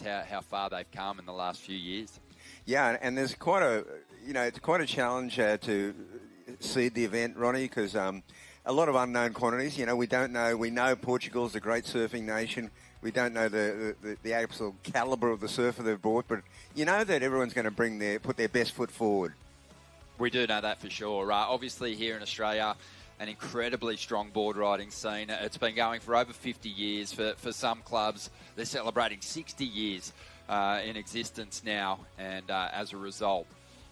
how far they've come in the last few years. Yeah, and there's quite it's quite a challenge to seed the event, Ronnie, because a lot of unknown quantities. We don't know. We know Portugal's a great surfing nation. We don't know the absolute calibre of the surfer they've brought, but you know that everyone's going to put their best foot forward. We do know that for sure. Obviously, here in Australia, an incredibly strong board riding scene. It's been going for over 50 years. For some clubs, they're celebrating 60 years in existence now, and as a result,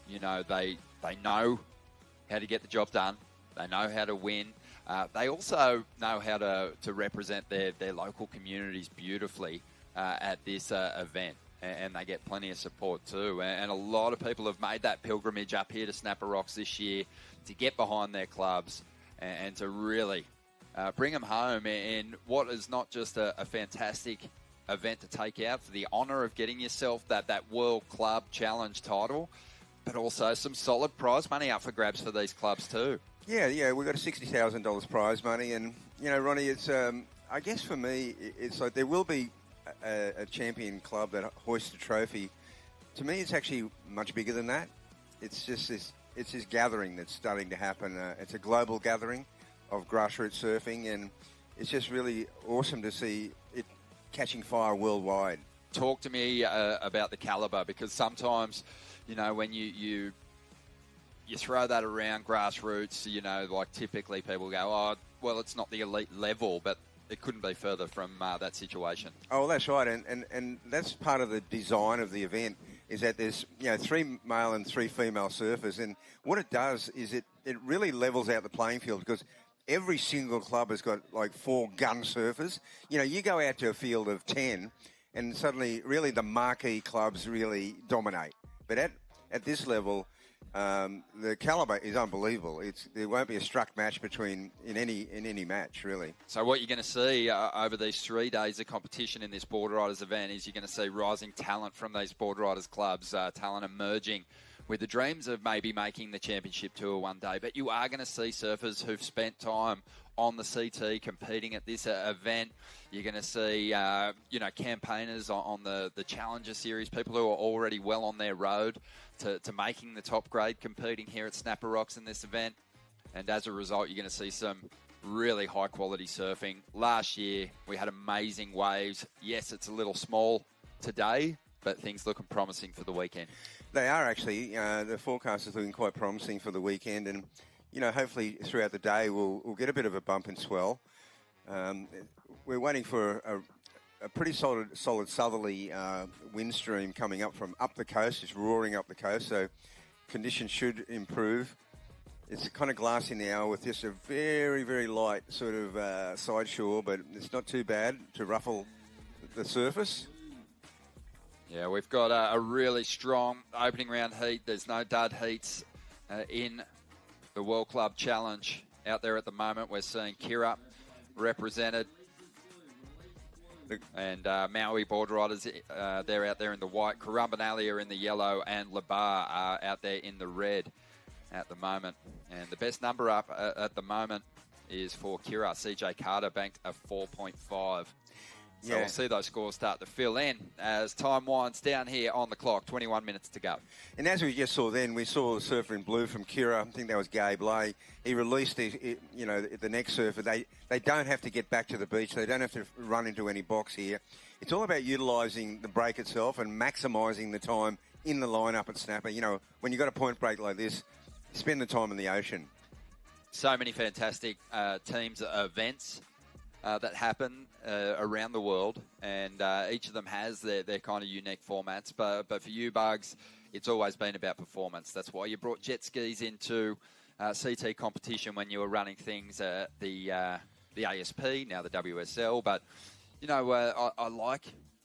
they know how to get the job done. They know how to win. They also know how to represent their local communities beautifully at this event. And they get plenty of support too. And a lot of people have made that pilgrimage up here to Snapper Rocks this year to get behind their clubs and to really bring them home in what is not just a fantastic event to take out for the honour of getting yourself that World Club Challenge title, but also some solid prize money up for grabs for these clubs too. Yeah, we've got a $60,000 prize money. And, Ronnie, it's I guess for me, it's like there will be a champion club that hoists a trophy. To me, it's actually much bigger than that. It's just this gathering that's starting to happen. It's a global gathering of grassroots surfing, and it's just really awesome to see it catching fire worldwide. Talk to me about the calibre, because sometimes, when you throw that around grassroots, like typically people go, oh, well, it's not the elite level, but it couldn't be further from that situation. Oh, that's right, and that's part of the design of the event, is that there's 3 male and 3 female surfers, and what it does is it really levels out the playing field, because every single club has got like 4 gun surfers. You go out to a field of 10, and suddenly really the marquee clubs really dominate. But at this level, the calibre is unbelievable. There won't be a struck match in any match, really. So what you're going to see over these 3 days of competition in this Boardriders event is you're going to see rising talent from these Boardriders clubs, talent emerging with the dreams of maybe making the championship tour one day. But you are going to see surfers who've spent time on the CT competing at this event. You're going to see, campaigners on the Challenger Series, people who are already well on their road to making the top grade, competing here at Snapper Rocks in this event. And as a result, you're going to see some really high-quality surfing. Last year, we had amazing waves. Yes, it's a little small today, but things looking promising for the weekend. They are actually. The forecast is looking quite promising for the weekend, and hopefully throughout the day we'll get a bit of a bump and swell. We're waiting for a pretty solid southerly wind stream coming up from up the coast. It's roaring up the coast, so conditions should improve. It's kind of glassy now with just a very, very light sort of side shore, but it's not too bad to ruffle the surface. Yeah, we've got a really strong opening round heat. There's no dud heats in the World Club Challenge out there at the moment. We're seeing Kira represented, and Maui Boardriders, they're out there in the white. Karambanalia in the yellow, and Labar are out there in the red at the moment. And the best number up at the moment is for Kira. CJ Carter banked a 4.5. So we'll see those scores start to fill in as time winds down here on the clock. 21 minutes to go. And as we just saw then, we saw the surfer in blue from Kira. I think that was Gabe Lay. He released the next surfer. They don't have to get back to the beach. They don't have to run into any box here. It's all about utilising the break itself and maximising the time in the lineup at Snapper. When you've got a point break like this, spend the time in the ocean. So many fantastic teams events that happen around the world, and each of them has their kind of unique formats. But for you, Bugs, it's always been about performance. That's why you brought jet skis into CT competition when you were running things at the ASP, now the WSL. But, I like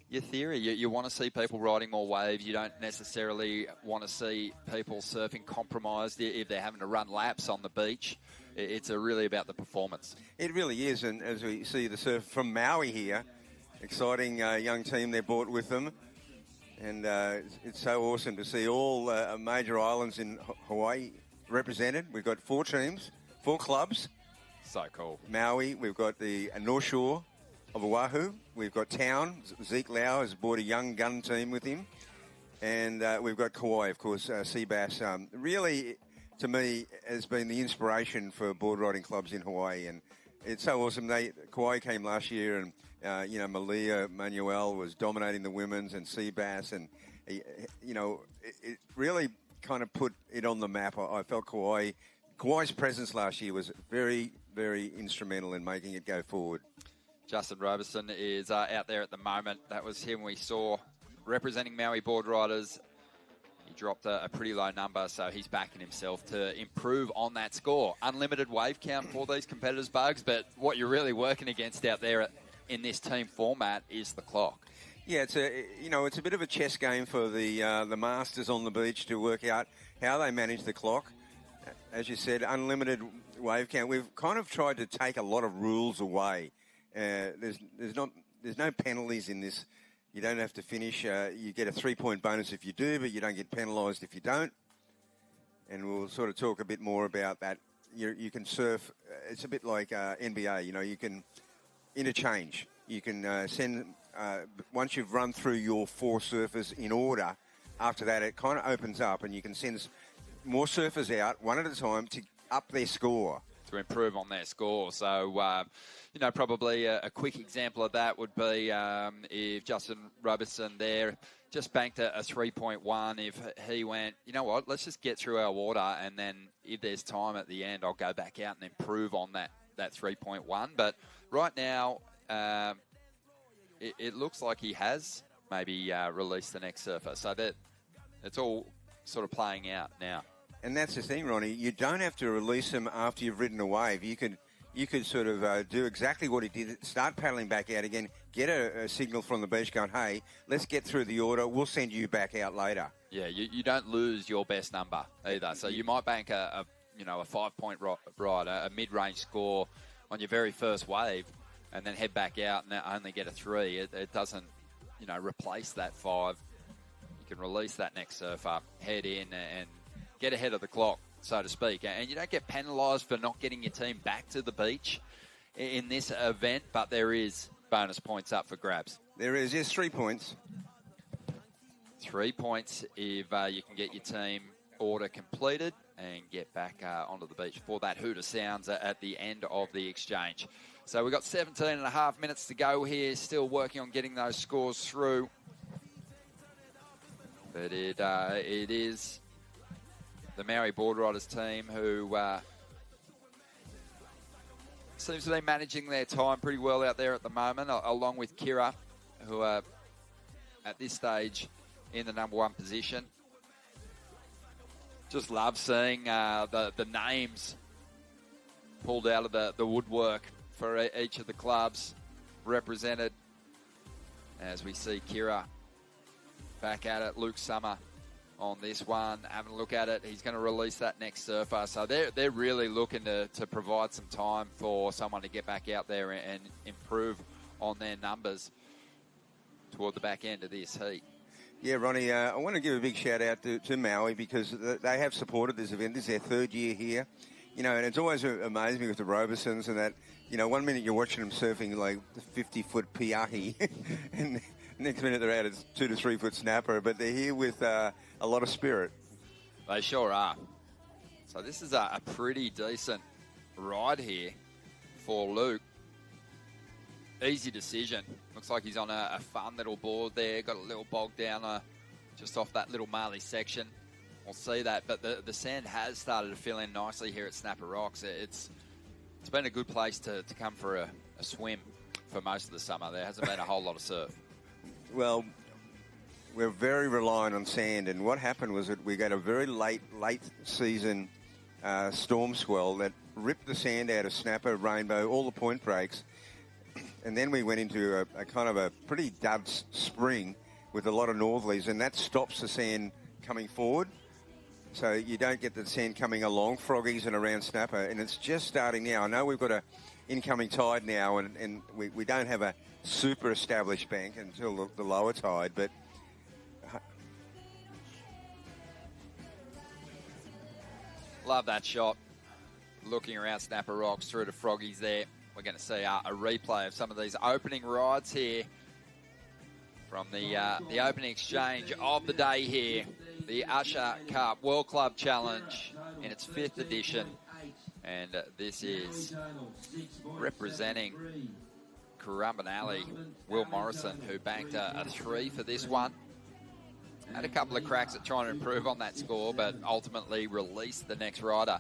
your theory. You want to see people riding more waves. You don't necessarily want to see people surfing compromised if they're having to run laps on the beach. It's really about the performance. It really is, and as we see the surf from Maui here, exciting young team they brought with them, and it's so awesome to see all major islands in Hawaii represented. We've got 4 teams, 4 clubs. So cool. Maui, we've got the North Shore, of Oahu. We've got Town. Zeke Lau has brought a young gun team with him. And we've got Kauai, of course, sea bass. Really, to me, has been the inspiration for board riding clubs in Hawaii. And it's so awesome. Kauai came last year, and, Malia Manuel was dominating the women's and sea bass. And, it really kind of put it on the map. I felt Kauai's presence last year was very, very instrumental in making it go forward. Justin Robertson is out there at the moment. That was him we saw representing Maui Boardriders. He dropped a pretty low number, so he's backing himself to improve on that score. Unlimited wave count for these competitors, Bugs, but what you're really working against out there in this team format is the clock. Yeah, it's a bit of a chess game for the masters on the beach to work out how they manage the clock. As you said, unlimited wave count. We've kind of tried to take a lot of rules away. There's no penalties in this. You don't have to finish. You get a 3-point bonus if you do, but you don't get penalised if you don't. And we'll sort of talk a bit more about that. You can surf. It's a bit like NBA. You can interchange. You can send, once you've run through your 4 surfers in order, after that it kind of opens up and you can send more surfers out, one at a time, to up their score. To improve on their score. So, probably a quick example of that would be if Justin Robertson there just banked a 3.1. If he went, you know what, let's just get through our water, and then if there's time at the end, I'll go back out and improve on that 3.1. But right now, it looks like he has maybe released the next surfer. So that it's all sort of playing out now. And that's the thing, Ronnie. You don't have to release him after you've ridden a wave. You could sort of do exactly what he did. Start paddling back out again. Get a signal from the beach going, hey, let's get through the order. We'll send you back out later. Yeah, you don't lose your best number either. So you might bank a 5-point ride, a mid-range score on your very first wave, and then head back out and only get a 3. It doesn't, replace that 5. You can release that next surfer, head in and get ahead of the clock, so to speak. And you don't get penalised for not getting your team back to the beach in this event, but there is bonus points up for grabs. There is, yes, 3 points. 3 points if you can get your team order completed and get back onto the beach for that Hooter Sounds at the end of the exchange. So we've got 17 and a half minutes to go here, still working on getting those scores through. But it is the Maui Boardriders team who seems to be managing their time pretty well out there at the moment, along with Kira, who are at this stage in the number 1 position. Just love seeing the names pulled out of the woodwork for each of the clubs represented. As we see Kira back at it, Luke Summer on this one, having a look at it. He's going to release that next surfer. So they're really looking to provide some time for someone to get back out there and improve on their numbers toward the back end of this heat. Yeah, Ronnie, I want to give a big shout out to Maui because they have supported this event. This is their 3rd year here. And it's always amazed me with the Robersons and that, 1 minute you're watching them surfing like the 50-foot piahi and next minute they're out at 2 to 3 foot snapper, but they're here with a lot of spirit. They sure are. So this is a pretty decent ride here for Luke. Easy decision. Looks like he's on a fun little board there. Got a little bog down just off that little marley section. We'll see that. But the sand has started to fill in nicely here at Snapper Rocks. It's been a good place to come for a swim for most of the summer. There hasn't been a whole lot of surf. Well, we're very reliant on sand, and what happened was that we got a very late season storm swell that ripped the sand out of Snapper, Rainbow, all the point breaks, and then we went into a kind of a pretty dud spring with a lot of northerlies, and that stops the sand coming forward, so you don't get the sand coming along Froggies and around Snapper, and it's just starting now. I know we've got a incoming tide now, and we don't have a super established bank until the lower tide, but love that shot. Looking around Snapper Rocks through to Froggies there. we're going to see a replay of some of these opening rides here from the opening exchange of the day here. The Usher Cup World Club Challenge in its 5th edition. And this is representing Currumbinally, Will Morrison, who banked a 3 for this one. Had a couple of cracks at trying to improve on that score, but ultimately released the next rider.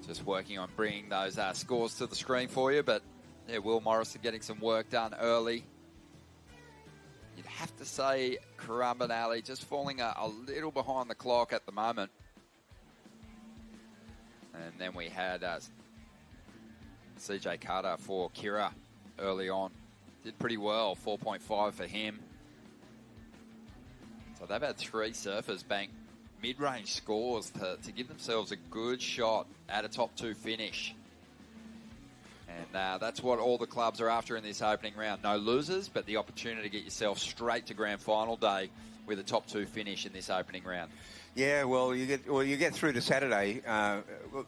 Just working on bringing those scores to the screen for you, but yeah, Will Morrison getting some work done early. You'd have to say Currumbinally just falling a little behind the clock at the moment. And then we had CJ Carter for Kira early on. Did pretty well, 4.5 for him. So they've had 3 surfers bank mid-range scores to give themselves a good shot at a top 2 finish. And that's what all the clubs are after in this opening round. No losers, but the opportunity to get yourself straight to grand final day with a top 2 finish in this opening round. Yeah, well, you get through to Saturday.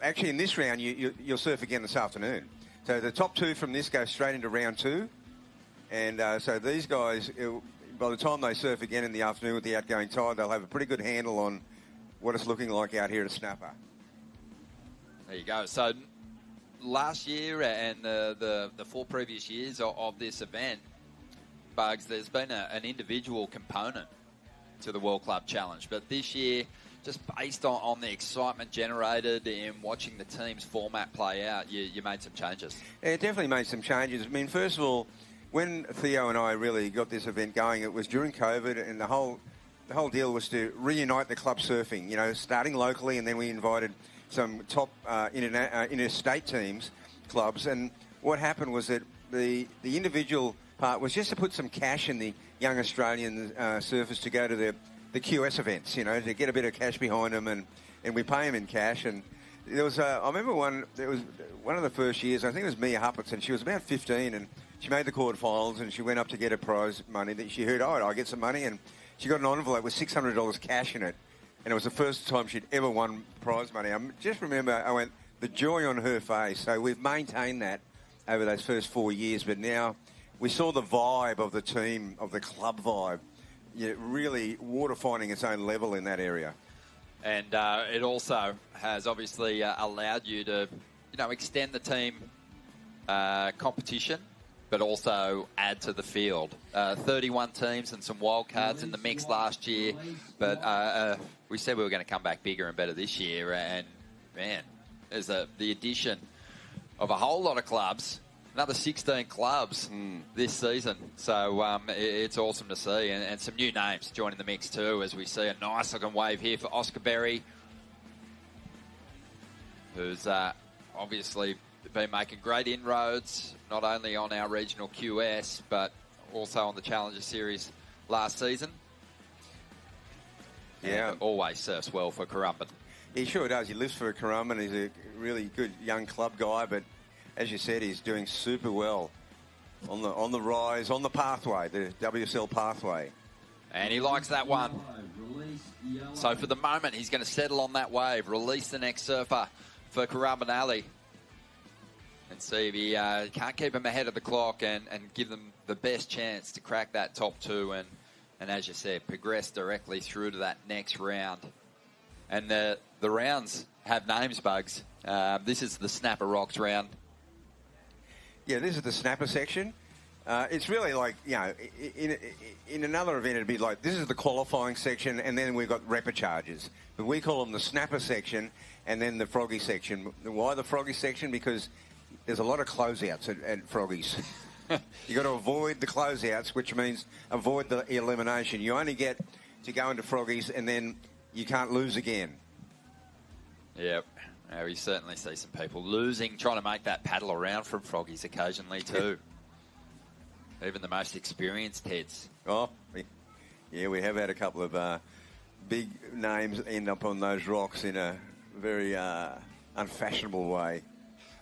Actually, in this round, you'll surf again this afternoon. So the top 2 from this go straight into round 2. And so these guys, by the time they surf again in the afternoon with the outgoing tide, they'll have a pretty good handle on what it's looking like out here at Snapper. There you go. So last year and the 4 previous years of this event, Bugs, there's been an individual component to the World Club Challenge. But this year, just based on the excitement generated in watching the team's format play out, you made some changes. Yeah, it definitely made some changes. I mean, first of all, when Theo and I really got this event going, it was during COVID, and the whole deal was to reunite the club surfing, you know, starting locally, and then we invited some top interstate teams, clubs, and what happened was that the individual part was just to put some cash in the young Australian surfers to go to the QS events, you know, to get a bit of cash behind them, and we pay them in cash. And there was, I remember there was one of the first years, I think it was Mia Hupperton. She was about 15, and she made the quarterfinals, and she went up to get her prize money. That she heard, I get some money, and she got an envelope with $600 cash in it. And it was the first time she'd ever won prize money. I just remember, the joy on her face. So we've maintained that over those first 4 years, but now we saw the vibe of the team, of the club vibe, really water finding its own level in that area. And it also has obviously allowed you to, extend the team competition, but also add to the field. 31 teams and some wild cards in the mix last year, but we said we were going to come back bigger and better this year, and man, there's the addition of a whole lot of clubs, another 16 clubs this season. So it's awesome to see, and some new names joining the mix too, as we see a nice looking wave here for Oscar Berry, who's obviously been making great inroads, not only on our regional QS, but also on the Challenger Series last season. Yeah. And always surfs well for Currumbin. He sure does. He lives for Currumbin. He's a really good young club guy, but as you said, he's doing super well on the rise, on the pathway, the WSL pathway. And he likes that one. So for the moment, he's going to settle on that wave, release the next surfer for Currumbinally, and see if he can't keep him ahead of the clock and give them the best chance to crack that top 2 and as you said, progress directly through to that next round. And the rounds have names, Bugs. This is the Snapper Rocks round. Yeah, this is the Snapper section. It's really like, in another event, it'd be like, this is the qualifying section, and then we've got repecharges. But we call them the Snapper section and then the Froggy section. Why the Froggy section? Because there's a lot of closeouts at Froggies. You've got to avoid the closeouts, which means avoid the elimination. You only get to go into Froggies, and then you can't lose again. Yep. We certainly see some people losing, trying to make that paddle around from Froggies occasionally too. Even the most experienced heads. Oh, yeah, we have had a couple of big names end up on those rocks in a very unfashionable way.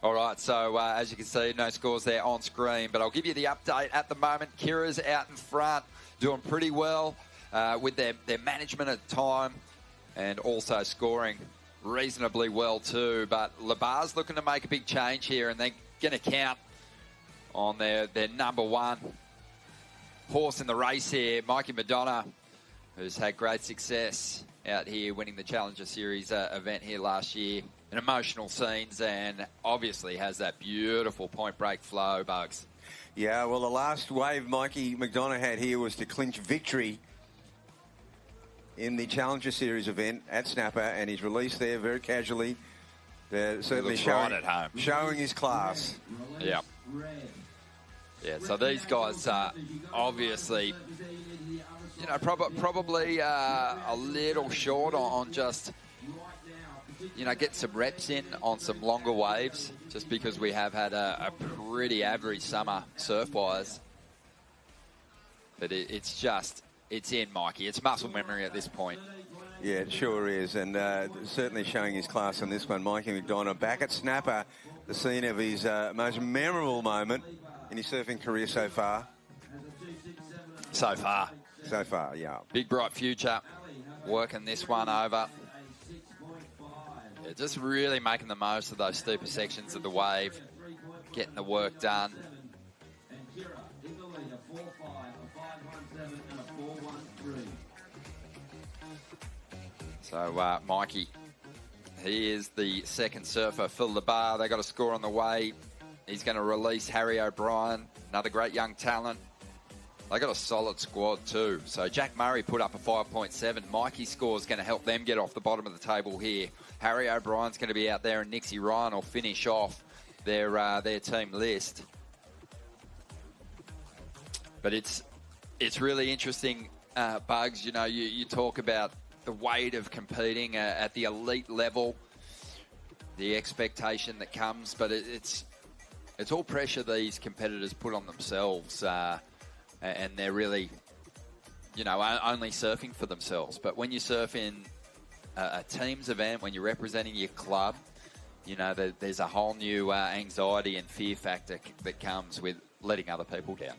All right, so as you can see, no scores there on screen, but I'll give you the update at the moment. Kira's out in front, doing pretty well with their management at the time. and also scoring reasonably well too. But Labar's looking to make a big change here, and they're going to count on their number one horse in the race here, Mikey Madonna, who's had great success out here winning the Challenger Series event here last year. And emotional scenes, and obviously has that beautiful point break flow, Bugs. Yeah, well, the last wave Mikey McDonough had here was to clinch victory in the Challenger Series event at Snapper, and he's released there very casually. They're certainly showing, right at home. Showing his class. Yeah. Yeah, so these guys are obviously, you know, probably a little short on just, you know, get some reps in on some longer waves, just because we have had a pretty average summer surf-wise. But it's in, Mikey. It's muscle memory at this point. Yeah, it sure is, and certainly showing his class on this one. Mikey McDonough back at Snapper, the scene of his most memorable moment in his surfing career so far. So far, yeah. Big bright future, working this one over. Yeah, just really making the most of those steeper sections of the wave, getting the work done. So Mikey, he is the second surfer for Labar. They got a score on the way. He's going to release Harry O'Brien, another great young talent. They got a solid squad too. So Jack Murray put up a 5.7. Mikey's score is going to help them get off the bottom of the table here. Harry O'Brien's going to be out there, and Nixie Ryan will finish off their team list. But it's really interesting, Bugs. You know, you talk about the weight of competing at the elite level, the expectation that comes, but it's all pressure these competitors put on themselves, and they're really, you know, only surfing for themselves. But when you surf in a team's event, when you're representing your club, you know, there's a whole new anxiety and fear factor that comes with letting other people down.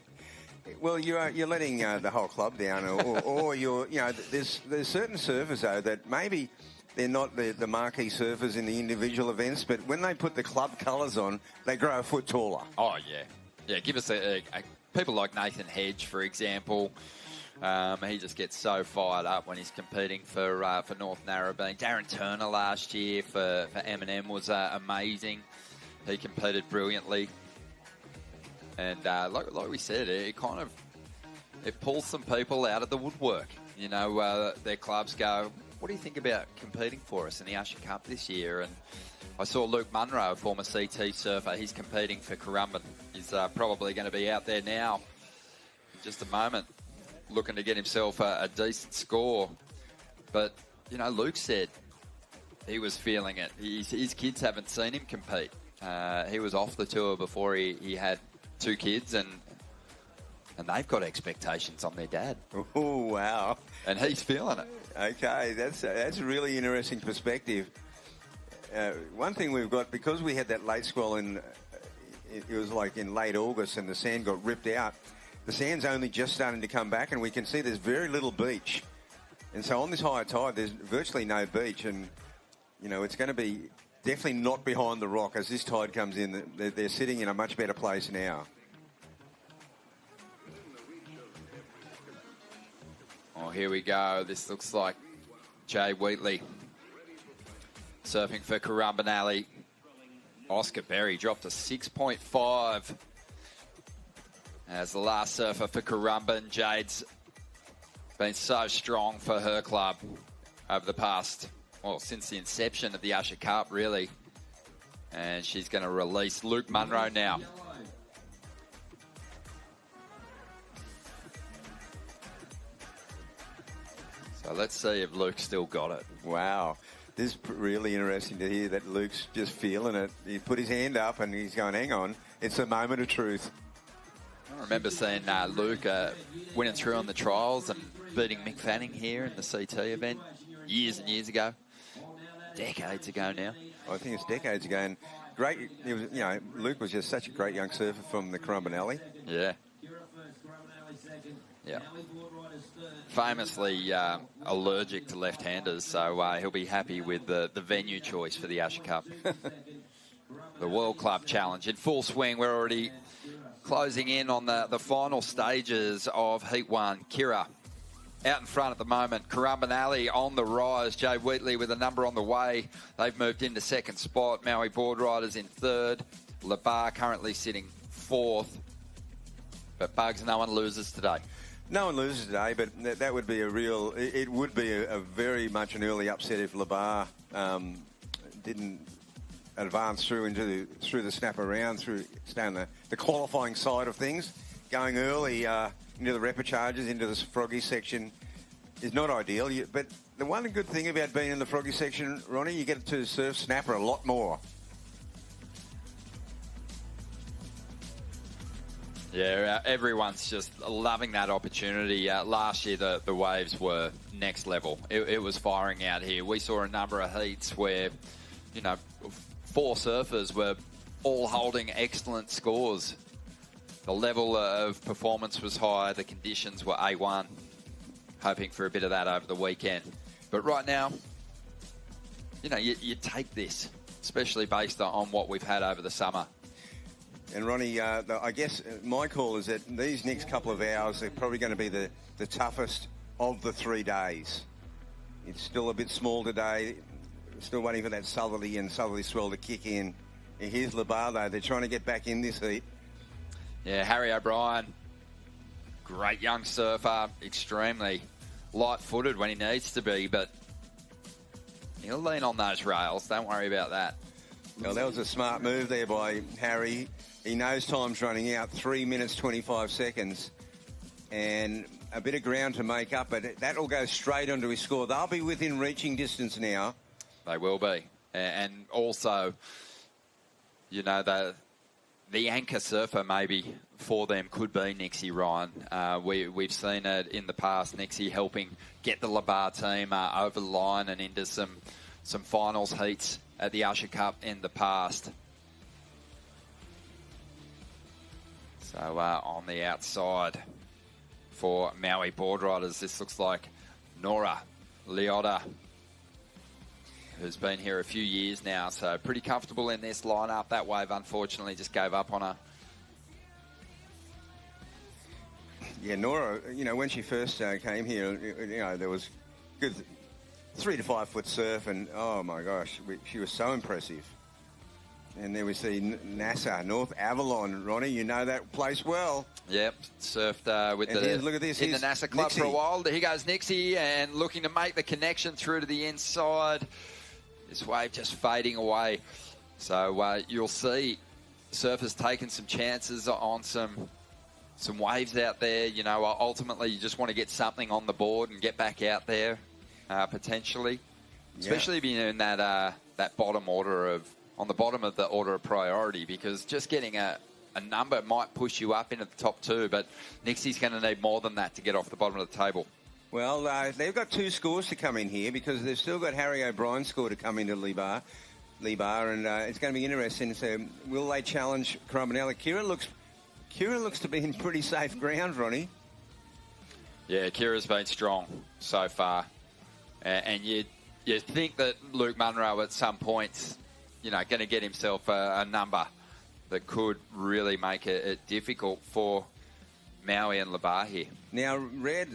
Well, you're letting the whole club down, or you're, you know, there's certain surfers though that maybe they're not the marquee surfers in the individual events, but when they put the club colours on, they grow a foot taller. Oh yeah. Give us people like Nathan Hedge, for example. He just gets so fired up when he's competing for North Narrabeen. Darren Turner last year for M&M was amazing. He competed brilliantly. And like we said, it pulls some people out of the woodwork. You know, their clubs go, what do you think about competing for us in the Usher Cup this year? And I saw Luke Munro, a former CT surfer. He's competing for Currumbin. He's probably going to be out there now in just a moment, looking to get himself a decent score. But, you know, Luke said he was feeling it. His kids haven't seen him compete. He was off the tour before he had 2 kids, and they've got expectations on their dad. Oh, wow. And he's feeling it. Okay, that's a really interesting perspective. One thing we've got, because we had that late squall it was like in late August and the sand got ripped out, the sand's only just starting to come back, and we can see there's very little beach. And so on this higher tide, there's virtually no beach, and, you know, it's going to be definitely not behind the rock as this tide comes in. They're sitting in a much better place now. Oh, here we go. This looks like Jay Wheatley surfing for Currumbin Alley. Oscar Berry dropped a 6.5 as the last surfer for Currumbin. Jade's been so strong for her club over the past, well, since the inception of the Usher Cup, really. And she's going to release Luke Munro now. So let's see if Luke's still got it. Wow. This is really interesting to hear that Luke's just feeling it. He put his hand up and he's going, hang on, it's a moment of truth. I remember seeing Luke winning through on the trials and beating Mick Fanning here in the CT event years and years ago. Decades ago now. I think it's decades ago. And great, it was, you know, Luke was just such a great young surfer from the Currumbin Alley. Yeah. Yeah. Famously allergic to left-handers, so he'll be happy with the venue choice for the Usher Cup. The World Club Challenge in full swing. We're already closing in on the final stages of Heat 1. Kira out in front at the moment. Currumbinali on the rise. Jay Wheatley with a number on the way. They've moved into second spot. Maui Boardriders in third. Labar currently sitting fourth. But Bugs, no one loses today. No one loses today, but that would be it would be a very much an early upset if Labar didn't advance through the snap around, through stay on the qualifying side of things. Going early into the repecharges, into the froggy section is not ideal. But the one good thing about being in the froggy section, Ronnie, you get to surf snapper a lot more. Yeah, everyone's just loving that opportunity. Last year, the waves were next level. It was firing out here. We saw a number of heats where, 4 surfers were all holding excellent scores. The level of performance was high. The conditions were A1. Hoping for a bit of that over the weekend. But right now, you take this, especially based on what we've had over the summer. And Ronnie, I guess my call is that these next couple of hours are probably going to be the toughest of the 3 days. It's still a bit small today. Still waiting for that southerly swell to kick in. And here's Labar, though. They're trying to get back in this heat. Yeah, Harry O'Brien, great young surfer, extremely light-footed when he needs to be, but he'll lean on those rails. Don't worry about that. Well, that was a smart move there by Harry. He knows time's running out, 3 minutes, 25 seconds. And a bit of ground to make up, but that'll go straight onto his score. They'll be within reaching distance now. They will be. And also, the anchor surfer maybe for them could be Nixie Ryan. We've seen it in the past, Nixie helping get the Labar team over the line and into some finals heats at the Usher Cup in the past. So on the outside for Maui Boardriders, this looks like Nora Liotta, who's been here a few years now, so pretty comfortable in this lineup. That wave, unfortunately, just gave up on her. Yeah, Nora, when she first came here, there was good 3 to 5 foot surf, and oh my gosh, she was so impressive. And there we see NASA, North Avalon. Ronnie, you know that place well. Yep, surfed with look at this. In the NASA club Nixie for a while. Here goes Nixie, and looking to make the connection through to the inside. This wave just fading away. So you'll see surfers taking some chances on some waves out there. Ultimately you just want to get something on the board and get back out there, potentially. Especially if you're in that bottom order on the bottom of the order of priority, because just getting a number might push you up into the top 2, but Nixie's going to need more than that to get off the bottom of the table. Well, they've got 2 scores to come in here, because they've still got Harry O'Brien's score to come into Libar, and it's going to be interesting. So will they challenge Currumbinali? Kira looks to be in pretty safe ground, Ronnie. Yeah, Kira's been strong so far, and you think that Luke Munro at some point, going to get himself a number that could really make it difficult for Maui and Labar here. Now,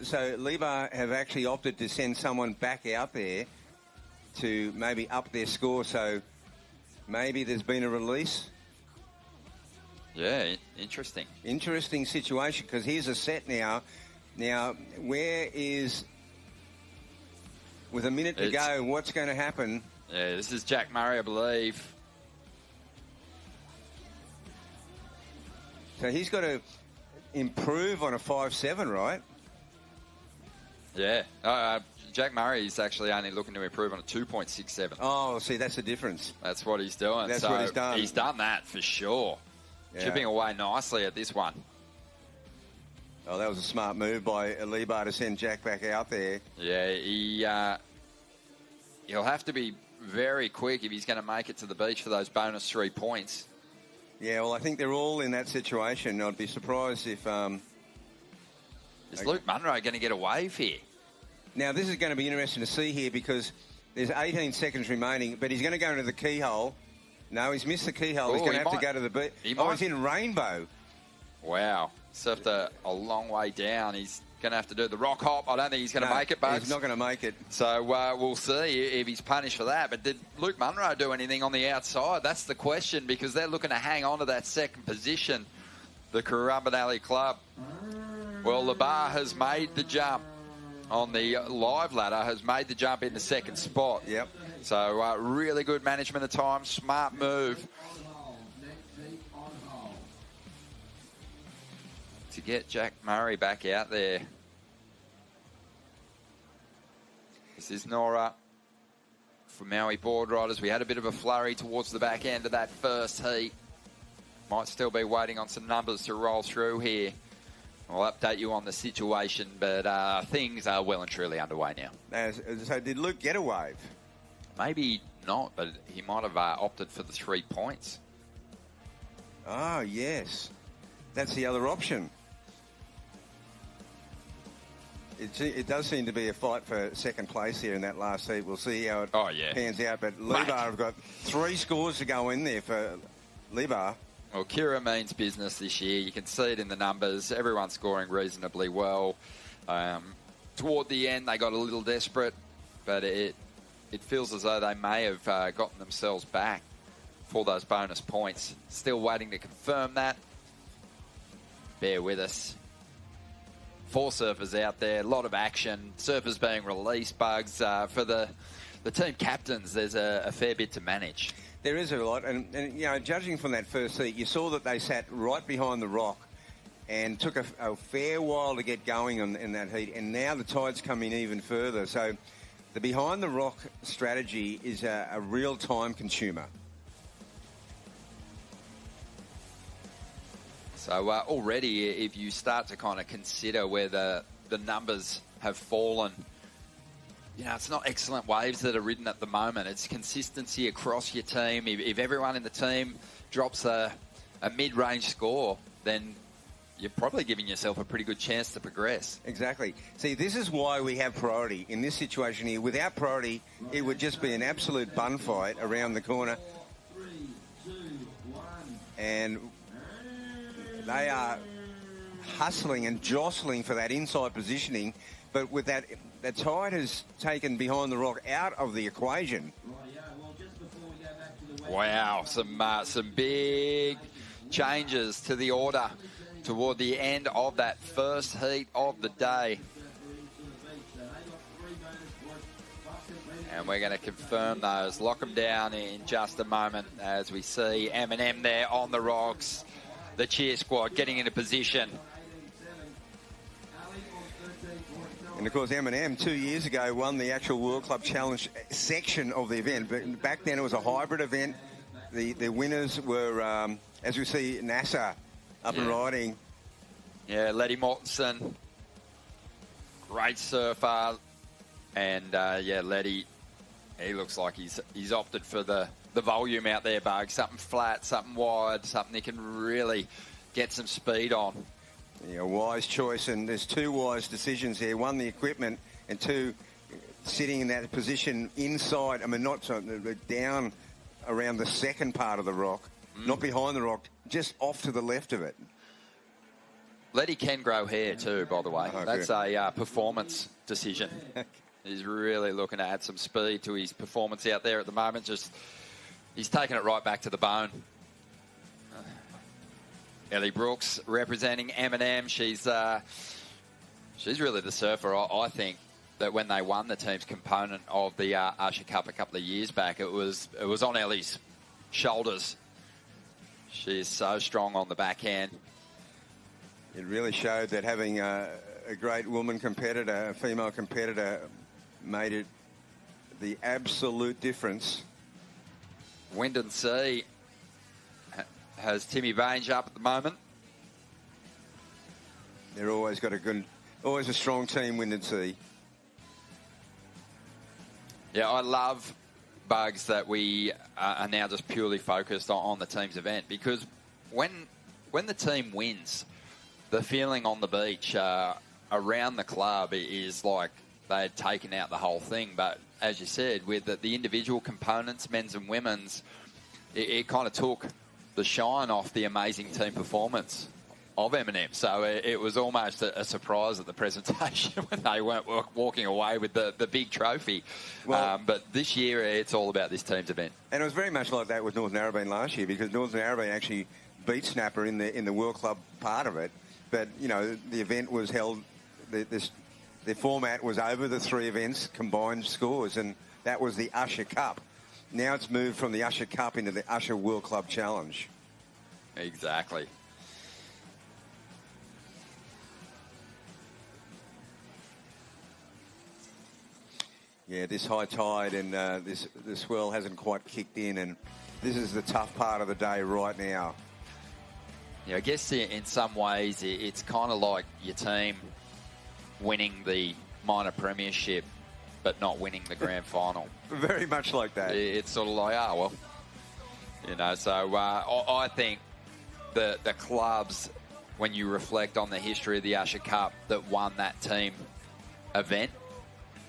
so Labar have actually opted to send someone back out there to maybe up their score, so maybe there's been a release. Yeah, interesting. Interesting situation, because here's a set now. Now, with a minute to go, what's going to happen? Yeah, this is Jack Murray, I believe. So he's got to improve on a 5.7, right? Yeah. Jack Murray is actually only looking to improve on a 2.67. Oh, see, that's the difference. That's what he's doing. That's what he's done. He's done that for sure. Yeah. Chipping away nicely at this one. Oh, that was a smart move by Libar to send Jack back out there. Yeah, he'll have to be very quick if he's going to make it to the beach for those bonus 3 points. Yeah, well, I think they're all in that situation. I'd be surprised if Is Luke Munro going to get a wave here? Now, this is going to be interesting to see here because there's 18 seconds remaining, but he's going to go into the keyhole. No, he's missed the keyhole. He's going to have to go to the beat. He's in rainbow. Wow. Surfed a long way down. He's going to have to do the rock hop. I don't think he's going to make it, Bugs. He's not going to make it. So we'll see if he's punished for that. But did Luke Munro do anything on the outside? That's the question, because they're looking to hang on to that second position, the Currumbinelli Club. Well, Labar has made the jump on the live ladder, has made the jump in the second spot. Yep. So really good management of time, smart move to get Jack Murray back out there. This is Nora from Maui Boardriders. We had a bit of a flurry towards the back end of that first heat. Might still be waiting on some numbers to roll through here. I'll update you on the situation, but things are well and truly underway now. So did Luke get a wave? Maybe not, but he might have opted for the 3 points. Oh, yes. That's the other option. It does seem to be a fight for second place here in that last heat. We'll see how it pans out. But Libar have got 3 scores to go in there for Libar. Well, Kira means business this year. You can see it in the numbers. Everyone's scoring reasonably well. Toward the end, they got a little desperate, but it feels as though they may have gotten themselves back for those bonus points. Still waiting to confirm that. Bear with us. 4 surfers out there, a lot of action. Surfers being released, Bugs. For the team captains, there's a fair bit to manage. There is a lot, and you know, judging from that first heat, you saw that they sat right behind the rock and took a fair while to get going in that heat, and now the tide's coming even further. So the behind the rock strategy is a real time consumer. So already, if you start to kind of consider where the numbers have fallen, you know, it's not excellent waves that are ridden at the moment. It's consistency across your team. If everyone in the team drops a mid-range score, then you're probably giving yourself a pretty good chance to progress. Exactly. See, this is why we have priority. In this situation here, without priority, it would just be an absolute bun fight around the corner. 3, 2, 1. And they are hustling and jostling for that inside positioning, but with that, the tide has taken behind the rock out of the equation. Wow, some big changes to the order toward the end of that first heat of the day. And we're going to confirm those, lock them down in just a moment as we see M&M there on the rocks. The cheer squad getting into position. And of course, M&M 2 years ago won the actual World Club Challenge section of the event. But back then it was a hybrid event. The winners were, as we see, NASA up and riding. Yeah, Letty Mortensen, great surfer. And Letty, he looks like he's opted for the volume out there, Bug. Something flat, something wide, something he can really get some speed on. Yeah, wise choice, and there's 2 wise decisions here. 1, the equipment, and 2, sitting in that position inside. I mean, not down around the second part of the rock, not behind the rock, just off to the left of it. Letty can grow hair too, by the way. That's a performance decision. He's really looking to add some speed to his performance out there at the moment. He's taking it right back to the bone. Ellie Brooks representing M&M. She's really the surfer, I think, that when they won the team's component of the Usher Cup a couple of years back, it was on Ellie's shoulders. She is so strong on the backhand. It really showed that having a great woman competitor, a female competitor, made it the absolute difference. Wind and Sea has Timmy Baines up at the moment. They're always a strong team, Wind and Sea. Yeah, I love, Bugs, that we are now just purely focused on the team's event, because when the team wins, the feeling on the beach, around the club is like they had taken out the whole thing. But as you said, with the individual components, men's and women's, it kind of took the shine off the amazing team performance of Eminem. So it was almost a surprise at the presentation when they weren't walking away with the big trophy. Well, but this year, it's all about this team's event. And it was very much like that with Northern Narrabeen last year, because Northern Narrabeen actually beat Snapper in the World Club part of it. But, you know, the event was held, the format was over the 3 events, combined scores, and that was the Usher Cup. Now it's moved from the Usher Cup into the Usher World Club Challenge. Exactly. Yeah, this high tide and the swell hasn't quite kicked in, and this is the tough part of the day right now. Yeah, I guess in some ways it's kind of like your team winning the minor premiership but not winning the grand final. Very much like that. It's sort of like, oh, well, you know, so I think the clubs, when you reflect on the history of the Usher Cup that won that team event,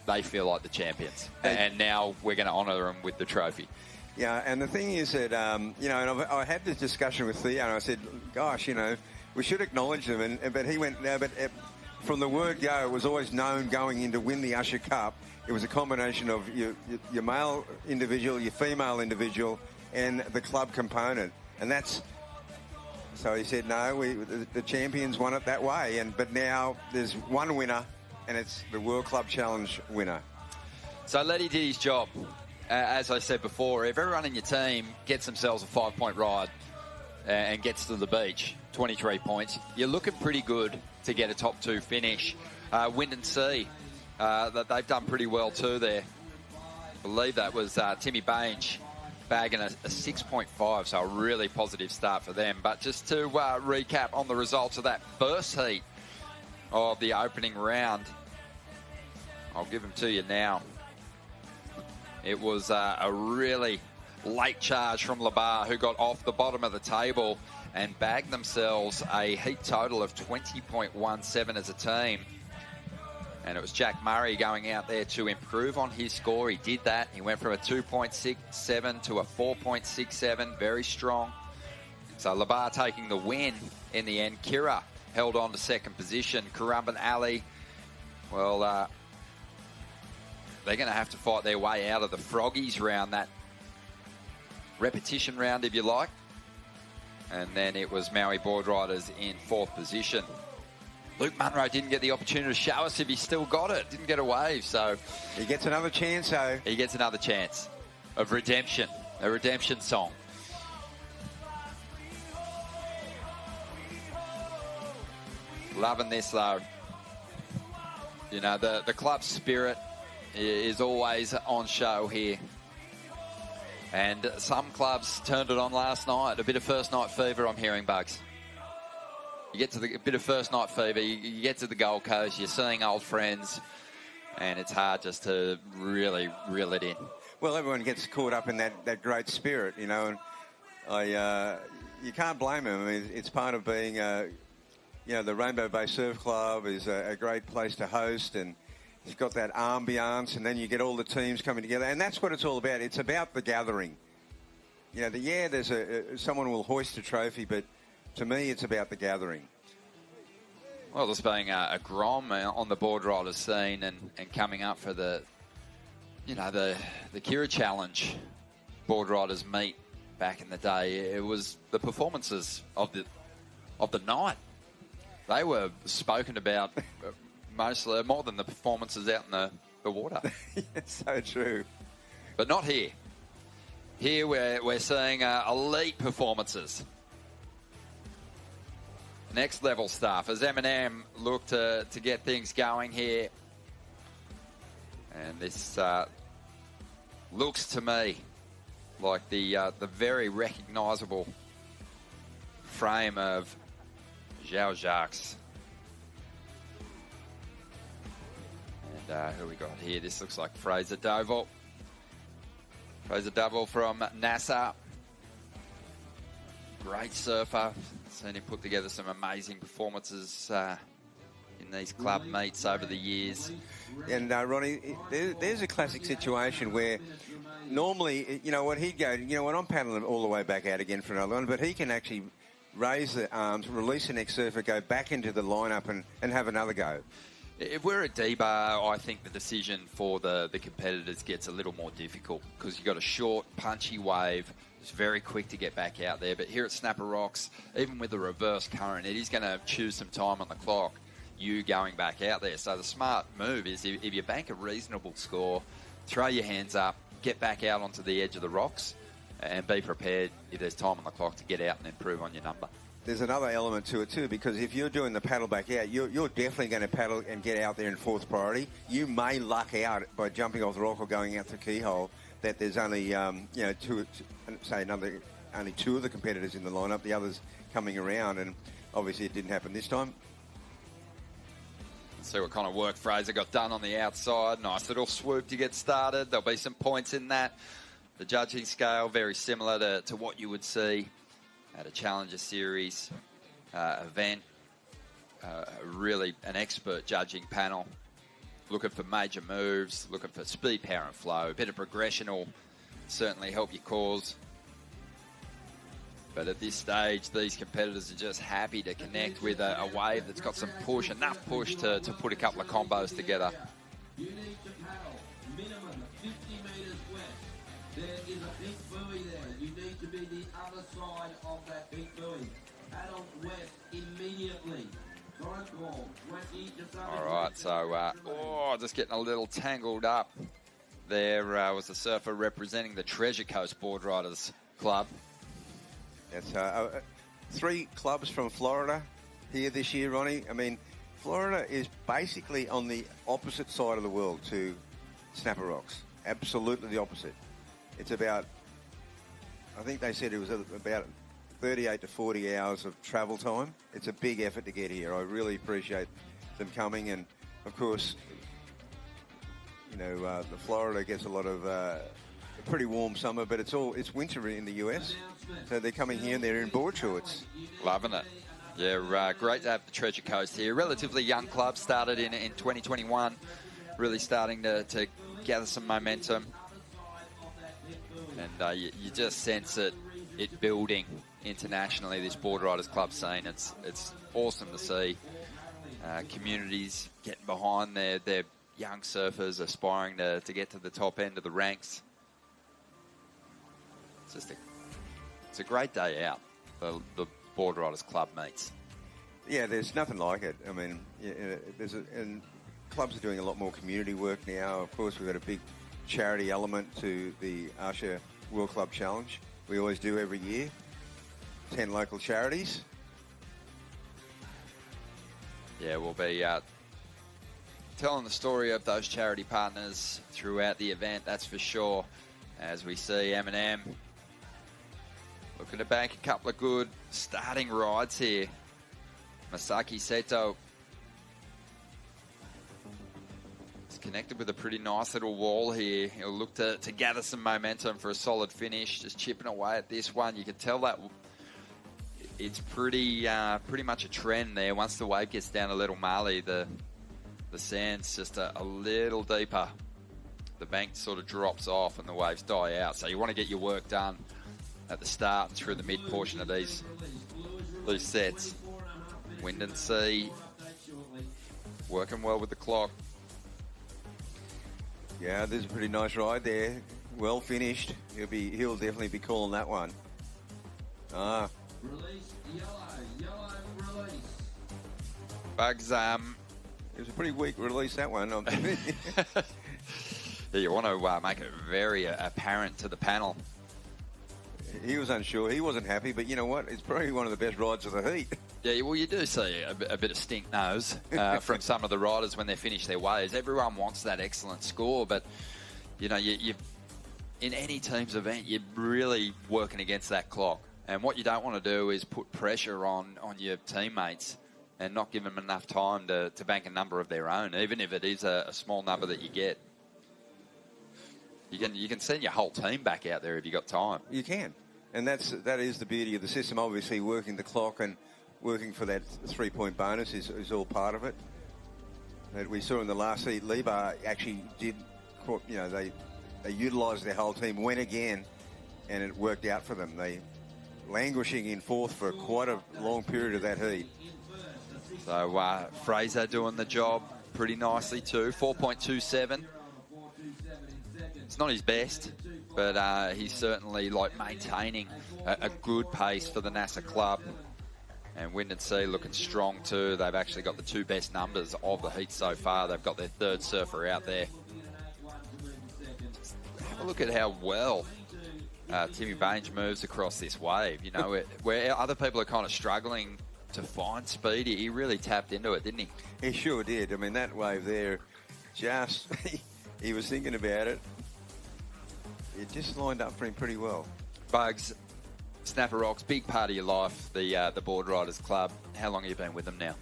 they feel like the champions. And now we're going to honour them with the trophy. Yeah, and the thing is that, you know, and I had this discussion with Theo, and I said, gosh, you know, we should acknowledge them. But he went, no, but from the word go, it was always known going in to win the Usher Cup, it was a combination of your male individual, your female individual, and the club component. And that's, so he said, no, the champions won it that way. But now there's one winner, and it's the World Club Challenge winner. So Letty did his job. As I said before, if everyone in your team gets themselves a 5-point ride and gets to the beach, 23 points, you're looking pretty good to get a top 2 finish. Wind and Sea, they've done pretty well too there. I believe that was Timmy Bainge bagging a 6.5, so a really positive start for them. But just to recap on the results of that first heat of the opening round, I'll give them to you now. It was a really late charge from Labar, who got off the bottom of the table and bagged themselves a heat total of 20.17 as a team. And it was Jack Murray going out there to improve on his score. He did that. He went from a 2.67 to a 4.67. Very strong. So Labar taking the win in the end. Kira held on to second position. Currumbin Ali, well, they're going to have to fight their way out of the Froggies round, that repetition round, if you like. And then it was Maui Boardriders in 4th position. Luke Munro didn't get the opportunity to show us if he still got it. Didn't get a wave, so... He gets another chance, though. He gets another chance of redemption, a redemption song. Loving this, though. You know, the club spirit is always on show here. And some clubs turned it on last night. A bit of first night fever, I'm hearing, Bugs. You get to a bit of first night fever, you get to the Gold Coast, you're seeing old friends, and it's hard just to really reel it in. Well, everyone gets caught up in that great spirit, you know, and you can't blame them. I mean, it's part of being, you know, the Rainbow Bay Surf Club is a great place to host, and it's got that ambiance, and then you get all the teams coming together, and that's what it's all about. It's about the gathering. You know, there's someone will hoist a trophy, but to me, it's about the gathering. Well, there's being a Grom on the Boardriders scene and coming up for the Kira Challenge Boardriders meet back in the day. It was the performances of the night. They were spoken about mostly more than the performances out in the water. It's so true. But not here. Here we're seeing elite performances. Next level stuff as Eminem looked to get things going here. And this looks to me like the very recognisable frame of Zhao Jacques. And who we got here? This looks like Fraser Doval. Fraser Doval from NASA. Great surfer. Seen him put together some amazing performances in these club meets over the years. And Ronnie, there's a classic situation where normally, you know what, he'd go, you know what, I'm paddling all the way back out again for another one, but he can actually raise the arms, release the next surfer, go back into the lineup and have another go. If we're at D-Bar, I think the decision for the competitors gets a little more difficult because you've got a short, punchy wave. It's very quick to get back out there. But here at Snapper Rocks, even with the reverse current, it is going to choose some time on the clock, you going back out there. So the smart move is if you bank a reasonable score, throw your hands up, get back out onto the edge of the rocks, and be prepared if there's time on the clock to get out and improve on your number. There's another element to it too, because if you're doing the paddle back out, you're definitely going to paddle and get out there in fourth priority. You may luck out by jumping off the rock or going out to keyhole that there's only only two of the competitors in the lineup, the others coming around, and obviously it didn't happen this time. See what kind of work Fraser got done on the outside. Nice little swoop to get started. There'll be some points in that. The judging scale, very similar to what you would see at a Challenger Series event. Really an expert judging panel. Looking for major moves, looking for speed, power and flow. A bit of progression will certainly help your cause. But at this stage, these competitors are just happy to connect with a wave that's got some push, enough push to put a couple of combos together. You need to paddle minimum 50 metres west. There is a big buoy there. You need to be the other side of that big buoy. Paddle west immediately. Time call 20 to 30. All right, so just getting a little tangled up. There was the surfer representing the Treasure Coast Boardriders Club. That's 3 clubs from Florida here this year, Ronnie. I mean, Florida is basically on the opposite side of the world to Snapper Rocks. Absolutely the opposite. It's about, I think they said it was about 38 to 40 hours of travel time. It's a big effort to get here. I really appreciate them coming. And, of course, you know, the Florida gets a lot of a pretty warm summer, but it's winter in the US. So they're coming here and they're in board shorts. Loving it. Yeah, great to have the Treasure Coast here. Relatively young club, started in 2021, really starting to gather some momentum. And you just sense it building internationally, this Boardriders club scene. It's awesome to see communities getting behind their young surfers, aspiring to get to the top end of the ranks. It's a great day out, the Boardriders club meets. Yeah, there's nothing like it. I mean, and clubs are doing a lot more community work now. Of course, we've got a big charity element to the Usher World Club Challenge. We always do every year. 10 local charities. Yeah, we'll be telling the story of those charity partners throughout the event, that's for sure. As we see M&M looking to bank a couple of good starting rides here. Masaki Seto is connected with a pretty nice little wall here. He'll look to gather some momentum for a solid finish. Just chipping away at this one. You can tell that it's pretty much a trend there. Once the wave gets down a little Maui, the sand's just a little deeper. The bank sort of drops off and the waves die out. So you want to get your work done at the start and through the mid portion of these sets. Wind and sea working well with the clock. Yeah, this is a pretty nice ride there. Well finished. He'll definitely be calling that one. Release yellow release. Bugs, it was a pretty weak release, that one. Yeah, you want to make it very apparent to the panel. He was unsure. He wasn't happy, but you know what? It's probably one of the best rides of the heat. Yeah, well, you do see a bit of stink nose from some of the riders when they finish their waves. Everyone wants that excellent score, but, you know, you in any team's event, you're really working against that clock. And what you don't want to do is put pressure on your teammates and not give them enough time to bank a number of their own, even if it is a small number that you get. You can send your whole team back out there if you got time. You can. And that is the beauty of the system. Obviously, working the clock and working for that 3-point bonus is all part of it. that we saw in the last heat. Libar actually did, you know, they utilised their whole team, went again, and it worked out for them. They languishing in fourth for quite a long period of that heat. So Fraser doing the job pretty nicely too. 4.27. It's not his best, but he's certainly like maintaining a good pace for the NASA club. And Wind and Sea looking strong too. They've actually got the 2 best numbers of the heat so far. They've got their 3rd surfer out there. Have a look at how well Timmy Baines moves across this wave. You know, where other people are kind of struggling to find speed, he really tapped into it, didn't he? He sure did. I mean, that wave there, just, he was thinking about it. It just lined up for him pretty well. Bugs, Snapper Rocks, big part of your life, the Boardriders Club. How long have you been with them now?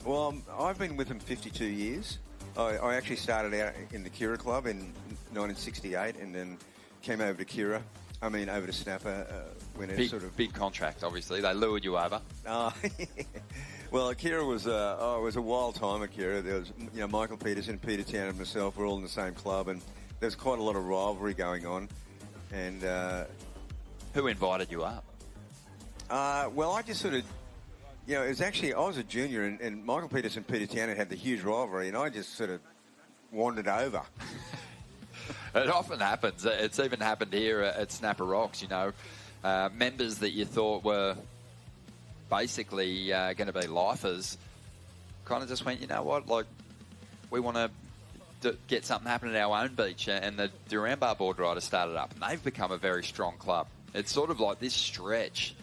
Well, I've been with them 52 years. I actually started out in the Kira Club in 1968 and then came over to Snapper when it sort of... Big contract, obviously. They lured you over. Well, Kira was it was a wild time at Kira. There was, you know, Michael Peterson, Peter Town and myself were all in the same club, and there's quite a lot of rivalry going on. And... who invited you up? Well, I just sort of, you know, it was actually, I was a junior and Michael Peterson and Peter Town had the huge rivalry, and I just sort of wandered over. It often happens. It's even happened here at Snapper Rocks, you know. Members that you thought were basically going to be lifers kind of just went, you know what, like, we want to get something happen at our own beach. And the Duranbar Boardriders started up, and they've become a very strong club. It's sort of like this stretch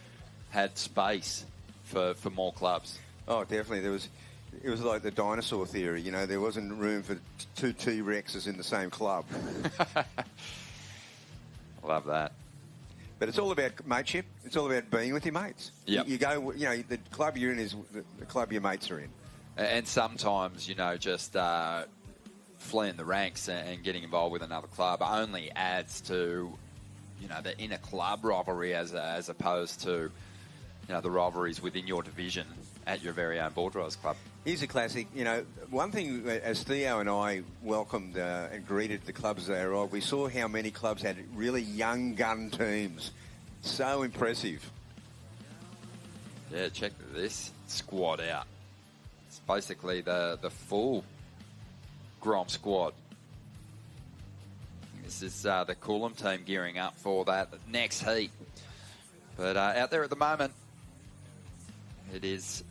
had space for more clubs. Oh, definitely. It was like the dinosaur theory, you know, there wasn't room for 2 T-Rexes in the same club. Love that. But it's all about mateship. It's all about being with your mates. Yep. You go, you know, the club you're in is the club your mates are in. And sometimes, you know, just fleeing the ranks and getting involved with another club only adds to, you know, the inner club rivalry as opposed to, you know, the rivalries within your division at your very own Boardriders club. Here's a classic. You know, one thing as Theo and I welcomed and greeted the clubs as they arrived, we saw how many clubs had really young gun teams. So impressive. Yeah, check this squad out. It's basically the full Grom squad. This is the Coolum team gearing up for that next heat. But out there at the moment, it is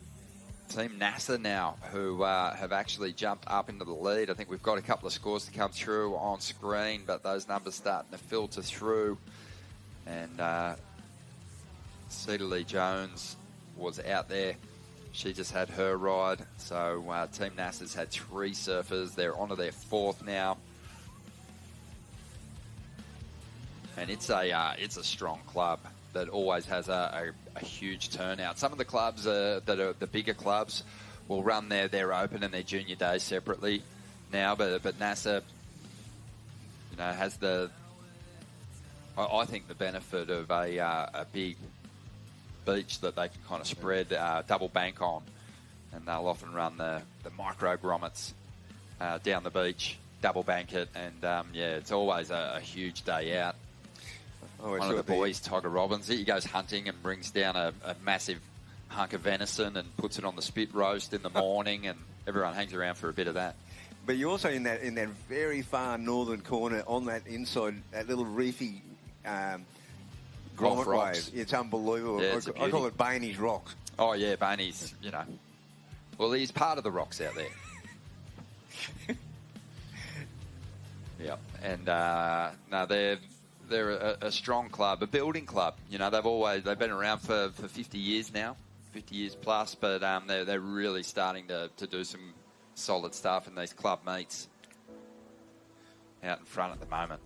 Team NASA now who have actually jumped up into the lead. I think we've got a couple of scores to come through on screen, but those numbers starting to filter through. And Cedar Lee Jones was out there. She just had her ride. So Team NASA's had 3 surfers. They're onto their 4th now. And it's a strong club that always has a huge turnout. Some of the clubs that are the bigger clubs will run their open and their junior days separately now, but NASA, you know, has I think the benefit of a big beach that they can kind of spread double bank on, and they'll often run the micro grommets down the beach, double bank it, and yeah, it's always a huge day out. One of the boys, Tiger Robbins, he goes hunting and brings down a massive hunk of venison and puts it on the spit roast in the morning, and everyone hangs around for a bit of that. But you're also in that very far northern corner on that inside, that little reefy grommet wave. It's unbelievable. Yeah, I call it Bainey's Rocks. Oh, yeah, Bainey's, you know. Well, he's part of the rocks out there. Yep. And, no, they're a strong club, a building club. You know, they've been around for 50 years now, 50 years plus, but they're really starting to do some solid stuff in these club meets out in front at the moment.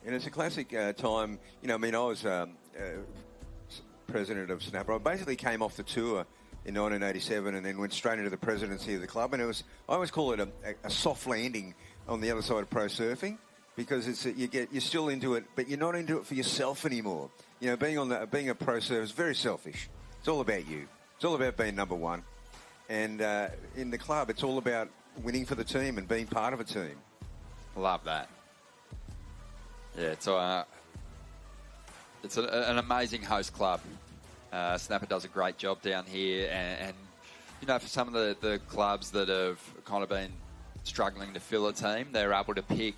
And it's a classic time. You know, I mean, I was president of Snapper. I basically came off the tour in 1987 and then went straight into the presidency of the club. And I always call it a soft landing on the other side of pro surfing, because you're still into it, but you're not into it for yourself anymore. You know, being a pro surfer is very selfish. It's all about you. It's all about being number one. And in the club, it's all about winning for the team and being part of a team. Love that. Yeah, it's an amazing host club. Snapper does a great job down here, and you know, for some of the clubs that have kind of been struggling to fill a team, they're able to pick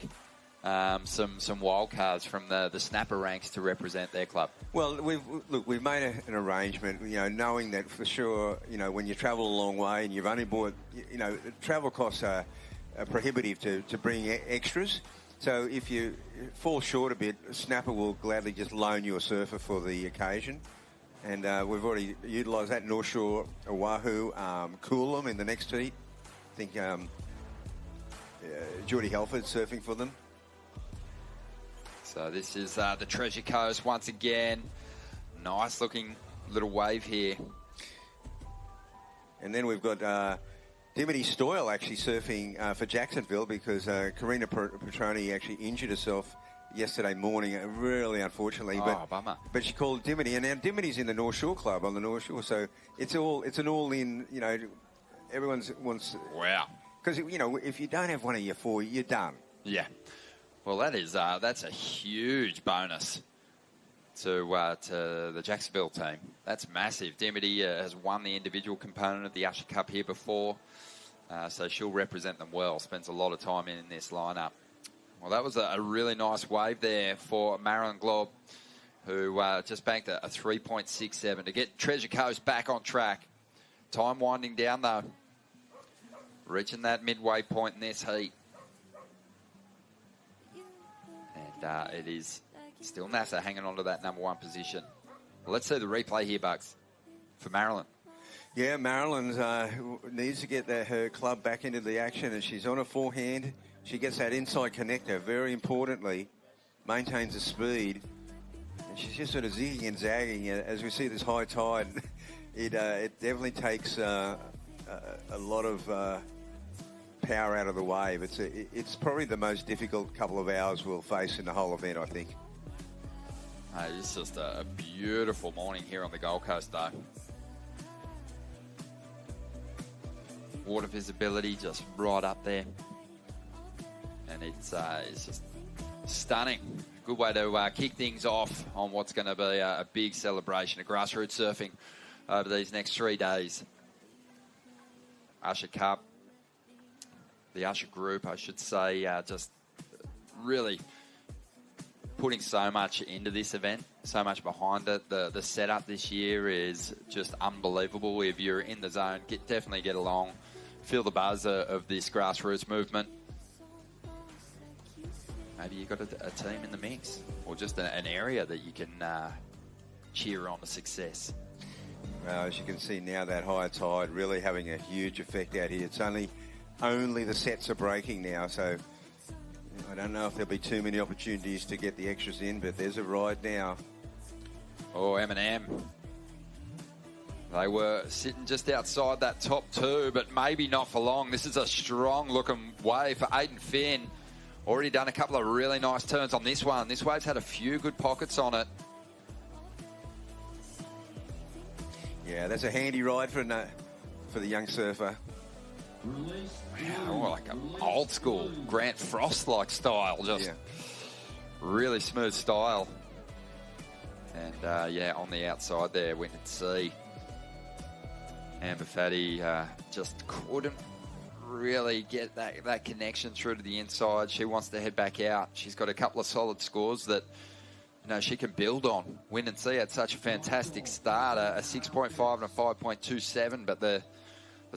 some wild cards from the Snapper ranks to represent their club. Well, we've made an arrangement, you know, knowing that for sure, you know, when you travel a long way and you've only bought, you know, travel costs are prohibitive to bring extras. So if you fall short a bit, Snapper will gladly just loan you a surfer for the occasion. And we've already utilised that. North Shore, Oahu, Coolum in the next heat. I think Geordie Halford surfing for them. So this is the Treasure Coast once again. Nice looking little wave here. And then we've got Dimity Stoyle actually surfing for Jacksonville because Karina Petroni actually injured herself yesterday morning, really unfortunately. Bummer. But she called Dimity, and now Dimity's in the North Shore Club on the North Shore, so it's an all-in, you know, everyone's wants... Wow. Because, you know, if you don't have one of your four, you're done. Yeah. Well, that's a huge bonus to the Jacksonville team. That's massive. Dimity has won the individual component of the Usher Cup here before, so she'll represent them well. Spends a lot of time in this lineup. Well, that was a really nice wave there for Marilyn Glob, who just banked a 3.67 to get Treasure Coast back on track. Time winding down, though. Reaching that midway point in this heat. And it is still NASA hanging on to that number one position. Well, let's see the replay here, Bucks, for Marilyn. Yeah, Marilyn needs to get her club back into the action, and she's on a forehand. She gets that inside connector, very importantly, maintains the speed, and she's just sort of zigging and zagging. As we see this high tide, it definitely takes a lot of power out of the wave. It's probably the most difficult couple of hours we'll face in the whole event, I think. It's just a beautiful morning here on the Gold Coast, though. Water visibility just right up there. And it's just stunning. Good way to kick things off on what's going to be a big celebration of grassroots surfing over these next 3 days. Usher Cup, the Usher group, I should say, just really putting so much into this event, so much behind it. The setup this year is just unbelievable. If you're in the zone, definitely get along, feel the buzz of this grassroots movement. Maybe you've got a team in the mix, or just an area that you can cheer on to success. Well, as you can see now, that high tide really having a huge effect out here. It's only the sets are breaking now, so I don't know if there'll be too many opportunities to get the extras in, but there's a ride now. Oh, M&M. They were sitting just outside that top two, but maybe not for long. This is a strong-looking wave for Aiden Finn. Already done a couple of really nice turns on this one. This wave's had a few good pockets on it. Yeah, that's a handy ride for the young surfer. Wow, like an old school Grant Frost-like style. Just really smooth style. And yeah, on the outside there, we can see Amber Fatty just couldn't really get that connection through to the inside. She wants to head back out. She's got a couple of solid scores that, you know, she can build on. Win and See had such a fantastic start, a 6.5 and a 5.27, but the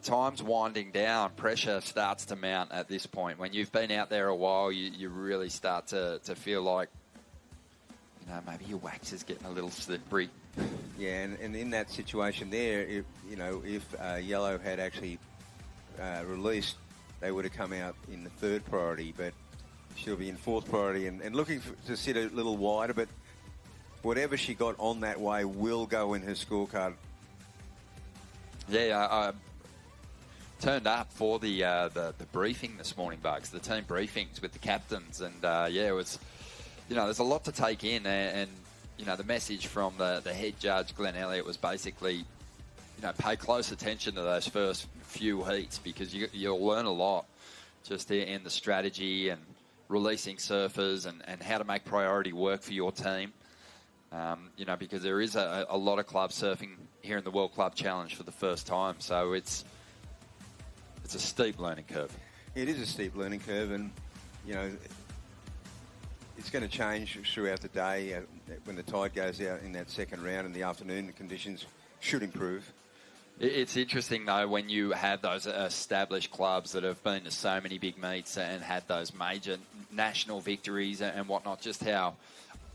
time's winding down. Pressure starts to mount at this point. When you've been out there a while, you really start to feel like, you know, maybe your wax is getting a little slippery. Yeah, and in that situation there, if Yellow had actually released, they would have come out in the third priority, but she'll be in fourth priority and looking to sit a little wider, but whatever she got on that way will go in her scorecard. Yeah, I turned up for the briefing this morning, Bugs, the team briefings with the captains, and yeah, it was, you know, there's a lot to take in, and you know, the message from the head judge, Glenn Elliott, was basically, pay close attention to those first few heats, because you'll learn a lot just in the strategy and releasing surfers and how to make priority work for your team. Because there is a lot of clubs surfing here in the World Club Challenge for the first time. So it's a steep learning curve. It is a steep learning curve, and, it's going to change throughout the day. When the tide goes out in that second round in the afternoon, the conditions should improve. It's interesting, though, when you have those established clubs that have been to so many big meets and had those major national victories and whatnot, just how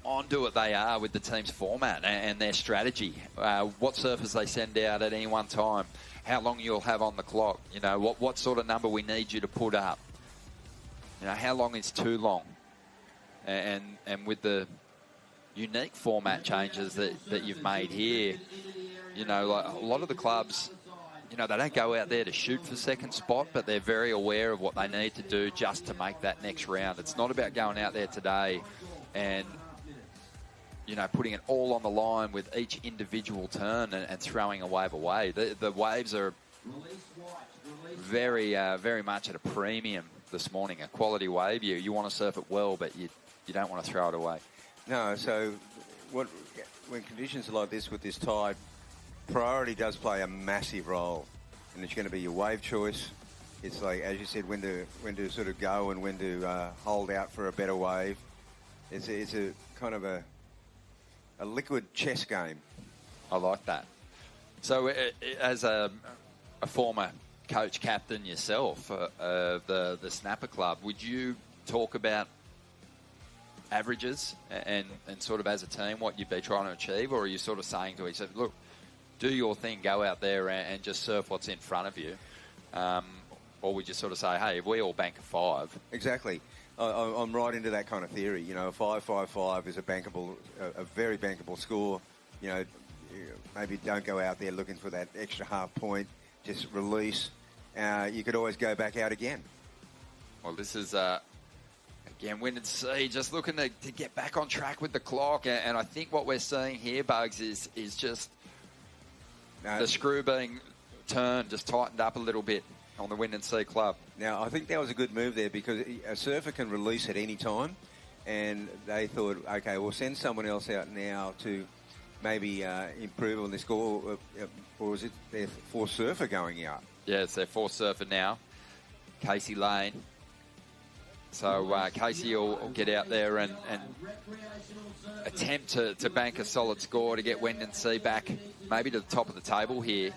onto it they are with the team's format and their strategy. What surfers they send out at any one time, how long you'll have on the clock, what sort of number we need you to put up. How long is too long? And with the unique format changes that you've made here, like a lot of the clubs, they don't go out there to shoot for second spot, but they're very aware of what they need to do just to make that next round. It's not about going out there today and, putting it all on the line with each individual turn and throwing a wave away. The waves are very, very much at a premium this morning. A quality wave, you want to surf it well, but you don't want to throw it away. No, so when conditions are like this with this tide, priority does play a massive role, and it's going to be your wave choice. It's like, as you said, when to sort of go and when to hold out for a better wave. It's a kind of a liquid chess game. I like that. So, as a former coach captain yourself of the Snapper Club, would you talk about averages and sort of as a team what you'd be trying to achieve, or are you sort of saying to each other, look, do your thing, go out there and just surf what's in front of you? Or would you sort of say, hey, if we all bank a 5? Exactly. I'm right into that kind of theory. A 5-5-5 is a very bankable score. Maybe don't go out there looking for that extra half point. Just release. You could always go back out again. Well, this is, again, wind and sea, just looking to get back on track with the clock. And I think what we're seeing here, Bugs, is just the screw being turned, just tightened up a little bit on the Wind and Sea Club. Now, I think that was a good move there, because a surfer can release at any time, and they thought, okay, we'll send someone else out now to maybe improve on this score, or is it their fourth surfer going out? Yeah, it's their fourth surfer now, Casey Lane. So Casey will get out there and attempt to bank a solid score to get Wind and Sea back maybe to the top of the table here.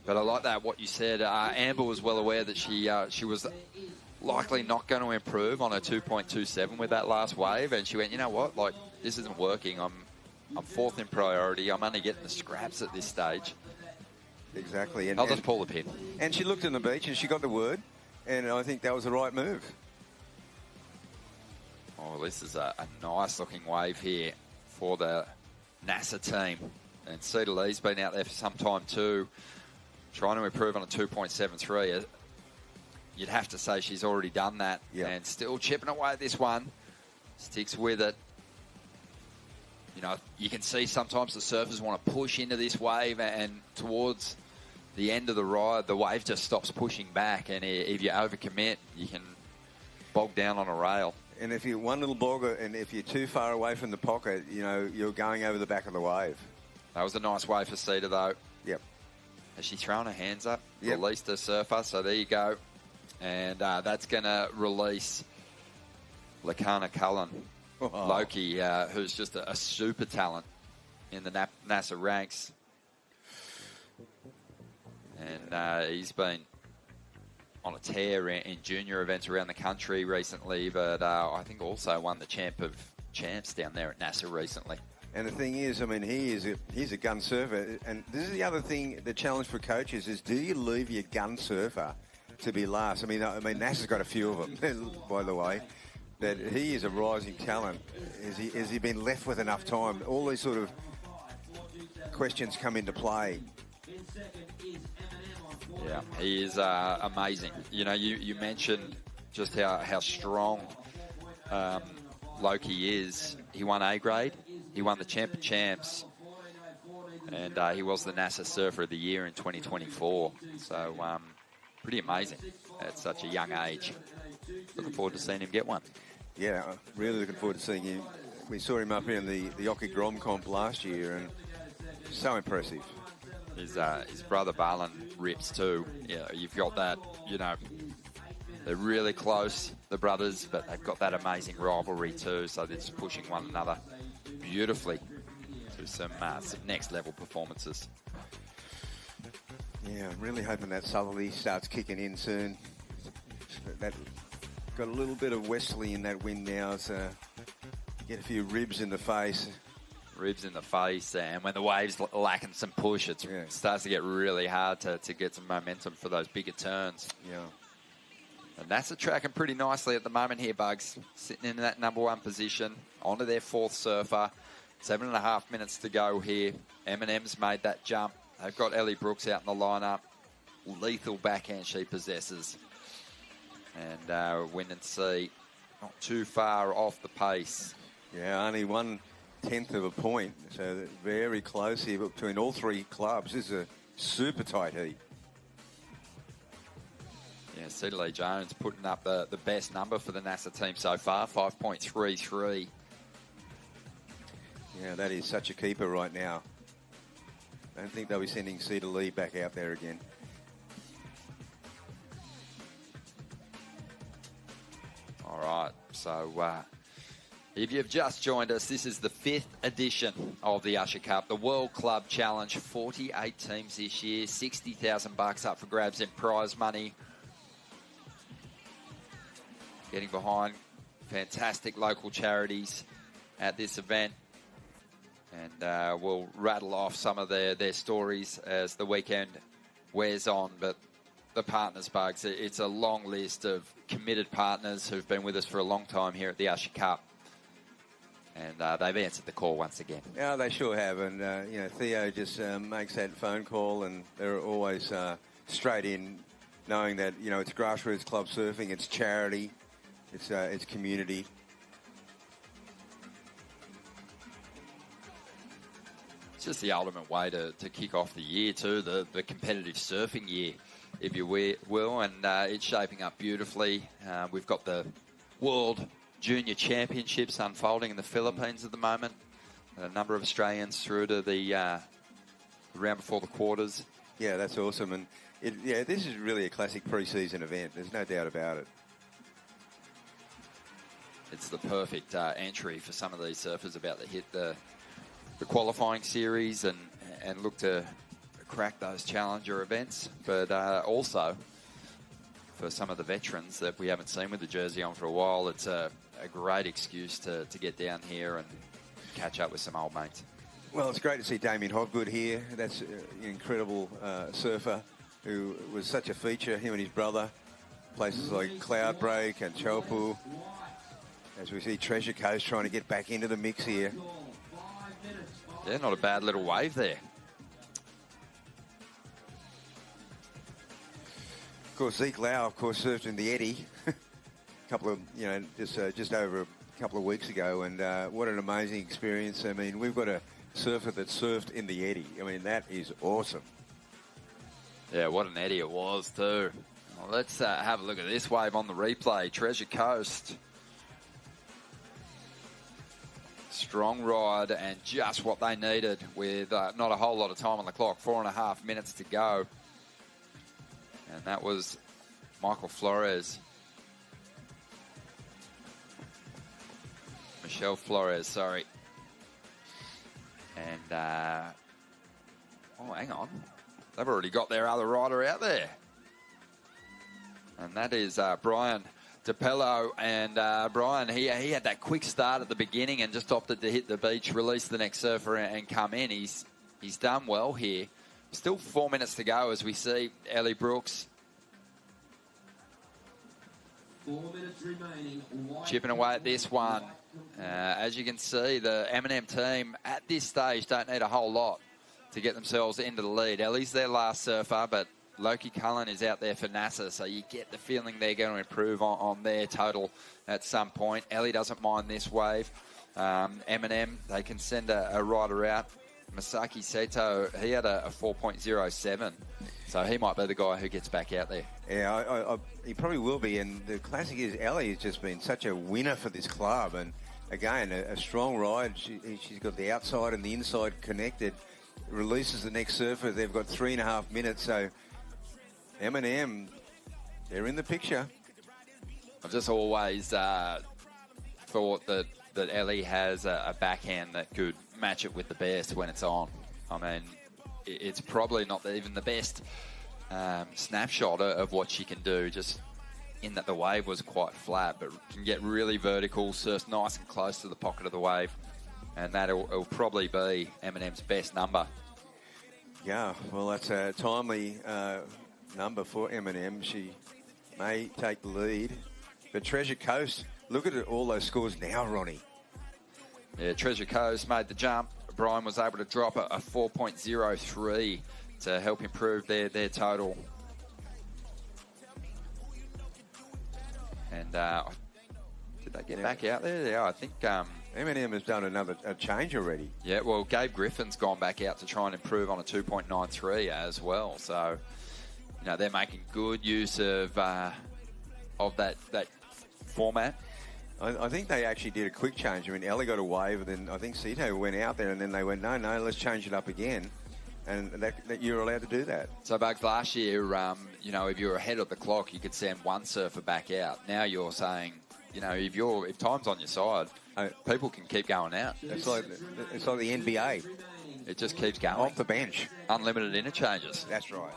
But I like that, what you said. Amber was well aware that she was likely not going to improve on her 2.27 with that last wave, and she went, you know what, like, this isn't working. I'm fourth in priority. I'm only getting the scraps at this stage. Exactly. I'll just pull the pin. And she looked on the beach and she got the word, and I think that was the right move. Oh, this is a nice-looking wave here for the NASA team. And Cedar Lee's been out there for some time too, trying to improve on a 2.73. You'd have to say she's already done that. Yep. And still chipping away at this one. Sticks with it. You can see sometimes the surfers want to push into this wave, and towards the end of the ride, the wave just stops pushing back. And if you overcommit, you can bog down on a rail. And if you're one little bogger, and if you're too far away from the pocket, you're going over the back of the wave. That was a nice wave for Cedar, though. Yep. Has she thrown her hands up? Yep. Released her surfer, so there you go. And that's going to release Lakana Cullen, Loki, who's just a super talent in the NASA ranks. And he's been on a tear in junior events around the country recently, but I think also won the Champ of Champs down there at NASA recently. And the thing is, he's a gun surfer, and this is the other thing. The challenge for coaches is: do you leave your gun surfer to be last? NASA's got a few of them, by the way. That he is a rising talent. Has he been left with enough time? All these sort of questions come into play. Yeah, he is amazing. You mentioned just how strong Loki is. He won A grade. He won the Champ of Champs. And he was the NASA Surfer of the Year in 2024. So pretty amazing at such a young age. Looking forward to seeing him get one. Yeah, really looking forward to seeing him. We saw him up here in the Oki Grom comp last year, and so impressive. His brother Barlin rips too. Yeah, you've got that, you know, they're really close, the brothers, but they've got that amazing rivalry too, so they're just pushing one another beautifully to some next level performances. Yeah, I'm really hoping that southerly starts kicking in soon. That got a little bit of westerly in that wind now, so get a few ribs in the face. Ribs in the face, and when the wave's lacking some push, it starts to get really hard to get some momentum for those bigger turns. Yeah. And that's tracking pretty nicely at the moment here, Bugs. Sitting in that number one position, onto their fourth surfer. 7.5 minutes to go here. Eminem's made that jump. They've got Ellie Brooks out in the lineup. Lethal backhand she possesses. And Wind and Sea not too far off the pace. Yeah, only 1/10 of a point. So very close here between all three clubs. This is a super tight heat. Yeah, Cedar Lee Jones putting up the best number for the NASA team so far, 5.33. Yeah, that is such a keeper right now. I don't think they'll be sending Cedar Lee back out there again. All right, so if you've just joined us, this is the 5th edition of the Usher Cup, the World Club Challenge. 48 teams this year, $60,000 up for grabs in prize money. Getting behind fantastic local charities at this event. And we'll rattle off some of their stories as the weekend wears on. But the partners, Bugs, it's a long list of committed partners who've been with us for a long time here at the Usher Cup. And they've answered the call once again. Yeah, they sure have. And, you know, Theo just makes that phone call, and they're always straight in, knowing that, you know, it's grassroots club surfing, it's charity, it's community. It's just the ultimate way to kick off the year too, the competitive surfing year, if you will, and it's shaping up beautifully. We've got the World Junior Championships unfolding in the Philippines at the moment. A number of Australians through to the round before the quarters. Yeah, that's awesome. And this is really a classic pre-season event. There's no doubt about it. It's the perfect entry for some of these surfers about to hit the qualifying series and look to crack those challenger events, but also for some of the veterans that we haven't seen with the jersey on for a while, it's a great excuse to get down here and catch up with some old mates. Well, it's great to see Damien Hobgood here. That's an incredible surfer who was such a feature, him and his brother. Places like Cloudbreak and Chopu. As we see Treasure Coast trying to get back into the mix here. Yeah, not a bad little wave there. Of course, Zeke Lau, of course, surfed in the Eddy a couple of, you know, just over a couple of weeks ago, and what an amazing experience. I mean, we've got a surfer that surfed in the Eddy. I mean, that is awesome. Yeah, what an Eddy it was too. Well, let's have a look at this wave on the replay. Treasure Coast. Strong ride and just what they needed with not a whole lot of time on the clock, 4.5 minutes to go. And that was Michelle Flores, sorry. And, oh, hang on. They've already got their other rider out there. And that is Brian DePello, and Brian, he had that quick start at the beginning and just opted to hit the beach, release the next surfer and come in. He's done well here. Still 4 minutes to go as we see Ellie Brooks 4 minutes remaining. Chipping away at this one. As you can see, the Eminem team at this stage don't need a whole lot to get themselves into the lead. Ellie's their last surfer, but Loki Cullen is out there for NASA, so you get the feeling they're going to improve on their total at some point. Ellie doesn't mind this wave. Eminem, they can send a rider out. Masaki Sato, he had a 4.07. So he might be the guy who gets back out there. Yeah, he probably will be. And the classic is Ellie has just been such a winner for this club. And again, a strong ride. She's got the outside and the inside connected. Releases the next surfer. They've got 3.5 minutes. So M&M, they're in the picture. I've just always thought that Ellie has a backhand that could match it with the best when it's on. I mean, it's probably not even the best snapshot of what she can do, just in that the wave was quite flat, but can get really vertical, surfs nice and close to the pocket of the wave, and that'll probably be M&M's best number. Yeah, well, that's a timely number for M&M. She may take the lead. But Treasure Coast, look at all those scores now, Ronnie. Yeah, Treasure Coast made the jump. Brian was able to drop a 4.03 to help improve their total. And did they get back out there? Yeah, I think M&M has done a change already. Yeah, well, Gabe Griffin's gone back out to try and improve on a 2.93 as well. So, you know, they're making good use of that format. I think they actually did a quick change. I mean, Ellie got a wave, and then I think Sito went out there, and then they went, no, let's change it up again. And that you're allowed to do that. So, Bugs, last year, you know, if you were ahead of the clock, you could send one surfer back out. Now you're saying, you know, if time's on your side, people can keep going out. It's like the NBA. It just keeps going. Off the bench. Unlimited interchanges. That's right.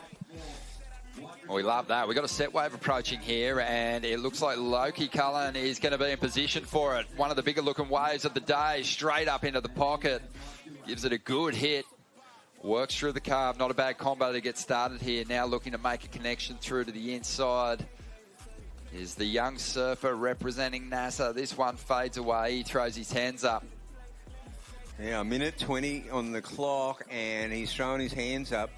Well, we love that. We've got a set wave approaching here, and it looks like Loki Cullen is going to be in position for it. One of the bigger looking waves of the day, straight up into the pocket. Gives it a good hit. Works through the carve. Not a bad combo to get started here. Now looking to make a connection through to the inside is the young surfer representing NASA. This one fades away. He throws his hands up. Yeah, 1:20 on the clock, and he's throwing his hands up.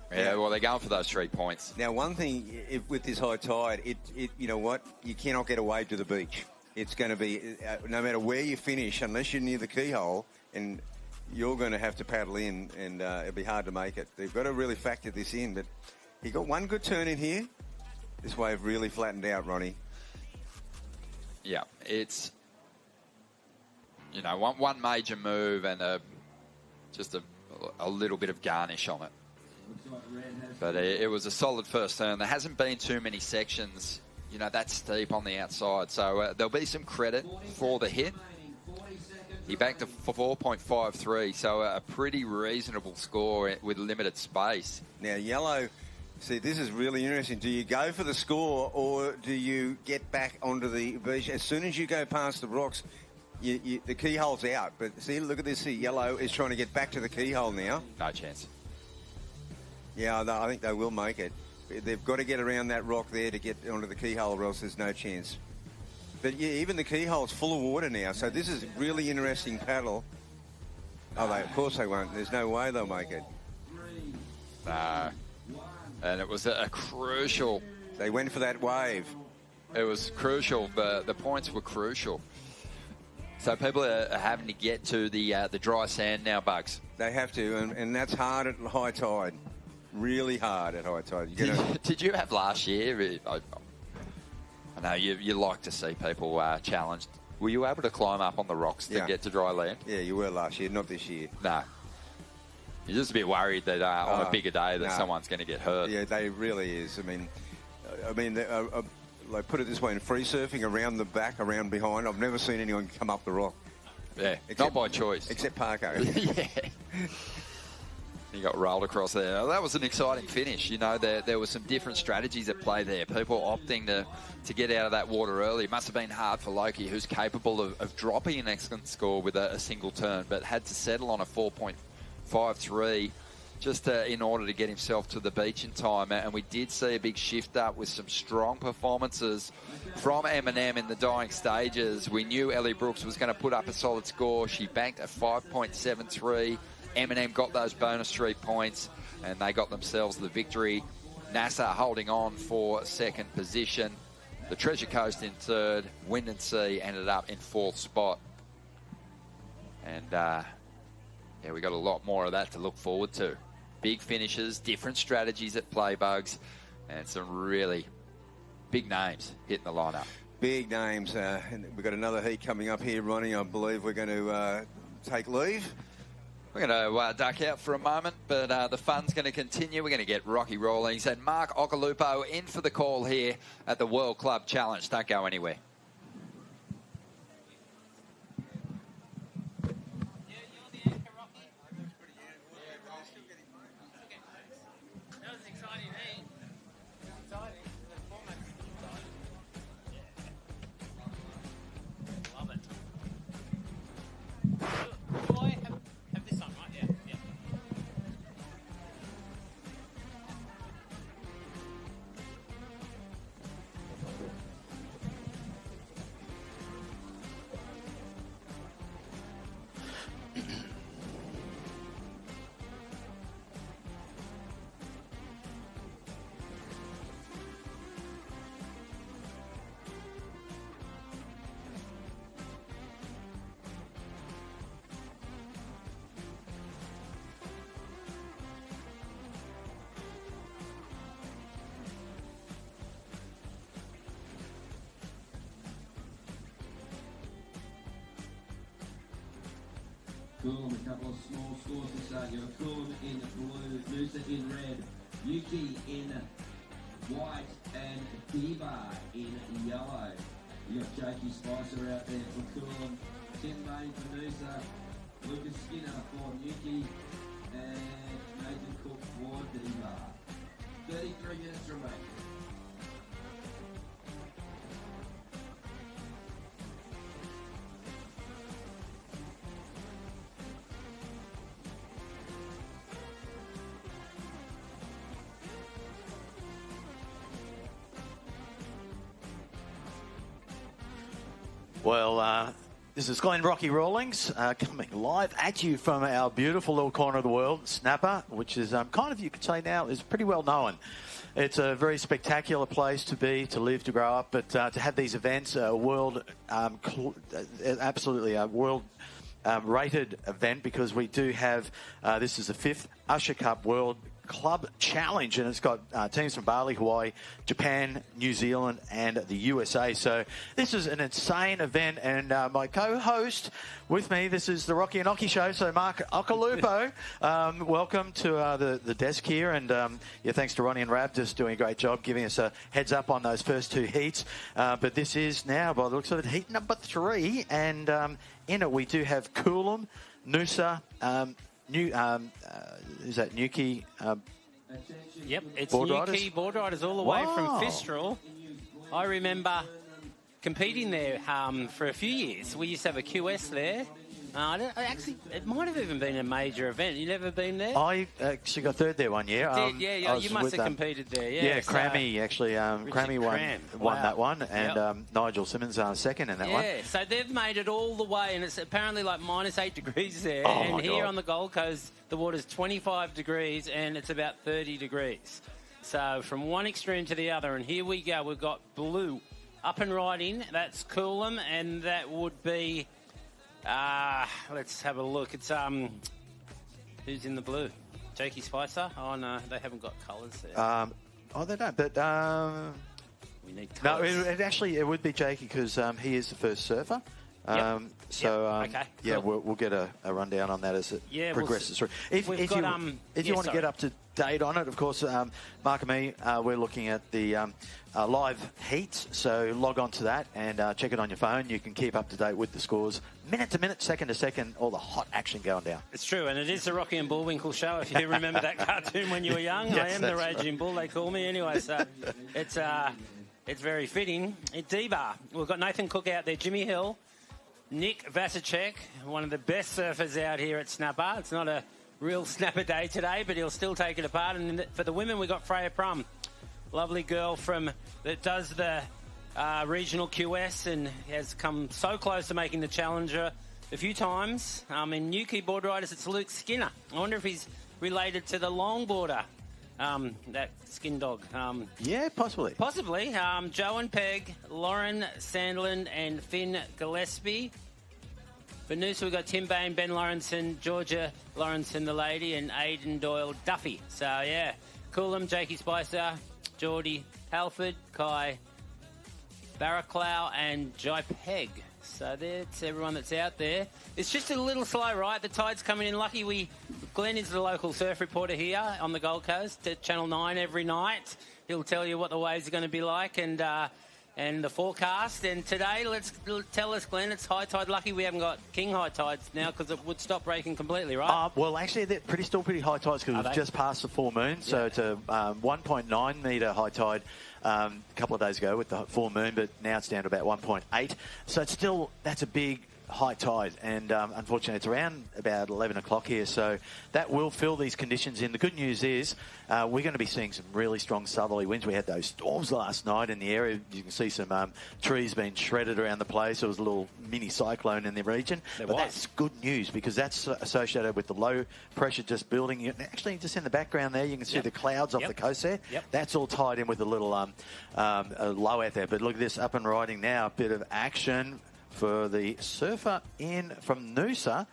Yeah, well, they're going for those 3 points. Now, one thing with this high tide, you know what? You cannot get a wave to the beach. It's going to be, no matter where you finish, unless you're near the keyhole, and you're going to have to paddle in, and it'll be hard to make it. They've got to really factor this in. But he got one good turn in here. This wave really flattened out, Ronnie. Yeah, it's, you know, one major move and just a little bit of garnish on it. But it was a solid first turn. There hasn't been too many sections, you know, that steep on the outside. So there'll be some credit for the hit. He backed a 4.53, so a pretty reasonable score with limited space. Now, yellow, see, this is really interesting. Do you go for the score, or do you get back onto the beach? As soon as you go past the rocks, the keyhole's out. But see, look at this here. Yellow is trying to get back to the keyhole now. No chance. Yeah, I think they will make it. They've got to get around that rock there to get onto the keyhole, or else there's no chance. But yeah, even the keyhole's full of water now, so this is really interesting paddle. Oh, of course they won't. There's no way they'll make it. No. And it was a crucial... They went for that wave. It was crucial. The points were crucial. So people are having to get to the dry sand now, Bugs. They have to, and that's hard at high tide. Really hard at high tide. Did you have last year? I know you like to see people challenged. Were you able to climb up on the rocks to get to dry land? Yeah, you were last year, not this year. No. You're just a bit worried that on a bigger day that someone's going to get hurt. Yeah, they really is. I mean, like put it this way, in free surfing, around the back, around behind, I've never seen anyone come up the rock. Yeah, not by choice. Except Parko. Yeah. He got rolled across there. That was an exciting finish. You know, there were some different strategies at play there. People opting to get out of that water early. It must have been hard for Loki, who's capable of dropping an excellent score with a single turn, but had to settle on a 4.53 just in order to get himself to the beach in time. And we did see a big shift up with some strong performances from M&M in the dying stages. We knew Ellie Brooks was going to put up a solid score. She banked a 5.73. M&M got those bonus 3 points, and they got themselves the victory. NASA holding on for second position. The Treasure Coast in third. Wind and Sea ended up in fourth spot. And yeah, we got a lot more of that to look forward to. Big finishes, different strategies at play, Bugs, and some really big names hitting the lineup. Big names. And we've got another heat coming up here, Ronnie. I believe we're going to take leave. We're going to duck out for a moment, but the fun's going to continue. We're going to get Rocky Rawlings and Mark Occhilupo in for the call here at the World Club Challenge. Don't go anywhere. Coolum, a couple of small scores to start. You have Coolum in blue, Noosa in red, Yuki in white, and Diva in yellow. You got Jakey Spicer out there for Coolum, Tim Bain for Noosa, Lucas Skinner for Yuki, and Nathan Cook for Diva. 33 minutes remaining. Well, this is Glenn Rocky Rawlings coming live at you from our beautiful little corner of the world, Snapper, which is kind of, you could say now, is pretty well known. It's a very spectacular place to be, to live, to grow up, but to have these events, absolutely a world rated event, because we do have, this is the 5th Usher Cup World Club Challenge, and it's got teams from Bali, Hawaii, Japan, New Zealand, and the USA. So this is an insane event, and my co-host with me, this is the Rocky and Occhi Show, so Mark Occhilupo, welcome to the desk here, and yeah, thanks to Ronnie and Rab, just doing a great job giving us a heads up on those first two heats, but this is now, by the looks of it, heat number 3, and in it we do have Coolum, Noosa, is that Nuki? Yep, it's Boardriders? Nuki Boardriders all the way from Fistral. I remember competing there for a few years. We used to have a QS there. It might have even been a major event. You never been there? I actually got third there one year. Yeah, you must have competed there. Yeah, Crammy actually. Crammy won that one, and Nigel Simmons second in that one. Yeah, so they've made it all the way, and it's apparently like -8 degrees there. Oh, and my here God. on the Gold Coast, the water's 25 degrees, and it's about 30 degrees. So from one extreme to the other, and here we go. We've got blue up and riding. That's Coolum, and that would be... let's have a look. It's who's in the blue? Jakey Spicer? Oh no, they haven't got colours there. They don't. But we need no, colours. it would be Jakey, because he is the first surfer. Okay, yeah, cool. we'll get a rundown on that as it progresses through. If you want to get up to date on it, of course, Mark and me, we're looking at the live heats, so log on to that and check it on your phone. You can keep up to date with the scores, minute to minute, second to second, all the hot action going down. It's true, and it is the Rocky and Bullwinkle show. If you remember that cartoon when you were young, Yes, I am the that's Raging Bull, they call me anyway. So it's very fitting. At D-Bar, we've got Nathan Cook out there, Jimmy Hill, Nick Vasicek, one of the best surfers out here at Snapper. It's not a real snapper day today, but he'll still take it apart. And for the women, we've got Freya Prum, lovely girl that does the regional QS and has come so close to making the Challenger a few times. In Nuki Boardriders, it's Luke Skinner. I wonder if he's related to the longboarder, that skin dog. Yeah, possibly. Possibly. Joe and Peg, Lauren Sandland and Finn Gillespie. For Noosa, we've got Tim Bain, Ben Lawrenson, Georgia Lawrenson, the lady, and Aidan Doyle Duffy. So, yeah, Coolum, Jakey Spicer, Geordie Halford, Kai Barraclough, and Jai Peg. So that's everyone that's out there. It's just a little slow, right? The tide's coming in. Lucky Glenn is the local surf reporter here on the Gold Coast at Channel 9 every night. He'll tell you what the waves are going to be like and the forecast. And today, tell us, Glenn, it's high tide. Lucky we haven't got king high tides now because it would stop breaking completely, right? Well, actually, they're still pretty high tides because we've just passed the full moon. So it's a 1.9 metre high tide a couple of days ago with the full moon, but now it's down to about 1.8. So it's still, that's a big high tide, and unfortunately it's around about 11 o'clock here, so that will fill these conditions in. The good news is we're going to be seeing some really strong southerly winds. We had those storms last night in the area. You can see some trees being shredded around the place. There was a little mini cyclone in the region, that's good news because that's associated with the low pressure just building. Actually, just in the background there, you can see the clouds off the coast there. That's all tied in with a little low out there. But look at this, up and riding now, a bit of action for the surfer in from Noosa.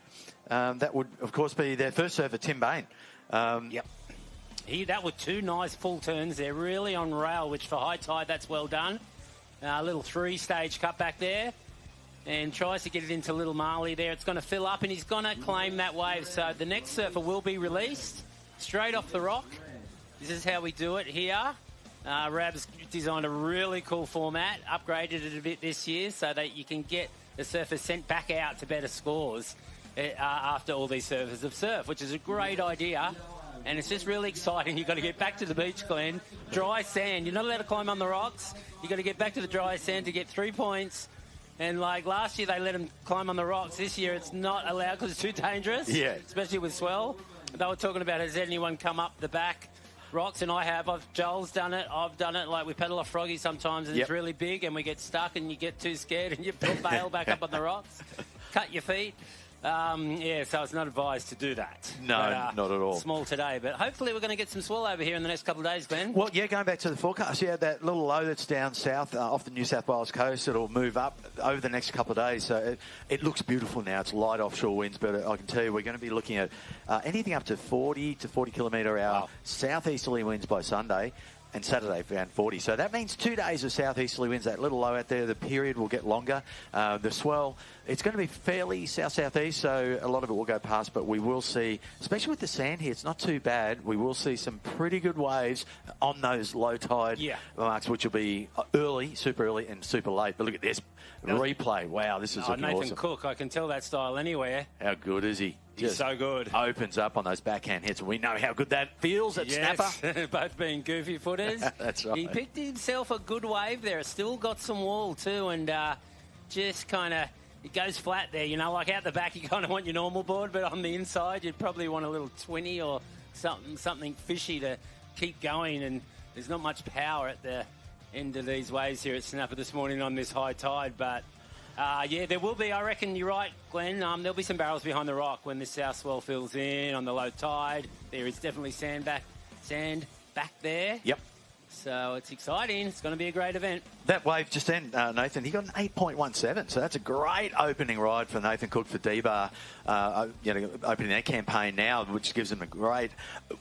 That would, of course, be their first surfer, Tim Bain. That were two nice full turns there, really on rail, which for high tide, that's well done. A little three-stage cut back there. And tries to get it into Little Maui there. It's going to fill up, and he's going to claim that wave. So the next surfer will be released straight off the rock. This is how we do it here. Rab's designed a really cool format, upgraded it a bit this year so that you can get the surfers sent back out to better scores after all these surfers have surfed, which is a great idea. And it's just really exciting. You've got to get back to the beach, Glenn. Dry sand. You're not allowed to climb on the rocks. You've got to get back to the dry sand to get 3 points. And like last year, they let them climb on the rocks. This year, it's not allowed because it's too dangerous, especially with swell. They were talking about, has anyone come up the back rocks? And I have. Joel's done it. I've done it. Like we pedal off Froggy sometimes and it's really big and we get stuck and you get too scared and you bail back up on the rocks. Cut your feet. So it's not advised to do that. No, not at all. Small today, but hopefully we're going to get some swell over here in the next couple of days, Glenn. Well, going back to the forecast, that little low that's down south off the New South Wales coast, it'll move up over the next couple of days. So it looks beautiful now. It's light offshore winds, but I can tell you we're going to be looking at anything up to 40 to 40 kilometre hour southeasterly winds by Sunday. And Saturday around 40. So that means 2 days of southeasterly winds. That little low out there, the period will get longer. The swell, it's going to be fairly south-southeast, so a lot of it will go past, but we will see, especially with the sand here, it's not too bad. We will see some pretty good waves on those low tide marks, which will be early, super early, and super late. But look at this replay. Wow, this is looking Nathan awesome. Cook, I can tell that style anywhere. How good is he? He's so good. Opens up on those backhand hits. We know how good that feels at snapper. Both being goofy footers. That's right. He picked himself a good wave there. It's still got some wall too, and just kind of, it goes flat there. Like out the back, you kind of want your normal board, but on the inside, you'd probably want a little 20 or something fishy to keep going, and there's not much power at the end of these waves here at Snapper this morning on this high tide, but there will be, I reckon you're right, Glenn. There'll be some barrels behind the rock when the south swell fills in on the low tide. There is definitely sand back there. Yep. So it's exciting. It's going to be a great event. That wave just then, Nathan, he got an 8.17. So that's a great opening ride for Nathan Cook for D-Bar, opening their campaign now, which gives him a great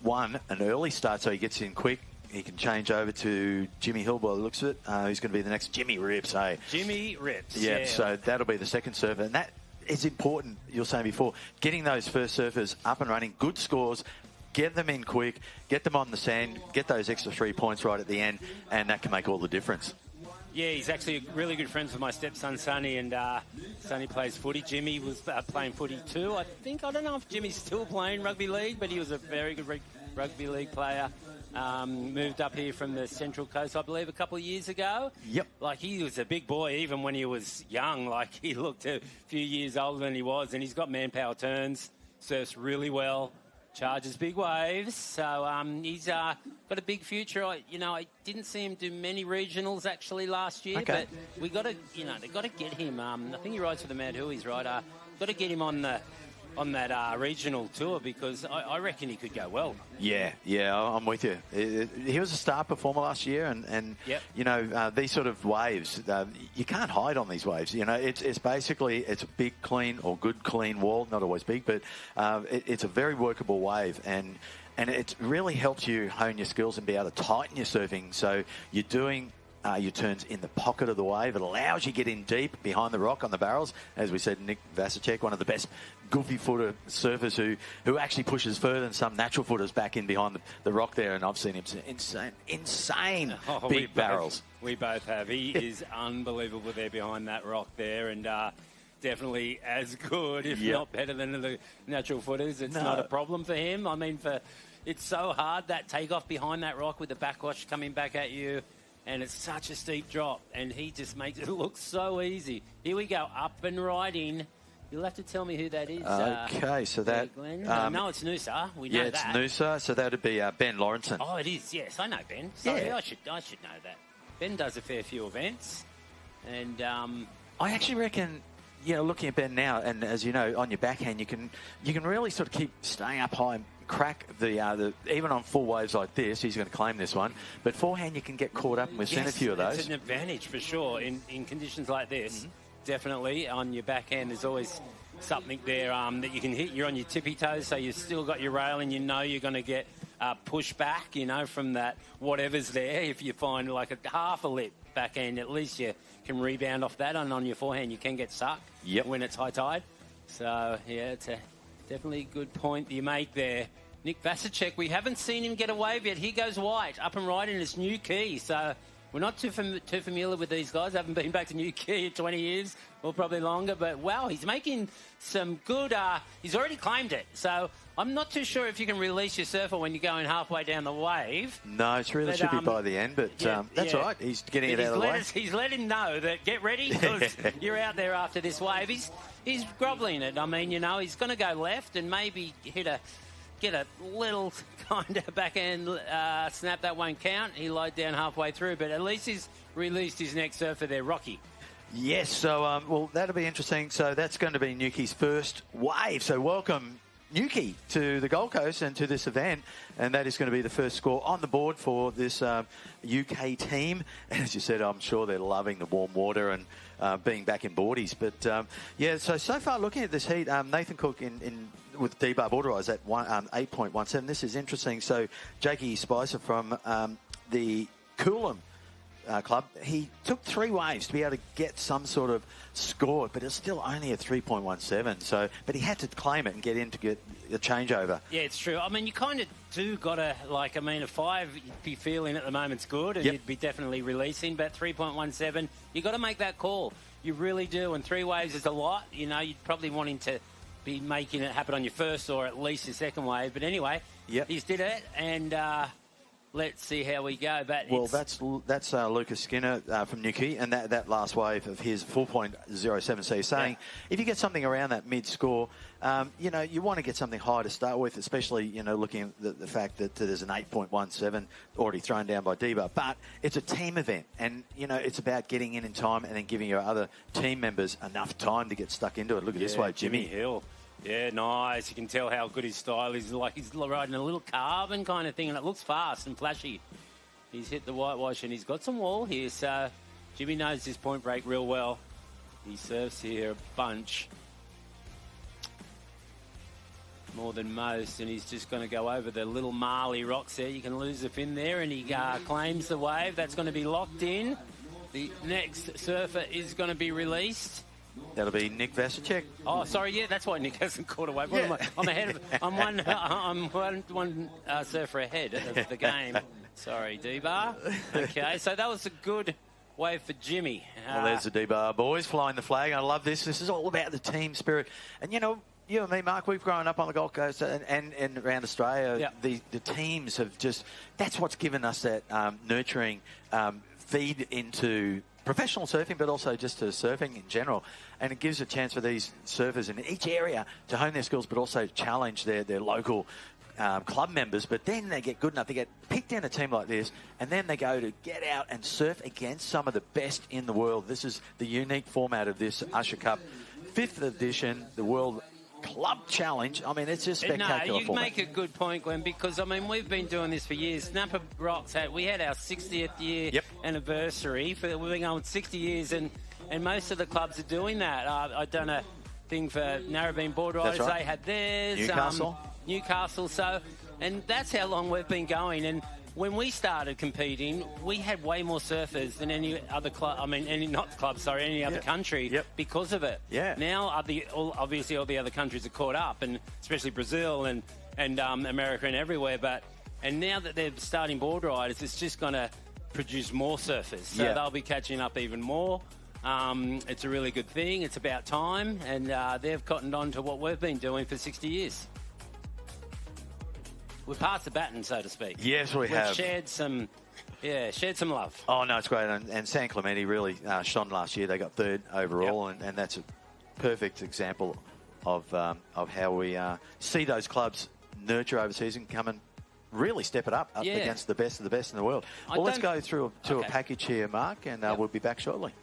an early start so he gets in quick. He can change over to Jimmy Hill by the looks of it. Who's going to be the next Jimmy Rips, hey? Jimmy Rips, yeah. So that'll be the second surfer. And that is important, you were saying before, getting those first surfers up and running, good scores, get them in quick, get them on the sand, get those extra 3 points right at the end, and that can make all the difference. Yeah, he's actually really good friends with my stepson, Sonny, and Sonny plays footy. Jimmy was playing footy too. I don't know if Jimmy's still playing rugby league, but he was a very good rugby league player. Moved up here from the Central Coast, I believe, a couple of years ago. Yep. Like, he was a big boy even when he was young. Like, he looked a few years older than he was, and he's got manpower turns, surfs really well, charges big waves. So he's got a big future. I didn't see him do many regionals actually last year, but we got to, they've got to get him. I think he rides for the Mad Huies, right? Got to get him on the on that regional tour, because I reckon he could go well. Yeah, I'm with you. He was a star performer last year, and Yep. you know, these sort of waves, you can't hide on these waves. You know, it's basically, it's a big, clean, or good, clean wall. Not always big, but it's a very workable wave, and it really helps you hone your skills and be able to tighten your surfing. So you're doing your turns in the pocket of the wave. It allows you to get in deep behind the rock on the barrels. As we said, Nick Vasicek, one of the best goofy footer surfers who actually pushes further than some natural footers back in behind the rock there. And I've seen him insane big barrels. We both have. He is unbelievable there behind that rock there, and definitely as good, if not better than the natural footers. It's not a problem for him. I mean, it's so hard, that takeoff behind that rock with the backwash coming back at you. And it's such a steep drop, and he just makes it look so easy. Here we go, up and right in. You'll have to tell me who that is. Okay, so that... no, it's Noosa. We know that. Yeah, it's Noosa, so that would be Ben Lawrenson. Oh, it is, yes. I know Ben. Sorry, Yeah. I should know that. Ben does a fair few events. And I actually reckon, you know, looking at Ben now, and as you know, on your backhand, you can really sort of keep staying up high and crack the even on full waves like this. He's going to claim this one, but forehand you can get caught up, and we've seen a few of those. It's an advantage for sure in conditions like this. Definitely on your backhand, there's always something there that you can hit. You're on your tippy toes, so you've still got your rail, and you know you're going to get push back, you know, from that whatever's there. If you find like a half a lip backhand, at least you can rebound off that, and on your forehand you can get sucked when it's high tide. So yeah, it's definitely a good point you make there. Nick Vasicek, we haven't seen him get a wave yet. He goes white, up and right in his new key. So we're not too familiar with these guys. Haven't been back to New Key in 20 years, or probably longer. But, wow, he's making some good... he's already claimed it. So I'm not too sure if you can release your surfer when you're going halfway down the wave. No, it really should be by the end, but that's all right. He's getting it out of the way. He's let him know that get ready, because you're out there after this wave. He's grovelling it. I mean, you know, he's going to go left and maybe get a little kind of backhand snap. That won't count. He lied down halfway through, but at least he's released his next surfer there, Rocky. Yes, so, well, that'll be interesting. So that's going to be Newkey's first wave. So welcome, Newkey, to the Gold Coast and to this event. And that is going to be the first score on the board for this UK team. And as you said, I'm sure they're loving the warm water and being back in boardies. But, yeah, so far looking at this heat, Nathan Cook with D-Bar Boardriders at 8.17. This is interesting. So Jakey Spicer from the Coolum club, he took 3 waves to be able to get some sort of score, but it's still only a 3.17. So, but he had to claim it and get in to get a changeover. Yeah, it's true. I mean, you kind of do got to, like, I mean, a 5 you'd be feeling at the moment's good, and you'd be definitely releasing, but 3.17, you got to make that call. You really do, and 3 waves is a lot. You know, you'd probably want him to be making it happen on your first or at least your second wave. But anyway, he's did it, and let's see how we go. But well, that's Lucas Skinner from Newquay, and that last wave of his 4.07. So you're saying if you get something around that mid-score, you know, you want to get something high to start with, especially, you know, looking at the fact that there's an 8.17 already thrown down by Diva. But it's a team event, and, you know, it's about getting in time and then giving your other team members enough time to get stuck into it. Look at this way, Jimmy Hill. Yeah, nice. You can tell how good his style is. Like he's riding a little carbon kind of thing, and it looks fast and flashy. He's hit the whitewash, and he's got some wall here. So Jimmy knows his point break real well. He surfs here a bunch, more than most, and he's just going to go over the little marley rocks there. You can lose the fin there, and he claims the wave. That's going to be locked in. The next surfer is going to be released. That'll be Nick Vasicek. Oh, sorry, yeah, that's why Nick hasn't caught a wave. I'm ahead of. I'm one surfer ahead of the game. Sorry, D-Bar. Okay, so that was a good wave for Jimmy. Well, there's the D-Bar boys flying the flag. I love this. This is all about the team spirit. And, you know, you and me, Mark, we've grown up on the Gold Coast and around Australia. The teams have just... That's what's given us that nurturing feed into professional surfing, but also just to surfing in general. And it gives a chance for these surfers in each area to hone their skills, but also challenge their local club members. But then they get good enough, they get picked in a team like this, and then they go to get out and surf against some of the best in the world. This is the unique format of this Usher Cup 5th edition, the World Club Challenge. I mean, it's just spectacular. No, you make a good point, Glenn, because, I mean, we've been doing this for years. Snapper Rocks, we had our 60th year anniversary. We've been going 60 years, and most of the clubs are doing that. I've done a thing for Narrabeen Boardriders. Right. They had theirs. Newcastle. So, and that's how long we've been going. And when we started competing, we had way more surfers than any other club. I mean, any other country because of it. Yeah. Now, obviously, all the other countries are caught up, and especially Brazil and America and everywhere. And now that they're starting Boardriders, it's just going to produce more surfers. So they'll be catching up even more. It's a really good thing. It's about time, and they've cottoned on to what we've been doing for 60 years. We've passed the baton, so to speak. Yes, we've shared some love. Oh, no, it's great. And San Clemente really shone last year. They got third overall, and that's a perfect example of how we see those clubs nurture overseas and come and really step it up against the best of the best in the world. Well, let's go through a package here, Mark, and we'll be back shortly.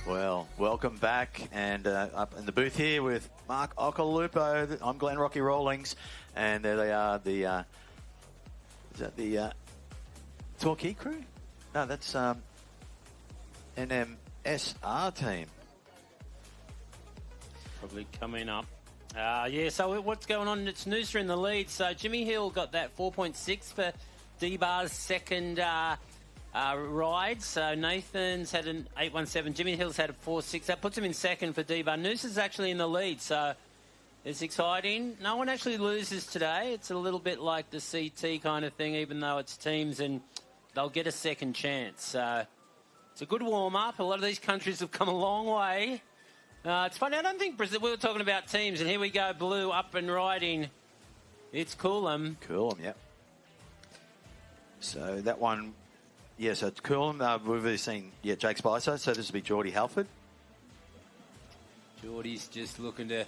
Well, welcome back, and up in the booth here with Mark Occhilupo. I'm Glenn Rocky Rawlings, and there they are. Is that the Torquay crew? No, that's NMSR team. Probably coming up. So what's going on? It's Noosa in the lead. So Jimmy Hill got that 4.6 for D-Bar's second ride. So Nathan's had an 8.17. Jimmy Hill's had a 4.6. That puts him in second for D-Bar. Noosa's actually in the lead, so it's exciting. No one actually loses today. It's a little bit like the CT kind of thing, even though it's teams and they'll get a second chance. So it's a good warm-up. A lot of these countries have come a long way. It's funny, I don't think Brazil... We were talking about teams, and here we go, Blue up and riding. It's Coolum. Coolum, yep. So that one... Yeah, so it's Coolum. We've already seen Jake Spicer, so this will be Geordie Halford. Geordie's just looking to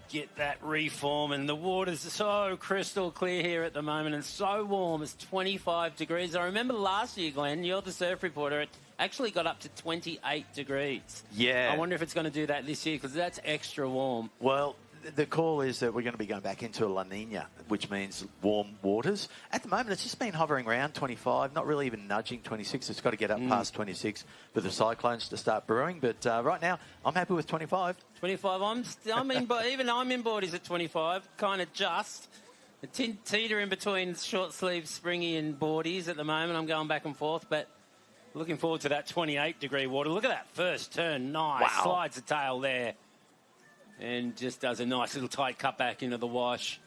get that reform, and the water's so crystal clear here at the moment and so warm. It's 25 degrees. I remember last year, Glenn, you're the surf reporter, it actually got up to 28 degrees. Yeah. I wonder if it's going to do that this year, because that's extra warm. Well, the call is that we're going to be going back into a La Nina, which means warm waters. At the moment, it's just been hovering around 25, not really even nudging 26. It's got to get up past 26 for the cyclones to start brewing. But right now, I'm happy with 25. 25. I'm in, but even I'm in boardies at 25, kind of just. A teeter in between short sleeve, springy and boardies at the moment. I'm going back and forth, but looking forward to that 28-degree water. Look at that first turn. Nice. Wow. Slides the tail there. And just does a nice little tight cut back into the wash.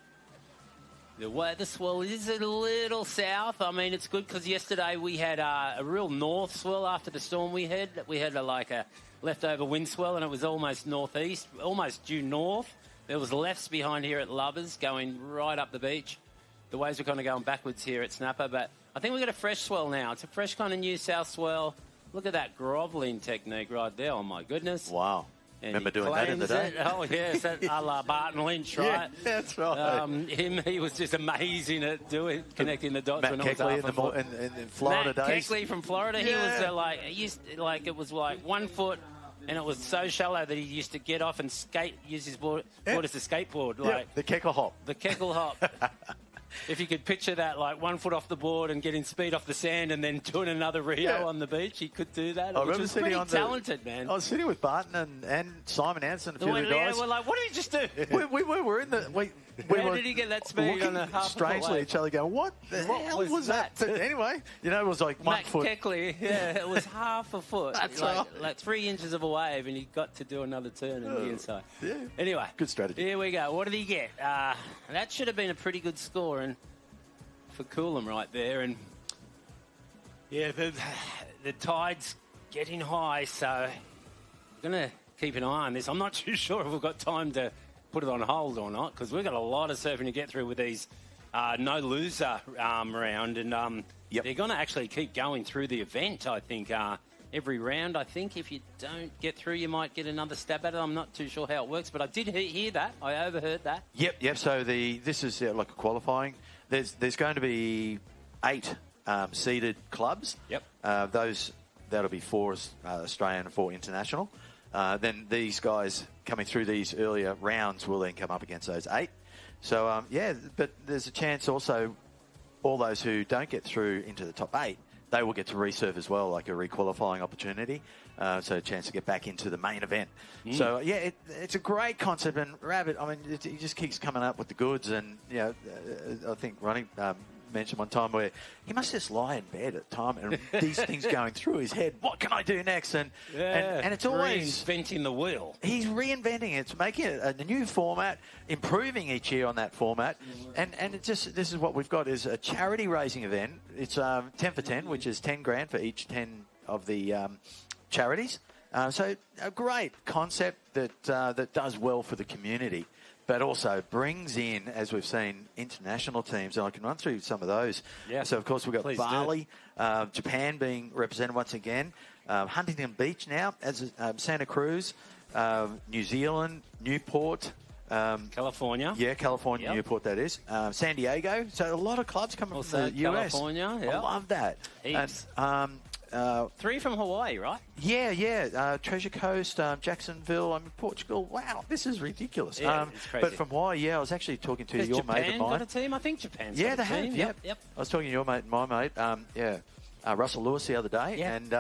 The swell is a little south. I mean, it's good because yesterday we had a real north swell after the storm we had. We had a leftover wind swell, and it was almost northeast, almost due north. There was lefts behind here at Lubbers going right up the beach. The waves were kind of going backwards here at Snapper, but I think we've got a fresh swell now. It's a fresh kind of new south swell. Look at that grovelling technique right there. Oh, my goodness. Wow. And remember doing that in the day? Oh, yes, a la Barton Lynch, right? Yeah, that's right. He was just amazing at connecting the dots. Matt when Keckley it was in Florida Matt days. Keckley from Florida, he was it was like 1 foot, and it was so shallow that he used to get off and use his board as a skateboard. The Keckle hop. The Keckle hop. If you could picture that, like 1 foot off the board and getting speed off the sand and then doing another Rio on the beach, he could do that. I remember sitting on talented, man. I was sitting with Barton and Simon Anderson, a few of the guys. We're like, what did he just do? we were in the... How did he get that speed on a half strangely at each other going, what the hell was that? Anyway, it was like 1 foot. Matt Keckley, it was half a foot. That's like 3 inches of a wave, and he got to do another turn on the inside. Yeah. Anyway. Good strategy. Here we go. What did he get? That should have been a pretty good score, and for Coolum right there. And, yeah, the tide's getting high, so we're going to keep an eye on this. I'm not too sure if we've got time to put it on hold or not, because we've got a lot of surfing to get through with these no loser round. And they're going to actually keep going through the event, I think. Every round, I think, if you don't get through, you might get another stab at it. I'm not too sure how it works, but I did hear that. I overheard that. Yep. So this is like a qualifying. There's going to be 8 seeded clubs. Yep. That'll be 4 Australian and 4 international. Then these guys coming through these earlier rounds will then come up against those 8. So, but there's a chance also all those who don't get through into the top 8, they will get to resurf as well, like a requalifying opportunity. So a chance to get back into the main event. So, it's a great concept. And Rabbit, I mean, he just keeps coming up with the goods. And, I think Ronnie mentioned one time where he must just lie in bed at the time and these things going through his head. What can I do next? And it's always reinventing the wheel. He's reinventing it. It's making it a new format, improving each year on that format. And it just, this is what we've got is a charity raising event. It's 10 for 10, which is 10 grand for each 10 of the charities. So a great concept that does well for the community, but also brings in, as we've seen, international teams. And I can run through some of those. Yeah. So, of course, we've got Bali, Japan being represented once again, Huntington Beach now, as Santa Cruz, New Zealand, Newport. California. Yeah, California, Newport, that is. San Diego. So a lot of clubs coming also from the US. California, I love that. Heaps. And, 3 from Hawaii, right? Yeah. Treasure Coast, Jacksonville, Portugal. Wow, this is ridiculous. Yeah, it's crazy. But from Hawaii, I was actually talking to your mate of mine. Got a team? I think Japan's got a team. Have. Yep. I was talking to your mate and my mate. Russell Lewis the other day, and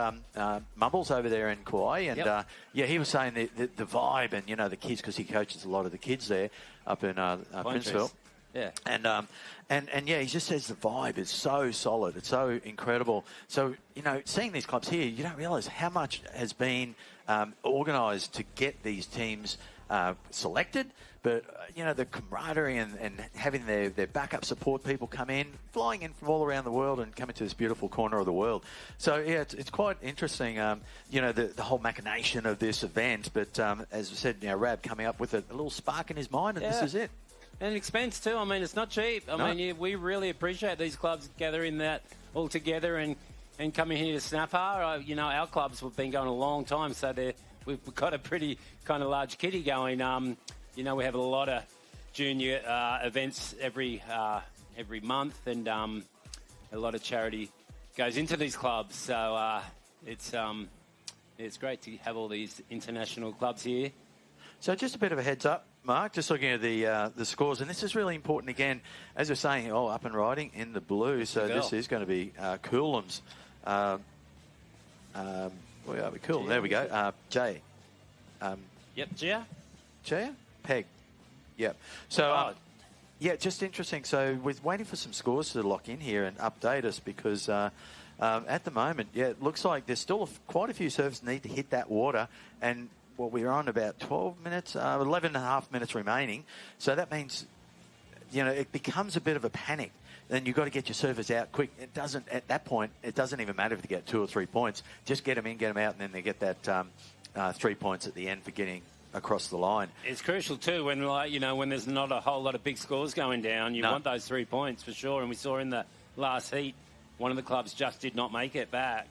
Mumbles over there in Kauai, and he was saying the vibe and the kids, because he coaches a lot of the kids there up in Princeville. Yeah. And he just says the vibe is so solid. It's so incredible. So, seeing these clubs here, you don't realise how much has been organised to get these teams selected. But, the camaraderie and having their backup support people come in, flying in from all around the world and coming to this beautiful corner of the world. So, it's quite interesting, the whole machination of this event. But as I said, Rab coming up with a little spark in his mind, and this is it. And expense too. It's not cheap. We really appreciate these clubs gathering that all together and coming here to Snapper. Our clubs have been going a long time, so we've got a pretty kind of large kitty going. We have a lot of junior events every month, and a lot of charity goes into these clubs. So it's great to have all these international clubs here. So just a bit of a heads up, Mark, just looking at the scores, and this is really important again, as we're saying, up and riding in the blue, so this is going to be Coolum's. Where are we? Cool, there we go. Jay. Gia? Peg. Yep. So, just interesting. So we're waiting for some scores to lock in here and update us, because at the moment, it looks like there's still quite a few surfers need to hit that water, and we're on about 12 minutes, 11 and a half minutes remaining. So that means, it becomes a bit of a panic. Then you've got to get your surfers out quick. At that point, it doesn't even matter if they get 2 or 3 points. Just get them in, get them out, and then they get that 3 points at the end for getting across the line. It's crucial too when when there's not a whole lot of big scores going down. You want those 3 points for sure. And we saw in the last heat, one of the clubs just did not make it back.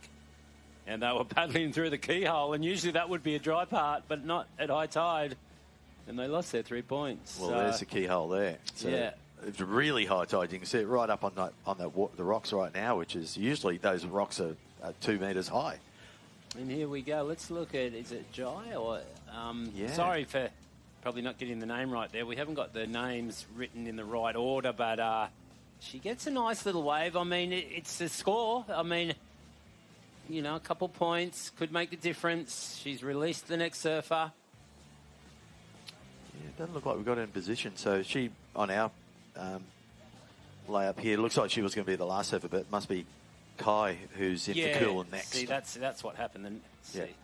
And they were paddling through the keyhole, and usually that would be a dry part, but not at high tide. And they lost their 3 points. Well, there's the keyhole there. So it's really high tide. You can see it right up on the rocks right now, which is usually those rocks are 2 metres high. And here we go. Let's look at, is it Jai or... Sorry for probably not getting the name right there. We haven't got the names written in the right order, but she gets a nice little wave. It's a score. A couple points could make the difference. She's released the next surfer. Yeah, it doesn't look like we got her in position. So she, on our layup here, looks like she was going to be the last surfer, but it must be Kai who's in for Coolum next. See, that's what happened. And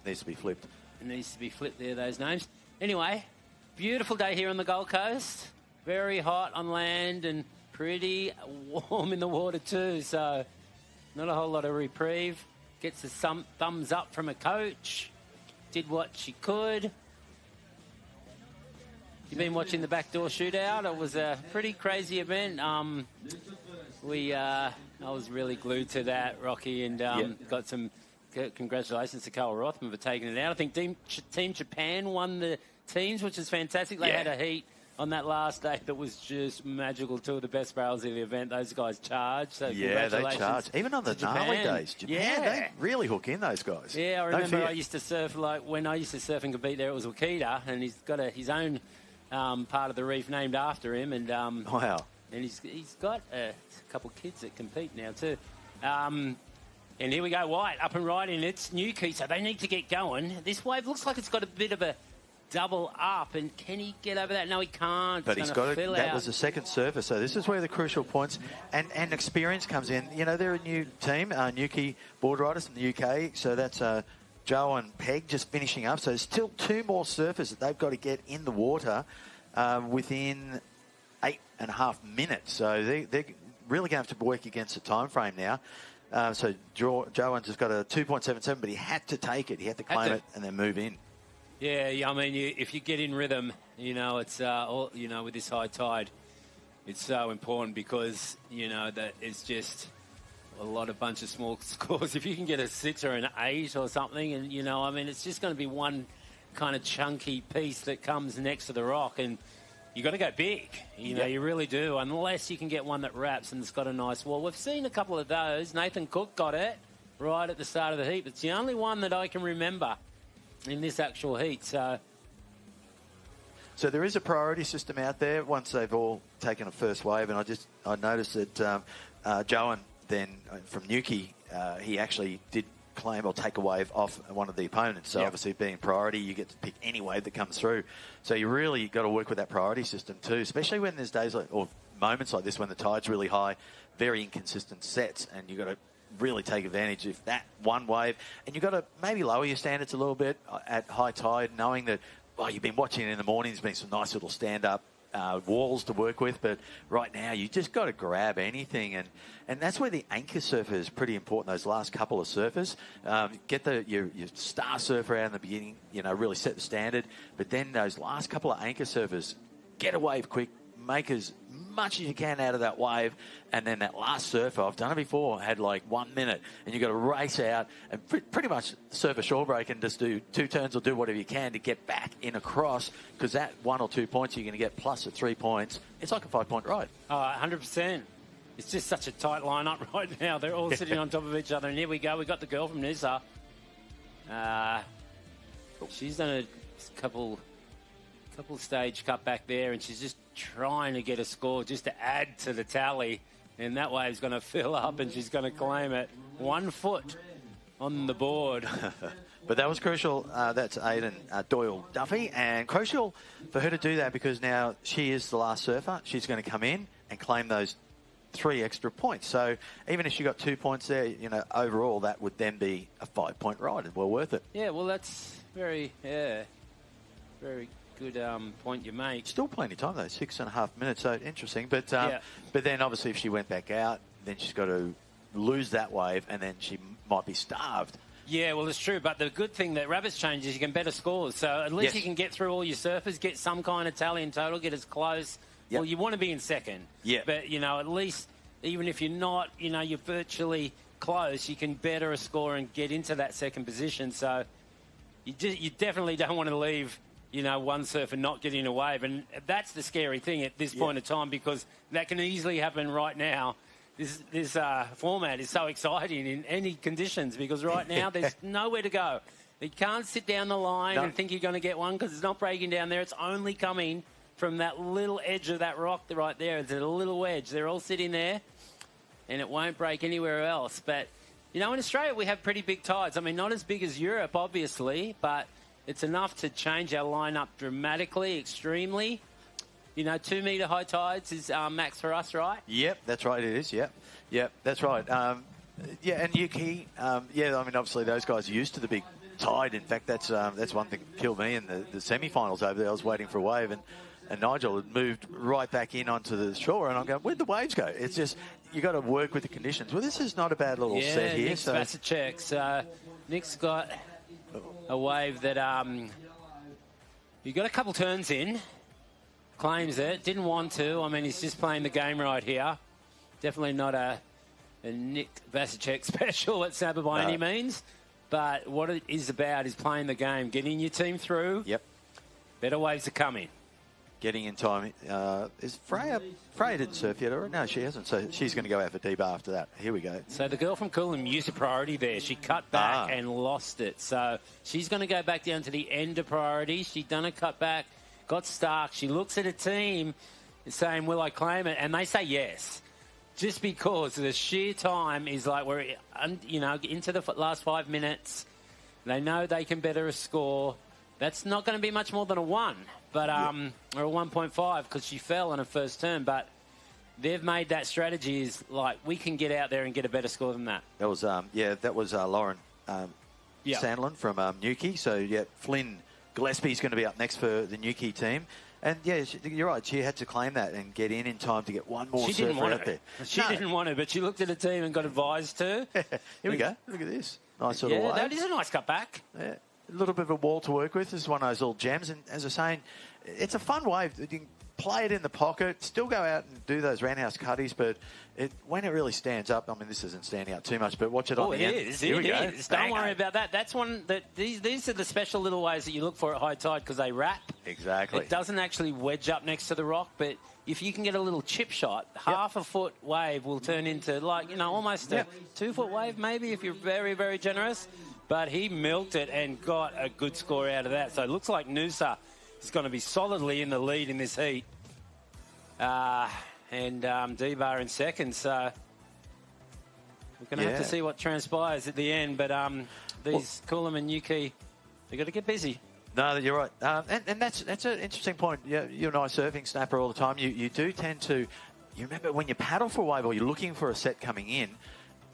needs to be flipped. It needs to be flipped there, those names. Anyway, beautiful day here on the Gold Coast. Very hot on land and pretty warm in the water too, so not a whole lot of reprieve. Gets a thumbs up from a coach. Did what she could. You've been watching the backdoor shootout. It was a pretty crazy event. I was really glued to that, Rocky, and got some congratulations to Carl Rothman for taking it out. I think Team Japan won the teams, which is fantastic. They had a heat on that last day that was just magical. Two of the best barrels of the event. Those guys charged. So yeah, they charged. Even on the gnarly days, Japan, they really hook in, those guys. Yeah, I remember I used to surf, when I used to surf and compete there, it was Wakita, and he's got his own part of the reef named after him. And wow. And he's got a couple of kids that compete now too. And here we go, White, up and riding. It's Nuki, so they need to get going. This wave looks like it's got a bit of a double up, and can he get over that? No, he can't. But he's got it. That was the second surfer, so this is where the crucial points and experience comes in. You know, they're a new team, Nuki Boardriders from the UK, so that's Joe and Peg just finishing up. So there's still 2 more surfers that they've got to get in the water within 8.5 minutes. So they're really going to have to work against the time frame now. So Joe just got a 2.77, but he had to take it. He had to claim it and then move in. Yeah, I mean, if you get in rhythm, it's with this high tide, it's so important because that it's just a bunch of small scores. If you can get a 6 or an 8 or something, and it's just going to be one kind of chunky piece that comes next to the rock, and you got to go big. You really do, unless you can get one that wraps and it's got a nice wall. We've seen a couple of those. Nathan Cook got it right at the start of the heat. It's the only one that I can remember in this actual heat. So there is a priority system out there once they've all taken a first wave, and I noticed that Joan then from Nuki, he actually did claim or take a wave off one of the opponents. So obviously being priority, you get to pick any wave that comes through. So you really got to work with that priority system too, especially when there's days or moments like this when the tide's really high, very inconsistent sets, and you got to really take advantage of that one wave. And you've got to maybe lower your standards a little bit at high tide, knowing that, you've been watching it in the morning, there's been some nice little stand-up walls to work with, but right now you just got to grab anything, and that's where the anchor surfer is pretty important. Those last couple of surfers, get your star surfer out in the beginning, really set the standard, but then those last couple of anchor surfers, get a wave quick, make as much as you can out of that wave, and then that last surfer, I've done it before, had like 1 minute, and you've got to race out and pretty much surf a shore break and just do 2 turns or do whatever you can to get back in across, because that 1 or 2 points you're going to get plus at 3 points, it's like a 5-point ride. 100%. It's just such a tight lineup right now. They're all sitting on top of each other, and here we go. We've got the girl from Noosa. She's done a couple stage cut back there, and she's just trying to get a score just to add to the tally, and that wave's going to fill up and she's going to claim it. 1 foot on the board. But that was crucial. That's Aidan Doyle Duffy, and crucial for her to do that because now she is the last surfer. She's going to come in and claim those 3 extra points. So even if she got 2 points there, overall that would then be a 5-point ride. Well worth it. Yeah, well, that's very good point you make. Still plenty of time though, 6.5 minutes. So interesting. But then obviously if she went back out, then she's got to lose that wave, and then she might be starved. Yeah, well, it's true. But the good thing that Rabbits change is you can better scores. So at least you can get through all your surfers, get some kind of tally in total, get as close. Yep. Well, you want to be in second. Yeah. But at least even if you're not, you're virtually close, you can better a score and get into that second position. So you definitely don't want to leave one surfer not getting a wave. And that's the scary thing at this point of time, because that can easily happen right now. This format is so exciting in any conditions, because right now there's nowhere to go. You can't sit down the line and think you're going to get one, because it's not breaking down there. It's only coming from that little edge of that rock right there. It's a little wedge. They're all sitting there, and it won't break anywhere else. But, in Australia we have pretty big tides. I mean, not as big as Europe, obviously, but it's enough to change our lineup dramatically, extremely. 2 metre high tides is max for us, right? Yep, that's right, it is, yep, that's right. And Yuki, obviously those guys are used to the big tide. In fact, that's one thing that killed me in the semi-finals over there. I was waiting for a wave, and and Nigel had moved right back in onto the shore, and I'm going, where'd the waves go? It's just, you got to work with the conditions. Well, this is not a bad little set here. Nick Vasicek. So Nick's got a wave that he got a couple turns in, claims it, didn't want to. I mean, he's just playing the game right here. Definitely not a Nick Vasicek special at Snapper by any means. But what it is about is playing the game, getting your team through. Yep. Better waves are coming. Getting in time. Is Freya didn't surf yet, or no, she hasn't. So she's going to go out for D-bar after that. Here we go. So the girl from Coolum used a priority there. She cut back and lost it. So she's going to go back down to the end of priority. She done a cut back, got stuck. She looks at a team saying, will I claim it? And they say yes. Just because the sheer time is like we're, into the last 5 minutes. They know they can better a score. That's not going to be much more than a 1, but or a 1.5 because she fell on her first turn. But they've made that strategy is like we can get out there and get a better score than that. That was Lauren Sandlin from Newquay. So Flynn Gillespie's going to be up next for the Newquay team. And, you're right. She had to claim that and get in time to get one more surfer out there. She didn't want to, but she looked at the team and got advised to. Here we go. Look at this. Nice sort of wave. That is a nice cut back. Yeah. A little bit of a wall to work with. This is one of those little gems. And as I was saying, it's a fun wave. You can play it in the pocket, still go out and do those roundhouse cutties, but when it really stands up, I mean, this isn't standing up too much, but watch it on the end. Here we go. Don't worry about that. That's one that these are the special little waves that you look for at high tide because they wrap. Exactly. It doesn't actually wedge up next to the rock, but if you can get a little chip shot, half a foot wave will turn into almost a 2 foot wave maybe if you're very, very generous. But he milked it and got a good score out of that. So it looks like Noosa is going to be solidly in the lead in this heat. And D-Bar in second. So we're going to have to see what transpires at the end. But these Coolum and Newquay, they've got to get busy. No, you're right. And that's an interesting point. Yeah, you and I surfing Snapper all the time. You do tend to, you remember when you paddle for a wave or you're looking for a set coming in,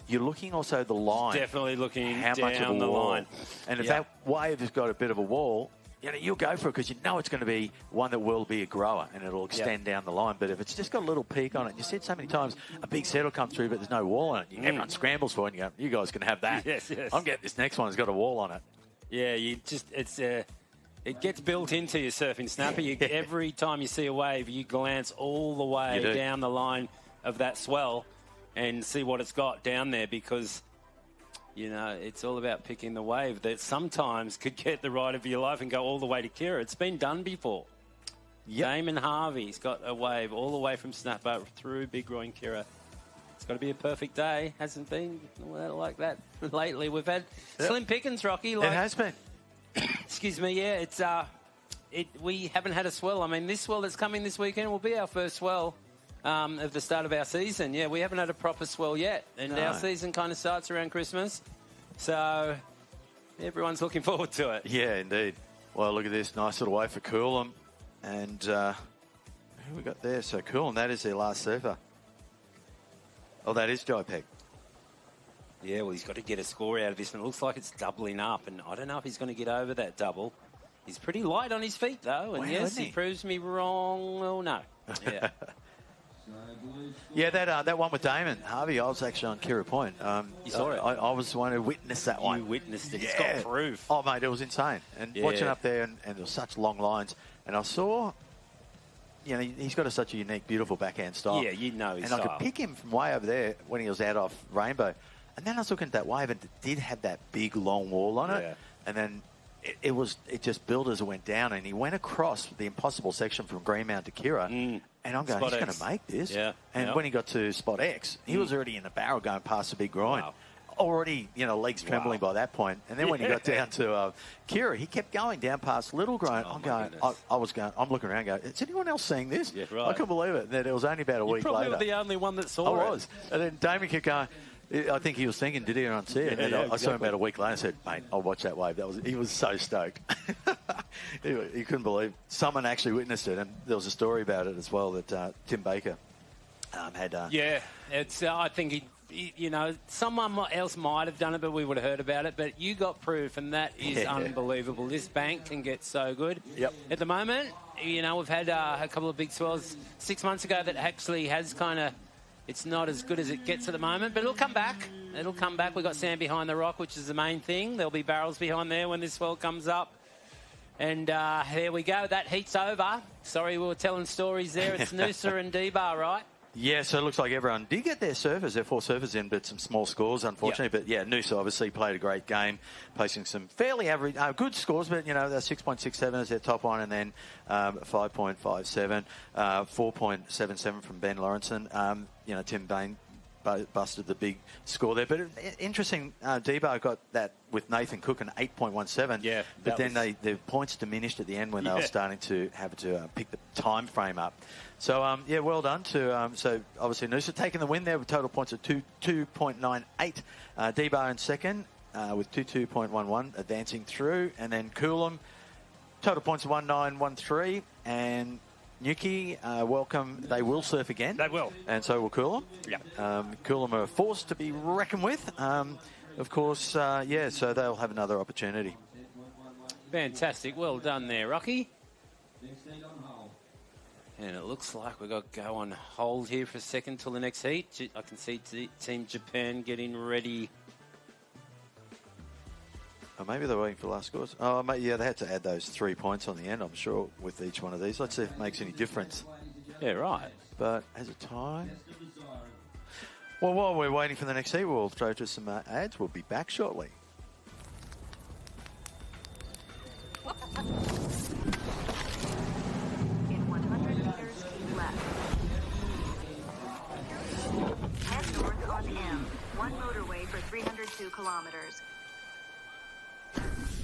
you're looking also the line. Definitely looking how down much of a the wall. line. And if that wave has got a bit of a wall, you'll go for it because you know it's going to be one that will be a grower and it'll extend down the line. But if it's just got a little peak on it, you said so many times, a big set will come through, but there's no wall on it. Everyone scrambles for it and you go, you guys can have that. Yes. I'm getting this next one that's got a wall on it. Yeah, it gets built into your surfing Snapper. Every time you see a wave, you glance all the way down the line of that swell and see what it's got down there because, it's all about picking the wave that sometimes could get the ride of your life and go all the way to Kira. It's been done before. Damon Harvey's got a wave all the way from Snapper through Big Roy and Kira. It's got to be a perfect day. Hasn't been like that lately. We've had slim pickings, Rocky. It has been. Excuse me, it's we haven't had a swell. I mean, this swell that's coming this weekend will be our first swell of the start of our season. Yeah, we haven't had a proper swell yet, and our season kind of starts around Christmas, so everyone's looking forward to it. Yeah, indeed. Well, look at this nice little wave for Coolum, and who we got there? So Coolum, that is their last surfer. Oh, that is Jai Peck. Yeah, well, he's got to get a score out of this, and it looks like it's doubling up, and I don't know if he's going to get over that double. He's pretty light on his feet, though, and yes, he proves me wrong. Oh, no. Yeah. Yeah, that one with Damon Harvey, I was actually on Kira Point. You saw it? I was the one who witnessed that one. You witnessed it. It's got proof. Oh, mate, it was insane. And watching up there, and there were such long lines, and I saw, he's got such a unique, beautiful backhand style. Yeah, his and style. I could pick him from way over there when he was out off Rainbow. And then I was looking at that wave, and it did have that big, long wall on it. And then it just built as it went down, and he went across the impossible section from Greenmount to Kira. And I'm going, he's going to make this. Yeah. And when he got to spot X, he was already in the barrel going past the big groin. Wow. Already, legs trembling by that point. And then when he got down to Kira, he kept going down past Little Groin. I'm looking around going, is anyone else seeing this? Yeah, right. I couldn't believe it. And then it was only about a week later. You probably were the only one that saw it. I was. And then Damien kept going, I think he was thinking, did anyone see it? And I saw him about a week later and said, mate, I'll watch that wave. He was so stoked. he couldn't believe. Someone actually witnessed it, and there was a story about it as well that Tim Baker had. I think you know, someone else might have done it, but we would have heard about it. But you got proof, and that is unbelievable. This bank can get so good. Yep. At the moment, you know, we've had a couple of big swells 6 months ago that actually has kind of, it's not as good as it gets at the moment, but it'll come back. It'll come back. We've got sand behind the rock, which is the main thing. There'll be barrels behind there when this swell comes up. And there we go. That heat's over. Sorry, we were telling stories there. It's Noosa and D-Bar, right? Yeah, so it looks like everyone did get their surfers, their 4 surfers in, but some small scores, unfortunately. Yep. But yeah, Noosa obviously played a great game, posting some fairly average, good scores, but, you know, they're 6.67 as their top one, and then 5.57, 4.77 from Ben Lawrenson. You know, Tim Bain busted the big score there. But interesting, Debo got that with Nathan Cook, an 8.17. Yeah. But then the points diminished at the end when they were starting to have to pick the time frame up. So, yeah, well done to, so obviously Noosa taking the win there with total points of 2.98. Debo in second with 2.11 advancing through. And then Coolum, total points of 1.913. And Nuki, welcome. They will surf again. They will. And so will Coolum. Yeah. Coolum are a force to be reckoned with. Of course, yeah, so they'll have another opportunity. Fantastic. Well done there, Rocky. And it looks like we've got to go on hold here for a second till the next heat. I can see Team Japan getting ready. Oh, maybe they're waiting for last scores. Oh, yeah, they had to add those 3 points on the end, I'm sure, with each one of these. Let's see if it makes any difference. Yeah, right. But as a tie... Well, while we're waiting for the next heat, we'll throw to some ads. We'll be back shortly. In 100 meters, keep left. Head north on M. One motorway for 302 kilometers. Estimated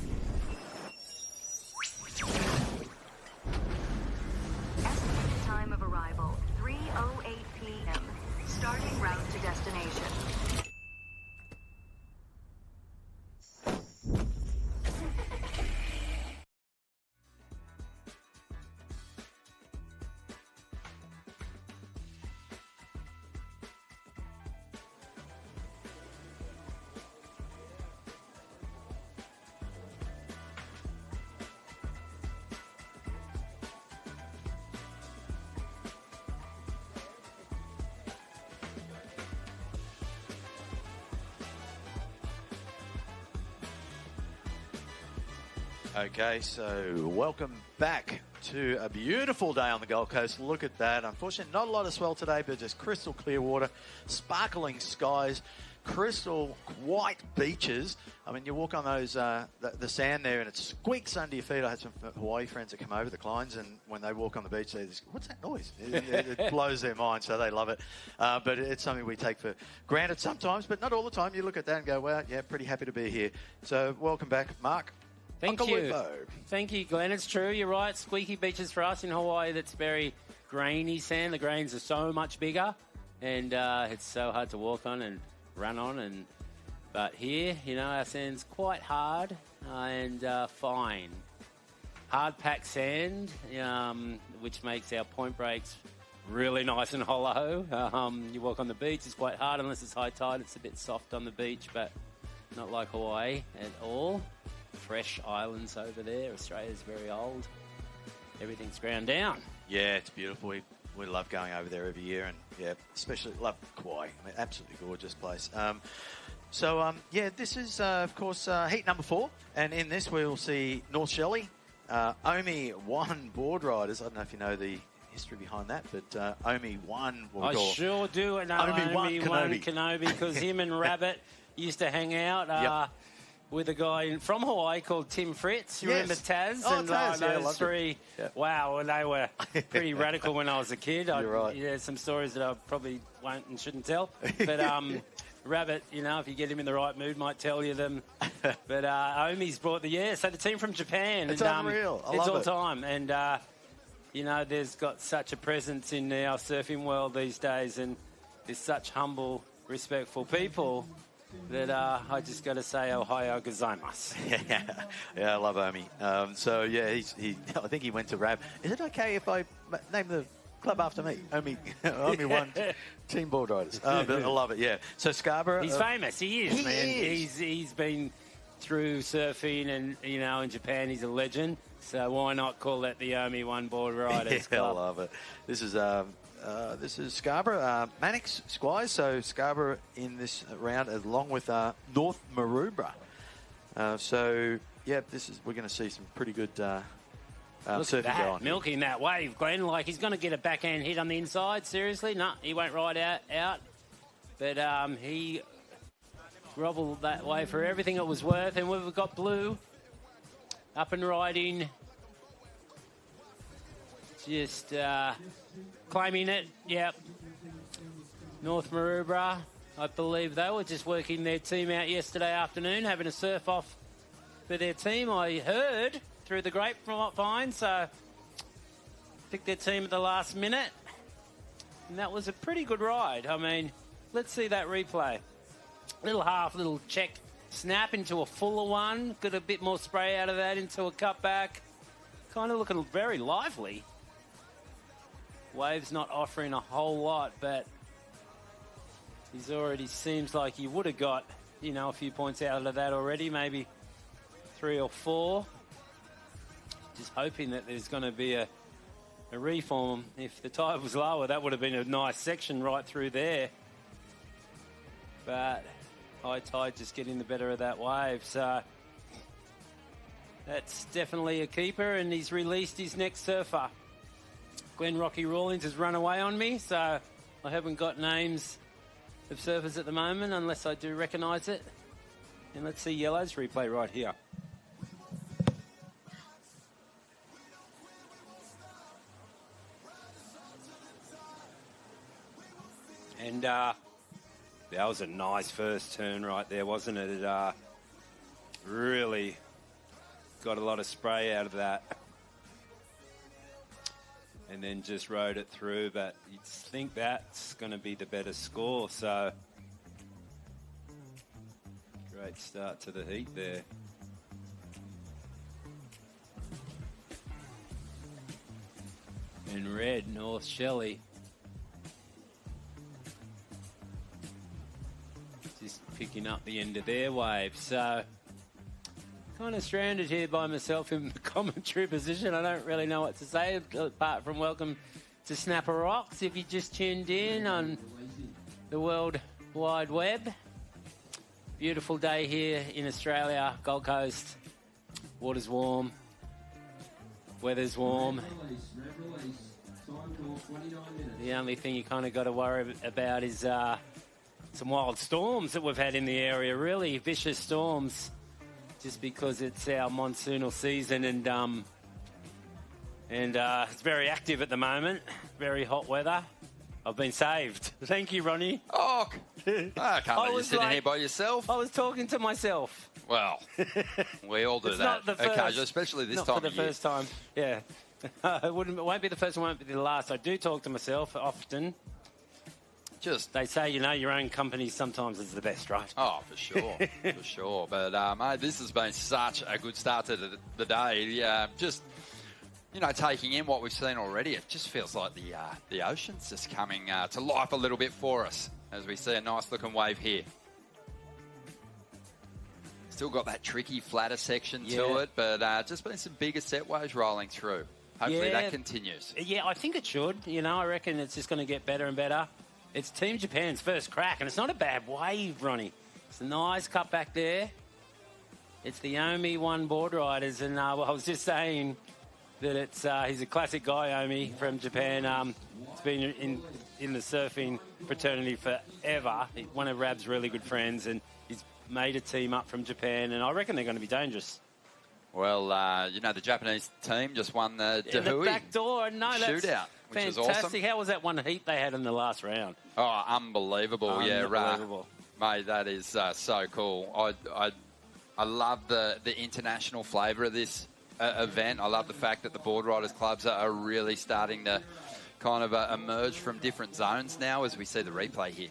time of arrival, 3:08 p.m. Starting route to destination. Okay, so welcome back to a beautiful day on the Gold Coast. Look at that. Unfortunately, not a lot of swell today, but just crystal clear water, sparkling skies, crystal white beaches. I mean, you walk on those the sand there and it squeaks under your feet. I had some Hawaii friends that come over, the Kleins, and when they walk on the beach, they just, what's that noise? It blows their mind, so they love it. But it's something we take for granted sometimes, but not all the time. You look at that and go, wow, yeah, pretty happy to be here. So welcome back, Mark. Thank you. Thank you, Glenn. It's true. You're right. Squeaky beaches for us in Hawaii. That's very grainy sand. The grains are so much bigger, and it's so hard to walk on and run on. But here, you know, our sand's quite hard and fine. Hard packed sand, which makes our point breaks really nice and hollow. You walk on the beach, it's quite hard unless it's high tide. It's a bit soft on the beach, but not like Hawaii at all. Fresh islands over there. Australia's very old. Everything's ground down. Yeah, it's beautiful. We love going over there every year, and yeah, especially love Kauai. I mean, absolutely gorgeous place. Yeah, this is of course heat number 4, and in this we'll see North Shelley. Omi won Boardriders. I don't know if you know the history behind that, but Omi won. I sure do. No, Omi won Kenobi because him and Rabbit used to hang out. With a guy from Hawaii called Tim Fritz. You remember Taz? Oh, and Taz, those three. Yeah. Wow, well, they were pretty radical when I was a kid. You're right. Yeah, some stories that I probably won't and shouldn't tell. But Rabbit, you know, if you get him in the right mood, might tell you them. But Omi's brought so the team from Japan. It's unreal. I love all it. time. And, you know, there's got such a presence in our surfing world these days, and there's such humble, respectful people that I just got to say, Ohio gozaimasu. Yeah, I love Omi. So, yeah, I think he went to Rab. Is it okay if I name the Club after me. Only one team Boardriders. But I love it, yeah. So Scarborough... He's famous. He is, man. Is. He's been through surfing and, you know, in Japan he's a legend. So why not call that the Omi One Boardriders Club? I love it. This is Scarborough. Mannix Squires, so Scarborough in this round along with North Maroubra. So, yeah, we're going to see some pretty good Look at that, milking that wave, Glenn. Like, he's going to get a backhand hit on the inside. Seriously? No, he won't ride out. But he grovelled that way for everything it was worth. And we've got Blue up and riding. Just claiming it. Yep. North Maroubra, I believe they were just working their team out yesterday afternoon, having a surf off for their team, I heard, through the grapevine. So picked their team at the last minute. And that was a pretty good ride. I mean, let's see that replay. Little check snap into a fuller one. Got a bit more spray out of that into a cutback. Kind of looking very lively. Wave's not offering a whole lot, but he's already seems like he would have got, you know, a few points out of that already, maybe 3 or 4. Just hoping that there's going to be a reform. If the tide was lower, that would have been a nice section right through there. But high tide just getting the better of that wave. So that's definitely a keeper, and he's released his next surfer. Glenn Rocky Rawlings has run away on me, so I haven't got names of surfers at the moment unless I do recognise it. And let's see Yellow's replay right here. And that was a nice first turn right there, wasn't it? It really got a lot of spray out of that. And then just rode it through, but you'd think that's going to be the better score. So great start to the heat there. In red, North Shelley. Just picking up the end of their wave. So kind of stranded here by myself in the commentary position. I don't really know what to say apart from welcome to Snapper Rocks if you just tuned in on the World Wide Web. Beautiful day here in Australia, Gold Coast. Water's warm, weather's warm. The only thing you kind of got to worry about is some wild storms that we've had in the area, really vicious storms. Just because it's our monsoonal season and it's very active at the moment. Very hot weather. I've been saved. Thank you, Ronnie. Oh, I can't let you sitting here by yourself. I was talking to myself. Well, we all do that occasionally, especially this time of year. Not for the first time, yeah. It won't be the first one, won't be the last. I do talk to myself often. They say, you know, your own company sometimes is the best, right? Oh, for sure, for sure. But, mate, this has been such a good start to the day. Just, you know, taking in what we've seen already, it just feels like the ocean's just coming to life a little bit for us as we see a nice-looking wave here. Still got that tricky, flatter section to it, but just been some bigger set waves rolling through. Hopefully that continues. Yeah, I think it should. You know, I reckon it's just going to get better and better. It's Team Japan's first crack, and it's not a bad wave, Ronnie. It's a nice cut back there. It's the Omi One Boardriders, and I was just saying that it's he's a classic guy, Omi, from Japan. He's been in the surfing fraternity forever. One of Rab's really good friends, and he's made a team up from Japan, and I reckon they're going to be dangerous. Well, you know, the Japanese team just won the the back door. No, shootout, which fantastic. is awesome. How was that one heat they had in the last round? Oh, unbelievable. Unbelievable. Mate, that is so cool. I love the international flavour of this event. I love the fact that the Boardriders clubs are really starting to kind of emerge from different zones now as we see the replay here.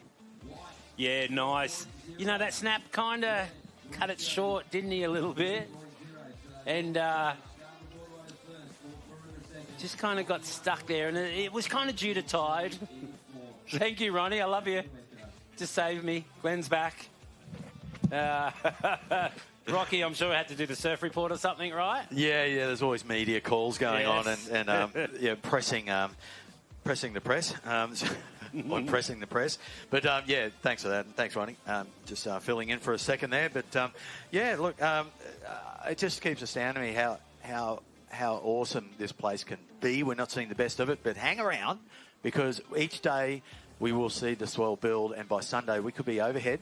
Yeah, nice. You know, that snap kind of cut it short, didn't he, a little bit? And just kind of got stuck there, and it was kind of due to tide. Thank you, Ronnie. I love you. Just saved me. Glenn's back. Rocky, I'm sure, had to do the surf report or something, right? Yeah. There's always media calls going on, and pressing the press. Or pressing the press. But, thanks for that. Thanks, Ronnie. Just filling in for a second there. But, look, it just keeps astounding me how awesome this place can be. We're not seeing the best of it, but hang around, because each day we will see the swell build, and by Sunday we could be overhead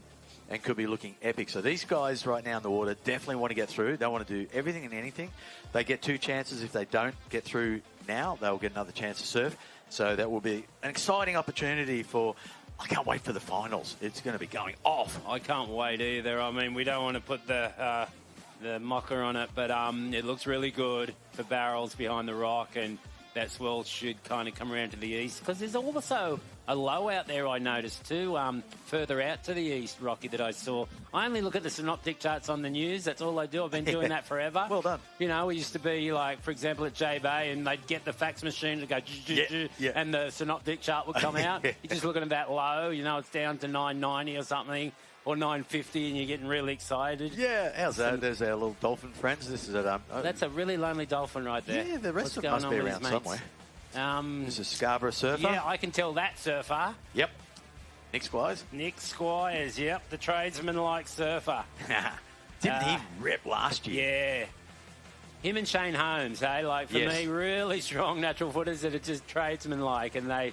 and could be looking epic. So these guys right now in the water definitely want to get through. They want to do everything and anything. They get 2 chances. If they don't get through now, they'll get another chance to surf. So that will be an exciting opportunity for... I can't wait for the finals. It's going to be going off. I can't wait either. I mean, we don't want to put the mocker on it, but it looks really good for barrels behind the rock, and that swell should kind of come around to the east, because there's also a low out there, I noticed too, further out to the east, Rocky, that I saw. I only look at the synoptic charts on the news. That's all I do. I've been doing that forever. Well done. You know, we used to be like, for example, at J-Bay, and they'd get the fax machine to go, and the synoptic chart would come out. You're just looking at that low, you know, it's down to 990 or something, or 950, and you're getting really excited. Yeah, how's that? There's our little dolphin friends. This is at that's a really lonely dolphin right there. Yeah, the rest of them must be around somewhere. This is Scarborough surfer. Yeah, I can tell that surfer. Yep. Nick Squires. Nick Squires, yep, the tradesman-like surfer. Didn't he rip last year? Yeah. Him and Shane Holmes, hey, like for me, really strong natural footers that are just tradesman-like, and they,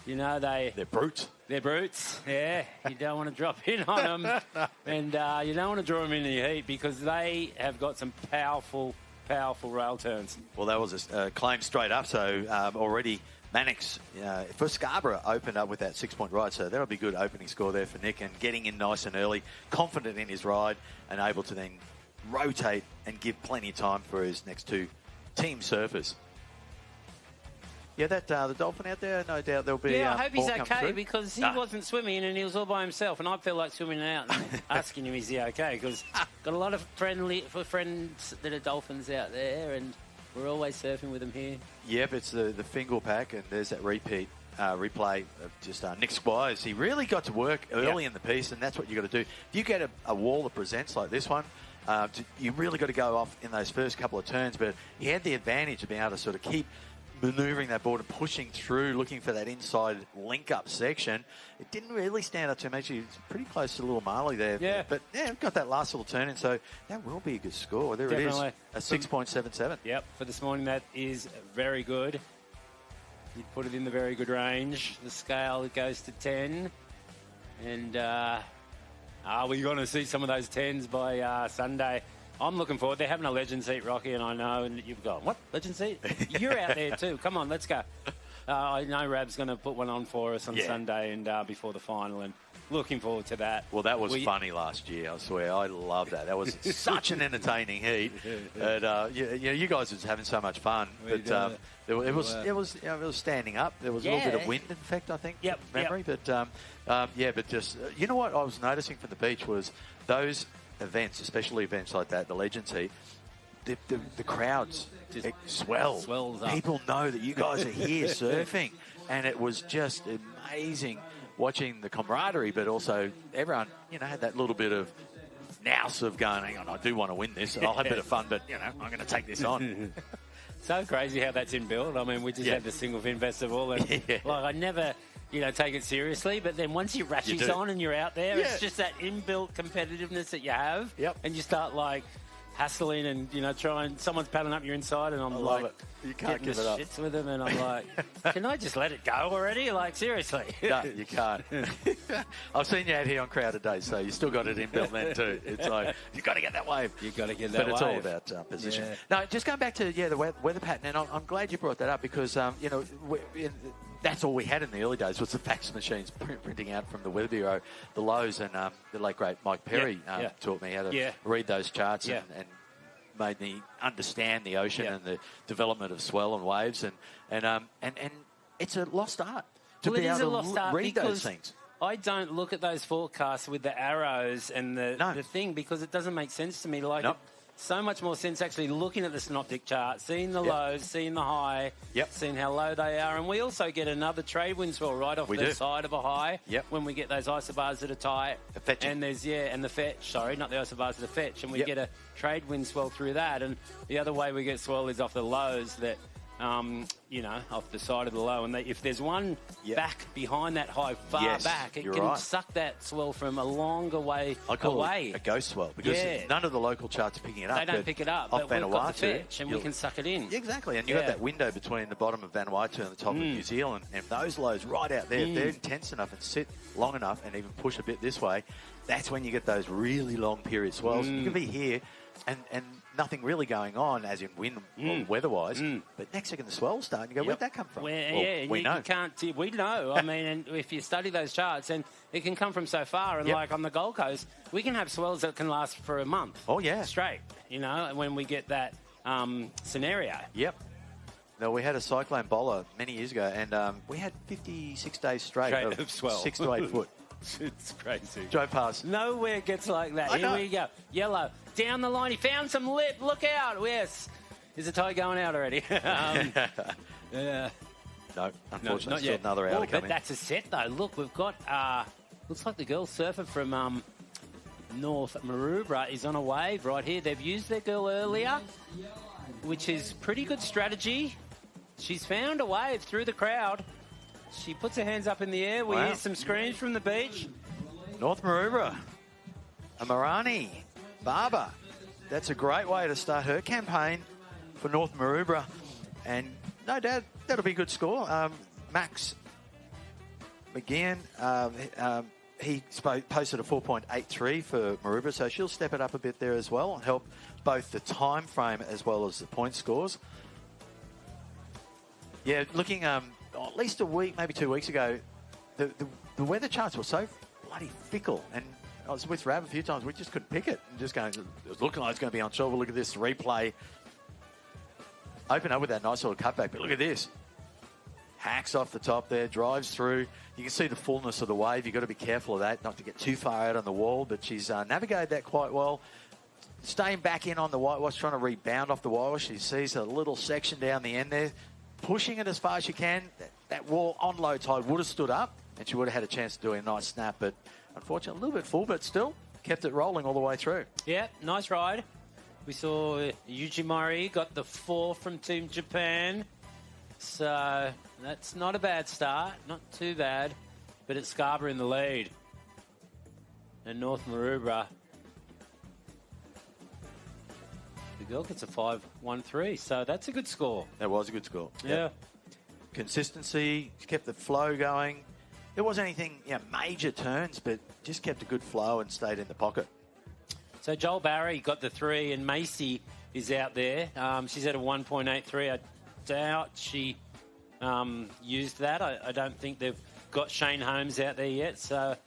you know, they're brutes. They're brutes, yeah. You don't want to drop in on them, and you don't want to draw them in the heat, because they have got some powerful rail turns. Well, that was a claim straight up. So already Mannix for Scarborough opened up with that 6-point ride. So that'll be good opening score there for Nick, and getting in nice and early, confident in his ride, and able to then rotate and give plenty of time for his next 2 team surfers. Yeah, the dolphin out there, no doubt there'll be... Yeah, I hope he's okay, through. because he wasn't swimming and he was all by himself, and I feel like swimming out and asking him, is he okay? Because got a lot of friends that are dolphins out there, and we're always surfing with them here. Yep, it's the Fingal pack, and there's that replay of just Nick Squires. He really got to work early in the piece, and that's what you got to do. If you get a wall that presents like this one, you really got to go off in those first couple of turns, but he had the advantage of being able to sort of keep manoeuvring that board and pushing through, looking for that inside link-up section. It didn't really stand up too much. He was pretty close to little Marley there. Yeah. But, got that last little turn in, so that will be a good score. There Definitely. It is, a 6.77. Yep, for this morning, that is very good. You put it in the very good range. The scale, it goes to 10. And are we going to see some of those 10s by Sunday? I'm looking forward. They're having a legend seat, Rocky, and I know, and you've gone, what? Legend seat? You're out there too. Come on, let's go. I know Rab's going to put one on for us on Sunday and before the final, and looking forward to that. Well, that was funny last year, I swear. I love that. That was such an entertaining heat. And, you guys were just having so much fun. But it was standing up. There was a little bit of wind, in fact, I think, memory. But, but just, you know what I was noticing from the beach was those events, especially events like that, the Legends Heat, the crowds swell. Swells up. People know that you guys are here surfing, and it was just amazing watching the camaraderie, but also everyone, had that little bit of nous of going, hang on, I do want to win this. I'll have a bit of fun, but, I'm going to take this on. So crazy how that's inbuilt. I mean, we just had the Single Fin Festival, and like I never... take it seriously, but then once your ratchie's on and you're out there, it's just that inbuilt competitiveness that you have. Yep. And you start hassling and trying. Someone's paddling up your inside, and I'm love it. You can't give it up. Shits with them, and I'm like, can I just let it go already? Like seriously? No, you can't. I've seen you out here on Crowded Days, so you still got it inbuilt then too. It's like you got to get that wave. You got to get that wave. But it's all about position. Yeah. No, just going back to the weather pattern, and I'm glad you brought that up because that's all we had in the early days was the fax machines printing out from the Weather Bureau, the lows, and the late great Mike Perry taught me how to read those charts and made me understand the ocean and the development of swell and waves, and it's a lost art to be able to read those things. I don't look at those forecasts with the arrows and the thing because it doesn't make sense to me. so much more sense actually looking at the synoptic chart, seeing the lows, seeing the high, seeing how low they are. And we also get another trade wind swell right off the side of a high when we get those isobars that are tight. The fetching. And there's, and the fetch, sorry, not the isobars, the fetch. And we get a trade wind swell through that. And the other way we get swell is off the lows that, off the side of the low. And if there's one back behind that high, far back, it can suck that swell from a longer way I call away. it a ghost swell because none of the local charts are picking it up. They don't pick it up, but we've got the fetch and we can suck it in. Exactly, and you've got that window between the bottom of Vanuatu and the top of New Zealand, and those lows right out there, if they're intense enough and sit long enough and even push a bit this way, that's when you get those really long period swells. You can be here and nothing really going on, as in wind or weather-wise, but next second the swells start, and you go, where'd that come from? We know. We know. I mean, and if you study those charts, and it can come from so far, and like on the Gold Coast, we can have swells that can last for a month. Oh, yeah. Straight, when we get that scenario. Yep. No, we had a cyclone bowler many years ago, and we had 56 days straight of swell. 6 to 8 foot. It's crazy. Joe pass. Nowhere gets like that. Here we go. Yellow. Down the line. He found some lip. Look out. Yes. Is the tide going out already? No, unfortunately, not yet. Another hour to come but in. that's a set, though. Look, we've got, looks like the girl surfer from North Maroubra is on a wave right here. They've used their girl earlier, which is pretty good strategy. She's found a wave through the crowd. She puts her hands up in the air. We hear some screams from the beach. North Maroubra, Amarani, Barber. That's a great way to start her campaign for North Maroubra. And no doubt that'll be a good score. Max McGeehan, he posted a 4.83 for Maroubra, so she'll step it up a bit there as well and help both the time frame as well as the point scores. Yeah, looking at least a week, maybe 2 weeks ago, the weather charts were so bloody fickle. And I was with Rav a few times, we just couldn't pick it. And just going, it was looking like it's going to be on shore. Look at this replay. Open up with that nice little cutback, but look at this. Hacks off the top there, drives through. You can see the fullness of the wave. You've got to be careful of that, not to get too far out on the wall, but she's navigated that quite well. Staying back in on the whitewash, trying to rebound off the whitewash. She sees a little section down the end there. Pushing it as far as she can. That wall on low tide would have stood up and she would have had a chance to do a nice snap, but unfortunately a little bit full, but still kept it rolling all the way through. Yeah, nice ride. We saw Yuji Mori got the 4 from Team Japan. So that's not a bad start, not too bad, but it's Scarborough in the lead. And North Maroubra, the girl gets a 5.13, so that's a good score. That was a good score. Yeah. Consistency, kept the flow going. There wasn't anything major turns, but just kept a good flow and stayed in the pocket. So Joel Barry got the 3, and Macy is out there. She's at a 1.83. I doubt she used that. I don't think they've got Shane Holmes out there yet. So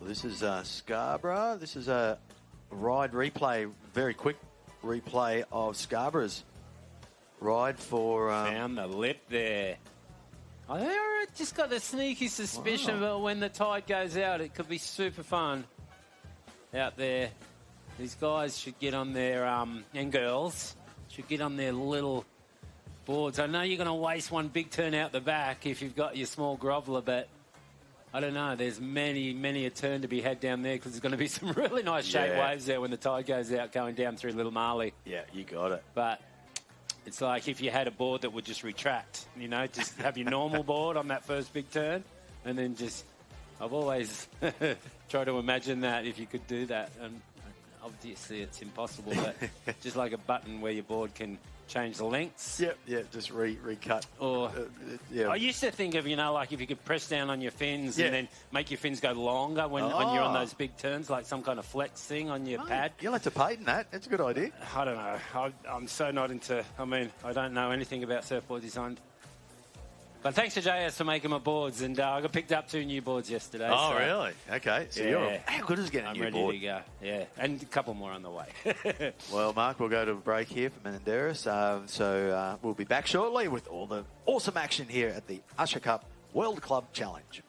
this is Scarborough. This is a ride replay, very quick replay of Scarborough's ride for... found the lip there. I just got the sneaky suspicion that when the tide goes out, it could be super fun out there. These guys should get on their, and girls, should get on their little boards. I know you're going to waste one big turn out the back if you've got your small groveler, but I don't know. There's many a turn to be had down there because there's going to be some really nice shape waves there when the tide goes out going down through Little Marley. Yeah, you got it. But it's like if you had a board that would just retract, just have your normal board on that first big turn and then just... I've always tried to imagine that if you could do that. And obviously it's impossible, but just like a button where your board can change the lengths. Yep, just recut. Or I used to think of, like if you could press down on your fins and then make your fins go longer when you're on those big turns, like some kind of flex thing on your pad. You'll have to patent that. That's a good idea. I don't know. I'm so not into... I don't know anything about surfboard design. But thanks to JS for making my boards, and I got picked up 2 new boards yesterday. Oh, so, really? Okay. So how good is getting a new board? I'm ready to go. Yeah, and a couple more on the way. Well, Mark, we'll go to a break here for Menendez. So we'll be back shortly with all the awesome action here at the Usher Cup World Club Challenge.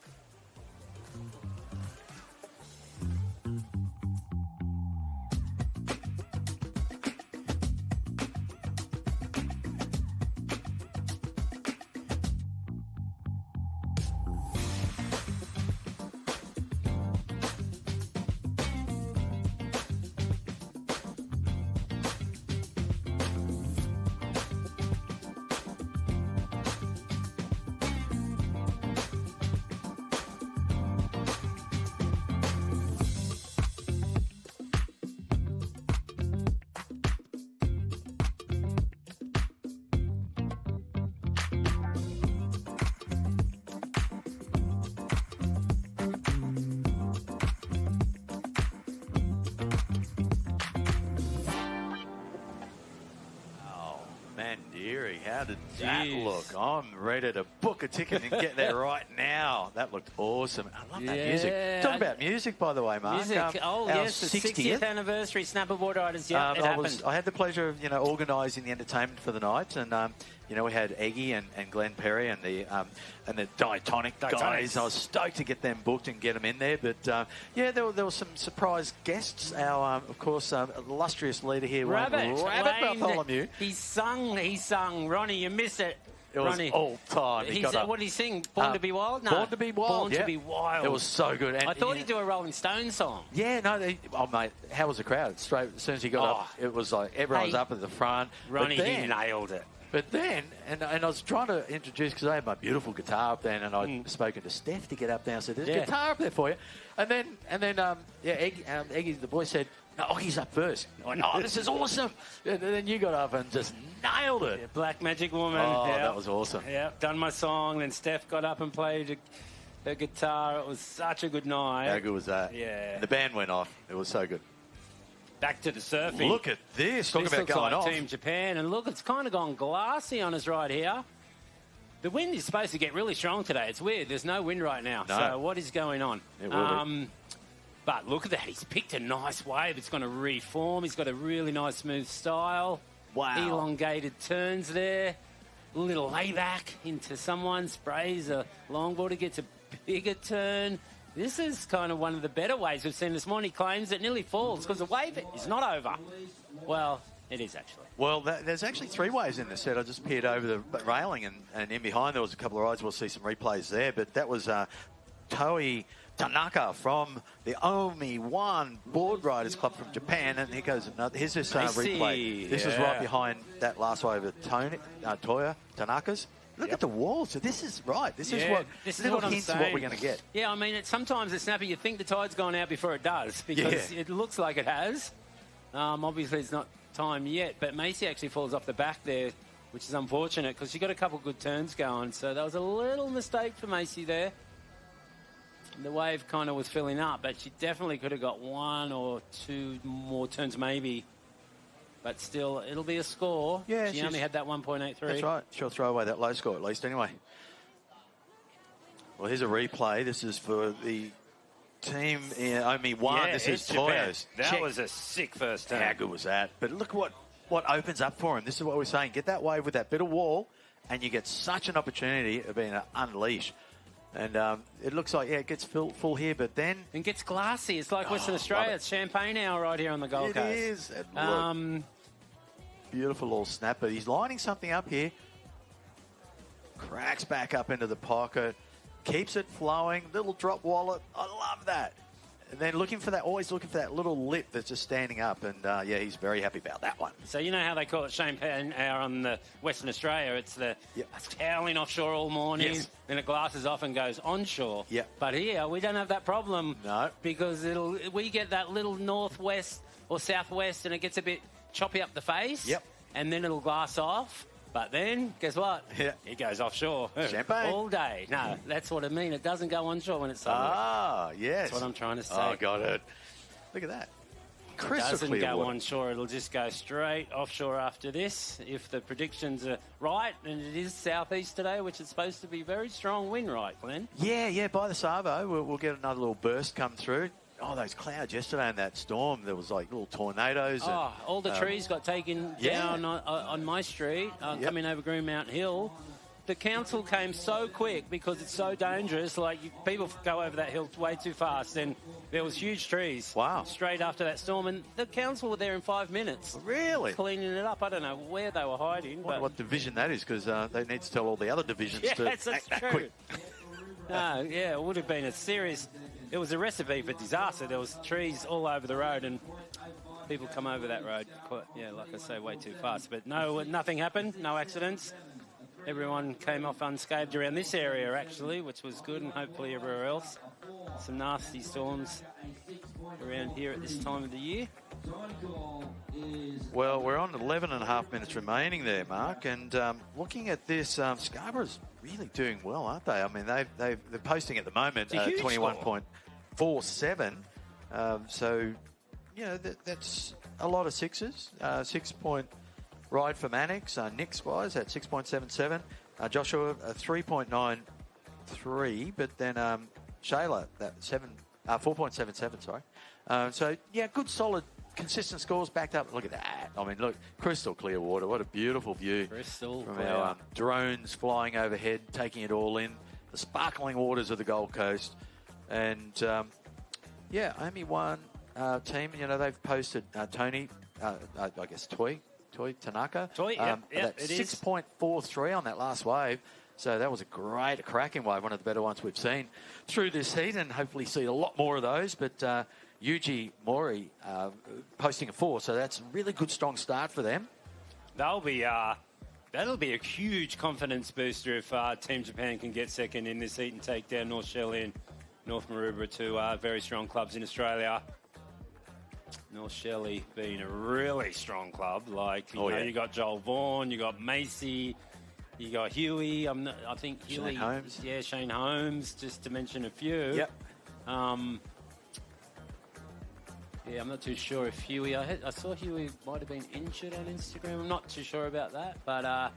Deary, how did that Jeez. look? I'm ready to book a ticket and get there right now. That looked awesome. I love that music. Talk about music, by the way, Mark. Music. Our Yes, the 60th anniversary Snapper Boardriders. Yeah, it happened. I had the pleasure of, organising the entertainment for the night, and we had Eggy and Glenn Perry and the Diatonic guys. I was stoked to get them booked and get them in there. But there were some surprise guests. Our, of course, illustrious leader here, Rabbit Bartholomew. He sung. Ronnie, you missed it. It was Ronnie. all time. What did he sing? Born to be Wild? No. Born to be Wild. Born to be Wild. It was so good. And, I thought he'd do a Rolling Stones song. Yeah, no. Mate, how was the crowd? Straight as soon as he got up, it was like everyone was up at the front. Ronnie, he nailed it. But then, and I was trying to introduce, because I had my beautiful guitar up there, and I'd spoken to Steph to get up there. I said, there's a guitar up there for you. And then Eggy, the boy said, no, he's up first. I went, oh, this is awesome. And then you got up and just nailed it. Yeah, Black Magic Woman. Oh, that was awesome. Yeah, done my song. Then Steph got up and played her guitar. It was such a good night. How good was that? Yeah. And the band went off. It was so good. Back to the surfing. Look at this. Talk about looks going like off. Team Japan. And look, it's kind of gone glassy on us right here. The wind is supposed to get really strong today. It's weird. There's no wind right now. No. So what is going on? It will be. But look at that. He's picked a nice wave. It's going to reform. He's got a really nice smooth style. Wow. Elongated turns there. A little layback into someone. Sprays a longboarder. Gets a bigger turn. This is kind of one of the better waves we've seen this morning. He claims it nearly falls because the wave is not over. Well, it is actually. Well, there's actually 3 waves in the set. I just peered over the railing, and in behind there was a couple of rides. We'll see some replays there. But that was Toi Tanaka from the only one Boardriders club from Japan. And here goes another. Here's this replay. This is right behind that last wave of Toya Tanaka's. Look at the walls. So this is right. This is what I'm saying. What we're going to get. Yeah, I mean, sometimes it's snappy. You think the tide's gone out before it does because it looks like it has. Obviously, it's not time yet, but Macy actually falls off the back there, which is unfortunate because she got a couple good turns going. So that was a little mistake for Macy there. The wave kind of was filling up, but she definitely could have got 1 or 2 more turns maybe. But still, it'll be a score. Yeah, she only had that 1.83. That's right. She'll throw away that low score at least anyway. Well, here's a replay. This is for the team only one. Yeah, this is Toyo's. That was a sick first turn. How good was that? But look what opens up for him. This is what we're saying. Get that wave with that bit of wall, and you get such an opportunity of being unleashed. And it looks like, it gets full here, but then... It gets glassy. It's like Western Australia. It's champagne hour right here on the Gold Coast. It is. Beautiful little snapper. He's lining something up here. Cracks back up into the pocket. Keeps it flowing. Little drop wallet. I love that. And then always looking for that little lip that's just standing up. And, he's very happy about that one. So you know how they call it champagne hour on the Western Australia? It's it's howling offshore all morning, then it glasses off and goes onshore. Yep. But here, we don't have that problem. No. Because we get that little northwest or southwest and it gets a bit choppy up the face. Yep. And then it'll glass off. But then, guess what? Yeah. It goes offshore. Champagne. All day. No, that's what I mean. It doesn't go onshore when it's sunny. Ah, yes. That's what I'm trying to say. Oh, got it. Look at that. Crystal Doesn't clear go water. onshore. It'll just go straight offshore after this. If the predictions are right, and it is southeast today, which is supposed to be very strong wind, right, Glenn? Yeah, by the Savo, we'll get another little burst come through. Oh, those clouds yesterday in that storm, there was like little tornadoes. Oh, all the trees got taken down on my street, coming over Greenmount Hill. The council came so quick because it's so dangerous. Like, people go over that hill way too fast. And there was huge trees. Wow. Straight after that storm. And the council were there in 5 minutes. Really? Cleaning it up. I don't know where they were hiding. Wonder what division that is, because they need to tell all the other divisions to that's act that true. quick. No, it would have been a serious... It was a recipe for disaster. There was trees all over the road and people come over that road, like I say, way too fast. But no, nothing happened, no accidents. Everyone came off unscathed around this area, actually, which was good, and hopefully everywhere else. Some nasty storms around here at this time of the year. Well, we're on 11 and a half minutes remaining there, Mark, and looking at this, Scarborough's really doing well, aren't they? I mean, they're posting at the moment 21.47. So, that's a lot of sixes. 6.2 ride for Mannix, Nick's wise at 6.77. Joshua, 3.93, but then Shayla, that 4.77, sorry. So, yeah, good, solid, consistent scores backed up. Look at that. I mean, look, crystal clear water. What a beautiful view. Crystal from clear. our drones flying overhead, taking it all in. The sparkling waters of the Gold Coast. And, yeah, only one team. You know, they've posted Tony, I guess Toy Tanaka. Toy, it is. 6.43 on that last wave. So that was a cracking wave, one of the better ones we've seen through this heat, and hopefully see a lot more of those. But Yuji Mori posting a 4, so that's a really good, strong start for them. That'll be a huge confidence booster if Team Japan can get second in this heat and take down North Shelley and North Maroubra, two very strong clubs in Australia. North Shelley being a really strong club. Like, you got Joel Vaughan, you got Macy, you got Huey. I think Huey. Shane Holmes. Yeah, Shane Holmes, just to mention a few. Yep. Yeah, I'm not too sure if Huey... I saw Huey might have been injured on Instagram. I'm not too sure about that. But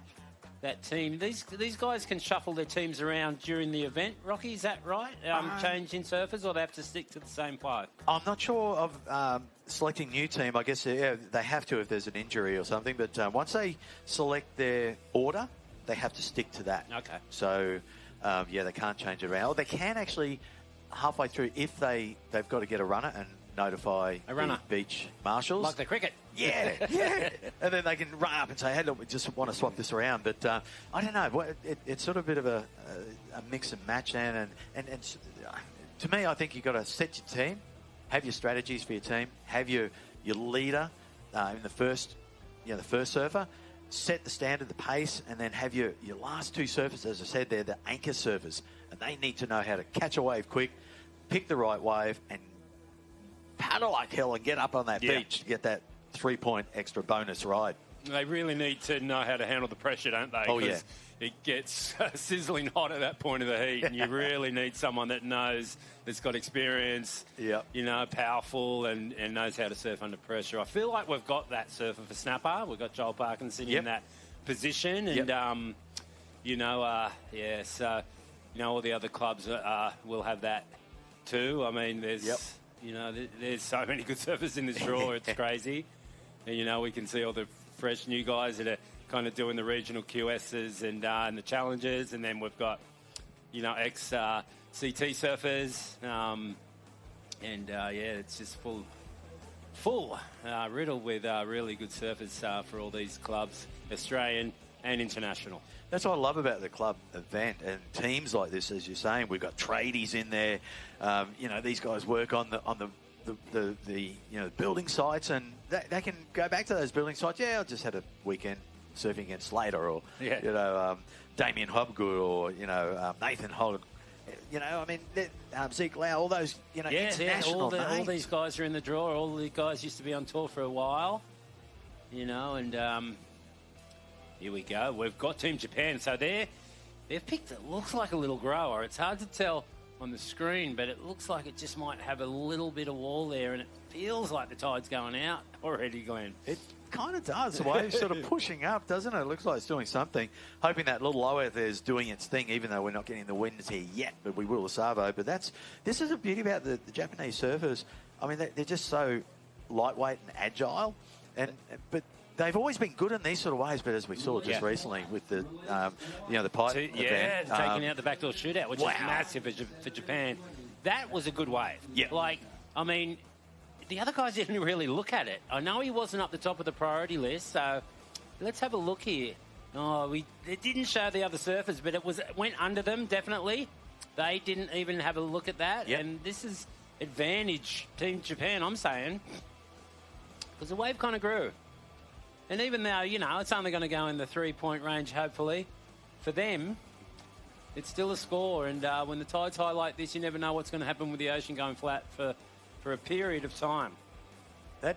that team... These guys can shuffle their teams around during the event. Rocky, is that right? Changing surfers, or they have to stick to the same 5? I'm not sure of selecting new team. I guess they have to if there's an injury or something. But once they select their order, they have to stick to that. Okay. So, they can't change it around. Or they can actually, halfway through, if they've got to get a runner and notify the beach marshals. Like the cricket. Yeah. And then they can run up and say, hey, look, we just want to swap this around. But I don't know. It's sort of a bit of a mix and match then. And to me, I think you've got to set your team, have your strategies for your team, have your leader in the first surfer, set the standard, the pace, and then have your last 2 surfers, as I said, they're the anchor surfers. And they need to know how to catch a wave quick, pick the right wave, and paddle like hell and get up on that beach to get that 3-point extra bonus ride. They really need to know how to handle the pressure, don't they? Oh, yeah. It gets sizzling hot at that point of the heat, and you really need someone that knows, that's got experience, powerful, and knows how to surf under pressure. I feel like we've got that surfer for Snapper. We've got Joel Parkinson in that position, and, so, all the other clubs will have that too. I mean, there's... there's so many good surfers in this draw. It's crazy. And, we can see all the fresh new guys that are kind of doing the regional QSs and the challenges. And then we've got, ex-CT surfers. It's just full riddled with really good surfers for all these clubs, Australian and international. That's what I love about the club event and teams like this, as you're saying. We've got tradies in there. These guys work on the building sites, and they can go back to those building sites. Yeah, I just had a weekend surfing against Slater, or Damien Hobgood, or Nathan Hogg. Zeke Lau, all those international names. All these guys are in the draw. All the guys used to be on tour for a while, and. Here we go. We've got Team Japan. So they've picked, it looks like a little grower. It's hard to tell on the screen, but it looks like it just might have a little bit of wall there, and it feels like the tide's going out already, Glenn. It kind of does. The wave's sort of pushing up, doesn't it? It looks like it's doing something. Hoping that little lower there's doing its thing, even though we're not getting the winds here yet, but we will the Savo. But this is the beauty about the Japanese surfers. I mean, they're just so lightweight and agile, but they've always been good in these sort of ways, but as we saw just recently with the pipe event. Taking out the backdoor shootout, which is massive for Japan. That was a good wave. Yeah. The other guys didn't really look at it. I know he wasn't up the top of the priority list, so let's have a look here. It didn't show the other surfers, but it went under them, definitely. They didn't even have a look at that, and this is advantage Team Japan, I'm saying, because the wave kind of grew. And even though, it's only going to go in the 3-point range, hopefully, for them, it's still a score. And when the tide's high like this, you never know what's going to happen with the ocean going flat for a period of time. That,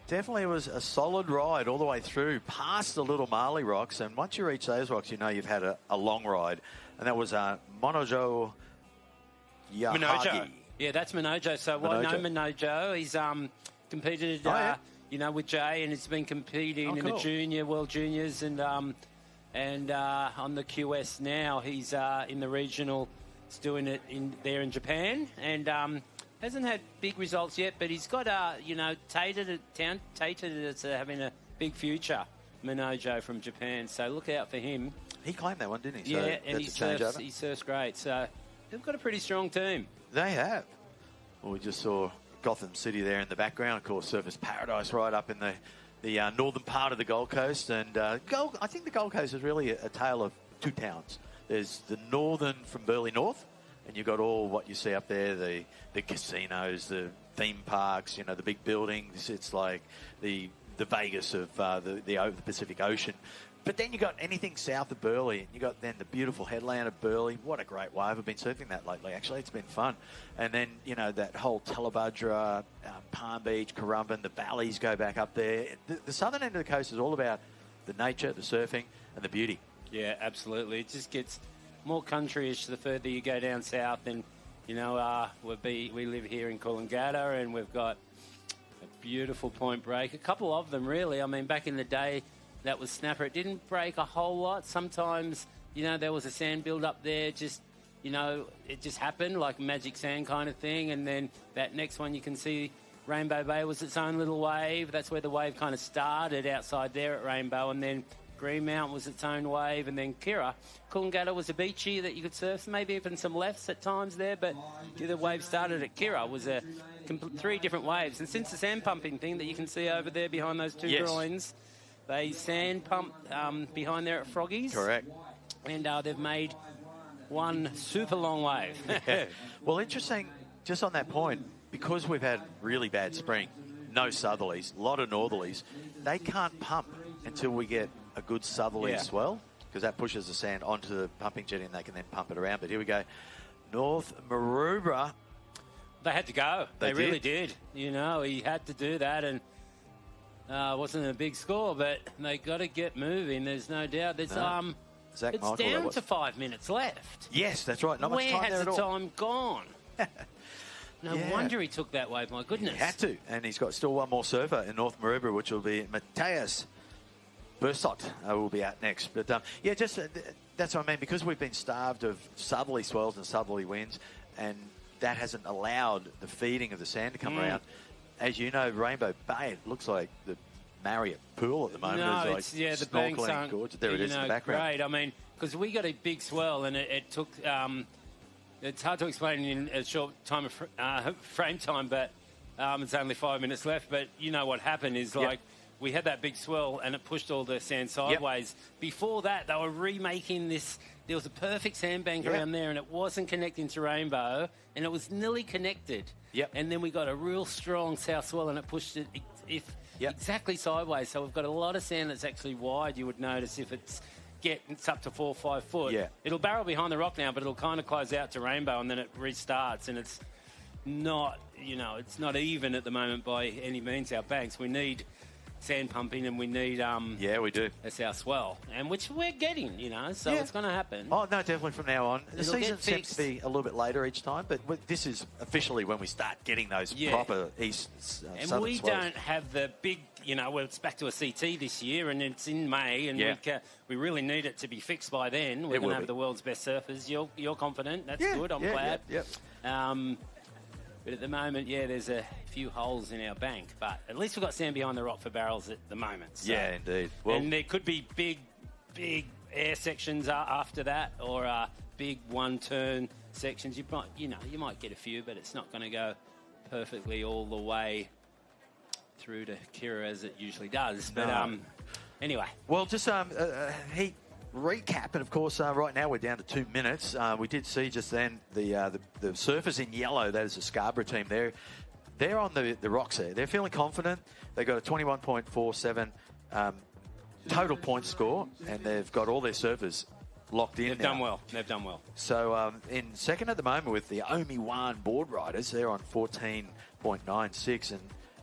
definitely was a solid ride all the way through, past the little Marley rocks. And once you reach those rocks, you've had a long ride. And that was Monojo Yahagi. Minojo. Yeah, that's Minojo. So I know Minojo. He's competed... with Jay, and he's been competing in the junior, World Juniors, and on the QS now. He's in the regional, he's doing it there in Japan, and hasn't had big results yet, but he's got, touted it as having a big future, Minojo from Japan, so look out for him. He claimed that one, didn't he? Yeah, so and he surfs great, so they've got a pretty strong team. They have. Well, we just saw Gotham City there in the background, of course, Surfers Paradise right up in the northern part of the Gold Coast, and I think the Gold Coast is really a tale of two towns. There's the northern from Burleigh North, and you've got all what you see up there, the casinos, the theme parks, the big buildings. It's like the Vegas of the Pacific Ocean. But then you got anything south of Burleigh, and you got then the beautiful headland of Burleigh. What a great wave. I've been surfing that lately, actually. It's been fun. And then, that whole Telebudra, Palm Beach, Currumbin, the valleys go back up there. The southern end of the coast is all about the nature, the surfing, and the beauty. Yeah, absolutely. It just gets more countryish the further you go down south. And, we live here in Coolangatta, and we've got a beautiful Point Break. A couple of them, really. I mean, back in the day, that was snapper. It didn't break a whole lot. Sometimes, there was a sand build up there. Just, it just happened, like magic sand kind of thing. And then that next one you can see, Rainbow Bay was its own little wave. That's where the wave kind of started outside there at Rainbow. And then Greenmount was its own wave. And then Coolangatta was a beachy that you could surf. Maybe even some lefts at times there. But the wave started at Kira was three different waves. And since the sand pumping thing that you can see over there behind those two groins, they sand pump behind there at Froggies. Correct. And they've made one super long wave. Yeah. Well, interesting, just on that point, because we've had really bad spring, no southerlies, a lot of northerlies, they can't pump until we get a good southerly swell, because that pushes the sand onto the pumping jetty and they can then pump it around. But here we go. North Maroubra. They had to go. They really did. He had to do that, and wasn't a big score, but they got to get moving. There's no doubt. There's it's Michael, down to 5 minutes left. Yes, that's right. Not much time Where there has at all. the time gone? No wonder he took that wave. My goodness. He had to, and he's got still one more surfer in North Maroubra, which will be Matthias Bursot will be out next. But that's what I mean, because we've been starved of southerly swells and southerly winds, and that hasn't allowed the feeding of the sand to come around. As you know, Rainbow Bay, it looks like the Marriott pool at the moment. No, it's like the banks aren't gorgeous. There it is in the background. Great. I mean, because we got a big swell, and it took. It's hard to explain in a short time of frame time, but it's only 5 minutes left. But what happened is we had that big swell, and it pushed all the sand sideways. Before that, they were remaking this. There was a perfect sandbank around there, and it wasn't connecting to Rainbow, and it was nearly connected. And then we got a real strong south swell, and it pushed it exactly sideways. So we've got a lot of sand that's actually wide, you would notice, if it's up to 4 or 5 foot. It'll barrel behind the rock now, but it'll kind of close out to Rainbow, and then it restarts, and it's not, it's not even at the moment by any means, our banks. We need sand pumping, and we need we do. That's our swell, and which we're getting, so it's going to happen. Oh no, definitely from now on. The season seems to be a little bit later each time, but this is officially when we start getting those proper east and southern we swells. don't have the big, well, it's back to a CT this year, and it's in May, and we really need it to be fixed by then. We're going to have the world's best surfers. You're confident. That's good. I'm glad. But at the moment, there's a few holes in our bank. But at least we've got sand behind the rock for barrels at the moment. So. Yeah, indeed. Well, and there could be big air sections after that, or big one-turn sections. You might get a few, but it's not going to go perfectly all the way through to Kira as it usually does. But anyway. Well, just heat recap, and of course right now we're down to 2 minutes. We did see just then the surfers in yellow, that is the Scarborough team. They're on the rocks there. They're feeling confident. They've got a 21.47 total point score, and they've got all their surfers locked in. They've done well. So in second at the moment with the Omi Wan Boardriders, they're on 14.96, and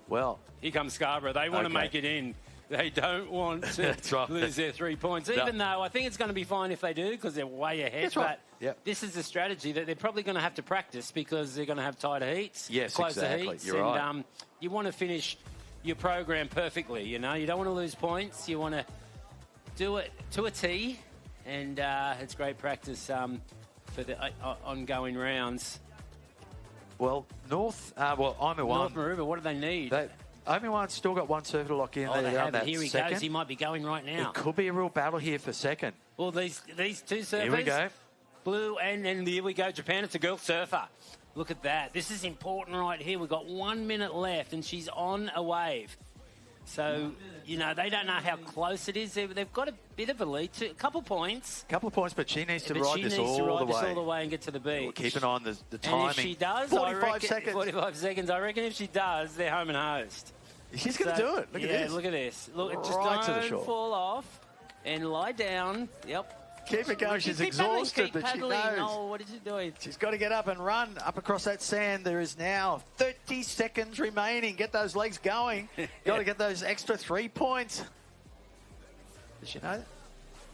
well, here comes Scarborough. They want to make it in. They don't want to lose their 3 points, even though I think it's going to be fine if they do, because they're way ahead. That's right. But this is a strategy that they're probably going to have to practice, because they're going to have tighter heats, yes, closer exactly. heats. You're right. You want to finish your program perfectly. You know, you don't want to lose points. You want to do it to a T, and it's great practice for the ongoing rounds. Well, North Omiwan. North Maroubra, what do they need? Omiwan's still got one serve to lock in. Oh, they on haven't. that Here he second. goes. He might be going right now. It could be a real battle here for second. Well, these two surfers. Here we go. Blue, and here we go. Japan, it's a girl surfer. Look at that. This is important right here. We've got 1 minute left, and she's on a wave. So, you know, they don't know how close it is. They've got a bit of a lead, a couple points. But she needs to ride this all the way and get to the beach. We'll keep an eye on the timing. And if she does, 45 seconds. 45 seconds. I reckon if she does, they're home and host. She's going to do it. Look at this. Look at this. Look, just Right to the don't shore. fall off and lie down. Yep. Keep it going. She's Keep exhausted, but she paddling. knows. Oh, what is she doing? She's got to get up and run up across that sand. There is now 30 seconds remaining. Get those legs going. Got to get those extra 3 points. Does she know that?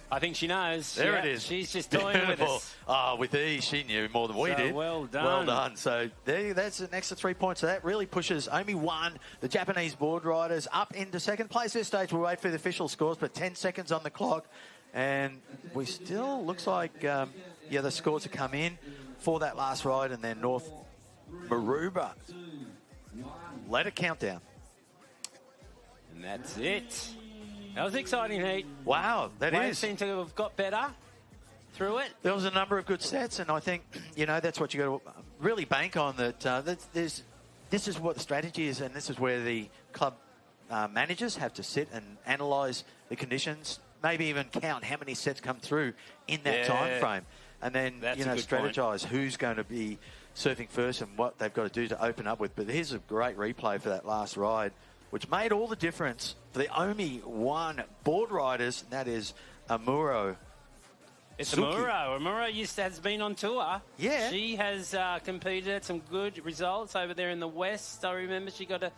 I think she knows. There it is. She's just toying with us. Oh, with ease, she knew more than we did. Well done. Well done. So that's an extra 3 points. So that really pushes Omi-1, the Japanese Boardriders, up into second place this stage. We'll wait for the official scores, but 10 seconds on the clock. And we still, looks like, the scores have come in for that last ride. And then North Maroubra. Later countdown. And that's it. That was exciting, Heat. Wow, that is. Waves seem to have got better through it. There was a number of good sets, and I think, that's what you got to really bank on. This is what the strategy is, and this is where the club managers have to sit and analyse the conditions, maybe even count how many sets come through in that time frame, and then strategise who's going to be surfing first and what they've got to do to open up with. But here's a great replay for that last ride, which made all the difference for the Omi-1 Boardriders, and that is Amuro. It's Amuro. Amuro has been on tour. Yeah. She has competed at some good results over there in the West. I remember she got I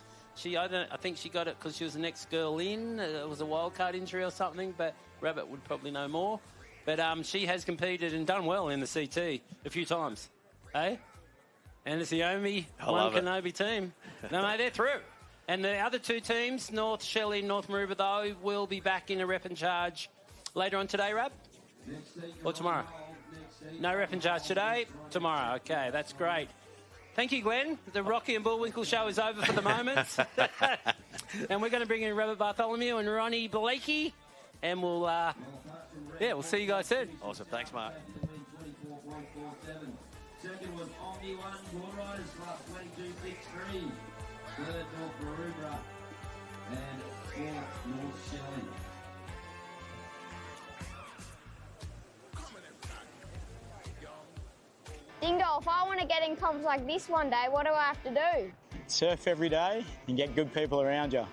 think she got it because she was the next girl in. It was a wildcard injury or something, but Rabbit would probably know more. But she has competed and done well in the CT a few times. Eh? And it's the Omi One Kenobi team. No, mate, they're through. And the other two teams, North Shelley and North Maroubra, though, will be back in a rep and charge later on today, Rab? Or tomorrow? No rep and charge today, tomorrow. Okay, that's great. Thank you, Glenn. The Rocky and Bullwinkle show is over for the moment. And we're going to bring in Robert Bartholomew and Ronnie Blakey. And we'll see you guys soon. Awesome. Thanks, Mark. Second was Omi-1 Boardriders, class 22.63. Third, North Maroubra. And fourth, North Shelley. Dingo, if I want to get in comps like this one day, what do I have to do? Surf every day and get good people around you.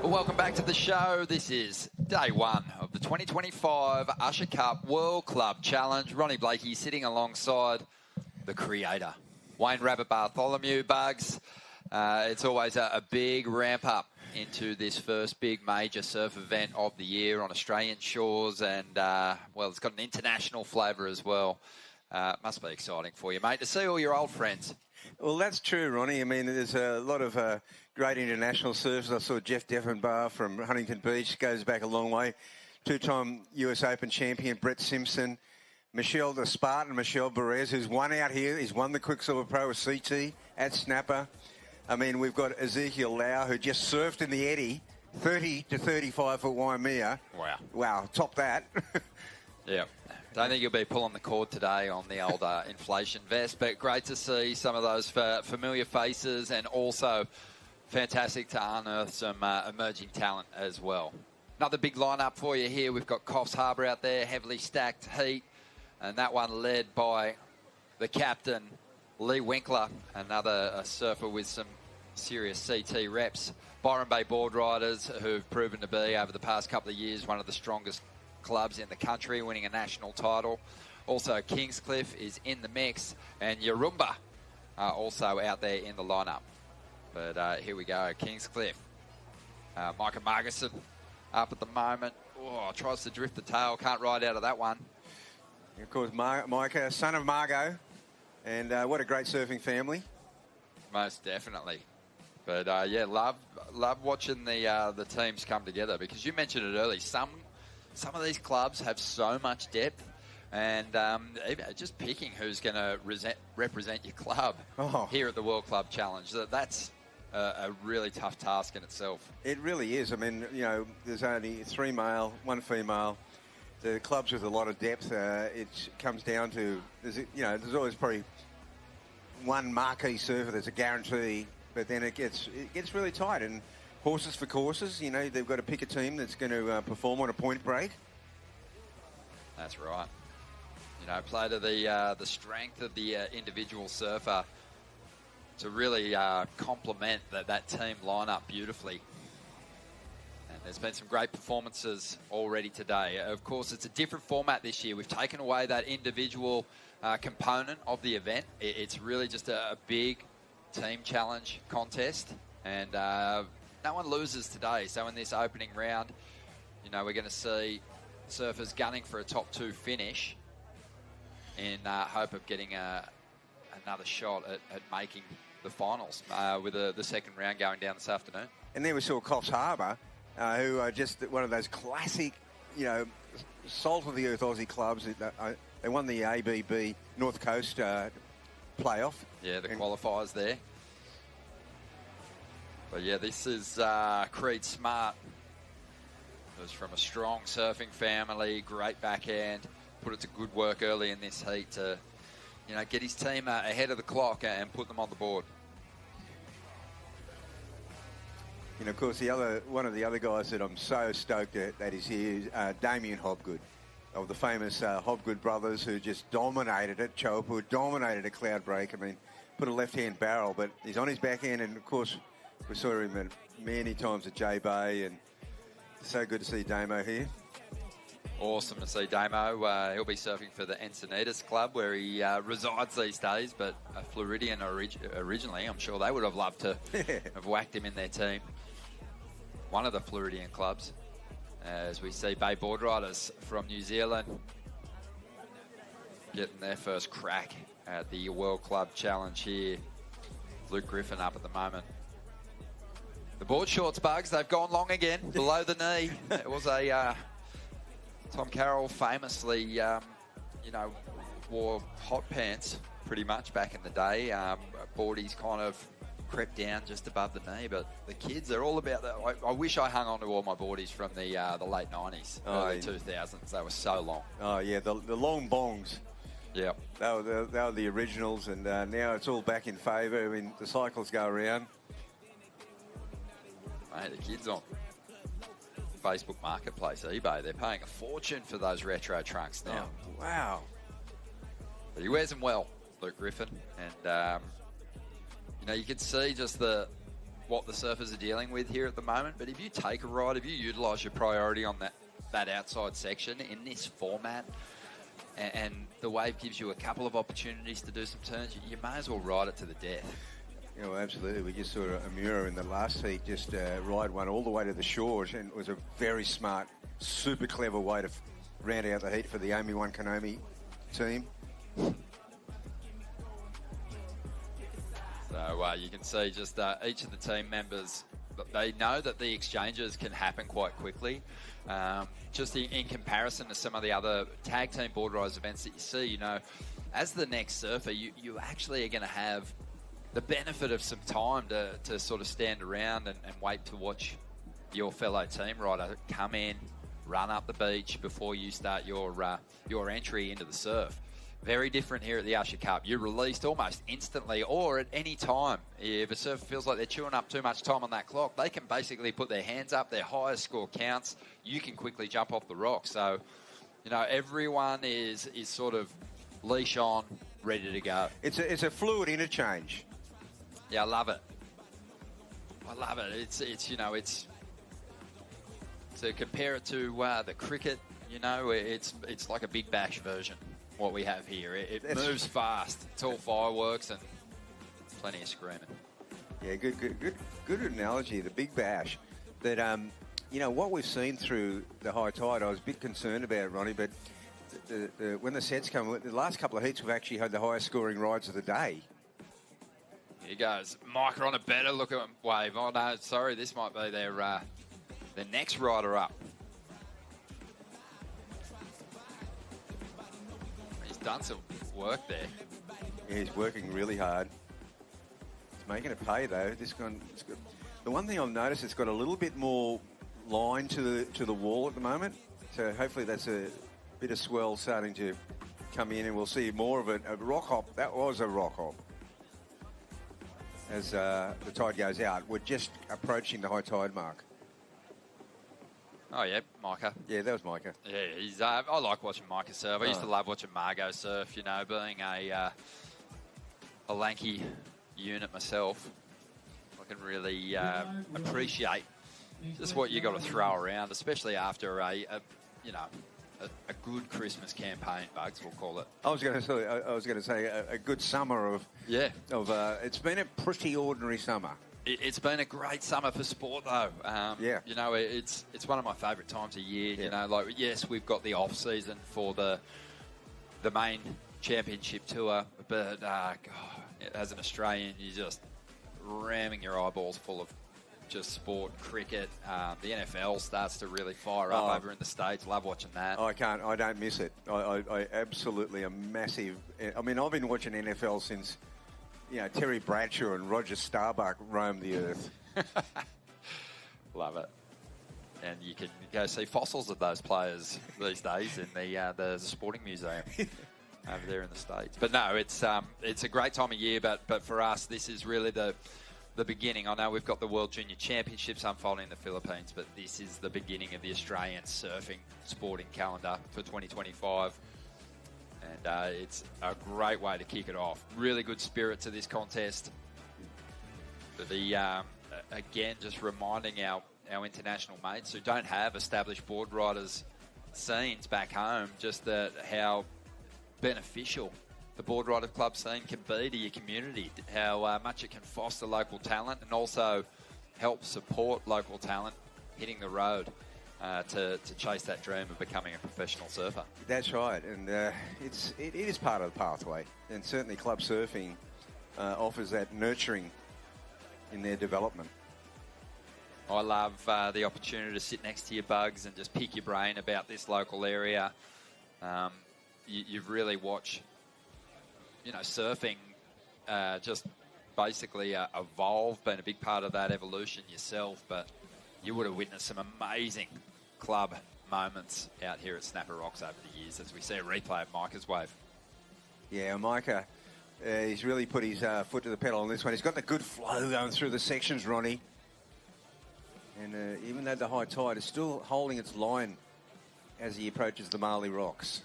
Welcome back to the show. This is day one of the 2025 Usher Cup World Club Challenge. Ronnie Blakey sitting alongside the creator, Wayne Rabbit Bartholomew. Bugs, it's always a big ramp up into this first big major surf event of the year on Australian shores, and it's got an international flavour as well. Must be exciting for you, mate, to see all your old friends. Well, that's true, Ronnie. I mean, there's a lot of great international surfers. I saw Jeff Deffinbar from Huntington Beach, goes back a long way. Two-time US Open champion Brett Simpson. Michelle the Spartan, Michelle Perez, who's won out here. He's won the Quicksilver Pro with CT at Snapper. I mean, we've got Ezekiel Lau, who just surfed in the eddy, 30 to 35 for Waimea. Wow, top that. Yeah. Don't think you'll be pulling the cord today on the old inflation vest, but great to see some of those familiar faces, and also fantastic to unearth some emerging talent as well. Another big lineup for you here. We've got Coffs Harbour out there, heavily stacked heat, and that one led by the captain, Lee Winkler, another surfer with some serious CT reps. Byron Bay Boardriders, who've proven to be, over the past couple of years, one of the strongest clubs in the country, winning a national title. Also, Kingscliff is in the mix, and Yarumba also out there in the lineup. But here we go, Kingscliff. Micah Margison up at the moment. Oh, tries to drift the tail, can't ride out of that one. Of course, Micah, son of Margot, and what a great surfing family. Most definitely. But yeah, love watching the teams come together, because you mentioned it early. Some of these clubs have so much depth, and even just picking who's going to represent your club here at the World Club Challenge, that's a really tough task in itself. It really is. I mean, you know, there's only 3 male, 1 female. The clubs with a lot of depth. It comes down to there's always probably one marquee surfer that's a guarantee, but then it gets really tight. And horses for courses, you know, they've got to pick a team that's going to perform on a point break. That's right. You know, play to the strength of the individual surfer to really complement that team lineup beautifully. And there's been some great performances already today. Of course, it's a different format this year. We've taken away that individual component of the event. It's really just a big team challenge contest, and no one loses today. So in this opening round, you know, we're going to see surfers gunning for a top 2 finish in hope of getting another shot at making the finals with the second round going down this afternoon. And then we saw Coffs Harbour, who are just one of those classic, you know, salt-of-the-earth Aussie clubs. They won the ABB North Coast playoff. Yeah, the qualifiers there. But yeah, this is Creed Smart, who's from a strong surfing family, great backhand, put it to good work early in this heat to, you know, get his team ahead of the clock and put them on the board. You know, of course, one of the other guys that I'm so stoked that is here is Damien Hobgood, of the famous Hobgood brothers, who just dominated at Chopu, dominated at Cloudbreak. I mean, put a left-hand barrel, but he's on his backhand, and of course, we saw him many times at J Bay, and so good to see Damo here. Awesome to see Damo. He'll be surfing for the Encinitas Club, where he resides these days, but a Floridian originally. I'm sure they would have loved to have whacked him in their team. One of the Floridian clubs. As we see Bay Boardriders from New Zealand getting their first crack at the World Club Challenge here. Luke Griffin up at the moment. The board shorts, Bugs, they've gone long again, below the knee. It was a... Tom Carroll famously, you know, wore hot pants pretty much back in the day. Boardies kind of crept down just above the knee, but the kids, they're all about that. I wish I hung on to all my boardies from the late 90s, early 2000s. They were so long. Oh, yeah, the long bongs. Yeah. They were the originals, and now it's all back in favour. I mean, the cycles go around. Mate, the kids on Facebook Marketplace, eBay, they're paying a fortune for those retro trunks now. Oh, wow. But he wears them well, Luke Griffin. And, you know, you can see just what the surfers are dealing with here at the moment. But if you take a ride, if you utilise your priority on that outside section in this format, and the wave gives you a couple of opportunities to do some turns, you may as well ride it to the death. You know, absolutely. We just saw Amura in the last heat just ride one all the way to the shore, and it was a very smart, super clever way to round out the heat for the Amy One Konami team. So you can see just each of the team members, they know that the exchanges can happen quite quickly. Just in comparison to some of the other tag team Boardriders events that you see, you know, as the next surfer, you actually are going to have the benefit of some time to sort of stand around and wait to watch your fellow team rider come in, run up the beach before you start your entry into the surf. Very different here at the Usher Cup. You're released almost instantly or at any time. If a surfer feels like they're chewing up too much time on that clock, they can basically put their hands up, their highest score counts. You can quickly jump off the rock. So, you know, everyone is sort of leash on, ready to go. It's a fluid interchange. Yeah, I love it. I love it. It's you know, it's to compare it to the cricket. You know, it's like a big bash version, what we have here. It moves fast. It's all fireworks and plenty of screaming. Yeah, good analogy, the big bash. That, you know, what we've seen through the high tide, I was a bit concerned about, Ronnie, but when the sets come, the last couple of heats, we've actually had the highest scoring rides of the day. Here goes Micah on a better look at wave. Oh, no, sorry, this might be their next rider up. He's done some work there. Yeah, he's working really hard. He's making it pay, though. The one thing I've noticed, it's got a little bit more line to the wall at the moment. So hopefully that's a bit of swell starting to come in, and we'll see more of it. A rock hop, that was a rock hop. As the tide goes out, we're just approaching the high tide mark. Oh, yeah, Micah. Yeah, that was Micah. Yeah, he's. I like watching Micah surf. I used to love watching Margot surf, you know, being a lanky unit myself. I can really appreciate just what you got to throw around, especially after a good Christmas campaign, Bugs, we'll call it. I was going to say a good summer of. Yeah. It's been a pretty ordinary summer. It's been a great summer for sport, though. Yeah. You know, it's one of my favourite times of year. Yeah. You know, like, yes, we've got the off season for the main championship tour, but God, as an Australian, you're just ramming your eyeballs full of just sport, cricket. The NFL starts to really fire up over in the States. Love watching that. I don't miss it. I absolutely am massive. I mean, I've been watching NFL since, you know, Terry Bradshaw and Roger Starbuck roamed the earth. Love it. And you can go see fossils of those players these days in the sporting museum over there in the States. But no, it's a great time of year. But for us, this is really the beginning. I know we've got the World Junior Championships unfolding in the Philippines, but this is the beginning of the Australian surfing sporting calendar for 2025. And it's a great way to kick it off. Really good spirit to this contest. But again, just reminding our international mates who don't have established board riders scenes back home, just how beneficial the Board Rider Club scene can be to your community, how much it can foster local talent and also help support local talent hitting the road to chase that dream of becoming a professional surfer. That's right, and it is part of the pathway, and certainly club surfing offers that nurturing in their development. I love the opportunity to sit next to your Bugs and just pick your brain about this local area. You've really watched, you know, surfing just basically evolve, been a big part of that evolution yourself, but you would have witnessed some amazing club moments out here at Snapper Rocks over the years as we see a replay of Micah's wave. Yeah, Micah, he's really put his foot to the pedal on this one. He's got the good flow going through the sections, Ronnie. And even though the high tide is still holding its line as he approaches the Maui rocks.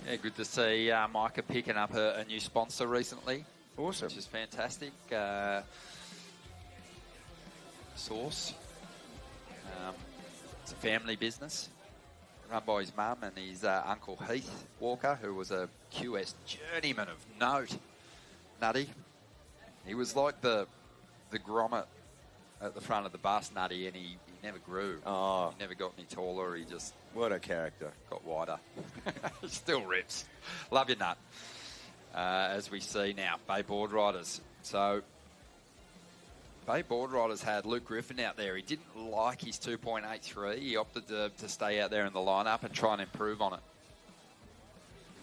Yeah, good to see Micah picking up a new sponsor recently. Awesome. Which is fantastic. Source. It's a family business run by his mum and his uncle Heath Walker, who was a QS journeyman of note. Nutty. He was like the grommet at the front of the bus, Nutty, and he never grew. Oh. He never got any taller. He just... What a character. Got wider. Still rips. Love your nut. As we see now, Bay Boardriders. So, Bay Boardriders had Luke Griffin out there. He didn't like his 2.83. He opted to stay out there in the lineup and try and improve on it.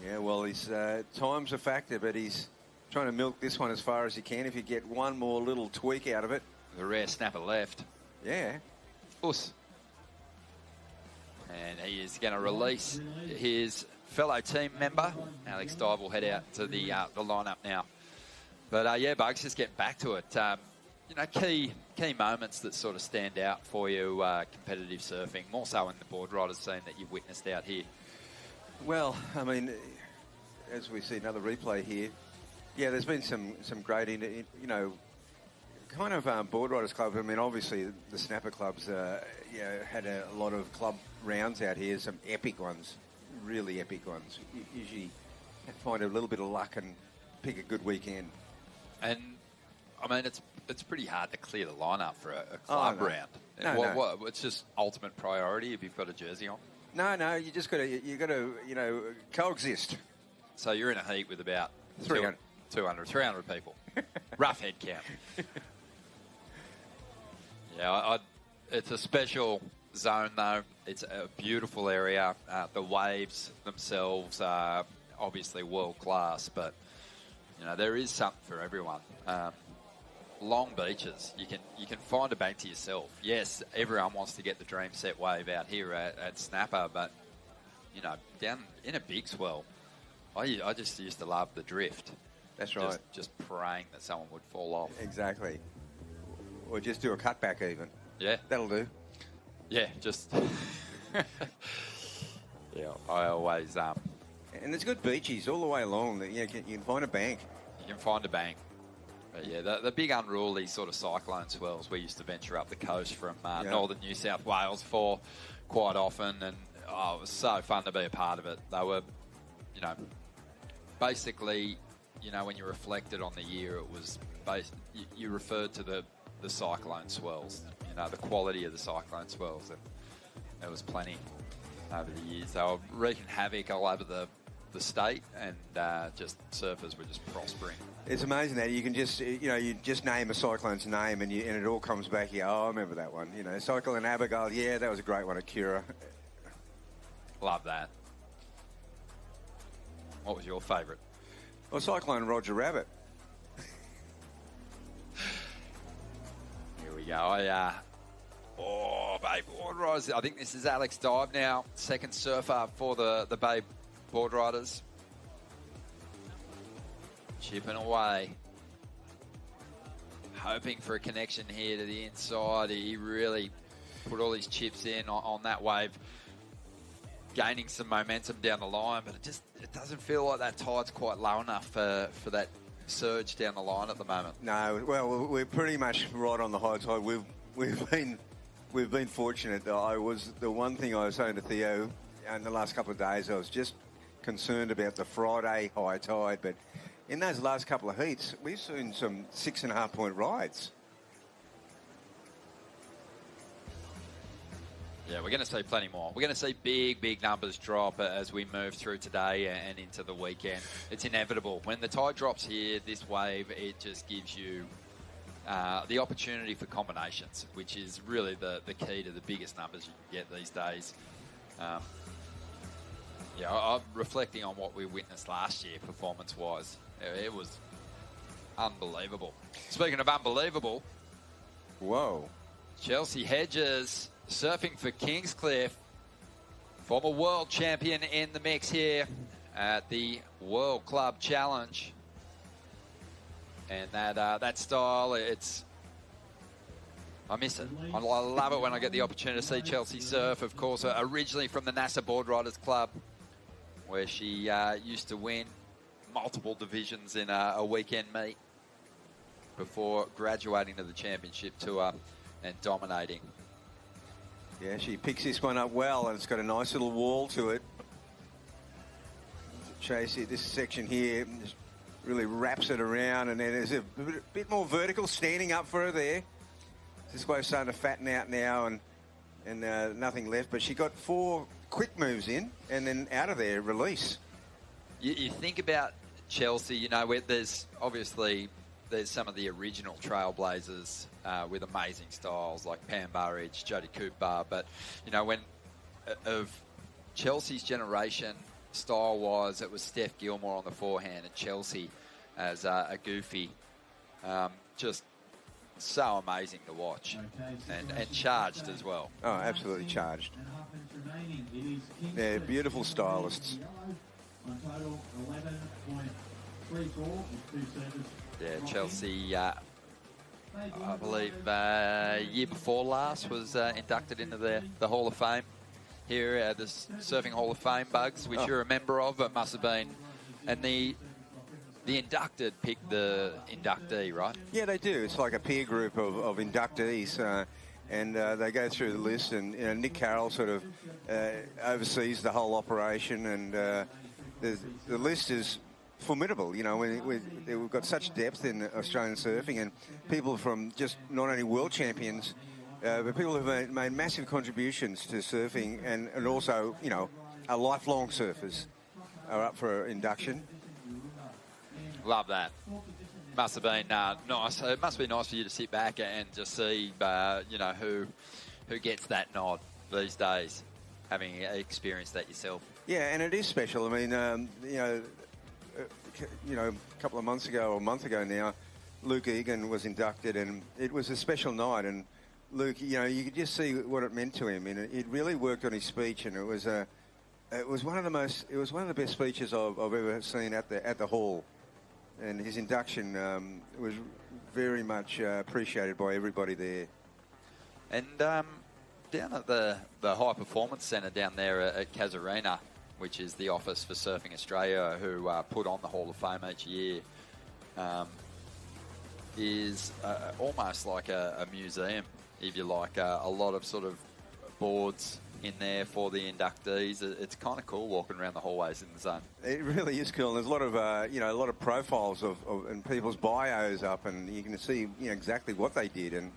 Yeah, well, his time's a factor, but he's trying to milk this one as far as he can. If you get one more little tweak out of it. The rare snapper left. Yeah. Us. And he is going to release his fellow team member. Alex Dive will head out to the lineup now. But yeah, Bugs, just getting back to it. You know, key moments that sort of stand out for you, competitive surfing, more so in the board riders scene that you've witnessed out here. Well, I mean, as we see another replay here, yeah, there's been some great, you know, kind of Boardriders club, I mean, obviously the snapper clubs had a lot of club rounds out here, some epic ones, really epic ones. You usually find a little bit of luck and pick a good weekend. And, I mean, it's pretty hard to clear the lineup for a club round. No. It's just ultimate priority if you've got a jersey on. No, you just got to coexist. So you're in a heat with about 300 people. Rough head count. Yeah, it's a special zone, though. It's a beautiful area. The waves themselves are obviously world class, but there is something for everyone. Long beaches, you can find a bank to yourself. Yes, everyone wants to get the dream set wave out here at Snapper, but down in a big swell, I just used to love the drift. That's right. Just praying that someone would fall off. Exactly. Or just do a cutback even. Yeah. That'll do. Yeah, just... yeah, I always... And there's good beaches all the way along. You can find a bank. You can find a bank. But yeah, the big unruly sort of cyclone swells we used to venture up the coast from northern New South Wales for quite often, and it was so fun to be a part of it. They were, basically, when you reflected on the year, it was you referred to the cyclone swells, the quality of the cyclone swells, and there was plenty over the years. They were wreaking havoc all over the state, and just surfers were just prospering. It's amazing that you can just, you just name a cyclone's name and it all comes back here. Oh, I remember that one. Cyclone Abigail, yeah, that was a great one at Cura. Love that. What was your favourite? Well, Cyclone Roger Rabbit. Here we go. Bay Boardriders. I think this is Alex Dive now, second surfer for the Bay Boardriders. Chipping away. Hoping for a connection here to the inside. He really put all his chips in on that wave. Gaining some momentum down the line, but it doesn't feel like that tide's quite low enough for that surge down the line at the moment. No, well, we're pretty much right on the high tide. We've been fortunate. The one thing I was saying to Theo in the last couple of days, I was just concerned about the Friday high tide, but in those last couple of heats, we've seen some 6.5 point rides. Yeah, we're going to see plenty more. We're going to see big numbers drop as we move through today and into the weekend. It's inevitable. When the tide drops here, this wave, it just gives you the opportunity for combinations, which is really the key to the biggest numbers you can get these days. I'm reflecting on what we witnessed last year performance-wise. It was unbelievable. Speaking of unbelievable... Whoa. Chelsea Hedges surfing for Kingscliff. Former world champion in the mix here at the World Club Challenge. And that style, I miss it. I love it when I get the opportunity to see Chelsea surf. Of course, originally from the NASA Boardriders Club, where she used to win multiple divisions in a weekend meet before graduating to the championship tour and dominating. Yeah, she picks this one up well, and it's got a nice little wall to it. Chase here, this section here just really wraps it around, and then there's a bit more vertical standing up for her there. This wave's starting to fatten out now, and nothing left. But she got 4 quick moves in, and then out of there, release. You think about Chelsea, where there's some of the original trailblazers with amazing styles like Pam Burridge, Jodie Cooper, but when of Chelsea's generation, style-wise, it was Steph Gilmore on the forehand and Chelsea as a goofy, just so amazing to watch, and charged as well. Oh, absolutely charged. They're beautiful stylists. Yeah, Chelsea, I believe year before last was inducted into the Hall of Fame here at the Surfing Hall of Fame, Bugs, which you're a member of. It must have been. And the the inducted pick the inductee, right? Yeah, they do. It's like a peer group of inductees, and they go through the list. And Nick Carroll sort of oversees the whole operation, and the list is formidable. We've got such depth in Australian surfing, and people from just not only world champions, but people who've made massive contributions to surfing, and also are lifelong surfers are up for induction. Love that. Must have been nice. It must be nice for you to sit back and just see, who gets that nod these days, having experienced that yourself. Yeah, and it is special. I mean, a couple of months ago, or a month ago now, Luke Egan was inducted, and it was a special night. And Luke, you could just see what it meant to him, and it really worked on his speech, and it was one of the best speeches I've ever seen at the hall. And his induction was very much appreciated by everybody there. And down at the High Performance Centre down there at Casuarina, which is the office for Surfing Australia, who put on the Hall of Fame each year, is almost like a museum, if you like. A lot of sort of boards in there for the inductees. It's kind of cool walking around the hallways in the zone. It really is cool. And there's a lot of profiles of and people's bios up, and you can see exactly what they did. And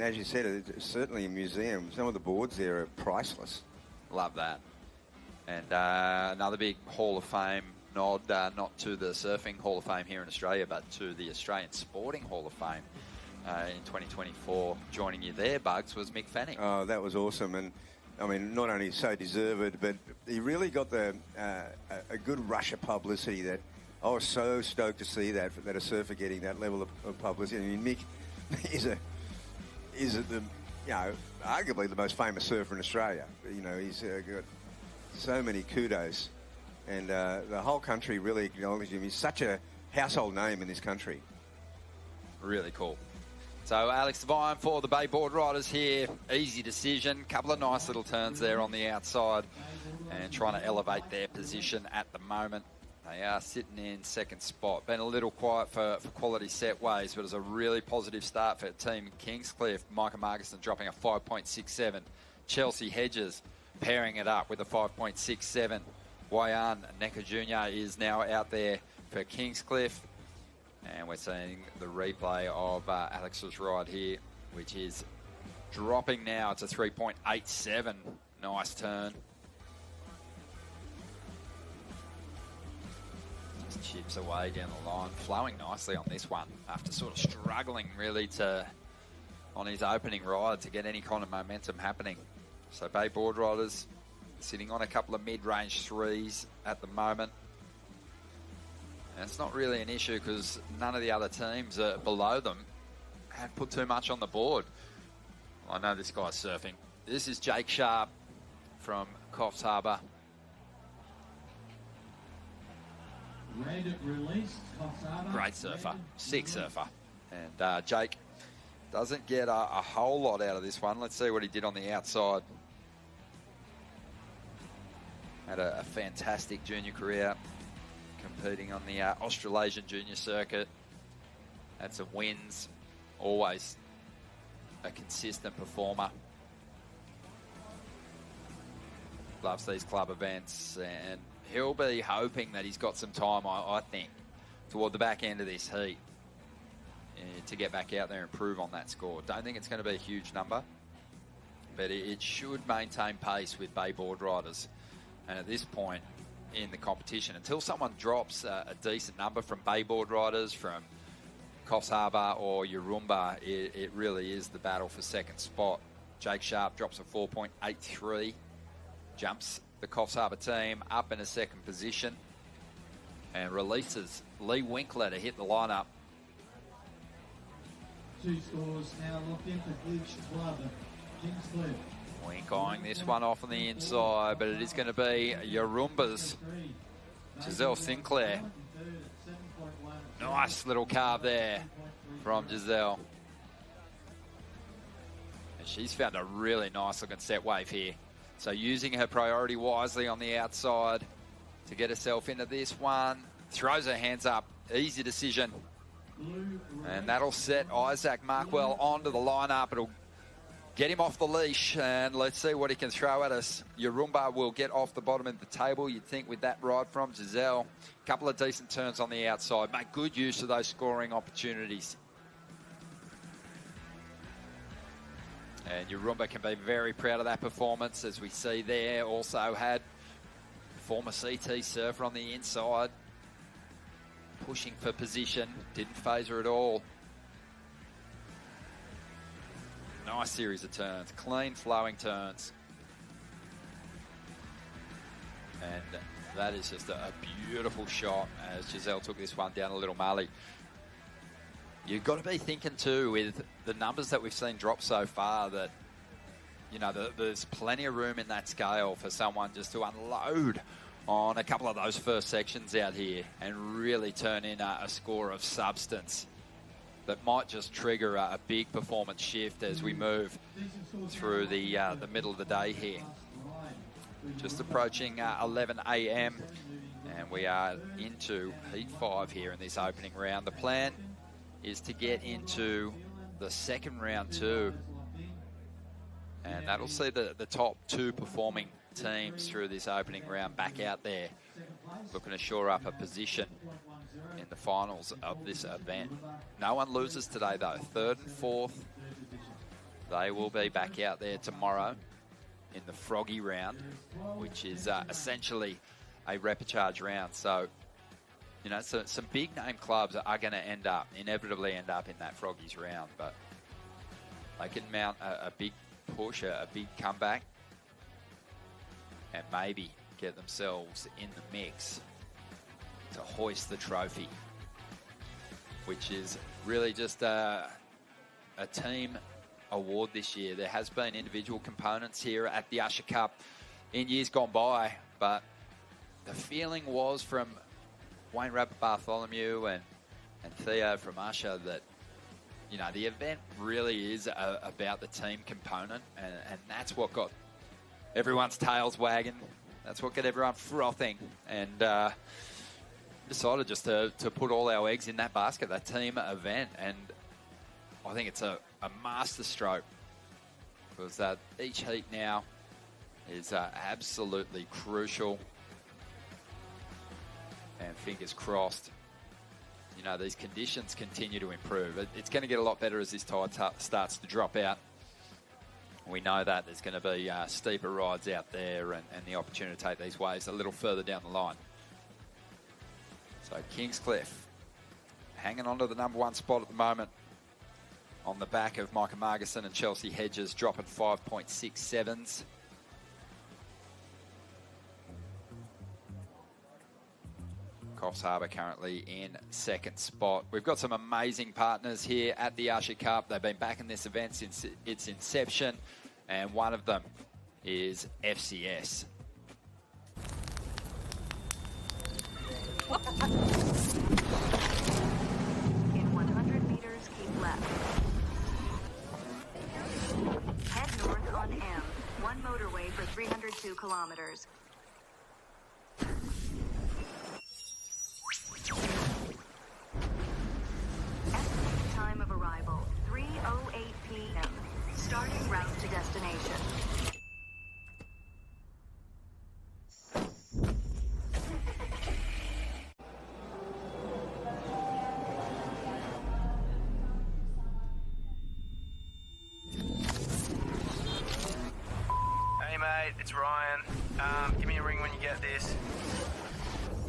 as you said, it's certainly a museum. Some of the boards there are priceless. Love that. And another big Hall of Fame nod, not to the Surfing Hall of Fame here in Australia, but to the Australian Sporting Hall of Fame. In 2024, joining you there, Bugs, was Mick Fanning. Oh, that was awesome. And, I mean, not only so deserved, but he really got a good rush of publicity that I was so stoked to see that a surfer getting that level of publicity. I mean, Mick is arguably the most famous surfer in Australia. He's got so many kudos. And the whole country really acknowledged him. He's such a household name in this country. Really cool. So Alex Devine for the Bay Boardriders here. Easy decision. Couple of nice little turns there on the outside and trying to elevate their position at the moment. They are sitting in second spot. Been a little quiet for quality set ways, but it's a really positive start for Team Kingscliff. Micah Marguson dropping a 5.67. Chelsea Hedges pairing it up with a 5.67. Wayan Necker Jr. is now out there for Kingscliff. And we're seeing the replay of Alex's ride here, which is dropping now. It's a 3.87. Nice turn. Just chips away down the line. Flowing nicely on this one after sort of struggling really on his opening ride to get any kind of momentum happening. So Bay Boardriders sitting on a couple of mid-range threes at the moment. And it's not really an issue because none of the other teams below them have put too much on the board. I know this guy's surfing. This is Jake Sharp from Coffs Harbour. Red release, Coffs Harbour. Great surfer, sick surfer. And Jake doesn't get a whole lot out of this one. Let's see what he did on the outside. Had a fantastic junior career, competing on the Australasian junior circuit. Had some wins, always a consistent performer. Loves these club events, and he'll be hoping that he's got some time, I think, toward the back end of this heat to get back out there and improve on that score. Don't think it's going to be a huge number, but it should maintain pace with Bay Boardriders. And at this point in the competition, until someone drops a decent number from Bay Boardriders, from Coffs Harbour or Yurumba, it really is the battle for second spot. Jake Sharp drops a 4.83, jumps the Coffs Harbour team up in a second position, and releases Lee Winkler to hit the lineup. Two scores now locked in for each club. Kingscliff. Wink eyeing this one off on the inside, but it is going to be Yurumba's Giselle Sinclair. Nice little carve there from Giselle. And she's found a really nice looking set wave here. So using her priority wisely on the outside to get herself into this one. throws her hands up. Easy decision. And that'll set Isaac Markwell onto the lineup. It'll get him off the leash, and let's see what he can throw at us. Yarumba will get off the bottom of the table, you'd think, with that ride from Giselle. A couple of decent turns on the outside. Make good use of those scoring opportunities. And Yarumba can be very proud of that performance, as we see there. Also had former CT surfer on the inside, pushing for position. Didn't phase her at all. Nice series of turns. Clean, flowing turns. And that is just a beautiful shot as Giselle took this one down a little Mali. You've got to be thinking too, with the numbers that we've seen drop so far, that, you know, there's plenty of room in that scale for someone just to unload on a couple of those first sections out here and really turn in a score of substance that might just trigger a big performance shift as we move through the middle of the day here. Just approaching 11 a.m. and we are into Heat 5 here in this opening round. The plan is to get into the second round too, and that'll see the top two performing teams through this opening round back out there, looking to shore up a position in the finals of this event. No one loses today though. Third and fourth, they will be back out there tomorrow in the Froggy round, which is essentially a repechage round. So, you know, so some big name clubs are going to inevitably end up in that Froggies round, but they can mount a big push, a big comeback, and maybe get themselves in the mix to hoist the trophy, which is really just a team award this year. There has been individual components here at the Usher Cup in years gone by, but the feeling was from Wayne Rabbit Bartholomew and Theo from Usher that, you know, the event really is about the team component, and that's what got everyone's tails wagging. That's what got everyone frothing, and decided just to put all our eggs in that basket, that team event. And I think it's a masterstroke, because each heat now is absolutely crucial. And fingers crossed, you know, these conditions continue to improve. It's going to get a lot better as this tide starts to drop out. We know that there's going to be steeper rides out there, and the opportunity to take these waves a little further down the line. So Kingscliff hanging on to the number one spot at the moment, on the back of Micah Margison and Chelsea Hedges, dropping 5.67s. Coffs Harbour currently in second spot. We've got some amazing partners here at the Usher Cup. They've been backing this event since its inception, and one of them is FCS. In 100 meters, keep left. Head north on M, one motorway for 302 kilometers. Estimated time of arrival, 3:08 p.m. Starting route to destination. Hey mate, it's Ryan. Give me a ring when you get this.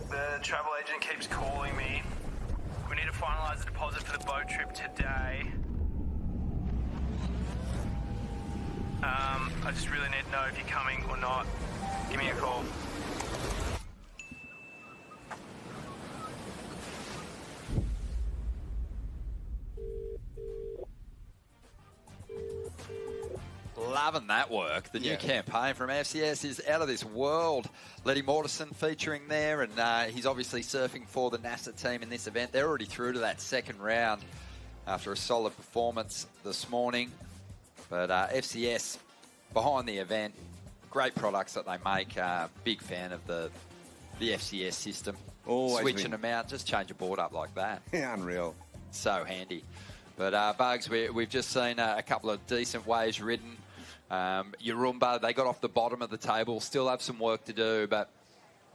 The travel agent keeps calling me. We need to finalise the deposit for the boat trip today. I just really need to know if you're coming or not. Give me a call. Loving that work. The new campaign from FCS is out of this world. Letty Mortensen featuring there, and he's obviously surfing for the NASA team in this event. They're already through to that second round after a solid performance this morning. But FCS behind the event, great products that they make. Big fan of the FCS system. Always switching them out, just change a board up like that. Yeah, unreal. So handy. But Bugs, we've just seen a couple of decent waves ridden. Yarumba, they got off the bottom of the table, still have some work to do, but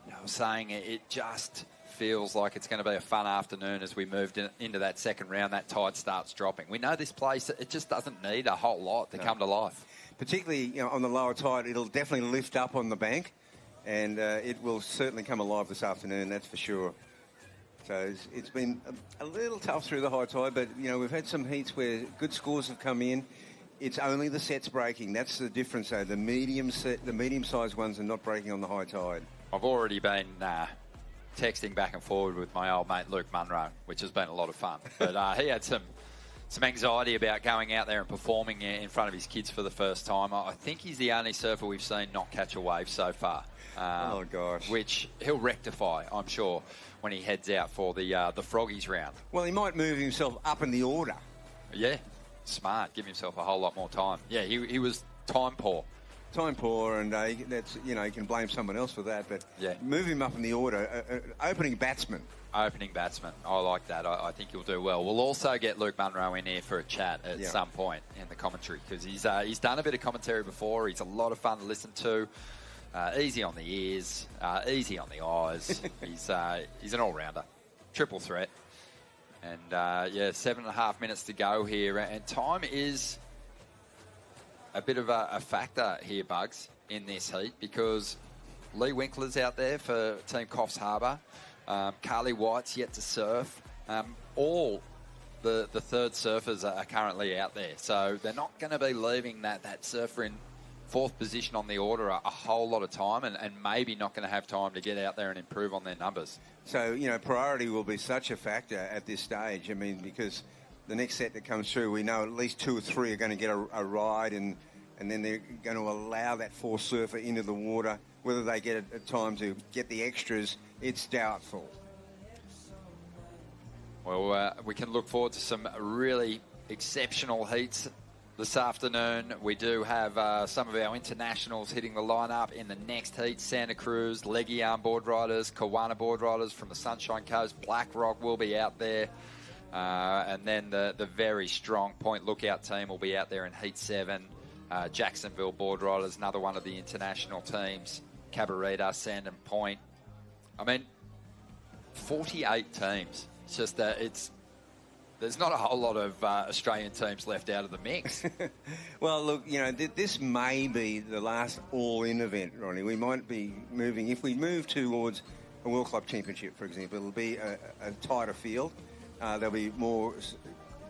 I was saying it just feels like it's going to be a fun afternoon as we moved into that second round. That tide starts dropping. We know this place, it just doesn't need a whole lot to come to life. Particularly on the lower tide, it'll definitely lift up on the bank, and it will certainly come alive this afternoon, that's for sure. So it's been a little tough through the high tide, but, we've had some heats where good scores have come in. It's only the sets breaking. That's the difference, though. The medium-sized ones are not breaking on the high tide. I've already been texting back and forward with my old mate Luke Munro, which has been a lot of fun. But he had some anxiety about going out there and performing in front of his kids for the first time. I think he's the only surfer we've seen not catch a wave so far. Oh, gosh. Which he'll rectify, I'm sure, when he heads out for the Froggies round. Well, he might move himself up in the order. Yeah, smart. Give himself a whole lot more time. Yeah, he was time poor. Time poor, and that's you can blame someone else for that. But move him up in the order. Opening batsman. Opening batsman. I like that. I think he'll do well. We'll also get Luke Munro in here for a chat at some point in the commentary, because he's done a bit of commentary before. He's a lot of fun to listen to. Easy on the ears, easy on the eyes. He's an all-rounder. Triple threat. And 7.5 minutes to go here, and time is a bit of a factor here, Bugs, in this heat, because Lee Winkler's out there for Team Coffs Harbour. Carly White's yet to surf. All the third surfers are currently out there, so they're not going to be leaving that surfer in fourth position on the order a whole lot of time, and maybe not going to have time to get out there and improve on their numbers. So, priority will be such a factor at this stage. I mean, because the next set that comes through, we know at least 2 or 3 are going to get a ride, and then they're going to allow that fourth surfer into the water. Whether they get a time to get the extras, it's doubtful. Well, we can look forward to some really exceptional heats this afternoon. We do have some of our internationals hitting the lineup in the next heat. Santa Cruz, Legian Boardriders, Kawana Boardriders from the Sunshine Coast. BlackRock will be out there. And then the very strong Point Lookout team will be out there in Heat 7. Jacksonville Boardriders, another one of the international teams. Cabarita, Sand and Point. I mean, 48 teams. It's just there's not a whole lot of Australian teams left out of the mix. Well, look, this may be the last all-in event, Ronnie. We might be moving, if we move towards a World Club Championship, for example, it'll be a tighter field. There'll be more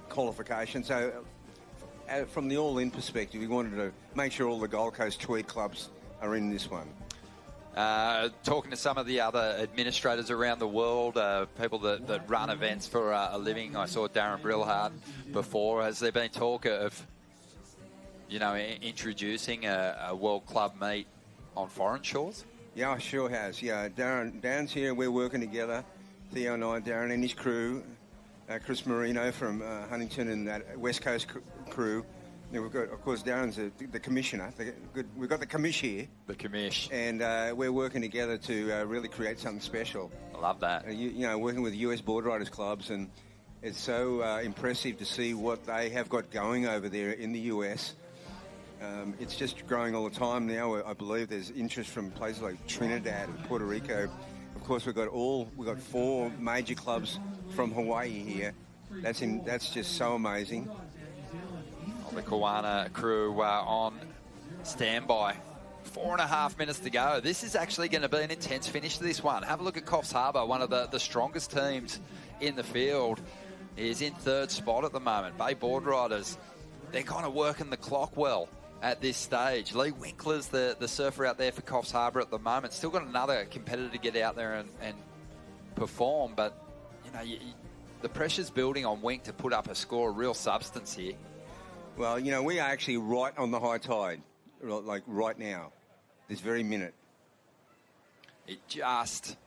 qualification. So from the all-in perspective, we wanted to make sure all the Gold Coast Tweed clubs are in this one. Talking to some of the other administrators around the world, people that run events for a living. I saw Darren Brillhart before. Has there been talk of, introducing a World Club meet on foreign shores? Yeah, sure has. Yeah, Darren's here. We're working together. Theo and I, Darren and his crew, Chris Marino from Huntington and that West Coast crew. Yeah, we've got, of course, Darren's the commissioner. We've got the commish here. The commish. And we're working together to really create something special. I love that. Working with US Boardriders clubs, and it's so impressive to see what they have got going over there in the US. It's just growing all the time now. I believe there's interest from places like Trinidad and Puerto Rico. Of course, we've got 4 major clubs from Hawaii here. That's just so amazing. The Kawana crew on standby. 4.5 minutes to go. This is actually going to be an intense finish to this one. Have a look at Coffs Harbour, one of the strongest teams in the field, is in third spot at the moment. Bay Boardriders, they're kind of working the clock well at this stage. Lee Winkler's the surfer out there for Coffs Harbour at the moment. Still got another competitor to get out there and perform, but the pressure's building on Wink to put up a score of real substance here. Well, we are actually right on the high tide, like right now, this very minute. It just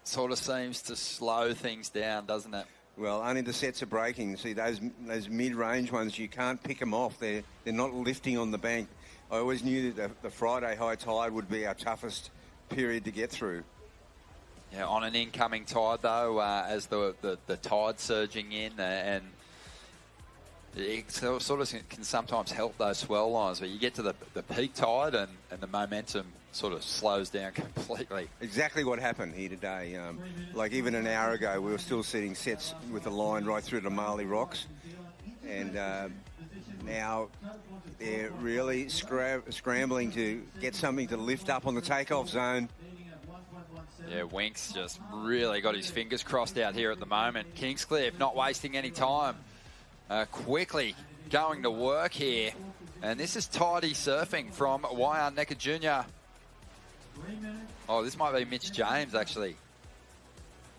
sort of seems to slow things down, doesn't it? Well, only the sets are breaking. See, those mid-range ones, you can't pick them off. They're not lifting on the bank. I always knew that the Friday high tide would be our toughest period to get through. Yeah, on an incoming tide, though, as the tide surging in, and it sort of can sometimes help those swell lines, but you get to the peak tide and the momentum sort of slows down completely. Exactly what happened here today. Like even an hour ago, we were still setting sets with the line right through to Maui rocks, and now they're really scrambling to get something to lift up on the takeoff zone. Yeah, Winks just really got his fingers crossed out here at the moment. Kingscliff not wasting any time. Quickly going to work here. And this is tidy surfing from Wyan Necker Jr. Oh, this might be Mitch James, actually.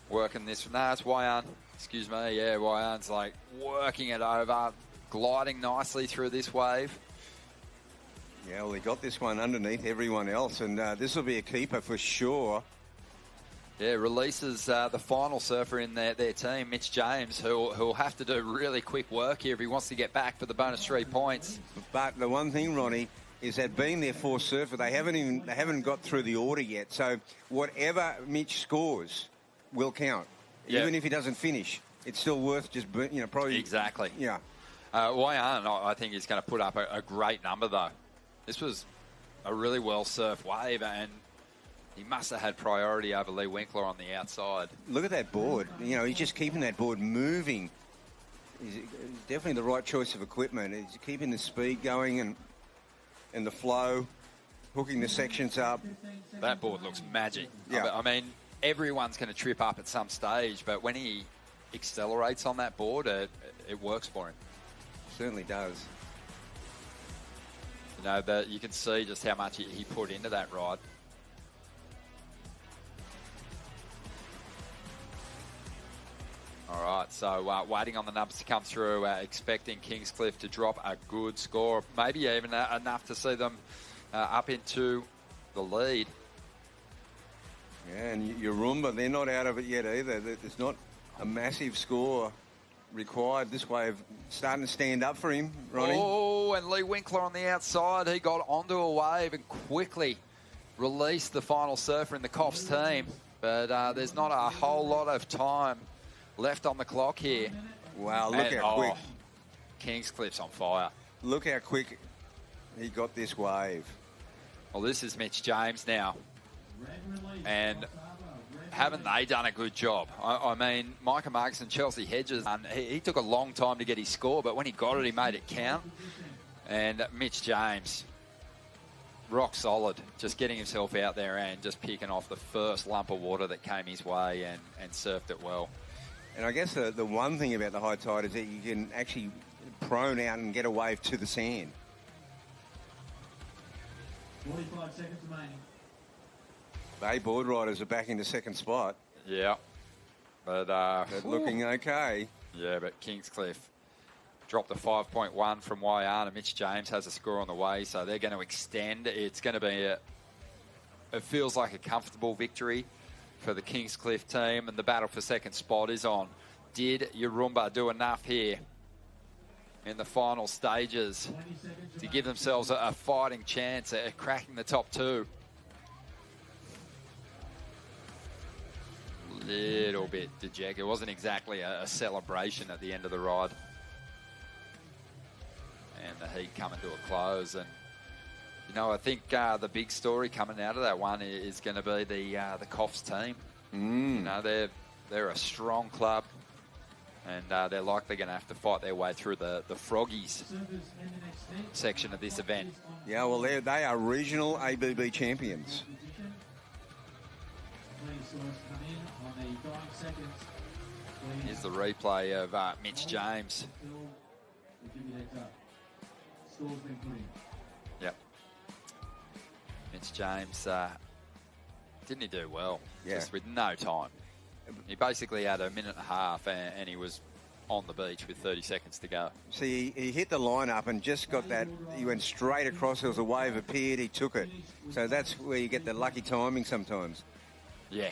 Working this. No, it's Wyan. Excuse me. Yeah, Wyan's like working it over, gliding nicely through this wave. Yeah, well, he got this one underneath everyone else, and this will be a keeper for sure. Yeah, releases the final surfer in their team, Mitch James, who'll have to do really quick work here if he wants to get back for the bonus 3 points. But the one thing, Ronnie, is that being their fourth surfer, they haven't got through the order yet. So whatever Mitch scores will count, even if he doesn't finish. It's still worth just, probably. Exactly. Yeah. Wyan, I think, is going to put up a great number, though. This was a really well-surfed wave, and he must have had priority over Lee Winkler on the outside. Look at that board. He's just keeping that board moving. He's definitely the right choice of equipment. He's keeping the speed going and the flow, hooking the sections up. That board looks magic. Yeah. I mean, everyone's going to trip up at some stage, but when he accelerates on that board, it works for him. Certainly does. You can see just how much he put into that ride. All right, so waiting on the numbers to come through, expecting Kingscliff to drop a good score, maybe even enough to see them up into the lead. Yeah, and Yarumba, they're not out of it yet either. There's not a massive score required. This wave starting to stand up for him, Ronnie. Oh, and Lee Winkler on the outside. He got onto a wave and quickly released the final surfer in the Coffs team. But there's not a whole lot of time left on the clock here. Wow, look how quick. Kingscliff's on fire. Look how quick he got this wave. Well, this is Mitch James now. And haven't they done a good job? I mean, Micah Marcus and Chelsea Hedges, he took a long time to get his score, but when he got it, he made it count. And Mitch James, rock solid, just getting himself out there and just picking off the first lump of water that came his way and surfed it well. And I guess the one thing about the high tide is that you can actually prone out and get a wave to the sand. 45 seconds remaining. They Boardriders are back into second spot. Yeah. But looking okay. Yeah, but Kingscliff dropped a 5.1 from Wyan. Mitch James has a score on the way, so they're going to extend. It's going to be it feels like a comfortable victory for the Kingscliff team, and the battle for second spot is on. Did Yarumba do enough here in the final stages to give themselves a fighting chance at cracking the top two? Little bit dejected. It wasn't exactly a celebration at the end of the ride. And the heat coming to a close. And, I think the big story coming out of that one is going to be the Coffs team. They're a strong club. And they're likely going to have to fight their way through the Froggies section of this event. Yeah, well, they are regional ABB champions. Here's the replay of Mitch James. Yep. Mitch James, didn't he do well? Yeah. Just with no time. He basically had a minute and a half and he was on the beach with 30 seconds to go. See, he hit the line up and just got that. He went straight across. There was a wave appeared. He took it. So that's where you get the lucky timing sometimes. Yeah.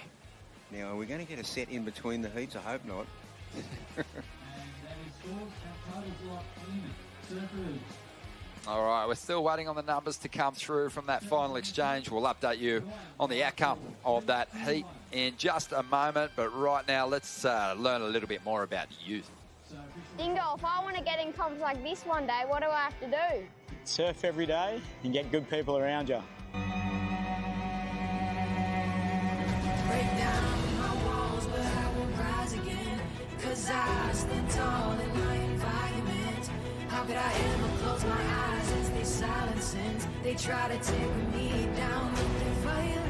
Now, are we going to get a set in between the heats? I hope not. All right, we're still waiting on the numbers to come through from that final exchange. We'll update you on the outcome of that heat in just a moment. But right now, let's learn a little bit more about youth. Dingo, if I want to get in comps like this one day, what do I have to do? Surf every day and get good people around you. Break down my walls, but I will rise again. 'Cause I stand tall in my environment. How could I ever close my eyes as they silence sins? They try to take me down with their violence.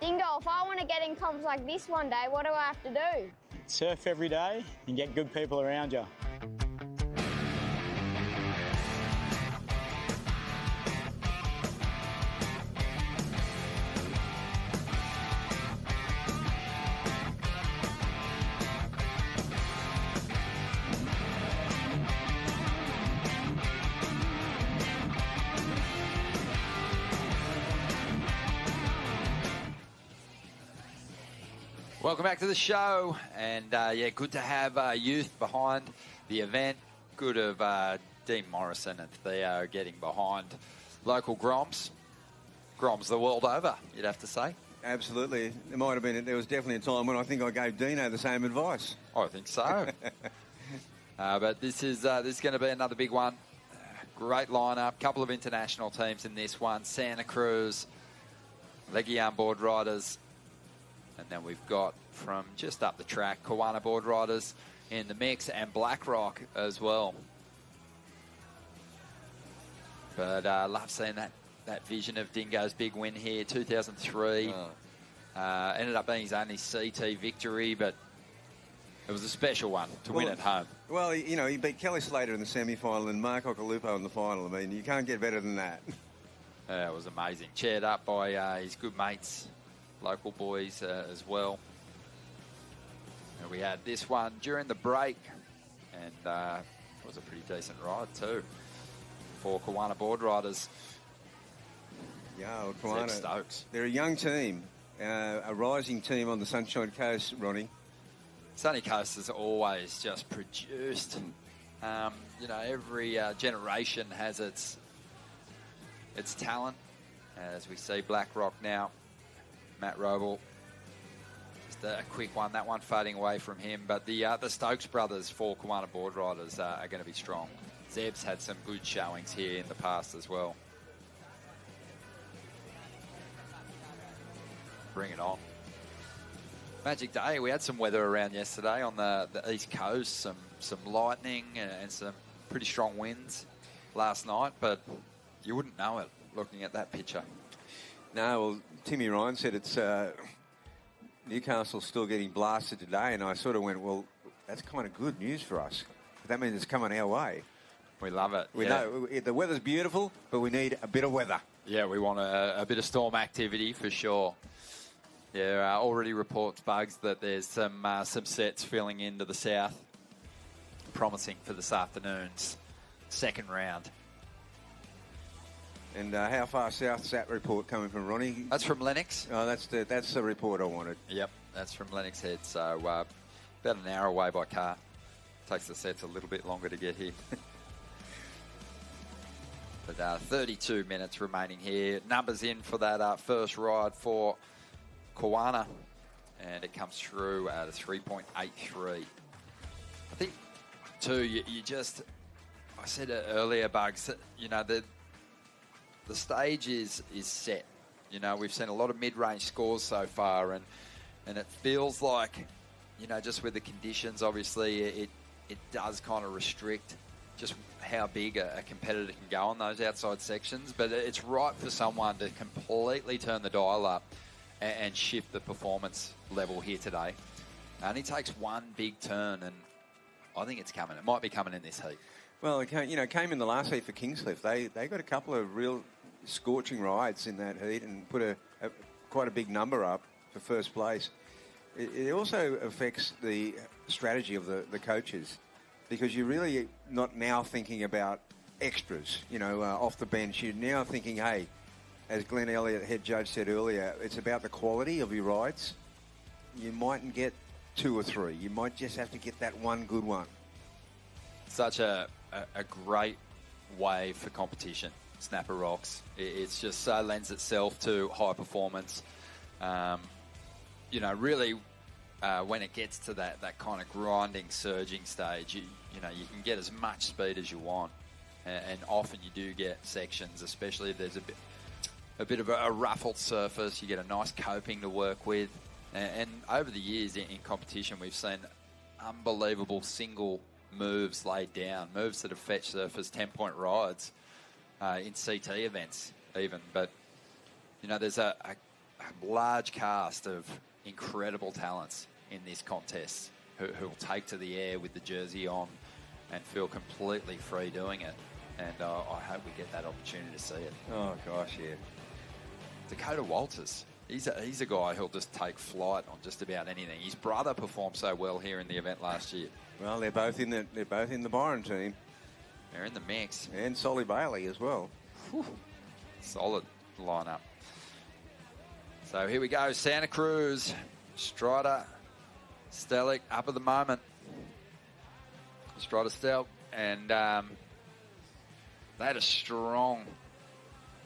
Dingo, if I want to get in comps like this one day, what do I have to do? Surf every day and get good people around you. Welcome back to the show, and yeah, good to have youth behind the event. Good of Dean Morrison and Theo getting behind local Groms the world over, you'd have to say. Absolutely. There was definitely a time when I think I gave Dino the same advice. I think so. But this is going to be another big one. Great lineup, couple of international teams in this one. Santa Cruz, Legian Boardriders, and then we've got from just up the track, Kawana Boardriders in the mix, and BlackRock as well. But I love seeing that vision of Dingo's big win here, 2003. Ended up being his only CT victory, but it was a special one to win at home. Well, you know, he beat Kelly Slater in the semi-final and Mark Occhilupo in the final. I mean, you can't get better than that. It was amazing. Chaired up by his good mates, local boys as well. And we had this one during the break, and it was a pretty decent ride too for Kawana Boardriders. Yeah, well, Kawana, Stokes. They're a young team, a rising team on the Sunshine Coast, Ronnie. Sunny Coast has always just produced. You know, every generation has its talent. As we see BlackRock now, Matt Roble, just a quick one. That one fading away from him. But the Stokes brothers for Kawana Boardriders are going to be strong. Zeb's had some good showings here in the past as well. Bring it on. Magic day. We had some weather around yesterday on the East Coast, some lightning and some pretty strong winds last night, but you wouldn't know it looking at that picture. No, well, Timmy Ryan said it's Newcastle's still getting blasted today, and I sort of went, well, that's kind of good news for us. That means it's coming our way. We love it. We know the weather's beautiful, but we need a bit of weather. Yeah, we want a bit of storm activity for sure. Yeah, already reports, Bugs, that there's some sets filling into the south, promising for this afternoon's second round. And how far south's that report coming from, Ronnie? That's from Lennox. Oh, that's the report I wanted. Yep, that's from Lennox Head. So about an hour away by car. Takes the sets a little bit longer to get here. But 32 minutes remaining here. Numbers in for that first ride for Kawana, and it comes through at a 3.83. I think, too, you just, I said it earlier, Bugs, you know, the stage is set. You know, we've seen a lot of mid-range scores so far, and it feels like, you know, just with the conditions, obviously, it does kind of restrict just how big a competitor can go on those outside sections, but it's right for someone to completely turn the dial up and shift the performance level here today. And he takes one big turn, and I think it's coming. It might be coming in this heat. Well, it came in the last heat for Kingscliff. They got a couple of real scorching rides in that heat and put quite a big number up for first place. It also affects the strategy of the coaches, because you're really not now thinking about extras, off the bench. You're now thinking, hey, as Glenn Elliott, head judge, said earlier, it's about the quality of your rides. You mightn't get 2 or 3. You might just have to get that one good one. Such a great wave for competition, Snapper Rocks. It's just so lends itself to high performance. Really, when it gets to that kind of grinding, surging stage, you can get as much speed as you want. And often you do get sections, especially if there's a bit of a ruffled surface. You get a nice coping to work with. And over the years in competition, we've seen unbelievable single moves laid down, moves that have fetched surfers 10-point rides in CT events even. But, there's a large cast of incredible talents in this contest who will take to the air with the jersey on and feel completely free doing it. And I hope we get that opportunity to see it. Oh, gosh, yeah. Dakota Walters, he's a guy who'll just take flight on just about anything. His brother performed so well here in the event last year. Well, they're both in the Byron team. They're in the mix. And Solly Bailey as well. Whew. Solid lineup. So here we go. Santa Cruz, Strider, Stellick up at the moment. Strider Stel. And they had a strong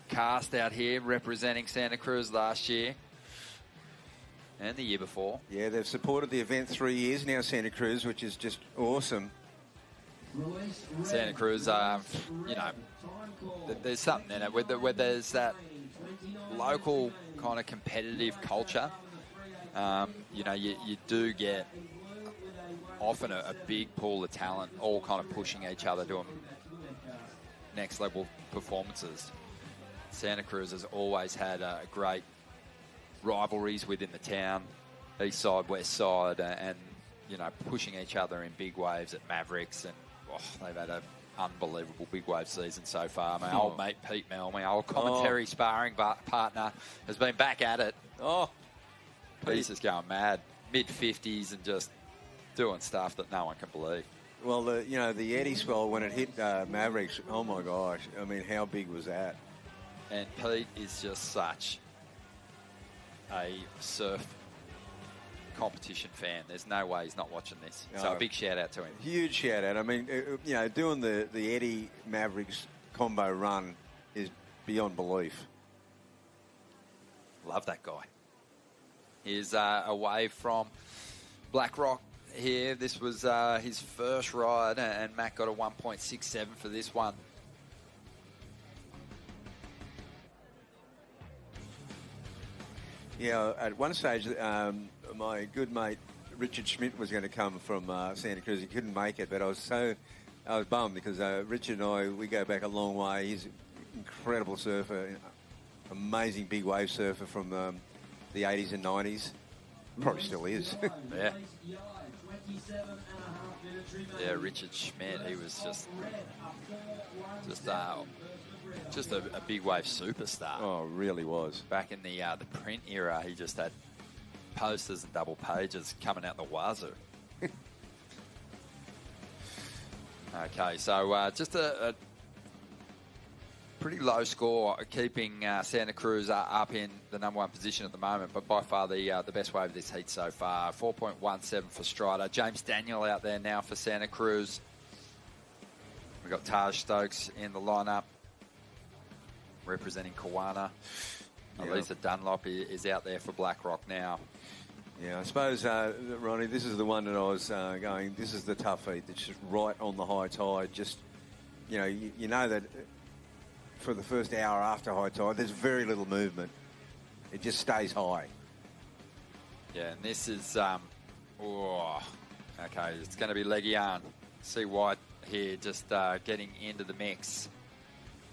cast out here representing Santa Cruz last year and the year before. Yeah, they've supported the event 3 years now, Santa Cruz, which is just awesome. Santa Cruz, there's something in it where there's that local kind of competitive culture. You do get often a big pool of talent, all kind of pushing each other to next level performances. Santa Cruz has always had great rivalries within the town, east side, west side, and pushing each other in big waves at Mavericks, and they've had an unbelievable big wave season so far. My old mate Pete Mel, my old commentary sparring partner, has been back at it. Pete's just going mad, mid-50s and just doing stuff that no one can believe. Well, the Eddie swell when it hit Mavericks, oh my gosh, I mean, how big was that? And Pete is just such a surf competition fan. There's no way he's not watching this. So a big shout out to him. Huge shout out. I mean, doing the Eddie Mavericks combo run is beyond belief. Love that guy. Here's a wave from Blackrock here. This was his first ride, and Matt got a 1.67 for this one. Yeah, at one stage, my good mate Richard Schmidt was going to come from Santa Cruz. He couldn't make it, but I was bummed because Richard and we go back a long way. He's an incredible surfer, amazing big wave surfer from the 80s and 90s. Probably still is. Yeah. Yeah, Richard Schmidt, he was just a big wave superstar. Oh, really was. Back in the print era, he just had posters and double pages coming out the wazoo. Okay, so just a pretty low score, keeping Santa Cruz up in the #1 position at the moment, but by far the best wave of this heat so far. 4.17 for Strider. James Daniel out there now for Santa Cruz. We've got Taj Stokes in the lineup, representing Kawana. Elisa Dunlop is out there for Blackrock now. Yeah, I suppose, Ronnie, this is the one that I was going, this is the tough heat. It's just right on the high tide. Just, you know that for the first hour after high tide, there's very little movement. It just stays high. Yeah, and this is, okay, it's going to be Leguian. See White here just getting into the mix.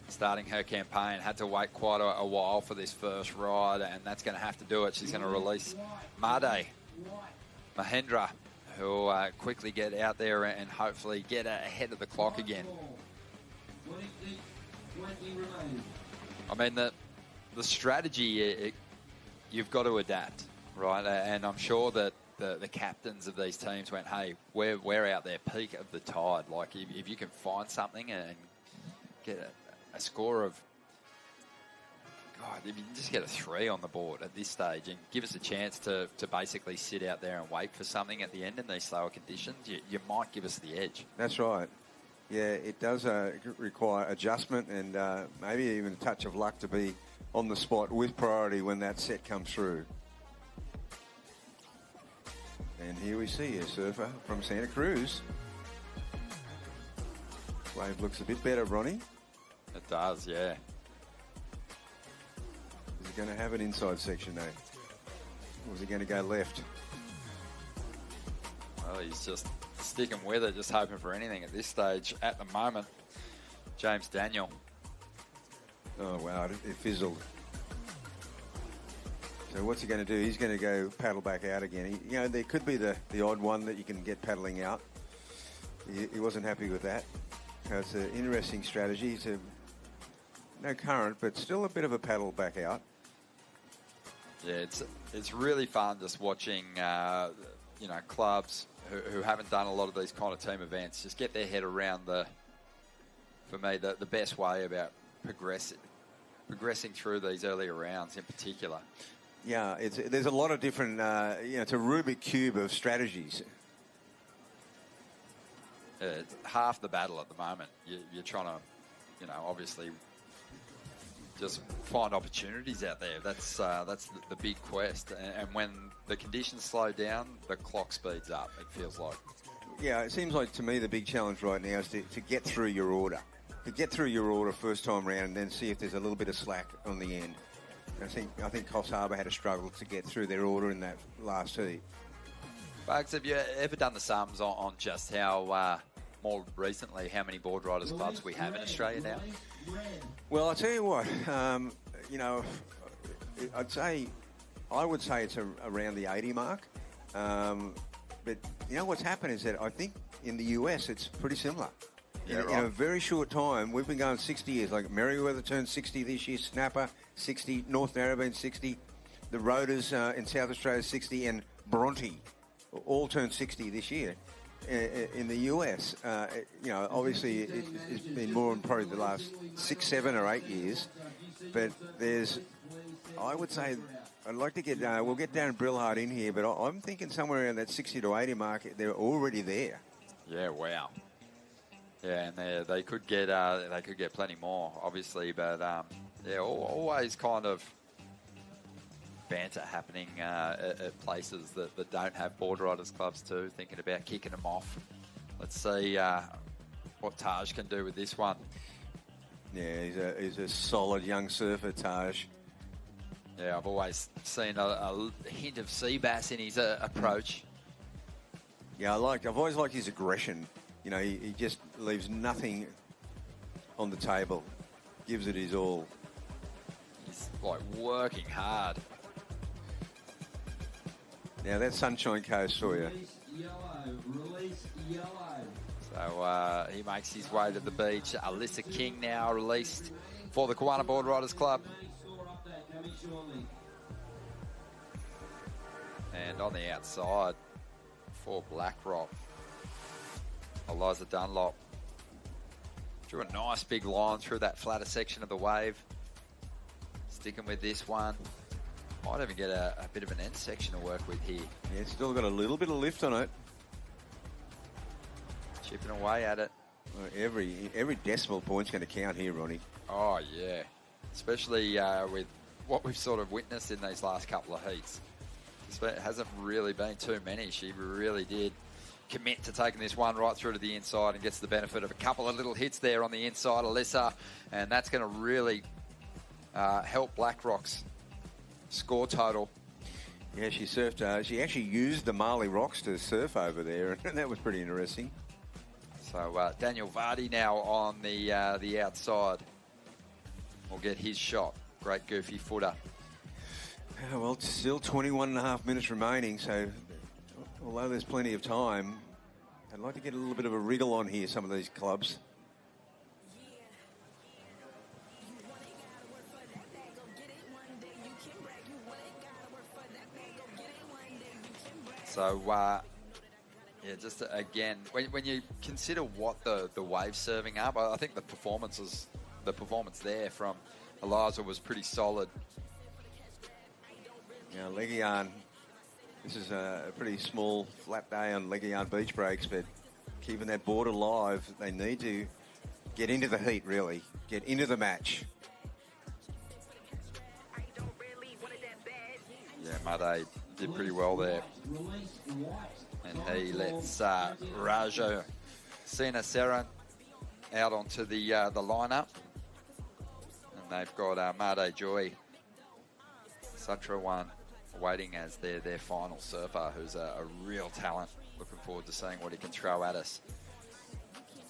Starting her campaign, had to wait quite a while for this first ride, and that's going to have to do it. She's going to release Made Mahendra, who'll quickly get out there and hopefully get ahead of the clock again. 20 remaining. I mean, the strategy, you've got to adapt, right? And I'm sure that the captains of these teams went, hey, we're out there, peak of the tide. Like, if you can find something and get a score of, God, if you can just get a 3 on the board at this stage and give us a chance to basically sit out there and wait for something at the end in these slower conditions, you might give us the edge. That's right. Yeah, it does require adjustment and maybe even a touch of luck to be on the spot with priority when that set comes through. And here we see a surfer from Santa Cruz. Wave looks a bit better, Ronnie. It does, yeah. Is he going to have an inside section, though? Or is he going to go left? Well, he's just sticking with it, just hoping for anything at this stage. At the moment, James Daniel. Oh, wow, it fizzled. So what's he going to do? He's going to go paddle back out again. There could be the odd one that you can get paddling out. He wasn't happy with that. It's an interesting strategy. No current, but still a bit of a paddle back out. Yeah, it's really fun just watching, clubs who haven't done a lot of these kind of team events just get their head around for me, the best way about progressing through these earlier rounds in particular. Yeah, there's a lot of different, it's a Rubik cube of strategies. It's half the battle at the moment. You're trying to, obviously just find opportunities out there. That's the big quest. And when the conditions slow down, the clock speeds up, it feels like. Yeah, it seems like to me the big challenge right now is to get through your order. To get through your order first time round and then see if there's a little bit of slack on the end. I think Coffs Harbour had a struggle to get through their order in that last heat. Bugs, have you ever done the sums on just how, more recently, how many Boardriders clubs we have in Australia now? Well, I'll tell you what, I would say it's around the 80 mark. But what's happened is that I think in the US it's pretty similar. Yeah, in a very short time, we've been going 60 years. Like Merriweather turned 60 this year, Snapper 60, North Narrabeen 60, the Rotors in South Australia 60, and Bronte all turned 60 this year. In the US, obviously it's been more in probably the last 6, 7 or 8 years. But I would say, I'd like to get, we'll get Darren Brillhart in here, but I'm thinking somewhere around that 60 to 80 mark, they're already there. Yeah, wow. Yeah, and they could get plenty more, obviously, but always kind of banter happening at places that don't have Boardriders clubs too, thinking about kicking them off. Let's see what Taj can do with this one. Yeah, he's a solid young surfer, Taj. Yeah, I've always seen a hint of sea bass in his approach. Yeah, I've always liked his aggression. He just leaves nothing on the table, gives it his all. He's like working hard. Now that's Sunshine Coast for you. Release yellow. So he makes his way to the beach. Alyssa King now released for the Kiwana Boardriders Club. And on the outside for Blackrock, Eliza Dunlop drew a nice big line through that flatter section of the wave. Sticking with this one. Might even get a bit of an end section to work with here. Yeah, it's still got a little bit of lift on it. Chipping away at it. Well, every decimal point's going to count here, Ronnie. Oh, yeah. Especially with what we've sort of witnessed in these last couple of heats. It hasn't really been too many. She really did commit to taking this one right through to the inside and gets the benefit of a couple of little hits there on the inside, Alyssa. And that's going to really help Blackrock's score total. Yeah, she surfed. She actually used the Marley Rocks to surf over there, and that was pretty interesting. So Daniel Vardy now on the outside will get his shot. Great goofy footer. Well, still 21 and a half minutes remaining, so although there's plenty of time, I'd like to get a little bit of a wriggle on here, some of these clubs. So, just again, when you consider what the wave's serving up, I think the performance there from Eliza was pretty solid. Now, Legion, this is a pretty small, flat day on Legion beach breaks, but keeping that board alive, they need to get into the heat, really, get into the match. Yeah, Made did pretty well there. And he lets Raja Sena out onto the lineup. And they've got Made Joy, Satrawan, waiting as their final surfer, who's a real talent. Looking forward to seeing what he can throw at us.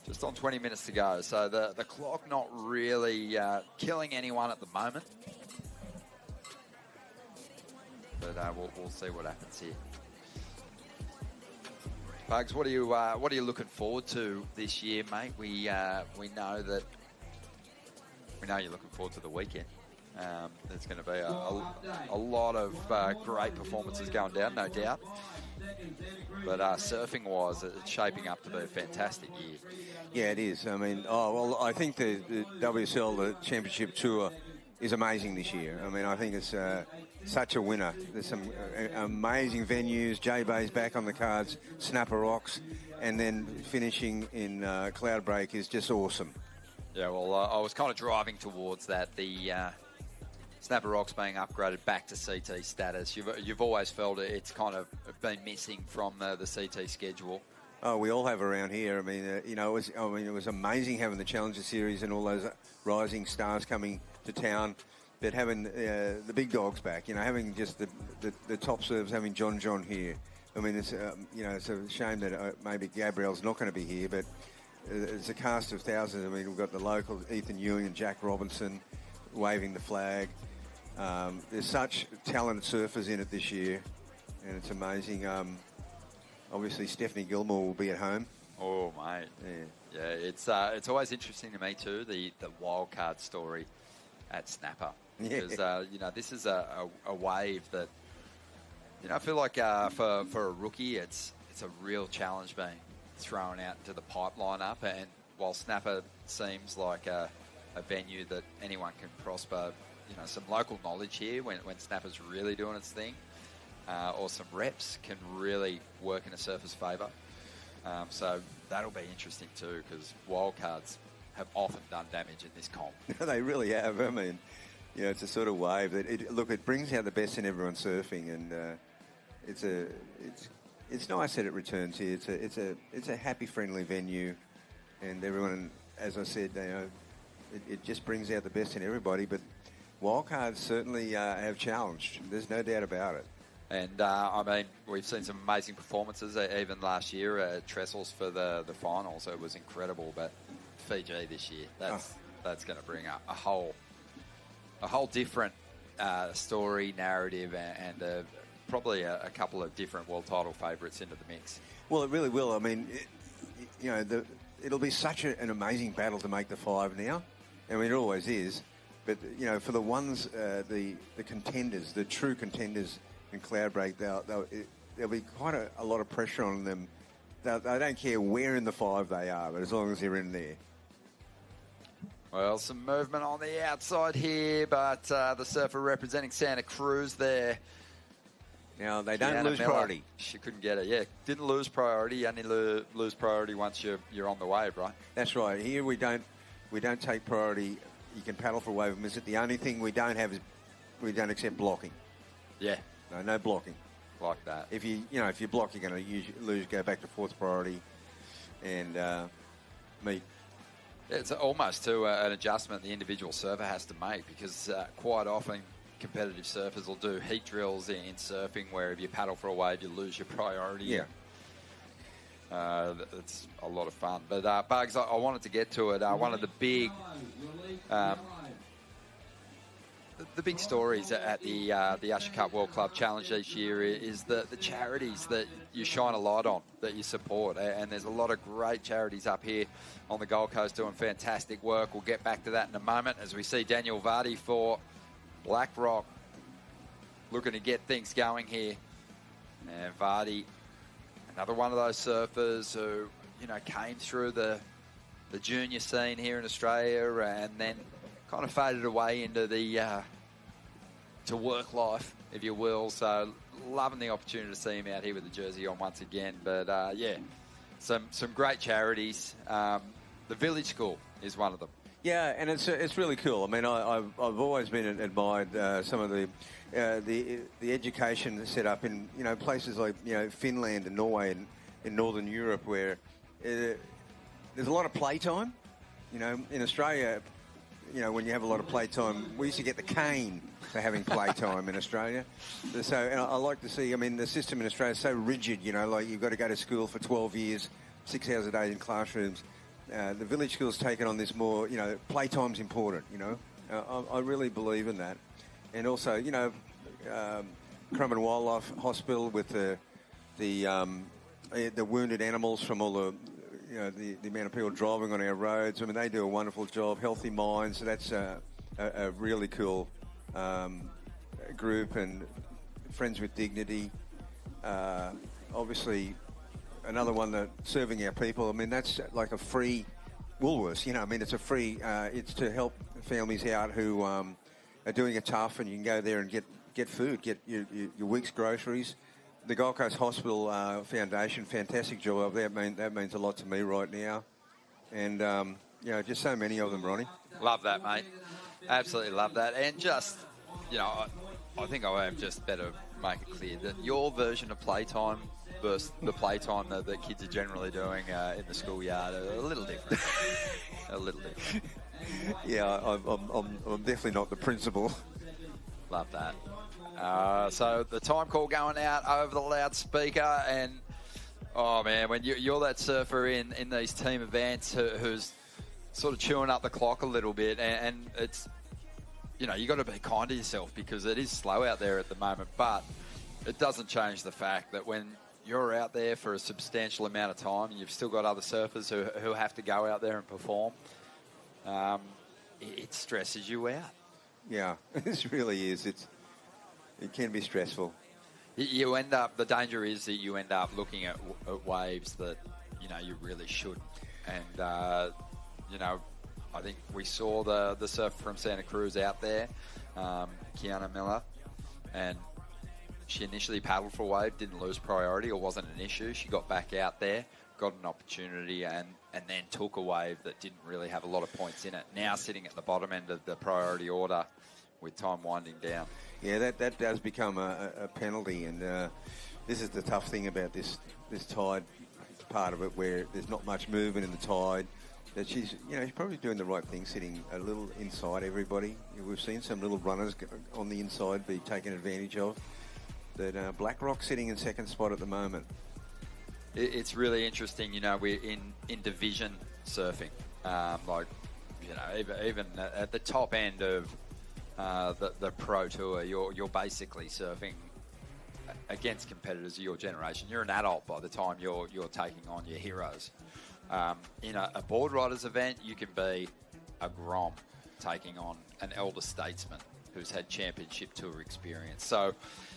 Just on 20 minutes to go, so the clock not really killing anyone at the moment. But we'll see what happens here. Bugs, what are you looking forward to this year, mate? We know you're looking forward to the weekend. There's going to be a lot of great performances going down, no doubt. But surfing-wise, it's shaping up to be a fantastic year. Yeah, it is. I mean, I think the WSL, the Championship Tour, is amazing this year. I mean, I think it's such a winner. There's some amazing venues. J-Bay's back on the cards, Snapper Rocks, and then finishing in Cloudbreak is just awesome. Yeah, well, I was kind of driving towards that. The Snapper Rocks being upgraded back to CT status. You've always felt it's kind of been missing from the CT schedule. Oh, we all have around here. I mean, it was amazing having the Challenger Series and all those rising stars coming to town. But having the big dogs back, having just the top serves, having John here. I mean, it's it's a shame that maybe Gabrielle's not going to be here, but it's a cast of thousands. I mean, we've got the local Ethan Ewing and Jack Robinson waving the flag. There's such talented surfers in it this year, and it's amazing. Obviously, Stephanie Gilmore will be at home. Oh, mate. Yeah, it's always interesting to me too, the wild card story at Snapper. Because, this is a wave that, I feel like for a rookie, it's a real challenge being thrown out into the pipeline up. And while Snapper seems like a venue that anyone can prosper, some local knowledge here when Snapper's really doing its thing, or some reps can really work in a surfer's favour. So that'll be interesting too, because wildcards have often done damage in this comp. They really have. I mean, it's a sort of wave that it brings out the best in everyone surfing, and it's nice that it returns here. It's a happy, friendly venue, and everyone, as I said, it just brings out the best in everybody. But wildcards certainly have challenged. There's no doubt about it. And, we've seen some amazing performances, even last year at Trestles for the finals. It was incredible. But Fiji this year, that's going to bring up a whole different story, narrative, and probably a couple of different world title favourites into the mix. Well, it really will. I mean, it'll be such an amazing battle to make the five now. I mean, it always is. But, for the ones, the contenders, the true contenders in Cloudbreak, there'll be quite a lot of pressure on them. They don't care where in the five they are, but as long as they're in there. Well, some movement on the outside here, but the surfer representing Santa Cruz there. Now, they don't lose priority. She couldn't get it. Yeah, didn't lose priority. You only lose priority once you're on the wave, right? That's right. Here we don't take priority. You can paddle for a wave and miss it. The only thing we don't have is we don't accept blocking. Yeah. No blocking. Like that. If you block, you're going to go back to fourth priority and meet. It's almost to an adjustment the individual surfer has to make, because quite often competitive surfers will do heat drills in surfing where if you paddle for a wave, you lose your priority. Yeah. It's a lot of fun. But, Bugs, I wanted to get to it. One of the big the big stories at the Usher Cup World Club Challenge each year is the charities that you shine a light on, that you support. And there's a lot of great charities up here on the Gold Coast doing fantastic work. We'll get back to that in a moment as we see Daniel Vardy for BlackRock looking to get things going here. And Vardy, another one of those surfers who, came through the junior scene here in Australia and then kind of faded away into the to work life, if you will. So loving the opportunity to see him out here with the jersey on once again. But some great charities. The Village School is one of them. Yeah, and it's really cool. I mean, I've always been admired some of the education set up in places like Finland and Norway and in Northern Europe where there's a lot of playtime. In Australia, when you have a lot of playtime, we used to get the cane for having playtime in Australia. So, and I like to see, the system in Australia is so rigid, like you've got to go to school for 12 years, 6 hours a day in classrooms. The village school's taken on this more, playtime's important, I really believe in that. And also, Crumb and Wildlife Hospital with the wounded animals from all the amount of people driving on our roads. They do a wonderful job. Healthy Minds, so that's a really cool group. And Friends with Dignity, obviously another one that serving our people. That's like a free Woolworths. It's a free. It's to help families out who are doing it tough, and you can go there and get food, get your week's groceries. The Gold Coast Hospital Foundation, fantastic job up there. That means a lot to me right now. And, just so many of them, Ronnie. Love that, mate. Absolutely love that. And just, I think I am just better make it clear that your version of playtime versus the playtime that kids are generally doing in the schoolyard are a little different. A little different. Yeah, I'm definitely not the principal. Love that. So the time call going out over the loudspeaker, and oh man, when you're that surfer in these team events who's sort of chewing up the clock a little bit, and it's you got to be kind to yourself because it is slow out there at the moment, but it doesn't change the fact that when you're out there for a substantial amount of time and you've still got other surfers who have to go out there and perform, it stresses you out. Yeah, this really is. It can be stressful. You end up, the danger is that you end up looking at waves that, you really shouldn't. And, I think we saw the surfer from Santa Cruz out there, Kiana Miller, and she initially paddled for a wave, didn't lose priority or wasn't an issue. She got back out there, got an opportunity, and then took a wave that didn't really have a lot of points in it. Now sitting at the bottom end of the priority order with time winding down. Yeah, that does become a penalty, and this is the tough thing about this tide part of it, where there's not much movement in the tide. That she's probably doing the right thing, sitting a little inside everybody. We've seen some little runners on the inside be taken advantage of. That BlackRock sitting in second spot at the moment. It's really interesting, we're in division surfing, even at the top end of the pro tour, you're basically surfing against competitors of your generation. You're an adult by the time you're taking on your heroes. In a Boardriders event, you can be a Grom taking on an elder statesman who's had championship tour experience. So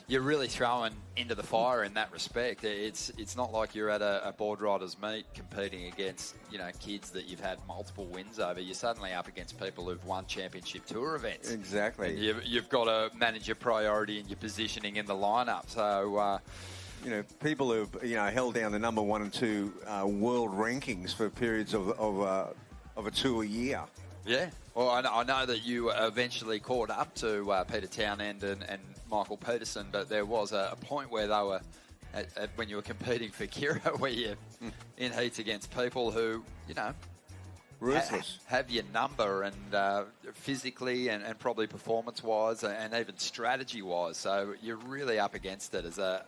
you're really throwing into the fire in that respect. It's not like you're at a Boardriders meet competing against kids that you've had multiple wins over. You're suddenly up against people who've won championship tour events. Exactly. And you've got to manage your priority and your positioning in the lineup. So people who've held down the number 1 and 2 world rankings for periods of a tour year. Yeah. Well, I know that you eventually caught up to Peter Townend and Michael Peterson, but there was a point where they were, when you were competing for Kira, where you're in heats against people who, ruthless. Have your number, and physically and probably performance-wise and even strategy-wise. So you're really up against it as a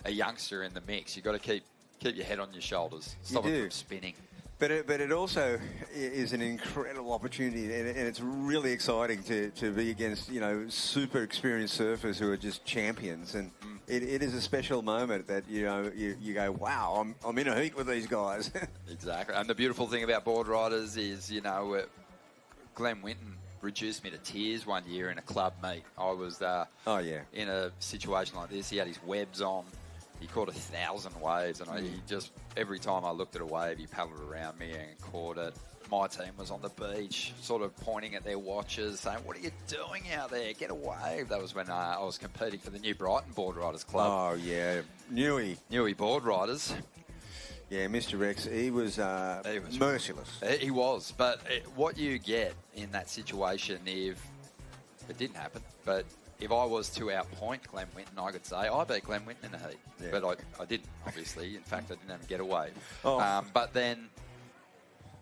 youngster in the mix. You've got to keep your head on your shoulders. Stop it from spinning. But it also is an incredible opportunity, and it's really exciting to be against, you know, super experienced surfers who are just champions. And it is a special moment that, you know, you go, wow, I'm in a heat with these guys. Exactly. And the beautiful thing about Boardriders is, you know, Glenn Winton reduced me to tears one year in a club meet. I was in a situation like this. He had his webs on. He caught 1,000 waves, and he just, every time I looked at a wave, he paddled around me and caught it. My team was on the beach, sort of pointing at their watches, saying, "What are you doing out there? Get a wave." That was when I was competing for the New Brighton Boardriders Club. Oh, yeah. Newey Boardriders. Yeah, Mr. Rex, he was merciless. He was. But what you get in that situation, if it didn't happen, but if I was to outpoint Glenn Winton, I could say I beat Glenn Winton in the heat. Yeah. But I didn't, obviously. In fact, I didn't even get away. But then,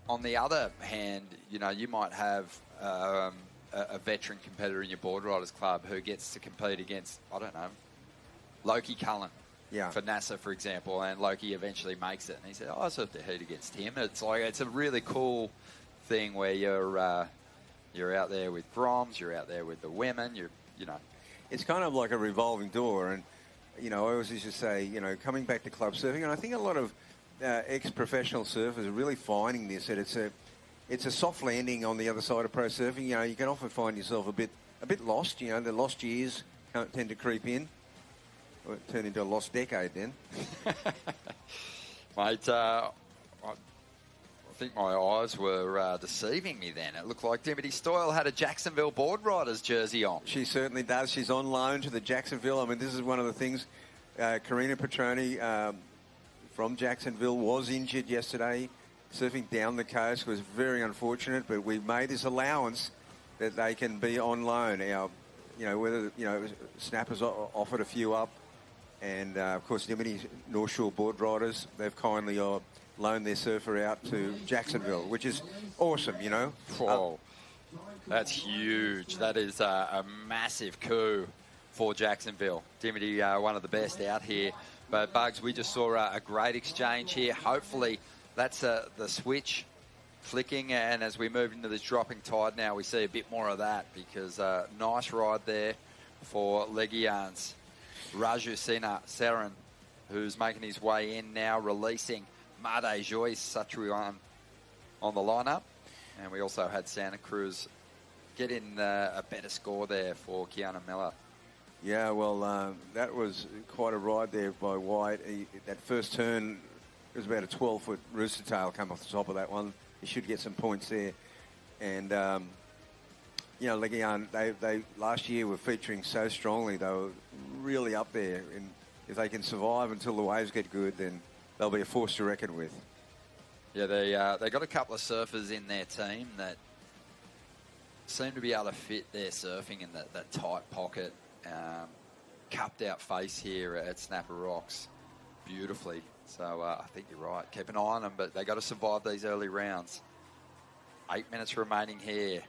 on the other hand, you know, you might have a veteran competitor in your Boardriders club who gets to compete against, I don't know, Loki Cullen. Yeah. For NASA, for example, and Loki eventually makes it. And he said, I surfed the heat against him. It's like, it's a really cool thing where you're out there with Broms, you're out there with the women, you know. It's kind of like a revolving door. And, you know, I always used to say, you know, coming back to club surfing, and I think a lot of ex-professional surfers are really finding this, that it's a soft landing on the other side of pro surfing. You know, you can often find yourself a bit lost. You know, the lost years tend to creep in. Well, it turned into a lost decade then. Mate, I think my eyes were deceiving me then. It looked like Dimity Stoyle had a Jacksonville Boardriders jersey on. She certainly does. She's on loan to the Jacksonville. I mean, this is one of the things. Karina Petroni from Jacksonville was injured yesterday. Surfing down the coast was very unfortunate, but we made this allowance that they can be on loan. Our, you know, whether, you know, Snappers offered a few up. And, of course, Dimity North Shore Boardriders, they've kindly loaned their surfer out to Jacksonville, which is awesome, you know. Whoa. That's huge. That is a massive coup for Jacksonville. Dimity, one of the best out here. But, Bugs, we just saw a great exchange here. Hopefully that's the switch flicking, and as we move into this dropping tide now, we see a bit more of that because nice ride there for Legians. Raju Saran, who's making his way in now, releasing Made Joyce Satriwan on the lineup. And we also had Santa Cruz get in a better score there for Keanu Miller. Yeah, well, that was quite a ride there by White. That first turn was about a 12-foot rooster tail come off the top of that one. He should get some points there. And, you know, Legian, they last year were featuring so strongly. They were really up there. And if they can survive until the waves get good, then they'll be a force to reckon with. Yeah, they got a couple of surfers in their team that seem to be able to fit their surfing in that tight pocket, cupped out face here at Snapper Rocks beautifully. So I think you're right. Keep an eye on them, but they got to survive these early rounds. 8 minutes remaining here.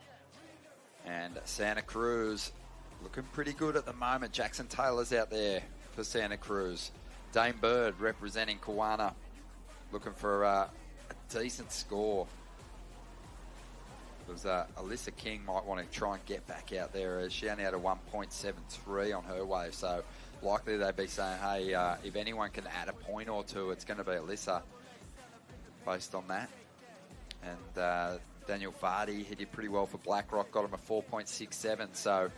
And Santa Cruz looking pretty good at the moment. Jackson Taylor's out there for Santa Cruz. Dame Bird representing Kawana, looking for a decent score. Because Alyssa King might want to try and get back out there, as she only had a 1.73 on her wave. So likely they'd be saying, hey, if anyone can add a point or two, it's going to be Alyssa based on that. And Daniel Vardy, he did pretty well for BlackRock, got him a 4.67. So,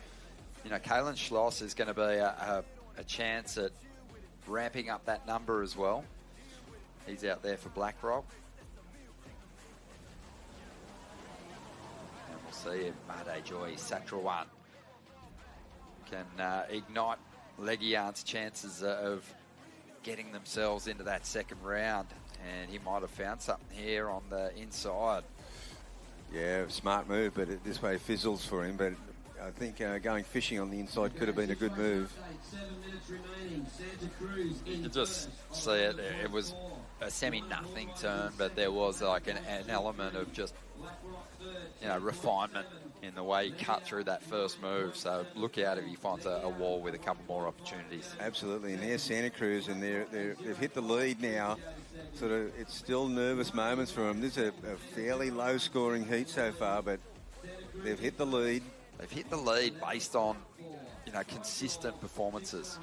you know, Kalen Schloss is going to be a chance at ramping up that number as well. He's out there for BlackRock. And we'll see if Made Joy Satrawan can ignite Legian's chances of getting themselves into that second round. And he might have found something here on the inside. Yeah, smart move, but this way fizzles for him. But I think going fishing on the inside could have been a good move. 7 minutes remaining. Santa Cruz You could just see it. It was a semi-nothing turn, but there was like an element of just refinement in the way he cut through that first move. So look out if he finds a wall with a couple more opportunities. Absolutely, and there's Santa Cruz, and they've hit the lead now. Sort of, it's still nervous moments for them. This is a fairly low-scoring heat so far, but they've hit the lead. They've hit the lead based on, consistent performances.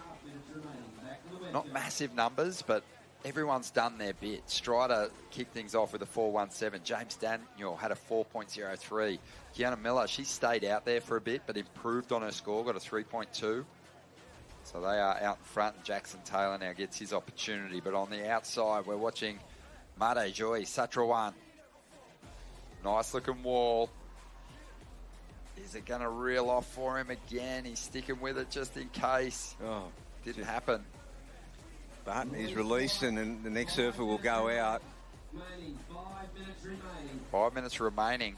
Not massive numbers, but everyone's done their bit. Strider kicked things off with a 4.17. James Daniel had a 4.03. Kiana Miller, she stayed out there for a bit, but improved on her score, got a 3.2. So they are out in front. Jackson Taylor now gets his opportunity. But on the outside, we're watching Made Joy Satrawan. Nice looking wall. Is it going to reel off for him again? He's sticking with it just in case. Oh, didn't happen. But he's released, and then the next surfer will go out. 5 minutes remaining.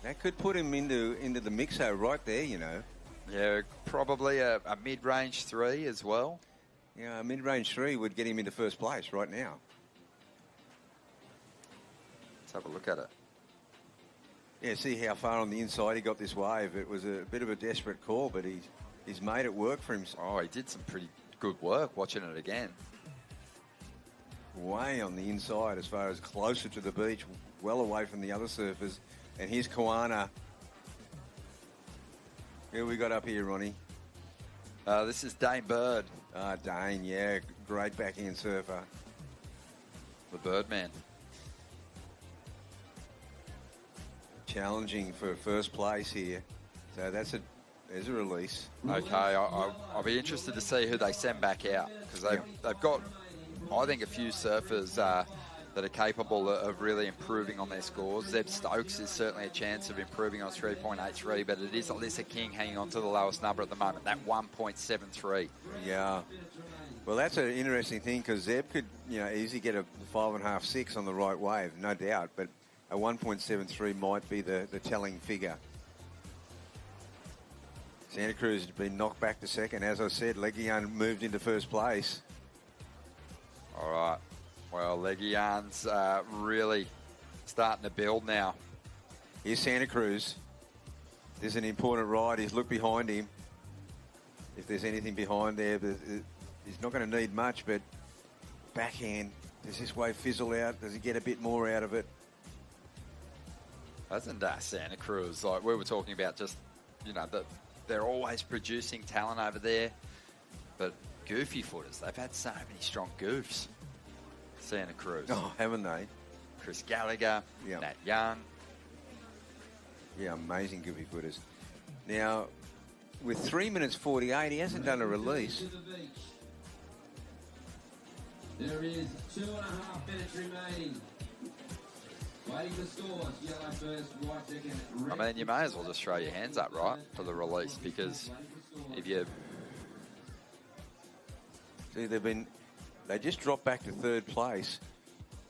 That could put him into the mixo right there, Yeah, probably a mid-range 3 as well. Yeah, a mid-range 3 would get him into first place right now. Let's have a look at it. Yeah, see how far on the inside he got this wave. It was a bit of a desperate call, but he's made it work for himself. Oh, he did some pretty good work watching it again. Way on the inside as far as closer to the beach, well away from the other surfers. And here's Koana. Who we got up here, Ronnie? This is Dane Bird. Dane, yeah. Great backhand surfer. The Birdman. Challenging for first place here. So there's a release. Okay, I'll be interested to see who they send back out, because they've got, I think, a few surfers that are capable of really improving on their scores. Zeb Stokes is certainly a chance of improving on 3.83, but it is Alyssa King hanging on to the lowest number at the moment, that 1.73. Yeah. Well, that's an interesting thing, because Zeb could, easily get a 5.5, 6 on the right wave, no doubt, but a 1.73 might be the telling figure. Santa Cruz has been knocked back to second. As I said, Leguian moved into first place. All right. Well, Leguian's really starting to build now. Here's Santa Cruz. There's an important ride. He's looked behind him. If there's anything behind there, he's not going to need much, but backhand. Does this wave fizzle out? Does he get a bit more out of it? Hasn't Santa Cruz, like we were talking about, just, that they're always producing talent over there. But goofy footers, they've had so many strong goofs. Santa Cruz. Oh, haven't they? Chris Gallagher, yeah. Nat Young. Yeah, amazing goofy footers. Now, with 3 minutes 48, he hasn't done a release. There is 2.5 minutes remaining. Waiting for scores. Yellow first, white second. I mean, you may as well just throw your hands up, right, for the release, because if you... See, they just dropped back to third place.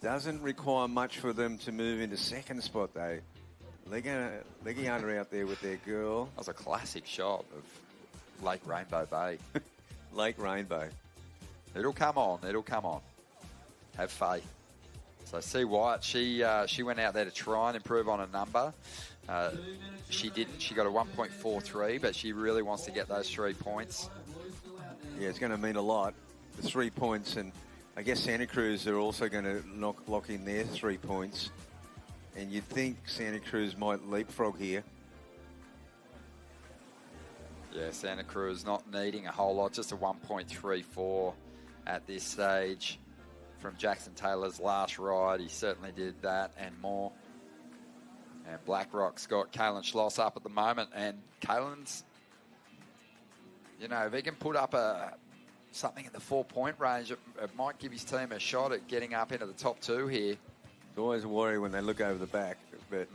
Doesn't require much for them to move into second spot, though. Leguian out there with their girl. That was a classic shot of Lake Rainbow Bay. Lake Rainbow. It'll come on. It'll come on. Have faith. So C. White, she went out there to try and improve on a number. She didn't. She got a 1.43, but she really wants to get those 3 points. Yeah, it's going to mean a lot. The 3 points, and I guess Santa Cruz are also going to lock in their 3 points. And you'd think Santa Cruz might leapfrog here. Yeah, Santa Cruz not needing a whole lot, just a 1.34 at this stage. From Jackson Taylor's last ride, he certainly did that and more. And BlackRock's got Kalen Schloss up at the moment, and Kalen's, if he can put up something in the 4-point range, it might give his team a shot at getting up into the top 2 here. It's always a worry when they look over the back, but...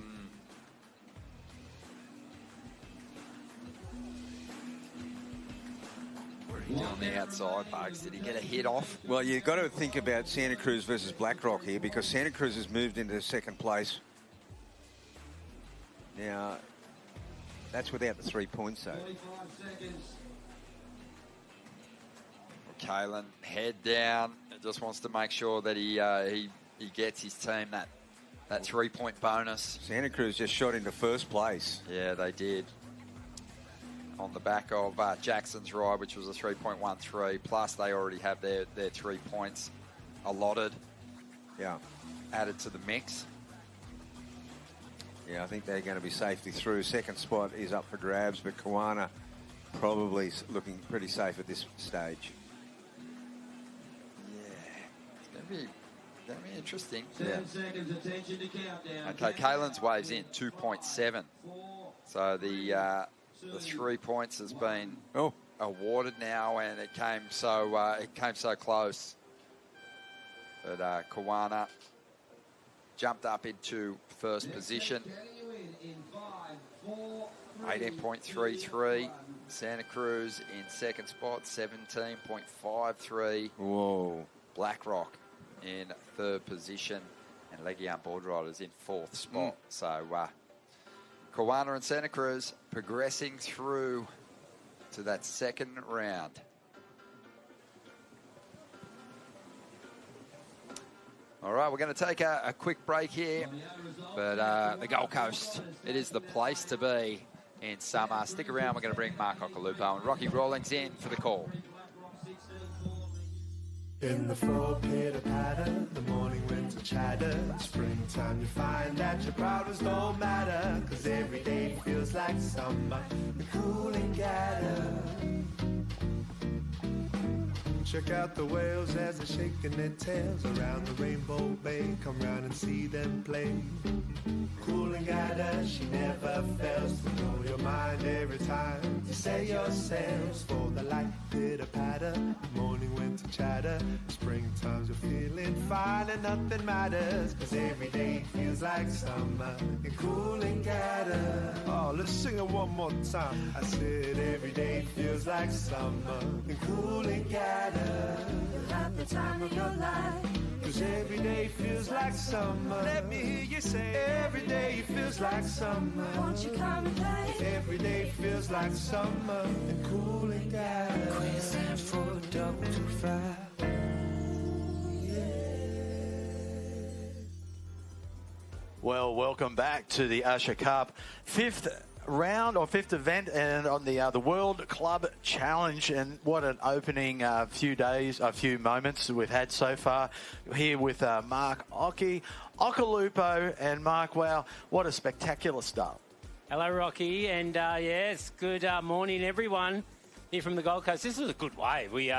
On the outside, Bugs, did he get a hit off? Well, you've got to think about Santa Cruz versus BlackRock here, because Santa Cruz has moved into second place. Now, that's without the 3 points, though. Kalen, head down, just wants to make sure that he gets his team that that 3-point bonus. Santa Cruz just shot into first place. Yeah, they did. On the back of Jackson's ride, which was a 3.13, plus they already have their 3 points allotted. Yeah. Added to the mix. Yeah, I think they're going to be safely through. Second spot is up for grabs, but Kawana probably looking pretty safe at this stage. Yeah, it's going to be interesting. 10 seconds, attention to countdown. Okay, Kalen's waves in 2.7. So the 3 points has been awarded now, and it came so close. But Kawana jumped up into first position. 18.33. Santa Cruz in second spot, 17.53. Whoa. BlackRock in third position, and Legion Boardriders in fourth spot. So Kawana and Santa Cruz progressing through to that second round. All right, we're going to take a quick break here, but the Gold Coast, it is the place to be in summer. Stick around, we're going to bring Mark Occhilupo and Rocky Rawlings in for the call. In the fall, pitter patter, the morning winds are chatter. Springtime, you find that your problems don't matter. 'Cause every day feels like summer, the cooling gather. Check out the whales as they're shaking their tails around the Rainbow Bay. Come round and see them play. Cooling gather, she never fails to blow your mind every time you say your sails for the light pitter patter, morning winter chatter. Springtimes you're feeling fine and nothing matters, 'cause every day feels like summer in Cooling gather. Oh, let's sing it one more time. I said every day feels like summer in Cooling gather. You'll have the time of your life, 'cause every day feels like summer. Let me hear you say every day feels like summer. Won't you come and play? Every day feels like summer in Cooling gather. Queensland for double 25. Well, welcome back to the Usher Cup. Fifth round or fifth event and on the World Club Challenge, and what an opening few moments we've had so far here with Mark Occhilupo. And Mark, wow, what a spectacular start. Hello, Rocky, and yes, good morning, everyone here from the Gold Coast. This was a good wave. We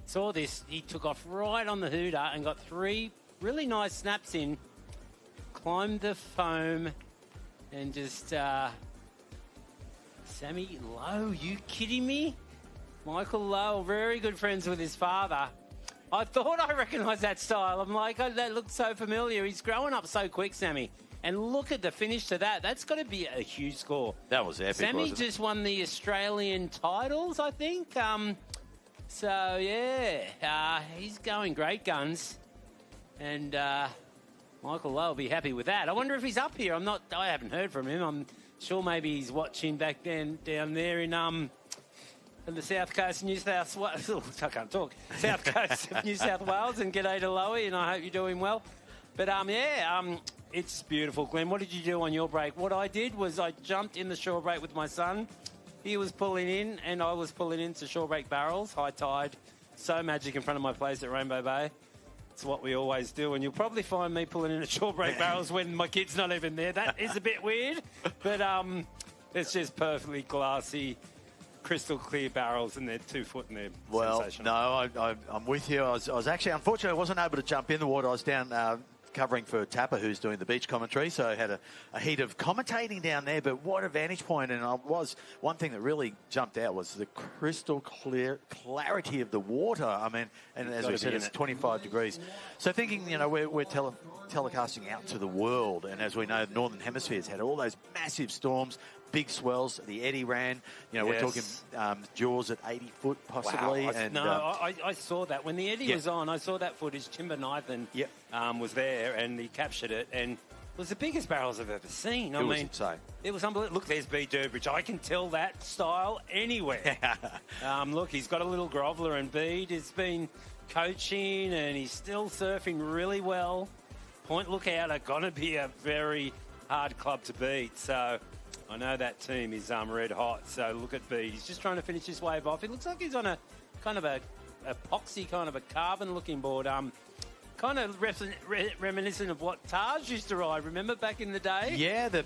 saw this. He took off right on the hooter and got 3 really nice snaps in, climbed the foam, and just... Sammy Lowe, you kidding me? Michael Lowe, very good friends with his father. I thought I recognised that style. I'm like, oh, that looked so familiar. He's growing up so quick, Sammy. And look at the finish to that. That's got to be a huge score. That was epic, Sammy just won the Australian titles, I think. So, yeah, he's going great guns. And Michael Lowe will be happy with that. I wonder if he's up here. I haven't heard from him. I'm sure maybe he's watching back down there in the south coast of New South Wales. I can't talk. South coast of New South Wales, and g'day to Lowe, and I hope you're doing well. But it's beautiful, Glenn. What did you do on your break? What I did was I jumped in the shore break with my son. He was pulling in, and I was pulling into shore break barrels, high tide. So magic in front of my place at Rainbow Bay. It's what we always do, and you'll probably find me pulling in at shore break barrels when my kid's not even there. That is a bit weird, but it's just perfectly glassy, crystal clear barrels, and they're 2 foot, and they're sensational. No, I'm with you. I was actually, unfortunately, I wasn't able to jump in the water. I was down covering for Tapper, who's doing the beach commentary, so I had a heat of commentating down there, but what a vantage point. And one thing that really jumped out was the crystal clear clarity of the water. I mean, and as we said, it's 25 degrees. So thinking, we're telecasting out to the world, and as we know, the Northern Hemisphere's had all those massive storms, big swells, the eddy ran. We're talking jaws at 80 foot possibly. Wow. I saw that. When the eddy was on, I saw that footage. Timber Nathan was there, and he captured it, and it was the biggest barrels I've ever seen. I mean, insane. It was unbelievable. Look, there's B. Durbridge. I can tell that style anywhere. Look, he's got a little groveler, and Bede has been coaching, and he's still surfing really well. Point Lookout are going to be a very hard club to beat. So I know that team is red hot. So look at Bede. He's just trying to finish this wave off. It looks like he's on a kind of a epoxy, kind of a carbon-looking board. Kind of reminiscent of what Taj used to ride. Remember back in the day? Yeah, the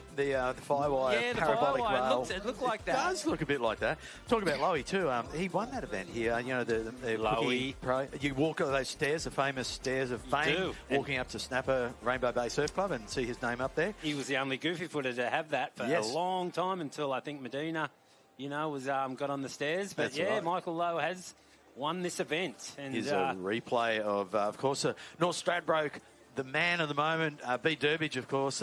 Firewire parabolic rail. It looked like that. It does look a bit like that. Talking about Lowy too. He won that event here. You know, the Lowy Pro. You walk up those stairs, the famous stairs of fame, walking up to Snapper Rainbow Bay Surf Club and see his name up there. He was the only goofy footer to have that for a long time until I think Medina, was got on the stairs. But That's right. Michael Lowe has won this event. And here's a replay of course, North Stradbroke, the man of the moment, B. Durbidge, of course.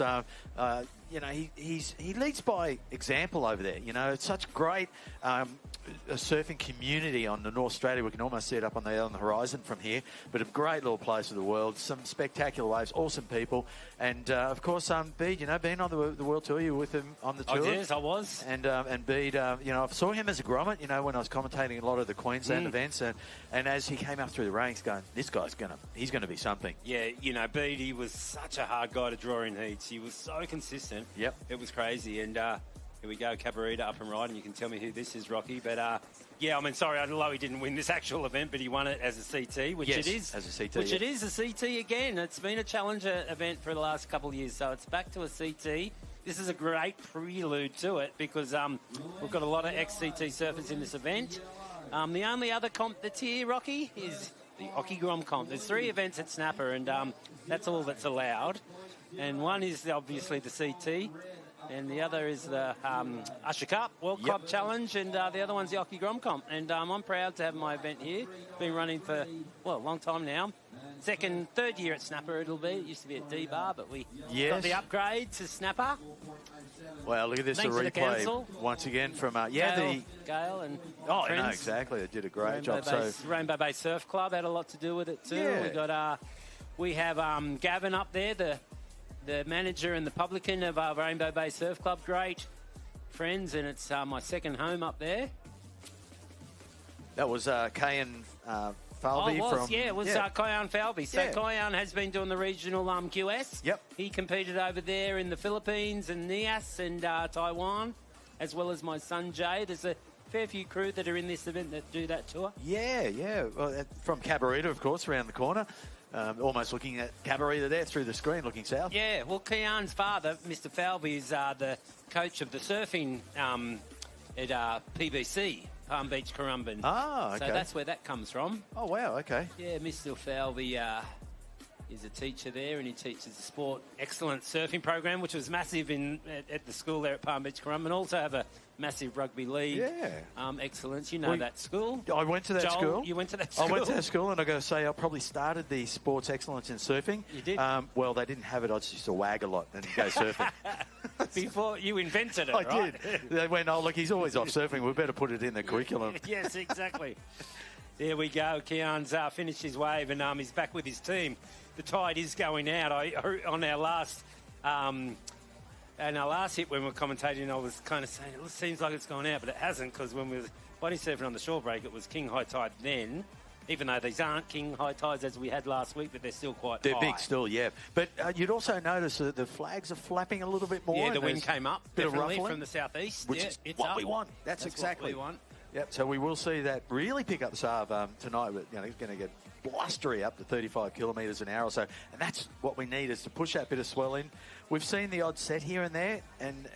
He leads by example over there. You know, it's such great a surfing community on the North Australia. We can almost see it up on the horizon from here. But a great little place for the world. Some spectacular waves, awesome people. And, of course, Bede, being on the world tour, you were with him on the tour. Yes, I was. And Bede, I saw him as a grommet, when I was commentating a lot of the Queensland events. And as he came up through the ranks going, this guy's he's going to be something. Yeah, Bede, he was such a hard guy to draw in heats. He was so consistent. Yep. It was crazy. And here we go, Cabarita up and riding. You can tell me who this is, Rocky. But, sorry, I know he didn't win this actual event, but he won it as a CT, which it is. As a CT. Which it is a CT again. It's been a Challenger event for the last couple of years, so it's back to a CT. This is a great prelude to it because we've got a lot of ex-CT surfers in this event. The only other comp that's here, Rocky, is the Occy Grom comp. There's 3 events at Snapper, and that's all that's allowed. And one is obviously the CT, and the other is the Usher Cup World Club Challenge, and the other one's the Occy Grom comp. And I'm proud to have my event here. Been running for, a long time now. Third year at Snapper it'll be. It used to be at D-Bar, but we got the upgrade to Snapper. Well, look at this, Thanks a replay once again from Gail and no, exactly. They did a great job. Rainbow Bay Surf Club had a lot to do with it too. Yeah. We have Gavin up there, the manager and the publican of our Rainbow Bay Surf Club. Great friends, and it's my second home up there. That was Kayan Falvey it was Kayan Falvey. So Kayan has been doing the regional QS. Yep. He competed over there in the Philippines and Nias and Taiwan, as well as my son Jay. There's a fair few crew that are in this event that do that tour. Yeah. Well, from Cabarita, of course, around the corner. Almost looking at Cabarita there through the screen, looking south. Yeah, well, Kian's father, Mr. Falvey, is the coach of the surfing at PBC, Palm Beach Currumbin. Ah, okay. So that's where that comes from. Oh, wow, okay. Yeah, Mr. Falvey is a teacher there, and he teaches the sport excellence surfing program, which was massive at the school there at Palm Beach Currumbin. Also have a massive rugby league excellence. You know that school. I went to that school. You went to that school? I went to that school, and I got to say, I probably started the sports excellence in surfing. You did? Well, they didn't have it. I just used to wag a lot and go surfing. Before you invented it, I right? did. They went, oh, look, he's always off surfing. We better put it in the curriculum. Yes, exactly. There we go. Kian's finished his wave, and he's back with his team. The tide is going out. On our last hit when we were commentating, I was kind of saying it seems like it's gone out, but it hasn't, because when we were body surfing on the shore break, it was king high tide then. Even though these aren't king high tides as we had last week, but they're still quite high. They're big still, yeah. But you'd also notice that the flags are flapping a little bit more. Yeah, the wind came up, definitely, from the southeast. Which is what we want. That's exactly what we want. Yep, so we will see that really pick up the SARV tonight. But, it's going to get blustery up to 35 kilometres an hour or so. And that's what we need, is to push that bit of swell in. We've seen the odd set here and there, and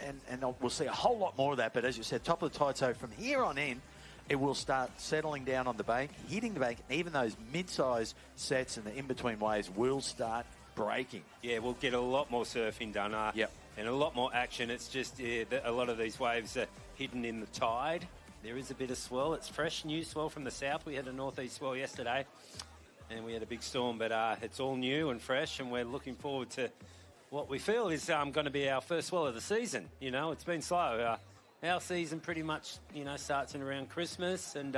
we'll see a whole lot more of that. But as you said, top of the tide, so from here on in, it will start settling down on the bank, hitting the bank, and even those mid-size sets and the in-between waves will start breaking. Yeah, we'll get a lot more surfing done. And a lot more action. It's just a lot of these waves are hidden in the tide. There is a bit of swell. It's fresh, new swell from the south. We had a northeast swell yesterday, and we had a big storm, but it's all new and fresh, and we're looking forward to what we feel is going to be our first swell of the season. It's been slow. Our season pretty much, starts in around Christmas and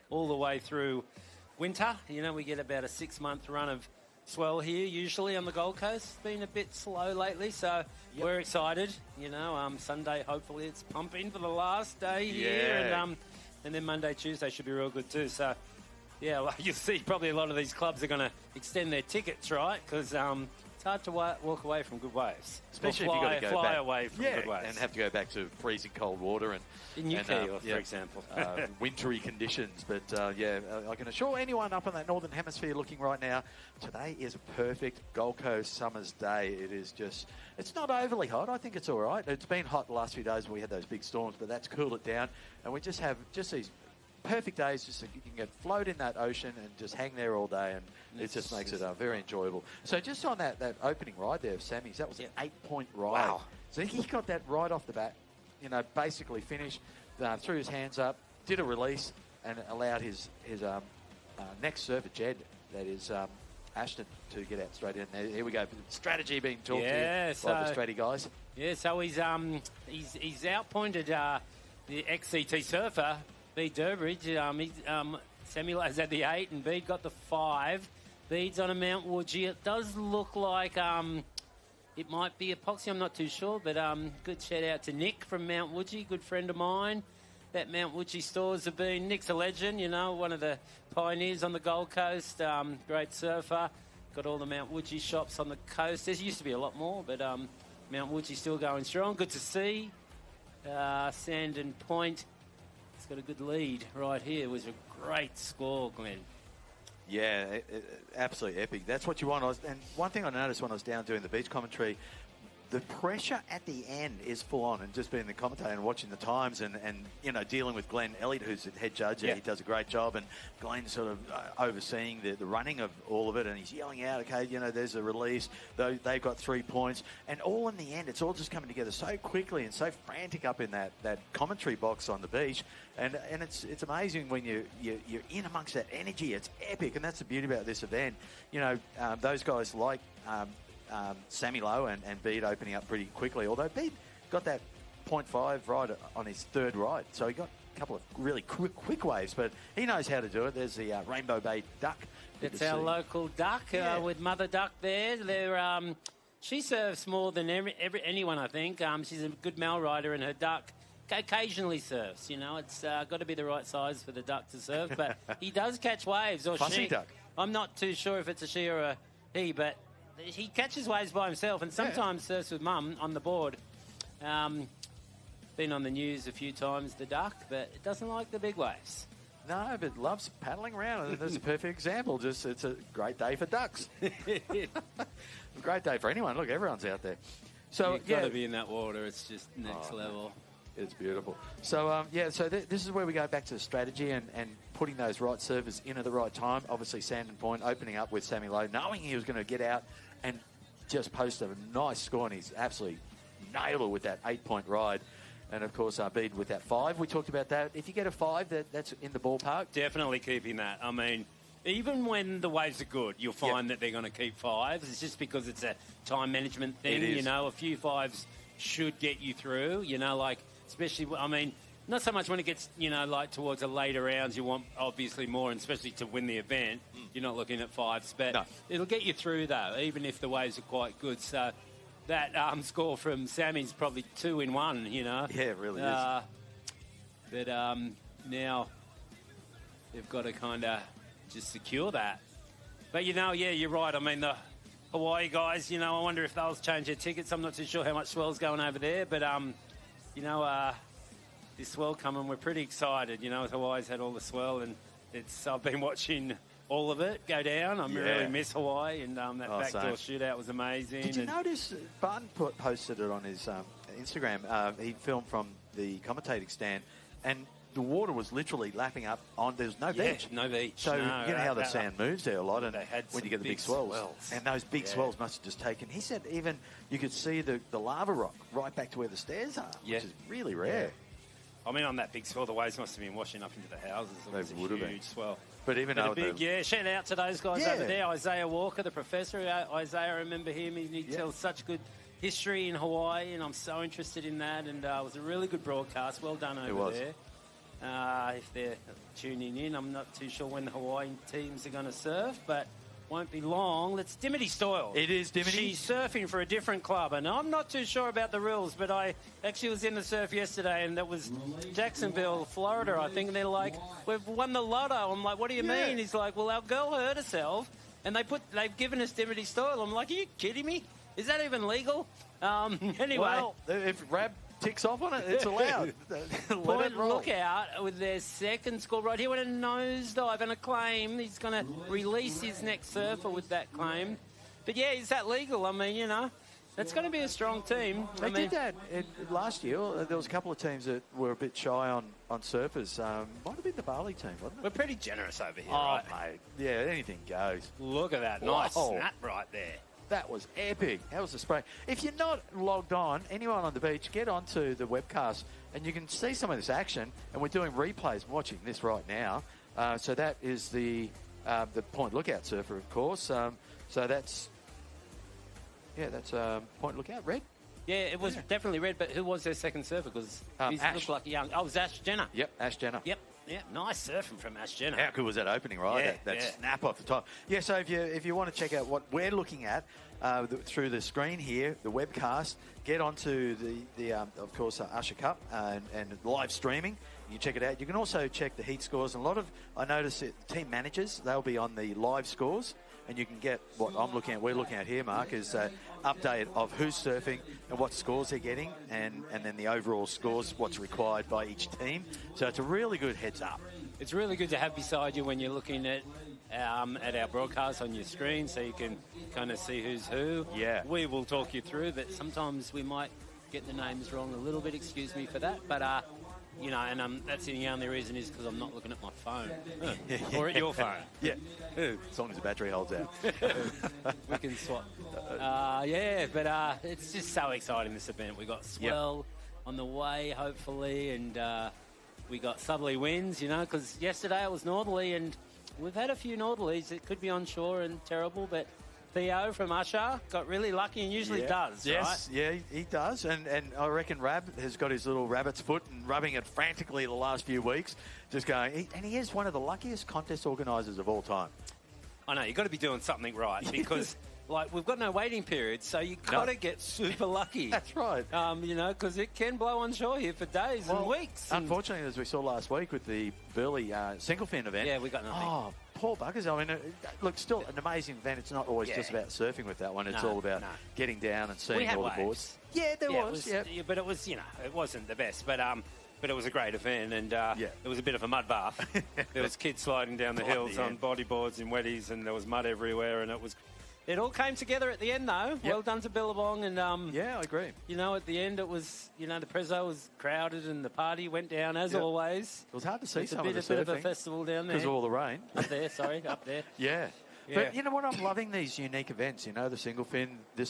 all the way through winter. We get about a 6-month run of swell here, usually on the Gold Coast. It's been a bit slow lately, so we're excited. Sunday, hopefully, it's pumping for the last day here. And then Monday, Tuesday should be real good too. So, you'll see probably a lot of these clubs are going to extend their tickets, right? Because it's hard to walk away from good waves. Especially or if you've got to go fly back. away from Yeah, good waves. and have to go back to freezing cold water and in UK, for example. wintry conditions. But I can assure anyone up in that northern hemisphere looking right now, today is a perfect Gold Coast summer's day. It is just, it's not overly hot. I think it's all right. It's been hot the last few days when we had those big storms, but that's cooled it down. And we just have just these perfect days, just so you can get float in that ocean and just hang there all day, and it just makes it very enjoyable. So just on that opening ride there of Sammy's, that was an 8-point ride. Wow. So he got that right off the bat, basically finished, threw his hands up, did a release, and allowed his next surfer, Jed, that is Ashton, to get out straight in. Here we go. Strategy being talked here by the Stratty guys. Yeah, so he's outpointed the XCT surfer, Bede Durbridge. Samuel has had the 8 and Bede got the 5. Bede's on a Mount Woodgee. It does look like it might be epoxy. I'm not too sure, but good shout out to Nick from Mount Woodgee, good friend of mine. That Mount Woodgee stores have been. Nick's a legend, one of the pioneers on the Gold Coast. Great surfer. Got all the Mount Woodgee shops on the coast. There used to be a lot more, but Mount Woodgee still going strong. Good to see. Sandon Point. It's got a good lead right here. It was a great score, Glenn. Yeah, absolutely epic. That's what you want. And one thing I noticed when I was down doing the beach commentary, the pressure at the end is full on, and just being the commentator and watching the times and dealing with Glenn Elliott, who's the head judge. Yeah. He does a great job, and Glenn sort of overseeing the running of all of it, and he's yelling out, okay, there's a release, though they've got 3 points, and all in the end, it's all just coming together so quickly and so frantic up in that commentary box on the beach, and it's amazing when you're in amongst that energy. It's epic, and that's the beauty about this event. Those guys like Sammy Lowe and Bede opening up pretty quickly, although Bede got that 0.5 ride on his third ride, so he got a couple of really quick waves, but he knows how to do it. There's the Rainbow Bay Duck. That's our local duck with Mother Duck there. She serves more than anyone, I think. She's a good male rider, and her duck occasionally surfs. It's got to be the right size for the duck to surf, but he does catch waves. Or Fussy duck. I'm not too sure if it's a she or a he, but he catches waves by himself and sometimes surfs with Mum on the board. Been on the news a few times, the duck, but it doesn't like the big waves. No, but loves paddling around. And that's a perfect example. Just it's a great day for ducks. A great day for anyone. Look, everyone's out there. So you've got to be in that water. It's just next level. It's beautiful. So, this is where we go back to the strategy and putting those right servers in at the right time. Obviously, Sandon Point opening up with Sammy Lowe, knowing he was going to get out and just post a nice score, and he's absolutely nailed it with that 8-point ride. And, of course, Bede with that 5. We talked about that. If you get a 5, that's in the ballpark. Definitely keeping that. I mean, even when the waves are good, you'll find that they're going to keep 5s. It's just because it's a time management thing. It is. A few 5s should get you through, especially, not so much when it gets, like towards the later rounds, you want obviously more, and especially to win the event, you're not looking at 5s, but it'll get you through though, even if the waves are quite good. So that score from Sammy's probably 2 in 1, Yeah, it really is. But now they've got to kind of just secure that. But you're right. I mean, the Hawaii guys, I wonder if they'll change their tickets. I'm not too sure how much swell's going over there, but this swell coming, we're pretty excited. Hawaii's had all the swell, and I've been watching all of it go down. I really miss Hawaii, and that backdoor shootout was amazing. Did you notice Barton posted it on his Instagram? He filmed from the commentating stand, and the water was literally lapping up on. There's no beach. No beach. So how the sand moves there a lot, and when you get the big swells. And those big swells must have just taken. He said even you could see the lava rock right back to where the stairs are, which is really rare. Yeah. I mean, on that big swell, the waves must have been washing up into the houses. It was a huge swell. But even shout out to those guys over there. Isaiah Walker, the professor. Isaiah, I remember him. He tells such good history in Hawaii, and I'm so interested in that. And it was a really good broadcast. Well done over there. If they're tuning in, I'm not too sure when the Hawaiian teams are going to surf, but won't be long. That's Dimity Stoyle. It is Dimity. She's surfing for a different club, and I'm not too sure about the rules, but I actually was in the surf yesterday, and that was Jacksonville, Florida, I think, and they're like, we've won the lotto. I'm like, what do you mean? He's like, well, our girl hurt herself. and they've given us Dimity Style. I'm like, are you kidding me? Is that even legal? Anyway. Well, if Rab ticks off on it, it's allowed. Point Lookout with their second score right here. With a nosedive and a claim. He's going to release his next surfer with that claim. But yeah, is that legal? I mean, you know, that's going to be a strong team. They did that last year. There was a couple of teams that were a bit shy on surfers. Might have been the Bali team, wasn't it? We're pretty generous over here, oh, right? Mate. Yeah, anything goes. Look at that. Nice snap right there. That was epic. That was a spray. If you're not logged on, anyone on the beach, get onto the webcast and you can see some of this action. And we're doing replays. I'm watching this right now. So that is the Point Lookout surfer, of course. So that's Point Lookout. Red? Yeah, it was definitely red, but who was their second surfer? Because he looked like a young... Oh, it was Ash Jenner. Yep, Ash Jenner. Yep. Yeah, nice surfing from Ash Jenner. How good was that opening, right? That snap off the top. Yeah, so if you want to check out what we're looking at through the screen here, the webcast, get onto the of course, Usher Cup and live streaming. You check it out. You can also check the heat scores. And a lot of, I notice team managers, they'll be on the live scores. And you can get what we're looking at here, Mark, is an update of who's surfing and what scores they're getting, and then the overall scores, what's required by each team. So it's a really good heads up. It's really good to have beside you when you're looking at our broadcast on your screen, so you can kind of see who's who. Yeah. We will talk you through, but sometimes we might get the names wrong a little bit. Excuse me for that, but you know, and that's the only reason is because I'm not looking at my phone or at your phone. Yeah, as long as the battery holds out. We can swap. Yeah, but it's just so exciting, this event. We got swell on the way, hopefully, and we got southerly winds, you know, because yesterday it was northerly, and we've had a few northerlies. It could be onshore and terrible, but Theo from Usher got really lucky and usually does, yes, right? Yeah, he does. And I reckon Rab has got his little rabbit's foot and rubbing it frantically the last few weeks, just going. And he is one of the luckiest contest organisers of all time. I know, you've got to be doing something right because, like, we've got no waiting period, so you've got to get super lucky. That's right. You know, because it can blow onshore here for days and weeks. Unfortunately, as we saw last week with the Burley single fin event. Yeah, we got nothing. Oh, poor buggers. I mean, look, still an amazing event. It's not always just about surfing with that one. It's all about getting down and seeing all the boards. Yeah, there was. But it was, you know, it wasn't the best. But it was a great event, and it was a bit of a mud bath. There was kids sliding down the hills on bodyboards and wetties, and there was mud everywhere, and it all came together at the end, though. Well done to Billabong, and yeah, I agree. You know, at the end, it was, you know, the prezzo was crowded, and the party went down as always. It was hard to see some of the surfing. A bit of a festival down there because of all the rain. Up there, up there. Yeah. But you know what? I'm loving these unique events. You know, the single fin, the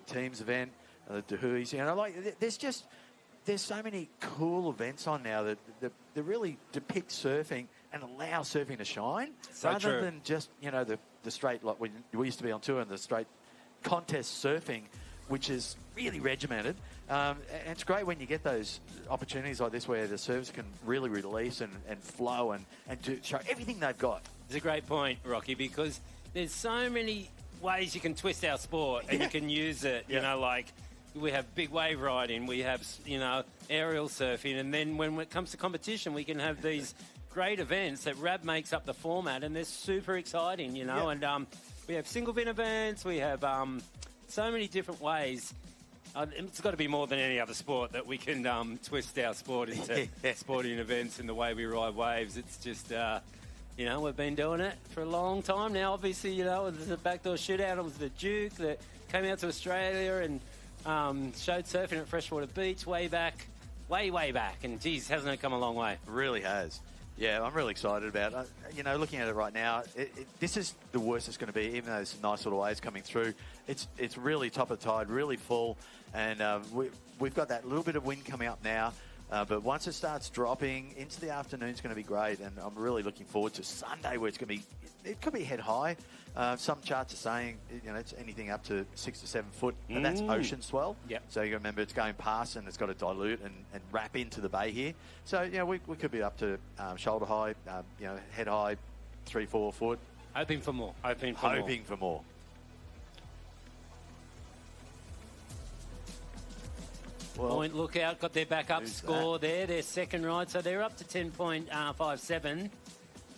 teams event, the Dahuis. You know, like there's so many cool events on now that really depict surfing and allow surfing to shine, rather than just, you know, the straight, like we used to be on tour, and the straight contest surfing, which is really regimented. And it's great when you get those opportunities like this where the surfers can really release and flow and show everything they've got. It's a great point, Rocky, because there's so many ways you can twist our sport and you can use it, you know, like we have big wave riding, we have, you know, aerial surfing, and then when it comes to competition, we can have these great events that Rab makes up the format, and they're super exciting, you know, and we have single fin events, we have so many different ways. It's got to be more than any other sport that we can twist our sport into sporting events and the way we ride waves. It's just, you know, we've been doing it for a long time now. Obviously, you know, there's a backdoor shootout. It was the Duke that came out to Australia and showed surfing at Freshwater Beach way back. And, geez, hasn't it come a long way? It really has. Yeah, I'm really excited about it. You know, looking at it right now, this is the worst it's going to be, even though there's some nice little waves coming through. It's really top of the tide, really full, and we've got that little bit of wind coming up now. But once it starts dropping into the afternoon, it's going to be great, and I'm really looking forward to Sunday, where it could be head high. Some charts are saying, you know, it's anything up to 6 to 7 foot, and that's ocean swell. Yep. So you remember it's going past, and it's got to dilute and wrap into the bay here. So yeah, we could be up to shoulder high, you know, head high, 3-4 foot. Hoping for more. Hoping for more. Well, Point Lookout got their backup score there, their second ride, so they're up to 10.57.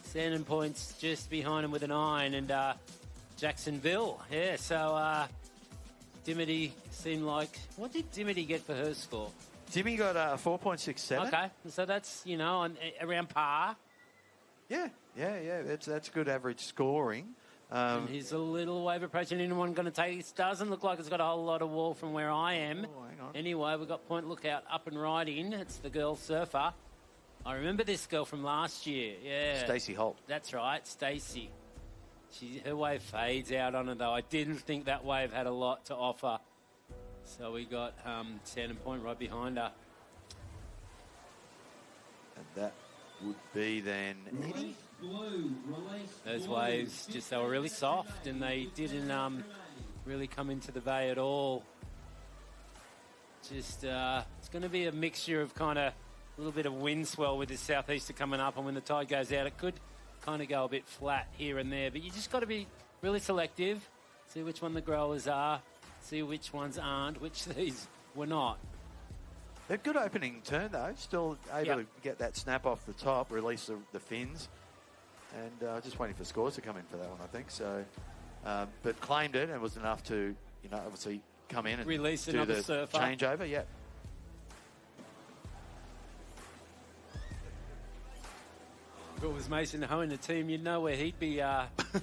Sandon Point's just behind them with an 9, and Jacksonville. Yeah, so Dimity seemed like... What did Dimity get for her score? Dimmy got a 4.67. Okay, so that's, around par. Yeah. That's good average scoring. And he's a little wave approaching. Anyone going to take it? Doesn't look like it's got a whole lot of wall from where I am. Oh, hang on. Anyway, we've got Point Lookout up and riding. It's the girl surfer. I remember this girl from last year. Yeah. Stacey Holt. That's right, Stacey. Her wave fades out on her, though. I didn't think that wave had a lot to offer. So we got Sand Point right behind her. And that would be then Eddie. Those waves, they were really soft and they didn't really come into the bay at all. It's going to be a mixture of kind of a little bit of wind swell with this southeaster coming up, and when the tide goes out, it could kind of go a bit flat here and there. But you just got to be really selective, see which one the growers are, see which ones aren't, which these were not. A good opening turn, though. Still able to get that snap off the top, release the fins. And just waiting for scores to come in for that one, I think. So, but claimed it and was enough to, obviously come in and release do the surfer changeover. Yeah. If it was Mason Ho in the team, you'd know where he'd be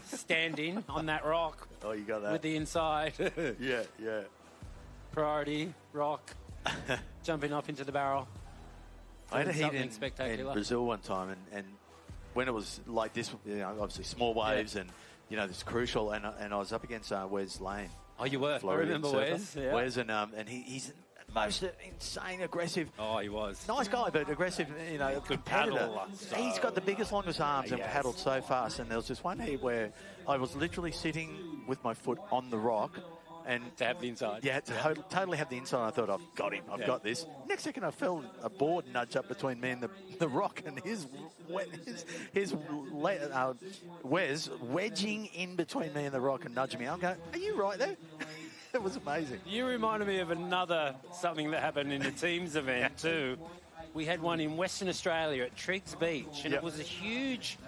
standing on that rock. Oh, you got that. With the inside. Yeah. Priority, rock, jumping up into the barrel. I had a heat in spectacular. Brazil one time, and when it was like this, obviously small waves, and it's crucial. And I was up against Wes Lane. Oh, you were. Floridian I remember surfer. Wes. Yeah. Wes, and he's most insane aggressive. Oh, he was nice guy, but aggressive. Good paddle. He's got the biggest, longest arms and paddled so fast. And there was this one heat where I was literally sitting with my foot on the rock. And to have the inside. Yeah, to totally have the inside. I thought, I've got him. I've got this. Next second, I felt a board nudge up between me and the rock, and his Wes wedging in between me and the rock and nudging me. I'm going, are you right there? It was amazing. You reminded me of something that happened in the teams event too. We had one in Western Australia at Triggs Beach, and it was a huge,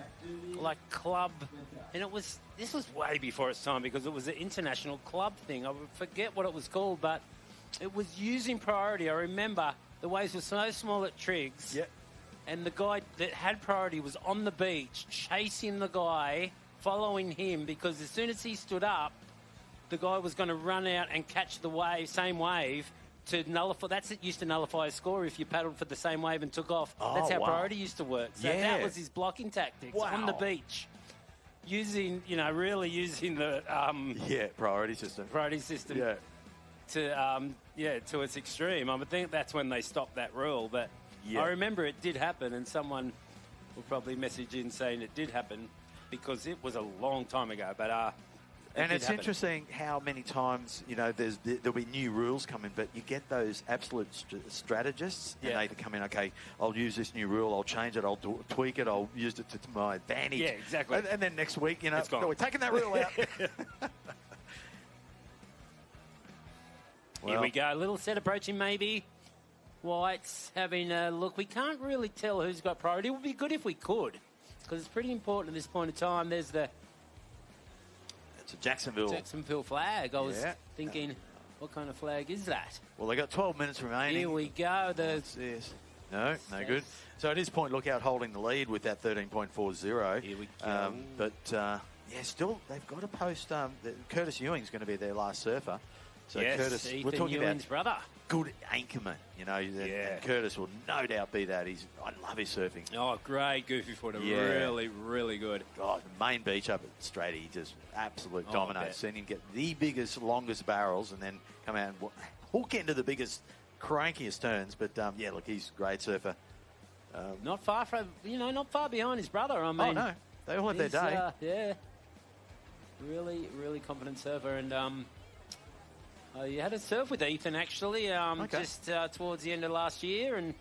club. And this was way before its time because it was an international club thing. I forget what it was called, but it was using priority. I remember the waves were so small at Triggs. Yep. And the guy that had priority was on the beach chasing the guy, following him, because as soon as he stood up, the guy was going to run out and catch the same wave to nullify. It used to nullify a score if you paddled for the same wave and took off. Oh, that's how wow. priority used to work. So that was his blocking tactics on the beach. Really using the priority system. To its extreme. I would think that's when they stopped that rule. But I remember it did happen, and someone will probably message in saying it did happen because it was a long time ago. But it's interesting how many times there'll be new rules coming, but you get those absolute strategists, and they come in. Okay, I'll use this new rule. I'll change it. I'll tweak it. I'll use it to my advantage. Yeah, exactly. And then next week, it's gone. We're taking that rule out. Here we go. A little set approaching, maybe. White's having a look. We can't really tell who's got priority. It would be good if we could, because it's pretty important at this point in time. There's the Jacksonville flag. I was thinking, what kind of flag is that? Well, they got 12 minutes remaining. Here we go. No good. So it is Point Lookout holding the lead with that 13.40. Here we go. Still they've got to post. Curtis Ewing's going to be their last surfer. So Curtis, Ethan we're talking Ewing's about brother. Good anchorman, and Curtis will no doubt be that. I love his surfing. Oh, great goofy footer. Really, really good. God, main beach up at Straight, he just absolute dominates. Seen him get the biggest, longest barrels and then come out and hook into the biggest, crankiest turns. But, look, he's a great surfer. Not far behind his brother. I mean, oh, no. They all have their day. Really, really competent surfer. And, you had a surf with Ethan, actually, just towards the end of last year. And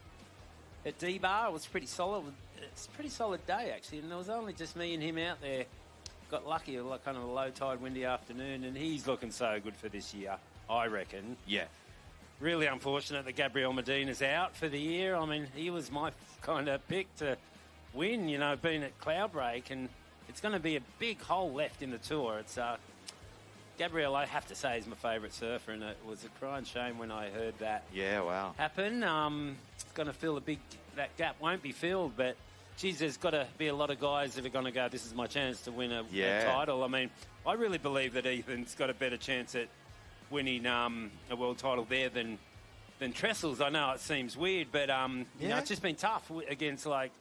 at D-Bar, it was pretty solid. It's a pretty solid day, actually. And there was only just me and him out there. Got lucky, kind of a low-tide, windy afternoon. And he's looking so good for this year, I reckon. Yeah. Really unfortunate that Gabriel Medina's out for the year. I mean, he was my kind of pick to win, being at Cloudbreak. And it's going to be a big hole left in the tour. It's Gabriel, I have to say, is my favourite surfer, and it was a crying shame when I heard that wow. happen. It's going to feel that gap won't be filled, but geez, there's got to be a lot of guys that are going to go, this is my chance to win a title. I mean, I really believe that Ethan's got a better chance at winning a world title there than Trestles. I know it seems weird, but you know, it's just been tough against like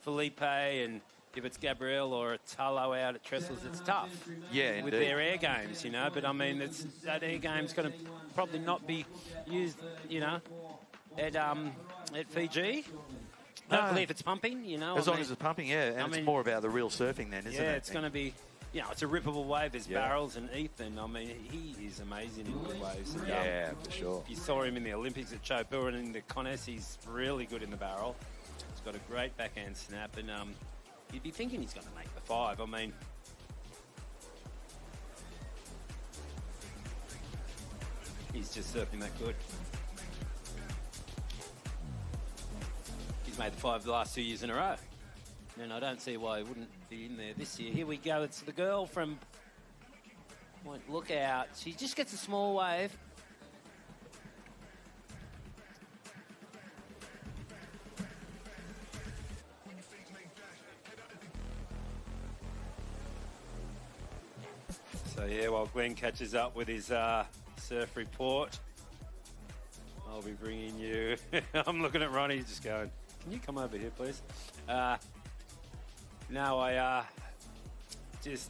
Felipe, and if it's Gabriel or a Tullo out at Trestles, it's tough. Yeah, with their air games, you know. But I mean, that air game's going to probably not be used, you know, at Fiji. Hopefully, if it's pumping, you know. As long as it's pumping, and it's more about the real surfing then, isn't it? Yeah, it's going to be, you know, it's a rippable wave. There's Barrels and Ethan. I mean, he is amazing in good waves. And, for sure. You saw him in the Olympics at Chopur, and in the Connes, he's really good in the barrel. He's got a great backhand snap, and you'd be thinking he's going to make the 5. I mean, he's just surfing that good. He's made the 5 the last 2 years in a row. And I don't see why he wouldn't be in there this year. Here we go. It's the girl from Point Lookout. She just gets a small wave. So, yeah, while Glenn catches up with his surf report, I'll be bringing you... I'm looking at Ronnie just going, can you come over here, please? No, I just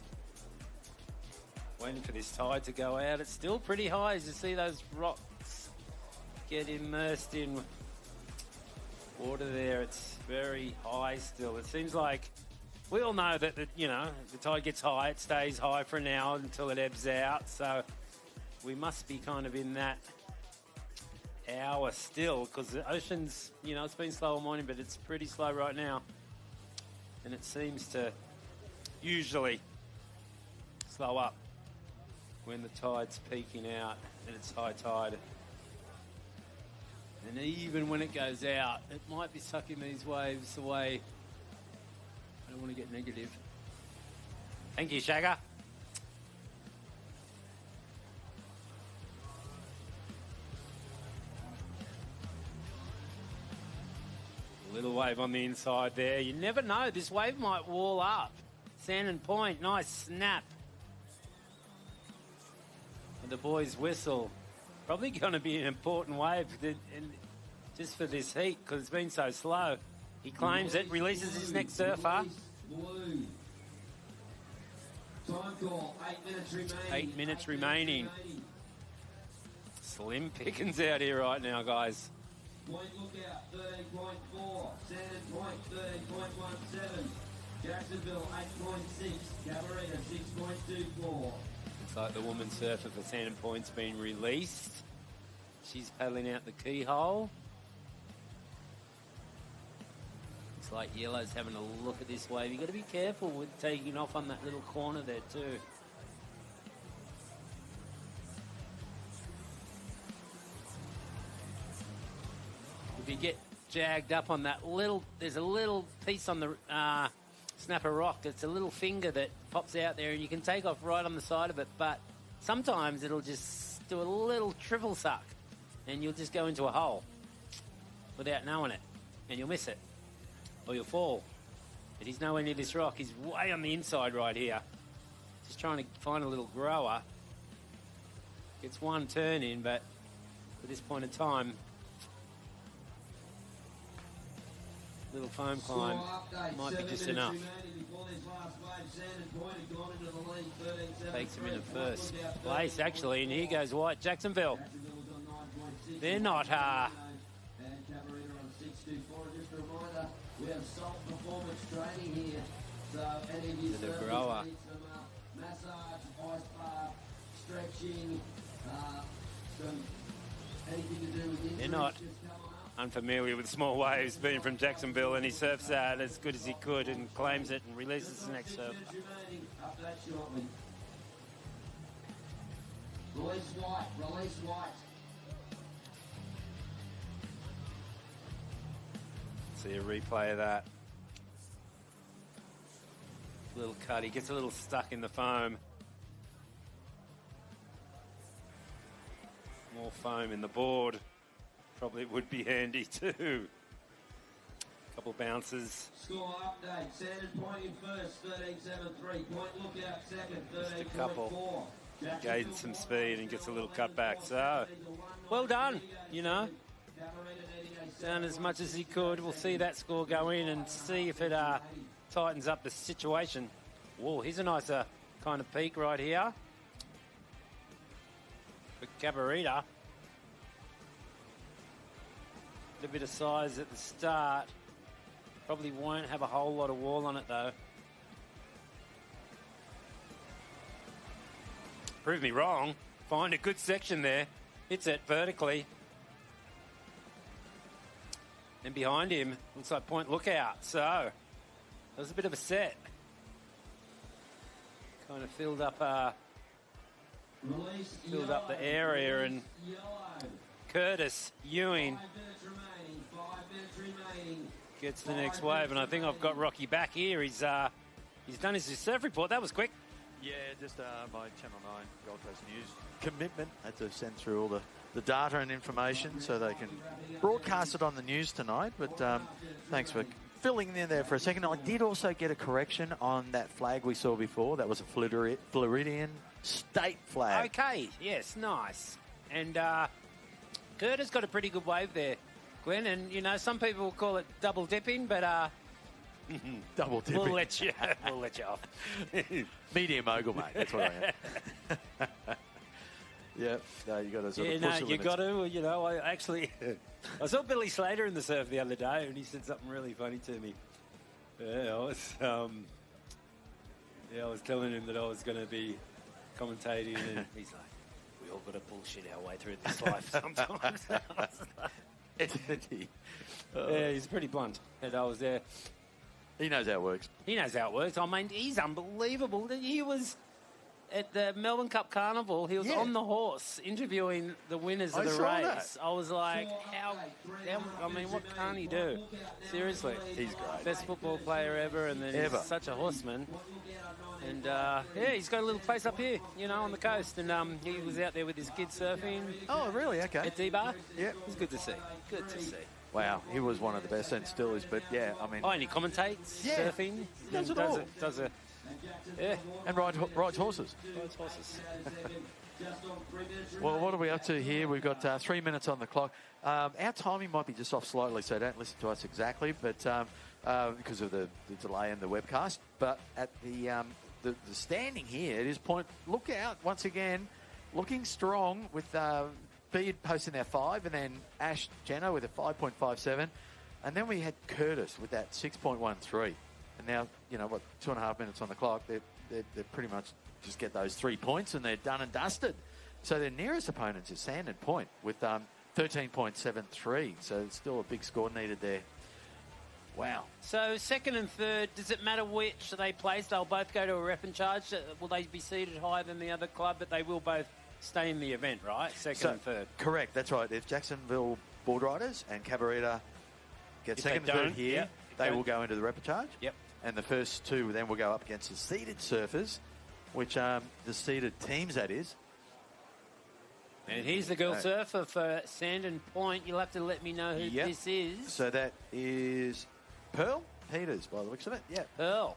waiting for this tide to go out. It's still pretty high as you see those rocks get immersed in water there. It's very high still. It seems like we all know that, you know, the tide gets high, it stays high for an hour until it ebbs out. So we must be kind of in that hour still, because the ocean's, you know, it's been slow all morning, but it's pretty slow right now. And it seems to usually slow up when the tide's peaking out and it's high tide. And even when it goes out, it might be sucking these waves away. I don't want to get negative. Thank you, Shagger. Little wave on the inside there. You never know. This wave might wall up. Sand and Point. Nice snap. And the boys whistle. Probably going to be an important wave just for this heat because it's been so slow. He claims it. Releases his next surfer. Time call. 8 minutes remaining. 8 minutes remaining. Slim pickings out here right now, guys. Point Lookout, 13.4. Sand Point, 13.17. Jacksonville, 8.6. Cabarita, 6.24. Looks like the woman surfer for Sand Point's been released. She's paddling out the keyhole. Looks like Yellow's having a look at this wave. You've got to be careful with taking off on that little corner there too. If you get jagged up on that little, there's a little piece on the snapper rock. It's a little finger that pops out there, and you can take off right on the side of it. But sometimes it'll just do a little triple suck, and you'll just go into a hole without knowing it, and you'll miss it, or you'll fall. But he's nowhere near this rock. He's way on the inside right here, just trying to find a little grower. Gets one turn in, but at this point in time, little foam climb might be just enough. Takes him into first place, actually, and here goes White. Jacksonville. They're not... We have Salt Performance Training here. So any of you the grower. Massage, ice bath, stretching, anything to do with injuries. They're not unfamiliar with small waves, being from Jacksonville, and he surfs that as good as he could and claims it and releases the next surf. After that shortly. Release White, release White. See a replay of that. Little cut, he gets a little stuck in the foam. more foam in the board. Probably would be handy too. Couple bounces. Score update. Sanders pointing first, 13.73. Point Lookout second, Just a couple. 13.4. Gains some speed and gets a little cutback. So, well done, you know. Done as much as he could. We'll see that score go in and see if it tightens up the situation. Whoa, here's a nice kind of peak right here. For Cabarita. A little bit of size at the start. Probably won't have a whole lot of wall on it though. Prove me wrong. Find a good section there. Hits it vertically. And behind him, looks like Point Lookout. So, that was a bit of a set. Kind of filled up the area, and Curtis Ewing gets the next wave. And I think I've got Rocky back here. He's done his surf report. That was quick. Yeah, just my Channel 9 Gold Coast News commitment. Had to send through all the data and information so they can broadcast it on the news tonight. But thanks for filling in there for a second. I did also get a correction on that flag we saw before. That was a Floridian state flag. Okay, yes, nice. And Curtis got a pretty good wave there, Glenn. And, you know, some people will call it double dipping, but... Double dipping. We'll let you off. Medium mogul, mate. That's what I am. Yeah, no, you got to sort of push the limits. got to. You know, I saw Billy Slater in the surf the other day, and he said something really funny to me. Yeah, I was telling him that I was going to be commentating, and he's like, "We all got to bullshit our way through this life sometimes." Yeah, he's pretty blunt. And I was there. He knows how it works. He knows how it works. I mean, he's unbelievable. He was at the Melbourne Cup Carnival. He was on the horse interviewing the winners of the race. I was like, what can't he do? Seriously. He's great. Best football player ever, and then he's such a horseman. And, he's got a little place up here, you know, on the coast. And he was out there with his kids surfing. Oh, really? Okay. At D-Bar. Yeah. It was good to see. Good to see. Wow, he was one of the best and still is, but yeah, I mean... Oh, and he commentates surfing. Does it all. And rides horses. Rides horses. Well, what are we up to here? We've got 3 minutes on the clock. Our timing might be just off slightly, so don't listen to us exactly, but because of the delay in the webcast. But at the standing here, it is Point Lookout once again, looking strong with... Beard posting their 5, and then Ash Jenner with a 5.57. And then we had Curtis with that 6.13. And now, you know, 2.5 minutes on the clock, they're pretty much just get those 3 points and they're done and dusted. So their nearest opponents is Sand and Point with 13.73. So it's still a big score needed there. Wow. So second and third, does it matter which they place? They'll both go to a rep and charge. Will they be seated higher than the other club? But they will both stay in the event, right? Second and third. Correct, that's right. If Jacksonville Boardriders and Cabarita get second and third here, they will go into the repechage. Yep. And the first two then will go up against the seeded surfers, which the seeded teams, that is. And here's the girl surfer for Sand and Point. You'll have to let me know who this is. So that is Pearl Peters, by the looks of it. Yeah. Pearl.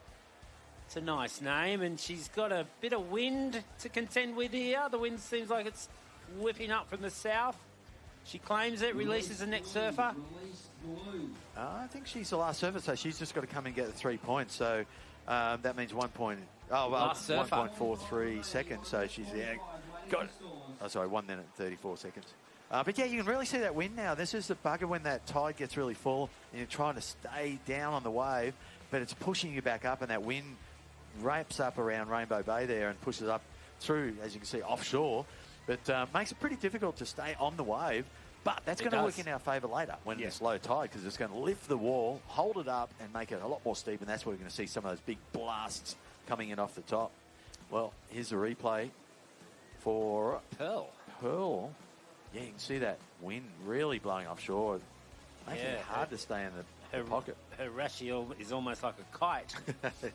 It's a nice name, and she's got a bit of wind to contend with here. The wind seems like it's whipping up from the south. She claims it, releases the next surfer. I think she's the last surfer, so she's just got to come and get the 3 points. So that means 1 point. Oh, well, 1.43 seconds. So she's got it. Oh, sorry, 1 minute and 34 seconds. But yeah, you can really see that wind now. This is the bugger when that tide gets really full and you're trying to stay down on the wave, but it's pushing you back up, and that wind wraps up around Rainbow Bay there and pushes up through, as you can see, offshore. But makes it pretty difficult to stay on the wave. But that's going to work in our favour later when it's low tide, because it's going to lift the wall, hold it up, and make it a lot more steep. And that's where we're going to see some of those big blasts coming in off the top. Well, here's a replay for Pearl. Yeah, you can see that wind really blowing offshore, making it hard to stay in the pocket. Her ratio is almost like a kite.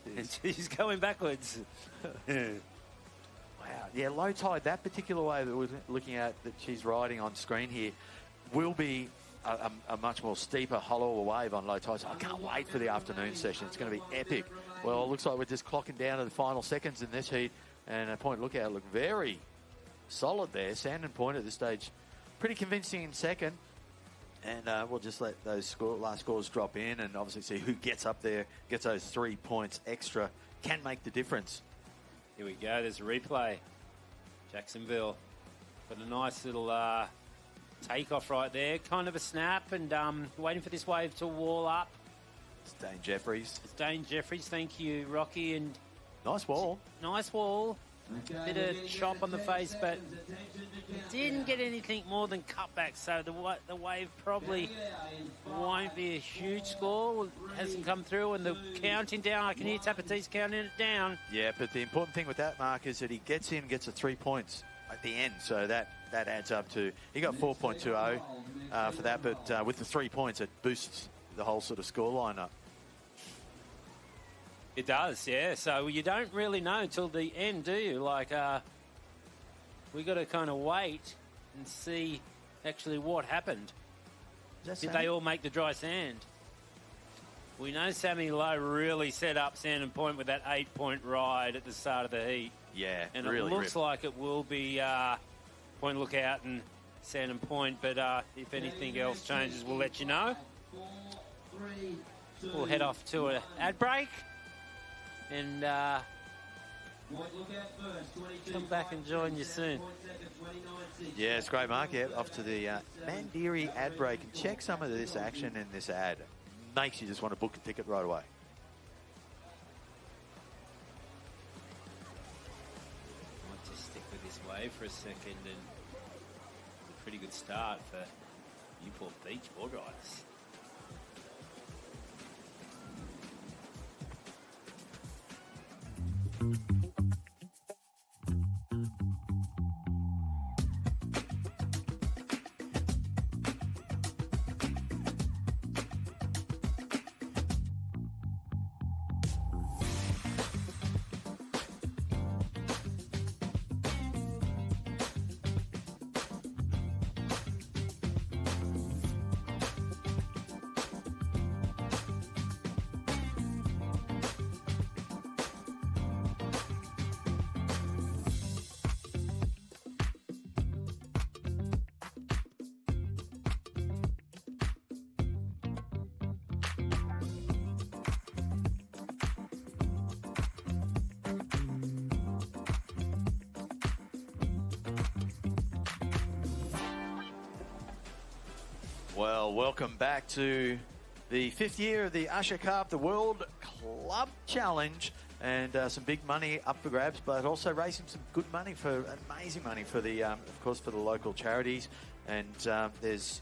And she's going backwards. Wow, Wow. Yeah, low tide, that particular wave that we're looking at that she's riding on screen here will be a much more steeper, hollower wave on low tide. So I can't wait for the afternoon session. It's going to be epic. Well, it looks like we're just clocking down to the final seconds in this heat. And Point Lookout look very solid there. Sand and Point at this stage, pretty convincing in second. And we'll just let those last scores drop in and obviously see who gets up there, gets those 3 points extra, can make the difference. Here we go. There's a replay. Jacksonville. Got a nice little takeoff right there. Kind of a snap and waiting for this wave to wall up. It's Dane Jeffries. It's Dane Jeffries. Thank you, Rocky. And nice wall. Nice wall. Bit of chop on the face, but didn't get anything more than cutback. So the wave probably won't be a huge score. Hasn't come through, and the counting down. I can hear Tapatis counting it down. Yeah, but the important thing with that, Mark, is that he gets 3 points at the end. So that adds up to, he got 4.20 for that, but with the 3 points, it boosts the whole sort of scoreline up. It does, yeah. So you don't really know till the end, do you? Like, we got to kind of wait and see actually what happened. Did they all make the dry sand? We know Sammy Lowe really set up Sand and Point with that 8-point ride at the start of the heat. Yeah, and really it looks like it will be Point Lookout and Sand and Point, but if anything else changes, we'll let you know. We'll head off to an ad break. And come back and join you soon. Yeah, it's great, Mark. Yeah, off to the Mandiri ad break and check some of this action in this ad. Makes you just want to book a ticket right away. Might just stick with this wave for a second, and a pretty good start for Newport Beach Boardriders. Well, welcome back to the 5th year of the Usher Cup, the World Club Challenge, and some big money up for grabs, but also raising some good money amazing money for the, of course, for the local charities. And there's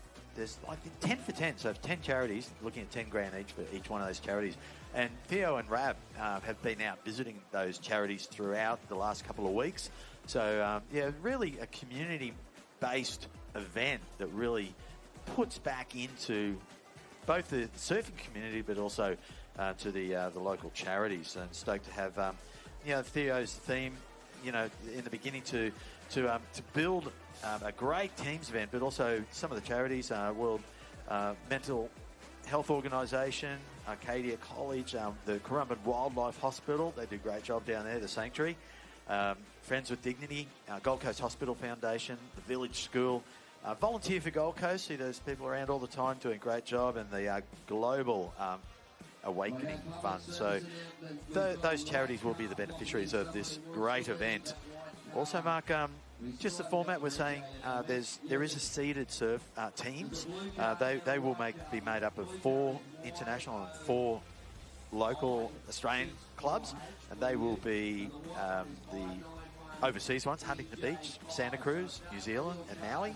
like 10 for 10, so 10 charities, looking at 10 grand each for each one of those charities. And Theo and Rab have been out visiting those charities throughout the last couple of weeks. So, yeah, really a community-based event that really puts back into both the surfing community, but also to the local charities. And stoked to have, Theo's theme, in the beginning to build a great teams event, but also some of the charities, World Mental Health Organisation, Arcadia College, the Currumbin Wildlife Hospital. They do a great job down there, the Sanctuary. Friends with Dignity, Gold Coast Hospital Foundation, the Village School, Volunteer for Gold Coast. See those people around all the time doing a great job, and the Global Awakening Fund. So those charities will be the beneficiaries of this great event. Also, Mark, just the format, we're saying there is a seeded surf teams. They will be made up of 4 international and 4 local Australian clubs, and they will be the overseas ones: Huntington Beach, Santa Cruz, New Zealand, and Maui.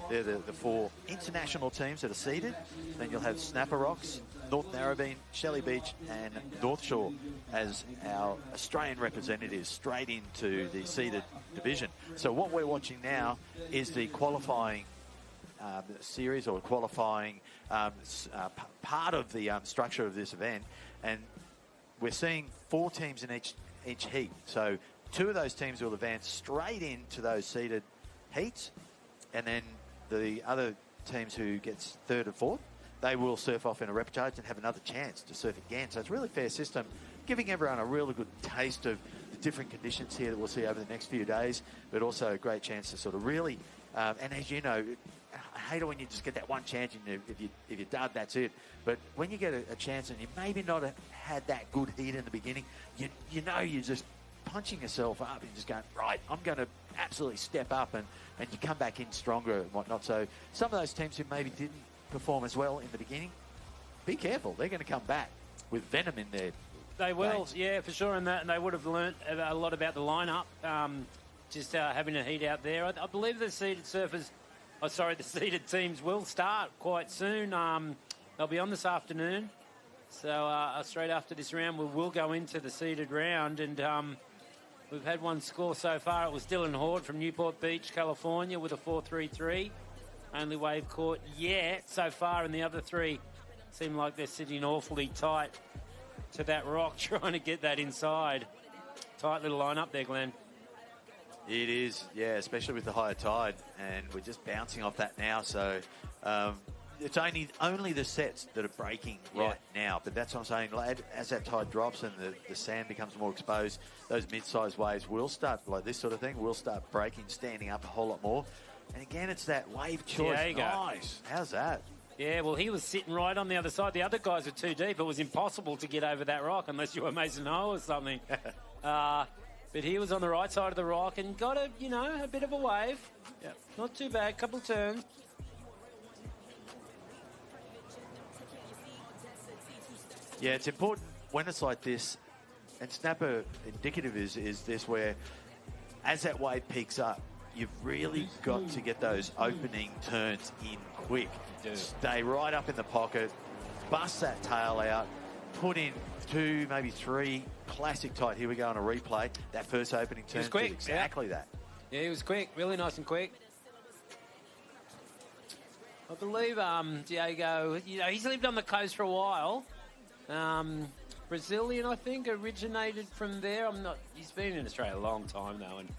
They're the 4 international teams that are seeded. Then you'll have Snapper Rocks, North Narrabeen, Shelley Beach, and North Shore as our Australian representatives straight into the seeded division. So what we're watching now is the qualifying series, or qualifying part of the structure of this event, and we're seeing 4 teams in each heat. So 2 of those teams will advance straight into those seeded heats, and then the other teams who gets 3rd and 4th, they will surf off in a repechage and have another chance to surf again. So it's a really fair system, giving everyone a really good taste of the different conditions here that we'll see over the next few days, but also a great chance to sort of really, and as you know, I hate it when you just get that one chance and if you're done, that's it. But when you get a chance and you maybe not had that good heat in the beginning, you know you're just punching yourself up and just going, right, I'm going to absolutely step up, and you come back in stronger and whatnot. So some of those teams who maybe didn't perform as well in the beginning, be careful. They're going to come back with venom in there. They will, yeah, for sure. And they would have learnt a lot about the lineup, just having a heat out there. I believe the seeded surfers, the seeded teams will start quite soon. They'll be on this afternoon. So straight after this round, we will go into the seeded round. And we've had one score so far. It was Dylan Horde from Newport Beach, California, with a 4.33. Only wave caught yet so far, and the other 3 seem like they're sitting awfully tight to that rock, trying to get that inside. Tight little line up there, Glenn. It is, yeah, especially with the higher tide, and we're just bouncing off that now. So it's only the sets that are breaking right now, but that's what I'm saying. As that tide drops and the sand becomes more exposed, those mid-sized waves will start, like this sort of thing, will start breaking, standing up a whole lot more. And again, it's that wave choice. Yeah, nice. How's that? Yeah, well, he was sitting right on the other side. The other guys were too deep. It was impossible to get over that rock unless you were Mason Ho or something. But he was on the right side of the rock and got a bit of a wave. Yeah, not too bad. Couple turns. Yeah, it's important when it's like this, and snapper indicative is this, where as that wave peaks up, you've really got to get those opening turns in quick. Stay right up in the pocket, bust that tail out, put in 2, maybe 3 classic tight. Here we go on a replay. That first opening turn, was quick, did exactly that. Yeah, he was quick, really nice and quick. I believe Diego, he's lived on the coast for a while. Brazilian, I think, originated from there. He's been in Australia a long time though, and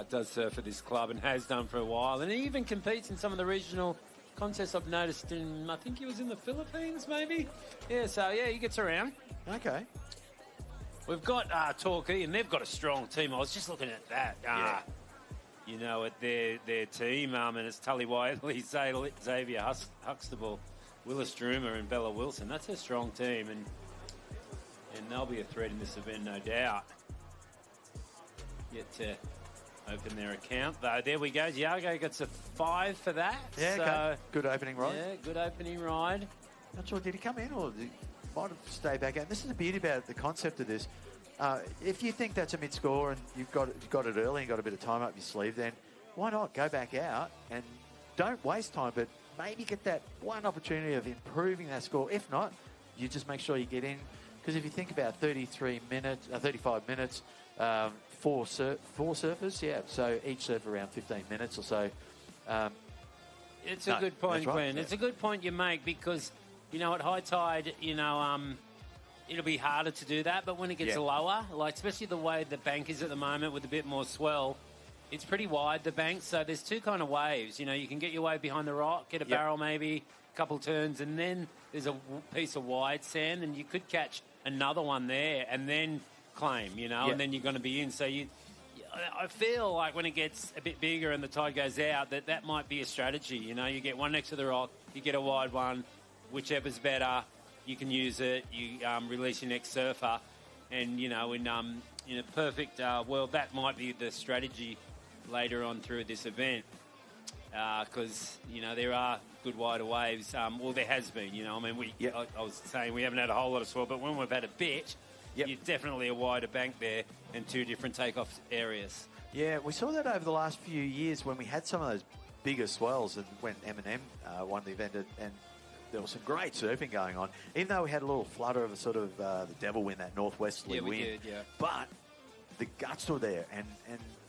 does surf for this club and has done for a while. And he even competes in some of the regional contests I've noticed in, I think he was in the Philippines maybe. Yeah, so yeah, he gets around. Okay. We've got Torquay, and they've got a strong team. I was just looking at that. At their team, and it's Tully Wiley, Xavier Huxtable, Willis Droomer, and Bella Wilson. That's a strong team, and they'll be a threat in this event, no doubt. Yet to open their account, though. There we go. Diago gets a 5 for that. Yeah, so, okay. Good opening ride. Yeah, good opening ride. Not sure, did he come in or might have stayed back out? This is the beauty about the concept of this. If you think that's a mid-score and you've got it early and got a bit of time up your sleeve, then why not go back out and don't waste time, but maybe get that one opportunity of improving that score. If not, you just make sure you get in. Because if you think about 35 minutes, 4 surfers, yeah, so each surf around 15 minutes or so. It's a good point, right. Glenn. It's a good point you make because, at high tide, it'll be harder to do that. But when it gets lower, like especially the way the bank is at the moment with a bit more swell, it's pretty wide, the bank. So there's 2 kind of waves. You can get your wave behind the rock, get a barrel maybe, a couple turns, and then there's a piece of wide sand, and you could catch another one there and then claim, and then you're going to be in. So I feel like when it gets a bit bigger and the tide goes out, that might be a strategy. You get one next to the rock, you get a wide one, whichever's better, you can use it. You release your next surfer, and in a perfect world, that might be the strategy later on through this event, because there are good wider waves. Well, there has been. I was saying we haven't had a whole lot of swell, but when we've had a bit. You're definitely a wider bank there and 2 different takeoff areas. Yeah, we saw that over the last few years when we had some of those bigger swells, and when Eminem won the event, and there was some great surfing going on. Even though we had a little flutter of a sort of the devil wind, that northwesterly wind. Did, yeah. But the guts were there, and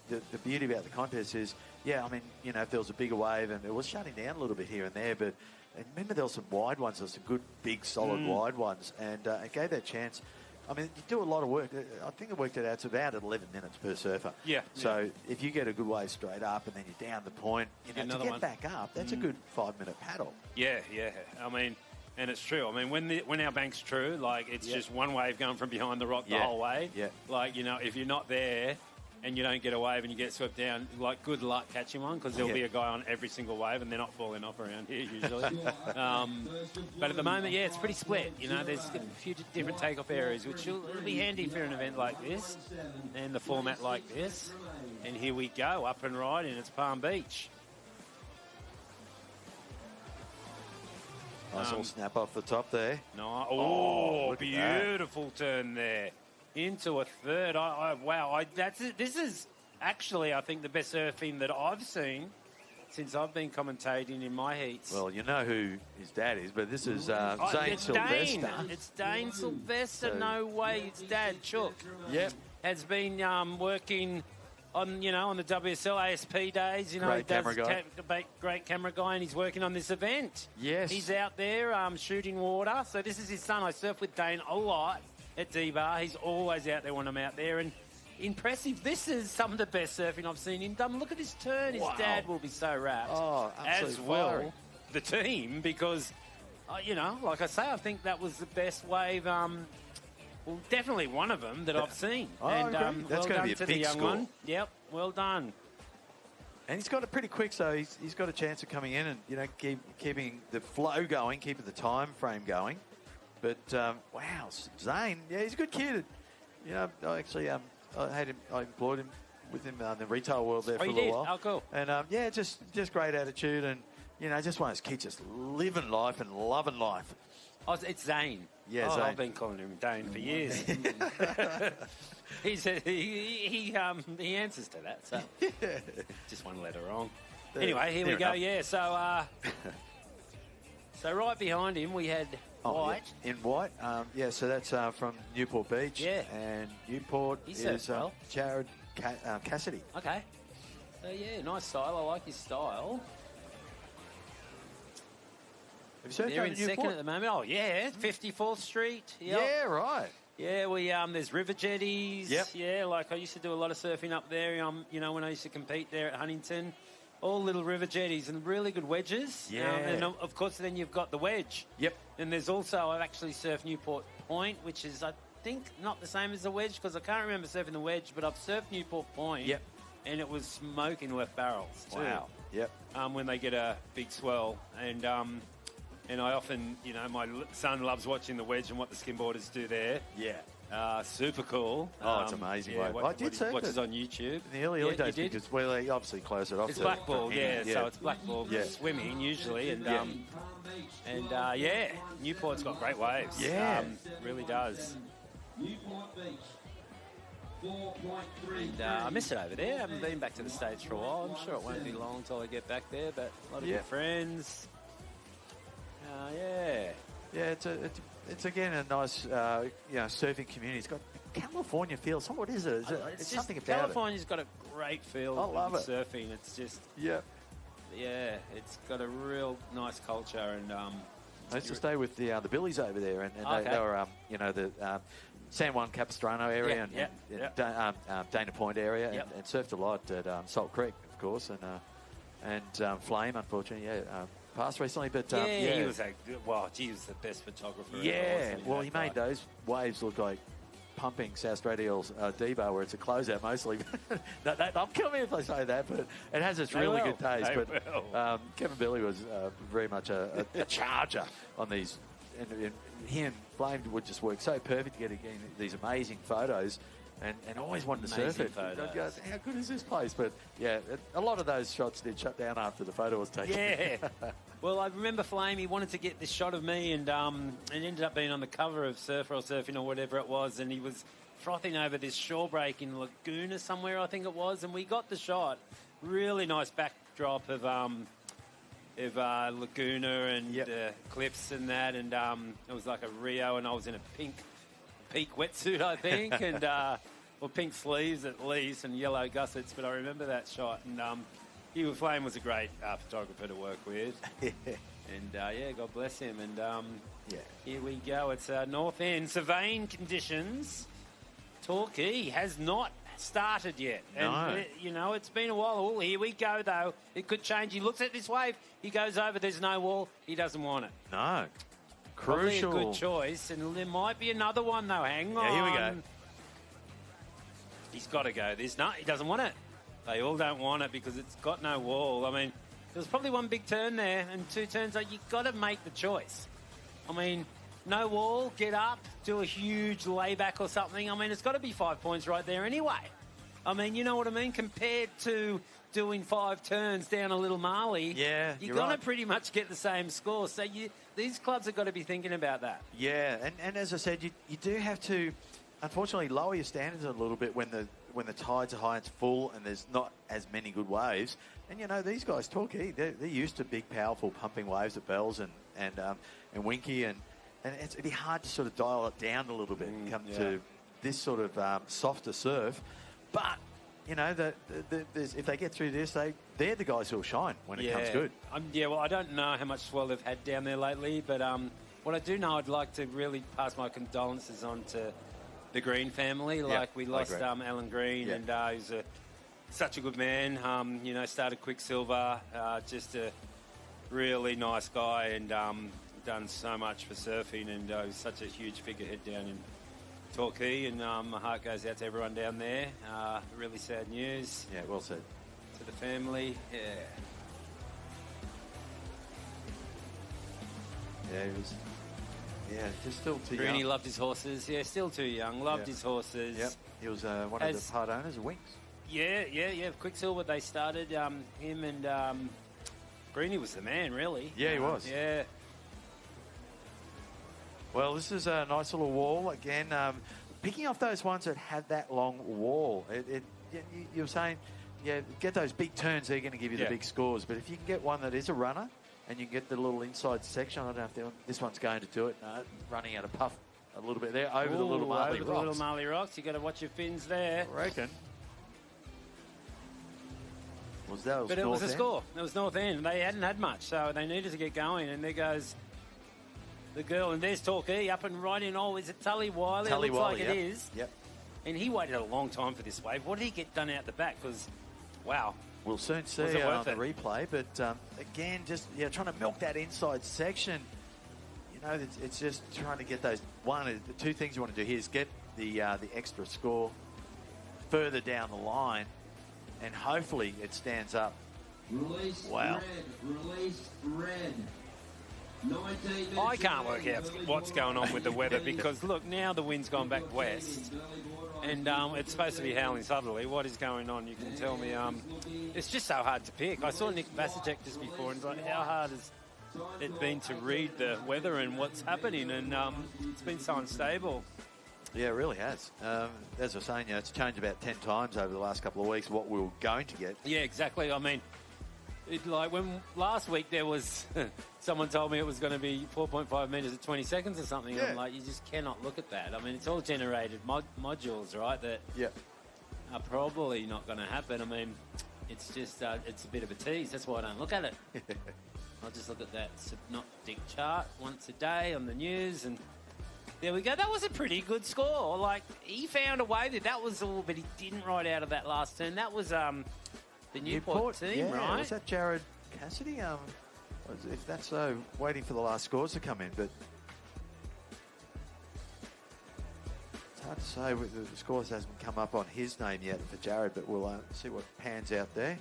the beauty about the contest is, if there was a bigger wave, and it was shutting down a little bit here and there, but remember there were some wide ones, there were some good, big, solid wide ones, and it gave that chance. I mean, you do a lot of work. I think I worked it out to about 11 minutes per surfer. Yeah. So if you get a good wave straight up and then you're down the point, to get back up, that's a good 5-minute paddle. Yeah, yeah. I mean, and it's true. I mean, when our bank's true, like, it's just one wave going from behind the rock the whole way. Yeah. Like, you know, if you're not there and you don't get a wave and you get swept down, like, good luck catching one, because there'll be a guy on every single wave and they're not falling off around here usually. But at the moment, it's pretty split. You know, there's a few different takeoff areas, which will be handy for an event like this and the format like this. And here we go, up and right, and it's Palm Beach. Nice little snap off the top there. No, look at beautiful turn there. Into a third. Wow. This is actually, I think, the best surfing that I've seen since I've been commentating in my heats. Well, you know who his dad is, but this is Zane Sylvester. It's Dane Sylvester. No way. It's Dad Chook. Yep. Has been working on the WSL ASP days. Great camera guy. Great camera guy, and he's working on this event. Yes. He's out there shooting water. So this is his son. I surf with Dane a lot at D-Bar. He's always out there when I'm out there, and impressive. This is some of the best surfing I've seen him done. Look at his turn. His dad will be so wrapped. Oh, as will the team, because, like I say, I think that was the best wave. Well, definitely one of them that I've seen. And that's going to be a big young score. one. Yep, well done. And he's got it pretty quick, so he's got a chance of coming in and keeping the flow going, keeping the time frame going. But wow, Zane, he's a good kid. I actually I employed him within the retail world there for a little while. Oh, cool. And just great attitude, and just one of those kids just living life and loving life. Oh, it's Zane. Yeah, Zane. I've been calling him Dane for years. He answers to that, so just one letter wrong. Anyway, here we go. Yeah, so right behind him we had White. Yeah. In White, so that's from Newport Beach. Yeah. And Newport is Jared Cassidy. Okay. So, nice style. I like his style. Have you surfed They're over in Newport? second at the moment. Oh, yeah. 54th Street. Yep. Yeah, right. Yeah, there's river jetties. Yep. Yeah, like I used to do a lot of surfing up there, when I used to compete there at Huntington. All little river jetties and really good wedges. Yeah. And, of course, then you've got the wedge. Yep. And there's also, I've actually surfed Newport Point, which is, I think, not the same as the wedge, because I can't remember surfing the wedge, but I've surfed Newport Point. Yep. And it was smoking left barrels, too. Wow. Yep. When they get a big swell. And I often, my son loves watching the wedge and what the skimboarders do there. Yeah. Super cool. Oh, it's amazing. Yeah, I did surf watches on YouTube. In the early days, because they obviously close it off. It's blackball, so it's blackball swimming usually. And Newport's got great waves. Yeah. Really does. Newport Beach. 4.3. And I miss it over there. I haven't been back to the States for a while. I'm sure it won't be long until I get back there, but a lot of good friends. Yeah, it's again a nice surfing community. It's got a California feel. So what is it? It's something about California's got a great feel. I love it. Surfing. It's just it's got a real nice culture. And I used to stay with the Billies over there, and they were the San Juan Capistrano area and Dana Point area, and surfed a lot at Salt Creek, of course, and Flame, unfortunately, passed recently, but he was he was the best photographer. Yeah, well, he made those waves look like pumping South Radial's D-Bar, where it's a closeout mostly. They'll kill me if I say that, but it has its really good days. But Kevin Billy was very much a charger on these, and he and Flame would just work so perfect to get again these amazing photos. And always wanted to surf it. Photos. How good is this place? But a lot of those shots did shut down after the photo was taken. Yeah. Well, I remember Flame. He wanted to get this shot of me, and it ended up being on the cover of Surfer or Surfing or whatever it was. And he was frothing over this shore break in Laguna somewhere, I think it was. And we got the shot. Really nice backdrop of Laguna and cliffs and that. And it was like a Rio, and I was in a pink wetsuit, I think, and pink sleeves at least, and yellow gussets. But I remember that shot, and Hugh Flame was a great photographer to work with. And, God bless him. And here we go. It's North End. Surveying conditions. Torquay has not started yet. And, it's been a while. Oh, here we go, though. It could change. He looks at this wave. He goes over. There's no wall. He doesn't want it. No. Probably Crucial. a good choice. And there might be another one, though. Hang on. Yeah, here we go. He's got to go. He doesn't want it. They all don't want it because it's got no wall. I mean, there's probably one big turn there and two turns. Like, you've got to make the choice. I mean, no wall, get up, do a huge layback or something. I mean, it's got to be 5 points right there anyway. I mean, you know what I mean? Compared to doing 5 turns down a little Maui, Yeah, you're you're going right. to pretty much get the same score. So these clubs have got to be thinking about that. Yeah, and as I said, you do have to, unfortunately, lower your standards a little bit when the tides are high, it's full, and there's not as many good waves. And these guys, Torquay, they're used to big, powerful pumping waves at Bells and Winky, and it'd be hard to sort of dial it down a little bit and come to this sort of softer surf. But if they get through this, they're the guys who'll shine when it comes good. Well, I don't know how much swell they've had down there lately, but what I do know, I'd like to really pass my condolences on to the Green family. We lost Alan Green, and he's such a good man. Started Quicksilver, just a really nice guy, and done so much for surfing, and he's such a huge figurehead down in Torquay, and my heart goes out to everyone down there. Really sad news. Yeah, well said. To the family, Yeah, he was. Yeah, just still too Greeny young. loved his horses. Yeah, still too young. Loved his horses. Yep. He was one of the part owners of Winks. Yeah. Quicksilver, they started him, and Greeny was the man, really. Yeah, he was. Yeah. Well, this is a nice little wall. Again, picking off those ones that have that long wall. You're saying, get those big turns, they're going to give you the big scores. But if you can get one that is a runner, and you can get the little inside section, I don't know if this one's going to do it. No, running out of puff a little bit there over the little Marley over rocks. the little Marley rocks. You got to watch your fins there. I reckon. But it was a score. It was North End. They hadn't had much, so they needed to get going. And there goes the girl, and there's Torquay up and right in. Oh, is it Tully Wiley? It looks like it is. Yep. And he waited a long time for this wave. What did he get done out the back? Because, wow. We'll soon see on the replay, but again, just trying to milk that inside section. It's just trying to get those. The two things you want to do here is get the extra score further down the line, and hopefully it stands up. Release wow. Release red. I can't work out what's going on with the weather because, look, now the wind's gone back west. And it's supposed to be howling southerly. What is going on? You can tell me. It's just so hard to pick. I saw Nick Vasicek just before and thought, how hard has it been to read the weather and what's happening? And it's been so unstable. Yeah, it really has. As I was saying, it's changed about 10 times over the last couple of weeks what we were going to get. Yeah, exactly. I mean, when last week there was someone told me it was going to be 4.5 metres at 20 seconds or something. Yeah. I'm like, you just cannot look at that. I mean, it's all generated modules, right, that are probably not going to happen. I mean, it's just it's a bit of a tease. That's why I don't look at it. I'll just look at that synoptic chart once a day on the news, and there we go. That was a pretty good score. Like, he found a way that was all, but he didn't ride out of that last turn. That was the Newport team, right? Was that Jared Cassidy? If that's so, waiting for the last scores to come in, but it's hard to say. The scores hasn't come up on his name yet for Jared, but we'll see what pans out there.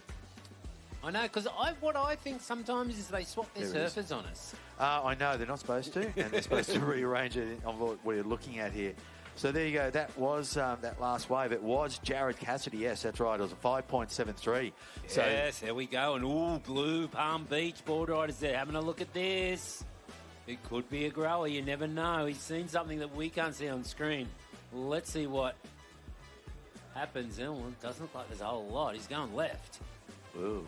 I know, because what I think sometimes is they swap their surfers on us. I know, they're not supposed to, and they're supposed to rearrange it on what we're looking at here. So there you go. That was that last wave. It was Jared Cassidy. Yes, that's right. It was a 5.73. Yes, there we go. And blue Palm Beach Boardriders there having a look at this. It could be a grower. You never know. He's seen something that we can't see on screen. Let's see what happens. Well, it doesn't look like there's a whole lot. He's going left. Ooh.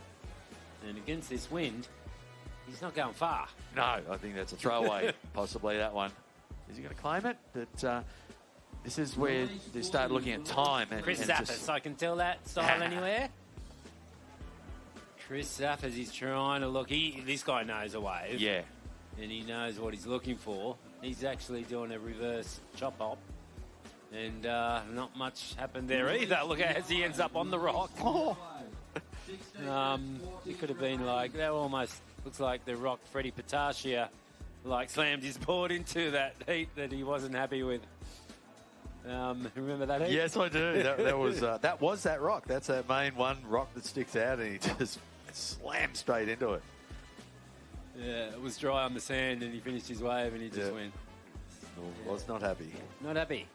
And against this wind, he's not going far. No, I think that's a throwaway. Possibly that one. Is he going to claim it? But this is where they start looking at time. And Chris Zappis, I can tell that style anywhere. Chris Zappers, he's trying to look. This guy knows a wave. Yeah. And he knows what he's looking for. He's actually doing a reverse chop hop. And not much happened there either. Look as he ends up on the rock. It could have been like, that almost looks like the rock Freddie Patashia slammed his board into that heat that he wasn't happy with. Remember that heat? Yes, I do. That was that rock. That's that main one rock that sticks out, and he just slammed straight into it. Yeah, it was dry on the sand, and he finished his wave, and he just went. Was not happy. Not happy.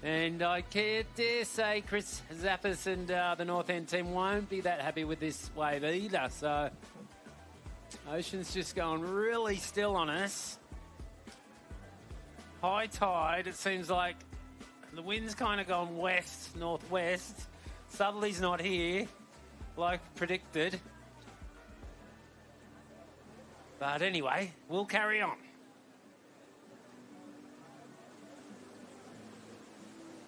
And I dare say Chris Zappers and the North End team won't be that happy with this wave either. So Ocean's just going really still on us. High tide, it seems like the wind's kind of gone west, northwest. Southerly's not here, like predicted. But anyway, we'll carry on.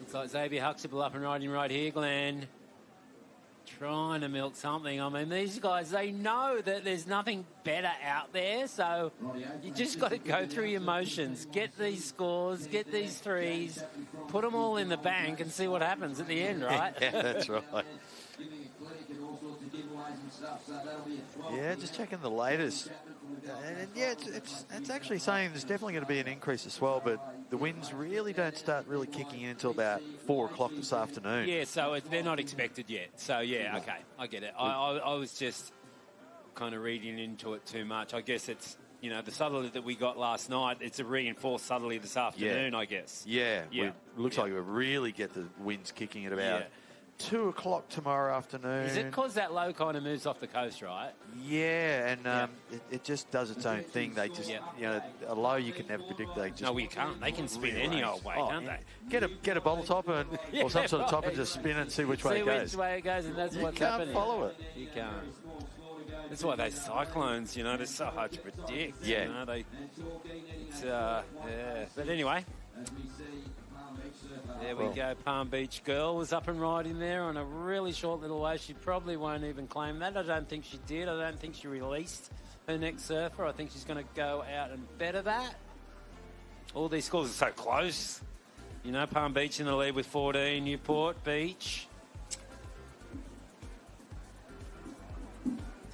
Looks like Xavier Huxtable up and riding right here, Glenn. Trying to milk something. I mean, these guys, they know that there's nothing better out there, so you just got to go through your motions. Get these scores, get these threes, put them all in the bank and see what happens at the end, right? Yeah, that's right. Yeah, just checking the latest. And yeah, it's actually saying there's definitely going to be an increase as well, but the winds really don't start really kicking in until about 4 o'clock this afternoon. Yeah, so they're not expected yet. So, yeah, okay, I get it. I was just kind of reading into it too much. I guess it's, the southerly that we got last night, it's a reinforced southerly this afternoon, I guess. Yeah, looks like we'll really get the winds kicking at about 2 o'clock tomorrow afternoon. Is it because that low kind of moves off the coast, right? Yeah, and it just does its own thing. They just, a low you can never predict. They just no, you can't. They can spin any old way, can't they? Get a bottle topper or some sort of topper to spin it and see which way it goes. See which way it goes, and that's what's happening. You can't follow it. You can't. That's why those cyclones, they're so hard to predict. Yeah. But anyway. There we go. Palm Beach Girl was up and riding there on a really short little wave. She probably won't even claim that. I don't think she did. I don't think she released her next surfer. I think she's going to go out and better that. All these scores are so close. Palm Beach in the lead with 14. Newport Beach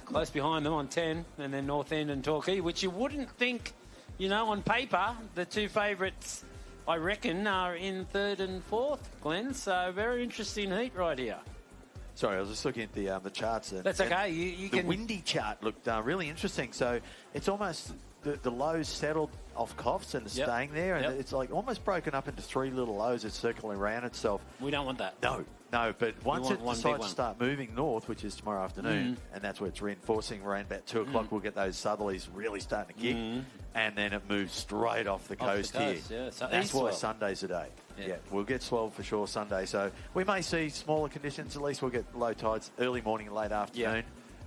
close behind them on 10. And then North End and Torquay, which you wouldn't think, on paper, the two favourites, I reckon, are in 3rd and 4th, Glenn. So very interesting heat right here. Sorry, I was just looking at the charts. That's okay. You the can... windy chart looked really interesting. So it's almost the lows settled off Coffs and staying there, and it's like almost broken up into 3 little lows. It's circling around itself. We don't want that. No. But once it decides to start moving north, which is tomorrow afternoon, and that's where it's reinforcing around about 2 o'clock, we'll get those southerlies really starting to kick, and then it moves straight off the coast here. Yeah. So that's why Sunday's a day. Yeah, we'll get swell for sure Sunday. So we may see smaller conditions. At least we'll get low tides early morning and late afternoon,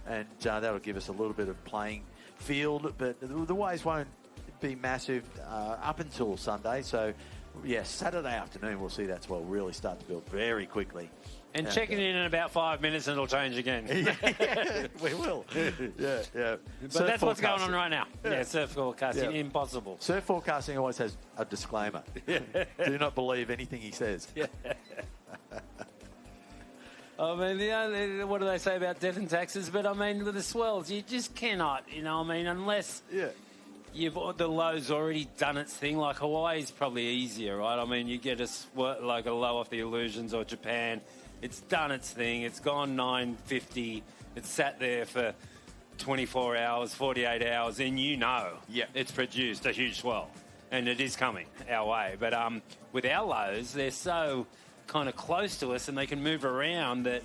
and that'll give us a little bit of playing field. But the waves won't be massive up until Sunday. So, Saturday afternoon we'll see that swell really start to build very quickly. And checking in about 5 minutes and it'll change again. We will. Yeah. But that's what's going on right now. Yeah, surf forecasting, impossible. Surf forecasting always has a disclaimer. Do not believe anything he says. I mean, what do they say about death and taxes? But I mean, with the swells, you just cannot, unless the low's already done its thing. Like Hawaii's probably easier, right? I mean, you get a low off the Illusions or Japan. It's done its thing. It's gone 950. It's sat there for 24 hours, 48 hours, and it's produced a huge swell, and it is coming our way. But with our lows, they're so kind of close to us and they can move around that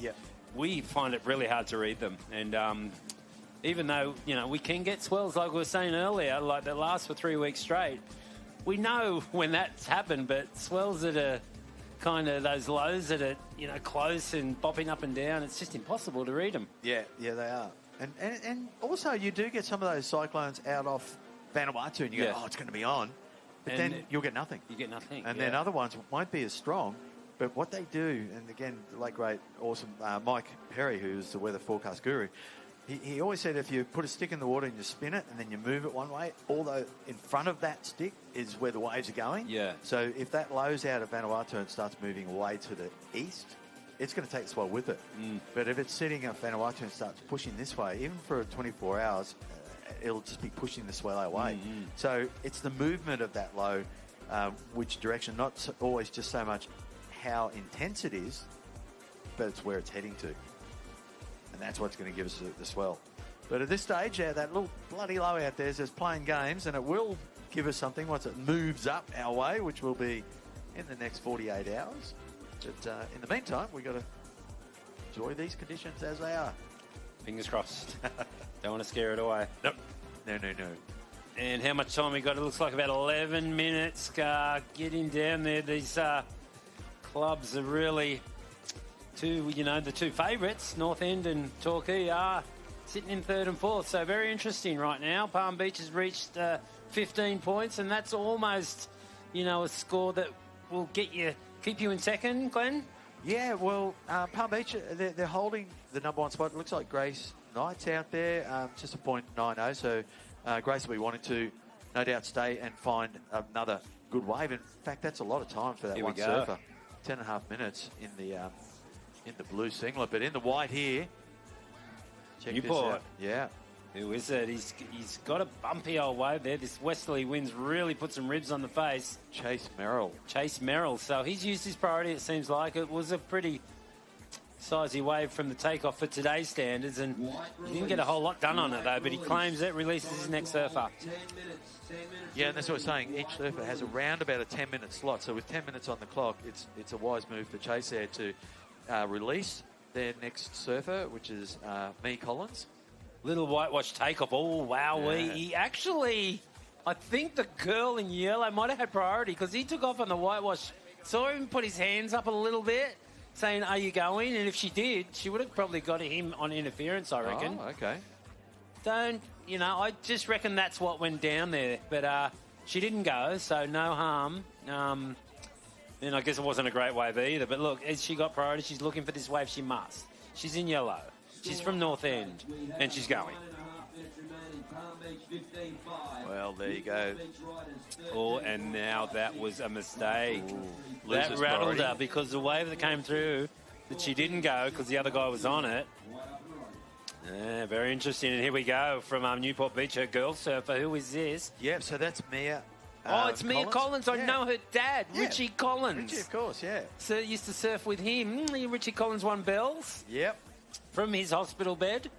we find it really hard to read them. And even though, we can get swells like we were saying earlier, like that last for 3 weeks straight, we know when that's happened, but swells that are kind of those lows that are, close and bopping up and down, it's just impossible to read them. Yeah, they are. And also you do get some of those cyclones out off Vanuatu and you go, it's going to be on. But then you'll get nothing. You get nothing. And then other ones won't be as strong, But what they do, and again, the late great, awesome Mike Perry, who's the weather forecast guru, he always said if you put a stick in the water and you spin it and then you move it one way, although in front of that stick is where the waves are going. Yeah. So if that lows out of Vanuatu and starts moving away to the east, it's going to take the swell with it. But if it's sitting at Vanuatu and starts pushing this way, even for 24 hours, it'll just be pushing the swell away. So it's the movement of that low, which direction, not always just so much how intense it is, but it's where it's heading to. And that's what's going to give us the swell. But at this stage, that little bloody low out there is just playing games, and it will give us something once it moves up our way, which will be in the next 48 hours. But in the meantime, we've got to enjoy these conditions as they are. Fingers crossed. Don't want to scare it away. Nope. No. And how much time we got? It looks like about 11 minutes. Getting down there. These clubs are really the two favourites, North End and Torquay, are sitting in third and fourth. So very interesting right now. Palm Beach has reached 15 points, and that's almost, a score that will keep you in second, Glenn. Yeah, well, Palm Beach, they're holding the number one spot. It looks like Grace Knight's out there, just a .90. So Grace will be wanting to, no doubt, stay and find another good wave. In fact, that's a lot of time for that Here one we go. surfer. 10.5 minutes in the blue singlet, but in the white here. Check this Newport. out. Yeah. Who is it? He's got a bumpy old wave there. This westerly wind's really put some ribs on the face. Chase Merrill. So he's used his priority, it seems like. It was a pretty sizey wave from the takeoff for today's standards, and he didn't get a whole lot done on it, though, but he claims it, releases his next surfer. Yeah, and that's what we're saying. Each surfer has around about a 10-minute slot. So with 10 minutes on the clock, it's a wise move for Chase there to release their next surfer, which is Mee Collins. Little whitewash takeoff. Oh, wow. Yeah. He actually, I think the girl in yellow might have had priority because he took off on the whitewash. Saw him put his hands up a little bit, saying, "Are you going?" And if she did, she would have probably got him on interference, I reckon. Oh, okay. I just reckon that's what went down there. But she didn't go, so no harm. And I guess it wasn't a great wave either. But look, as she got priority, she's looking for this wave. She must. She's in yellow. She's from North End, and she's going. Well, there you go. Oh, and now that was a mistake. That Loses rattled priority. her because the wave that came through, that she didn't go because the other guy was on it. Yeah, very interesting. And here we go from Newport Beach, her girl surfer. Who is this? Yeah, so that's Mia. It's Mia Collins. I know her dad, Richie Collins. Richie, of course, yeah. So used to surf with him. Richie Collins won bells. Yep. From his hospital bed.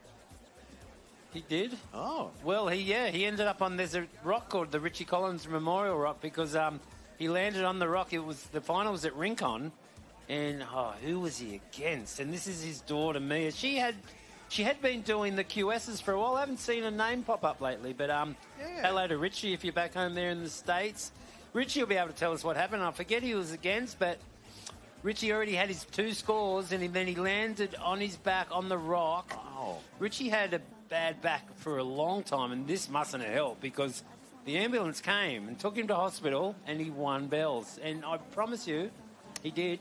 He did. Oh. Well, he ended up on, there's a rock called the Richie Collins Memorial Rock because he landed on the rock. The final was at Rincon. And, who was he against? And this is his daughter, Mia. She had been doing the QSs for a while. I haven't seen her name pop up lately. But hello to Richie if you're back home there in the States. Richie will be able to tell us what happened. I forget who he was against, but Richie already had his 2 scores, and then he landed on his back on the rock. Oh. Richie had a bad back for a long time, and this mustn't have helped because the ambulance came and took him to hospital, and he won bells. And I promise you, he did.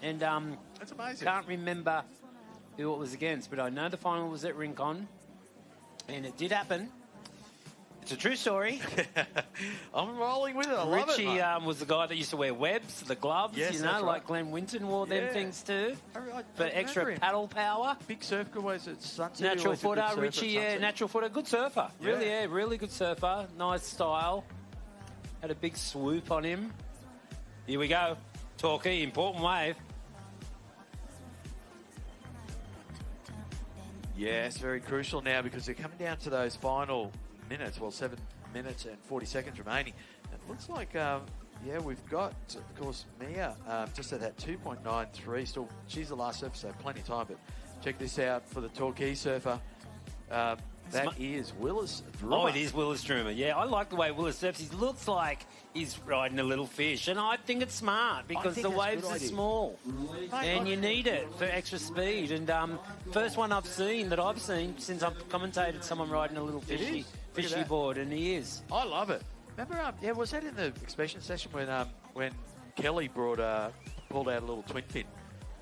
And that's amazing. Can't remember who it was against, but I know the final was at Rincon, and it did happen. It's a true story. I'm rolling with it. I love it, Richie mate. was the guy that used to wear webs, the gloves, Yes, that's right. like Glenn Winton wore them things too. For extra remember him. paddle power. Big surfer was at Sunset. Natural always a good footer, surfer at Richie, Sunset. natural footer, good surfer. Yeah. Really good surfer. Nice style. Had a big swoop on him. Here we go. Torquay, important wave. Yeah, it's very crucial now because they're coming down to those final minutes. Well, 7 minutes and 40 seconds remaining. It looks like, we've got, of course, Mia just at that 2.93. Still, she's the last surfer, so plenty of time. But check this out for the Torquay surfer. That is Willis Drummer. Oh, it is Willis Drummer. Yeah, I like the way Willis surfs. He looks like he's riding a little fish, and I think it's smart because the waves are small, and you need it for extra speed. And first one I've seen since I've commentated someone riding a little fishy board, and he is. I love it. Remember, was that in the exhibition session when Kelly brought pulled out a little twin fin.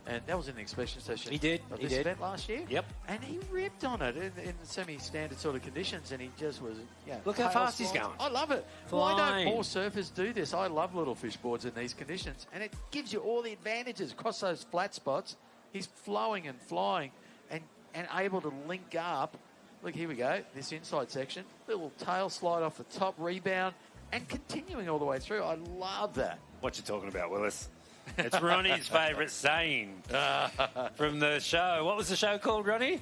And that was in the inspection session. He did. Of He this did. event last year. Yep. And he ripped on it in semi-standard sort of conditions, and he just was, Look how fast he's going. I love it. Flying. Why don't more surfers do this? I love little fish boards in these conditions, and it gives you all the advantages across those flat spots. He's flowing and flying and able to link up. Look, here we go. This inside section. Little tail slide off the top, rebound, and continuing all the way through. I love that. What you talking about, Willis? It's Ronnie's favourite saying from the show. What was the show called, Ronnie?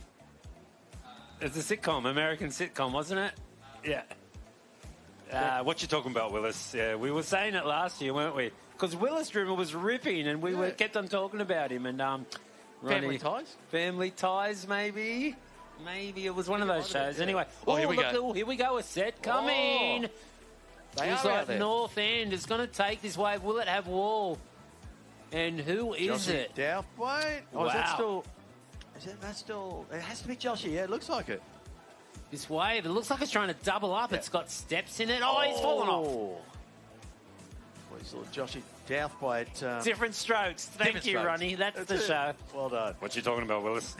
It's a sitcom, American sitcom, wasn't it? Yeah. What you talking about, Willis? Yeah, we were saying it last year, weren't we? Because Willis Drimmer was ripping, and we kept on talking about him. And Ronnie, Family Ties? Family Ties, maybe. Maybe it was one of those shows. Anyway, here we go. Here we go. A set coming. They Looks are like out there. North End is going to take this wave. Will it have wall? And who is Joshy it? Douthwaite? Oh, Wow. is that still... That's still... It has to be Joshy. Yeah, it looks like it. This wave, it looks like it's trying to double up. Yeah. It's got steps in it. Oh, he's fallen off. Well, he's little Joshy Douthwaite. Different strokes. Thank you, Ronnie. That's the show. Well done. What you talking about, Willis?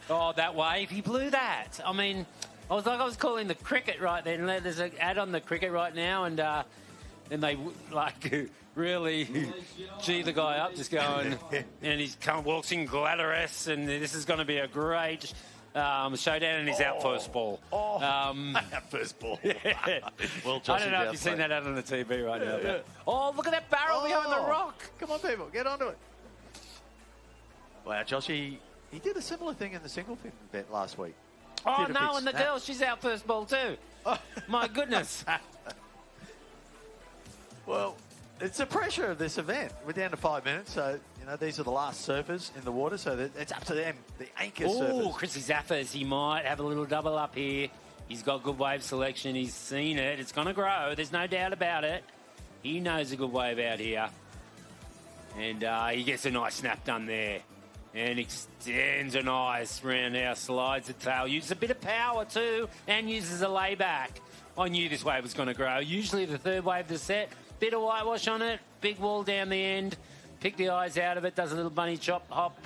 Oh, that wave. He blew that. I mean, I was calling the cricket right then. There's an ad on the cricket right now, and they really gee the guy up, just going, and he's walks in glamorous, and this is going to be a great showdown, and he's out first ball. First ball. Yeah. Well, I don't know if you've seen that out on the TV right now. Yeah. But, oh, look at that barrel behind the rock. Come on, people, get onto it. Wow, Joshy, he did a similar thing in the single fin bet last week. Oh, no, and the girl, she's out first ball too. My goodness. Well, it's the pressure of this event. We're down to 5 minutes, so, these are the last surfers in the water, so it's up to them, the anchor surfers. Oh, Chrissy Zaffers, he might have a little double up here. He's got good wave selection. He's seen it. It's going to grow. There's no doubt about it. He knows a good wave out here. And he gets a nice snap done there. And extends a nice round now, slides the tail, uses a bit of power too, and uses a layback. I knew this wave was going to grow. Usually the third wave of the set, bit of whitewash on it, big wall down the end, pick the eyes out of it, does a little bunny chop hop,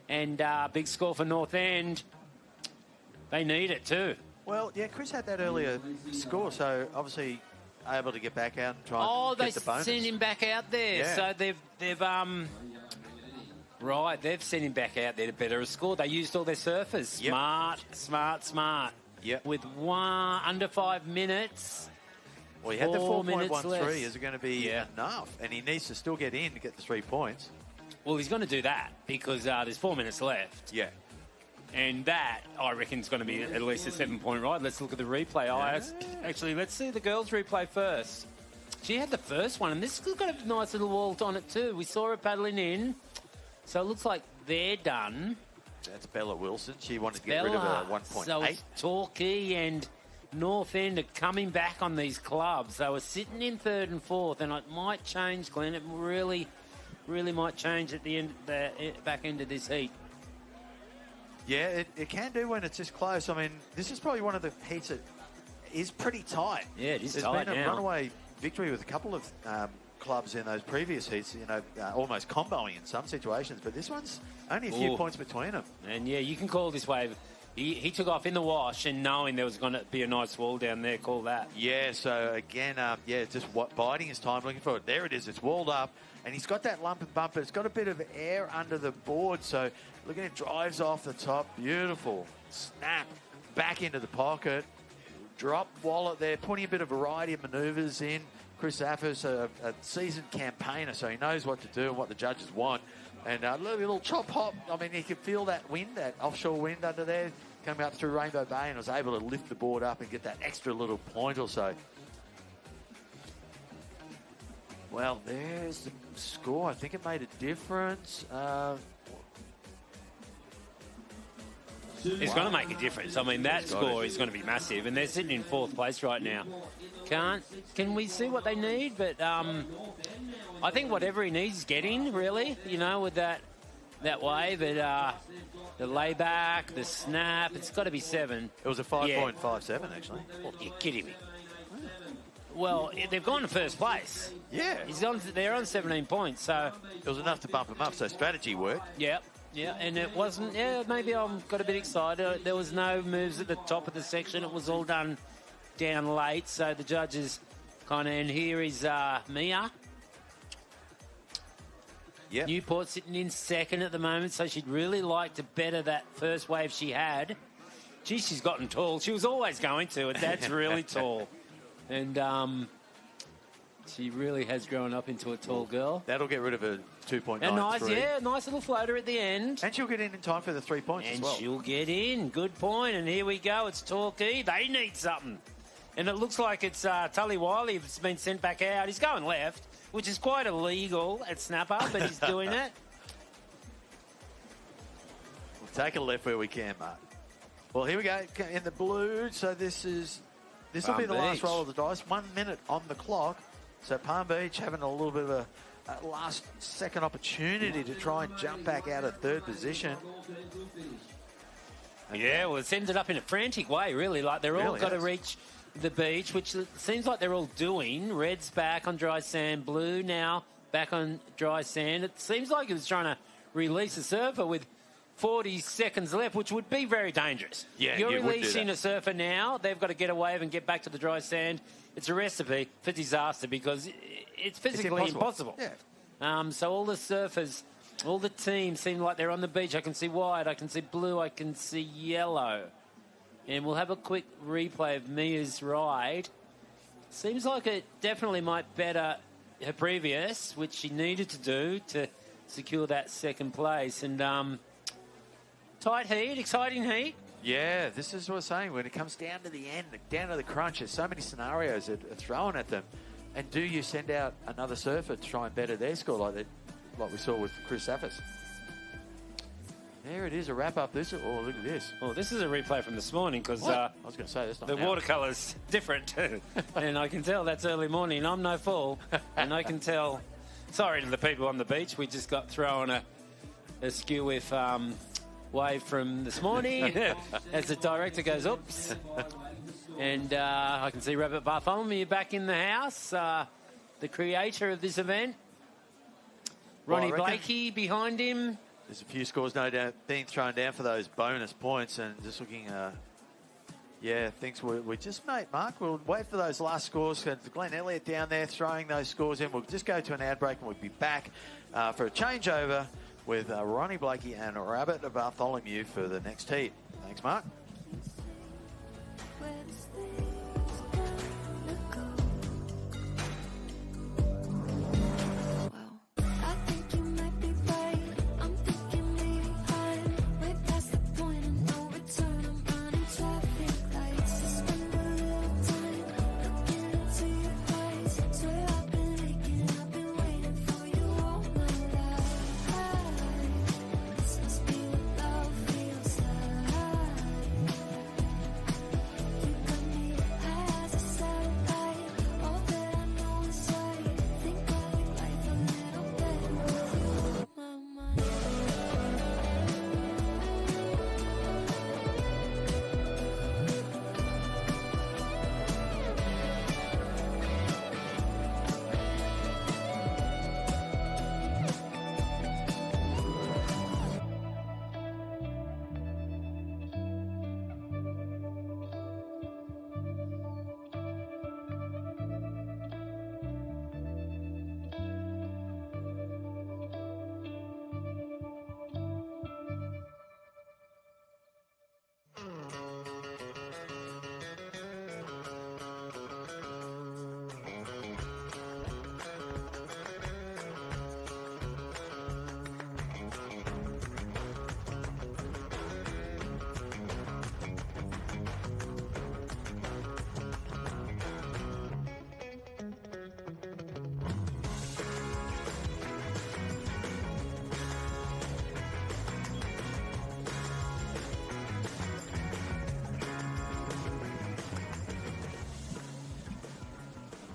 and big score for North End. They need it too. Well, yeah, Chris had that earlier score, so obviously able to get back out and try and get the bonus. They sent him back out there. Yeah. So they've sent him back out there to better a score. They used all their surfers. Yep. Smart. Yep. With under 5 minutes. Well, he had the 4.13. less. Is it going to be enough? And he needs to still get in to get the 3 points. Well, he's going to do that because there's 4 minutes left. Yeah. And that, I reckon, is going to be at least a 7-point ride. Let's look at the replay. Actually, let's see the girls' replay first. She had the first one, and this has got a nice little wall on it too. We saw her paddling in. So it looks like they're done. That's Bella Wilson. She wanted to get rid of a 1.8. So it's Torquay and North End are coming back on these clubs. They were sitting in third and fourth, and it might change, Glenn. It really might change at the end, the back end of this heat. Yeah, it can do when it's this close. I mean, this is probably one of the heats that is pretty tight. Yeah, it is There's tight been a now. runaway victory with a couple of clubs in those previous heats, almost comboing in some situations, but this one's only a few points between them. And yeah, you can call this wave. He took off in the wash and knowing there was going to be a nice wall down there, call that. Yeah, so again, just biding his time, looking for it. There it is, it's walled up, and he's got that lump and bump, but it's got a bit of air under the board, so look at it, drives off the top, beautiful. Snap, back into the pocket, drop wallet there, putting a bit of variety of manoeuvres in. Chris Zaffers, a seasoned campaigner, so he knows what to do and what the judges want. And a little chop hop. I mean, you could feel that wind, that offshore wind under there, coming up through Rainbow Bay, and was able to lift the board up and get that extra little point or so. Well, there's the score. I think it made a difference. It's going to make a difference. I mean, that score is going to be massive, and they're sitting in fourth place right now. Can we see what they need? But I think whatever he needs is getting, really, with that wave. But the layback, the snap, it's got to be 7. It was a 5.57, actually. Well, you're kidding me. Well, they've gone to first place. Yeah. They're on 17 points, so... It was enough to bump him up, so strategy worked. Yeah, and it wasn't... Yeah, maybe I got a bit excited. There was no moves at the top of the section. It was all done down late, so the judges kind of... And here is Mia. Yep. Newport sitting in second at the moment, so she'd really like to better that first wave she had. Gee, she's gotten tall. She was always going to. Her dad's really tall. And she really has grown up into a tall girl. That'll get rid of a 2.93. And nice little floater at the end. And she'll get in time for the 3 points as well. And she'll get in. Good point. And here we go. It's Torquay. They need something. And it looks like it's Tully Wiley who's been sent back out. He's going left, which is quite illegal at snapper, but he's doing it. We'll take a left where we can, Mark. Well, here we go in the blue. So this will be the last roll of the dice. 1 minute on the clock. So Palm Beach having a little bit of a last-second opportunity to try and jump back out of third position. Yeah, well, it's ended up in a frantic way, really. Like, they're all got to reach the beach, which seems like they're all doing. Red's back on dry sand. Blue now back on dry sand. It seems like it was trying to release a surfer with 40 seconds left, which would be very dangerous. Yeah, You're releasing a surfer now. They've got to get a wave and get back to the dry sand. It's a recipe for disaster because it's physically impossible. Yeah. So all the surfers, all the teams seem like they're on the beach. I can see white, I can see blue, I can see yellow. And we'll have a quick replay of Mia's ride. Seems like it definitely might better her previous, which she needed to do to secure that second place. And tight heat, exciting heat. Yeah, this is what I'm saying. When it comes down to the end, down to the crunch, there's so many scenarios that are thrown at them. And do you send out another surfer to try and better their score like we saw with Chris Saffis? There it is, a wrap-up. Look at this. Well, this is a replay from this morning because I was going to say, that's not the watercolour's different. And I can tell that's early morning. I'm no fool. And I can tell... Sorry to the people on the beach. We just got thrown a skew with wave from this morning as the director goes, oops. And I can see Robert Bartholomew back in the house, the creator of this event. Ronnie Blakey behind him. There's a few scores no doubt being thrown down for those bonus points, and just looking, things we just made, Mark. We'll wait for those last scores. Glenn Elliott down there throwing those scores in. We'll just go to an ad break and we'll be back for a changeover with Ronnie Blakey and Robert Bartholomew for the next heat. Thanks, Mark.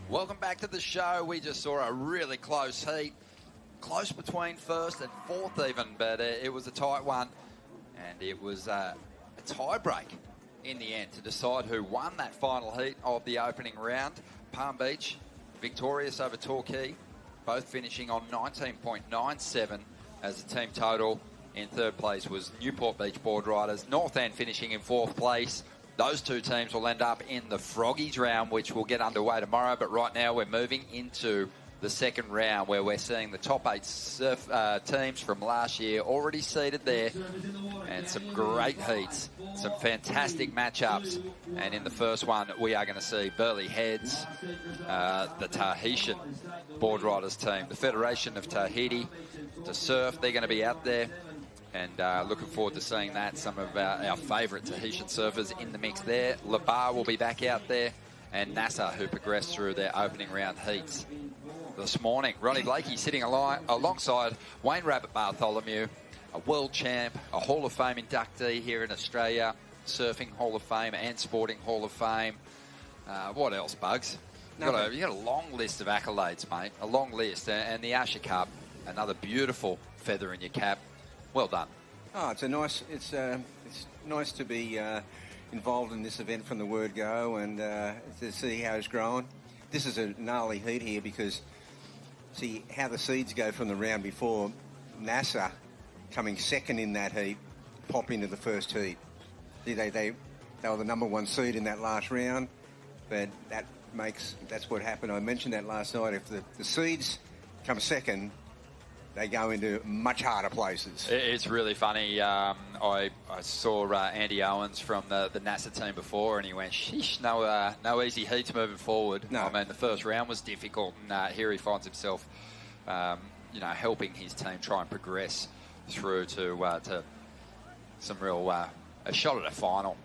Welcome back to the show. We just saw a really close heat. Close between first and fourth even, but it was a tight one. And it was a tie break in the end to decide who won that final heat of the opening round. Palm Beach victorious over Torquay, both finishing on 19.97 as a team total. In third place was Newport Beach Boardriders. North End finishing in fourth place. Those two teams will end up in the Froggies round, which will get underway tomorrow. But right now we're moving into the second round, where we're seeing the top 8 surf teams from last year already seated there, and some great heats, some fantastic matchups. And in the first one, we are going to see Burleigh Heads, the Tahitian Boardriders team, the Federation of Tahiti to surf. They're going to be out there, and looking forward to seeing that. Some of our favourite Tahitian surfers in the mix there. Labar will be back out there, and NASA, who progressed through their opening round heats this morning. Ronnie Blakey sitting alongside Wayne Rabbit Bartholomew, a world champ, a Hall of Fame inductee here in Australia, Surfing Hall of Fame and Sporting Hall of Fame. What else, Bugs? You got a long list of accolades, mate. A long list. And the Usher Cup, another beautiful feather in your cap. Well done. Oh, it's nice to be involved in this event from the word go, and to see how it's growing. This is a gnarly heat here because see how the seeds go from the round before. NASA coming second in that heat pop into the first heat. They were the number 1 seed in that last round, but that's what happened. I mentioned that last night. If the seeds come second, they go into much harder places. It's really funny. I saw Andy Owens from the NASA team before, and he went, sheesh, no easy heats moving forward. No. I mean, the first round was difficult, and here he finds himself, helping his team try and progress through to some real, a shot at a final.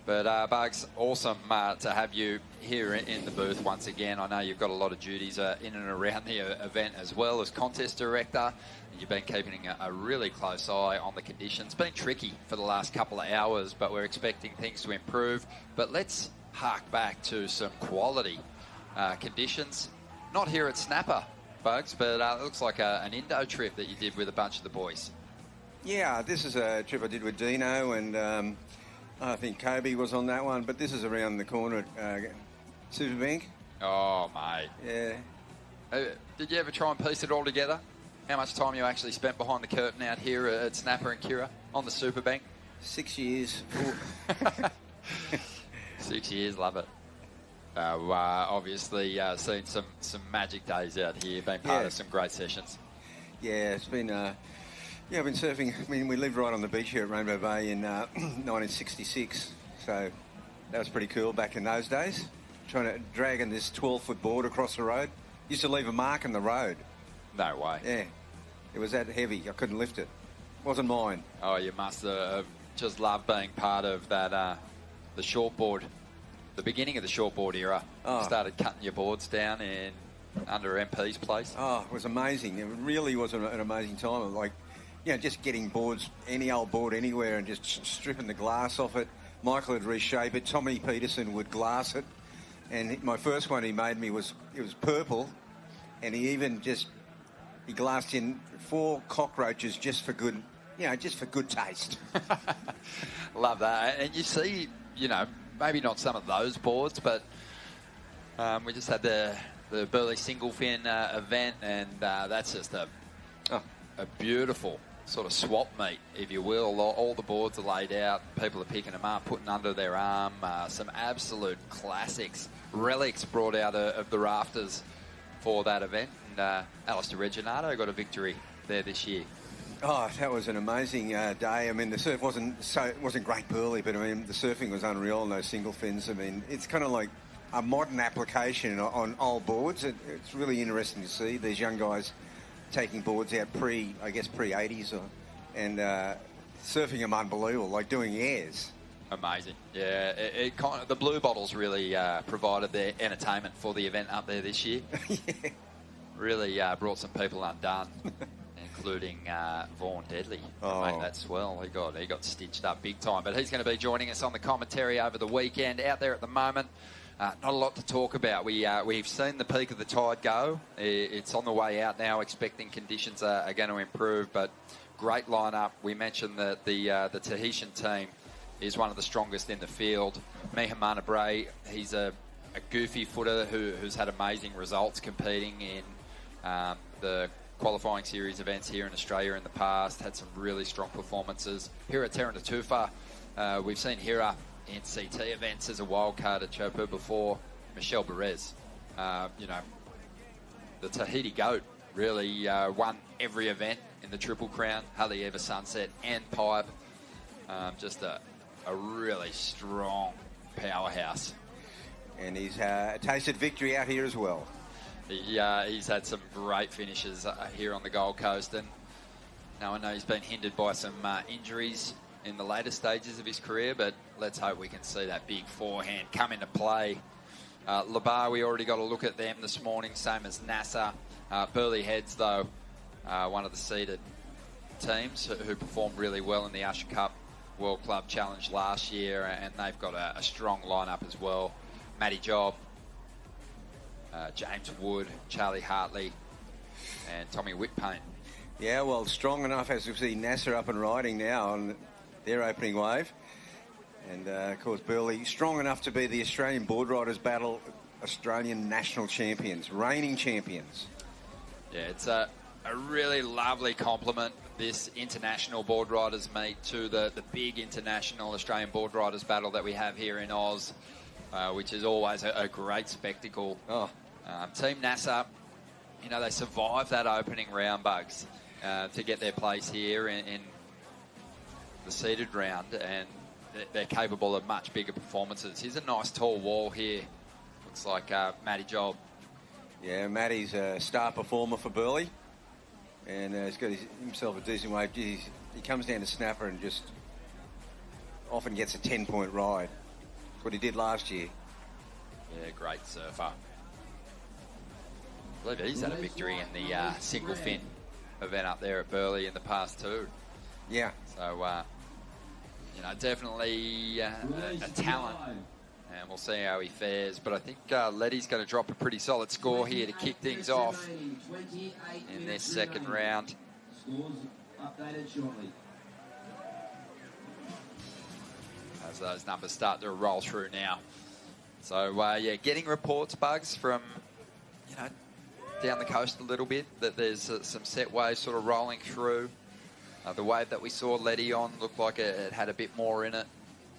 But, Bugs, awesome to have you here in the booth once again. I know you've got a lot of duties in and around the event as well as contest director. And you've been keeping a really close eye on the conditions. It's been tricky for the last couple of hours, but we're expecting things to improve. But let's hark back to some quality conditions. Not here at Snapper, Bugs, but it looks like an Indo trip that you did with a bunch of the boys. Yeah, this is a trip I did with Dino, and I think Kobe was on that one, but this is around the corner at Superbank. Oh, mate. Yeah. Did you ever try and piece it all together? How much time you actually spent behind the curtain out here at Snapper and Kira on the Superbank? 6 years. 6 years, love it. Obviously seen some magic days out here, been part of some great sessions. Yeah, it's been... I've been surfing. I mean, we lived right on the beach here at Rainbow Bay in 1966, so that was pretty cool back in those days. Dragging this 12-foot board across the road. Used to leave a mark in the road. No way. Yeah, it was that heavy. I couldn't lift it. Wasn't mine. Oh, you must have just loved being part of that, the shortboard, the beginning of the shortboard era. Oh. Started cutting your boards down under MP's place. Oh, it was amazing. It really was an amazing time. Like, just getting boards, any old board anywhere, and just stripping the glass off it. Michael would reshape it. Tommy Peterson would glass it. And my first one he made me was purple, and he glassed in 4 cockroaches just for good taste. Love that. And you see, maybe not some of those boards, but we just had the Burleigh single fin event, and that's just a beautiful sort of swap meet, if you will. All the boards are laid out. People are picking them up, putting under their arm. Some absolute classics, relics brought out of the rafters for that event. And Alistair Reginato got a victory there this year. Oh, that was an amazing day. I mean, the surf wasn't great Burleigh, but I mean, the surfing was unreal on those single fins. I mean, it's kind of like a modern application on old boards. It's really interesting to see these young guys taking boards out pre-80s, and surfing them unbelievable, like doing airs. Amazing. Yeah, it kind of, the blue bottles really provided their entertainment for the event up there this year. Yeah. Really brought some people undone, including Vaughan Deadly. Oh. Mate, that's swell. He got stitched up big time, but he's going to be joining us on the commentary over the weekend. Out there at the moment, not a lot to talk about. We've seen the peak of the tide go. It's on the way out now. Expecting conditions are going to improve, but great lineup. We mentioned that the Tahitian team is one of the strongest in the field. Mihamana Bray, he's a goofy footer who's had amazing results competing in the qualifying series events here in Australia in the past, had some really strong performances. Here at Taranatufa, we've seen Hira in CT events as a wildcard at Chopu before. Michelle Perez, the Tahiti GOAT, really won every event in the Triple Crown, hardly ever sunset and pipe. Just a really strong powerhouse. And he's tasted victory out here as well. He's had some great finishes here on the Gold Coast, and now I know he's been hindered by some injuries in the later stages of his career, but let's hope we can see that big forehand come into play. Labar, we already got a look at them this morning, same as NASA. Burleigh Heads, though, one of the seeded teams who performed really well in the Usher Cup World Club Challenge last year, and they've got a strong lineup as well. Matty Job, James Wood, Charlie Hartley, and Tommy Whitpain. Yeah, well, strong enough, as we see NASA up and riding now on their opening wave. And, of course, Burleigh, strong enough to be the Australian Boardriders Battle Australian National Champions, reigning champions. Yeah, it's a really lovely compliment, this international Boardriders meet, to the big international Australian Boardriders Battle that we have here in Oz, which is always a great spectacle. Team NASA, they survived that opening round, Bugs, to get their place here in the seeded round, and they're capable of much bigger performances. Here's a nice tall wall here. Looks like Matty Job. Yeah, Matty's a star performer for Burleigh, and he's got himself a decent wave. He comes down to snapper and just often gets a 10-point ride. That's what he did last year. Yeah, great surfer. I believe he's had a victory in the single fin event up there at Burleigh in the past too. Yeah. So, definitely a talent, and we'll see how he fares. But I think Letty's going to drop a pretty solid score here to kick things off in this second round. Scores updated shortly. As those numbers start to roll through now. So, getting reports, Bugs, from, down the coast a little bit, that there's some set waves sort of rolling through. The wave that we saw Letty on looked like it had a bit more in it.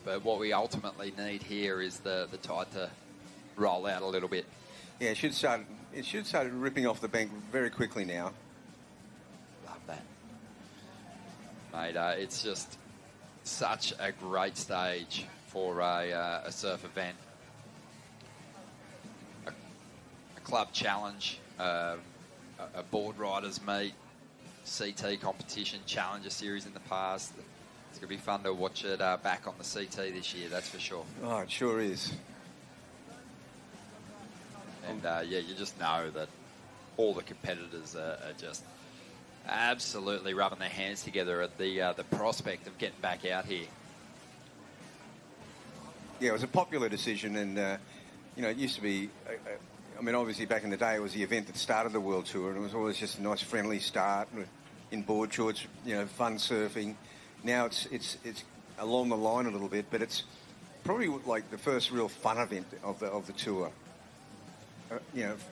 But what we ultimately need here is the tide to roll out a little bit. Yeah, it should start ripping off the bank very quickly now. Love that. Mate, it's just such a great stage for a surf event. A club challenge, a Boardriders meet, CT competition, Challenger series in the past. It's going to be fun to watch it back on the CT this year, that's for sure. Oh, it sure is. And, you just know that all the competitors are just absolutely rubbing their hands together at the prospect of getting back out here. Yeah, it was a popular decision, and, it used to be... obviously back in the day it was the event that started the World Tour, and it was always just a nice friendly start in board shorts, fun surfing. Now it's along the line a little bit, but it's probably like the first real fun event of the tour.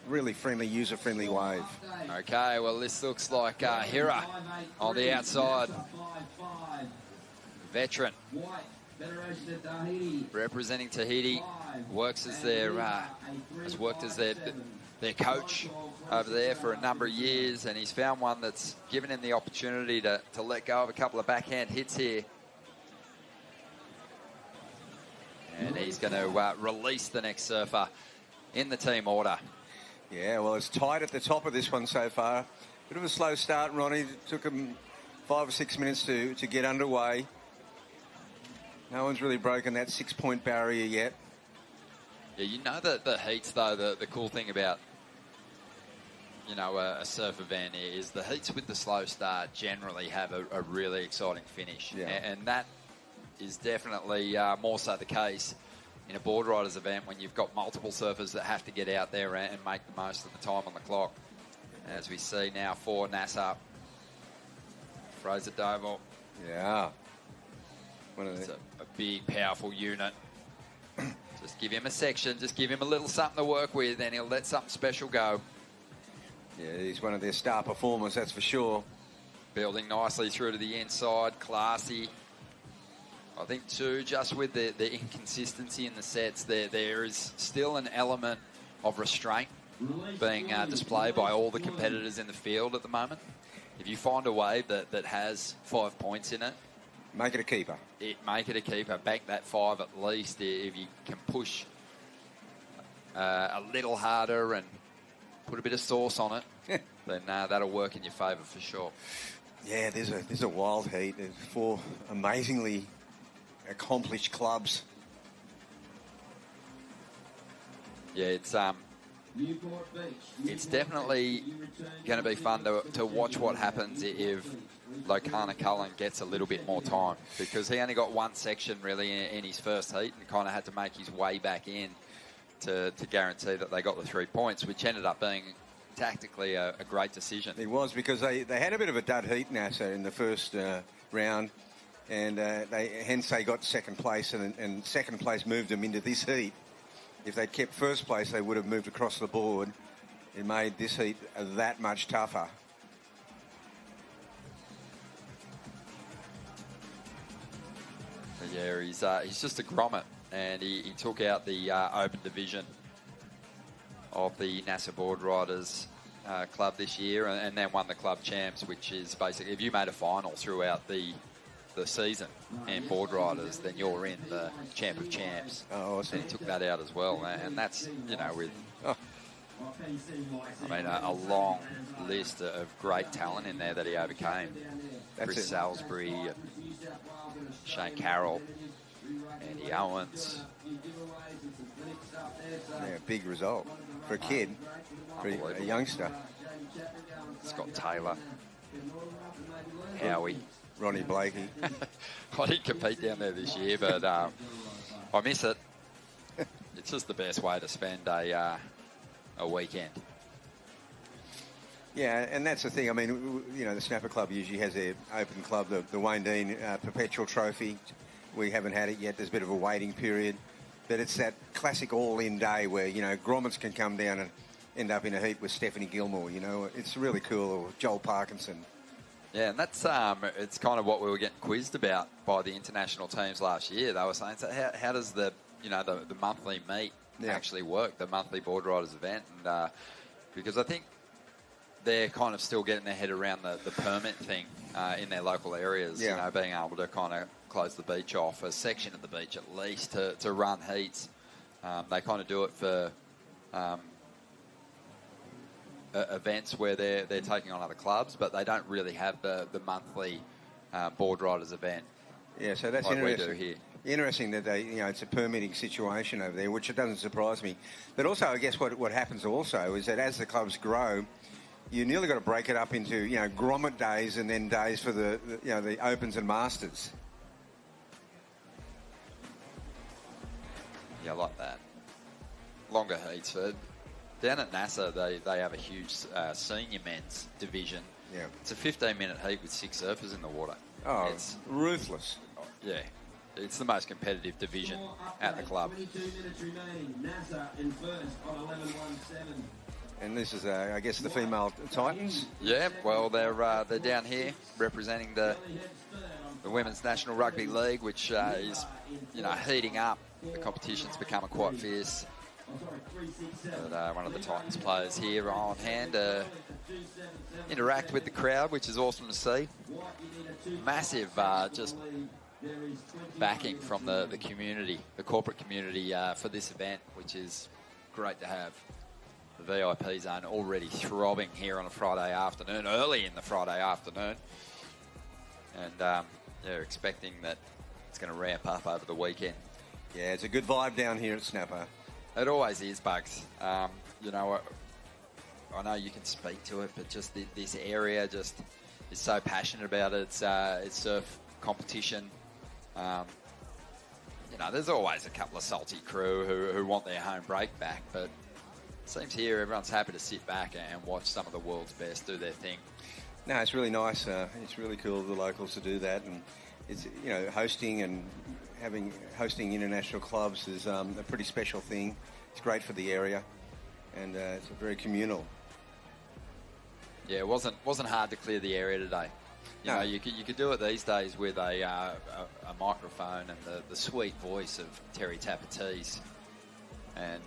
Really friendly, user-friendly wave. Okay, well, this looks like Hira on the outside. Veteran. Representing Tahiti, works as has worked as their coach over there for a number of years, and he's found one that's given him the opportunity to let go of a couple of backhand hits here. And he's going to release the next surfer in the team order. Yeah, well, it's tight at the top of this one so far. Bit of a slow start, Ronnie. It took him 5 or 6 minutes to get underway. No one's really broken that 6-point barrier yet. Yeah, the heats, though, the cool thing about, a surf event is the heats with the slow start generally have a really exciting finish. Yeah. And that is definitely more so the case in a Boardriders event when you've got multiple surfers that have to get out there and make the most of the time on the clock. As we see now for NASA, Fraser Doval. Yeah. It's a big, powerful unit. Just give him a section, just give him a little something to work with, and he'll let something special go. Yeah, he's one of their star performers, that's for sure. Building nicely through to the inside, classy. I think, too, just with the inconsistency in the sets, there is still an element of restraint being displayed by all the competitors in the field at the moment. If you find a wave that has 5 points in it, make it a keeper. Make it a keeper. Bank that 5 at least. If you can push a little harder and put a bit of sauce on it, then that'll work in your favour for sure. Yeah, there's a wild heat. There's 4 amazingly accomplished clubs. Yeah, it's definitely going to be fun to watch what happens if Locana Cullen gets a little bit more time, because he only got 1 section really in his first heat and kind of had to make his way back in to guarantee that they got the 3 points, which ended up being tactically a great decision. It was, because they had a bit of a dud heat, NASA, in the first round, and hence they got second place, and second place moved them into this heat. If they'd kept first place, they would have moved across the board. It made this heat that much tougher. But yeah, he's just a grommet, and he took out the open division of the NASA Boardriders club this year, and then won the club champs, which is basically, if you made a final throughout the season and Boardriders, then you're in the champ of champs. Oh, awesome. And he took that out as well, and that's, with a long list of great talent in there that he overcame. Chris Salisbury, Shane Carroll, Andy Owens. Yeah, big result for a kid, for a youngster. Scott Taylor, Howie, Ronnie Blakey. I didn't compete down there this year, but I miss it. It's just the best way to spend a weekend. Yeah, and that's the thing. I mean, the Snapper Club usually has their open club, the Wayne Dean Perpetual Trophy. We haven't had it yet. There's a bit of a waiting period. But it's that classic all-in day where, grommets can come down and end up in a heat with Stephanie Gilmore. It's really cool. Or Joel Parkinson. Yeah, and that's it's kind of what we were getting quizzed about by the international teams last year. They were saying, so how does the monthly meet actually work, the monthly Boardriders event? And because I think they're kind of still getting their head around the permit thing in their local areas, being able to kind of close the beach off, a section of the beach at least, to run heats. They kind of do it for events where they're taking on other clubs, but they don't really have the monthly Boardriders event. Yeah, so that's like interesting. We do here. Interesting that it's a permitting situation over there, which it doesn't surprise me. But also, I guess what happens also is that as the clubs grow, you nearly got to break it up into grommet days and then days for the Opens and Masters. Yeah, I like that. Longer heats. Down at NASA, they have a huge senior men's division. Yeah. It's a 15-minute heat with 6 surfers in the water. Oh, it's ruthless. Yeah. It's the most competitive division at the club. 22 minutes remain. NASA in first on 11.17. And this is, I guess, the female Titans. Yeah, well, they're down here representing the Women's National Rugby League, which is, heating up. The competition's becoming quite fierce. But one of the Titans players here on hand interact with the crowd, which is awesome to see. Massive just backing from the community, the corporate community for this event, which is great to have. The VIP zone already throbbing here on a Friday afternoon, early in the Friday afternoon. And they're expecting that it's going to ramp up over the weekend. Yeah, it's a good vibe down here at Snapper. It always is, Bugs. I know you can speak to it, but just this area just is so passionate about it. It's surf competition. There's always a couple of salty crew who want their home break back, but it seems here everyone's happy to sit back and watch some of the world's best do their thing. No, it's really nice. It's really cool of the locals to do that, and it's hosting and hosting international clubs is a pretty special thing. It's great for the area, and it's very communal. Yeah, it wasn't hard to clear the area today. You know, you could do it these days with a microphone and the sweet voice of Terry Tapatese. And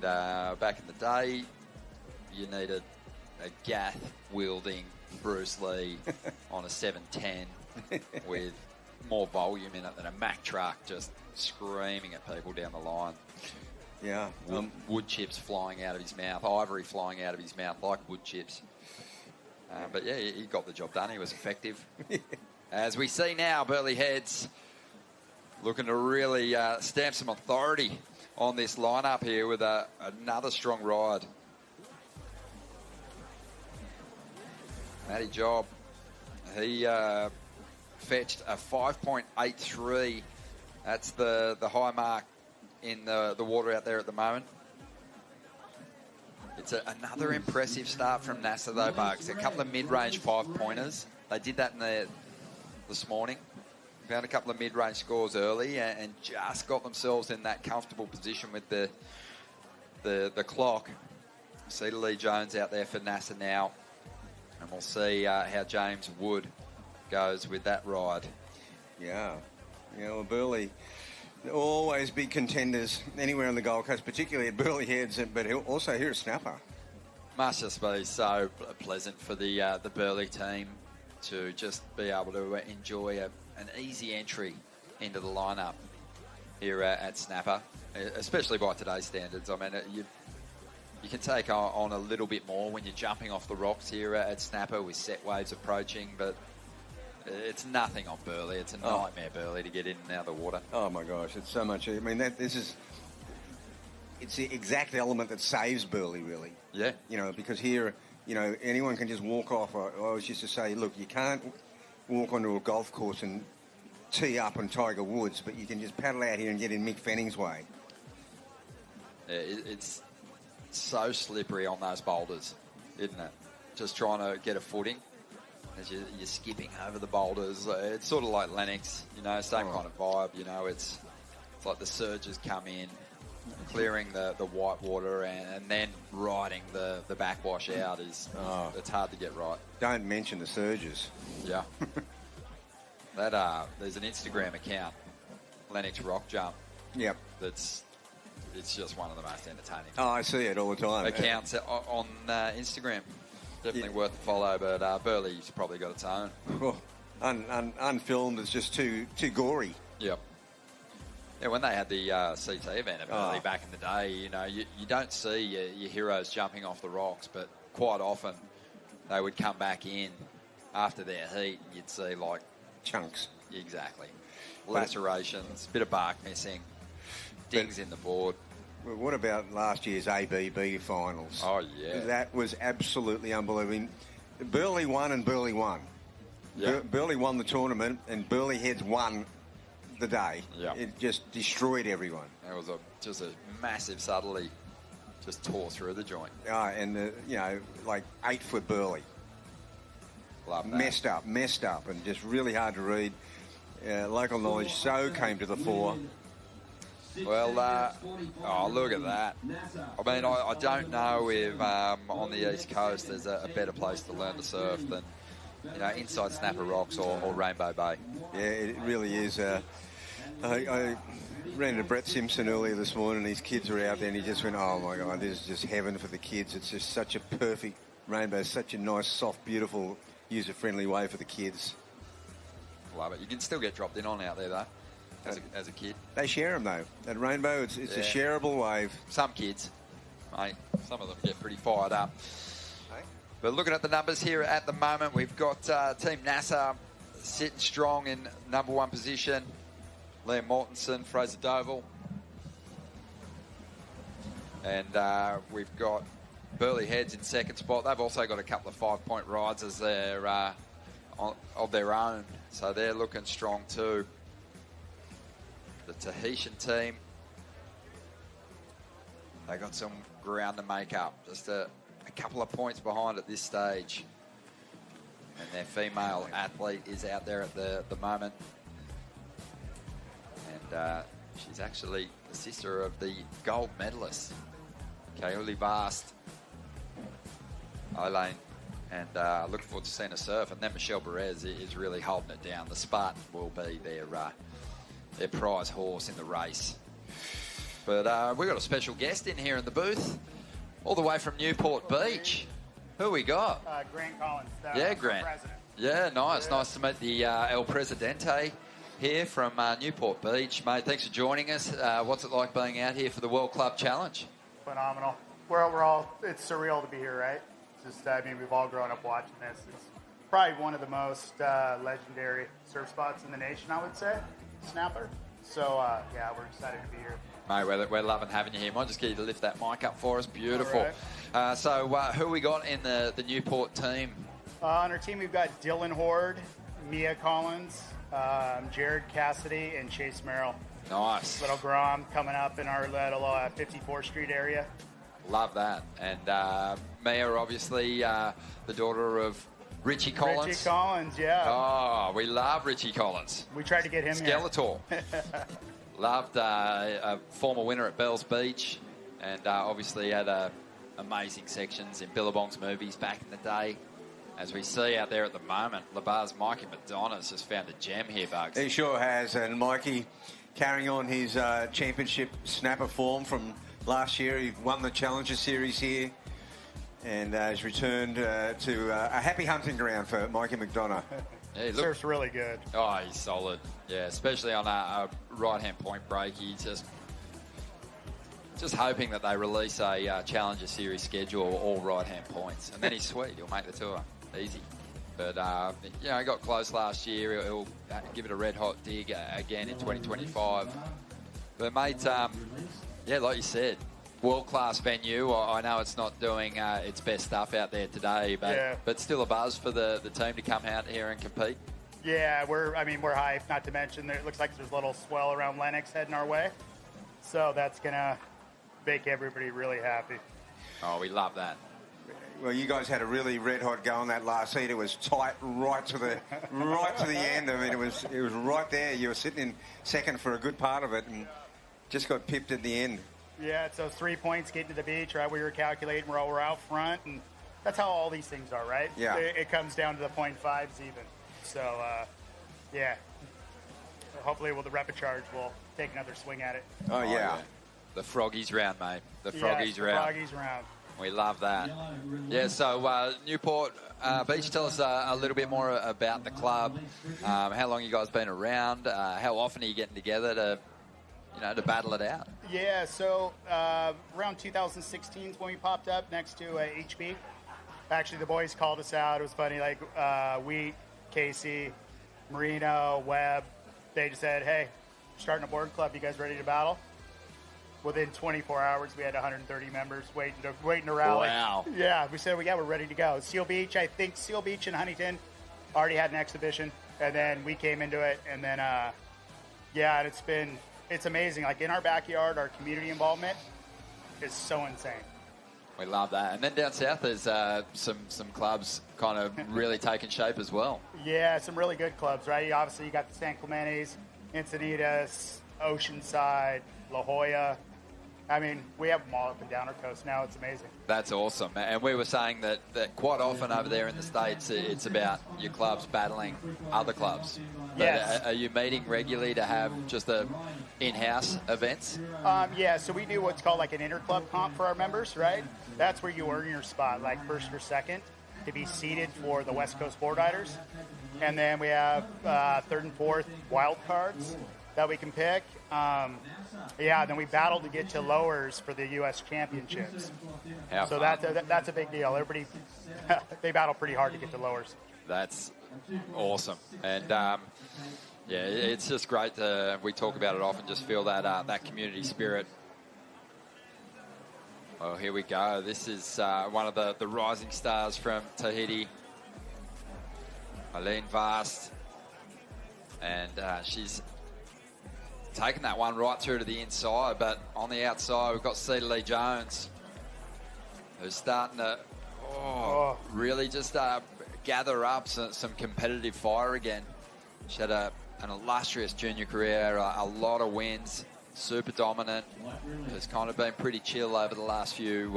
back in the day, you needed a Gath-wielding Bruce Lee on a 710 with more volume in it than a Mack truck just screaming at people down the line. Yeah. Wood chips flying out of his mouth, ivory flying out of his mouth like wood chips. But yeah, he got the job done. He was effective. As we see now, Burleigh Heads looking to really stamp some authority on this lineup here with another strong ride. Matty Job, he fetched a 5.83. That's the high mark in the water out there at the moment. It's another impressive start from NASA, though, Bugs. A couple of mid-range 5-pointers. They did that this morning. Found a couple of mid-range scores early and just got themselves in that comfortable position with the clock. See Lee Jones out there for NASA now. And we'll see how James Wood goes with that ride. Yeah. Well, Burleigh, always big contenders anywhere on the Gold Coast, particularly at Burleigh Heads, but also here at Snapper. Must just be so pleasant for the Burleigh team to just be able to enjoy an easy entry into the lineup here at Snapper, especially by today's standards. I mean, you can take on a little bit more when you're jumping off the rocks here at Snapper with set waves approaching, but it's nothing on Burleigh. It's a nightmare, Burleigh, to get in and out of the water. Oh, my gosh. It's so much. I mean, it's the exact element that saves Burleigh, really. Yeah. Because here, anyone can just walk off. I always used to say, look, you can't walk onto a golf course and tee up on Tiger Woods, but you can just paddle out here and get in Mick Fenning's way. Yeah, it's so slippery on those boulders, isn't it? Just trying to get a footing as you're skipping over the boulders. It's sort of like Lennox, same kind of vibe. It's like the surges come in, clearing the white water and then riding the backwash out it's hard to get right. Don't mention the surges. Yeah. There's an Instagram account, Lennox Rock Jump. Yep. It's just one of the most entertaining. Oh, I see it all the time. Accounts on Instagram. Definitely worth a follow, but Burleigh's probably got its own. Well, unfilmed, it's just too gory. Yep. Yeah, when they had the CT event early back in the day, you don't see your heroes jumping off the rocks, but quite often they would come back in after their heat and you'd see like chunks. Exactly. Lacerations, bit of bark missing, dings in the board. What about last year's ABB finals? Oh, yeah. That was absolutely unbelievable. Burleigh won and Burleigh won. Yeah. Burleigh won the tournament and Burleigh Heads won the day. Yeah. It just destroyed everyone. It was just a massive subtlety, just tore through the joint. And, like 8-foot Burleigh. Love that. Messed up and just really hard to read. Local knowledge came to the fore. Well, look at that. I mean, I don't know if on the East Coast there's a better place to learn to surf than, inside Snapper Rocks or Rainbow Bay. Yeah, it really is. I ran into Brett Simpson earlier this morning and his kids were out there and he just went, oh my God, this is just heaven for the kids. It's just such a perfect rainbow, such a nice, soft, beautiful, user-friendly way for the kids. Love it. You can still get dropped in on out there, though. As a kid. They share them, though. At Rainbow, it's a shareable wave. Some kids, mate, some of them get pretty fired up. Okay. But looking at the numbers here at the moment, we've got Team NASA sitting strong in number 1 position. Liam Mortensen, Fraser Doval. And we've got Burleigh Heads in second spot. They've also got a couple of 5-point rides as they're of their own. So they're looking strong too. The Tahitian team, they got some ground to make up. Just a couple of points behind at this stage. And their female athlete is out there at the moment. and she's actually the sister of the gold medalist, Kauli Vast, Eileen, and looking forward to seeing her surf. And then Michelle Perez is really holding it down. The Spartan will be their prize horse in the race. But we've got a special guest in here in the booth, all the way from Newport Beach. Who we got? Grant Collins. Grant. President. Yeah, nice. Yeah. Nice to meet the El Presidente here from Newport Beach. Mate, thanks for joining us. What's it like being out here for the World Club Challenge? Phenomenal. It's surreal to be here, right? Just, we've all grown up watching this. It's probably one of the most legendary surf spots in the nation, I would say, Snapper. So, we're excited to be here. Mate, we're loving having you here. Might just get you to lift that mic up for us. Beautiful. Right. So who we got in the Newport team? On our team, we've got Dylan Horde, Mia Collins, Jared Cassidy, and Chase Merrill. Nice. Little Grom coming up in our little 54th Street area. Love that. And Mia, obviously, the daughter of Richie Collins. Richie Collins, yeah. Oh, we love Richie Collins. We tried to get him Skeletor. Loved a former winner at Bells Beach, and obviously had amazing sections in Billabong's movies back in the day. As we see out there at the moment, Labar's Mikey Madonna's just found a gem here, Bugs. He sure has, and Mikey carrying on his championship snapper form from last year. He won the Challenger Series here, and has returned to a happy hunting ground for Mikey McDonough. Yeah, surf's really good. Oh, he's solid. Yeah, especially on a right-hand point break. He's just hoping that they release a Challenger Series schedule, all right-hand points. And then he's sweet. He'll make the tour. Easy. But, he got close last year. He'll give it a red-hot dig again in 2025. But, mate, like you said, world-class venue. I know it's not doing its best stuff out there today, but still a buzz for the team to come out here and compete. Yeah, we're hyped. Not to mention, it looks like there's a little swell around Lennox heading our way, so that's gonna make everybody really happy. Oh, we love that. Well, you guys had a really red-hot go on that last heat. It was tight right to the end. I mean, it was right there. You were sitting in second for a good part of it, and just got pipped at the end. Yeah, so 3 points getting to the beach, right? We were calculating we're out front, and that's how all these things are, right? Yeah. It comes down to the 0.5s even. So, hopefully the rapid charge will take another swing at it. Oh, yeah. The Froggies round, mate. The Froggies round. Froggies round. We love that. Yeah, so Newport Beach, tell us a little bit more about the club. How long you guys been around? How often are you getting together to battle it out? Yeah, so around 2016 is when we popped up next to HB. Actually, the boys called us out. It was funny, like Wheat, Casey, Marino, Webb. They just said, hey, we're starting a board club. You guys ready to battle? Within 24 hours, we had 130 members waiting to rally. Wow. Yeah, we said, we're ready to go. Seal Beach and Huntington already had an exhibition, and then we came into it, and then, and it's amazing. Like, in our backyard, our community involvement is so insane. We love that. And then down south, there's some clubs kind of really taking shape as well. Yeah, some really good clubs, right? Obviously, you got the San Clemente's, Encinitas, Oceanside, La Jolla. I mean, we have them all up and down our coast now. It's amazing. That's awesome. And we were saying that quite often over there in the States, it's about your clubs battling other clubs. Yes. Are you meeting regularly to have just in-house events? Yeah, so we do what's called like an inter-club comp for our members, right? That's where you earn your spot, like first or second, to be seeded for the West Coast Boardriders. And then we have third and fourth wild cards that we can pick. Then we battle to get to lowers for the U.S. Championships. So that's a big deal. Everybody, they battle pretty hard to get to lowers. That's awesome. And, it's just great we talk about it often, just feel that community spirit. Well, here we go. This is one of the rising stars from Tahiti, Eileen Vast. And she's taking that one right through to the inside, but on the outside we've got Cedar Lee Jones, who's starting to really just gather up some competitive fire again. She had a an illustrious junior career, a lot of wins, super dominant. Has kind of been pretty chill over the last few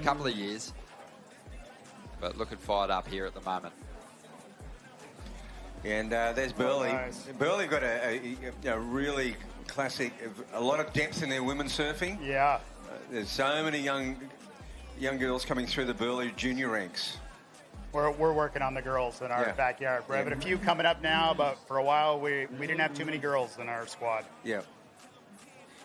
couple of years, but looking fired up here at the moment. And there's Burley. Nice. Burley got a really classic, a lot of depth in their women's surfing. Yeah. There's so many young girls coming through the Burley junior ranks. We're working on the girls in our backyard. We're having a few coming up now, but for a while we didn't have too many girls in our squad. Yeah.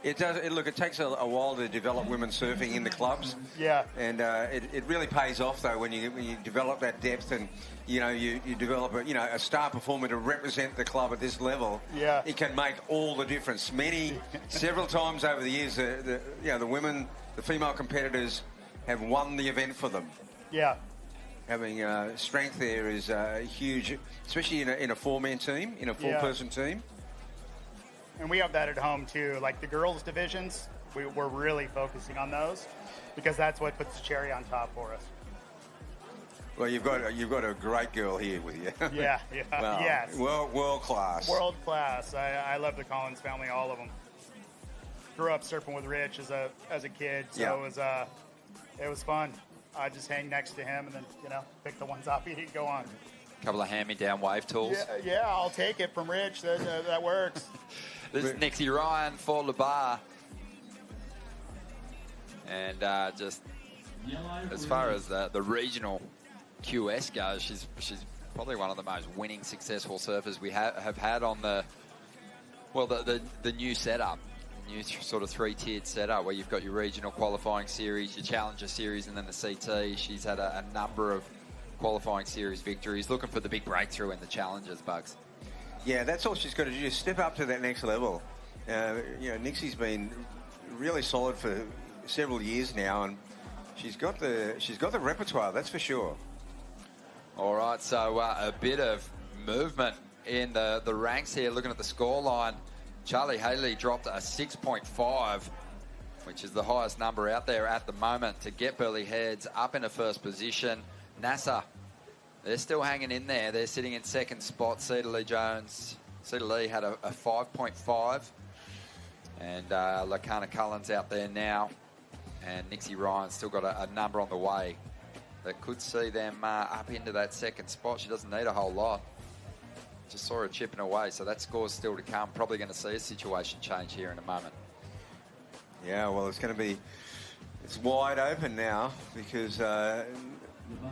It does. It takes a while to develop women's surfing in the clubs. Yeah. And it really pays off though when you develop that depth and you develop a star performer to represent the club at this level. Yeah. It can make all the difference. Several times over the years, the women, the female competitors have won the event for them. Yeah. Having strength there is huge, especially in a four-man team, in a four-person team. And we have that at home too. Like the girls' divisions, we're really focusing on those because that's what puts the cherry on top for us. Well, you've got a great girl here with you. Yeah. Well, yes. World class. World class. I love the Collins family, all of them. Grew up surfing with Rich as a kid, so it was fun. I just hang next to him and then pick the ones up and go on. A couple of hand-me-down wave tools. Yeah, I'll take it from Rich. That works. This is Nixie Ryan for the bar. And just as far as the regional QS goes, she's probably one of the most winning, successful surfers we have had on the new setup. New sort of three-tiered setup where you've got your regional qualifying series, your challenger series, and then the CT. She's had a number of qualifying series victories, looking for the big breakthrough in the challengers, Bugs. Yeah, that's all she's got to do, is step up to that next level. Nixie's been really solid for several years now, and she's got the repertoire, that's for sure. All right, so a bit of movement in the ranks here. Looking at the scoreline, Charlie Haley dropped a 6.5, which is the highest number out there at the moment, to get Burley Heads up in a first position. NASA, they're still hanging in there. They're sitting in second spot. Cedar Lee had a 5.5. And Lakana Cullen's out there now. And Nixie Ryan's still got a number on the way that could see them up into that second spot. She doesn't need a whole lot. Just saw her chipping away, so that score's still to come. Probably going to see a situation change here in a moment. Yeah, well, it's wide open now because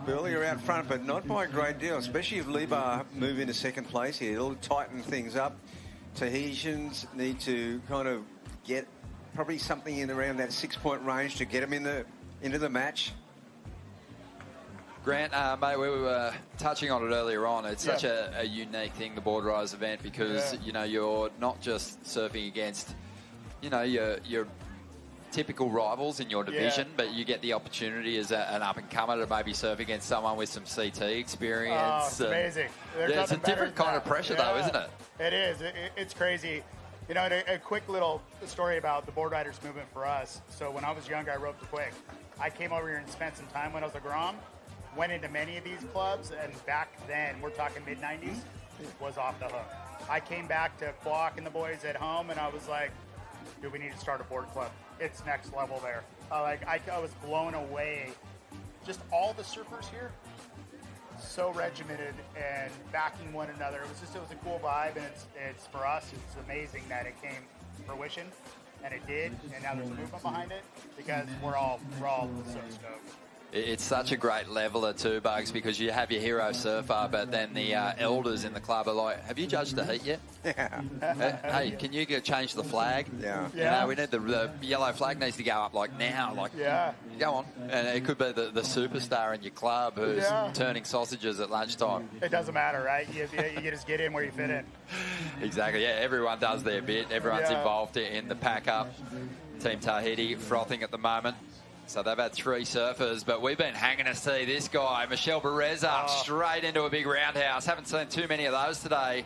Burley are out front, but not by a great deal, especially if Libar move into second place here. It'll tighten things up. Tahitians need to kind of get probably something in around that 6-point range to get them into the match. Grant, mate, we were touching on it earlier on. It's such a unique thing, the Boardriders event, because you're not just surfing against your typical rivals in your division, but you get the opportunity as an up-and-comer to maybe surf against someone with some CT experience. Oh, it's amazing. It's a different kind of pressure, though, isn't it? It is. It's crazy. A quick little story about the Boardriders movement for us. So when I was younger, I roped quick. I came over here and spent some time when I was a Grom. Went into many of these clubs, and back then, we're talking mid-90s, was off the hook. I came back to Quack and the boys at home, and I was like, dude, we need to start a board club. It's next level there. I was blown away. Just all the surfers here, so regimented and backing one another. It was a cool vibe, and it's for us, it's amazing that it came to fruition, and it did, and now there's a movement behind it, because we're all so stoked. It's such a great leveler too, Bugs, because you have your hero surfer, but then the elders in the club are like, have you judged the heat yet? Yeah. Hey, can you change the flag? Yeah. We need the yellow flag needs to go up now. Go on. And it could be the superstar in your club who's turning sausages at lunchtime. It doesn't matter, right? You just get in where you fit in. Exactly, yeah. Everyone does their bit. Everyone's involved in the pack-up. Team Tahiti frothing at the moment. So they've had 3 surfers, but we've been hanging to see this guy, Michelle Bereza, straight into a big roundhouse. Haven't seen too many of those today.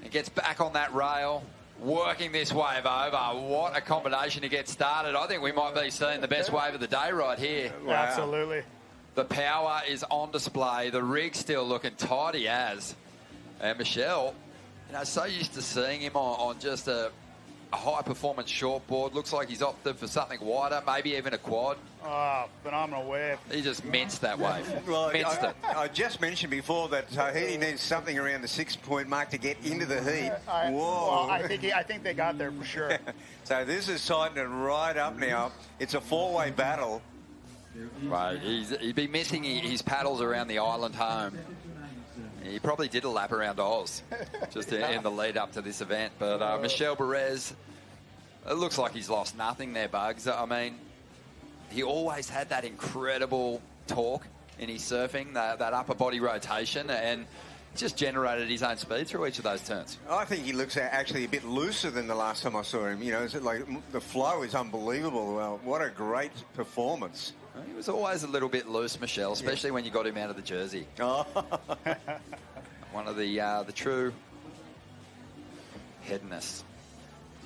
And gets back on that rail, working this wave over. What a combination to get started. I think we might be seeing the best wave of the day right here. Wow. Absolutely. The power is on display. The rig's still looking tidy as. And Michelle So used to seeing him on just a high-performance shortboard. Looks like he's opted for something wider, maybe even a quad. Oh, phenomenal wave. He just minced that wave. Well, minced it. I just mentioned before that Tahiti needs something around the 6-point mark to get into the heat. Whoa. Well, I think they got there for sure. So this is tightening right up now. It's a 4-way battle. Right, he'd be missing his paddles around the island home. He probably did a lap around Oz just in the lead up to this event. But Michel Perez, it looks like he's lost nothing there, Bugs. I mean, he always had that incredible torque in his surfing, that upper body rotation, and just generated his own speed through each of those turns. I think he looks actually a bit looser than the last time I saw him. It's like the flow is unbelievable. Well, what a great performance. He was always a little bit loose, Michelle, especially when you got him out of the jersey. Oh. One of the true headness.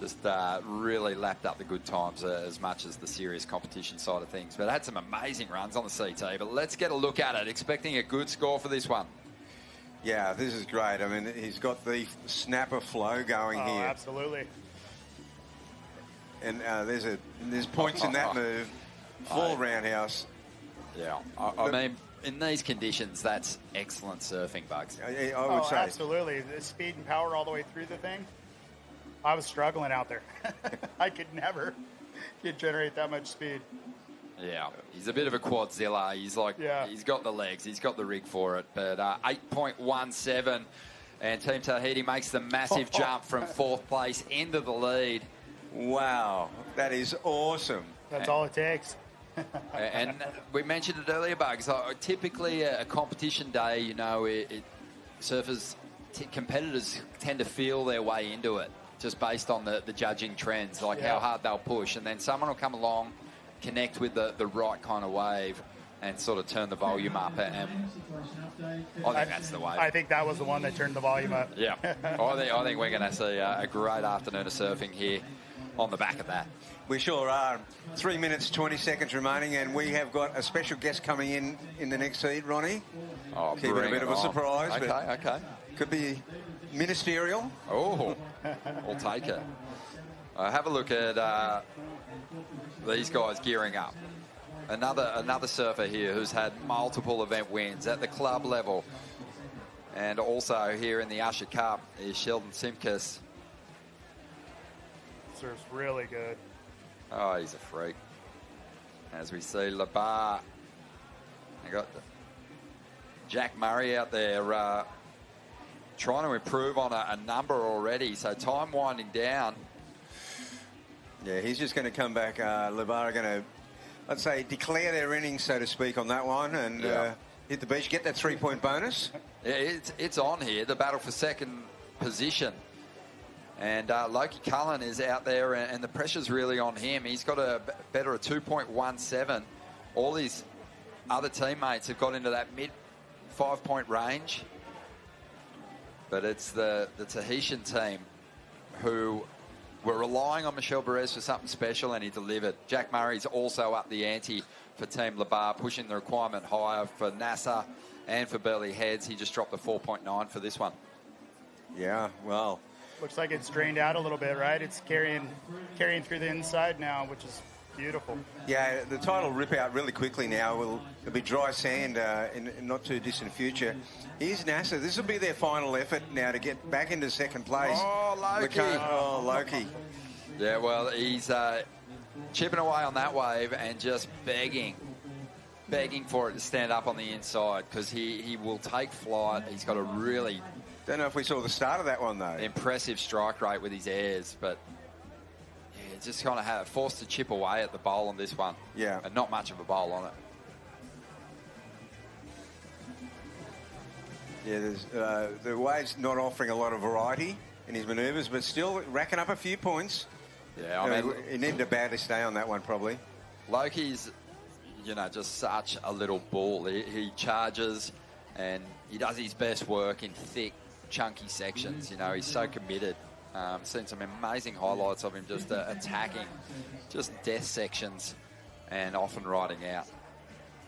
Just really lapped up the good times as much as the serious competition side of things. But had some amazing runs on the CT. But let's get a look at it. Expecting a good score for this one. Yeah, this is great. I mean, he's got the snapper flow going here. Absolutely. And there's points in that move. Full roundhouse. Yeah, I mean, in these conditions, that's excellent surfing, Bugs. I would say. Absolutely. The speed and power all the way through the thing. I was struggling out there. I could never generate that much speed. Yeah, he's a bit of a quadzilla. He's he's got the legs, he's got the rig for it. But 8.17, and Team Tahiti makes the massive jump from 4th place into the lead. Wow, that is awesome. That's all it takes. And we mentioned it earlier, Bugs. Typically, a competition day, surfers, competitors tend to feel their way into it just based on the judging trends, how hard they'll push. And then someone will come along, connect with the right kind of wave and sort of turn the volume up. And I think that's the wave. I think that was the one that turned the volume up. Yeah. I think we're going to see a great afternoon of surfing here on the back of that. We sure are. 3 minutes, 20 seconds remaining, and we have got a special guest coming in the next heat, Ronnie. Oh, keep it a bit of a surprise. Okay. Could be ministerial. Oh, we'll take it. Have a look at these guys gearing up. Another surfer here who's had multiple event wins at the club level. And also here in the Usher Cup is Sheldon Simkus. Surf's really good. Oh, he's a freak. As we see Labar. I got Jack Murray out there trying to improve on a number already. So time winding down. Yeah, he's just going to come back. Labar are going to, let's say, declare their innings, so to speak, on that one and hit the beach, get that 3-point bonus. Yeah, it's on here, the battle for second position. And Loki Cullen is out there, and the pressure's really on him. He's got a 2.17. All his other teammates have got into that mid 5-point range. But it's the Tahitian team who were relying on Michel Perez for something special, and he delivered. Jack Murray's also up the ante for Team Labar, pushing the requirement higher for NASA and for Burley Heads. He just dropped the 4.9 for this one. Yeah, well. Looks like it's drained out a little bit, right? It's carrying through the inside now, which is beautiful. Yeah, the tide will rip out really quickly now. It'll be dry sand in not too distant future. Here's NASA. This will be their final effort now to get back into second place. Oh, Loki. Loki. Yeah, well, he's chipping away on that wave and just begging for it to stand up on the inside because he will take flight. He's got a really... Don't know if we saw the start of that one, though. Impressive strike rate with his airs, but yeah, just kind of forced to chip away at the bowl on this one. Yeah. And not much of a bowl on it. Yeah, there's, the wave's not offering a lot of variety in his manoeuvres, but still racking up a few points. Yeah, I mean... He needed to badly stay on that one, probably. Loki's, just such a little bull. He charges and he does his best work in thick, chunky sections. He's so committed. Seen some amazing highlights of him just attacking just death sections and often riding out.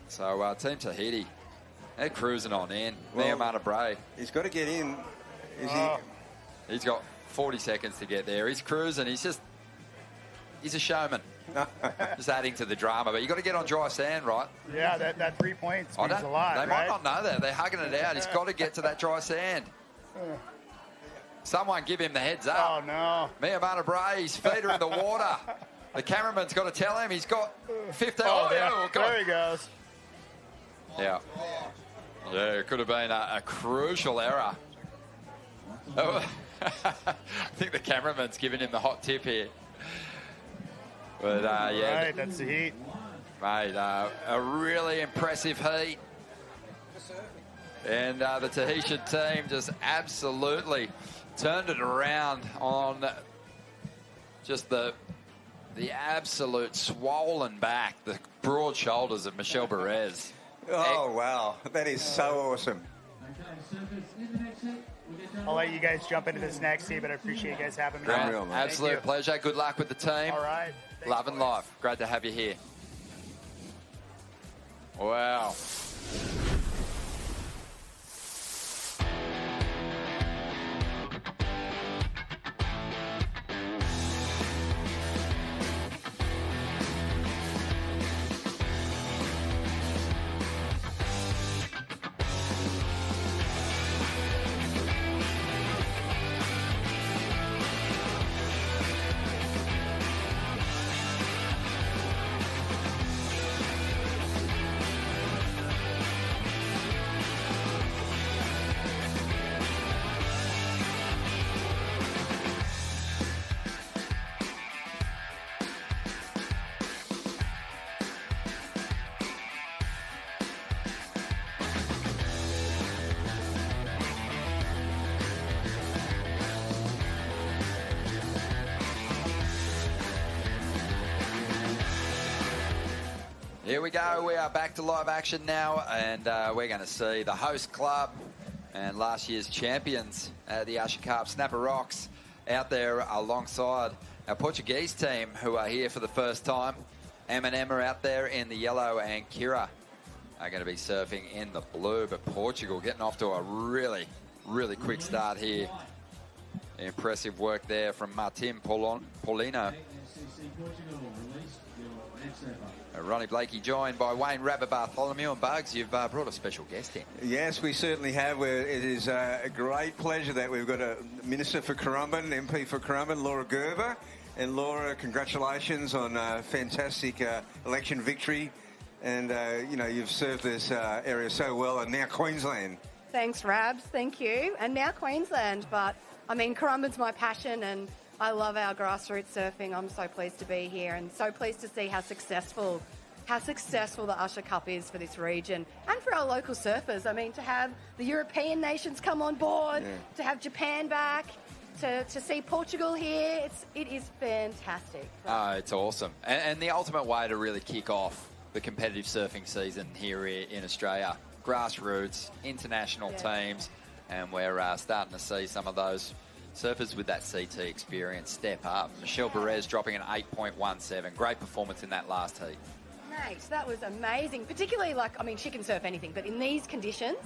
So Team Tahiti, they're cruising on in. Well, Neomana Bray. He's got to get in. Is he? He's got 40 seconds to get there. He's cruising. He's a showman. Just adding to the drama. But you got to get on dry sand, right? Yeah, that 3 points means a lot. They might not know that. They're hugging it out. He's got to get to that dry sand. Someone give him the heads up. Oh, no. Miamana Bray's feet are in the water. The cameraman's got to tell him he's got 15. Oh, God. there he goes. Yeah. Yeah, it could have been a crucial error. Oh, I think the cameraman's giving him the hot tip here. But, yeah. Right, that's the heat. Mate, a really impressive heat. And the Tahitian team just absolutely turned it around on just the absolute swollen back, the broad shoulders of Michelle Perez. Oh, wow. That is so awesome. I'll let you guys jump into this next scene, but I appreciate you guys having me. Grant, absolute pleasure. Good luck with the team. All right. Thanks, Love and life. Great to have you here. Wow. Here we go. We are back to live action now, and we're going to see the host club and last year's champions at the Usher Cup, Snapper Rocks, out there alongside our Portuguese team who are here for the first time. M&M are out there in the yellow, and Kira are going to be surfing in the blue. But Portugal getting off to a really, really quick start here. Impressive work there from Martin Paulino. Ronnie Blakey joined by Wayne Rabba Bartholomew, and Bugs, you've brought a special guest in. Yes, we certainly have. It is a great pleasure that we've got a Minister for Currumbin, MP for Currumbin, Laura Gerber. And Laura, congratulations on a fantastic election victory. And, you've served this area so well, and now Queensland. Thanks, Rabs. Thank you. And now Queensland. But, Currumbin's my passion, and I love our grassroots surfing. I'm so pleased to be here and so pleased to see how successful the Usher Cup is for this region and for our local surfers. To have the European nations come on board, to have Japan back, to see Portugal here, it is fantastic. It's awesome. And the ultimate way to really kick off the competitive surfing season here in Australia. Grassroots, international teams, and we're starting to see some of those surfers with that CT experience step up. Michelle Perez dropping an 8.17. Great performance in that last heat. Mate, that was amazing. Particularly, she can surf anything, but in these conditions,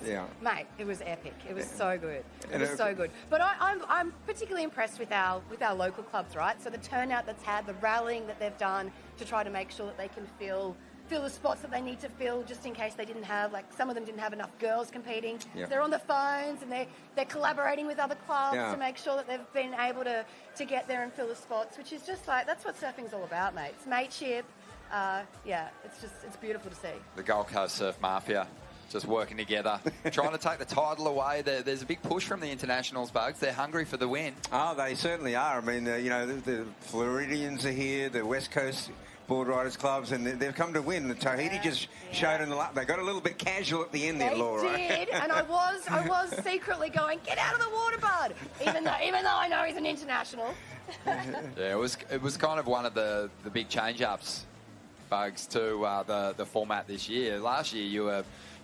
mate, it was epic. It was so good. It was so good. But I'm particularly impressed with our local clubs, right? So the turnout that's had, the rallying that they've done to try to make sure that they can fill the spots that they need to fill, just in case they didn't have, some of them didn't have enough girls competing. Yep. They're on the phones and they're collaborating with other clubs to make sure that they've been able to get there and fill the spots, which is just that's what surfing's all about, mate. It's mateship. It's beautiful to see. The Gold Coast Surf Mafia just working together, trying to take the title away. There's a big push from the internationals, Bugs. They're hungry for the win. Oh, they certainly are. The Floridians are here, the West Coast Boardriders clubs, and they've come to win. The Tahiti just showed in the lap. They got a little bit casual at the end there, Laura. They did, and I was secretly going, get out of the water, bud, even though I know he's an international. Yeah, it was kind of one of the big change-ups, Bugs, to the format this year. Last year,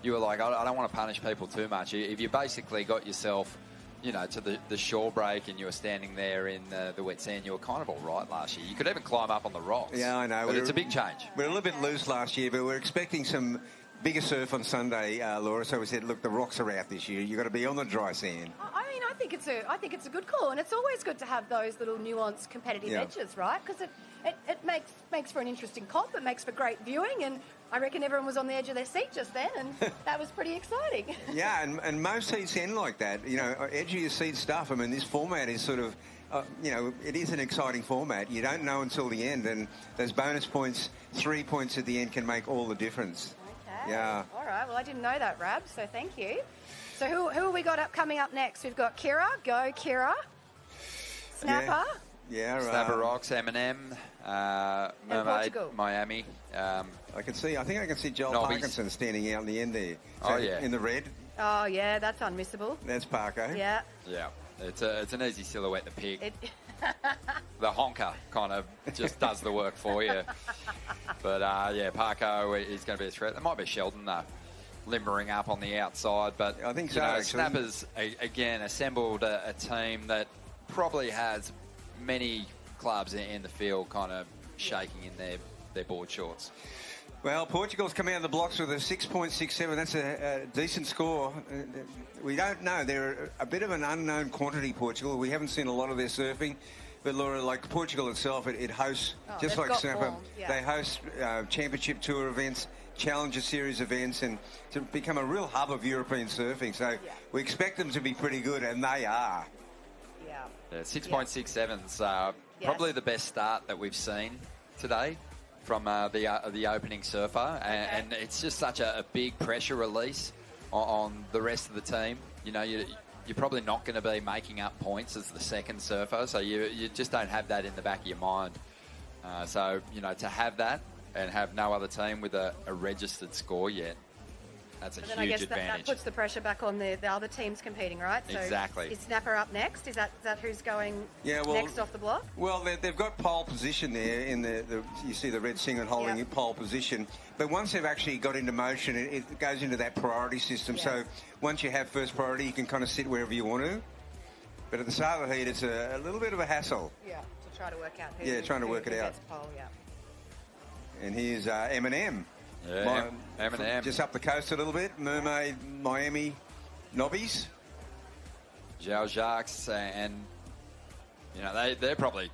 you were like, I don't want to punish people too much. If you basically got yourself, to the shore break and you were standing there in the wet sand, you were kind of all right last year. You could even climb up on the rocks. Yeah, I know. But it's a big change. We're a little bit loose last year, but we're expecting some bigger surf on Sunday, Laura. So we said, look, the rocks are out this year. You've got to be on the dry sand. I I think it's a good call, and it's always good to have those little nuanced competitive edges, right? Because it makes for an interesting comp. It makes for great viewing, and I reckon everyone was on the edge of their seat just then, and that was pretty exciting. Yeah, and most heats end like that. You know, edge of your seat stuff. I mean, this format is sort of, you know, it is an exciting format. You don't know until the end, and those bonus points, 3 points at the end, can make all the difference. Okay. Yeah. All right. Well, I didn't know that, Rab. So thank you. So who have we got coming up next? We've got Kira. Go, Kira. Snapper. Yeah. Snapper Rocks, Eminem, Mermaid, Miami. I think I can see Joel Nobbies. Parkinson standing out in the end there. Oh, yeah. In the red. Oh, yeah, that's unmissable. That's Parko. Yeah. Yeah. It's an easy silhouette to pick. The honker kind of just does the work for you. But, yeah, Parko is going to be a threat. There might be Sheldon, though, limbering up on the outside. But I think so, you know, actually. Snappers, again, assembled a team that probably has many clubs in the field kind of shaking in their board shorts. Well, Portugal's come out of the blocks with a 6.67. That's a decent score. We don't know. They're a bit of an unknown quantity, Portugal. We haven't seen a lot of their surfing. But, Laura, like Portugal itself, it hosts, just like Snapper, they host championship tour events, Challenger Series events, and to become a real hub of European surfing. So we expect them to be pretty good, and they are. Yeah. 6.67's probably the best start that we've seen today from the opening surfer, and it's just such a big pressure release on the rest of the team. You know, you're probably not going to be making up points as the second surfer, so you just don't have that in the back of your mind. So, you know, to have that and have no other team with a registered score yet, that's a huge I guess advantage. that puts the pressure back on the other teams competing, right? So exactly. Is Snapper up next? Is that who's going next off the block? Well, they've got pole position there in you see the red singlet holding in pole position. But once they've actually got into motion, it goes into that priority system. Yeah. So once you have first priority, you can kind of sit wherever you want to. But at the start of the heat, it's a little bit of a hassle. Yeah, to try to work out who trying to work it out. Pole, And here's Eminem. Yeah, Eminem. Just up the coast a little bit. Mermaid, Miami, Nobbies. Zhao Jacques, and, you know, they're probably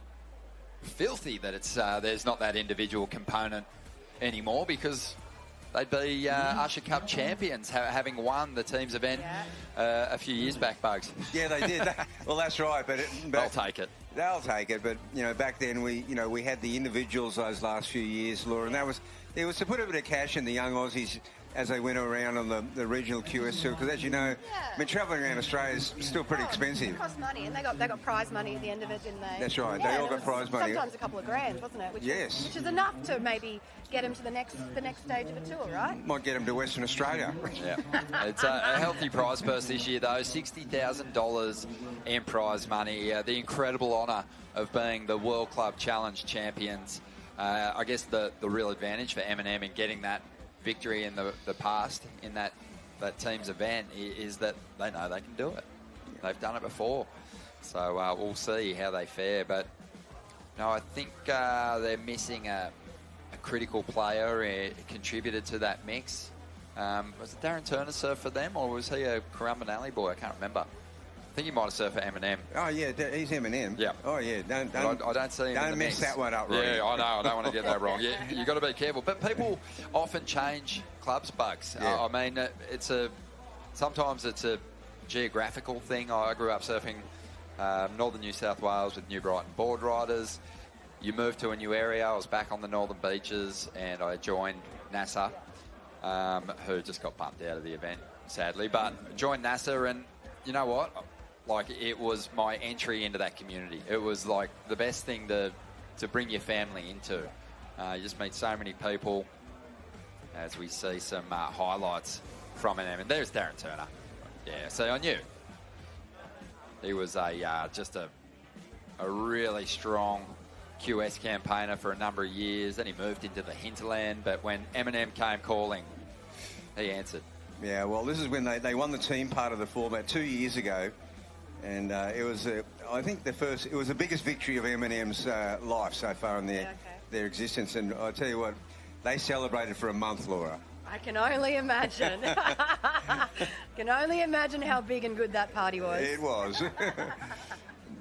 filthy that it's there's not that individual component anymore, because they'd be Usher Cup champions, having won the team's event a few years back, Bugs. Yeah, they did. Well, that's right. But they'll take it. They'll take it. But, you know, back then we had the individuals those last few years, Laura, and it was to put a bit of cash in the young Aussies as they went around on the regional QS tour, because as you know, I mean, travelling around Australia is still pretty expensive. It costs money, and they got prize money at the end of it, didn't they? That's right. They all got prize money. Sometimes a couple of grand, wasn't it? Which is enough to maybe get them to the next stage of a tour, right? Might get them to Western Australia. Yeah, it's a healthy prize purse this year, though. $60,000 in prize money. The incredible honour of being the World Club Challenge champions. I guess the real advantage for Eminem in getting that victory in the past in that team's event is that they know they can do it. They've done it before. So we'll see how they fare. But no, I think they're missing a critical player contributed to that mix. Was it Darren Turner surf for them, or was he a Currumbin Alley boy? I can't remember. I think he might have surfed for Eminem. Oh, yeah, he's Eminem. Yeah. Oh, yeah. I don't see him Don't in the mess mix. that one up, right? Yeah, I know. I don't want to get that wrong. Yeah, you've got to be careful. But people often change clubs, Bugs. Yeah. I mean, sometimes it's a geographical thing. I grew up surfing northern New South Wales with New Brighton Boardriders. You move to a new area. I was back on the northern beaches, and I joined NASA, who just got bumped out of the event, sadly. But joined NASA, and you know what? Like, it was my entry into that community. It was like the best thing to bring your family into. You just meet so many people as we see some highlights from him. And there's Darren Turner. Yeah, so I knew. He was just a really strong QS campaigner for a number of years. Then he moved into the hinterland. But when Eminem came calling, he answered. Yeah, well, this is when they won the team part of the format 2 years ago. And it was, I think, it was the biggest victory of Eminem's life so far in their existence. And I tell you what, they celebrated for a month, Laura. I can only imagine. Can only imagine how big and good that party was. It was.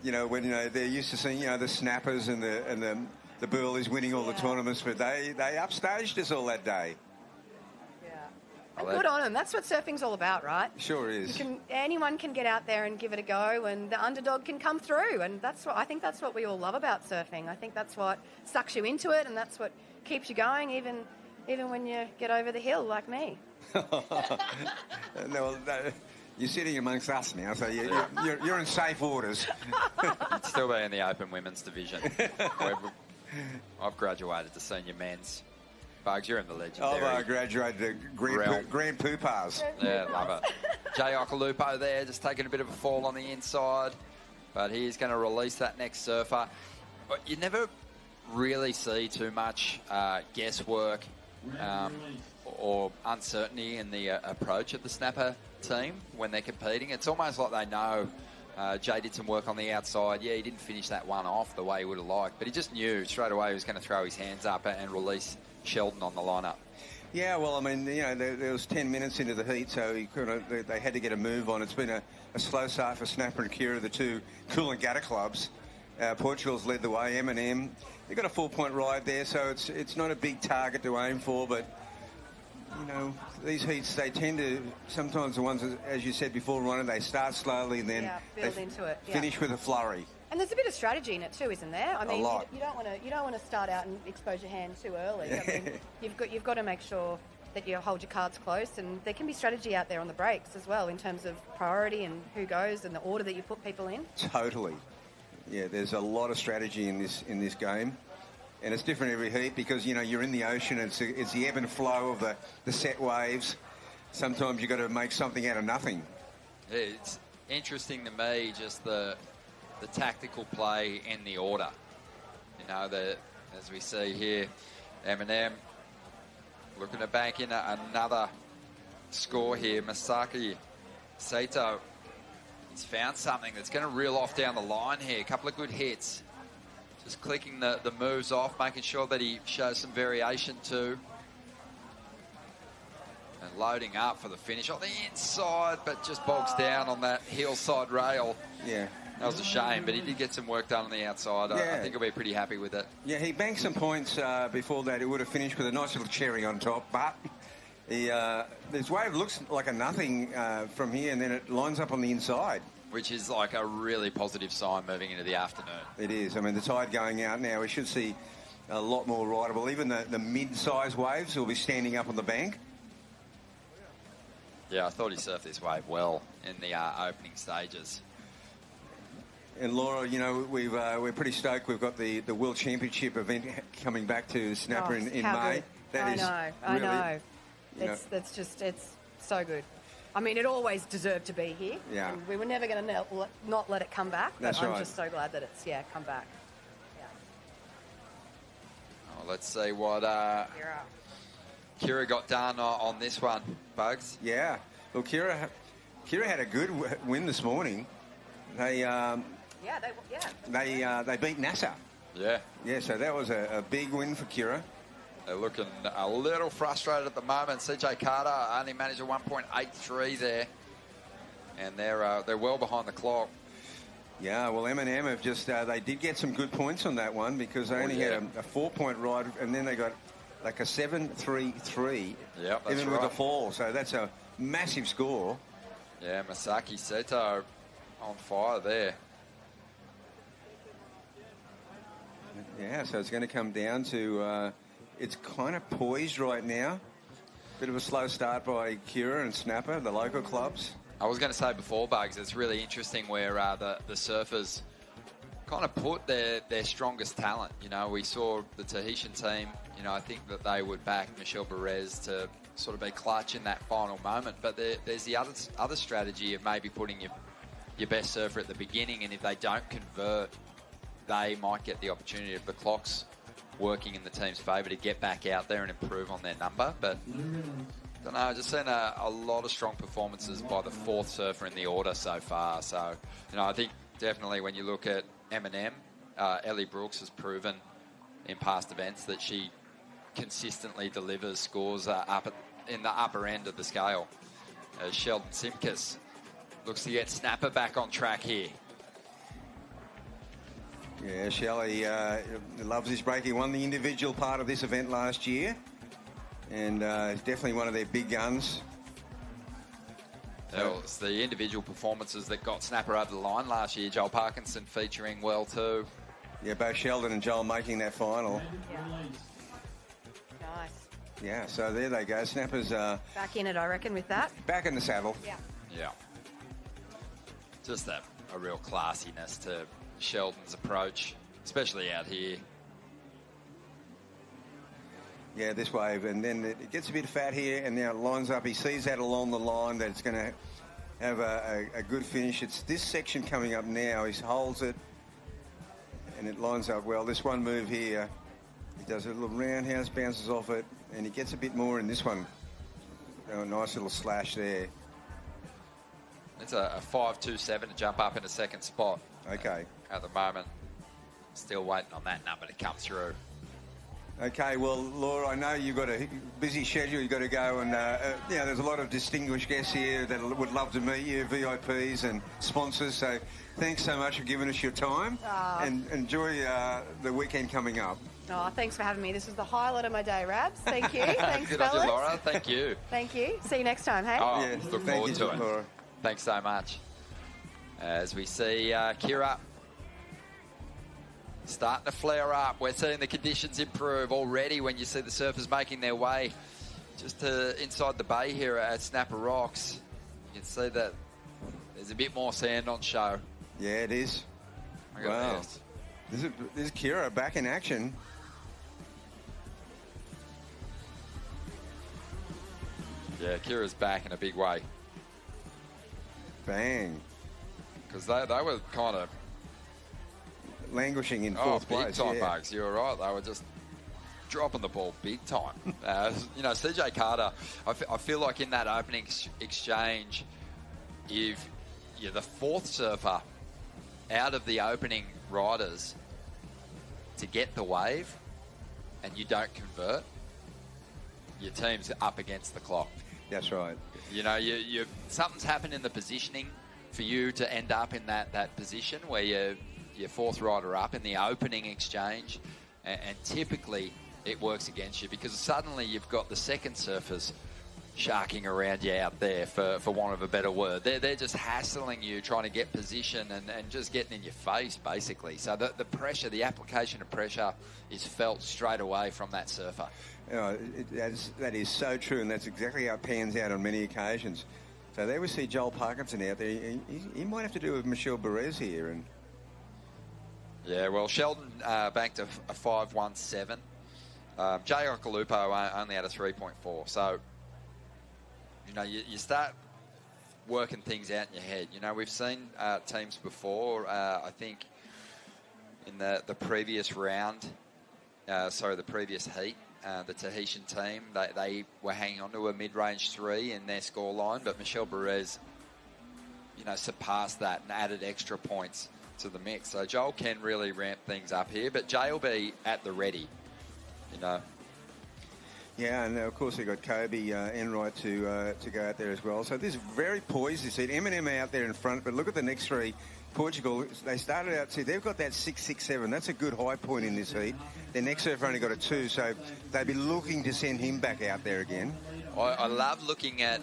When they're used to seeing the snappers and the burleys winning all the tournaments, but they upstaged us all that day. And good on them. That's what surfing's all about, right? Sure is. Anyone can get out there and give it a go, and the underdog can come through. And I think that's what we all love about surfing. I think that's what sucks you into it, and that's what keeps you going, even when you get over the hill, like me. No, you're sitting amongst us now, so you're in safe waters. You'd still be in the open women's division. I've graduated to senior men's. Bugs, you're in the legendary. I've graduated to Grand Poopars. Yeah, love it. Jay Okalupo there, just taking a bit of a fall on the inside, but he's going to release that next surfer. But you never really see too much guesswork or uncertainty in the approach of the snapper team when they're competing. It's almost like they know. Jay did some work on the outside. Yeah, he didn't finish that one off the way he would have liked, but he just knew straight away he was going to throw his hands up and release Sheldon on the lineup. Yeah, well, I mean, there was 10 minutes into the heat, so they had to get a move on. It's been a slow start for Snapper and Kira, the two Coolangatta clubs. Portugal's led the way. M&M, they've got a 4-point ride there, so it's not a big target to aim for, but these heats, they tend to, sometimes the ones, as you said before, Ronnie, they start slowly and then build into it. Finish with a flurry. And there's a bit of strategy in it too, isn't there? I mean, a lot. You don't want to start out and expose your hand too early. I mean, you've got to make sure that you hold your cards close, and there can be strategy out there on the breaks as well in terms of priority and who goes and the order that you put people in. Totally. Yeah, there's a lot of strategy in this game. And it's different every heat because, you're in the ocean. It's the ebb and flow of the set waves. Sometimes you've got to make something out of nothing. It's interesting to me, just the tactical play in the order. As we see here, M&M looking to bank in another score here. Masaki Sato, he's found something that's going to reel off down the line here. A couple of good hits. Just clicking the moves off, making sure that he shows some variation too. And loading up for the finish on the inside, but just bogs down on that hillside rail. Yeah. That was a shame, but he did get some work done on the outside. Yeah. I think he'll be pretty happy with it. Yeah, he banked some points before that. He would have finished with a nice little cherry on top, but this wave looks like a nothing from here, and then it lines up on the inside. Which is like a really positive sign moving into the afternoon. It is. I mean, the tide going out now, we should see a lot more rideable. Even the mid-size waves will be standing up on the bank. Yeah, I thought he surfed this wave well in the opening stages. And Laura, we're pretty stoked. We've got the World Championship event coming back to Snapper in May. I know. It's so good. I mean, it always deserved to be here. Yeah. And we were never going to not let it come back. But That's right. I'm just so glad that it's come back. Yeah. Oh, let's see what Kira got done on this one, Bugs. Yeah. Well, Kira had a good win this morning. They beat NASA. Yeah. Yeah, so that was a big win for Kira. They're looking a little frustrated at the moment. CJ Carter only managed a 1.83 there, and they're well behind the clock. Yeah, well, M&M have just they did get some good points on that one because they only had a 4-point ride, and then they got like a 7.33. Yeah, that's even right. with the fall. So that's a massive score. Yeah, Masaki Seto on fire there. Yeah, so it's going to come down to it's kind of poised right now. Bit of a slow start by Kira and Snapper, the local clubs. I was going to say before, Bugs, it's really interesting where the surfers kind of put their strongest talent. We saw the Tahitian team, I think that they would back Michelle Perez to sort of be clutch in that final moment. But there's the other strategy of maybe putting your best surfer at the beginning, and if they don't convert, they might get the opportunity of the clocks working in the team's favour to get back out there and improve on their number. But I don't know, just seen a lot of strong performances by the fourth surfer in the order so far. So, I think definitely when you look at M&M, Ellie Brooks has proven in past events that she consistently delivers scores up in the upper end of the scale. As Sheldon Simkus looks to get Snapper back on track here. Yeah, Shelley loves his break. He won the individual part of this event last year, and he's definitely one of their big guns. Well, it's the individual performances that got Snapper over the line last year. Joel Parkinson featuring well too. Yeah, both Sheldon and Joel making that final. Yeah. Nice. Yeah, so there they go. Snapper's Back in it, I reckon, with that. back in the saddle. Yeah. Yeah. Just a real classiness to Sheldon's approach, especially out here. Yeah, this wave, and then it gets a bit fat here, and now it lines up. He sees that along the line that it's going to have a good finish. It's this section coming up now. He holds it, and it lines up well. This one move here, he does a little roundhouse, bounces off it, and he gets a bit more in this one. A nice little slash there. It's a 5.27 to jump up in a second spot. Okay. At the moment, still waiting on that number to come through. Okay, well, Laura, I know you've got a busy schedule. You've got to go, and there's a lot of distinguished guests here that would love to meet you, VIPs and sponsors. So, thanks so much for giving us your time, and enjoy the weekend coming up. Oh, thanks for having me. This was the highlight of my day, Rabs. Thank you. Thanks, Good fellas. on you, Laura. Thank you. Thank you. See you next time, hey? Oh, Yeah, look thank forward you, to it. Laura. Thanks so much. As we see Kira starting to flare up. We're seeing the conditions improve already when you see the surfers making their way just inside the bay here at Snapper Rocks. You can see that there's a bit more sand on show. Yeah, it is. Wow. This is Kira back in action. Yeah, Kira's back in a big way. Bang. Because they were kind of languishing in fourth place. Big time, Bugs. You were right. They were just dropping the ball big time. CJ Carter, I feel like in that opening exchange, if you're the fourth surfer out of the opening riders to get the wave and you don't convert, your team's up against the clock. That's right. You know, something's happened in the positioning for you to end up in that position where you're fourth rider up in the opening exchange, and typically it works against you because suddenly you've got the second surfers sharking around you out there, for want of a better word. They're just hassling you, trying to get position and just getting in your face, basically. So the pressure, the application of pressure is felt straight away from that surfer. That is so true, and that's exactly how it pans out on many occasions. So there we see Joel Parkinson out there. He might have to do with Michelle Perez here. And yeah, well, Sheldon banked a 5.17. Jay Okalupo only had a 3.4. So, you start working things out in your head. We've seen teams before, I think, in the previous round, the previous heat, the Tahitian team, they were hanging on to a mid-range 3 in their scoreline, but Michelle Perez, surpassed that and added extra points to the mix. So Joel can really ramp things up here, but Jay will be at the ready, Yeah, and of course they've got Kobe Enright to go out there as well. So this is very poised this heat. Eminem out there in front, but look at the next 3. Portugal, they started out, they've got that 6.67. That's a good high point in this heat. Their next surfer only got a 2, so they'd be looking to send him back out there again. I love looking at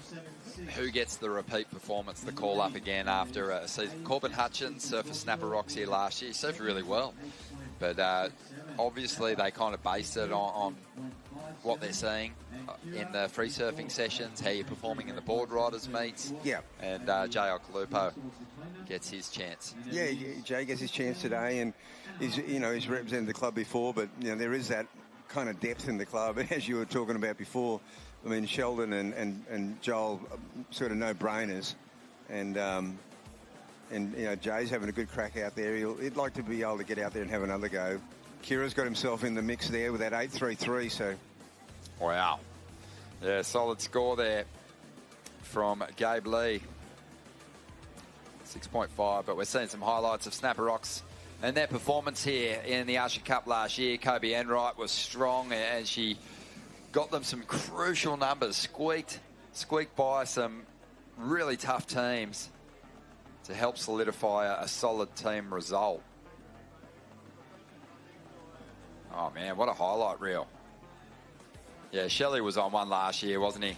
who gets the repeat performance, the call up again after a season. Corbin Hutchins, surfer Snapper Rocks here last year, surfed really well. But obviously they kind of based it on what they're seeing in the free surfing sessions, how you're performing in the Boardriders meets. Yeah. And Jay Okalupo gets his chance. Yeah, Jay gets his chance today, and he's represented the club before, but there is that kind of depth in the club, as you were talking about before. I mean, Sheldon and Joel sort of no-brainers, and Jay's having a good crack out there. He'd like to be able to get out there and have another go. Kira's got himself in the mix there with that 8.33, so. Wow. Yeah, solid score there from Gabe Lee. 6.5, but we're seeing some highlights of Snapper Rocks and their performance here in the Usher Cup last year. Kobe Enright was strong as she got them some crucial numbers, squeaked by some really tough teams to help solidify a solid team result. Oh, man, what a highlight reel. Yeah, Shelley was on one last year, wasn't he?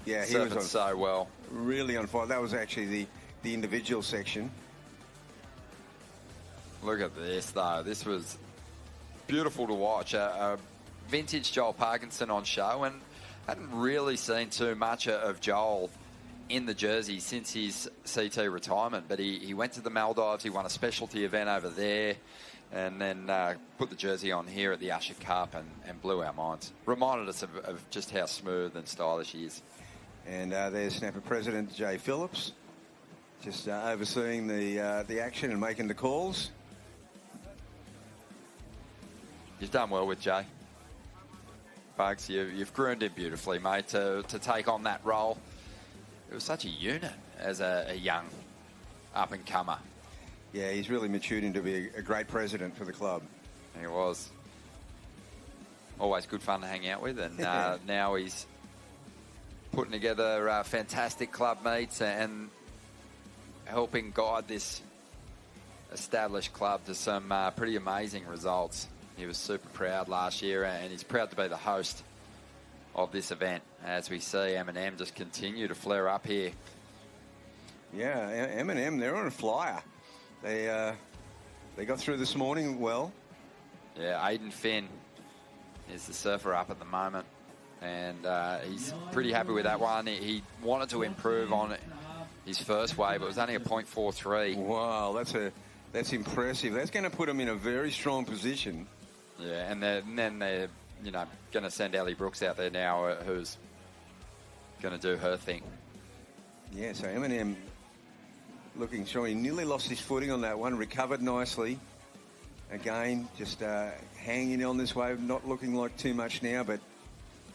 Yeah, he was on so well. Really on fire. That was actually the individual section. Look at this, though. This was beautiful to watch. A vintage Joel Parkinson on show, and hadn't really seen too much of Joel in the jersey since his CT retirement. But he went to the Maldives. He won a specialty event over there, and then put the jersey on here at the Usher Cup and blew our minds. Reminded us of just how smooth and stylish he is. And there's Snapper President Jay Phillips, just overseeing the action and making the calls. You've done well with Jay. Bugs, you've groomed him beautifully, mate, to take on that role. It was such a unit as a young up-and-comer. Yeah, he's really matured into be a great president for the club. He was. Always good fun to hang out with, and now he's putting together fantastic club meets and helping guide this established club to some pretty amazing results. He was super proud last year, and he's proud to be the host of this event as we see M&M just continue to flare up here. Yeah, M&M, they're on a flyer. They got through this morning well. Yeah, Aiden Finn is the surfer up at the moment, and he's pretty happy with that one. He wanted to improve on his first wave, but it was only a 0.43. Wow, that's impressive. That's going to put him in a very strong position. Yeah, and then they're going to send Ellie Brooks out there now, who's going to do her thing. Yeah, so M&M looking strong. He nearly lost his footing on that one, recovered nicely. Again, just hanging on this wave, not looking like too much now, but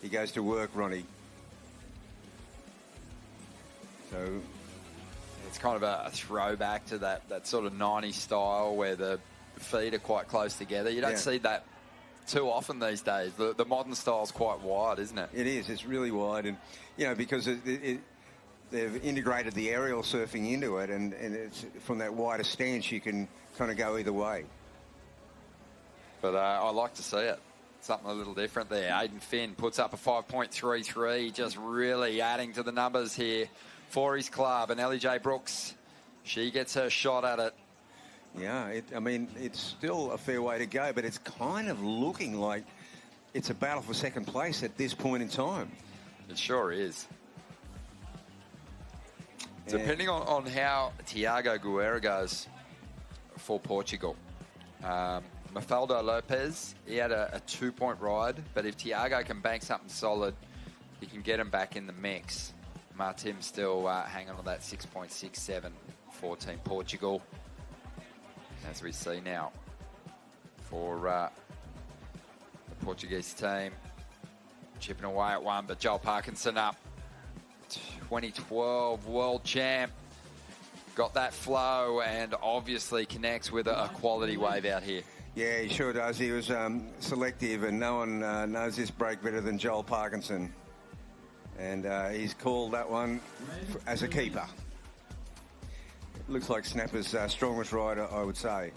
he goes to work, Ronnie. So it's kind of a throwback to that sort of 90s style where the feet are quite close together. You don't see that too often these days. The modern style's quite wide, isn't it? It is. It's really wide, and because they've integrated the aerial surfing into it, and it's from that wider stance you can kind of go either way. But I like to see it. Something a little different there. Aiden Finn puts up a 5.33, just really adding to the numbers here for his club. And Ellie J. Brooks, she gets her shot at it. Yeah, it's still a fair way to go, but it's kind of looking like it's a battle for second place at this point in time. It sure is. Depending on how Tiago Guerra goes for Portugal. Mafaldo Lopez, he had a 2-point ride, but if Tiago can bank something solid, he can get him back in the mix. Martim's still hanging on that 6.67 for Team Portugal. As we see now for the Portuguese team, chipping away at one, but Joel Parkinson up. 2012 world champ. Got that flow and obviously connects with a quality wave out here. Yeah, he sure does. He was selective, and no one knows this break better than Joel Parkinson. And he's called that one as a keeper. Looks like Snapper's strongest rider, I would say.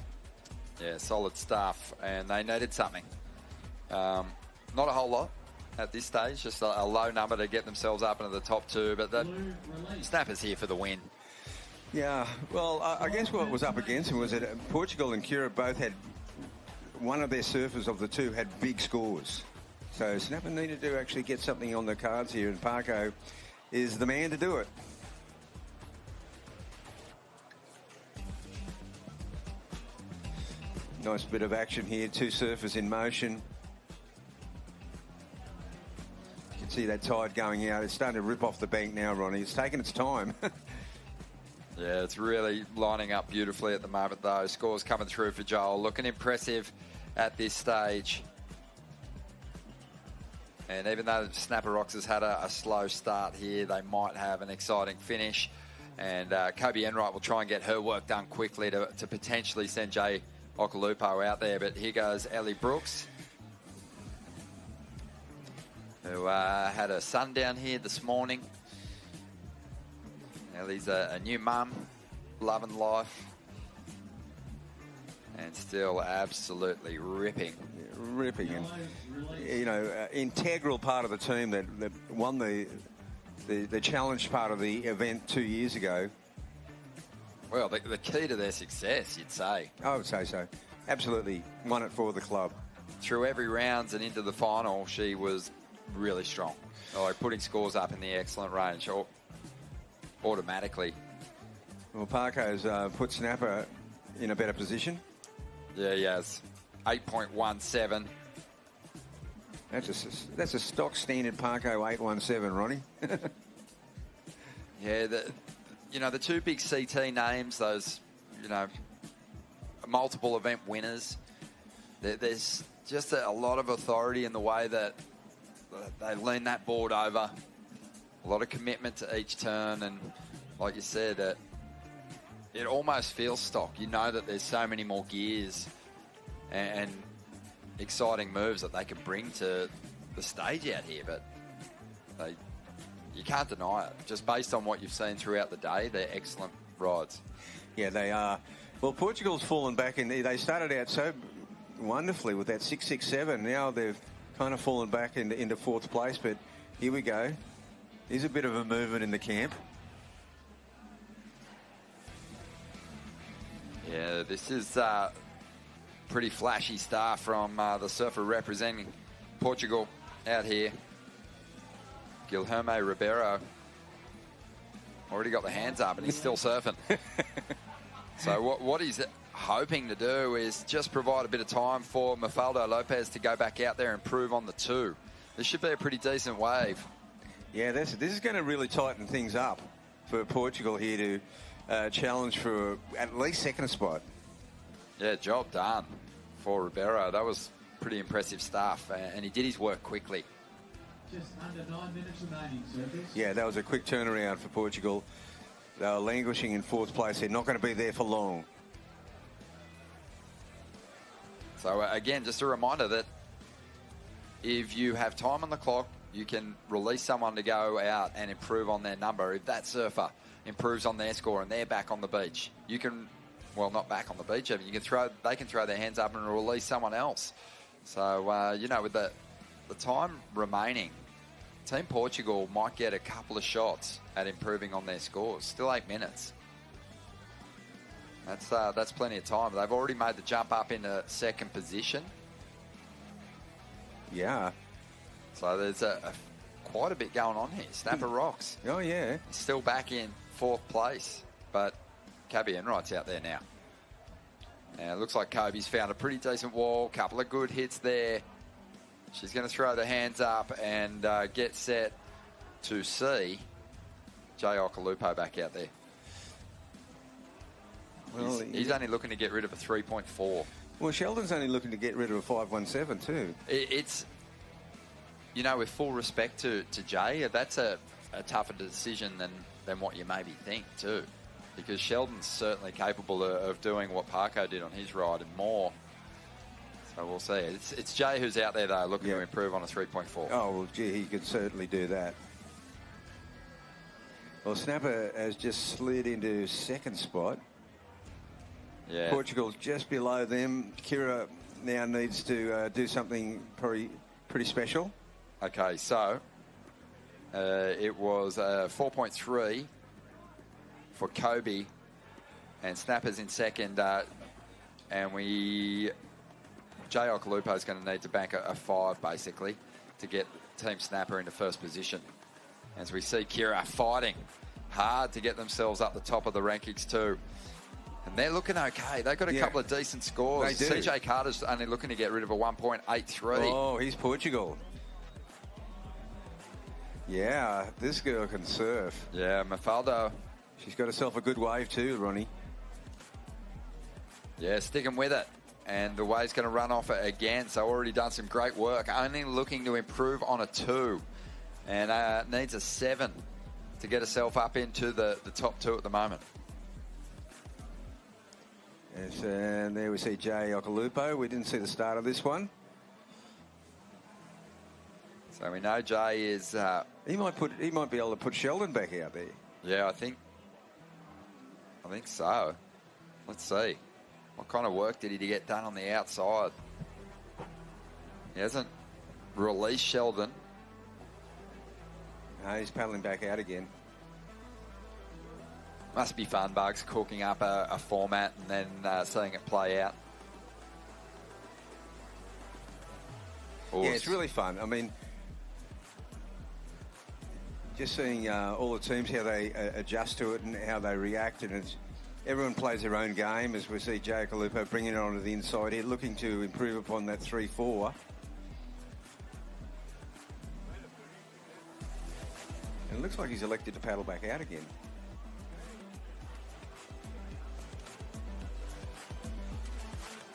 Yeah, solid stuff, and they needed something. Not a whole lot at this stage, just a low number to get themselves up into the top two, but the Snapper's here for the win. Yeah, well, I guess what was up against him was that Portugal and Cura both had, one of their surfers of the two had big scores. So Snapper needed to actually get something on the cards here, and Parko is the man to do it. Nice bit of action here, two surfers in motion. You can see that tide going out. It's starting to rip off the bank now, Ronnie. It's taking its time. Yeah, it's really lining up beautifully at the moment, though. Scores coming through for Joel. Looking impressive at this stage. And even though Snapper Rocks has had a slow start here, they might have an exciting finish. And Kobe Enright will try and get her work done quickly to potentially send Jay Okalupo out there. But here goes Ellie Brooks. who had a son down here this morning. Ellie's a new mum, loving life, and still absolutely ripping. Yeah, ripping, and you know, integral part of the team that won the challenge part of the event 2 years ago. Well, the key to their success, you'd say. I would say so. Absolutely won it for the club. Through every rounds and into the final, she was really strong. Like putting scores up in the excellent range automatically. Well, Parko's put Snapper in a better position. Yeah, he has. 8.17. That's a stock standard Parko 817, Ronnie. Yeah, the two big CT names, those, multiple event winners, there's just a lot of authority in the way that they lean that board over. A lot of commitment to each turn, and like you said, it almost feels stock. You know that there's so many more gears and exciting moves that they can bring to the stage out here, but you can't deny it. Just based on what you've seen throughout the day, they're excellent rides. Yeah, they are. Well, Portugal's fallen back in. They started out so wonderfully with that 667. Now they've kind of fallen back into fourth place, but here we go. There's a bit of a movement in the camp. Yeah, this is pretty flashy stuff from the surfer representing Portugal out here. Guilherme Ribeiro already got the hands up and he's still surfing. So what he's hoping to do is just provide a bit of time for Mafaldo Lopez to go back out there and improve on the two. This should be a pretty decent wave. Yeah, this is going to really tighten things up for Portugal here to challenge for at least second spot. Yeah, job done for Ribeiro. That was pretty impressive stuff, and he did his work quickly. Just under 9 minutes remaining, surfers. Yeah, that was a quick turnaround for Portugal. They were languishing in fourth place. They're not going to be there for long. So, again, just a reminder that if you have time on the clock, you can release someone to go out and improve on their number. If that surfer improves on their score and they're back on the beach, you can, well, not back on the beach, but they can throw their hands up and release someone else. So, with the time remaining, Team Portugal might get a couple of shots at improving on their scores. Still 8 minutes. That's plenty of time. They've already made the jump up into second position. Yeah. So there's quite a bit going on here. Snapper rocks. Oh, yeah. He's still back in fourth place, but Kobe Enright's out there now. And it looks like Kobe's found a pretty decent wall. Couple of good hits there. She's going to throw the hands up and get set to see Jay Okalupo back out there. Well, he's only looking to get rid of a 3.4. Well, Sheldon's only looking to get rid of a 517 too. It's, with full respect to Jay, that's a tougher decision than what you maybe think too. Because Sheldon's certainly capable of doing what Parko did on his ride and more. So we'll see. It's Jay who's out there, though, looking to improve on a 3.4. Oh, well, gee, he could certainly do that. Well, Snapper has just slid into second spot. Yeah. Portugal's just below them. Kira now needs to do something pretty special. Okay, so it was 4.3 for Kobe, and Snapper's in second, and Jay Okalupo is going to need to bank a 5, basically, to get Team Snapper into first position. As we see Kira fighting hard to get themselves up the top of the rankings too. And they're looking okay. They've got a couple of decent scores. They do. CJ Carter's only looking to get rid of a 1.83. Oh, he's Portugal. Yeah, this girl can surf. Yeah, Mafaldo. She's got herself a good wave too, Ronnie. Yeah, sticking with it. And the wave's going to run off it again. So already done some great work. Only looking to improve on a 2. And needs a 7 to get herself up into the top 2 at the moment. Yes, and there we see Jay Okalupo. We didn't see the start of this one. So we know Jay is. He might be able to put Sheldon back out there. Yeah, I think so. Let's see. What kind of work did he get done on the outside? He hasn't released Sheldon. No, he's paddling back out again. Must be fun, Bugs, cooking up a format and then seeing it play out. Yeah, it's really fun. I mean, just seeing all the teams, how they adjust to it and how they react, and everyone plays their own game, as we see Jay Calupo bringing it onto the inside here, looking to improve upon that 3-4. And it looks like he's elected to paddle back out again.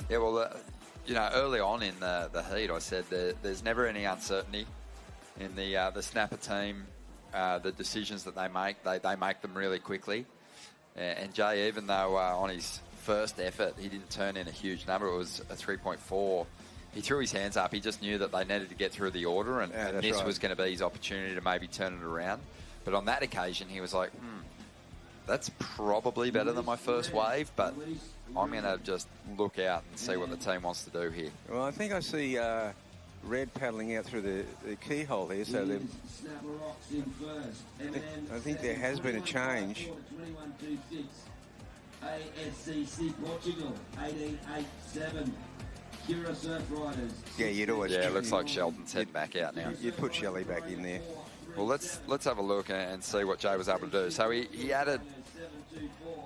Yeah, well, early on in the heat, I said there's never any uncertainty in the snapper team. The decisions that they make them really quickly. And Jay, even though on his first effort he didn't turn in a huge number, it was a 3.4. He threw his hands up. He just knew that they needed to get through the order, and this was going to be his opportunity to maybe turn it around. But on that occasion, he was like, that's probably better than my first wave, but I'm going to just look out and see what the team wants to do here. Well, I think I see Red paddling out through the keyhole here, so I think there has been a change. ASCC Portugal, 1887. Kira Surf Riders. Yeah, you'd always. Yeah, it looks like Sheldon's heading back out now. You'd put Shelley back in there. Well, let's have a look and see what Jay was able to do. So he added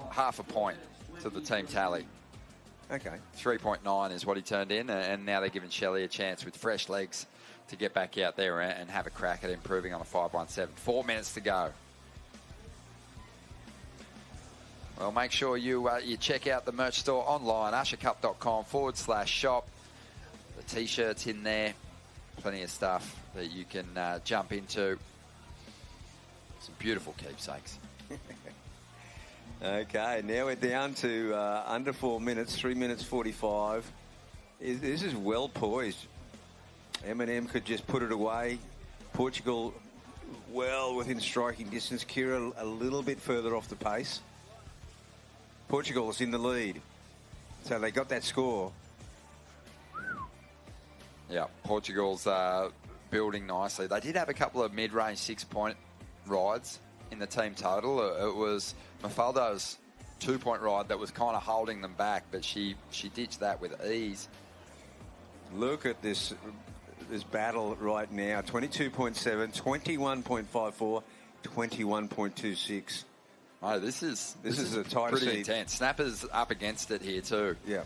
half a point to the team tally. Okay. 3.9 is what he turned in, and now they're giving Shelley a chance with fresh legs to get back out there and have a crack at improving on a 5.17. 4 minutes to go. Well, make sure you check out the merch store online, ushercup.com/shop. The T-shirts in there. Plenty of stuff that you can jump into. Some beautiful keepsakes. Okay, now we're down to under 4 minutes, 3 minutes 45. This is well poised. Eminem could just put it away. Portugal well within striking distance. Kira a little bit further off the pace. Portugal is in the lead. So they got that score. Yeah, Portugal's building nicely. They did have a couple of mid-range 6-point rides in the team total. It was Mafalda's 2-point ride that was kind of holding them back, but she ditched that with ease. Look at this battle right now. 22.7, 21.54, 21.26. Oh, this is a tight pretty seed. intense. Snappers up against it here too. Yeah.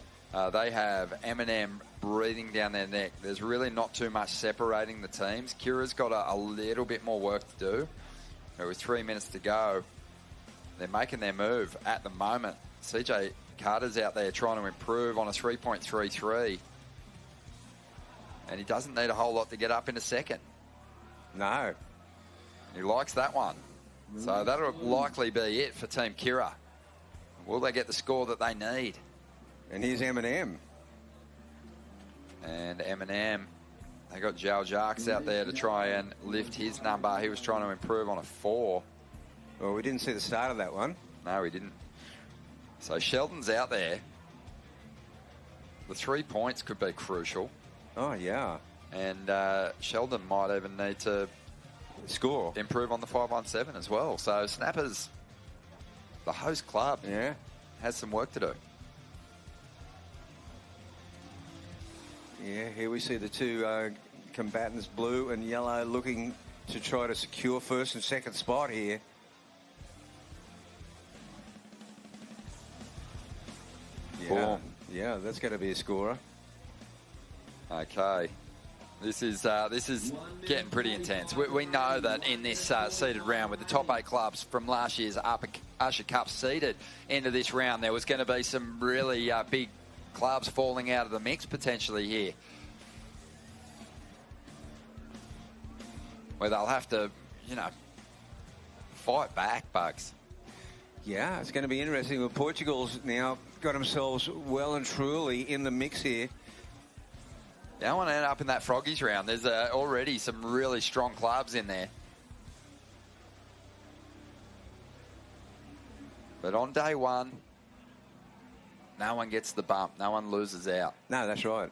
They have Eminem breathing down their neck. There's really not too much separating the teams. Kira's got a little bit more work to do. With 3 minutes to go, they're making their move at the moment. CJ Carter's out there trying to improve on a 3.33. And he doesn't need a whole lot to get up in a second. No. He likes that one. So that'll likely be it for Team Kira. Will they get the score that they need? And here's Eminem. And Eminem, they got Joe Jarks out there to try and lift his number. He was trying to improve on a 4. Well, we didn't see the start of that one. No, we didn't. So Sheldon's out there. The 3 points could be crucial. Oh, yeah. And Sheldon might even need to score, improve on the 5.17 as well. So Snappers, the host club, has some work to do. Yeah, here we see the two combatants, blue and yellow, looking to try to secure first and second spot here. Yeah, yeah, that's going to be a scorer. Okay. This is getting pretty intense. We know that in this seeded round with the top 8 clubs from last year's Usher Cup seeded into this round, there was going to be some really big clubs falling out of the mix potentially here, where they'll have to, fight back, Bugs. Yeah, it's going to be interesting. Well, Portugal's now got themselves well and truly in the mix here. Don't want to end up in that Froggies round. There's already some really strong clubs in there. But on day one, no one gets the bump. No one loses out. No, that's right.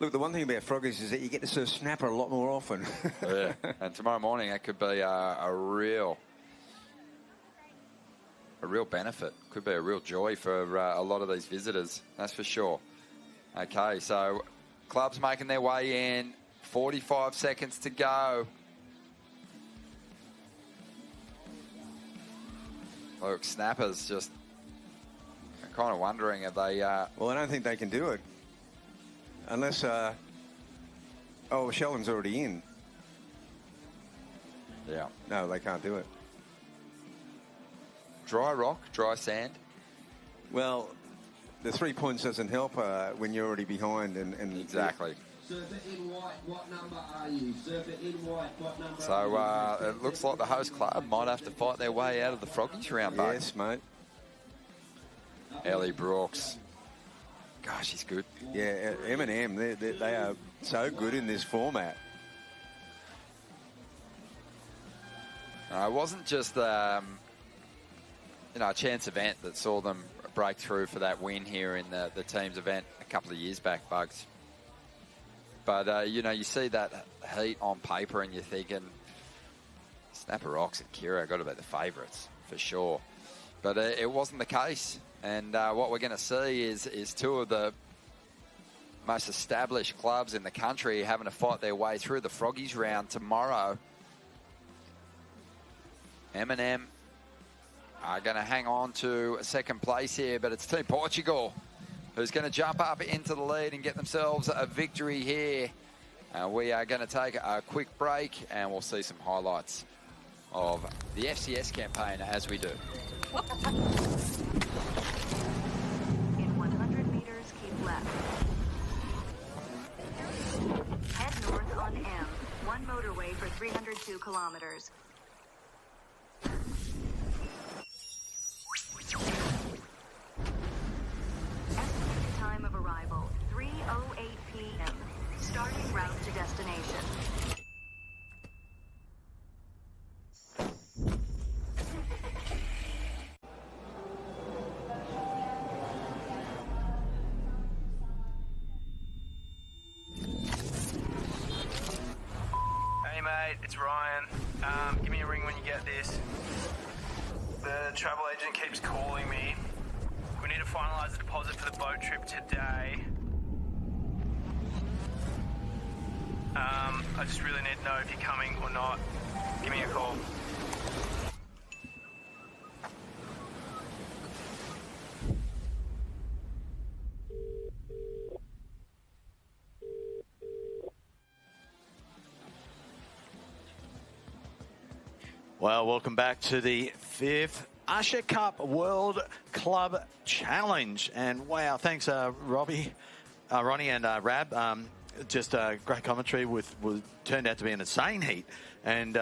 Look, the one thing about Froggies is that you get to serve snapper a lot more often. Yeah. And tomorrow morning, that could be a real benefit. Could be a real joy for a lot of these visitors. That's for sure. Okay, so clubs making their way in. 45 seconds to go. Look, snappers just kind of wondering if they... Well, I don't think they can do it. Unless... Sheldon's already in. Yeah. No, they can't do it. Dry rock, dry sand. Well, the 3 points doesn't help when you're already behind. And exactly. Surfer in white, what number are you? Surfer in white, what number So are you? it looks like the host club might have to fight their way out of the Froggies round, mate. Yes, mate. Ellie Brooks. Gosh, he's good. Yeah, Eminem, they are so good in this format. It wasn't just a chance event that saw them break through for that win here in the team's event a couple of years back, Bugs. But, you see that heat on paper and you're thinking, Snapper Rocks and Kira got to be the favourites, for sure. But it wasn't the case. And what we're going to see is two of the most established clubs in the country having to fight their way through the Froggies round tomorrow. Eminem are going to hang on to second place here, but it's Team Portugal who's going to jump up into the lead and get themselves a victory here. We are going to take a quick break and we'll see some highlights of the FCS campaign as we do. In 100 meters, keep left. Head north on M, one motorway for 302 kilometers. Estimated time of arrival, 3:08 p.m. Starting route to destination. Hey mate, it's Ryan. Give me a ring when you get this. The travel agent keeps calling me. We need to finalise the deposit for the boat trip today. I just really need to know if you're coming or not. Give me a call. Well, welcome back to the 5th Usher Cup World Club Challenge. And wow, thanks, Ronnie and Rab. Just great commentary turned out to be an insane heat. And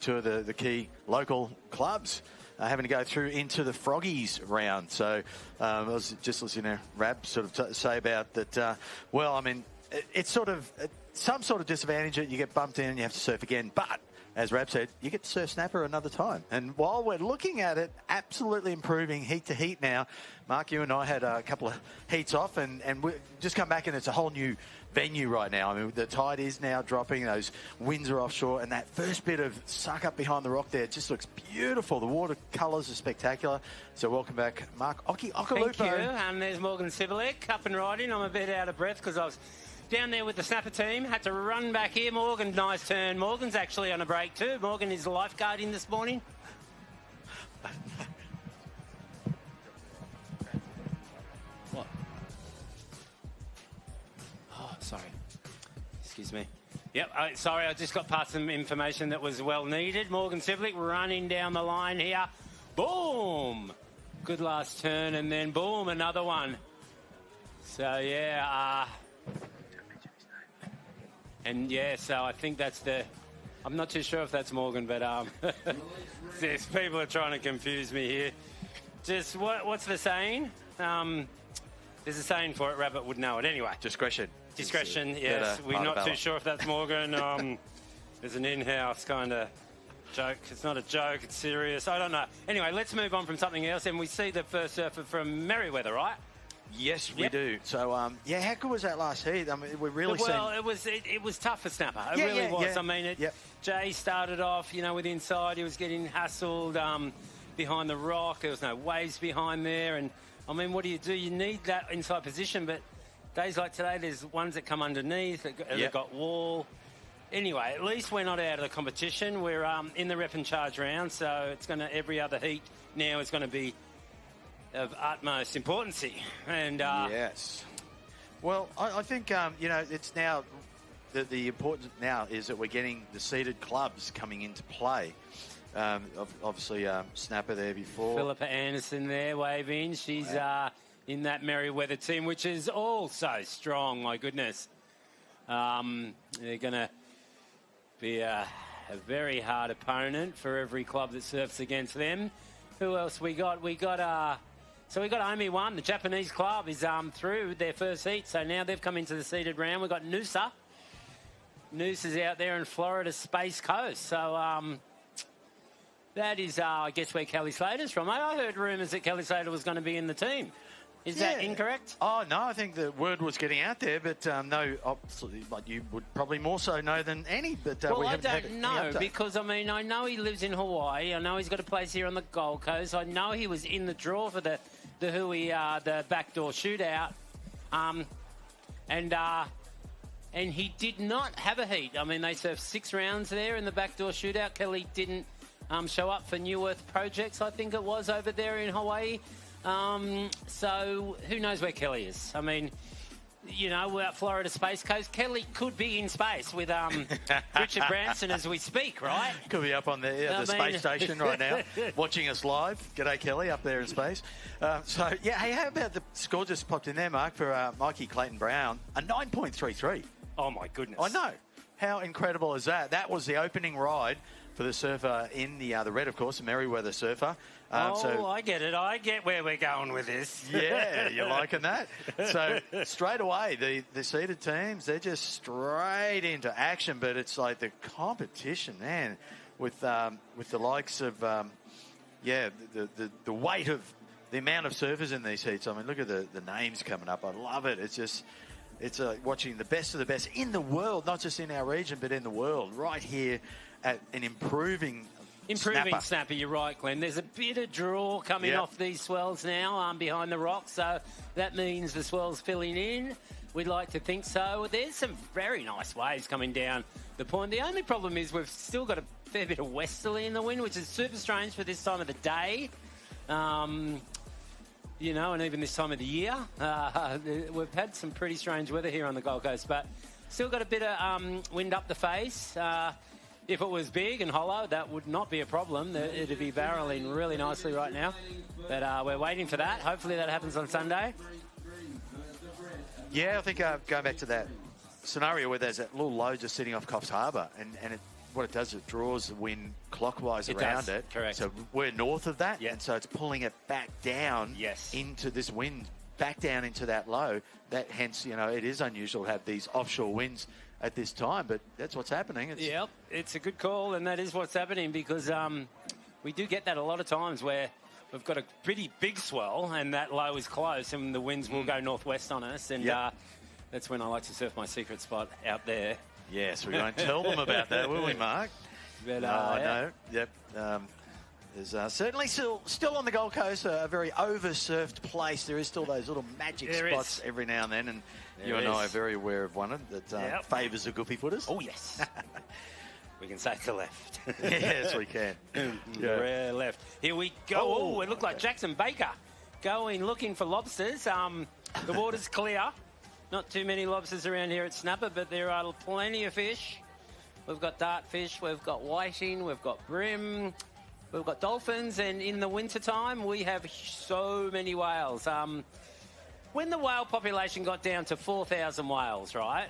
two of the key local clubs having to go through into the Froggies round. So I was just listening to Rab sort of say about that. It's sort of some sort of disadvantage that you get bumped in and you have to surf again. But as Rab said, you get to surf snapper another time. And while we're looking at it, absolutely improving heat to heat now. Mark, you and I had a couple of heats off and we just come back and it's a whole new venue right now. I mean, the tide is now dropping, those winds are offshore, and that first bit of suck up behind the rock there just looks beautiful. The watercolours are spectacular. So welcome back, Mark Okalupo. Thank you. And there's Morgan Sibilek up and riding. I'm a bit out of breath because I was down there with the snapper team, had to run back here. Morgan, nice turn. Morgan's actually on a break too. Morgan is lifeguarding this morning. What? Oh, sorry. Excuse me. Yep, sorry, I just got past some information that was well needed. Morgan Sibilek running down the line here. Boom! Good last turn, and then boom, another one. So, yeah, so I think that's I'm not too sure if that's Morgan, but yes, people are trying to confuse me here. Just, what's the saying? There's a saying for it, Rabbit would know it. Anyway. Discretion. Discretion, yes. We're not too sure if that's Morgan. There's an in-house kind of joke. It's not a joke, it's serious. I don't know. Anyway, let's move on from something else. And we see the first surfer from Merriweather, right? Yes, we do. So, how good was that last heat? I mean, we really it was tough for Snapper. It really was. Yeah. I mean, Jay started off, with inside. He was getting hassled behind the rock. There was no waves behind there. And, I mean, what do? You need that inside position. But days like today, there's ones that come underneath that got wall. Anyway, at least we're not out of the competition. We're in the rep and charge round. So it's going to, every other heat now is going to be of utmost importance. And yes. Well, I think, it's now the importance now is that we're getting the seeded clubs coming into play. Obviously, Snapper there before. Philippa Anderson there waving. She's in that Merriweather team, which is also strong, my goodness. They're going to be a very hard opponent for every club that surfs against them. Who else we got? We got Omi One, the Japanese club, is through their first heat. So now they've come into the seeded round. We've got Noosa. Noosa's out there in Florida Space Coast. So that is, I guess, where Kelly Slater's from. I heard rumours that Kelly Slater was going to be in the team. Is that incorrect? Oh, no, I think the word was getting out there, but no, absolutely, but you would probably more so know than any. But well, I don't know, because, I mean, I know he lives in Hawaii. I know he's got a place here on the Gold Coast. I know he was in the draw for the Hui, the backdoor shootout. And he did not have a heat. I mean, they served 6 rounds there in the backdoor shootout. Kelly didn't show up for New Earth Projects, I think it was, over there in Hawaii. So who knows where Kelly is? I mean, we're at Florida Space Coast. Kelly could be in space with Richard Branson as we speak, right? Could be up on the space station right now, watching us live. G'day, Kelly, up there in space. Hey, how about the score just popped in there, Mark, for Mikey Clayton Brown? A 9.33. Oh, my goodness. I know. How incredible is that? That was the opening ride for the surfer in the red, of course, the Merriweather surfer. I get it. I get where we're going with this. Yeah, you're liking that. So straight away, the seeded teams, they're just straight into action. But it's like the competition, man, with the likes of, the weight of the amount of surfers in these heats. I mean, look at the names coming up. I love it. It's just... It's watching the best of the best in the world, not just in our region, but in the world, right here at an improving snapper. You're right, Glenn. There's a bit of draw coming off these swells now behind the rocks, so that means the swell's filling in. We'd like to think so. There's some very nice waves coming down the point. The only problem is we've still got a fair bit of westerly in the wind, which is super strange for this time of the day. And even this time of the year. We've had some pretty strange weather here on the Gold Coast, but still got a bit of wind up the face. If it was big and hollow, that would not be a problem. It'd be barreling really nicely right now. But we're waiting for that. Hopefully that happens on Sunday. Yeah, I think going back to that scenario where there's that little low just sitting off Coffs Harbour, and what it does, it draws the wind clockwise around it. Correct. So we're north of that, and so it's pulling it back down into this wind, back down into that low. That hence, it is unusual to have these offshore winds at this time, but that's what's happening. It's a good call, and that is what's happening because we do get that a lot of times where we've got a pretty big swell and that low is close and the winds will go northwest on us, and that's when I like to surf my secret spot out there. Yes, we won't tell them about that, will we, Mark? But, I know. Yep. There's certainly still on the Gold Coast a very over-surfed place. There is still those little magic spots every now and then, and you and I are very aware of one that favours the goofy footers. Oh, yes. We can say to the left. Yes, we can. Left. Here we go. Oh, it looked like Jackson Baker going looking for lobsters. The water's clear. Not too many lobsters around here at Snapper, but there are plenty of fish. We've got dartfish, we've got whiting, we've got brim, we've got dolphins, and in the wintertime, we have so many whales. When the whale population got down to 4,000 whales, right?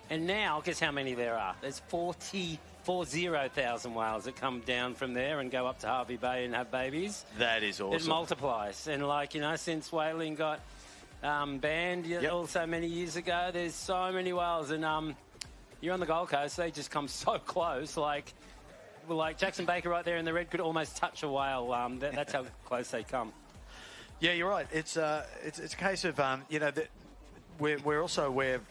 And now, guess how many there are? There's 40,000 whales that come down from there and go up to Harvey Bay and have babies. That is awesome. It multiplies. And, since whaling got banned also many years ago. There's so many whales, and you're on the Gold Coast, they just come so close. Like Jackson Baker right there in the red could almost touch a whale. That's how close they come. Yeah, you're right. It's a case of that we're also aware of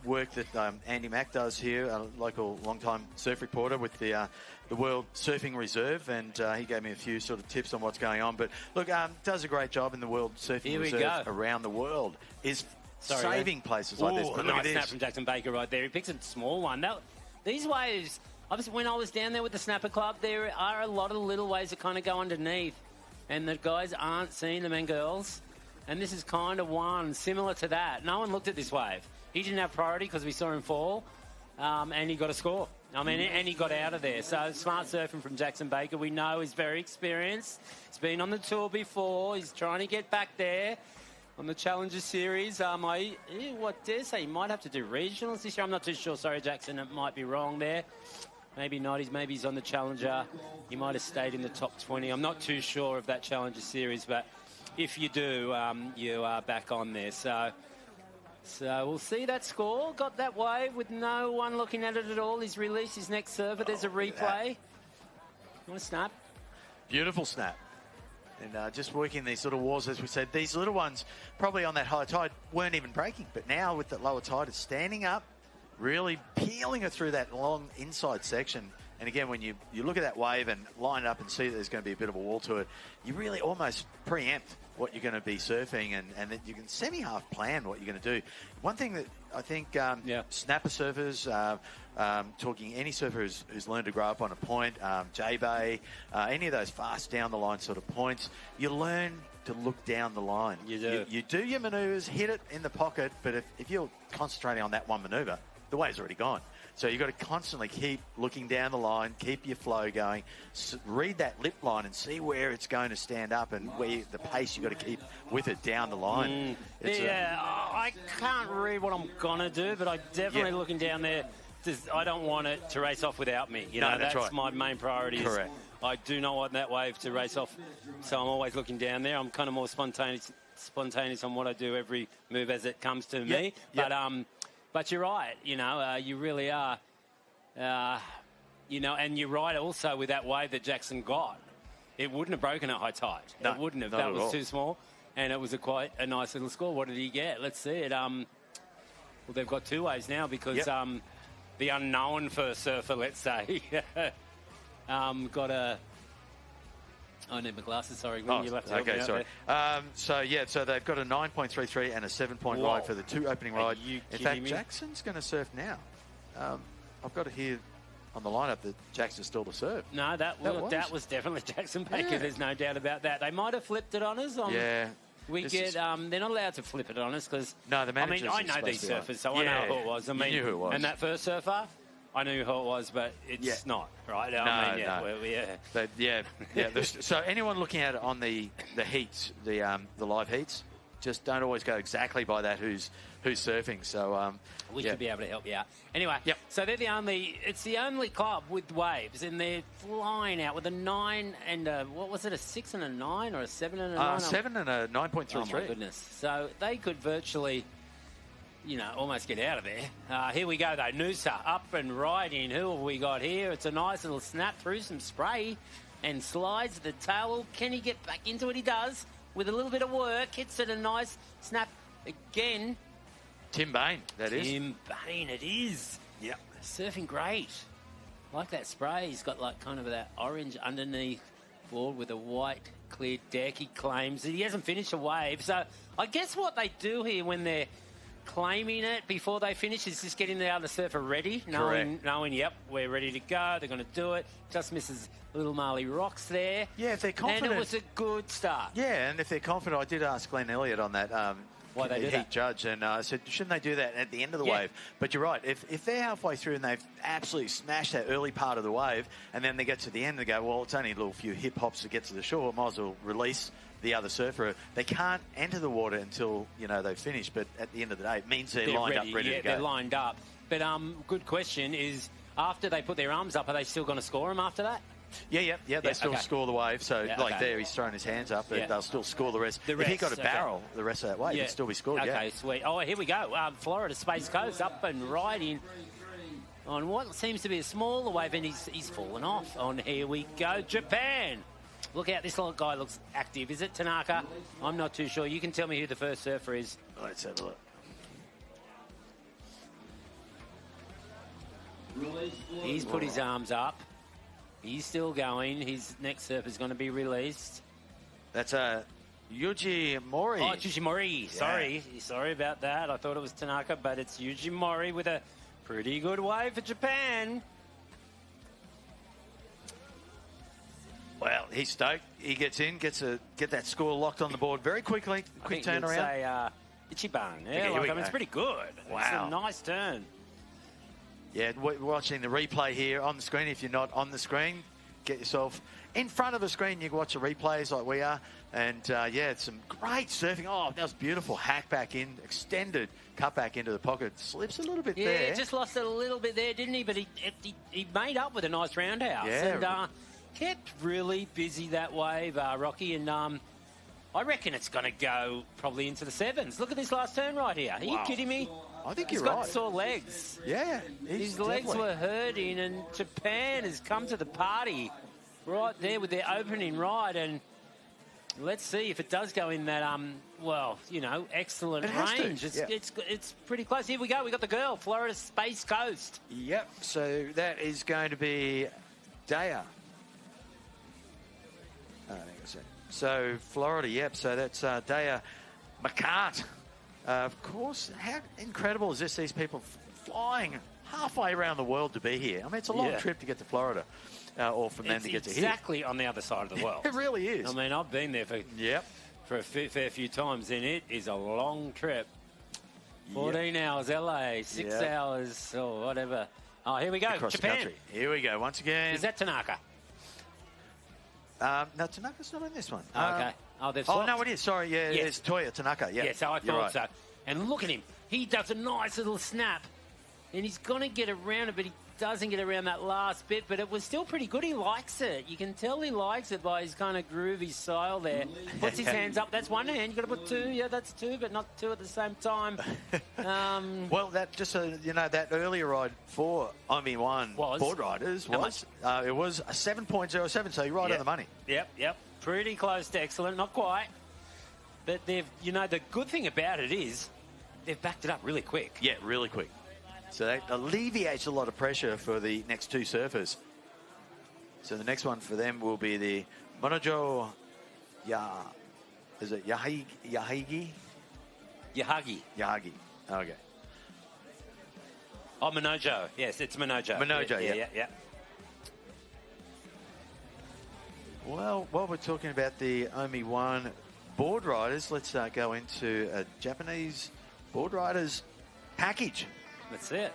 work that Andy Mack does here, a local long-time surf reporter with the World Surfing Reserve, and he gave me a few sort of tips on what's going on. But look, does a great job in the World Surfing Reserve around the world. Is saving places like this. But nice snap from Jackson Baker right there. He picks a small one. These waves, when I was down there with the Snapper Club, there are a lot of little waves that kind of go underneath, and the guys aren't seeing them, and girls. And this is kind of one similar to that. No one looked at this wave. He didn't have priority because we saw him fall, and he got a score. And he got out of there. So smart surfing from Jackson Baker. We know he's very experienced. He's been on the tour before. He's trying to get back there on the Challenger Series. What dare say? He might have to do regionals this year. I'm not too sure. Sorry, Jackson. It might be wrong there. Maybe not. Maybe he's on the Challenger. He might have stayed in the top 20. I'm not too sure of that Challenger Series, but if you do, you are back on there. So we'll see that score. Got that wave with no one looking at it at all. He's released his next server. There's a replay. Nice snap. Beautiful snap. And just working these sort of walls, as we said, these little ones probably on that high tide weren't even breaking. But now with the lower tide, it's standing up, really peeling it through that long inside section. And again, when you look at that wave and line it up and see that there's going to be a bit of a wall to it, you really almost preempt what you're going to be surfing, and that you can semi-half plan what you're going to do. One thing that I think snapper surfers, talking any surfer who's learned to grow up on a point, J-Bay, any of those fast down the line sort of points, you learn to look down the line. You do. You do your manoeuvres, hit it in the pocket, but if you're concentrating on that one manoeuvre, the wave's already gone. So you've got to constantly keep looking down the line, keep your flow going, read that lip line and see where it's going to stand up and where the pace you've got to keep with it down the line. I can't read what I'm going to do, but I'm definitely looking down there. I don't want it to race off without me. That's right. My main priority. Correct. I do not want that wave to race off, so I'm always looking down there. I'm kind of more spontaneous on what I do every move as it comes to me. But you're right, you really are. And you're right also with that wave that Jackson got. It wouldn't have broken at high tide. No, it wouldn't have. Not That at was all. too small. And it was quite a nice little score. What did he get? Let's see it. Well, they've got two waves now because the unknown first surfer, let's say, got a... I need my glasses, sorry. You left it okay, sorry. So they've got a 9.33 and a 7-point ride for the two opening ride. In fact, me? Jackson's going to surf now. I've got it here on the lineup that Jackson's still to serve. No, that was definitely Jackson Baker. Yeah. There's no doubt about that. They might have flipped it on us. They're not allowed to flip it on us because... No, the managers I know these surfers, so I know who it was. You knew who it was. And that first surfer... I knew who it was, but it's not, right? So anyone looking at it on the heats, the live heats, just don't always go exactly by that who's surfing. So we should be able to help you out. Anyway, so they're the only club with waves, and they're flying out with a 9 and a 6 and a 9 or a 7 and a 9? 7 and a 9.33. Oh my goodness! So they could virtually. Almost get out of there. Here we go, though. Noosa up and riding. Who have we got here? It's a nice little snap through some spray and slides the tail. Can he get back into it? He does. With a little bit of work. Hits it a nice snap again. Tim Bain, that is. Tim Bain, it is. Yep. Surfing great. Like that spray. He's got like kind of that orange underneath board with a white clear deck. He claims that he hasn't finished a wave. So I guess what they do here when they're claiming it before they finish is just getting the other surfer ready, knowing, we're ready to go, they're going to do it. Just misses little Marley rocks there. Yeah, if they're confident. And it was a good start. Yeah, and if they're confident, I did ask Glenn Elliott on that why they do heat that. judge, and I said, shouldn't they do that at the end of the wave? But you're right, if they're halfway through and they've absolutely smashed that early part of the wave, and then they get to the end and they go, well, it's only a little few hip hops to get to the shore, might as well release the other surfer. They can't enter the water until they've finished, but at the end of the day it means they're lined up ready to go. They're lined up. But good question is, after they put their arms up, are they still going to score them after that? Yeah. They still score the wave. So, there, he's throwing his hands up, but they'll still score the rest. If he got a barrel the rest of that wave, it'd still be scored. Okay, sweet. Oh, here we go. Florida Space Coast up and riding on what seems to be a smaller wave, and he's fallen off. On here we go, Japan. Look out, this little guy looks active. Is it Tanaka? I'm not too sure. You can tell me who the first surfer is. Let's have a look. He's put his arms up. He's still going. His next surfer is going to be released. That's Yuji Mori. Oh, it's Yuji Mori. Sorry about that. I thought it was Tanaka, but it's Yuji Mori with a pretty good wave for Japan. Well, he's stoked. He gets in, get that score locked on the board very quickly. Quick turnaround. Ichiban. Yeah, it's pretty good. Wow. It's a nice turn. Yeah, we're watching the replay here on the screen. If you're not on the screen, get yourself in front of the screen. You can watch the replays like we are. And, it's some great surfing. Oh, that was beautiful. Hack back in, extended, cut back into the pocket. Slips a little bit there. Yeah, just lost it a little bit there, didn't he? But he made up with a nice roundhouse. Yeah. And kept really busy that wave, Rocky. And I reckon it's going to go probably into the sevens. Look at this last turn right here. Are you kidding me? I think He's you're got right. sore legs. Yeah. His legs were hurting, and Japan has come to the party right there with their opening ride. And let's see if it does go in that, excellent range. It's pretty close. Here we go. We got the girl, Florida Space Coast. Yep. So that is going to be Daya. So Florida, yep. So that's Daya McCart. Of course, how incredible is this? These people flying halfway around the world to be here. I mean, it's a long trip to get to Florida, or from them to get to here. Exactly on the other side of the world. It really is. I mean, I've been there for a fair few times, and it is a long trip. 14 hours, LA, 6 hours, or whatever. Oh, here we go. Across Japan. the country. Here we go once again. Is that Tanaka? No, Tanaka's not in this one. Okay. They've swapped. No, it is. Sorry, it's Toya Tanaka. Yeah, so I thought so. And look at him. He does a nice little snap, and he's going to get around it, but he doesn't get around that last bit. But it was still pretty good. He likes it. You can tell he likes it by his kind of groovy style there. Puts his hands up. That's one hand. You've got to put two. Yeah, that's two, but not two at the same time. Well, that just that earlier ride for Omi-1 Boardriders was it was a 7.07, so you're right on the money. Yep. Pretty close to excellent. Not quite. But they've, the good thing about it is they've backed it up really quick. Yeah, really quick. So that alleviates a lot of pressure for the next two surfers. So the next one for them will be the Monojo Yahagi? Yahagi. Okay. Oh, Monojo. Yes, it's Monojo. Yeah. Well, while we're talking about the Omi-1 Boardriders, let's go into a Japanese Boardriders package. That's it.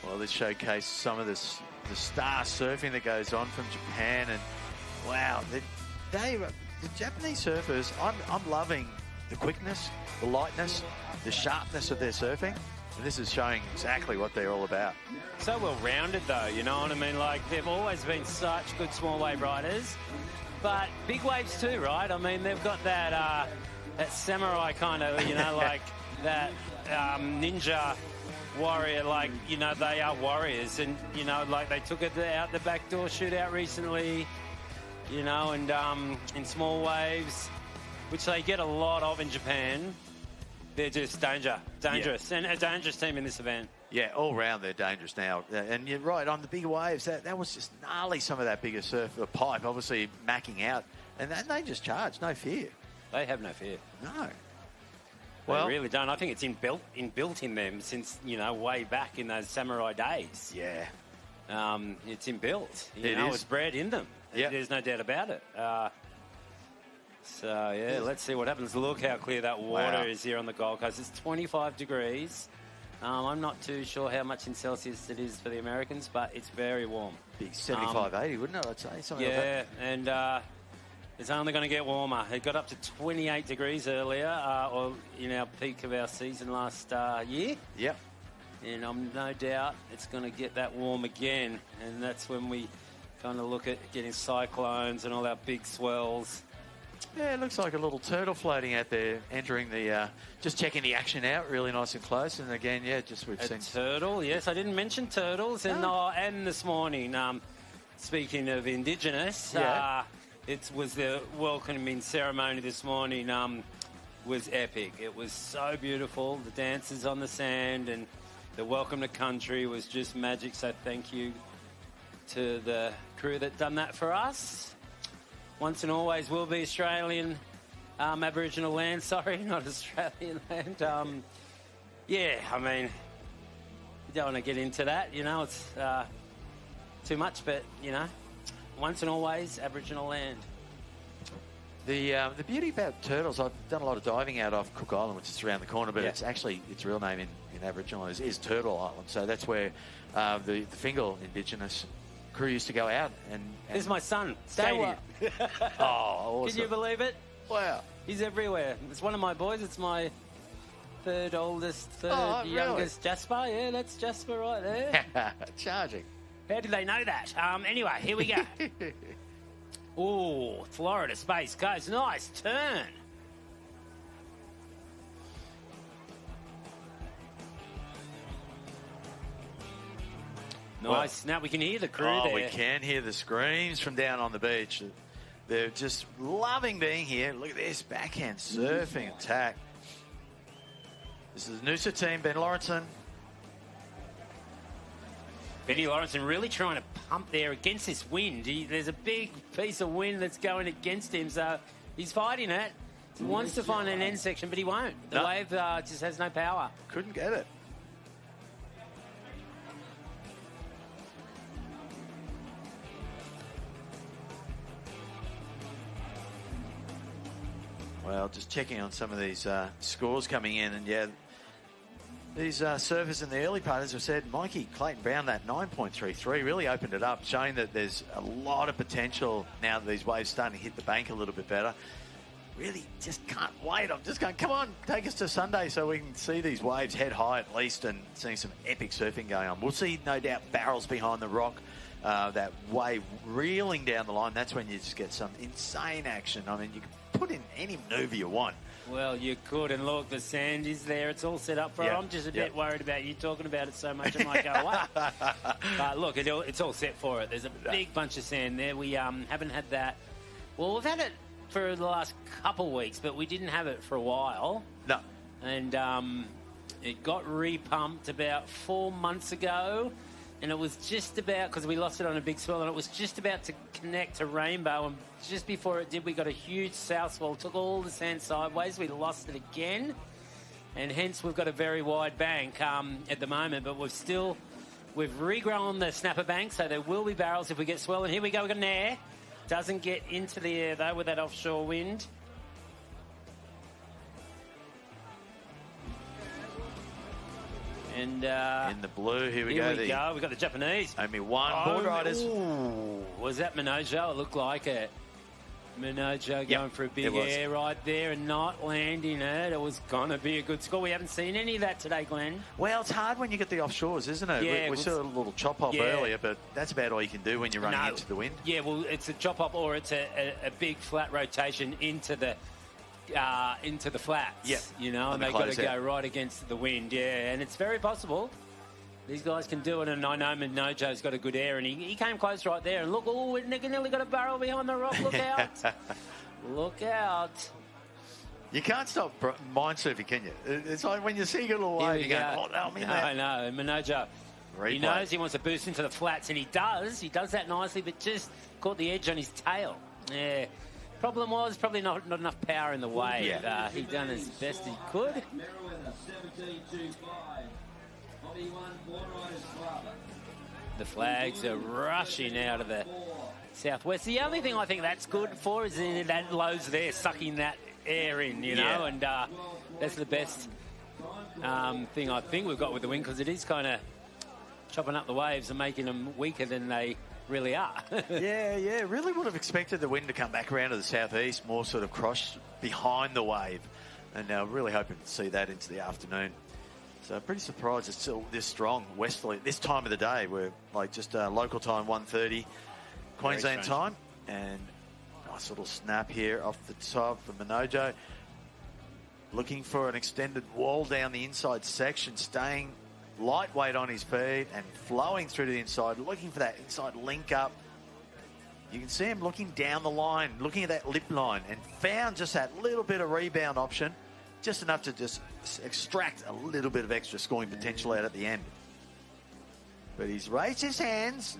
Well, this showcased some of the star surfing that goes on from Japan, and wow, the Japanese surfers. I'm loving the quickness, the lightness, the sharpness of their surfing, and this is showing exactly what they're all about. So well rounded, though. You know what I mean? Like they've always been such good small wave riders, but big waves too, right? I mean, they've got that samurai kind of, like that ninja warrior, like, they are warriors. And, like they took it out the back door shootout recently, and in small waves, which they get a lot of in Japan. They're just dangerous, and a dangerous team in this event. Yeah, all round they're dangerous now. And you're right, on the bigger waves, that was just gnarly, some of that bigger surf, the pipe, obviously macking out. And they just charge, no fear. They have no fear. No. They really don't. I think it's inbuilt in them since, way back in those samurai days. Yeah. It's inbuilt. It's bred in them. Yep. There's no doubt about it. Let's see what happens. Look how clear that water is here on the Gold Coast. It's 25 degrees. I'm not too sure how much in Celsius it is for the Americans, but it's very warm. Big 75, 80, wouldn't it? I'd say something like that. And it's only going to get warmer. It got up to 28 degrees earlier, or in our peak of our season last year. Yep. And I'm no doubt it's going to get that warm again. And that's when we kind of look at getting cyclones and all our big swells. Yeah, it looks like a little turtle floating out there, entering the, just checking the action out, really nice and close. And again, yeah, just we've seen turtle. Yes, I didn't mention turtles, and this morning, speaking of Indigenous, it was the welcoming ceremony this morning. Was epic. It was so beautiful. The dances on the sand and the welcome to country was just magic. So thank you to the crew that done that for us. Once and always will be Australian Aboriginal land. Sorry, not Australian land. Yeah, I mean, you don't want to get into that. You know, it's too much, but, you know, once and always Aboriginal land. The beauty about turtles, I've done a lot of diving out off Cook Island, which is around the corner, but it's actually, its real name in Aboriginal is Turtle Island. So that's where the Fingal Indigenous crew used to go out. And This is my son. Stay here. Oh, awesome. Can you believe it? Wow. He's everywhere. It's one of my boys. It's my third youngest Jasper. Yeah, that's Jasper right there. Charging. How did they know that? Anyway, here we go. Oh, Florida Space Coast. Nice turn. Nice. Now we can hear the crew there. Oh, we can hear the screams from down on the beach. They're just loving being here. Look at this backhand surfing attack. This is the Noosa team, Ben Lawrenson. Benny Lawrenson really trying to pump there against this wind. There's a big piece of wind that's going against him, so he's fighting it. He wants to find an end section, but he won't. The wave just has no power. Couldn't get it. Well, just checking on some of these scores coming in, and yeah, these surfers in the early part, as I said, Mikey Clayton Brown, that 9.33 really opened it up, showing that there's a lot of potential now that these waves starting to hit the bank a little bit better. Really just can't wait. I'm just going, come on, take us to Sunday so we can see these waves head high at least and seeing some epic surfing going on. We'll see, no doubt, barrels behind the rock, that wave reeling down the line. That's when you just get some insane action. I mean, you can put in any maneuver you want. Well, you could, and look, the sand is there. It's all set up for it. I'm just a bit worried about you talking about it so much. I might go, what? But look, it's all set for it. There's a big bunch of sand there. We haven't had that. Well, we've had it for the last couple of weeks, but we didn't have it for a while. No. And it got repumped about 4 months ago, and it was just about, because we lost it on a big swell, and it was just about to connect to Rainbow, and just before it did, we got a huge south swell, took all the sand sideways, we lost it again, and hence we've got a very wide bank at the moment, but we've regrown the snapper bank, so there will be barrels if we get swell, and here we go, we've got an air. Doesn't get into the air, though, with that offshore wind. And in the blue, here we go. We've got the Japanese. Only one. Boardriders. Was that Minojo? It looked like it. Minojo going for a big air right there and not landing it. It was going to be a good score. We haven't seen any of that today, Glenn. Well, it's hard when you get the offshores, isn't it? Yeah, we saw a little chop hop earlier, but that's about all you can do when you're running into the wind. Yeah, well, it's a chop up or it's a big flat rotation into the flats. Yeah, you know, and they've got to go right against the wind. Yeah, and it's very possible. These guys can do it, and I know Minojo's got a good air, and he came close right there. And look, Nick nearly got a barrel behind the rock. Look out. Look out. You can't stop mind surfing, can you? It's like when you see a little wave, you go, oh, no, I'm in there. I know. Minojo, he knows he wants to boost into the flats, and he does. He does that nicely, but just caught the edge on his tail. Yeah. Problem was probably not enough power in the wave. Yeah. He done as best he could. The flags are rushing out of the southwest. The only thing I think that's good for is that low's there sucking that air in, you know, and that's the best thing I think we've got with the wind, because it is kind of chopping up the waves and making them weaker than they really are. yeah. Really would have expected the wind to come back around to the southeast, more sort of cross behind the wave. And really hoping to see that into the afternoon. So pretty surprised it's still this strong westerly this time of the day. We're like just local time 1:30 Queensland time, and nice little snap here off the top for Minojo. Looking for an extended wall down the inside section, staying lightweight on his feet and flowing through to the inside, looking for that inside link up. You can see him looking down the line, looking at that lip line, and found just that little bit of rebound option, just enough to just extract a little bit of extra scoring potential out at the end. But he's raised his hands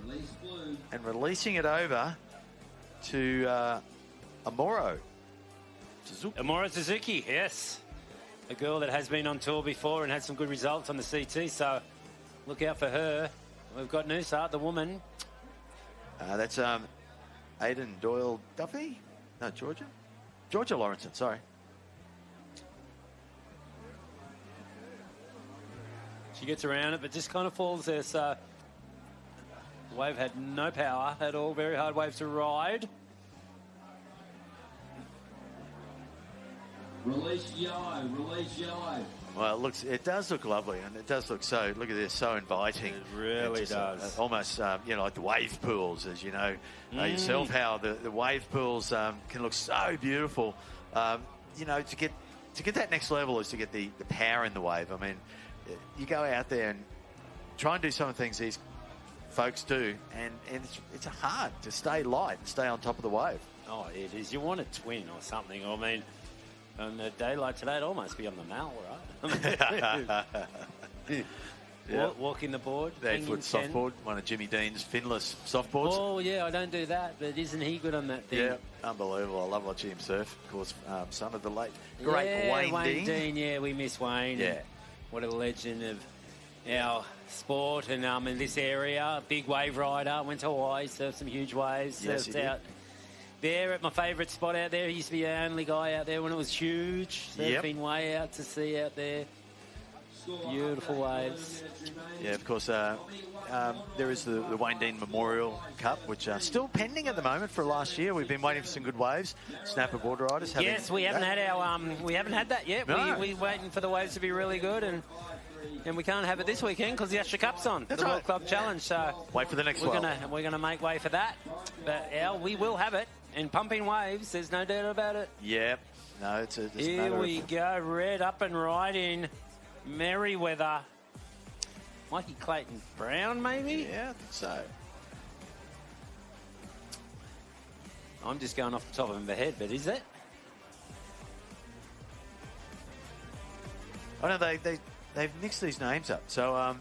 and releasing it over to Amuro Suzuki. Amuro Suzuki, yes. A girl that has been on tour before and had some good results on the CT, so look out for her. We've got Noosa, the woman. That's Aiden Doyle Duffy? No, Georgia? Georgia Lawrenson, sorry. She gets around it, but just kind of falls there, so the wave had no power at all. Very hard wave to ride. Release yellow, release yellow. Well, it does look lovely, and it does look look at this, so inviting. It really does. Almost, like the wave pools, as you know yourself, how the wave pools can look so beautiful. To get that next level is to get the power in the wave. I mean, you go out there and try and do some of the things these folks do, and it's hard to stay light and stay on top of the wave. Oh, it is. You want a twin or something. I mean, on a day like today, it'd almost be on the Mal, right? Walking the board. The 8-foot softboard, one of Jimmy Dean's finless softboards. Oh, yeah, I don't do that, but isn't he good on that thing? Yeah, unbelievable. I love watching him surf. Of course, son of the late, great Wayne Dean. Yeah, we miss Wayne. Yeah. What a legend of our sport and in this area. Big wave rider. Went to Hawaii, surfed some huge waves. Yes, surfed out there at my favourite spot out there. He used to be the only guy out there when it was huge. Surfing way out to sea out there. Beautiful waves. Yeah, of course, there is the Wayne Dean Memorial Cup, which are still pending at the moment for last year. We've been waiting for some good waves. Snapper Boardriders. Yes, we haven't had our we haven't had that yet. No. We're waiting for the waves to be really good, and we can't have it this weekend because the Usher Cup's on. That's the right. World Club Challenge. So wait for the next one. one. We're gonna make way for that. But we will have it. And pumping waves, there's no doubt about it. Yeah. No, it's a Here we go. Red up and right in Merriweather. Mikey Clayton Brown, maybe? Yeah, I think so. I'm just going off the top of my head, but is it? Oh, no, they've mixed these names up. So,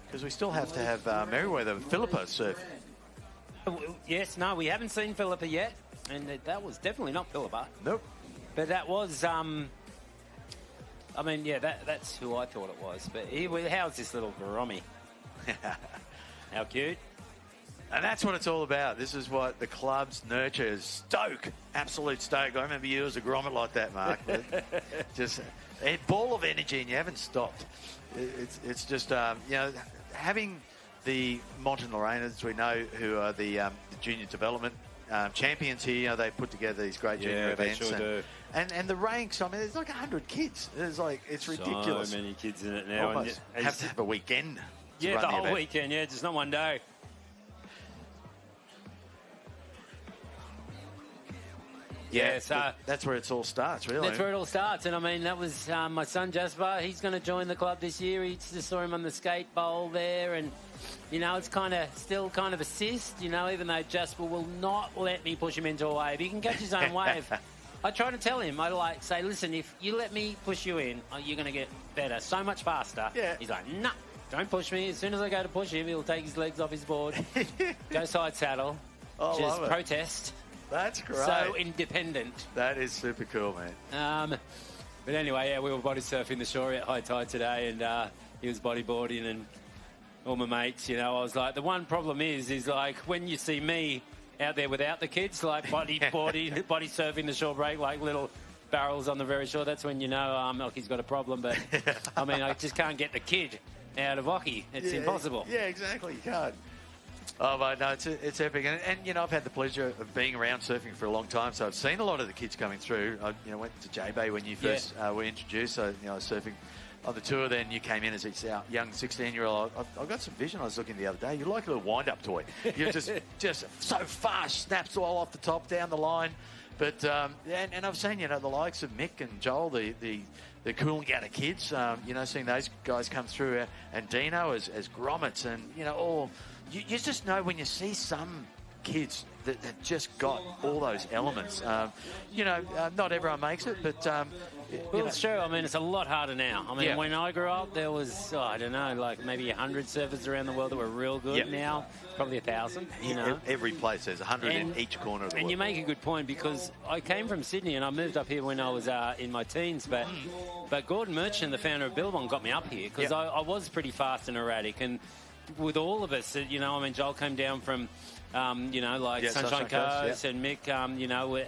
because we still have to have Merriweather Philippa surf. Yes, no, we haven't seen Philippa yet, and that was definitely not Philippa. Nope. But that was, I mean, yeah, that's who I thought it was. But how's this little Baromi? How cute. And that's what it's all about. This is what the clubs nurture. Stoke. Absolute stoke. I remember you as a grommet like that, Mark. Just a ball of energy, and you haven't stopped. It's just, having the Mont and Lorraine, as we know, who are the junior development champions here, they put together these great junior events. They sure do. And the ranks, I mean, there's like 100 kids. It's ridiculous. So many kids in it now. Almost have to have a weekend. Yeah, the whole weekend, yeah, just not one day. Yeah, so that's where it all starts, really. That's where it all starts. And I mean, that was my son Jasper. He's going to join the club this year. He just saw him on the skate bowl there. And, it's still kind of assist, even though Jasper will not let me push him into a wave. He can catch his own wave. I try to tell him, say, listen, if you let me push you in, you're going to get better so much faster. Yeah. He's like, nah, don't push me. As soon as I go to push him, he'll take his legs off his board, go side saddle, just protest. That's great. So independent. That is super cool, man. But anyway, yeah, we were body surfing the shore at high tide today, and he was bodyboarding, and all my mates, I was like, the one problem is like when you see me out there without the kids, like body surfing the shore break, like little barrels on the very shore, that's when Ocky's got a problem. But I mean, I just can't get the kid out of Ocky. It's impossible. Yeah, exactly. You can't. Oh, mate, no, it's epic. And I've had the pleasure of being around surfing for a long time, so I've seen a lot of the kids coming through. I went to J-Bay when you first were introduced, so I was surfing on the tour, then you came in as a young 16-year-old. I've got some vision. I was looking the other day. You're like a little wind-up toy. You're just so fast, snaps all off the top, down the line. But and I've seen, the likes of Mick and Joel, the Coolangatta kids, seeing those guys come through, and Dino as grommets, and you just know when you see some kids that just got all those elements. Not everyone makes it, but it's true. I mean, it's a lot harder now. I mean, when I grew up, there was I don't know, like maybe 100 surfers around the world that were real good. Yep. Now, probably 1,000. Every place there's 100 in each corner of the world. And you make a good point, because I came from Sydney and I moved up here when I was in my teens. But Gordon Merchant, the founder of Billabong, got me up here because I was pretty fast and erratic. And with all of us, Joel came down from. Sunshine Coast, and Mick,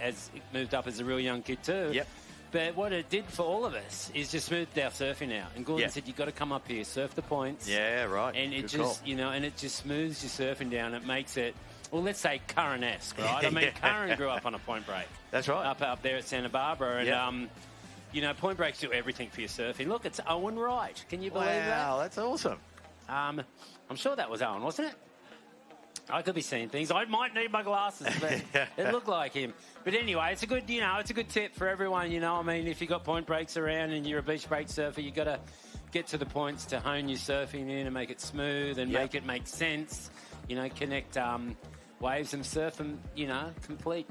has moved up as a real young kid too. Yep. But what it did for all of us is just smoothed our surfing out. And Gordon said, you've got to come up here, surf the points. Yeah, right. And it Good just, call. and it just smooths your surfing down. It makes it, well, let's say Curran-esque, right? I mean, Curran grew up on a point break. That's right. Up there at Santa Barbara. And, point breaks do everything for your surfing. Look, it's Owen Wright. Can you believe that? Wow, that's awesome. I'm sure that was Owen, wasn't it? I could be seeing things. I might need my glasses, but it looked like him. But anyway, it's a good, it's a good tip for everyone. I mean, if you've got point breaks around and you're a beach break surfer, you've got to get to the points to hone your surfing in and make it smooth and make it make sense. Connect waves and surf them, complete,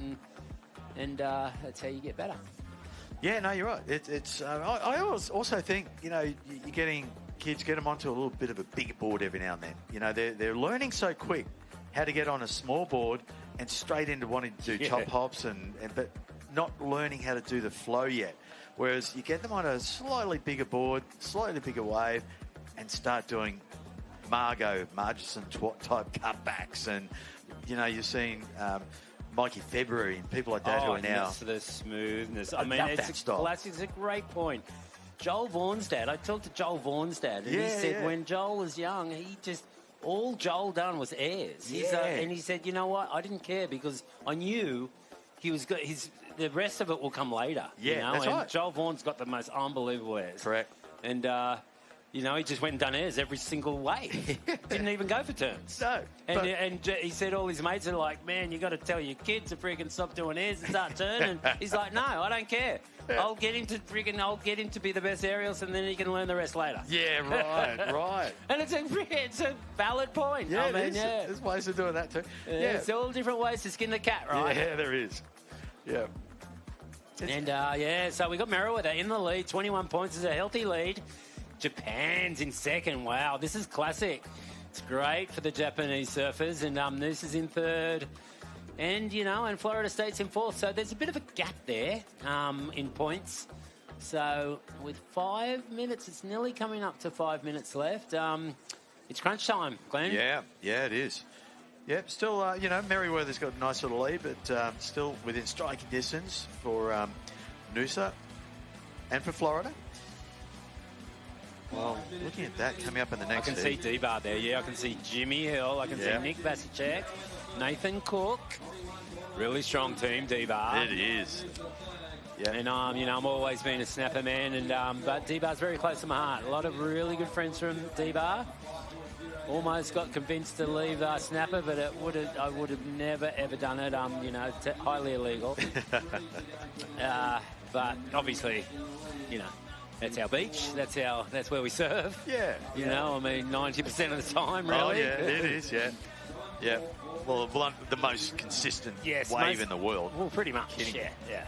and that's how you get better. Yeah, no, you're right. I also think, you're getting kids, get them onto a little bit of a bigger board every now and then. They're learning so quick how to get on a small board and straight into wanting to do chop hops, but not learning how to do the flow yet. Whereas you get them on a slightly bigger board, slightly bigger wave, and start doing Margison type cutbacks, and you're seeing Mikey February and people like that who are now the smoothness. I mean, it's classic. It's a great point. Joel Vaughan's dad. I talked to Joel Vaughan's dad, and he said when Joel was young, all Joel done was airs. And he said, you know what? I didn't care because I knew he was good. The rest of it will come later. Yeah, that's right. Joel Vaughan's got the most unbelievable airs. Correct. And he just went and done airs every single way. Didn't even go for turns. No. And he said all his mates are like, man, you got to tell your kids to freaking stop doing airs and start turning. He's like, no, I don't care. I'll get him to be the best aerials, and then he can learn the rest later. Yeah, right. And it's a valid point. Yeah, there's ways of doing that too. It's all different ways to skin the cat, right? Yeah, there is. Yeah. And so we got Merriweather in the lead. 21 points is a healthy lead. Japan's in second. Wow, this is classic. It's great for the Japanese surfers, and this is in third. And, and Florida State's in fourth. So there's a bit of a gap there in points. So with 5 minutes, it's nearly coming up to 5 minutes left. It's crunch time, Glenn. Yeah, it is. Yep, still, Merriweather's got a nice little lead, but still within striking distance for Noosa and for Florida. Well, looking at that coming up in the next I can see D-Bar there, I can see Jimmy Hill. I can see Nick Vasicek, Nathan Cook. Really strong team, D-Bar. It is. Yeah. And, I'm always been a snapper man, and but D-Bar's very close to my heart. A lot of really good friends from D-Bar. Almost got convinced to leave snapper, but I would have never, ever done it. Highly illegal. But obviously, that's our beach. That's where we surf. Yeah. 90% of the time, really. Oh, yeah, it is, yeah. Well, the most consistent wave in the world. Well, pretty much, yeah.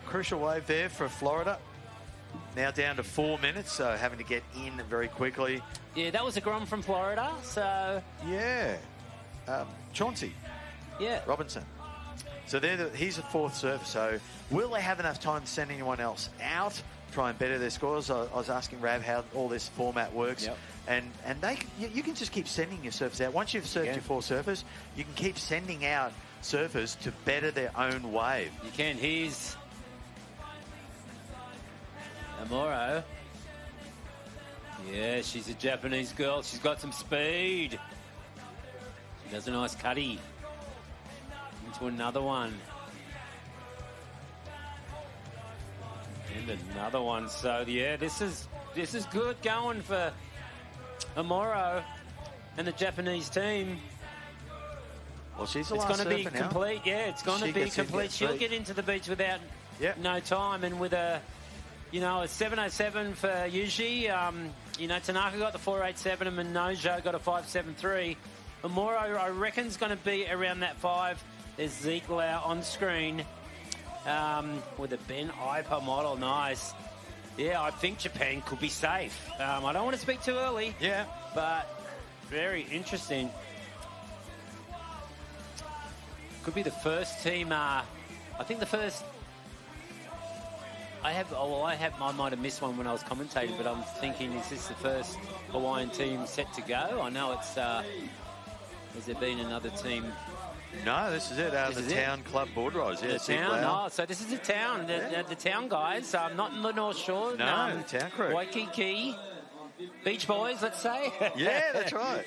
Crucial wave there for Florida. Now down to 4 minutes, so having to get in very quickly. Yeah, that was a grom from Florida, so... Yeah. Chauncey. Yeah. Robinson. So he's the fourth surfer. So will they have enough time to send anyone else out, try and better their scores? I was asking Rav how all this format works. Yep. And you can just keep sending your surfers out. Once you've surfed your 4 surfers, you can keep sending out surfers to better their own wave. You can. Here's Amuro. Yeah, she's a Japanese girl. She's got some speed. She does a nice cutty. Into another one. And another one. So, yeah, this is good going for Amuro and the Japanese team. Well, she's the It's last going to be surfer now. complete. Yeah, it's going to be complete. She'll get into the beach without no time. And with a 7:07 for Yuji, Tanaka got the 4:87 and Minojo got a 5:73. Amuro, I reckon, is going to be around that 5. There's Zeke Lau on screen with a Ben Iper model. Nice. Yeah, I think Japan could be safe. I don't want to speak too early. Yeah. But very interesting. Could be the first team. I think the first. I might have missed one when I was commentating, but I'm thinking, is this the first Hawaiian team set to go? I know it's. Has there been another team? No, this is it. The town club Boardriders. Yeah, the town. Oh, so this is the town. The town guys. Not in the North Shore. No, the town crew. Waikiki. Beach Boys, let's say. Yeah, that's right.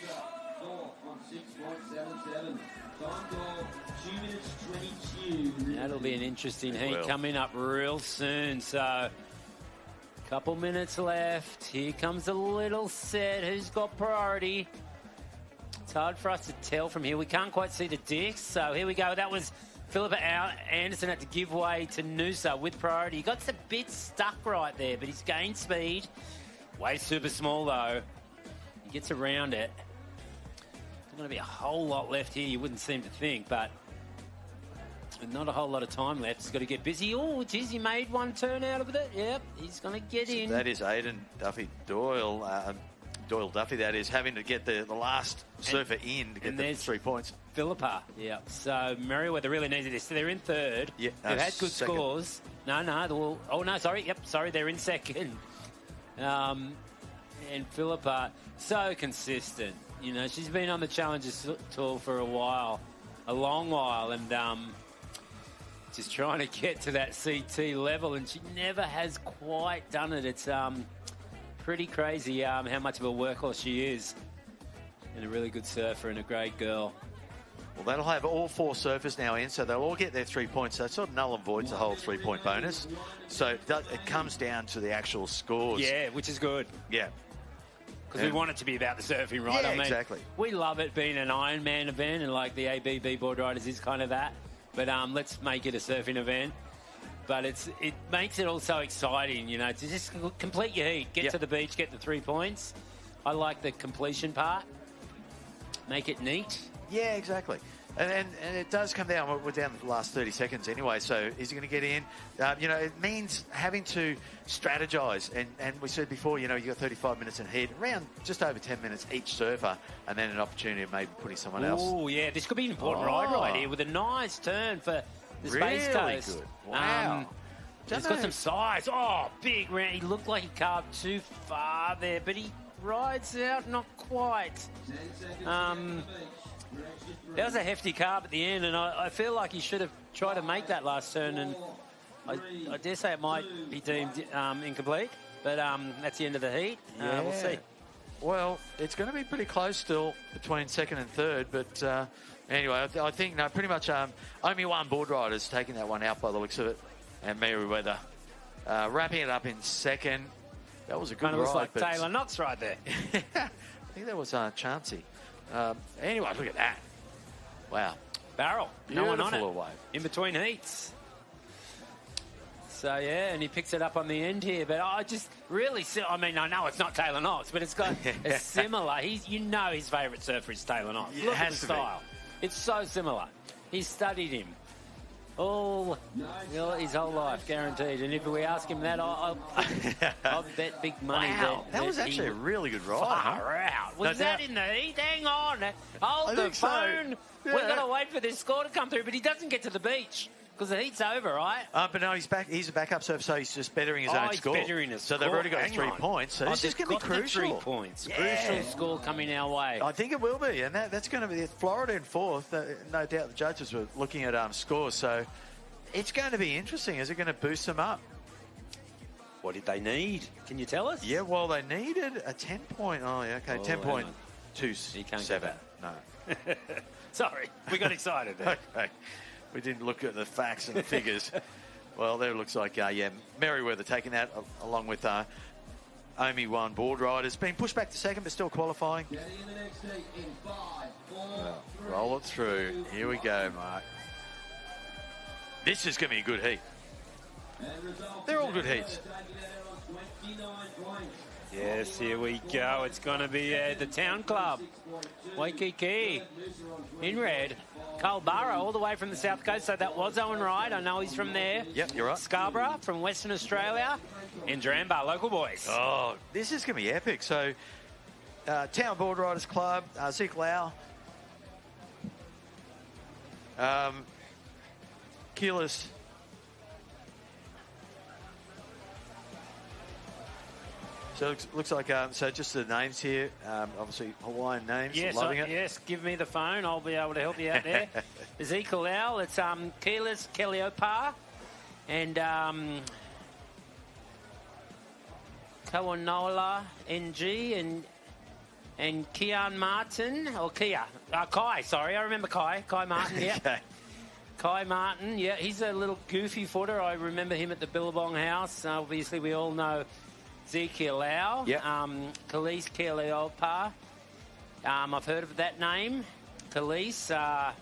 That'll be an interesting heat coming up real soon. So, couple minutes left. Here comes a little set. Who's got priority? It's hard for us to tell from here. We can't quite see the discs. So here we go. That was Philippa Anderson had to give way to Noosa with priority. He got a bit stuck right there, but he's gained speed. Way super small, though. He gets around it. There's going to be a whole lot left here, you wouldn't seem to think, but not a whole lot of time left. He's got to get busy. Oh, geez, he made one turn out of it. Yep, he's going to get in. That is Aiden Duffy Doyle. Doyle Duffy, that is, having to get the last surfer in to get the 3 points. Philippa, yeah. So Merriweather really needed this. So they're in third. Yeah, they've had good scores. Sorry, they're in second. And Philippa, so consistent. She's been on the Challengers Tour for a while, a long while, and just trying to get to that CT level, and she never has quite done it. It's pretty crazy how much of a workhorse she is, and a really good surfer and a great girl. Well, that'll have all 4 surfers now in, so they'll all get their 3 points. So it sort of null and voids the whole 3-point bonus. So it comes down to the actual scores. Yeah, which is good. Yeah. Because we want it to be about the surfing, right? Yeah, exactly. We love it being an Ironman event, and like the ABB Boardriders is kind of that. But let's make it a surfing event. But it makes it all so exciting, to just complete your heat, get to the beach, get the 3 points. I like the completion part. Make it neat. Yeah, exactly. And it does come down. We're down the last 30 seconds anyway, so is he going to get in? It means having to strategize. And we said before, you've got 35 minutes in heat, around just over 10 minutes each surfer, and then an opportunity of maybe putting someone else. Oh, yeah, this could be an important ride right here with a nice turn for the Space Coast. Good. Wow. He's got some size. Oh, big round. He looked like he carved too far there, but he rides out not quite. That was a hefty carve at the end, and I feel like he should have tried to make that last turn, and I dare say it might be deemed incomplete, but that's the end of the heat. We'll see. Well, it's going to be pretty close still between second and third, but anyway, I think pretty much only one Boardriders taking that one out by the looks of it, and Merriweather wrapping it up in second. That was a good ride. Kind of looks like Taylor Knox right there. I think that was Chauncey. Anyway, look at that. Wow. Barrel. Beautiful no one on it. away. In between heats. So, yeah, and he picks it up on the end here. But I just really... I know it's not Taylor Knox, but it's got a similar... his favourite surfer is Taylor Knox. Yeah, look at the style. It's so similar. He's studied him his whole life, guaranteed. And if we ask him that, I'll bet big money. Wow, that was actually a really good ride. Far out. Was that in the heat? Hang on. Hold the phone. So. Yeah. We've got to wait for this score to come through, but he doesn't get to the beach because the heat's over, right? But no, he's back. He's a backup surfer, so he's just bettering his own score. Bettering his so score. they've already got 3 points. So this is going to be crucial. 3 points. Yeah. Crucial score coming our way. I think it will be, and that's going to be Florida in fourth. No doubt the judges were looking at scores, so it's going to be interesting. Is it going to boost them up? What did they need? Can you tell us? Yeah, well, they needed a 10-point. Oh, yeah, okay, 10.27. No. Sorry, we got excited there. Okay. We didn't look at the facts and the figures. Well, there it looks like, Merriweather taking that along with Omi won Boardriders. Been pushed back to second, but still qualifying. Getting in the next heat in 5, 4, 3, Roll it through. Here we go, Mark. This is going to be a good heat. They're all good heats. Yes, here we go. It's going to be the Town Club. Waikiki in red. Culburra all the way from the south coast, so that was Owen Wright. I know he's from there. Yep, you're right. Scarborough from Western Australia. And Drambar, local boys. Oh, this is going to be epic. So, Town Boardriders Club, Zeke Lau. Keyless. So it looks like, so just the names here, obviously Hawaiian names, yes, loving it. Yes, give me the phone. I'll be able to help you out there. Ezekiel Lau, it's Keyless Keliopa and Kawanola NG and Kian Martin, or Kia. Kai, sorry, I remember Kai Martin, yeah. Okay. Kai Martin, yeah, he's a little goofy footer. I remember him at the Billabong House. Obviously, we all know Ezekiel Lau, yep. Khalees Keliopa. I've heard of that name. Khalees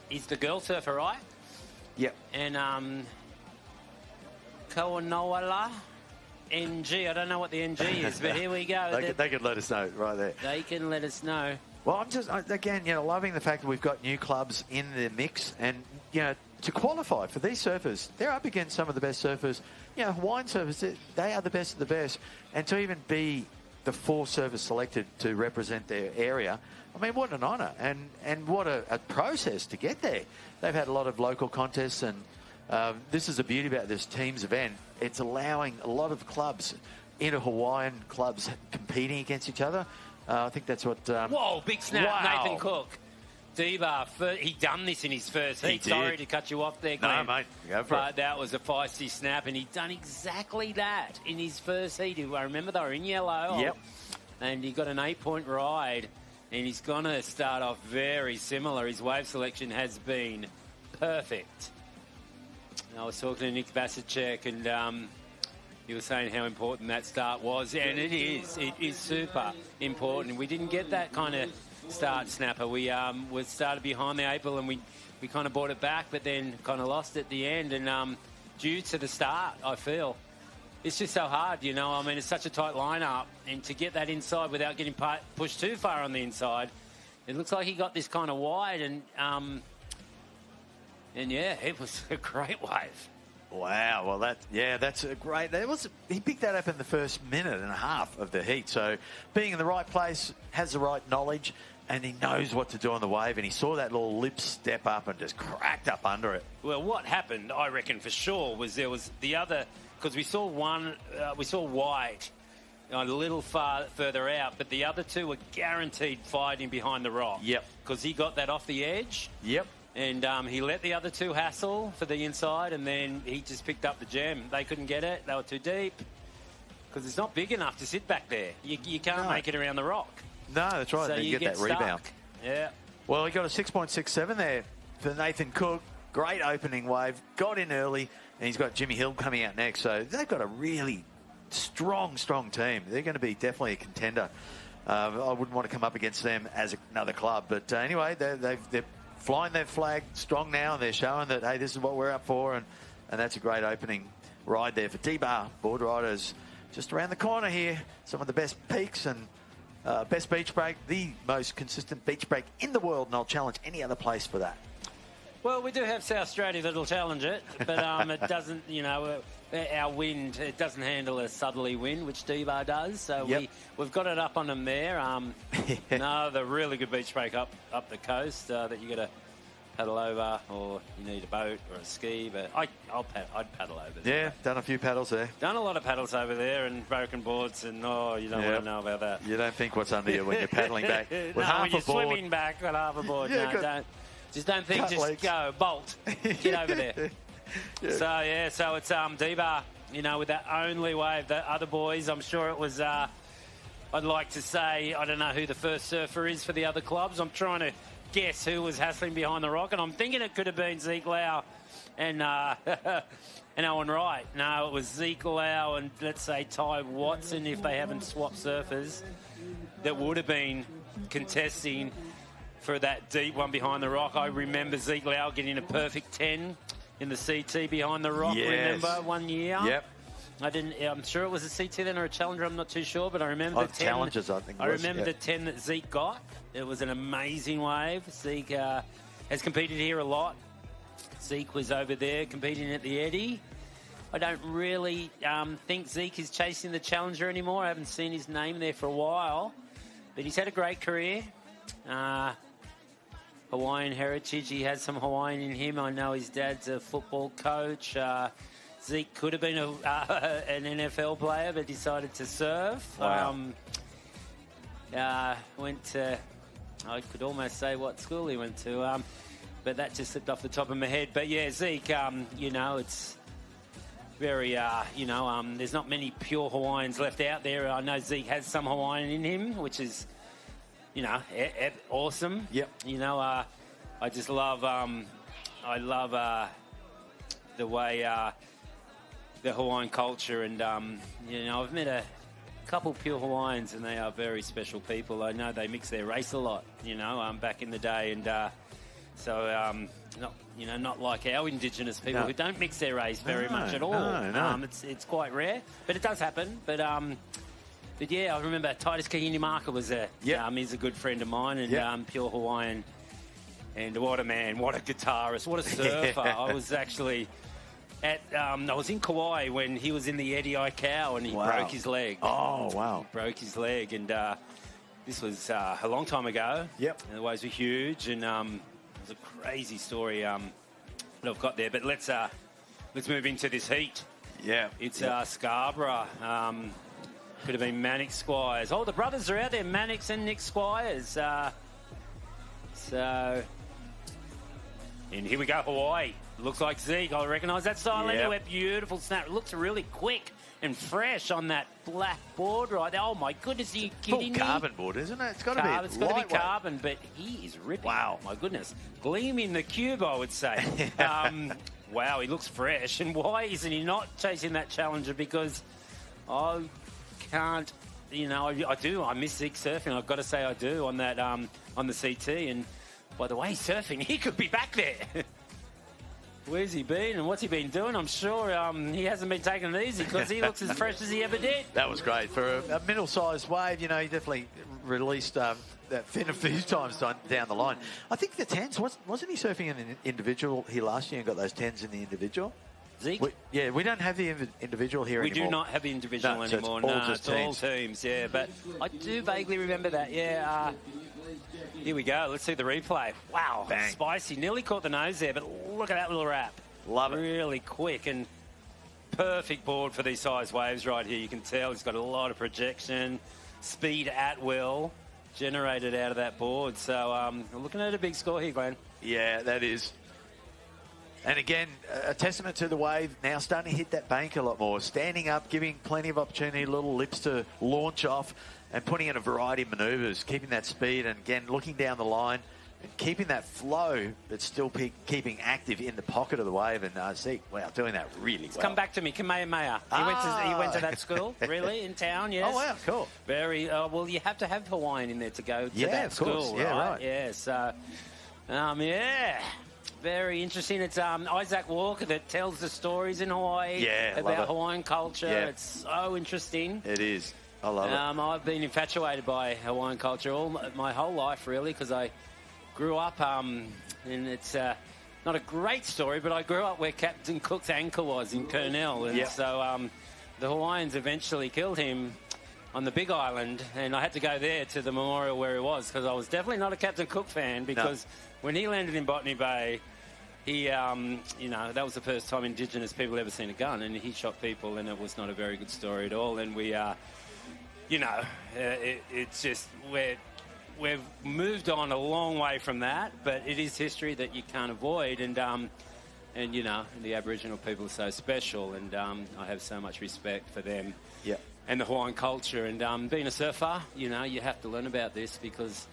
is the girl surfer, right? Yep. And Kawanawala NG. I don't know what the NG is, but here we go. They could let us know right there. They can let us know. Well, I'm just, again, loving the fact that we've got new clubs in the mix and, to qualify for these surfers, they're up against some of the best surfers. Hawaiian surfers, they are the best of the best. And to even be the 4 surfers selected to represent their area, I mean, what an honour and what a process to get there. They've had a lot of local contests and this is the beauty about this teams event. It's allowing a lot of clubs, inter-Hawaiian clubs, competing against each other. I think that's what... Whoa, big snap, wow. Nathan Cook. Diva, he done this in his first heat. He Sorry did. to cut you off there, Glenn. No, mate. Go for it. That was a feisty snap, and he done exactly that in his first heat. I remember they were in yellow. Yep. And he got an 8-point ride, and he's going to start off very similar. His wave selection has been perfect. I was talking to Nick Vasicek, and he was saying how important that start was, and it is. It is super important. We didn't get that kind of start snapper. We started behind the 8 ball, and we kind of brought it back, but then kind of lost at the end. And due to the start, I feel it's just so hard. I mean, it's such a tight lineup, and to get that inside without getting pushed too far on the inside, it looks like he got this kind of wide, and yeah, it was a great wave. Wow, well, that's a great... He picked that up in the first minute and a half of the heat. So being in the right place, has the right knowledge, and he knows what to do on the wave, and he saw that little lip step up and just cracked up under it. Well, what happened, I reckon for sure, was there was the other... Because we saw White a little further out, but the other two were guaranteed fighting behind the rock. Yep. Because he got that off the edge. Yep. And he let the other two hassle for the inside, and then he just picked up the gem. They couldn't get it. They were too deep. Because it's not big enough to sit back there. You can't make it around the rock. No, that's right. So then you get that stuck. rebound. Yeah. Well, he got a 6.67 there for Nathan Cook. Great opening wave. Got in early, and he's got Jimmy Hill coming out next. So they've got a really strong team. They're going to be definitely a contender. I wouldn't want to come up against them as another club. But anyway, they're flying their flag strong now, and they're showing that, hey, this is what we're up for, and that's a great opening ride there for D-Bar. Boardriders just around the corner here. Some of the best peaks and best beach break, the most consistent beach break in the world, and I'll challenge any other place for that. Well, we do have South Australia that'll challenge it, but it doesn't, our wind, it doesn't handle a southerly wind, which D-Bar does, so we've got it up on them there. No, the really good beach break up the coast that you got to paddle over, or you need a boat or a ski, but I'd paddle over there. Yeah, done a few paddles there. Done a lot of paddles over there, and broken boards, and you don't want to know about that. You don't think what's under you when you're paddling back with half when you're a board. swimming back with half a board. Yeah, no, don't. Just don't think, just legs. go, bolt, get over there. Yeah. So it's D-Bar, with that only wave. The other boys, I'm sure it was, I'd like to say, I don't know who the first surfer is for the other clubs. I'm trying to guess who was hassling behind the rock, and I'm thinking it could have been Zeke Lau and and Owen Wright. No, it was Zeke Lau and, let's say, Ty Watson, if they haven't swapped surfers, that would have been contesting for that deep one behind the rock. I remember Zeke Lau getting a perfect 10 in the CT behind the rock, remember, one year? Yep. I'm sure it was a CT then or a Challenger, I'm not too sure, but I remember the 10. Challengers, I think. I remember the 10 that Zeke got. It was an amazing wave. Zeke has competed here a lot. Zeke was over there competing at the Eddie. I don't really think Zeke is chasing the Challenger anymore. I haven't seen his name there for a while. But he's had a great career. Hawaiian heritage. He has some Hawaiian in him. I know his dad's a football coach. Zeke could have been an NFL player, but decided to surf. Wow. Went to, I could almost say what school he went to, but that just slipped off the top of my head. But yeah, Zeke, it's very, there's not many pure Hawaiians left out there. I know Zeke has some Hawaiian in him, which is, awesome. Yep. I just love, the way the Hawaiian culture, and I've met a couple pure Hawaiians, and they are very special people. I know they mix their race a lot, back in the day, and not like our Indigenous people who don't mix their race very much at all. No. It's quite rare, but it does happen. But yeah, I remember Titus Kahinimaka was there. He's a good friend of mine, and pure Hawaiian. And what a man, what a guitarist, what a surfer. I was actually I was in Kauai when he was in the Eddie Aikau, and he broke his leg. Oh, wow. He broke his leg, and this was a long time ago. Yep. And the waves were huge, and it was a crazy story that I've got there. But let's move into this heat. Yeah. It's Scarborough. Could have been Mannix Squires. Oh, the brothers are out there, Mannix and Nick Squires. And here we go, Hawaii. Looks like Zeke. I recognise that style anyway. Beautiful snap. It looks really quick and fresh on that black board right there. Oh, my goodness, are you kidding me? Full carbon board, isn't it? It's got to be It's got to be carbon, but he is ripping. Wow. My goodness. Gleaming the cube, I would say. Wow, he looks fresh. And why isn't he not chasing that Challenger? Because I can't, I do. I miss Zeke surfing. I've got to say I do on that, on the CT. And by the way, he's surfing, he could be back there. Where's he been and what's he been doing? I'm sure he hasn't been taking it easy because he looks as fresh as he ever did. That was great. For a middle-sized wave, he definitely released that fin a few times down the line. I think the 10s, wasn't he surfing in an individual here last year and got those 10s in the individual? Zeke? We don't have the individual here anymore. We do not have the individual anymore. It's all teams, yeah. But I do vaguely remember that, yeah. Here we go. Let's see the replay. Wow, bang. Spicy. Nearly caught the nose there, but look at that little wrap. Love it. Really quick and perfect board for these size waves right here. You can tell he's got a lot of projection, speed at will, generated out of that board. So we're looking at a big score here, Glenn. Yeah, that is. And again, a testament to the wave now starting to hit that bank a lot more. Standing up, giving plenty of opportunity, little lips to launch off, and putting in a variety of manoeuvres, keeping that speed, and again, looking down the line, and keeping that flow, but still keeping active in the pocket of the wave. And Zeke, wow, doing that really well. Come back to me, Kamehameha. He went to that school, really, in town, yes. Oh, wow, cool. Very, well, you have to have Hawaiian in there to go to that of school, course. Yeah, right. Yeah, so, very interesting. It's Isaac Walker that tells the stories in Hawaii about Hawaiian culture. Yeah. It's so interesting. It is. I love it. I've been infatuated by Hawaiian culture my whole life, really, because I grew up, and it's not a great story, but I grew up where Captain Cook's anchor was in Kurnell, and so the Hawaiians eventually killed him on the Big Island, and I had to go there to the memorial where he was, because I was definitely not a Captain Cook fan, because when he landed in Botany Bay, he, that was the first time Indigenous people ever seen a gun, and he shot people, and it was not a very good story at all. And we, it's just we've moved on a long way from that, but it is history that you can't avoid. And the Aboriginal people are so special, and I have so much respect for them. Yeah. And the Hawaiian culture, and being a surfer, you have to learn about this because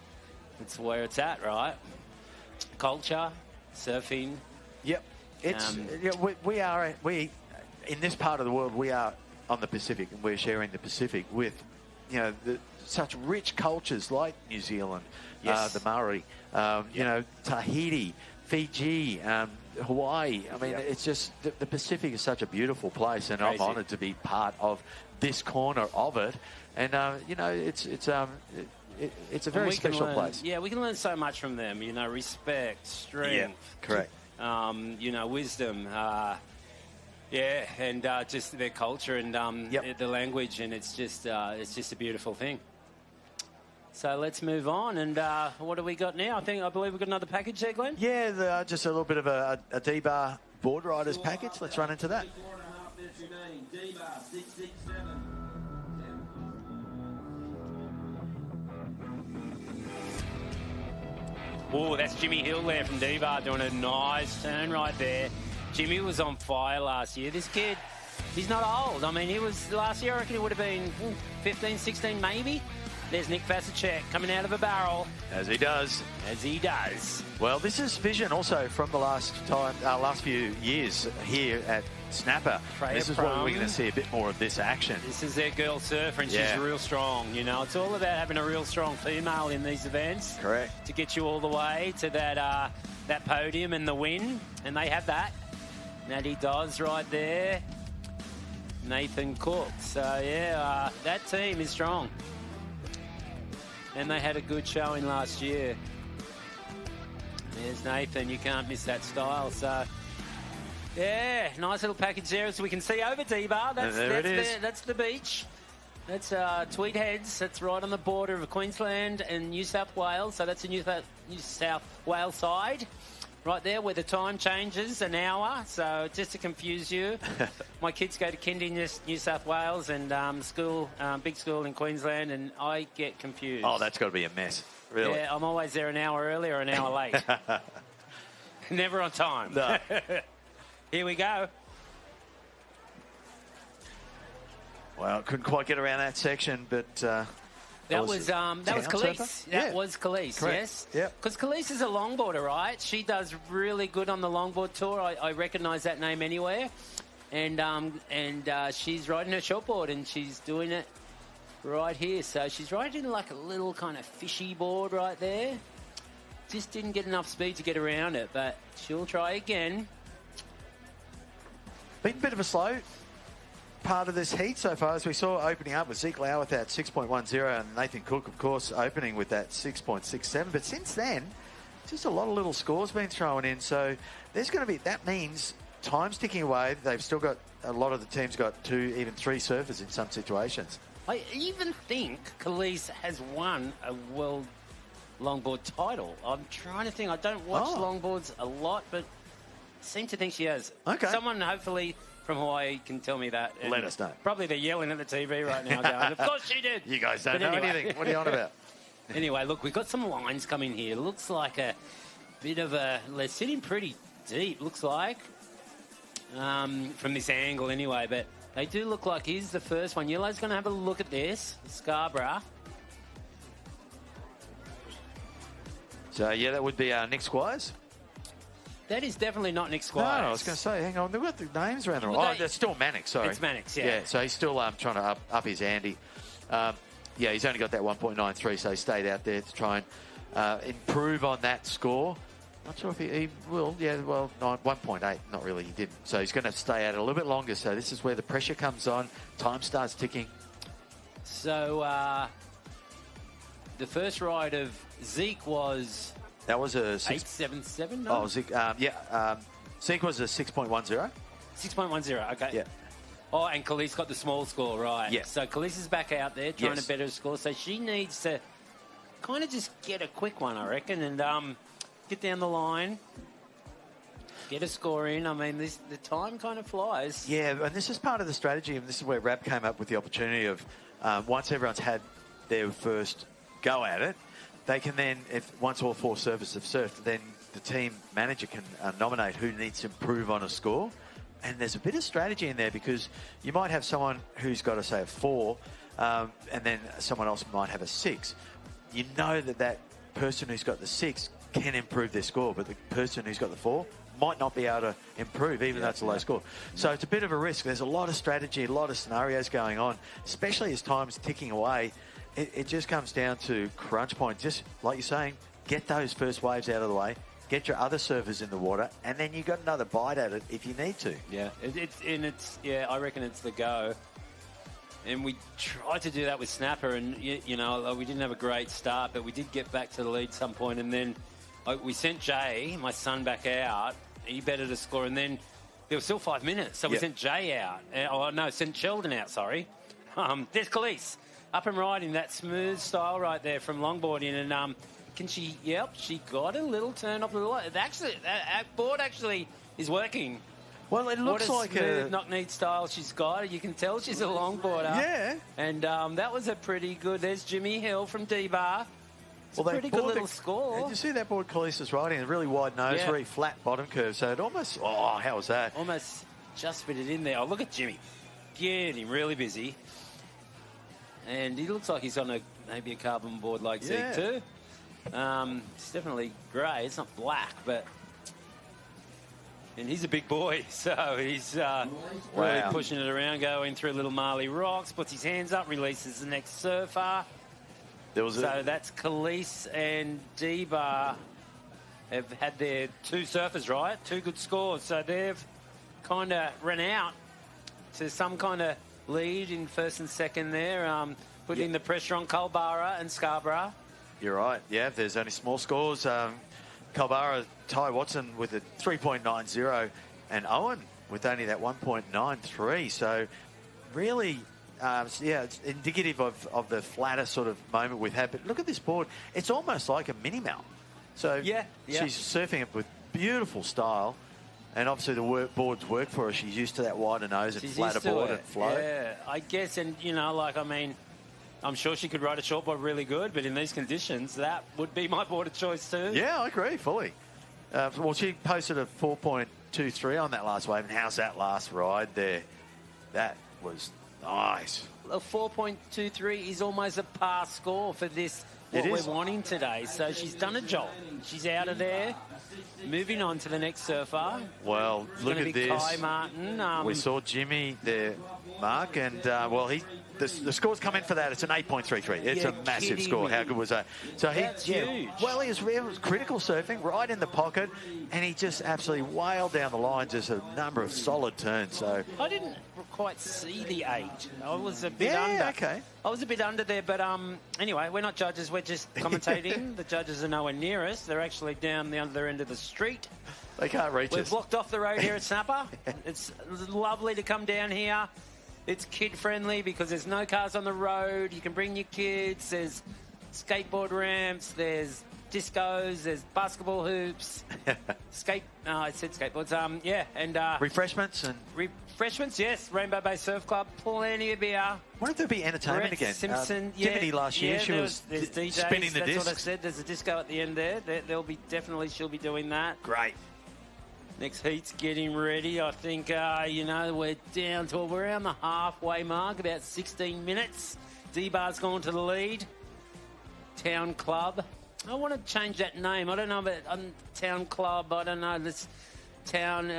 it's where it's at, right? Culture, surfing. Yep. It's we in this part of the world, we are on the Pacific, and we're sharing the Pacific with, such rich cultures like New Zealand, the Maui, Tahiti, Fiji, Hawaii. I mean, it's just the Pacific is such a beautiful place, and Crazy. I'm honoured to be part of this corner of it. And it's a very special place. Yeah, we can learn so much from them. Respect, strength. Yeah, correct. Wisdom. And just their culture and the language, and it's just a beautiful thing. So let's move on, and what do we got now? I believe we've got another package there, Glenn? Yeah, just a little bit of a D-bar Boardriders package. Let's run into that. Oh, that's Jimmy Hill there from D-Bar doing a nice turn right there. Jimmy was on fire last year. This kid, he's not old. I mean, he was last year, I reckon he would have been 15, 16 maybe. There's Nick Vasicek coming out of a barrel. As he does. Well, this is vision also from the last few years here at Snapper. This is what we're going to see a bit more of this action. This is their girl surfer, and she's real strong. It's all about having a real strong female in these events. Correct. To get you all the way to that podium and the win, and they have that. Natty Dawes right there. Nathan Cook. So, that team is strong. And they had a good showing last year. There's Nathan. You can't miss that style. So, nice little package there. So we can see over D-Bar. That's the beach. That's Tweed Heads. That's right on the border of Queensland and New South Wales. So that's the New South Wales side. Right there where the time changes an hour. So just to confuse you, my kids go to kindy New South Wales and big school in Queensland, and I get confused. Oh, that's got to be a mess, really. Yeah, I'm always there an hour early or an hour late. Never on time. No. Here we go. Well, couldn't quite get around that section, but... That was Khalees. That was Khalees, correct. Yes. Yep. Because Khalees is a longboarder, right? She does really good on the longboard tour. I recognise that name anywhere. And she's riding her shortboard, and she's doing it right here. So she's riding like a little kind of fishy board right there. Just didn't get enough speed to get around it, but she'll try again. Been a bit of a slow part of this heat so far, as we saw opening up with Zeke Lau with that 6.10 and Nathan Cook, of course, opening with that 6.67. But since then, just a lot of little scores being thrown in. So there's going to be, that means time's ticking away. They've still got, a lot of the teams got 2, even 3 surfers in some situations. I even think Khalees has won a world longboard title. I'm trying to think. I don't watch longboards a lot, but seem to think she has. Okay. Someone hopefully from Hawaii can tell me that. Let us know. Probably they're yelling at the TV right now going, of course she did. You guys don't know anything. What are you on about? Anyway, look, we've got some lines coming here. Looks like a bit of a... They're sitting pretty deep, looks like, from this angle anyway. But they do look like here's the first one. Yellow's going to have a look at this. Scarborough. So, yeah, that would be Nick Squires. That is definitely not Nick Squires. No, I was going to say, hang on, they've got the names around the right. Oh, that's still Mannix, sorry. It's Mannix, yeah. Yeah, so he's still trying to up his ante. Yeah, he's only got that 1.93, so he stayed out there to try and improve on that score. Not sure if he will. Yeah, well, 1.8, not really, he didn't. So he's going to stay out a little bit longer. So this is where the pressure comes on. Time starts ticking. So the first ride of Zeke was... That was a 8.77. No? Oh, Zeke, Zeke was a 6.10. 6.10. Okay. Yeah. Oh, and Khalees got the small score, right? Yeah. So Khalees is back out there trying to better her score. So she needs to kind of just get a quick one, I reckon, and get down the line, get a score in. I mean, the time kind of flies. Yeah, and this is part of the strategy, and this is where Rab came up with the opportunity of once everyone's had their first go at it, they can then, once all 4 surfers have surfed, then the team manager can nominate who needs to improve on a score. And there's a bit of strategy in there because you might have someone who's got, say, a 4, and then someone else might have a 6. You know that person who's got the 6 can improve their score, but the person who's got the 4 might not be able to improve, even though it's a low score. So it's a bit of a risk. There's a lot of strategy, a lot of scenarios going on, especially as time's ticking away. It just comes down to crunch point. Just like you're saying, get those first waves out of the way, get your other surfers in the water, and then you got another bite at it if you need to. Yeah, I reckon it's the go. And we tried to do that with Snapper, and, you know, we didn't have a great start, but we did get back to the lead some point, and then we sent Jay, my son, back out. He bettered a score, and then there was still 5 minutes, so we sent Jay out. Sent Sheldon out, sorry. There's Khalees, up and riding that smooth style right there from longboarding, and she got a little turn off the line. Actually, that board actually is working. Well, it looks like a knock-kneed style she's got. You can tell she's a longboarder. Yeah. And that was a pretty good... There's Jimmy Hill from D-Bar. It's a pretty good little score. Did you see that board Khalees is riding? A really wide nose, very flat bottom curve. So it almost... Oh, how was that? Almost just fitted in there. Oh, look at Jimmy. Getting really busy. And he looks like he's on maybe a carbon board like Zeke too. It's definitely grey. It's not black, but... And he's a big boy, so he's really pushing it around, going through little Marley rocks, puts his hands up, releases the next surfer. So that's Khalees and D-Bar have had their 2 surfers, right? 2 good scores. So they've kind of run out to some kind of lead in first and second there, putting the pressure on Culbara and Scarborough. You're right. Yeah, there's only small scores. Culbara, Ty Watson with a 3.90 and Owen with only that 1.93. So really, it's indicative of the flatter sort of moment we've had. But look at this board. It's almost like a mini mount. So she's surfing it with beautiful style. And obviously the boards work for her. She's used to that wider nose and flatter board and flow. Yeah, I guess. And, you know, I'm sure she could ride a shortboard really good, but in these conditions, that would be my board of choice too. Yeah, I agree, fully. Well, she posted a 4.23 on that last wave, and how's that last ride there? That was nice. A 4.23 is almost a par score for this, what we're wanting today. So she's done a job. She's out of there. Moving on to the next surfer. Well, look at this. Kai Martin. We saw Jimmy there, Mark, and, the scores come in for that. It's an 8.33. It's a massive score. How good was that? So That's huge. Well, he was critical surfing, right in the pocket, and he just absolutely wailed down the line, just a number of solid turns. So I didn't quite see the 8. I was a bit under. Okay. I was a bit under there, but anyway, we're not judges. We're just commentating. The judges are nowhere near us. They're actually down the other end of the street. They can't reach us. We've blocked off the road here at Snapper. It's lovely to come down here. It's kid-friendly because there's no cars on the road. You can bring your kids. There's skateboard ramps. There's discos. There's basketball hoops. I said skateboards. and refreshments and refreshments. Yes, Rainbow Bay Surf Club. Plenty of beer. Wonder if there'll be entertainment Brett again. Simpson. Tiffany last year, she was there's DJs, spinning the discs. That's what I said. There's a disco at the end there. She'll be doing that. Great. Next heat's getting ready. I think, we're down to around the halfway mark, about 16 minutes. D-Bar's gone to the lead. Town Club. I want to change that name. I don't know about Town Club. I don't know. This town,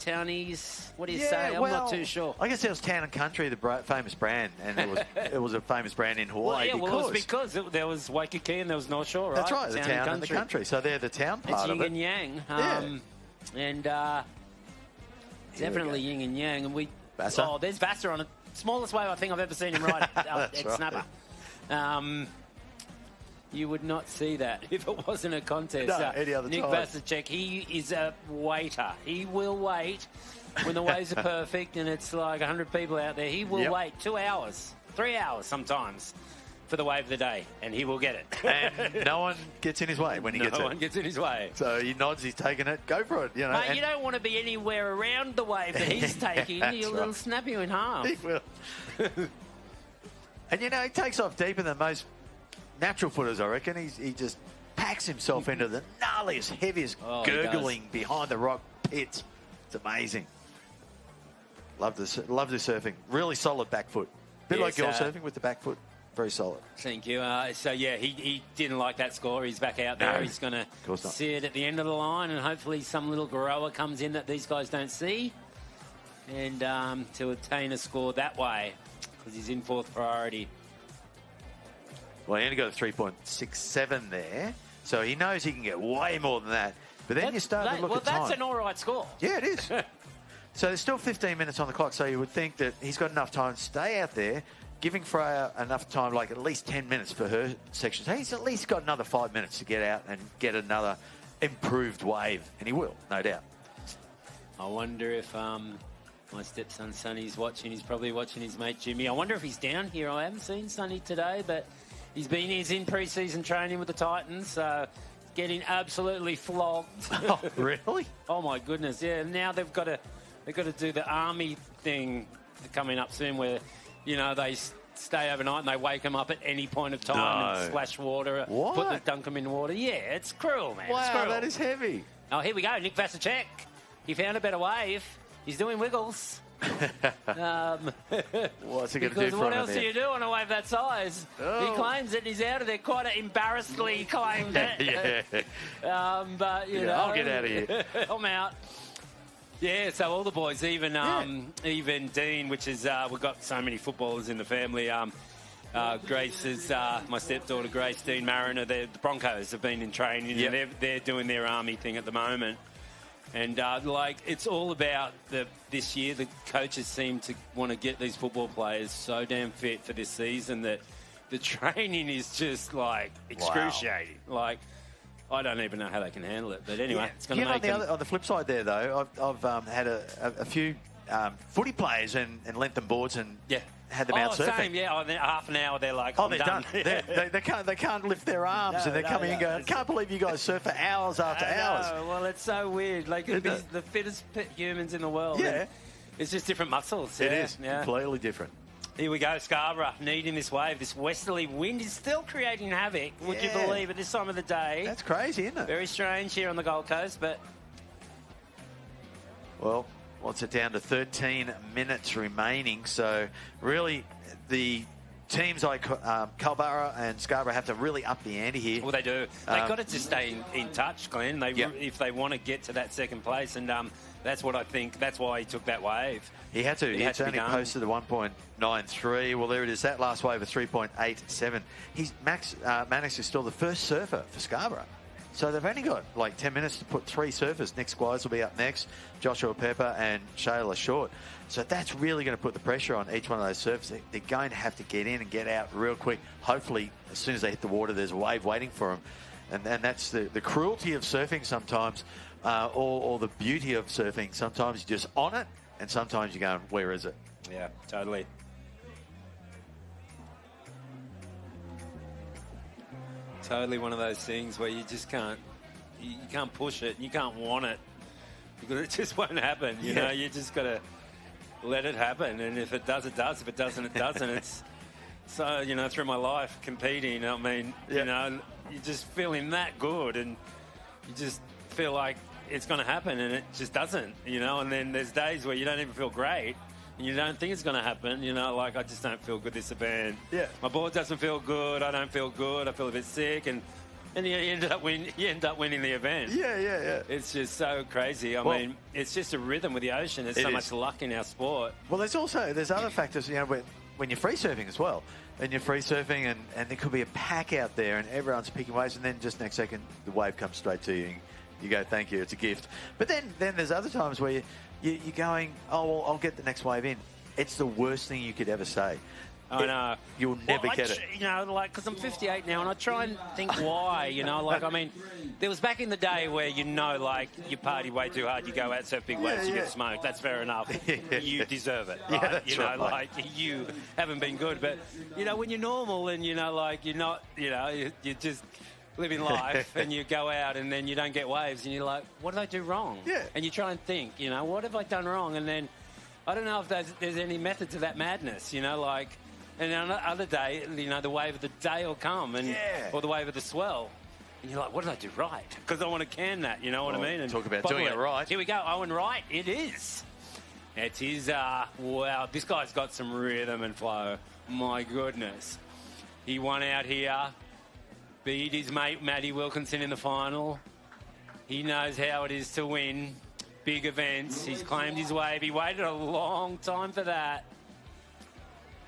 townies. What do you say? I'm not too sure. I guess it was Town and Country, the famous brand, and it was a famous brand in Hawaii. It was because there was Waikiki and there was North Shore, right? That's right, the town and the country. So they're the town part of it. It's yin and yang. And definitely yin and yang. And Vassar? Oh, there's Vassar on it. Smallest wave I think I've ever seen him ride at Snapper. You would not see that if it wasn't a contest. No, any other Nick time. Vasicek, he is a waiter. He will wait when the waves are perfect and it's like 100 people out there. He will wait 2 hours, 3 hours sometimes for the wave of the day, and he will get it. And no one gets in his way when he gets it. No one gets in his way. So he nods, he's taking it, go for it. Mate, you don't want to be anywhere around the wave that he's taking. He'll snap you in half. He will. And, he takes off deeper than most natural footers, I reckon. He just packs himself into the gnarliest, heaviest gurgling behind the rock pits. It's amazing. Love the surfing. Really solid back foot. Bit like your surfing with the back foot. Very solid. Thank you. So, yeah, he didn't like that score. He's back out there. No, He's going to course not. see it at the end of the line, and hopefully some little grower comes in that these guys don't see, and to attain a score that way, because he's in fourth priority. Well, he only got a 3.67 there, so he knows he can get way more than that. But then you start to look at time. Well, that's an all right score. Yeah, it is. So there's still 15 minutes on the clock, so you would think that he's got enough time to stay out there, giving Freya enough time, like at least 10 minutes for her section. So he's at least got another 5 minutes to get out and get another improved wave, and he will, no doubt. I wonder if my stepson Sonny's watching. He's probably watching his mate Jimmy. I wonder if he's down here. I haven't seen Sonny today, but he's in pre-season training with the Titans, so getting absolutely flogged. Oh, really? Oh my goodness, yeah. Now they've got to do the army thing coming up soon, where they stay overnight and they wake them up at any point of time and splash water, dunk them in water. Yeah, it's cruel, man. Wow, it's cruel. that is heavy. Oh, here we go. Nick Vasicek. He found a better wave. He's doing wiggles. What's he going to do for him? What else do you do on a wave that size? Oh. He claims it. He's out of there. Quite embarrassedly claimed it. Yeah. But I'll get out of here. I'm out. Yeah, so all the boys, even Dean, which is we've got so many footballers in the family. Grace is my stepdaughter, Grace, Dean Mariner. The Broncos have been in training. Yep. And they're doing their army thing at the moment. And, it's all about this year. The coaches seem to want to get these football players so damn fit for this season that the training is just, excruciating. Wow. I don't even know how they can handle it. But anyway, it's going to make on the flip side there, though, I've had a few footy players and lent them boards and had them out surfing. Same, yeah. Half an hour, they're like, they're done. They can't lift their arms, and they're coming and going, I can't believe you guys surf for hours after hours. Well, it's so weird. They could be the fittest humans in the world. Yeah. It's just different muscles. It is completely different. Here we go, Scarborough needing this wave. This westerly wind is still creating havoc, would you believe, at this time of the day. That's crazy, isn't it? Very strange here on the Gold Coast, but... Well, what's it down to 13 minutes remaining, so really the teams like Culburra and Scarborough have to really up the ante here. Well, they do. They've got to just stay in touch, Glenn, if they want to get to that second place, and that's what I think. That's why he took that wave. He had to. He's only posted a 1.93. Well, there it is. That last wave of 3.87. Mannix is still the first surfer for Scarborough. So they've only got 10 minutes to put 3 surfers. Nick Squires will be up next, Joshua Pepper and Shayla Short. So that's really going to put the pressure on each one of those surfers. They're going to have to get in and get out real quick. Hopefully, as soon as they hit the water, there's a wave waiting for them. And that's the cruelty of surfing sometimes, or the beauty of surfing. Sometimes you're just on it, and sometimes you're going, where is it? Yeah, totally. Totally one of those things where you just can't push it, you can't want it, because it just won't happen. You know, you just got to let it happen, and if it does, it does. If it doesn't, it doesn't. It's so, through my life competing, I mean, you're just feeling that good, and you just feel like it's going to happen, and it just doesn't, and then there's days where you don't even feel great, and you don't think it's going to happen, I just don't feel good this event. Yeah. My board doesn't feel good, I don't feel good, I feel a bit sick, and you end up winning the event. Yeah. It's just so crazy. I mean, it's just a rhythm with the ocean. There's so much luck in our sport. Well, there's other factors, when you're free surfing as well. And you're free surfing, and there could be a pack out there, and everyone's picking waves, and then just next second, the wave comes straight to you. And you go, thank you, it's a gift. But then there's other times where you're going, oh, well, I'll get the next wave in. It's the worst thing you could ever say. I know. You'll never get it. Because I'm 58 now, and I try and think why, I mean, there was back in the day where, you party way too hard, you go out, surf big waves, you get smoked. That's fair enough. You deserve it. Right? That's right. You haven't been good. But, when you're normal and, you're not, you're just living life and you go out and then you don't get waves and you're like, what did I do wrong? Yeah. And you try and think, what have I done wrong? And then I don't know if there's any method to that madness, And on the other day, the wave of the day will come, or the wave of the swell. And you're like, what did I do right? Because I want to can that, you know what I mean? And talk about doing it right. Here we go, Owen Wright, it is. It is, wow, this guy's got some rhythm and flow. My goodness. He won out here, beat his mate Matty Wilkinson in the final. He knows how it is to win big events. He's claimed his wave. He waited a long time for that.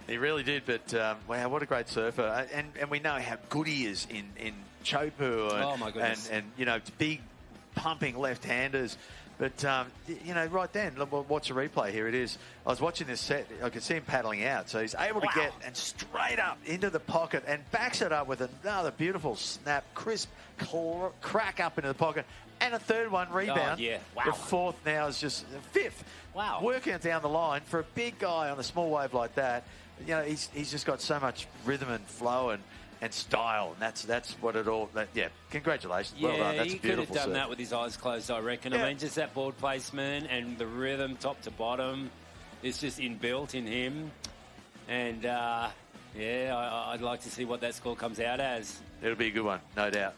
He really did, but wow, what a great surfer. And we know how good he is in Chopu and, oh my goodness. and you know, big pumping left-handers. But, you know, right then, watch the replay. Here it is. I was watching this set. I could see him paddling out. So he's able to get and straight up into the pocket and backs it up with another beautiful snap, crisp crack up into the pocket. And a third one, rebound. Oh, yeah. Wow. The fourth now is just fifth. Wow. Working it down the line for a big guy on a small wave like that. You know, he's just got so much rhythm and flow and style, and that's what it all. Yeah, congratulations, well done. That's he a beautiful could have done surf. that with his eyes closed, I reckon. Yeah. I mean, just that board placement and the rhythm, top to bottom, is just inbuilt in him. And I'd like to see what that score comes out as. It'll be a good one, no doubt.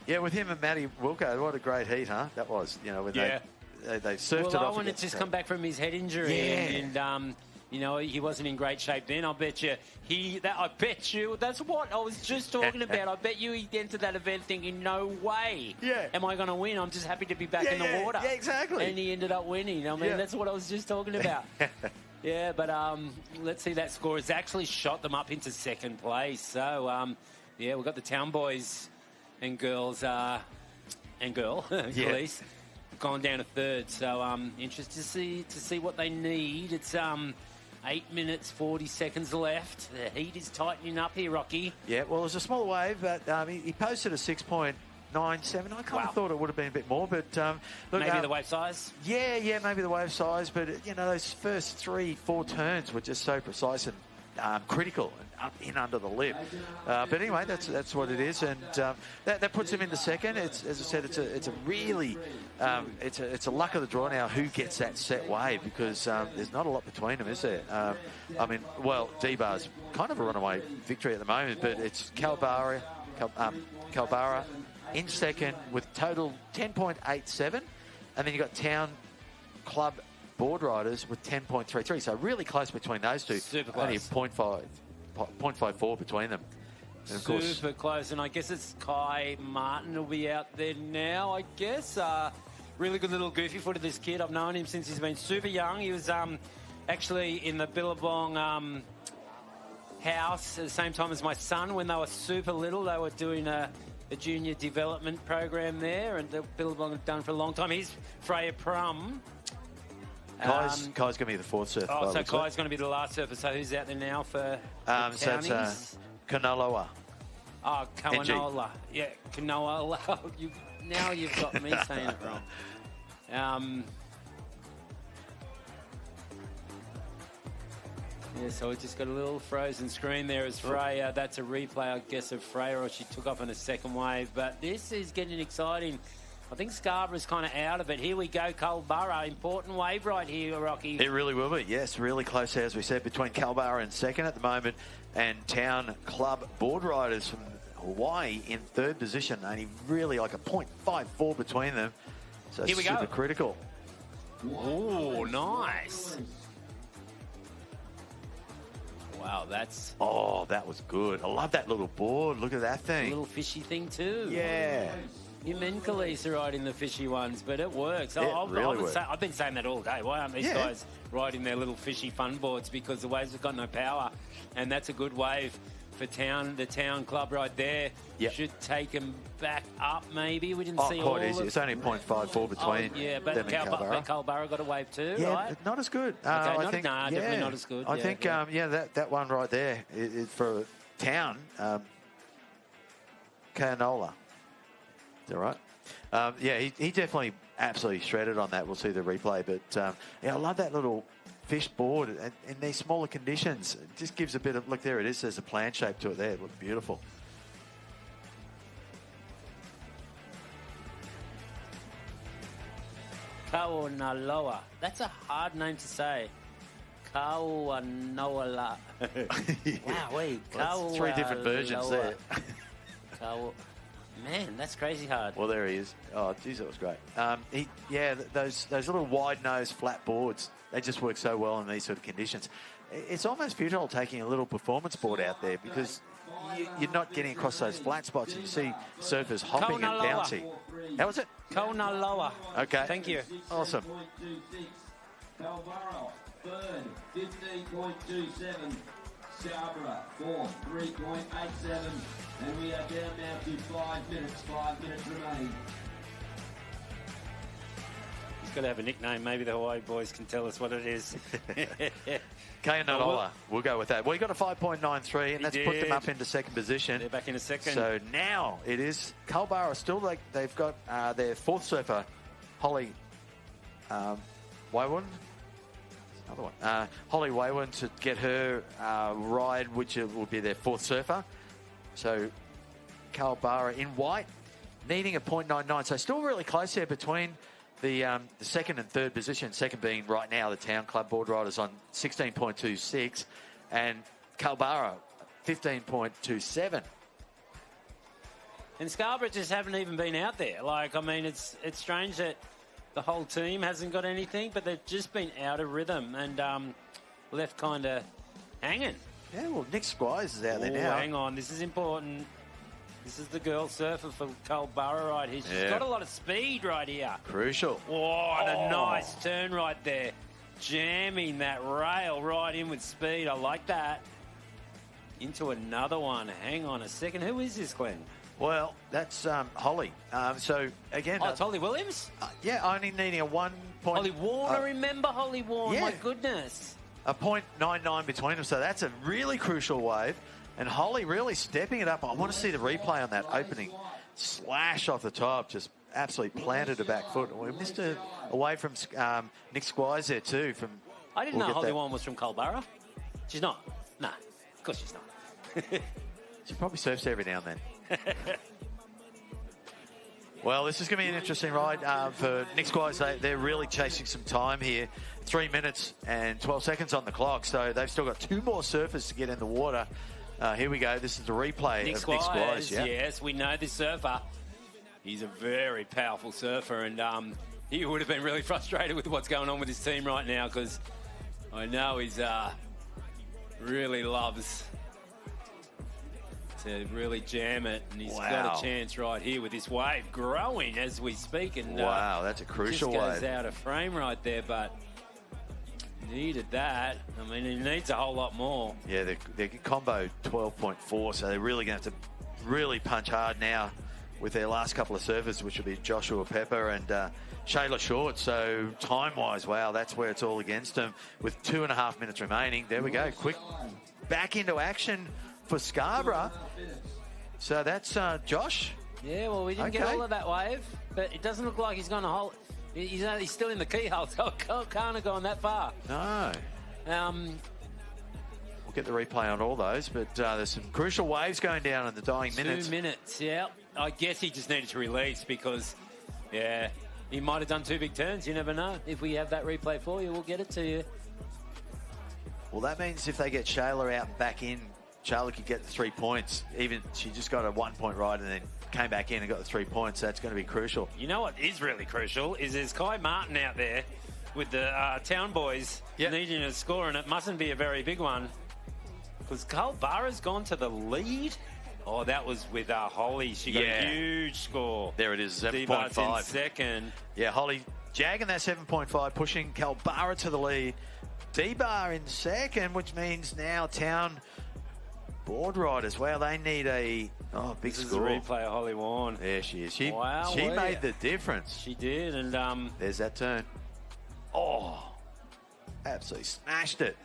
Yeah, with him and Matty Wilco, what a great heat, huh? That was, you know, when they surfed it off. Well, Owen had just come back from his head injury, and you know, he wasn't in great shape then. I bet you that's what I was just talking about. I bet you he entered that event thinking, no way am I going to win. I'm just happy to be back in the water. Yeah, exactly. And he ended up winning. I mean, that's what I was just talking about. Yeah, but let's see that score. It's actually shot them up into second place. So, we've got the Town boys and girls, police, gone down to third. So, interested to see what they need. It's 8 minutes, 40 seconds left. The heat is tightening up here, Rocky. Yeah, well, it was a small wave, but he posted a 6.97. I kind of thought it would have been a bit more, but look, maybe the wave size. Yeah, maybe the wave size, but you know, those first 3-4 turns were just so precise and critical and up in under the lip. But anyway, that's what it is, and that puts him into second. It's, as I said, it's a really it's a luck of the draw now who gets that set wave, because there's not a lot between them, is there? I mean, well, D-Bar's kind of a runaway victory at the moment, but it's Calbara in second with total 10.87, and then you got Town Club Boardriders with 10.33. So really close between those two. Super close. Only 0.54 between them. And of course, super close, and I guess it's Kai Martin will be out there now, I guess. Really good little goofy footer, this kid. I've known him since he's been super young. He was actually in the Billabong house at the same time as my son when they were super little. They were doing a junior development program there, and the Billabong have done for a long time. He's Freya Prum. Kai's going to be the fourth surfer. Oh, so Kai's going to be the last surfer. So who's out there now for so it's Kanaloa. Oh, Kawanola. Yeah, Kanoa. Now you've got me saying it wrong. Yeah, so we just got a little frozen screen there as Freya. That's a replay, I guess, of Freya, or she took off on a second wave. But this is getting exciting. I think Scarborough's kind of out of it. Here we go, Culburra. Important wave right here, Rocky. It really will be, yes. Really close, as we said, between Culburra in second at the moment and Town Club Boardriders from Hawaii in third position. Only really like a 0.54 between them. So here we super go. critical. Oh, nice. Wow, that's... Oh, that was good. I love that little board. Look at that thing. A little fishy thing too. Yeah. You men Khalees are riding the fishy ones, but it works. I've been saying that all day. Why aren't these guys riding their little fishy fun boards? Because the waves have got no power. And that's a good wave for Town. The Town Club right there should take them back up, maybe. We didn't see all quite easy. It's only 0.54 between but them and Culburra. Culburra got a wave too, yeah, right? Not as good. Definitely not as good. I think, that one right there is for Town, Canola. Is that right? He definitely absolutely shredded on that. We'll see the replay. But, I love that little fish board in these smaller conditions. It just gives a bit of... Look, there it is. There's a plan shape to it there. It looks beautiful. Kaunaloa. That's a hard name to say. Kaunaloa. Wow, wait. Well, that's 3 different versions there. Man, that's crazy hard. Well, there he is. Oh, geez, that was great. Those little wide-nosed flat boards, they just work so well in these sort of conditions. It's almost futile taking a little performance board out there because you're not getting across those flat spots. And you see surfers hopping and bouncing. How was it? Kaunaloa. Okay. Thank you. Awesome. Calvaro, third, 15.27. Scarborough, fourth, 3.87. And we are down now to 5 minutes. 5 minutes remaining. He's got to have a nickname. Maybe the Hawaii boys can tell us what it is. Kaunaloa, we'll go with that. Well, he got a 5.93, and that's put them up into second position. They're back in a second. So now it is Culburra still they've got their fourth surfer, Holly Waywan. Another one. Holly Waywan to get her ride, which will be their fourth surfer. So Culburra in white, needing a 0.99. So still really close there between the second and third position, second being right now the Town Club Boardriders on 16.26 and Culburra 15.27. And Scarborough just haven't even been out there. Like, I mean, it's strange that the whole team hasn't got anything, but they've just been out of rhythm and left kind of hanging. Yeah, well, Nick Squires is out there now. Hang on, this is important. This is the girl surfer for Culburra right here. She's got a lot of speed right here. Crucial. Oh, and a nice turn right there. Jamming that rail right in with speed. I like that. Into another one. Hang on a second. Who is this, Glenn? Well, that's Holly. So, again... Oh, it's Holly Williams? Yeah, only needing a 1 point... Holly Warren, I remember Holly Warren. My goodness. A 0.99 between them, so that's a really crucial wave. And Holly really stepping it up. I want to see the replay on that opening slash off the top. Just absolutely planted a back foot. We missed her away from Nick Squires there too. I didn't know Holly Warren was from Culburra. She's not. Nah, of course she's not. She probably surfs every now and then. Well, this is going to be an interesting ride for Nick Squires. They're really chasing some time here. 3 minutes and 12 seconds on the clock. So they've still got 2 more surfers to get in the water. Here we go. This is the replay of Nick Squires. Yeah. Yes, we know this surfer. He's a very powerful surfer, and he would have been really frustrated with what's going on with his team right now because I know he's really loves to really jam it, and he's got a chance right here with this wave growing as we speak. And wow, that's a crucial just wave. goes out of frame right there, but needed that. I mean, he needs a whole lot more. Yeah, they're combo 12.4, so they're really going to have to really punch hard now with their last couple of surfers, which will be Joshua Pepper and Shayla Short. So time-wise, wow, that's where it's all against them with 2.5 minutes remaining. There we go. Quick back into action for Scarborough. So that's Josh. Yeah, well, we didn't get all of that wave, but it doesn't look like he's going to hold. He's still in the keyhole, so can't have gone that far. No. We'll get the replay on all those, but there's some crucial waves going down in the dying minutes. 2 minutes, yeah. I guess he just needed to release because, yeah, he might have done 2 big turns. You never know. If we have that replay for you, we'll get it to you. Well, that means if they get Shayla out and back in, Shayla could get the 3 points. Even she just got a 1 point ride and then came back in and got the 3 points. That's going to be crucial. You know what is really crucial is there's Kai Martin out there with the Town boys needing a score, and it mustn't be a very big one because Culburra's gone to the lead. Oh, that was with Holly. She got a huge score. There it is, 7.5. In second. Yeah, Holly jagging that 7.5, pushing Culburra to the lead. D-Bar in second, which means now Town Boardriders. Wow, they need a big score. This is a replay of Holly Warren. There she is. She wow, made the difference. She did, and there's that turn. Oh, absolutely smashed it.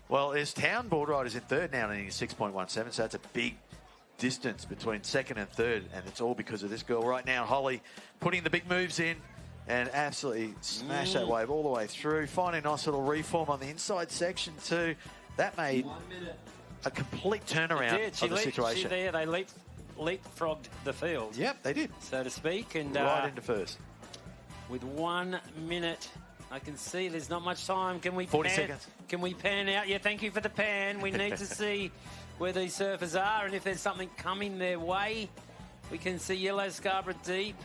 Well, there's Town Boardriders in third now, needing 6.17, so that's a big distance between second and third, and it's all because of this girl right now, Holly, putting the big moves in and absolutely smashed that wave all the way through. Finding a nice little reform on the inside section too. That made a complete turnaround of the situation. They leapfrogged the field. Yep, they did. So to speak. And right into first. With 1 minute, I can see there's not much time. Can we 40 seconds. Can we pan out? Yeah, thank you for the pan. We need to see where these surfers are and if there's something coming their way. We can see Yellow Scarborough deep.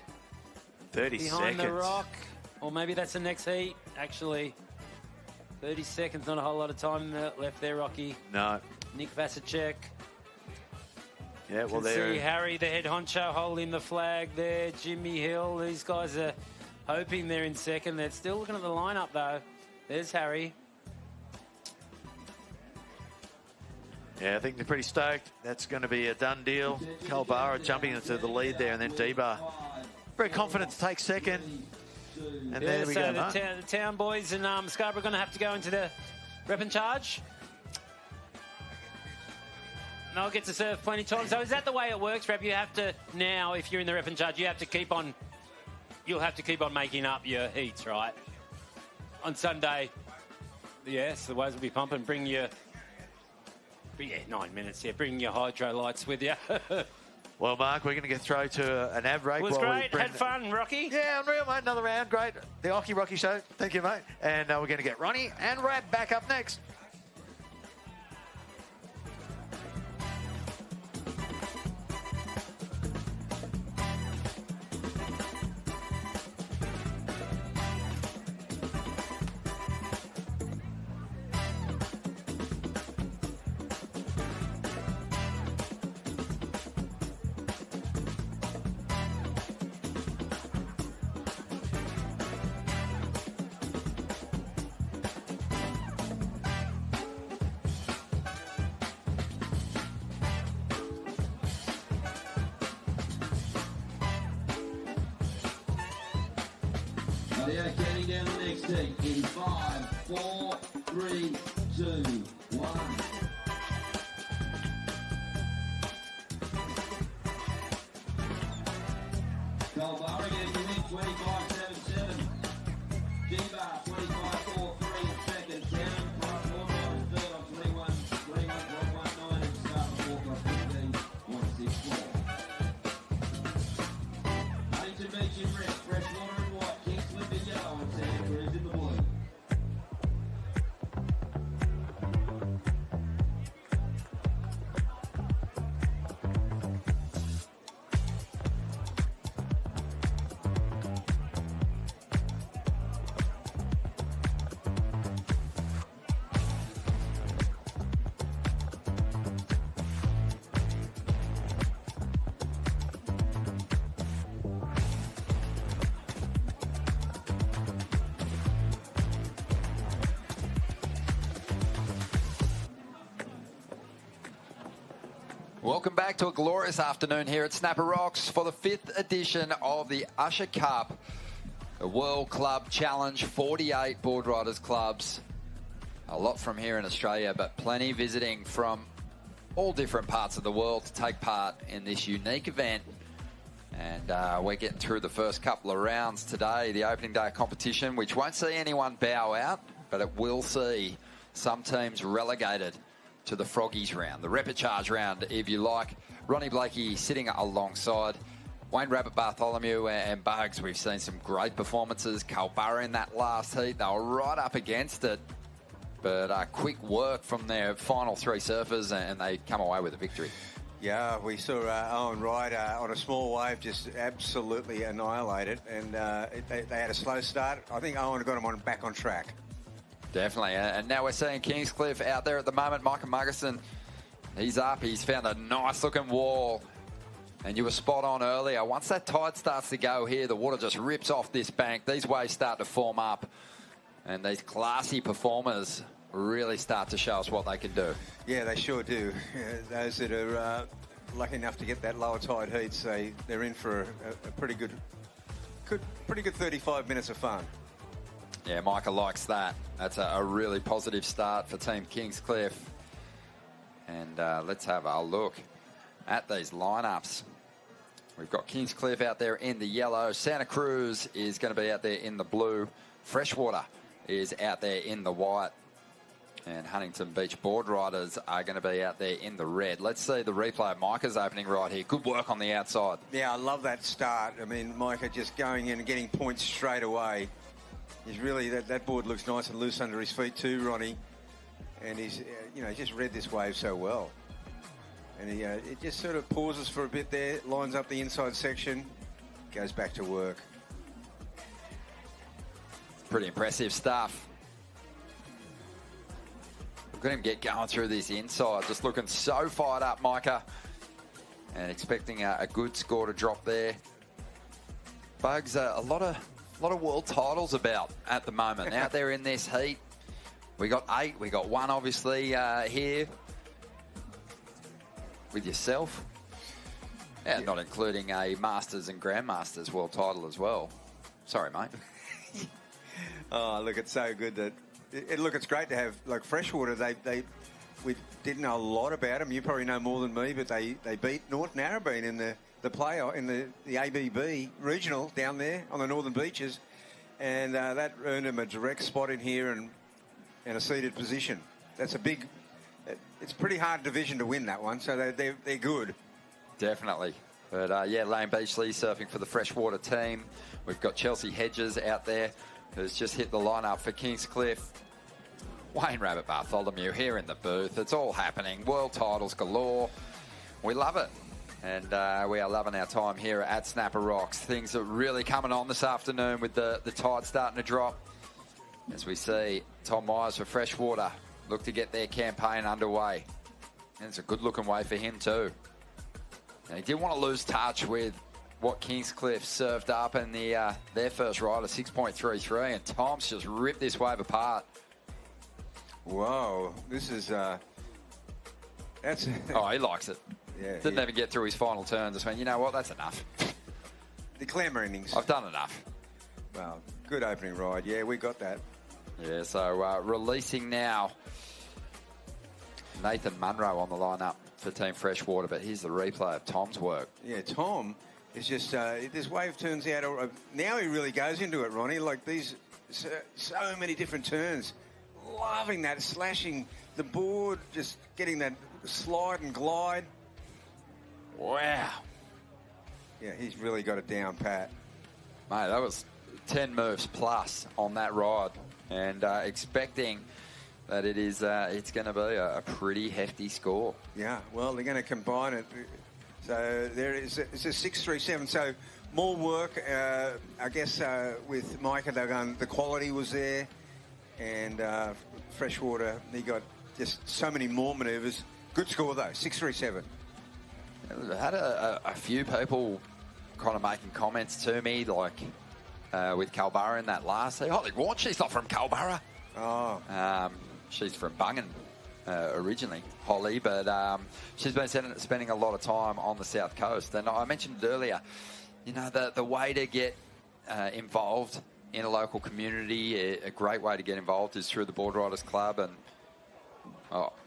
30 behind seconds. the rock. Or maybe that's the next heat, actually. 30 seconds, not a whole lot of time left there, Rocky. No. Nick Vasicek. Yeah, well, Can see Harry, the head honcho, holding the flag there. Jimmy Hill. These guys are hoping they're in second. They're still looking at the lineup, though. There's Harry. Yeah, I think they're pretty stoked. That's going to be a done deal. Kalbara jumping into the lead there, and then Deba very confident to take second. And there we go, the town boys and Scarborough are going to have to go into the rep and charge. And they'll get to serve plenty of time. So is that the way it works, Rep? You have to now, if you're in the rep and charge, you have to keep on. You'll have to keep on making up your heats, right? On Sunday, yes, the waves will be pumping. Bring 9 minutes. Yeah, bring your hydro lights with you. Well, Mark, we're going to get through to an ad break. It was great. Had fun, Rocky. Yeah, unreal, mate. Another round. Great. The Ocky Rocky Show. Thank you, mate. And we're going to get Ronnie and Rab back up next. Yeah, counting down the next heat in 5, 4, 3, 2, 1. Kalbara getting the win, 25-7-7. G-Bar, 25-4-3 in second. Town, Price Boardriders third on 21-1-19 and Scarborough 4+15-1-6-4. Huntington Beach in red, Freshwater in white, Kingsland in yellow and Santa Cruz in the blue. Welcome back to a glorious afternoon here at Snapper Rocks for the 5th edition of the Usher Cup, the World Club Challenge, 48 Boardriders clubs. A lot from here in Australia, but plenty visiting from all different parts of the world to take part in this unique event. And we're getting through the first couple of rounds today, the opening day competition, which won't see anyone bow out, but it will see some teams relegated to the Froggies round, the repechage round, if you like. Ronnie Blakey sitting alongside Wayne Rabbit Bartholomew and Bugs. We've seen some great performances. Kalbara in that last heat, they were right up against it, but quick work from their final 3 surfers, and they come away with a victory. Yeah, we saw Owen Wright on a small wave just absolutely annihilate it, and they had a slow start. I think Owen got him back on track. Definitely, and now we're seeing Kingscliff out there at the moment. Micah Muggerson, he's up. He's found a nice-looking wall, and you were spot on earlier. Once that tide starts to go here, the water just rips off this bank. These waves start to form up, and these classy performers really start to show us what they can do. Yeah, they sure do. Those that are lucky enough to get that lower tide heats, they're in for a pretty good 35 minutes of fun. Yeah, Micah likes that. That's a really positive start for Team Kingscliff. And let's have a look at these lineups. We've got Kingscliff out there in the yellow. Santa Cruz is going to be out there in the blue. Freshwater is out there in the white. And Huntington Beach Boardriders are going to be out there in the red. Let's see the replay. Micah's opening right here. Good work on the outside. Yeah, I love that start. I mean, Micah just going in and getting points straight away. He's really, that board looks nice and loose under his feet too, Ronnie. And he's, just read this wave so well. And he it just sort of pauses for a bit there, lines up the inside section, goes back to work. Pretty impressive stuff. Look at him get going through this inside, just looking so fired up, Micah. and expecting a good score to drop there. Bugs, a lot of world titles about at the moment out there in this heat. We got 8. We got 1 obviously here with yourself. Yeah, not including a Masters and Grandmasters world title as well. Sorry, mate. Oh, look, it's so good that look, it's great to have like Freshwater. We didn't know a lot about them. You probably know more than me, but they beat North Narrabeen in the playoff in the ABB regional down there on the Northern Beaches, and that earned them a direct spot in here and a seeded position. That's a big. It's a pretty hard division to win that one, so they're good. Definitely. But, yeah, Lane Beachley surfing for the Freshwater team. We've got Chelsea Hedges out there, who's just hit the lineup for Kingscliff. Wayne Rabbit Bartholomew here in the booth. It's all happening. World titles galore. We love it. And we are loving our time here at Snapper Rocks. Things are really coming on this afternoon with the tide starting to drop. As we see Tom Myers for Freshwater look to get their campaign underway. And it's a good-looking way for him too. And he didn't want to lose touch with what Kingscliff served up in their first ride of 6.33, and Tom's just ripped this wave apart. Whoa, this is that's. Oh, he likes it. Yeah, Didn't even get through his final turn. Just went, you know what? That's enough. The glamour innings. I've done enough. Well, good opening ride. Yeah, we got that. Yeah. So releasing now. Nathan Munro on the lineup for Team Freshwater, but here's the replay of Tom's work. Yeah, Tom is just, this wave turns out, now he really goes into it, Ronnie, like these, so many different turns. Loving that, slashing the board, just getting that slide and glide. Wow. Yeah, he's really got it down pat. Mate, that was 10 moves plus on that ride, and expecting that it's going to be a pretty hefty score. Yeah, well, they're going to combine it. So there is it's a 6.37. So more work, I guess, with Micah. They're going. The quality was there, and Freshwater. He got just so many more manoeuvres. Good score though, 6.37. I had a few people kind of making comments to me, like with Culburra in that last. Say, holy what? She's not from Culburra. Oh. She's from Bungan originally, Holly, but she's been spending a lot of time on the South Coast. And I mentioned earlier, you know, the way to get involved in a local community, a great way to get involved is through the Boardriders Club. And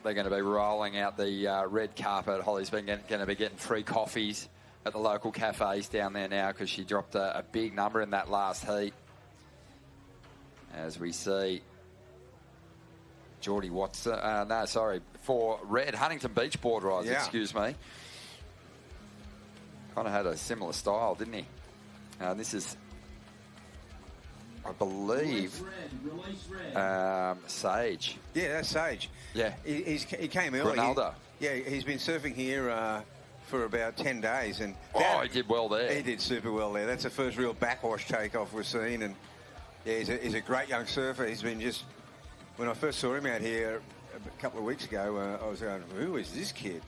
they're going to be rolling out the red carpet. Holly's going to be getting free coffees at the local cafes down there now because she dropped a big number in that last heat. As we see Geordie Watson, for Red, Huntington Beach Boardriders, excuse me. Kind of had a similar style, didn't he? This is, I believe, Sage. Yeah, that's Sage. Yeah. He came early. Ronaldo. He's been surfing here for about 10 days. And he did well there. He did super well there. That's the first real backwash takeoff we've seen. And yeah, he's a great young surfer. He's been just... When I first saw him out here a couple of weeks ago, I was going, who is this kid?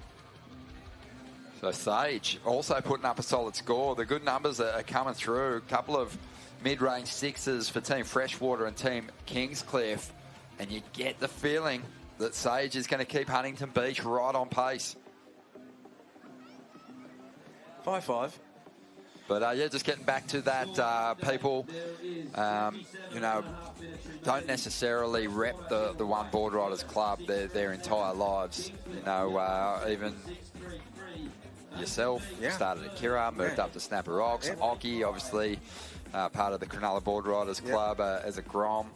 So Sage also putting up a solid score. The good numbers are coming through. A couple of mid-range sixes for Team Freshwater and Team Kingscliff. And you get the feeling that Sage is going to keep Huntington Beach right on pace. 5-5. But, just getting back to that, people, you know, don't necessarily rep the one Boardriders club their entire lives. You know, even yourself started at Kirra, moved up to Snapper Rocks. Yep. Ockie, obviously, part of the Cronulla Boardriders club as a Grom,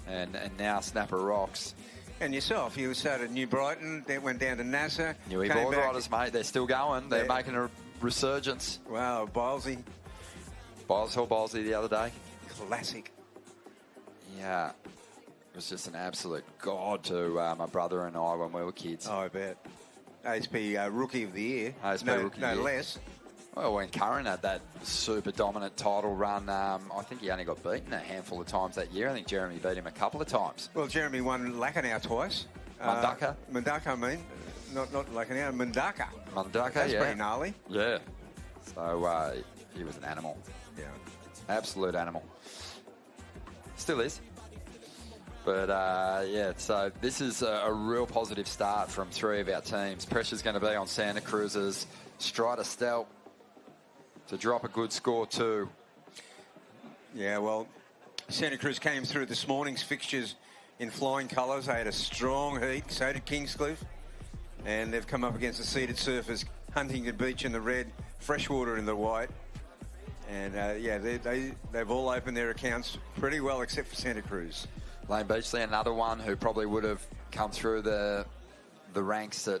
and now Snapper Rocks. And yourself, you started at New Brighton, then went down to NASA. Newey Boardriders, mate, they're still going. They're making a resurgence. Wow, Bilesy. Bilesy the other day. Classic. Yeah. It was just an absolute god to my brother and I when we were kids. Oh, I bet. ASP Rookie of the Year. ASP Rookie of the Year. No less. Well, when Curran had that super dominant title run, I think he only got beaten a handful of times that year. I think Jeremy beat him a couple of times. Well, Jeremy won Lacanau twice. Mundaka. Mundaka, I mean. not like an out Mundaka. That's yeah. pretty gnarly. Yeah. So he was an animal. Yeah. Absolute animal. Still is. But, yeah, so this is a real positive start from 3 of our teams. Pressure's going to be on Santa Cruz's Strider Stelp to drop a good score too. Yeah, well, Santa Cruz came through this morning's fixtures in flying colours. They had a strong heat, so did Kingscliff. And they've come up against the seeded surfers, Huntington Beach in the red, Freshwater in the white. And, yeah, they've all opened their accounts pretty well except for Santa Cruz. Lane Beachley, another one who probably would have come through the ranks at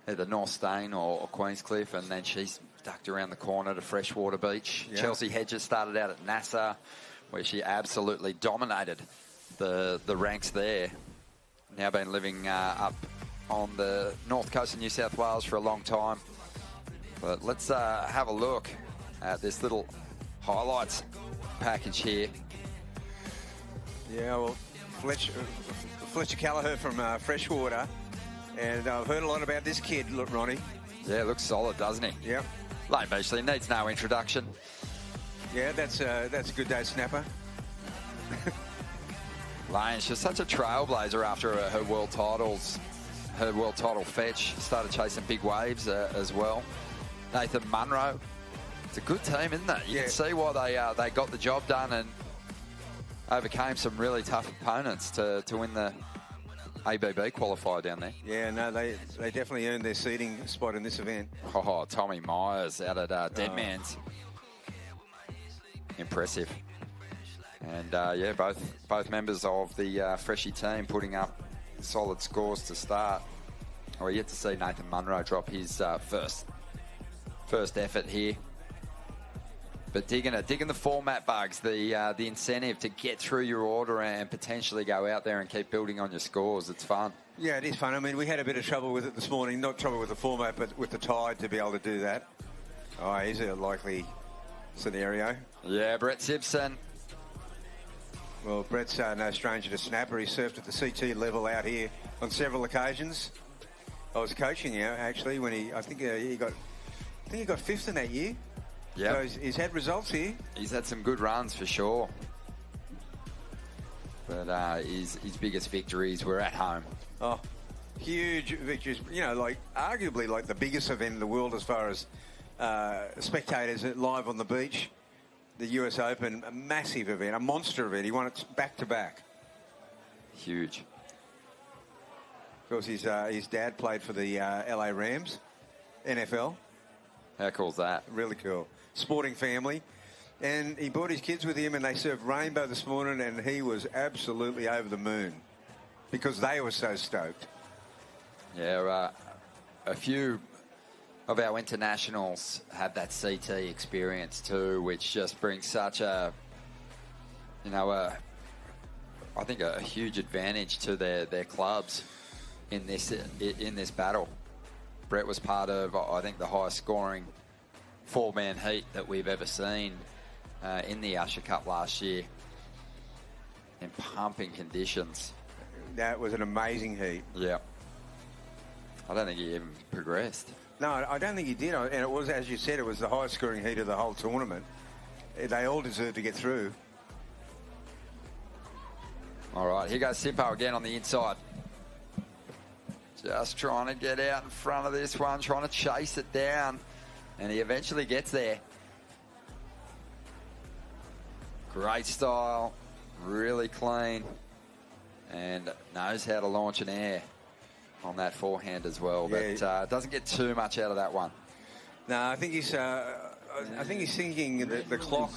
either North Stain or Queenscliff, and then she's ducked around the corner to Freshwater Beach. Yeah. Chelsea Hedges started out at NASA, where she absolutely dominated the ranks there. Now been living up on the north coast of New South Wales for a long time. But let's have a look at this little highlights package here. Yeah, well, Fletcher Callagher from Freshwater, and I've heard a lot about this kid, look, Ronnie. Yeah, looks solid, doesn't he? Yep. Lane Beachley needs no introduction. Yeah, that's a good day snapper. Lane's just such a trailblazer after her world titles, her world title fetch. Started chasing big waves as well. Nathan Munro, it's a good team, isn't it? You can see why they got the job done and overcame some really tough opponents to win the ABB qualifier down there. Yeah, no, they definitely earned their seating spot in this event. Oh, Tommy Myers out at Deadman's. Impressive. And, yeah, both members of the Freshie team putting up solid scores to start. We're yet to see Nathan Munro drop his first effort here. But digging the format bugs, the incentive to get through your order and potentially go out there and keep building on your scores. It's fun. Yeah, it is fun. I mean, we had a bit of trouble with it this morning. Not trouble with the format, but with the tide to be able to do that. Oh, here's a likely scenario. Yeah, Brett Simpson. Well, Brett's no stranger to snapper. He surfed at the CT level out here on several occasions. I was coaching him actually when I think he got fifth in that year. Yeah, so he's had results here. He's had some good runs for sure. But his biggest victories were at home. Oh, huge victories. You know, like arguably like the biggest event in the world as far as spectators live on the beach. The US Open, a massive event, a monster event. He won it back to back. Huge. Of course, his dad played for the LA Rams, NFL. How cool is that? Really cool. Sporting family. And he brought his kids with him and they surfed Rainbow this morning and he was absolutely over the moon because they were so stoked. Yeah, a few of our internationals have that CT experience too, which just brings such a huge advantage to their clubs in this battle. Brett was part of, I think, the highest scoring 4-man heat that we've ever seen in the Usher Cup last year in pumping conditions. That was an amazing heat. Yeah. I don't think he even progressed. No, I don't think he did. And it was, as you said, it was the highest scoring heat of the whole tournament. They all deserved to get through. All right, here goes Simpo again on the inside. Just trying to get out in front of this one, trying to chase it down. And he eventually gets there. Great style, really clean, and knows how to launch an air on that forehand as well. Yeah. But doesn't get too much out of that one. No, I think he's thinking the clock,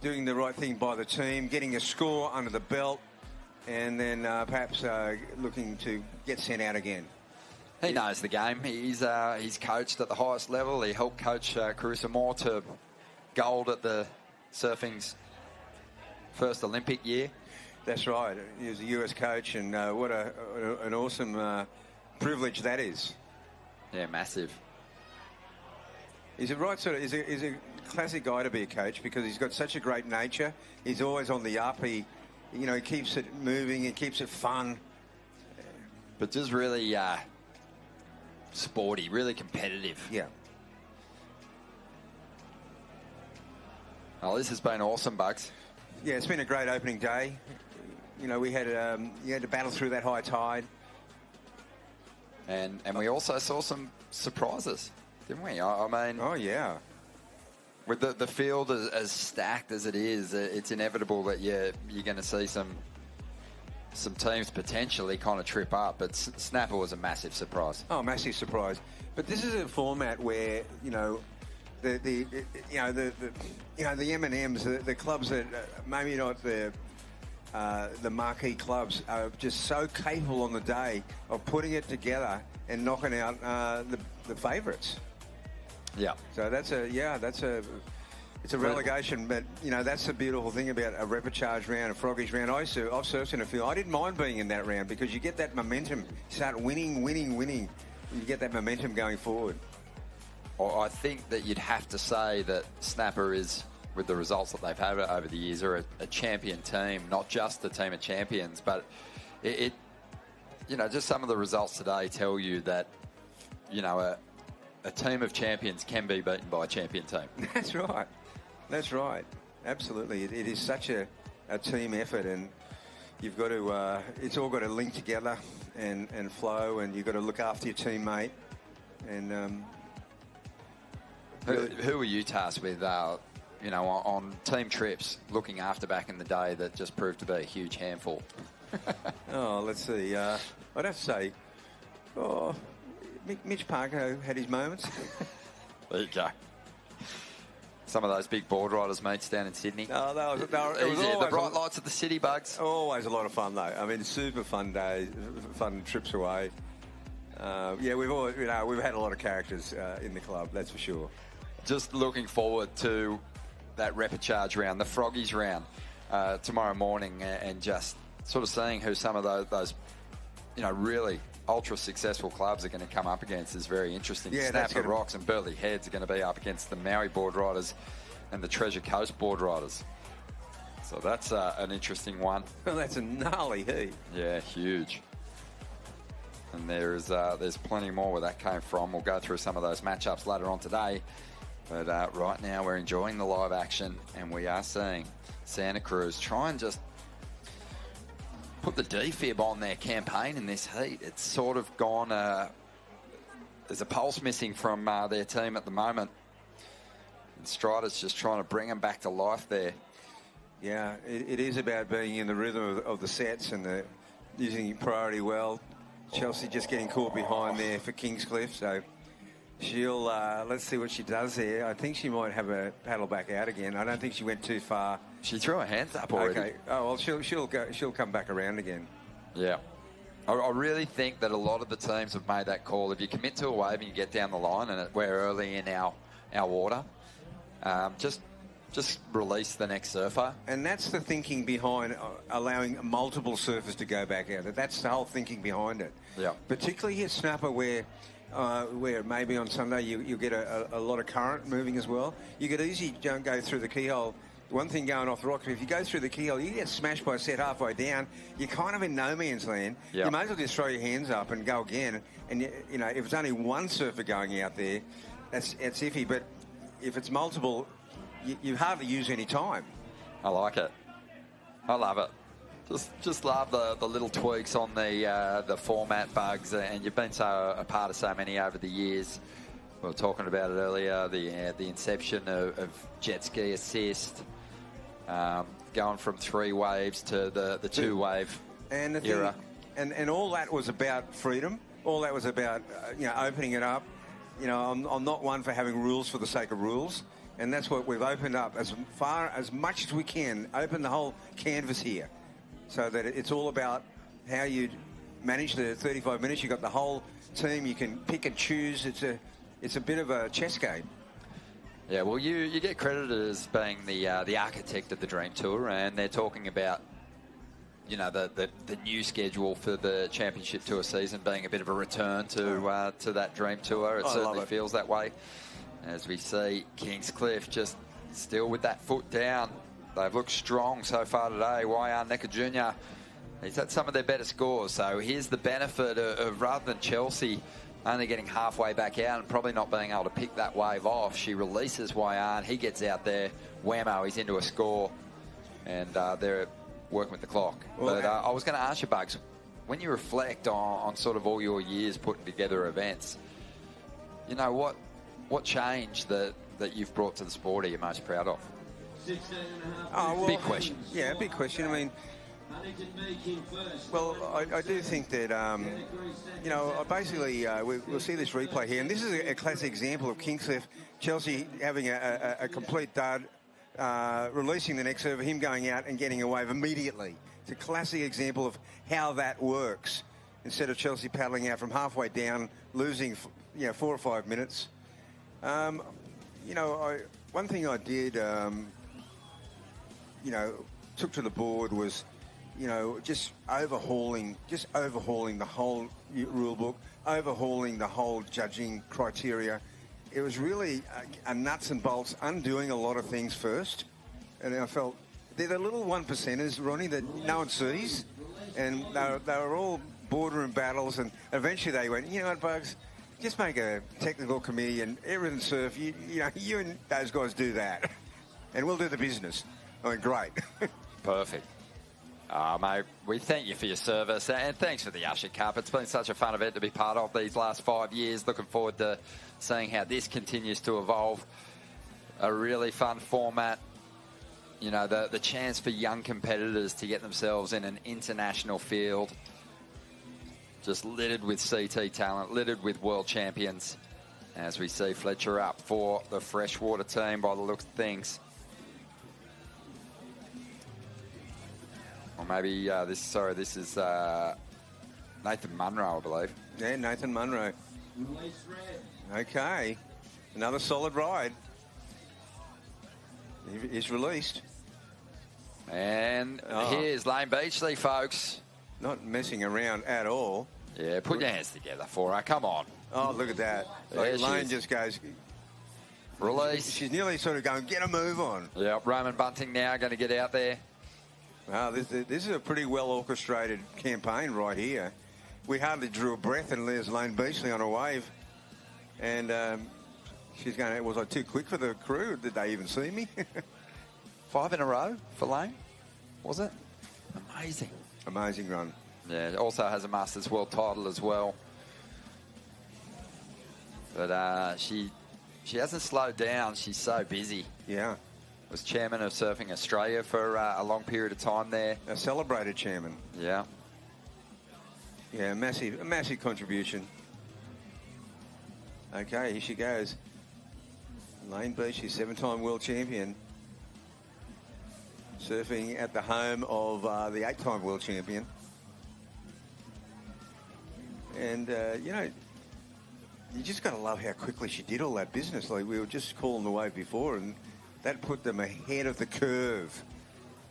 doing the right thing by the team, getting a score under the belt, and then perhaps looking to get sent out again. He knows the game. He's coached at the highest level. He helped coach Carissa Moore to gold at the surfing's first Olympic year. That's right. He was a US coach, and what an awesome privilege that is. Yeah, massive. He's a right sort of. He's a classic guy to be a coach because he's got such a great nature. He's always on the up. He keeps it moving and keeps it fun. But just really sporty, really competitive. Yeah. Oh, this has been awesome, Bugs. Yeah, it's been a great opening day. You know, we had you had to battle through that high tide. And we also saw some surprises, didn't we? I mean... Oh, yeah. With the field as stacked as it is, it's inevitable that you're going to see some teams potentially kind of trip up. But Snapper was a massive surprise. Oh, massive surprise! But this is a format where the M&Ms, the clubs that maybe not the marquee clubs are just so capable on the day of putting it together and knocking out the favourites. Yeah. So it's a relegation, but that's the beautiful thing about a repechage round, a froggies round. I've surfed in a field. I didn't mind being in that round because you get that momentum. You start winning. You get that momentum going forward. Well, I think that you'd have to say that Snapper is, with the results that they've had over the years, are a champion team, not just a team of champions, but it just some of the results today tell you that, a team of champions can be beaten by a champion team. That's right. That's right. Absolutely. It is such a team effort, and you've got to, it's all got to link together and flow, and you've got to look after your teammate. And who were you tasked with, on team trips, looking after back in the day that just proved to be a huge handful? Oh, let's see. I'd have to say, Mitch Parker had his moments. There you go. Some of those big Boardriders mates down in Sydney. Oh, it was easy. always The bright lights of the city, Bugs. Always a lot of fun, though. I mean, super fun days, fun trips away. We've had a lot of characters in the club, that's for sure. Just looking forward to that repechage round, the Froggies round, tomorrow morning, and just sort of seeing who some of those really ultra successful clubs are going to come up against is very interesting. Yeah, Snapper Rocks and Burleigh Heads are going to be up against the Maui Boardriders and the Treasure Coast Boardriders. So that's an interesting one. Well, that's a gnarly heat. Yeah, huge. And there's plenty more where that came from. We'll go through some of those matchups later on today. But right now we're enjoying the live action, and we are seeing Santa Cruz try and just put the defib on their campaign in this heat. It's sort of gone... there's a pulse missing from their team at the moment. And Strider's just trying to bring them back to life there. Yeah, it is about being in the rhythm of the sets and using priority well. Chelsea just getting caught behind there for Kingscliff, so she'll... let's see what she does there. I think she might have a paddle back out again. I don't think she went too far. She threw her hands up already. Okay. Oh, well, she'll come back around again. Yeah. I really think that a lot of the teams have made that call. If you commit to a wave and you get down the line, and we're early in our water, just release the next surfer. And that's the thinking behind allowing multiple surfers to go back out. That's the whole thinking behind it. Yeah. Particularly at Snapper, where maybe on Sunday you get a lot of current moving as well. You could easily go through the keyhole. One thing going off the rock, if you go through the keyhole, you get smashed by a set halfway down. You're kind of in no man's land. Yep. You may as well just throw your hands up and go again. And if it's only one surfer going out there, it's iffy. But if it's multiple, you hardly use any time. I like it. I love it. Just love the little tweaks on the format, Bugs, and you've been a part of so many over the years. We were talking about it earlier, the inception of jet ski assist, going from 3 waves to the 2-wave era. And all that was about freedom. All that was about opening it up. I'm not one for having rules for the sake of rules, and that's what we've opened up as much as we can. Open the whole canvas here, so that it's all about how you manage the 35 minutes. You've got the whole team. You can pick and choose. It's a bit of a chess game. Yeah, well, you get credited as being the architect of the Dream Tour, and they're talking about the new schedule for the Championship Tour season being a bit of a return to that Dream Tour. It certainly feels that way. As we see Kingscliff just still with that foot down. They've looked strong so far today. YR Necker Jr., he's had some of their better scores. So here's the benefit of rather than Chelsea only getting halfway back out and probably not being able to pick that wave off. She releases Wyan. He gets out there. Whammo, he's into a score. And they're working with the clock. Well, but I was going to ask you, Bugs, when you reflect on sort of all your years putting together events, you know, what change that you've brought to the sport are you most proud of? Big question. Yeah, big question. I mean, well, I do think that, you know, basically we'll see this replay here. And this is a classic example of Kingscliff, Chelsea having a complete dud, releasing the next server, him going out and getting a wave immediately. It's a classic example of how that works. Instead of Chelsea paddling out from halfway down, losing, 4 or 5 minutes. You know, one thing I did, you know, took to the board was, you know, just overhauling the whole rule book, overhauling the whole judging criteria. It was really a nuts and bolts, undoing a lot of things first. And I felt they're the little 1%ers, Ronnie, that no one sees. And they were all boardroom battles. And eventually they went, you know what, Bugs, just make a technical committee and everything surf. You know, you and those guys do that. And we'll do the business. I mean, great. Perfect. Mate, we thank you for your service and thanks for the Usher Cup. It's been such a fun event to be part of these last 5 years. Looking forward to seeing how this continues to evolve. A really fun format. You know, the chance for young competitors to get themselves in an international field. Just littered with CT talent, littered with world champions. As we see Fletcher up for the freshwater team by the looks of things. Or maybe this is Nathan Munro, I believe. Yeah, Nathan Munro. Okay, another solid ride. He's released. And here's Lane Beachley, folks. Not messing around at all. Yeah, put your hands together for her. Come on. Oh, look at that. Like Lane just goes... Release. She's nearly sort of going, get a move on. Yep, Roman Bunting now going to get out there. Wow, this is a pretty well-orchestrated campaign right here. We hardly drew a breath and there's Lane Beachley on a wave. And she's going, was I too quick for the crew? Did they even see me? 5 in a row for Lane, was it? Amazing. Amazing run. Yeah, also has a Masters World title as well. But she hasn't slowed down. She's so busy. Yeah. Was chairman of Surfing Australia for a long period of time there. A celebrated chairman. Yeah. Yeah, a massive contribution. Okay, here she goes. Lane Beachley, 7-time world champion. Surfing at the home of the 8-time world champion. And, you know, you just got to love how quickly she did all that business. Like, we were just calling the wave before, and that put them ahead of the curve.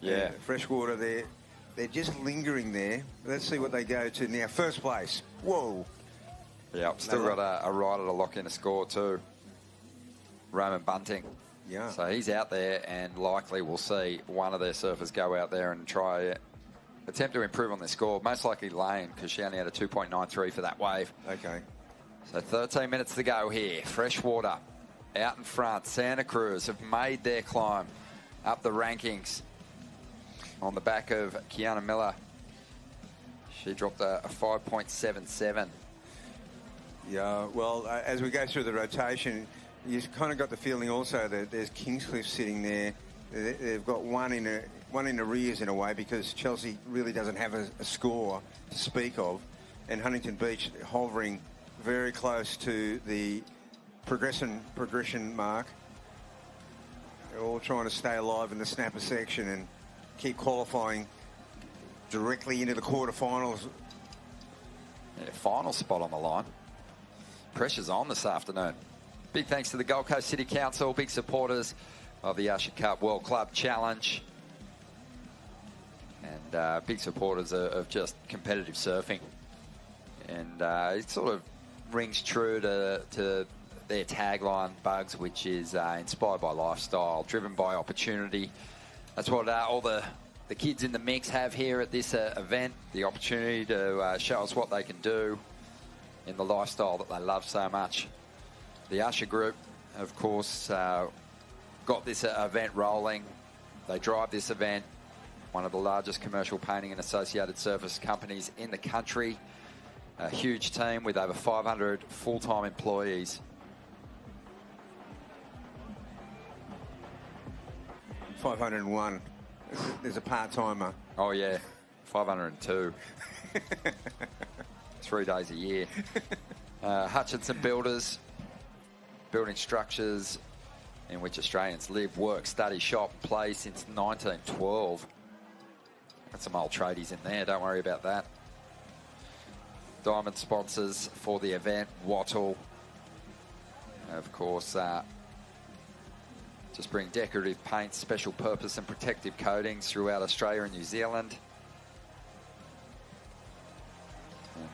Yeah. Freshwater, they're just lingering there. Let's see what they go to now. First place. Whoa. Yeah, still got a rider to lock in a score too. Roman Bunting. Yeah. So he's out there, and likely we'll see one of their surfers go out there and try attempt to improve on their score. Most likely Lane, because she only had a 2.93 for that wave. Okay. So 13 minutes to go here. Freshwater out in front. Santa Cruz have made their climb up the rankings on the back of Kiana Miller. She dropped a 5.77. Yeah, well, as we go through the rotation, you've kind of got the feeling also that there's Kingscliff sitting there. They've got one in arrears in a way, because Chelsea really doesn't have a score to speak of, and Huntington Beach hovering very close to the progression mark. They're all trying to stay alive in the snapper section and keep qualifying directly into the quarterfinals. Yeah, final spot on the line. Pressure's on this afternoon. Big thanks to the Gold Coast City Council, big supporters of the Usher Cup World Club Challenge, and big supporters of just competitive surfing. And it sort of rings true to their tagline, Bugs, which is inspired by lifestyle, driven by opportunity. That's what all the kids in the mix have here at this event, the opportunity to show us what they can do. in the lifestyle that they love so much. The Usher Group, of course, got this event rolling. They drive this event, one of the largest commercial painting and associated service companies in the country. A huge team with over 500 full-time employees. 501. There's a part-timer. Oh, yeah. 502. 3 days a year. Hutchinson Builders, building structures in which Australians live, work, study, shop, play since 1912. Got some old tradies in there, don't worry about that. Diamond sponsors for the event, Wattle. Of course, just bring decorative paints, special purpose and protective coatings throughout Australia and New Zealand.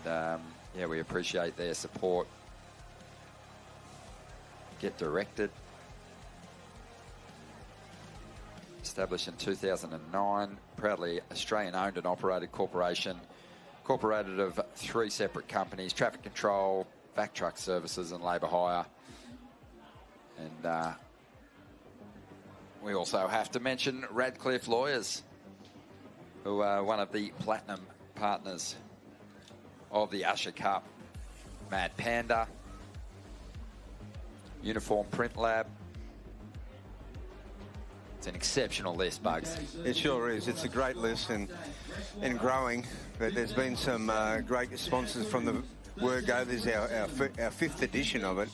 And yeah, we appreciate their support. Get Directed. Established in 2009, proudly Australian owned and operated corporation, incorporated of 3 separate companies: traffic control, vac truck services and labour hire. And we also have to mention Radcliffe Lawyers, who are one of the platinum partners of the Usher Cup. Mad Panda, Uniform Print Lab. It's an exceptional list, Bugs. It sure is. It's a great list and growing. But there's been some great sponsors from the word go. This is our 5th edition of it.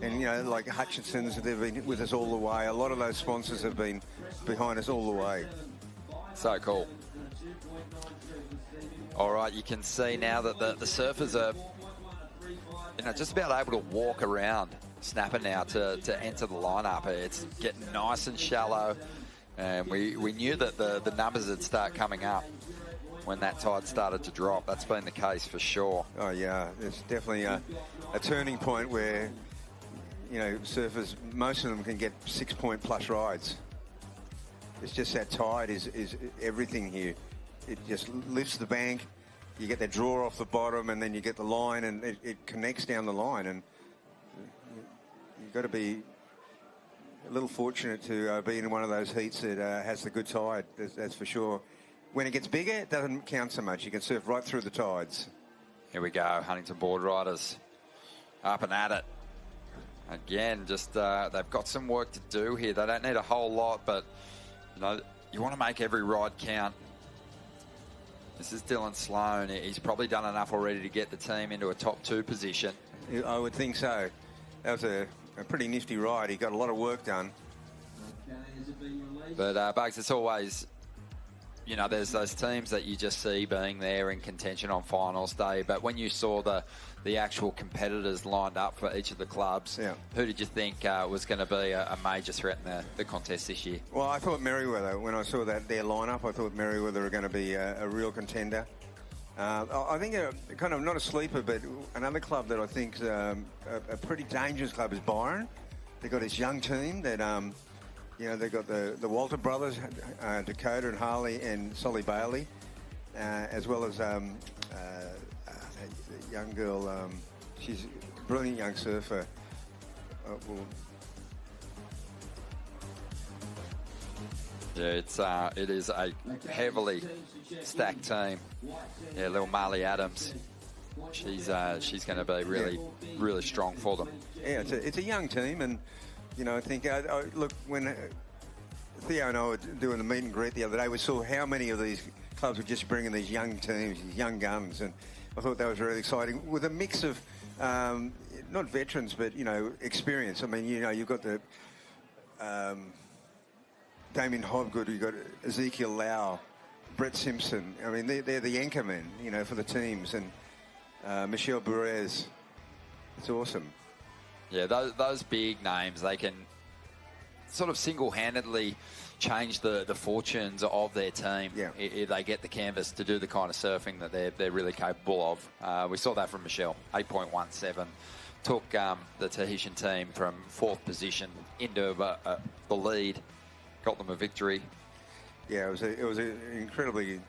And, you know, like Hutchinson's, they've been with us all the way. A lot of those sponsors have been behind us all the way. So cool. All right, you can see now that the surfers are, you know, just about able to walk around Snapper now to enter the lineup. It's getting nice and shallow, and we knew that the numbers would start coming up when that tide started to drop. That's been the case for sure. Oh yeah, it's definitely a turning point where, you know, surfers, most of them can get 6-point plus rides. It's just that tide is everything here. It just lifts the bank, you get that draw off the bottom, and then you get the line, and it connects down the line. And you've got to be a little fortunate to be in one of those heats that has the good tide, that's for sure. When it gets bigger, it doesn't count so much. You can surf right through the tides. Here we go, Huntington Boardriders up and at it. Again, just they've got some work to do here. They don't need a whole lot, but you know, you want to make every ride count. This is Dylan Sloan. He's probably done enough already to get the team into a top 2 position. I would think so. That was a pretty nifty ride. He got a lot of work done. But Bugs, it's always, you know, there's those teams that you just see being there in contention on finals day. But when you saw the actual competitors lined up for each of the clubs, yeah, who did you think was going to be a major threat in the contest this year? Well, I thought Merriweather, when I saw their lineup, I thought Merriweather were going to be a real contender. I think kind of not a sleeper, but another club that I think is a pretty dangerous club is Byron. They've got this young team that, you know, they've got the Walter brothers, Dakota and Harley and Solly Bailey, as well as a young girl. She's a brilliant young surfer. Yeah, it is a heavily stacked team. Yeah, little Marley Adams. She's going to be really strong for them. Yeah, it's a young team, and you know, I think look, when Theo and I were doing the meet and greet the other day, we saw how many of these clubs were just bringing these young teams, these young guns, and I thought that was really exciting with a mix of not veterans, but you know, experience. I mean, you know, you've got the Damien Hobgood, you've got Ezekiel Lau, Brett Simpson. I mean, they're the anchormen, you know, for the teams, and Michelle Perez. It's awesome. Yeah, those big names, they can sort of single-handedly change the fortunes of their team if they get the canvas to do the kind of surfing that they're really capable of. We saw that from Michelle, 8.17. Took the Tahitian team from 4th position into the lead, got them a victory. Yeah, it was an incredibly,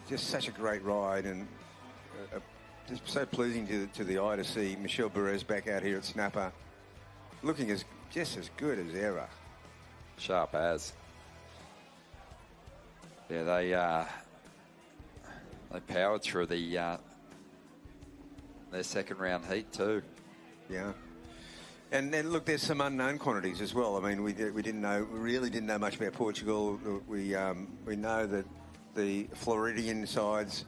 just such a great ride, and just so pleasing to the eye to see Michelle Perez back out here at snapper, looking just as good as ever. Sharp as. Yeah, they powered through their second round heat too. Yeah. And then look, there's some unknown quantities as well. I mean, we really didn't know much about Portugal. We know that the Floridian sides.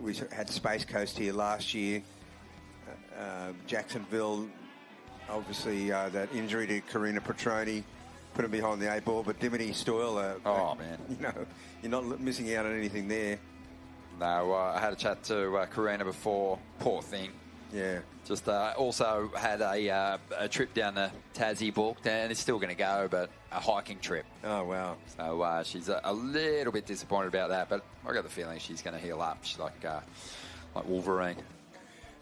We had Space Coast here last year. Jacksonville, obviously, that injury to Karina Petroni put him behind the 8 ball. But Dimity Stoyle, man, you're not missing out on anything there. No, I had a chat to Karina before. Poor thing. Yeah. Just also had a trip down the Tassie booked, and it's still going to go, but a hiking trip. Oh, wow. So she's a little bit disappointed about that, but I got the feeling she's going to heal up. She's like Wolverine.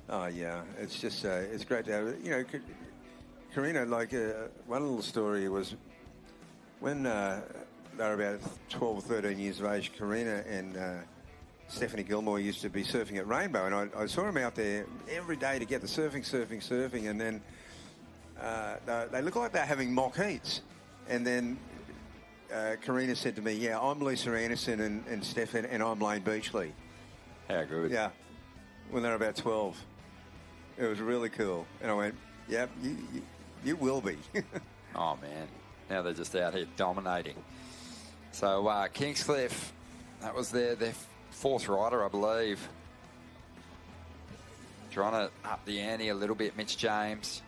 Oh, yeah. It's just, it's great to have, Karina, like, one little story was when they were about 12 or 13 years of age, Karina and Stephanie Gilmore used to be surfing at Rainbow, and I saw them out there every day together, surfing, and then they look like they're having mock heats. And then Karina said to me, yeah, I'm Lisa Anderson and Stephen, and I'm Lane Beachley. How good. Yeah, when they were about 12. It was really cool. And I went, yep, you will be. Oh, man. Now they're just out here dominating. So Kingscliff, that was their fourth rider, I believe. Trying to up the ante a little bit, Mitch James.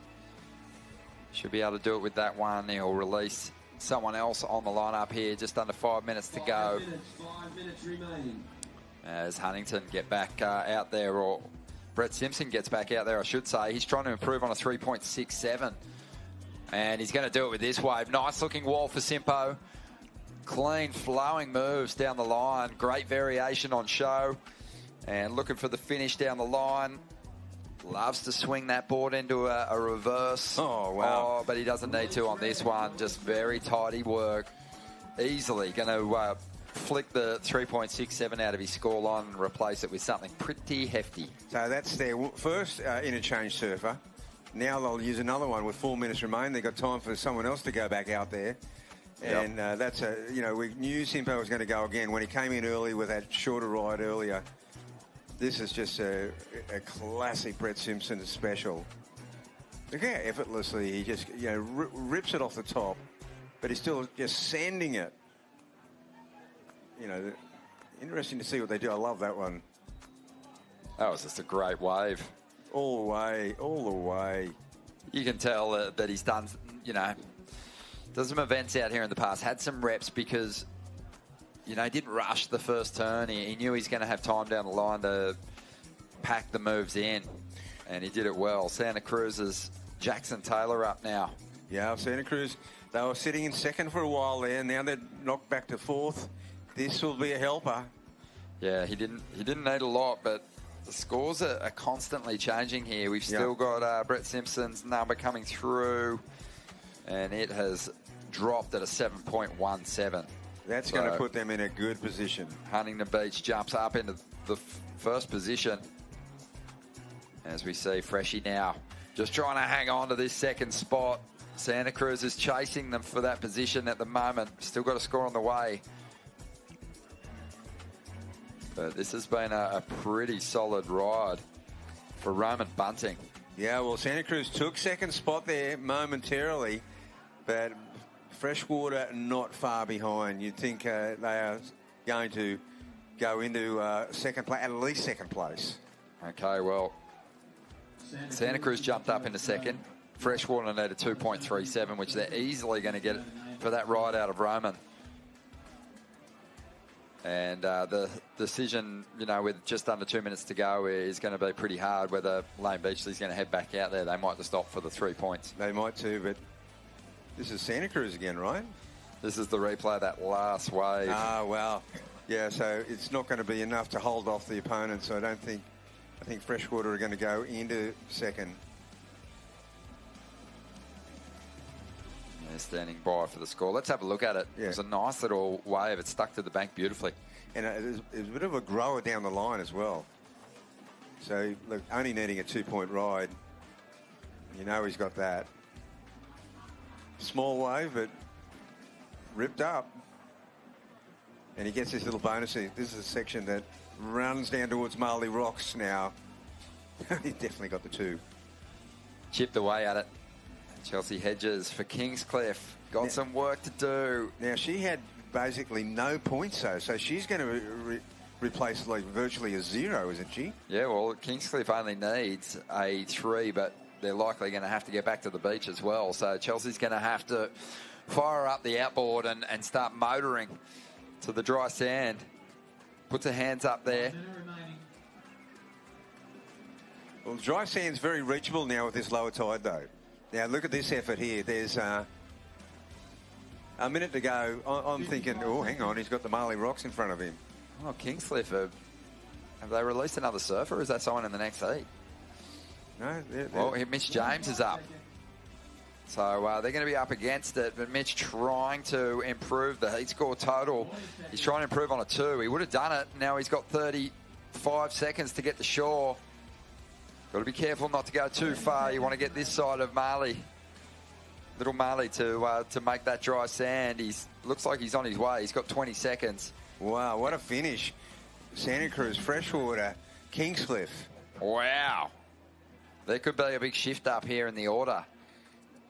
Should be able to do it with that one. He'll release someone else on the lineup here. Just under 5 minutes to go. 5 minutes remaining. As Huntington get back out there, or Brett Simpson gets back out there, I should say. He's trying to improve on a 3.67. And he's going to do it with this wave. Nice looking wall for Simpo. Clean, flowing moves down the line. Great variation on show. And looking for the finish down the line. Loves to swing that board into a reverse. Oh, wow. Oh, but he doesn't need to on this one. Just very tidy work. Easily going to flick the 3.67 out of his scoreline and replace it with something pretty hefty. So that's their first interchange surfer. Now they'll use another one with 4 minutes remain. They've got time for someone else to go back out there. And that's we knew Simpo was going to go again when he came in early with that shorter ride earlier. This is just a classic Brett Simpson special. Look how effortlessly he just rips it off the top, but he's still just sanding it. Interesting to see what they do. I love that one. That was just a great wave. All the way. You can tell that he's done, done some events out here in the past, had some reps because, he didn't rush the first turn. He knew he's going to have time down the line to pack the moves in, and he did it well. Santa Cruz's Jackson Taylor up now. Yeah, Santa Cruz, they were sitting in second for a while there. Now they're knocked back to fourth. This will be a helper. Yeah, he didn't need a lot, but the scores are constantly changing here. We've still got Brett Simpson's number coming through, and it has dropped at a 7.17. That's going to put them in a good position. Huntington Beach jumps up into the first position. As we see Freshie now just trying to hang on to this second spot. Santa Cruz is chasing them for that position at the moment. Still got a score on the way. But this has been a pretty solid ride for Roman Bunting. Yeah, well, Santa Cruz took second spot there momentarily, but Freshwater not far behind. You'd think they are going to go into second place, at least second place. Okay, well, Santa Cruz jumped up into second. Freshwater needed 2.37, which they're easily going to get for that ride out of Roman. And the decision, with just under 2 minutes to go is going to be pretty hard whether Lane Beachley's going to head back out there. They might just opt for the 3 points. They might too, but this is Santa Cruz again, right? This is the replay of that last wave. Ah, wow. Yeah, so it's not going to be enough to hold off the opponent, so I think Freshwater are going to go into second. They're standing by for the score. Let's have a look at it. Yeah. It was a nice little wave. It stuck to the bank beautifully. And it was a bit of a grower down the line as well. So, look, only needing a 2-point ride. You know he's got that. Small wave, but ripped up. And he gets this little bonus here. This is a section that runs down towards Maui Rocks now. He definitely got the 2. Chipped away at it. Chelsea Hedges for Kingscliff. Got some work to do. Now, she had basically no points, though, so she's going to replace like virtually a 0, isn't she? Yeah, well, Kingscliff only needs a 3, but they're likely going to have to get back to the beach as well. So Chelsea's going to have to fire up the outboard and start motoring to the dry sand. Puts her hands up there. Well, dry sand's very reachable now with this lower tide, though. Now, look at this effort here. There's a minute to go. I'm thinking, oh, hang on, he's got the Maui Rocks in front of him. Oh, Kingscliff, have they released another surfer, or is that someone in the next heat? No. Well, Mitch James is up. So they're going to be up against it, but Mitch trying to improve the heat score total. He's trying to improve on a 2. He would have done it. Now he's got 35 seconds to get to shore. Got to be careful not to go too far. You want to get this side of Marley, little Marley, to make that dry sand. Looks like he's on his way. He's got 20 seconds. Wow, what a finish. Santa Cruz, Freshwater, Kingscliff. Wow. There could be a big shift up here in the order,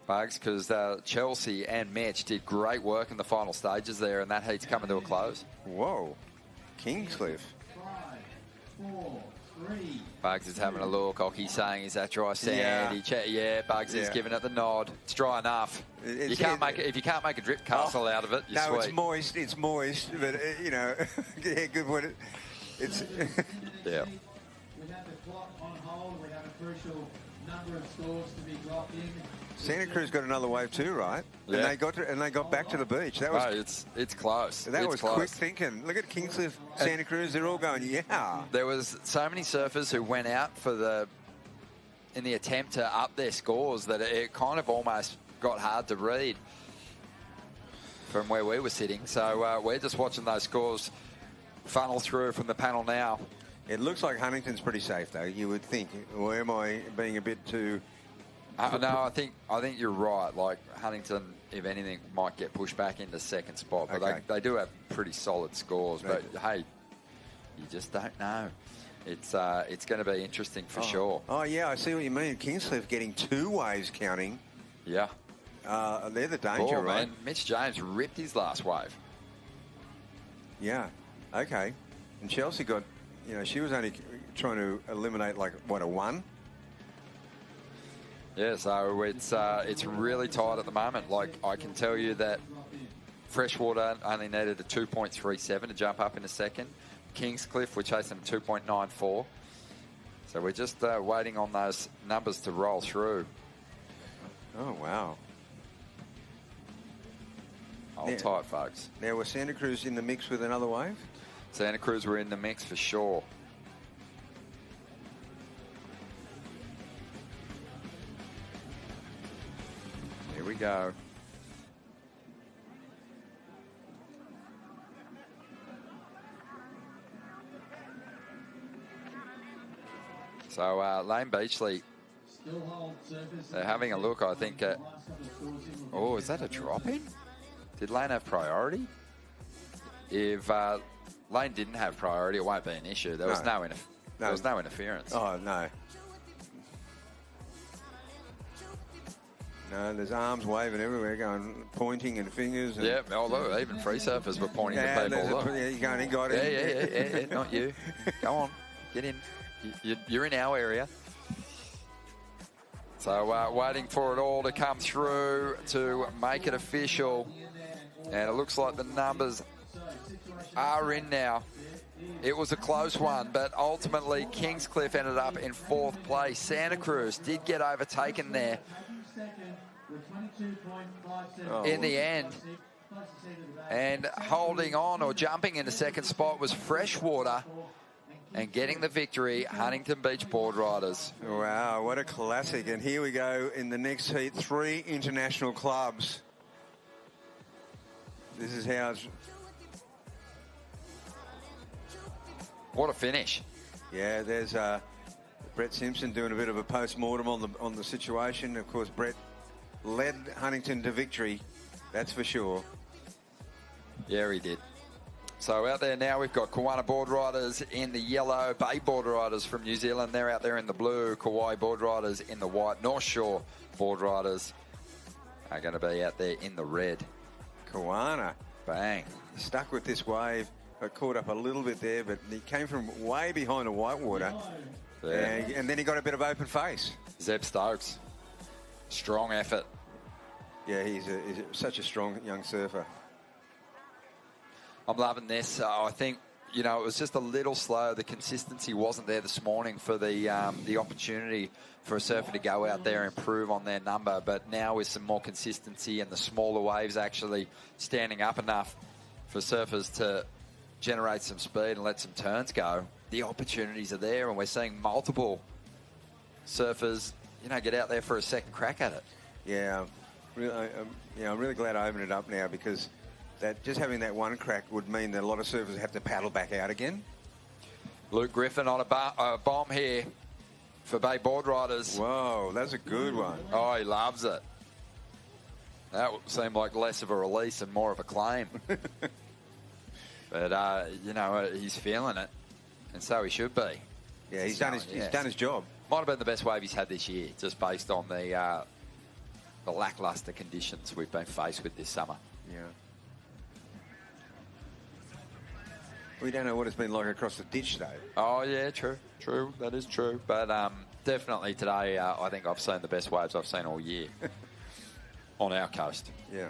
Bugs, because Chelsea and Mitch did great work in the final stages there, and that heat's coming to a close. Whoa. Kingscliff. 5, 4, 3. Bugs is having a look. Ocky's saying, is that dry sand? Yeah, Bugs is giving it the nod. It's dry enough. If you can't make a drip castle out of it, you're sweet. It's moist. It's moist, but, you know, yeah, good one. It's... yeah. We have the clock on hold. We have a crucial number of scores to be dropped in. Santa Cruz got another wave too, right? Yeah. And they got back to the beach. That was it's close. That was quick thinking. Look at Kingscliff, Santa Cruz. They're all going, yeah. There was so many surfers who went out in the attempt to up their scores that it kind of almost got hard to read from where we were sitting. So we're just watching those scores funnel through from the panel now. It looks like Huntington's pretty safe, though. You would think. Or am I being a bit too? No, I think you're right. Like Huntington, if anything, might get pushed back into second spot, but they do have pretty solid scores. But hey, you just don't know. It's going to be interesting for sure. Oh yeah, I see what you mean. Kingscliff getting 2 waves counting. Yeah, they're the danger, right? Man. Mitch James ripped his last wave. Yeah. Okay. And Chelsea got, she was only trying to eliminate like what, a 1. Yeah, so it's really tight at the moment. Like, I can tell you that Freshwater only needed a 2.37 to jump up in a second. Kingscliff, we're chasing a 2.94. So we're just waiting on those numbers to roll through. Oh, wow. Hold tight, folks. Now, was Santa Cruz in the mix with another wave? Santa Cruz were in the mix for sure. Here we go. So Lane Beachley, they're having a look, I think. Oh, is that a drop-in? Did Lane have priority? If Lane didn't have priority, it won't be an issue. There was no interference. Oh, no. No, there's arms waving everywhere, pointing and fingers. And... Yeah, although even free surfers were pointing to people. You're going, he got it. Yeah, not you. Go on, get in. You're in our area. So waiting for it all to come through to make it official. And it looks like the numbers are in now. It was a close one, but ultimately Kingscliff ended up in 4th place. Santa Cruz did get overtaken there. In the end, and holding on or jumping into second spot was Freshwater, and getting the victory, Huntington Beach Boardriders. Wow, what a classic. And here we go in the next heat, 3 international clubs. This is how it's... What a finish. Yeah, there's Brett Simpson doing a bit of a post-mortem on the situation. Of course, Brett led Huntington to victory, that's for sure. Yeah, he did. So out there now, we've got Kiwana Boardriders in the yellow, Bay Boardriders from New Zealand. They're out there in the blue, Kauai Boardriders in the white. North Shore Boardriders are going to be out there in the red. Kiwana. Bang. Stuck with this wave, got caught up a little bit there, but he came from way behind the whitewater. Yeah. And then he got a bit of open face. Zeb Stokes. Strong effort. Yeah, he's such a strong young surfer. I'm loving this. I think, it was just a little slow. The consistency wasn't there this morning for the opportunity for a surfer to go out there and improve on their number. But now with some more consistency and the smaller waves actually standing up enough for surfers to generate some speed and let some turns go, the opportunities are there, and we're seeing multiple surfers, get out there for a second crack at it. Yeah, I'm really glad I opened it up now, because just having that one crack would mean that a lot of surfers have to paddle back out again. Luke Griffin on a bomb here for Bay Boardriders. Whoa, that's a good one. Oh, he loves it. That seemed like less of a release and more of a claim. But, he's feeling it, and so he should be. Yeah, he's done his job. Might have been the best wave he's had this year, just based on the lackluster conditions we've been faced with this summer. Yeah. We don't know what it's been like across the ditch, though. Oh, yeah, true. That is true. But definitely today, I think I've seen the best waves I've seen all year on our coast. Yeah.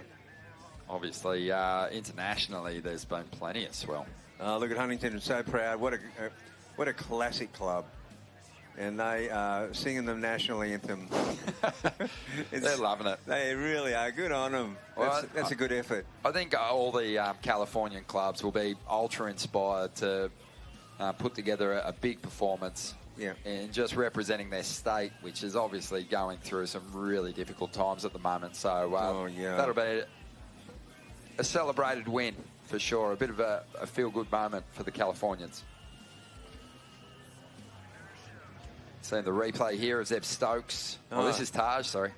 Obviously, internationally, there's been plenty of swell. Look at Huntington, so proud. What a classic club. And they are singing the national anthem. They're loving it. They really are. Good on them. That's a good effort. I think all the Californian clubs will be ultra inspired to put together a big performance. Yeah. And just representing their state, which is obviously going through some really difficult times at the moment. So that'll be a celebrated win for sure. A bit of a feel-good moment for the Californians. Seeing the replay here of Zeb Stokes. Oh, this is Taj, sorry.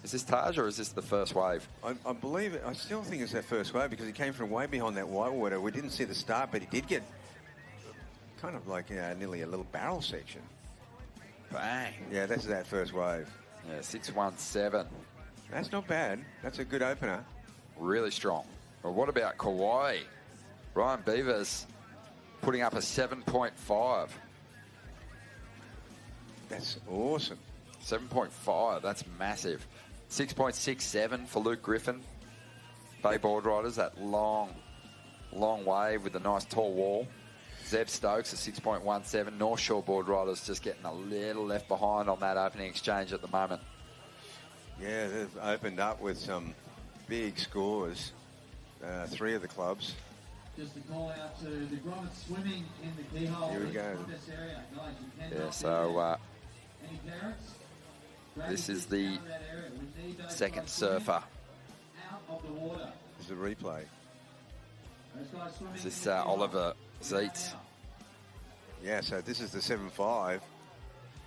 Is this Taj or is this the first wave? I believe it. I still think it's that first wave, because he came from way behind that whitewater. We didn't see the start, but he did get kind of like nearly a little barrel section. Bang. Yeah, that's that first wave. Yeah, 617. That's not bad. That's a good opener. Really strong. But what about Kauai? Ryan Beavers putting up a 7.5. That's awesome. 7.5, that's massive. 6.67 for Luke Griffin. Bay Boardriders, that long wave with a nice tall wall. Zeb Stokes at 6.17. North Shore Boardriders just getting a little left behind on that opening exchange at the moment. Yeah, they've opened up with some big scores. 3 of the clubs. Just a call out to the Grommet swimming in the keyhole. Here we go. Area. Guys, you Yeah, cannot so any parents? this is the second surfer. Out of the water. This is a replay. Those guys swimming Is this in the keyhole. Oliver Zeitz? Yeah, so this is the 7.5.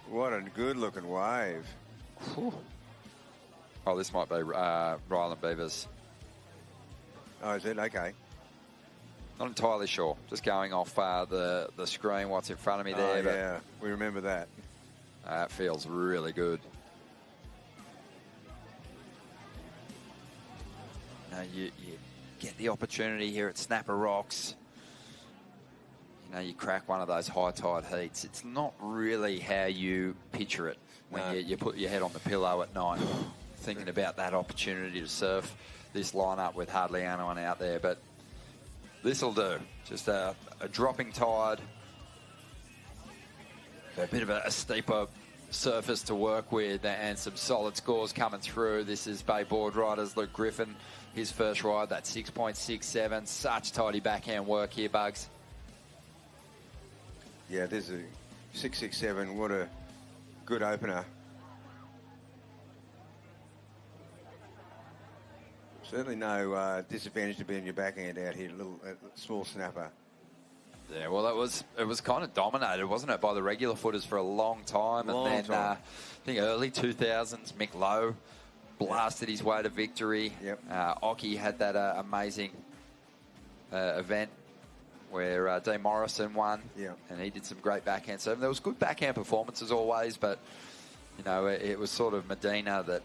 What a good-looking wave. Whew. Oh, this might be Ryland Beavers. Oh, is it? Okay. Not entirely sure. Just going off the screen, what's in front of me there. Oh, yeah, we remember that. That feels really good. You get the opportunity here at Snapper Rocks. You crack one of those high tide heats. It's not really how you picture it when you put your head on the pillow at night, thinking about that opportunity to surf this lineup with hardly anyone out there. But this will do. Just a dropping tide. A bit of a steeper surface to work with, and some solid scores coming through. This is Bay Boardriders, Luke Griffin, his first ride, that 6.67. Such tidy backhand work here, Bugs. Yeah, there's a 6.67. What a good opener. Certainly no disadvantage to being your backhand out here. Little small snapper. Yeah, well, it was kind of dominated, wasn't it, by the regular footers for a long time. And then I think early 2000s, Mick Lowe blasted his way to victory. Yep. Occy had that amazing event where Dean Morrison won. Yeah. And he did some great backhand serving. There was good backhand performances always, but, you know, it was sort of Medina that,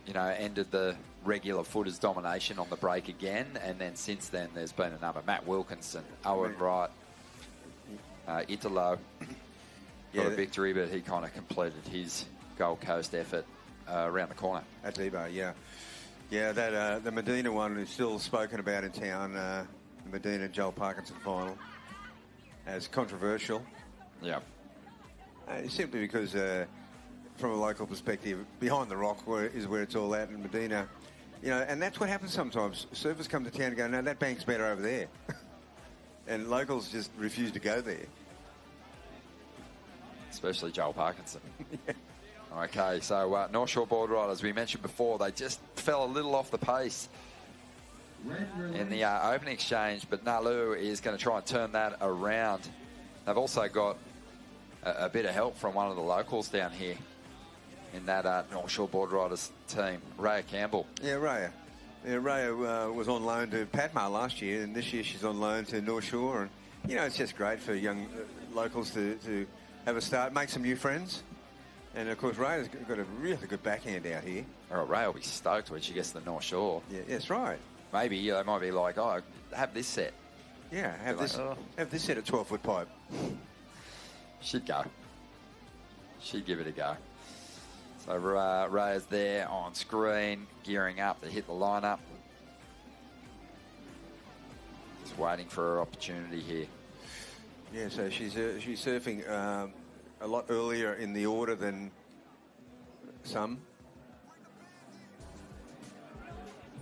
you know, ended the regular footers domination on the break again. And then since then, there's been a number. Matt Wilkinson, Owen Wright, Italo got a victory, but he kind of completed his Gold Coast effort around the corner. At Debo, yeah. Yeah, that the Medina one is still spoken about in town, the Medina Joel Parkinson final, as controversial. Yeah. Simply because, from a local perspective, behind the rock is where it's all at in Medina. You know, and that's what happens sometimes. Surfers come to town and go, no, that bank's better over there. And locals just refuse to go there. Especially Joel Parkinson. Okay, so North Shore Boardriders, we mentioned before, they just fell a little off the pace in the opening exchange, but Nalu is going to try and turn that around. They've also got a bit of help from one of the locals down here in that North Shore Boardriders team, Raya Campbell. Yeah, Raya. Yeah, Raya was on loan to Patmar last year, and this year she's on loan to North Shore. And, you know, it's just great for young locals to have a start, make some new friends. And, of course, Raya's got a really good backhand out here. Oh, Raya will be stoked when she gets to the North Shore. Yeah, that's right. Maybe they might be like, oh, have this set. Yeah, have this set at 12-foot pipe. She'd go. She'd give it a go. So Raya's there on screen, gearing up to hit the lineup. Just waiting for her opportunity here. Yeah, so she's surfing a lot earlier in the order than some.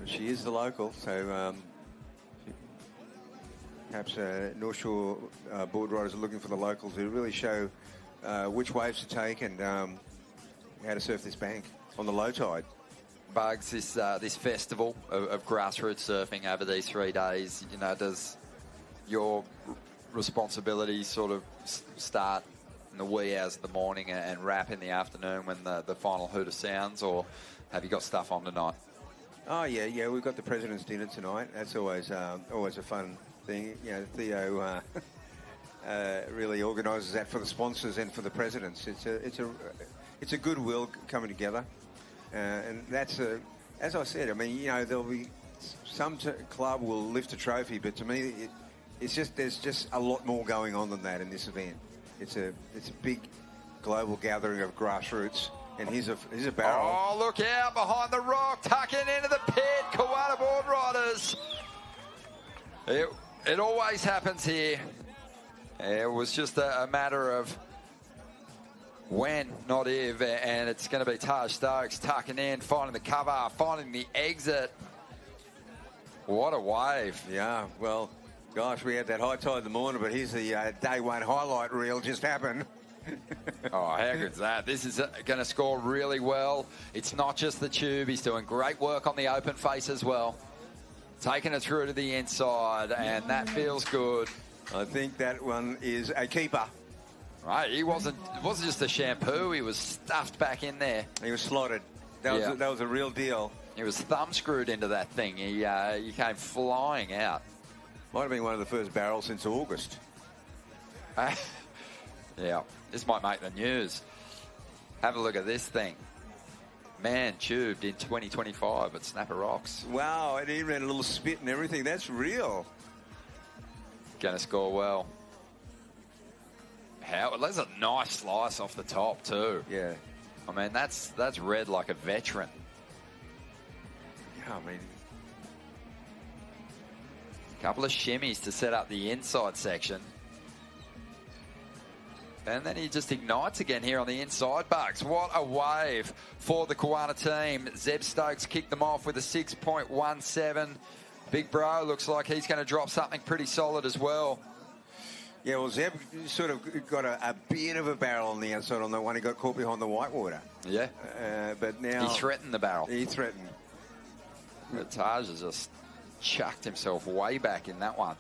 She is the local, so perhaps North Shore Boardriders are looking for the locals to really show which waves to take and how to surf this bank on the low tide. Bugs, this festival of grassroots surfing over these 3 days, you know, does your responsibility sort of start in the wee hours of the morning and wrap in the afternoon when the final hooter sounds, or have you got stuff on tonight? Oh yeah, we've got the President's Dinner tonight. That's always a fun thing. You know, Theo really organises that for the sponsors and for the presidents. It's a goodwill coming together, and that's as I said. I mean, you know, there'll be some club will lift a trophy, but to me, there's just a lot more going on than that in this event. It's a big global gathering of grassroots. And here's a barrel. Oh, look out behind the rock, tucking into the pit, Kiwana Boardriders. It always happens here. It was just a matter of when, not if, and it's going to be Taj Stokes tucking in, finding the cover, finding the exit. What a wave. Yeah, well, gosh, we had that high tide in the morning, but here's the day one highlight reel just happened. Oh, how good's that? This is going to score really well. It's not just the tube. He's doing great work on the open face as well. Taking it through to the inside, and that feels good. I think that one is a keeper. Right, it wasn't just a shampoo. He was stuffed back in there. He was slotted. That was a real deal. He was thumb screwed into that thing. He came flying out. Might have been one of the first barrels since August. Yeah, this might make the news. Have a look at this thing. Man tubed in 2025 at Snapper Rocks. Wow, and he ran a little spit and everything. That's real. Going to score well. There's a nice slice off the top too. Yeah. I mean, that's red like a veteran. Yeah, I mean. Couple of shimmies to set up the inside section. And then he just ignites again here on the inside, Bugs. What a wave for the Kiwana team. Zeb Stokes kicked them off with a 6.17. Big Bro looks like he's going to drop something pretty solid as well. Yeah, well, Zeb sort of got a bit of a barrel on the outside on that one. He got caught behind the whitewater. Yeah. But now... He threatened the barrel. He threatened. But Taj has just chucked himself way back in that one.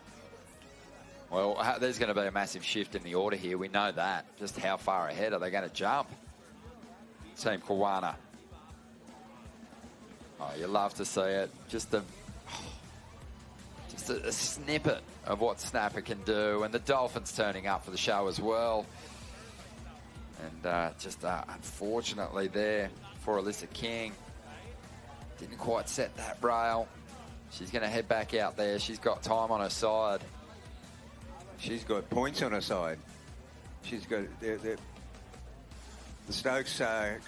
Well, there's going to be a massive shift in the order here. We know that. Just how far ahead are they going to jump? Team Kawana. Oh, you love to see it. Just a snippet of what Snapper can do. And the Dolphins turning up for the show as well. And unfortunately there for Alyssa King. Didn't quite set that braille. She's going to head back out there. She's got time on her side. She's got points on her side. She's got... The Stokes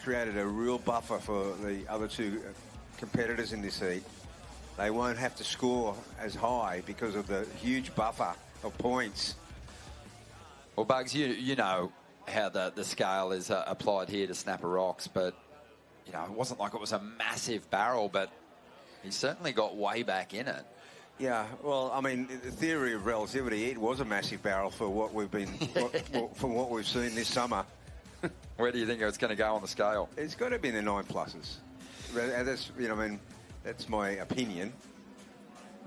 created a real buffer for the other two competitors in this heat. They won't have to score as high because of the huge buffer of points. Well, Bugs, you know how the scale is applied here to Snapper Rocks, but, you know, it wasn't like it was a massive barrel, but he certainly got way back in it. Yeah, well, I mean, the theory of relativity, it was a massive barrel for what we've been, from what we've seen this summer. Where do you think it's going to go on the scale? It's got to be in the 9+. That's, you know, I mean, that's my opinion.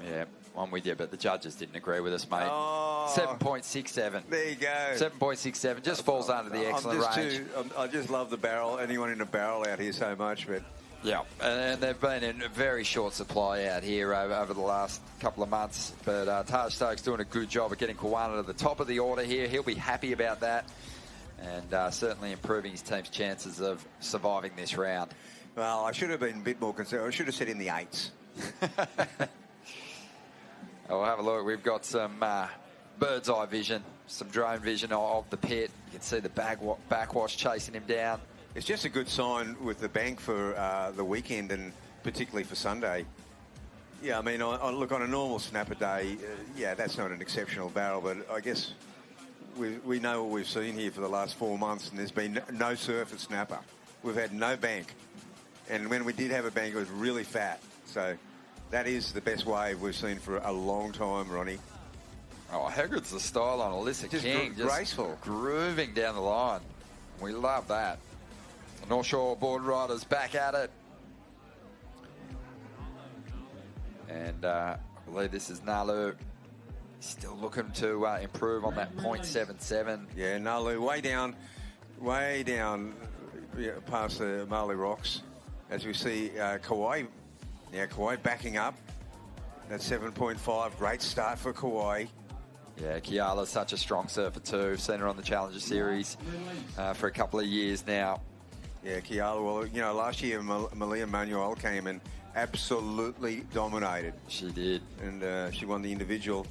Yeah, I'm with you, but the judges didn't agree with us, mate. Oh, 7.67. There you go. 7.67 just falls under the excellent range. I just love the barrel. Anyone in a barrel out here so much, but... Yeah, and they've been in a very short supply out here over the last couple of months. But Taj Stokes doing a good job of getting Kawana to the top of the order here. He'll be happy about that. And certainly improving his team's chances of surviving this round. Well, I should have been a bit more concerned. I should have said in the 8s. We'll have a look. We've got some bird's eye vision, some drone vision of the pit. You can see the backwash chasing him down. It's just a good sign with the bank for the weekend and particularly for Sunday. Yeah, I mean, look, on a normal snapper day, yeah, that's not an exceptional barrel, but I guess we know what we've seen here for the last 4 months, and there's been no surface snapper. We've had no bank. And when we did have a bank, it was really fat. So that is the best wave we've seen for a long time, Ronnie. Oh, how good's the style on Alyssa King? Just graceful. Grooving down the line. We love that. North Shore Boardriders back at it. And I believe this is Nalu. Still looking to improve on that 0.77. Yeah, Nalu way down past the Maui Rocks. As we see Kauai. Yeah, Kauai backing up. That's 7.5. Great start for Kauai. Yeah, Kiala's such a strong surfer too. Seen her on the Challenger Series for a couple of years now. Yeah, Kiala, well, you know, last year Malia Manuel came and absolutely dominated. She did. And she won the individual.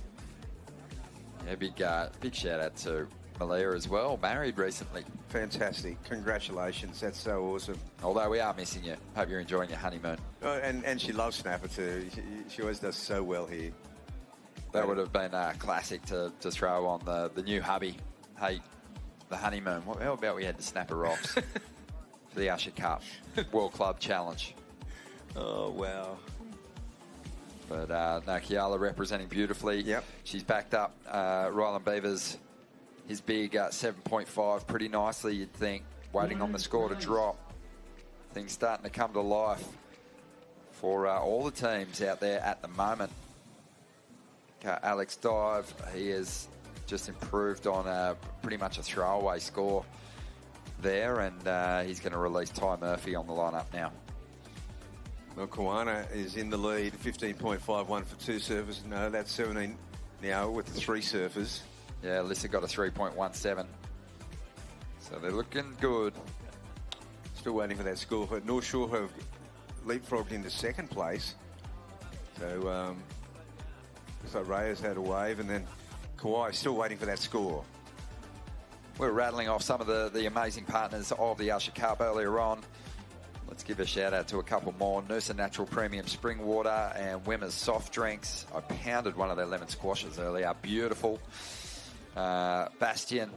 Yeah, big shout out to Malia as well. Married recently. Fantastic. Congratulations. That's so awesome. Although we are missing you. Hope you're enjoying your honeymoon. Oh, and she loves snapper too. She always does so well here. That would have been classic to throw on the new hubby. Hey, the honeymoon. How about we had the Snapper Rocks for the Usher Cup World Club Challenge? Oh, wow. But no, Kiala representing beautifully. Yep. She's backed up Ryland Beavers, his big 7.5 pretty nicely, you'd think. Waiting on the score to drop. Things starting to come to life for all the teams out there at the moment. Alex Dive, he has just improved on pretty much a throwaway score there, and he's going to release Ty Murphy on the lineup now. Well, Kawana is in the lead, 15.51 for 2 surfers. No, that's 17 now with the 3 surfers. Yeah, Alyssa got a 3.17. So they're looking good. Still waiting for that score, but North Shore have leapfrogged into 2nd place. So, looks like Reyes had a wave, and then Kauai still waiting for that score. We're rattling off some of the amazing partners of the Usher Cup earlier on. Let's give a shout out to a couple more. Noosa Natural Premium Spring Water and Wimmer's Soft Drinks. I pounded one of their lemon squashes earlier. Beautiful. Bastion.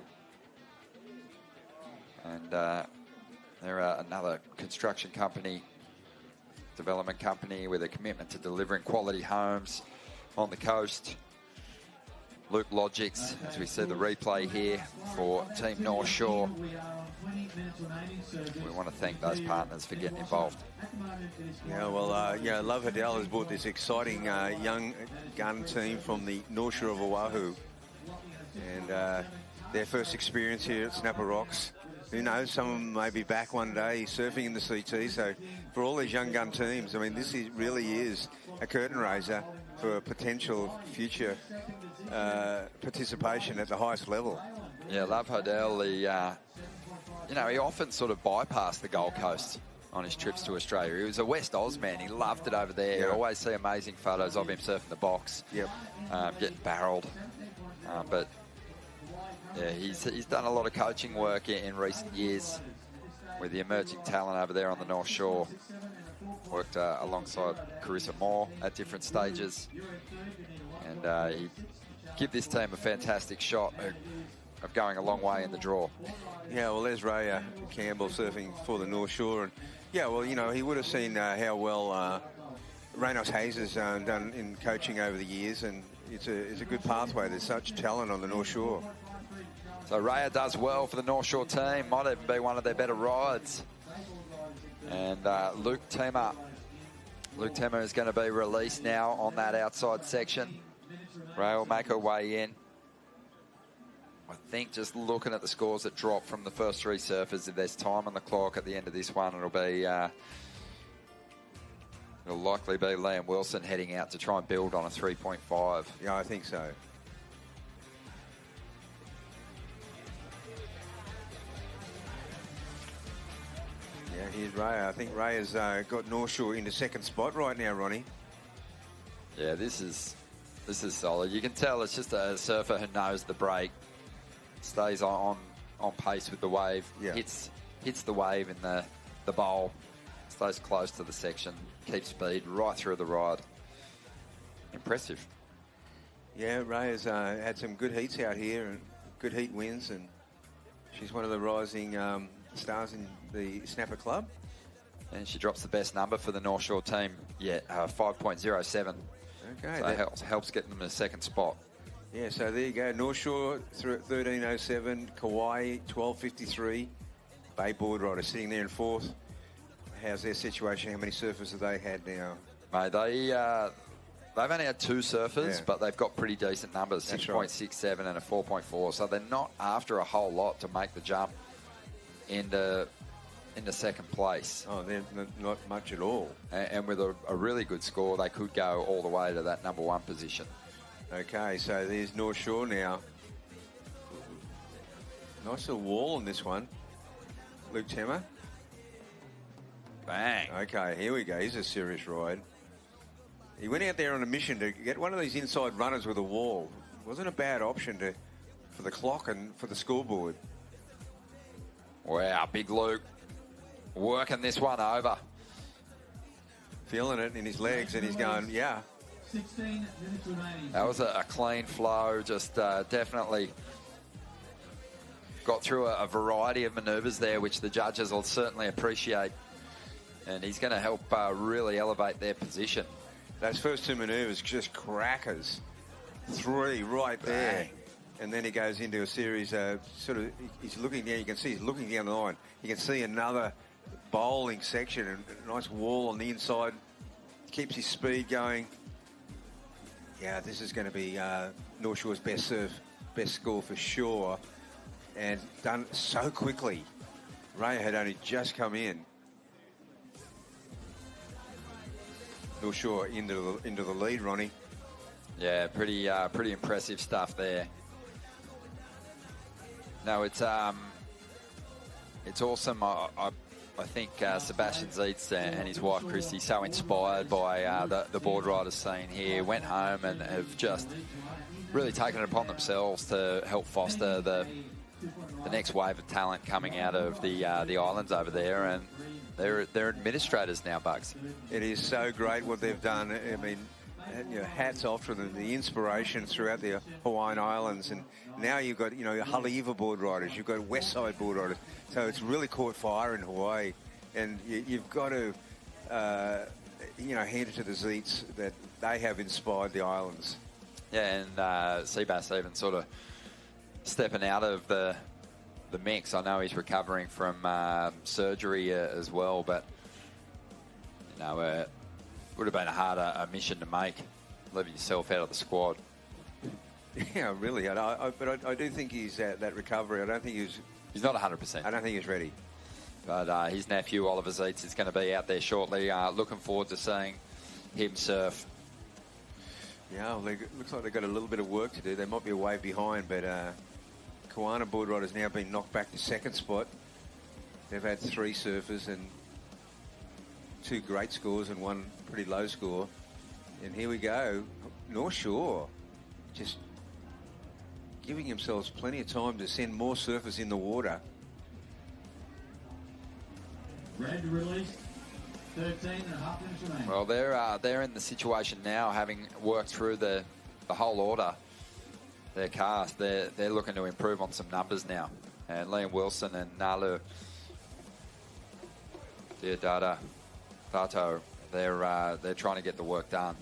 And they're another construction company, development company with a commitment to delivering quality homes on the coast. Luke Logics, as we see the replay here for Team North Shore. We want to thank those partners for getting involved. Yeah, well, Love Hadell has brought this exciting young gun team from the North Shore of Oahu And their first experience here at Snapper Rocks. Who knows, some of them may be back one day surfing in the CT. So for all these young gun teams, I mean, this really is a curtain raiser for potential future participation at the highest level. Yeah, Love Hodel, he often sort of bypassed the Gold Coast on his trips to Australia. He was a West Oz man. He loved it over there. Yeah. You always see amazing photos of him surfing the box, getting barreled. But yeah, he's done a lot of coaching work in recent years with the emerging talent over there on the North Shore. Worked alongside Carissa Moore at different stages. And he give this team a fantastic shot of going a long way in the draw. Yeah, well, there's Ray Campbell surfing for the North Shore. And yeah, well, he would have seen how well Reynos Hayes has done in coaching over the years. And it's a good pathway. There's such talent on the North Shore. So Raya does well for the North Shore team. Might even be one of their better rides. And Luke Timmer is going to be released now on that outside section. Raya will make her way in. I think just looking at the scores that dropped from the first three surfers, if there's time on the clock at the end of this one, it'll likely be Liam Wilson heading out to try and build on a 3.5. Yeah, I think so. Yeah, here's Ray. I think Ray has got North Shore into second spot right now, Ronnie. Yeah, this is solid. You can tell it's just a surfer who knows the break, stays on pace with the wave, hits the wave in the bowl, stays close to the section, keeps speed right through the ride. Impressive. Yeah, Ray has had some good heats out here and good heat wins, and she's one of the rising stars in the Snapper Club. And she drops the best number for the North Shore team yet, 5.07. Okay. So that helps get them in a second spot. Yeah, so there you go. North Shore through at 13.07, Kauai 12.53, Bay Boardriders sitting there in fourth. How's their situation? How many surfers have they had now? Mate, they've only had two surfers, but they've got pretty decent numbers, 6.67 and a 4.4. So they're not after a whole lot to make the jump into second place. Oh, they're not much at all. And with a really good score, they could go all the way to that number one position. Okay, so there's North Shore now. Nice little wall on this one. Luke Temmer. Bang. Okay, here we go. He's a serious ride. He went out there on a mission to get one of these inside runners with a wall. Wasn't a bad option for the clock and for the scoreboard. Wow, big Luke. Working this one over. Feeling it in his legs, and he's going, yeah. 16 minutes remaining. That was a clean flow, just definitely got through a variety of manoeuvres there, which the judges will certainly appreciate. And he's going to help really elevate their position. Those first two manoeuvres, just crackers. Three right there. And then he goes into a series of he's looking down. You can see he's looking down the line. You can see another bowling section and a nice wall on the inside. Keeps his speed going. Yeah, this is going to be North Shore's best score for sure. And done so quickly. Ray had only just come in. North Shore into the lead, Ronnie. Yeah, pretty impressive stuff there. No, it's awesome. I think Sebastian Zeitz and his wife Christy, so inspired by the Boardriders scene here, went home and have just really taken it upon themselves to help foster the next wave of talent coming out of the islands over there, and they're administrators now, Bugs. It is so great what they've done. I mean, hats off to them, the inspiration throughout the Hawaiian Islands, and now you've got Haleiwa Boardriders, you've got Westside Boardriders, so it's really caught fire in Hawaii, and you've got to hand it to the Zeets that they have inspired the islands. Yeah, and Seabass even sort of stepping out of the mix. I know he's recovering from surgery as well, but would have been a harder mission to make, leaving yourself out of the squad. Yeah, really. But I do think he's that recovery. I don't think he's not 100%. I don't think he's ready. But his nephew, Oliver Zeitz, is going to be out there shortly. Looking forward to seeing him surf. Yeah, well, looks like they've got a little bit of work to do. They might be a wave behind, but Kiwana Boardriders now been knocked back to second spot. They've had 3 surfers and 2 great scores and 1 pretty low score. And here we go. North Shore just giving themselves plenty of time to send more surfers in the water. Red released, 13.5 minutes remaining. Well, they're in the situation now, having worked through the whole order, their cast. They're looking to improve on some numbers now. And Liam Wilson and Nalu Diodata Fato, they're trying to get the work done.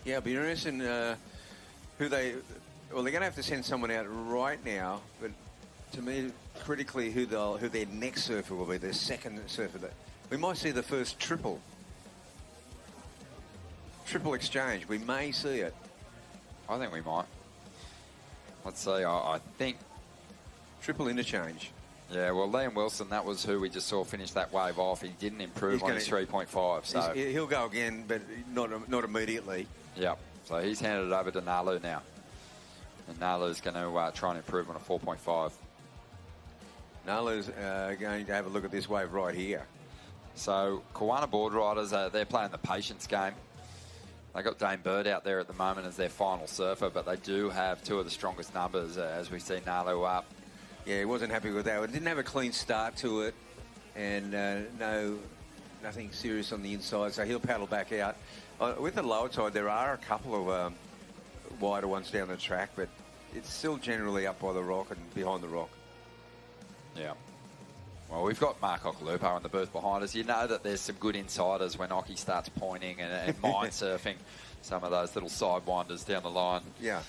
Yeah, it'll be interesting who they... Well, they're going to have to send someone out right now, but to me, critically, who their next surfer will be, their second surfer. We might see the first triple exchange. We may see it. I think we might. Let's see. I think triple interchange. Yeah, well, Liam Wilson, that was who we just saw finish that wave off. He didn't improve on his 3.5, so he'll go again, but not immediately. Yep. So he's handed it over to Nalu now, and Nalu's going to try and improve on a 4.5. Nalu's going to have a look at this wave right here. So Kiwana Boardriders, they're playing the patience game. They got Dane Bird out there at the moment as their final surfer, but they do have 2 of the strongest numbers as we see Nalu up. Yeah, he wasn't happy with that. It didn't have a clean start to it, and nothing serious on the inside, so he'll paddle back out. With the lower tide, there are a couple of wider ones down the track, but it's still generally up by the rock and behind the rock. Yeah. Well, we've got Mark Okalupo on the booth behind us. You know that there's some good insiders when Oki starts pointing and mind surfing some of those little sidewinders down the line. Yeah.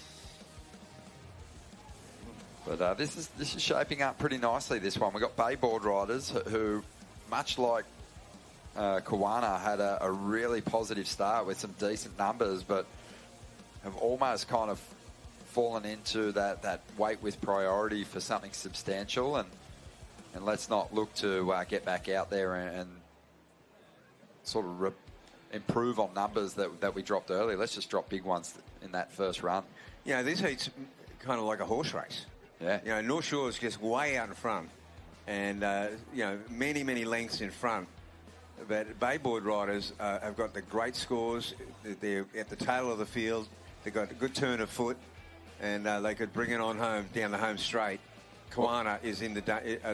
But this is shaping up pretty nicely, this one. We've got Bay Boardriders who, much like Kiwana, had a really positive start with some decent numbers, but have almost kind of fallen into that wait with priority for something substantial. And let's not look to get back out there and sort of improve on numbers that we dropped earlier. Let's just drop big ones in that first run. Yeah, this heat's kind of like a horse race. Yeah. You know, North Shore is just way out in front and, many, many lengths in front. But Bay Boardriders have got the great scores. They're at the tail of the field. They've got a good turn of foot, and they could bring it on home, down the home straight. Kiwana is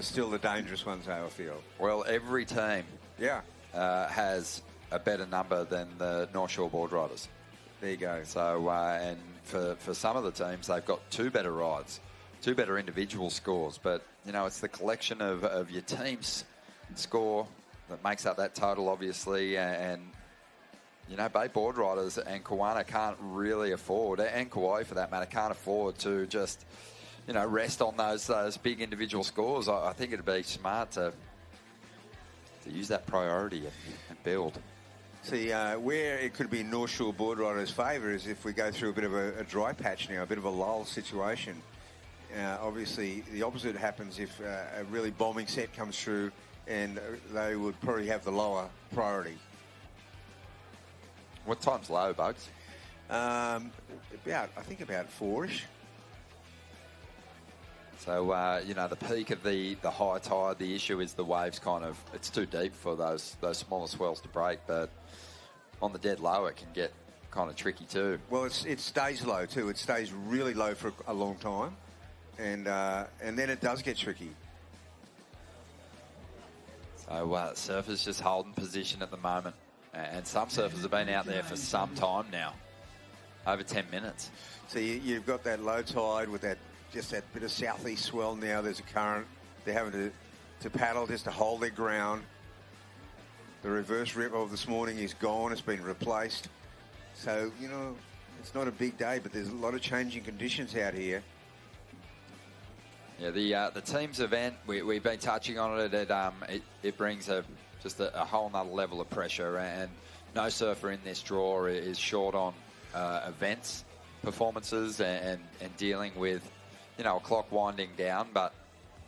still the dangerous ones, I feel. Well, every team has a better number than the North Shore Boardriders. There you go. So, and for some of the teams, they've got 2 better rides, 2 better individual scores. But, it's the collection of your team's score that makes up that total, obviously. And Bay Boardriders and Kiwana can't really afford, and Kauai for that matter, can't afford to just... rest on those big individual scores. I think it'd be smart to use that priority and build. See, where it could be North Shore Boardriders' favour is if we go through a bit of a dry patch now, a bit of a lull situation. Obviously, the opposite happens if a really bombing set comes through, and they would probably have the lower priority. What time's low, Bugs? I think about 4-ish. So, the peak of the high tide, the issue is the waves it's too deep for those smaller swells to break, but on the dead low it can get kind of tricky too. Well, it stays low too. It stays really low for a long time, and then it does get tricky. So, surfers just holding position at the moment, and some surfers have been out there for some time now, over 10 minutes. So you've got that low tide with that bit of southeast swell now. There's a current. They're having to paddle just to hold their ground. The reverse rip of this morning is gone. It's been replaced. So, it's not a big day, but there's a lot of changing conditions out here. Yeah, the teams event, we've been touching on it. It brings just a whole nother level of pressure, and no surfer in this draw is short on events. performances and dealing with, you know, a clock winding down. But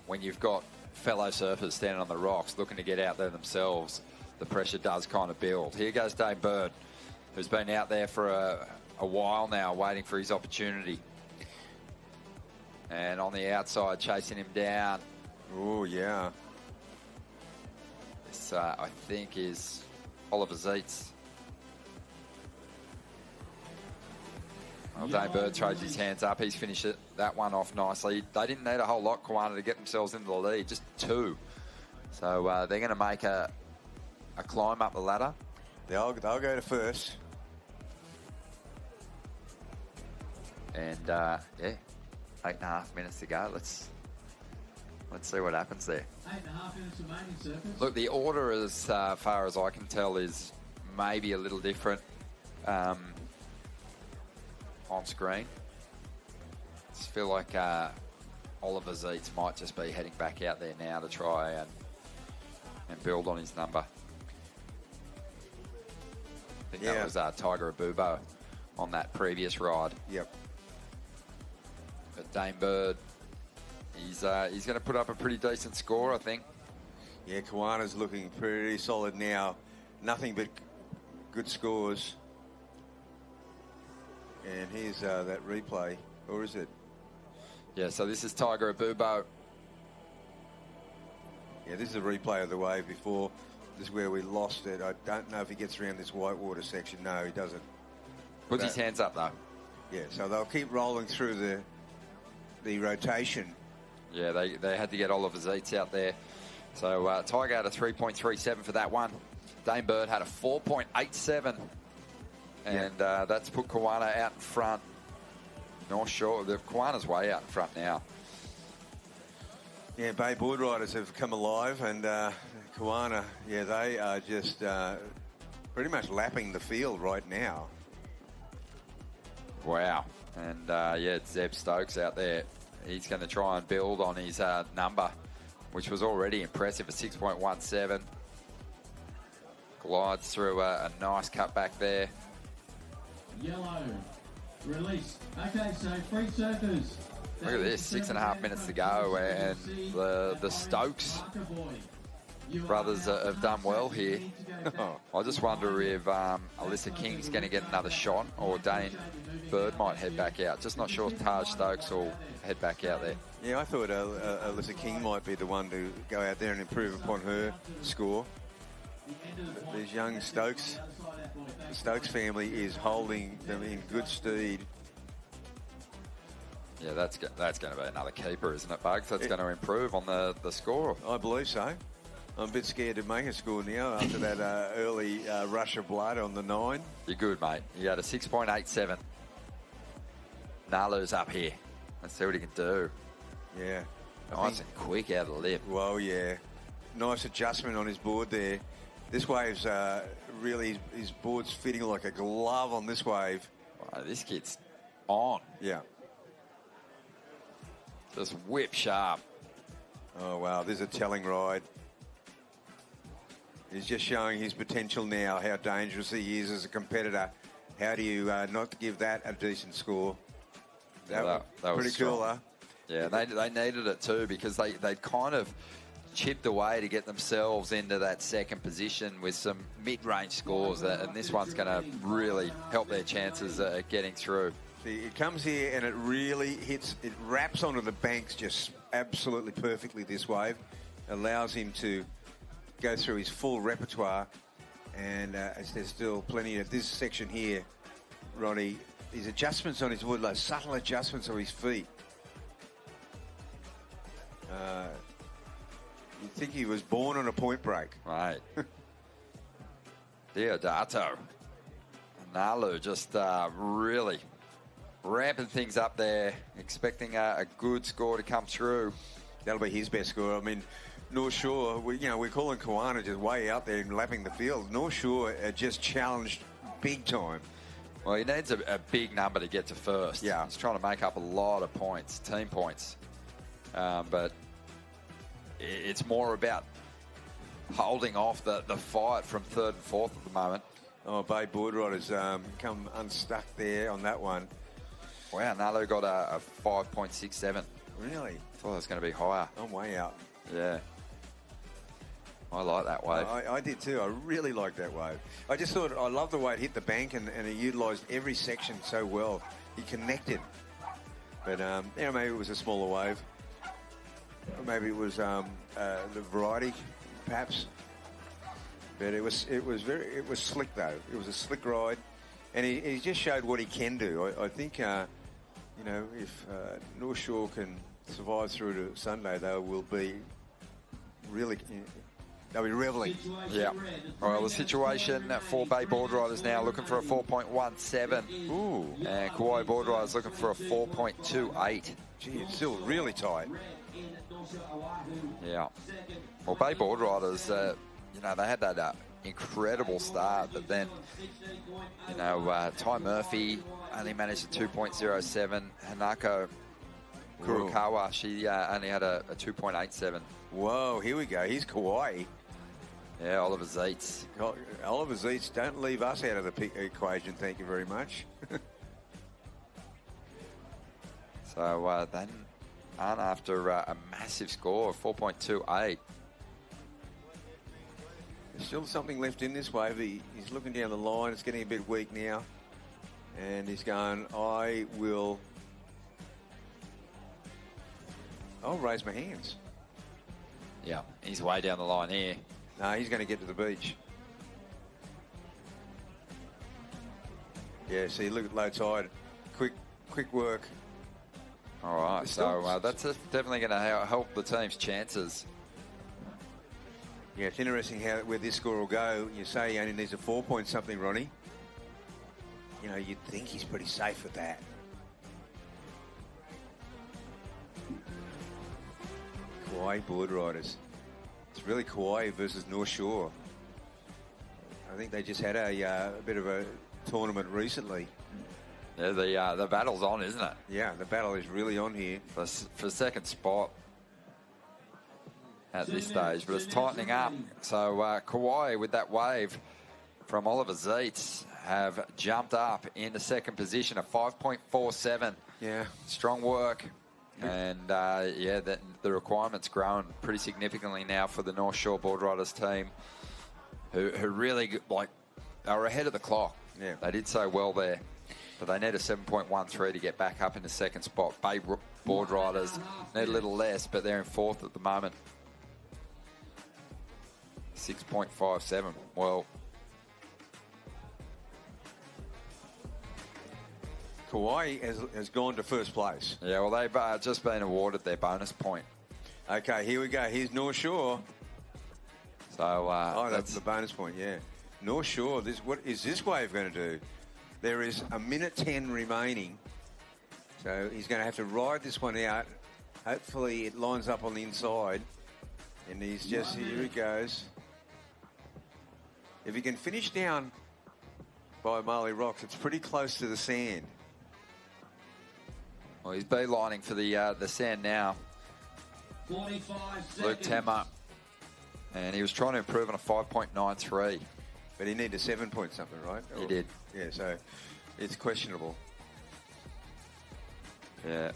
when you've got fellow surfers standing on the rocks looking to get out there themselves, the pressure does kind of build. Here goes Dane Bird, who's been out there for a while now, waiting for his opportunity. And on the outside, chasing him down. Oh, yeah. This, I think, is Oliver Zeitz. Well, Dane Bird throws his hands up. He's finished that one off nicely. They didn't need a whole lot, Kiwana, to get themselves into the lead, just 2. So they're going to make a climb up the ladder. They'll go to first. And, yeah, 8.5 minutes to go. Let's see what happens there. 8.5 minutes remaining, surfers. Look, the order, as far as I can tell, is maybe a little different on screen. I just feel like Oliver Zeitz might just be heading back out there now to try and build on his number. I think that was Tiger Abubo on that previous ride. Yep. But Dane Bird, he's going to put up a pretty decent score, I think. Yeah, Kiwana's looking pretty solid now. Nothing but good scores. And here's that replay, or is it? Yeah, so this is Tiger Abubo. Yeah, this is a replay of the wave before. This is where we lost it. I don't know if he gets around this whitewater section. No, he doesn't. Puts his hands up, though. Yeah, so they'll keep rolling through the rotation. Yeah, they had to get Oliver Zeitz out there. So Tiger had a 3.37 for that one. Dane Bird had a 4.87. And that's put Kiwana out in front. North Shore, Kiwana's way out in front now. Yeah, Bay Boardriders have come alive, and Kiwana, yeah, they are just pretty much lapping the field right now. Wow. And, yeah, it's Zeb Stokes out there. He's going to try and build on his number, which was already impressive, a 6.17. Glides through a nice cut back there. Yellow. Release. Okay, so free surfers. Look at this, 6.5 minutes to go, and the Stokes brothers have done well here. I just wonder if Alyssa King's going to get another shot, or Dane Bird might head back out. Just not sure if Taj Stokes will head back out there. Yeah, I thought Alyssa King might be the one to go out there and improve upon her score. These young Stokes, the Stokes family is holding them in good stead. Yeah, that's going to be another keeper, isn't it, Bugs? That's going to improve on the score. I believe so. I'm a bit scared to make a score now after that early rush of blood on the 9. You're good, mate. You had a 6.87. Nalu's up here. Let's see what he can do. Yeah. Nice and quick out of the lip. Well, yeah. Nice adjustment on his board there. This wave's really, his board's fitting like a glove on this wave. Wow, this kid's on. Yeah. Just whip sharp. Oh, wow. This is a telling ride. He's just showing his potential now, how dangerous he is as a competitor. How do you not give that a decent score? That was pretty cool, huh? Yeah, they needed it too, because they kind of chipped away to get themselves into that second position with some mid-range scores, and this one's going to really help their chances at getting through. See, it comes here and it really hits, it wraps onto the banks just absolutely perfectly, this wave. Allows him to go through his full repertoire, and there's still plenty of this section here, Ronnie. His adjustments on his wood, those subtle adjustments on his feet. You'd think he was born on a point break. Right. Deodato. Nalu just really ramping things up there, expecting a good score to come through. That'll be his best score. I mean, North Shore, we're calling Kiwana just way out there and lapping the field. North Shore just challenged big time. Well, he needs a big number to get to first. Yeah. He's trying to make up a lot of points, team points. But it's more about holding off the fight from third and fourth at the moment. Oh, Bay Boardriders come unstuck there on that one. Wow, Nalu got a 5.67. Really? Thought it was going to be higher. I'm way out. Yeah. I like that wave. I did too. I really like that wave. I just thought, I love the way it hit the bank and it utilised every section so well. He connected. But, maybe it was a smaller wave. Or maybe it was the variety, perhaps. But it was slick though. It was a slick ride. And he just showed what he can do. I think, if North Shore can survive through to Sunday, they will be really... They'll be reveling. Yeah. Well, the situation for Bay Boardriders now looking for a 4.17. Ooh. And Kauai Boardriders looking for a 4.28. Gee, it's still really tight. Yeah. Well, Bay Boardriders, they had that incredible start, but then, Ty Murphy only managed a 2.07. Hanako Kurokawa, she only had a 2.87. Whoa, here we go. He's Kauai. Yeah, Oliver Zeitz. Oliver Zeitz, don't leave us out of the equation, thank you very much. So then on after a massive score of 4.28. There's still something left in this wave. He's looking down the line. It's getting a bit weak now. And he's going, I'll raise my hands. Yeah, he's way down the line here. No, he's going to get to the beach. Yeah, see, look at low tide. Quick work. All right, so that's definitely going to help the team's chances. Yeah, it's interesting where this score will go. You say he only needs a 4-point-something, Ronnie. You'd think he's pretty safe with that. Kauai Boardriders. It's really Kauai versus North Shore. I think they just had a bit of a tournament recently. Yeah, the battle's on, isn't it? Yeah, the battle is really on here. For second spot at this stage, but it's tightening up. So Kauai with that wave from Oliver Zeitz have jumped up into second position at 5.47. Yeah. Strong work. And, the requirement's grown pretty significantly now for the North Shore Boardriders team, who really, they were ahead of the clock. Yeah. They did so well there. But they need a 7.13 to get back up in the second spot. Bay Boardriders need a little less, but they're in fourth at the moment. 6.57. Well, Kauai has gone to first place. Yeah, well, they've just been awarded their bonus point. Okay, here we go. Here's North Shore. So that's the bonus point, yeah. North Shore, what is this wave going to do? There is a minute 10 remaining. So he's going to have to ride this one out. Hopefully it lines up on the inside. And here he goes. If he can finish down by Maui Rocks, it's pretty close to the sand. Well, he's beelining for the sand now. 45 seconds. Luke Temmer. And he was trying to improve on a 5.93. But he needed a 7-point-something, right? He did. Yeah, so it's questionable. Yeah.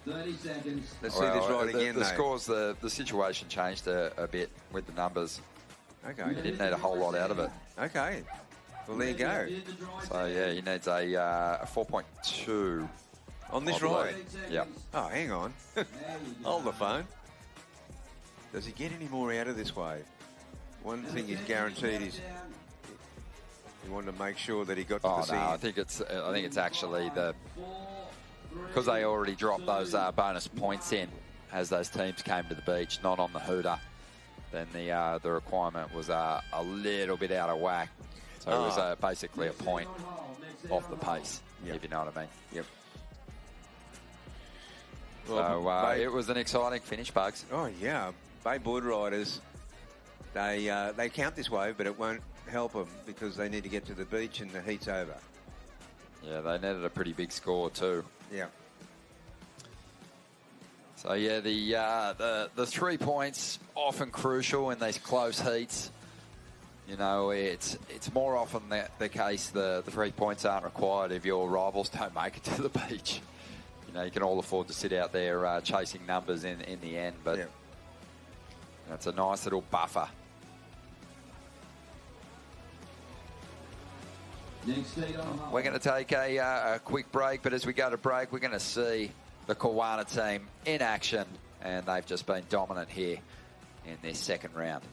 30 seconds. Let's see this ride again, the scores, the situation changed a bit with the numbers. Okay. He didn't need a whole lot out of it. Okay. Well, there you go. So, yeah, he needs a 4.2. On this ride? Yeah. Oh, hang on. Hold the phone. Does he get any more out of this wave? One thing he's guaranteed is he wanted to make sure that he got to the sand. I think it's actually because they already dropped those bonus points in as those teams came to the beach, not on the hooter. Then the requirement was a little bit out of whack, so it was basically a point off the pace, if you know what I mean. Yep. So it was an exciting finish, Bugs. Oh yeah, Bay Boardriders. They count this wave, but it won't help them because they need to get to the beach and the heat's over. Yeah, they netted a pretty big score too. Yeah. So yeah, the 3 points often crucial in these close heats. You know, it's more often the case the 3 points aren't required if your rivals don't make it to the beach. You know, you can all afford to sit out there chasing numbers in the end, but that's a nice little buffer. We're going to take a quick break, but as we go to break, we're going to see the Kawana team in action, and they've just been dominant here in this second round.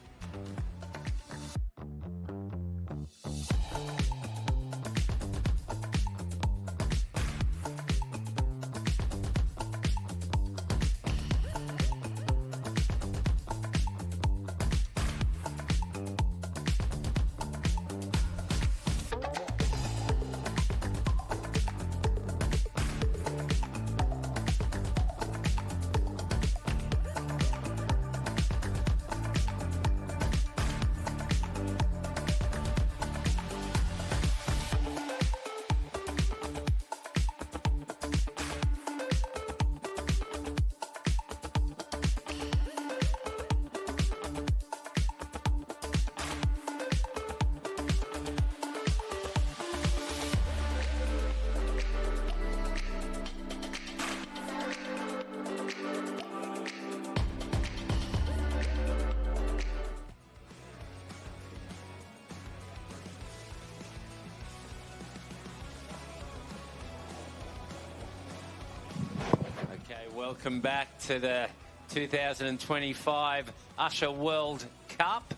Welcome back to the 2025 Usher World Cup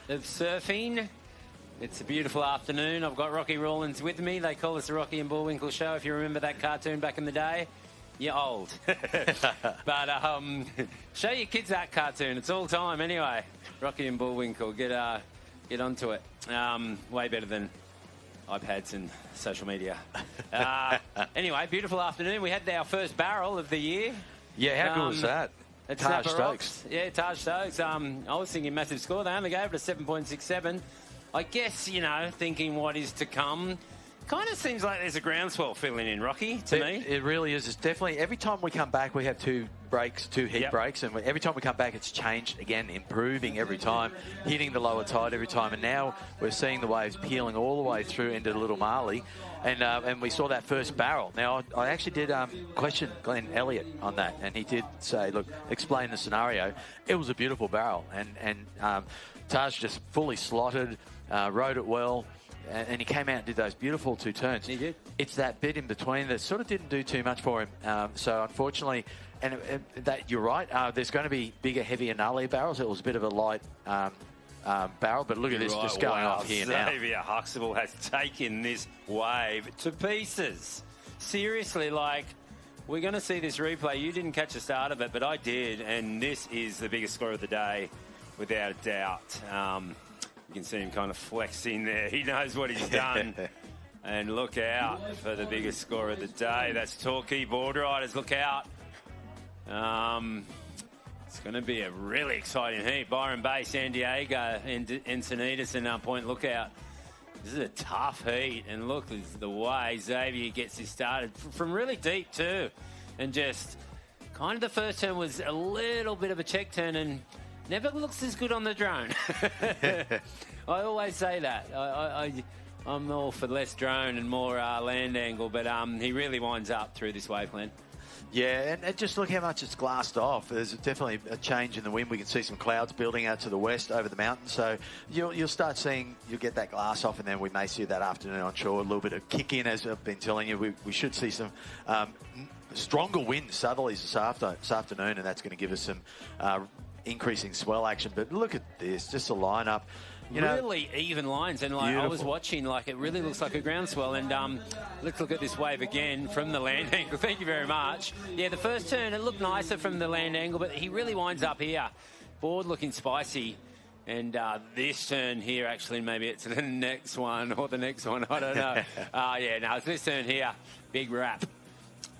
of surfing. It's a beautiful afternoon. I've got Rocky Rawlins with me. They call us the Rocky and Bullwinkle Show. If you remember that cartoon back in the day, you're old. But show your kids that cartoon. It's all time anyway. Rocky and Bullwinkle. Get onto it. Way better than iPads and social media. Anyway, beautiful afternoon. We had our first barrel of the year. Yeah, how good was that? Taj Stokes. Yeah, Taj Stokes. I was thinking massive score. They only gave it a 7.67. I guess, you know, thinking what is to come. Kind of seems like there's a groundswell filling in, Rocky, to me. It really is. It's definitely, every time we come back, we have two heat breaks, and every time we come back, it's changed again, improving every time, hitting the lower tide every time, and now we're seeing the waves peeling all the way through into the Little Maui, and we saw that first barrel. Now, I actually did question Glenn Elliott on that, and he did say, look, explain the scenario. It was a beautiful barrel, and Taj just fully slotted, rode it well, and he came out and did those beautiful two turns. He did. It's that bit in between that sort of didn't do too much for him. So unfortunately, and that you're right, there's going to be bigger, heavier gnarly barrels. It was a bit of a light barrel, but look at this just going off here now. Xavier Huxtable has taken this wave to pieces. Seriously, like, we're going to see this replay. You didn't catch the start of it, but I did, and this is the biggest score of the day, without a doubt. You can see him kind of flexing there. He knows what he's done. And look out for the biggest score of the day. That's Torquay Boardriders. Look out. It's going to be a really exciting heat. Byron Bay, San Diego, and Encinitas and Point Lookout. This is a tough heat. And look, the way Xavier gets this started from really deep too. And just kind of the first turn was a little bit of a check turn and never looks as good on the drone. I always say that. I'm all for less drone and more land angle, but he really winds up through this waveland. Yeah, and just look how much it's glassed off. There's definitely a change in the wind. We can see some clouds building out to the west over the mountains. So you'll start seeing, you'll get that glass off, and then we may see that afternoon on shore, a little bit of kick in, as I've been telling you. We should see some stronger winds, southerlies this afternoon, and that's going to give us some increasing swell action. But look at this, just a lineup. Really even lines, and like beautiful. I was watching, like it really looks like a groundswell. And let's look at this wave again from the land angle. Thank you very much. Yeah, the first turn it looked nicer from the land angle, but he really winds up here. Board looking spicy, and this turn here actually maybe it's the next one or the next one. I don't know. Yeah, no, it's this turn here, big wrap.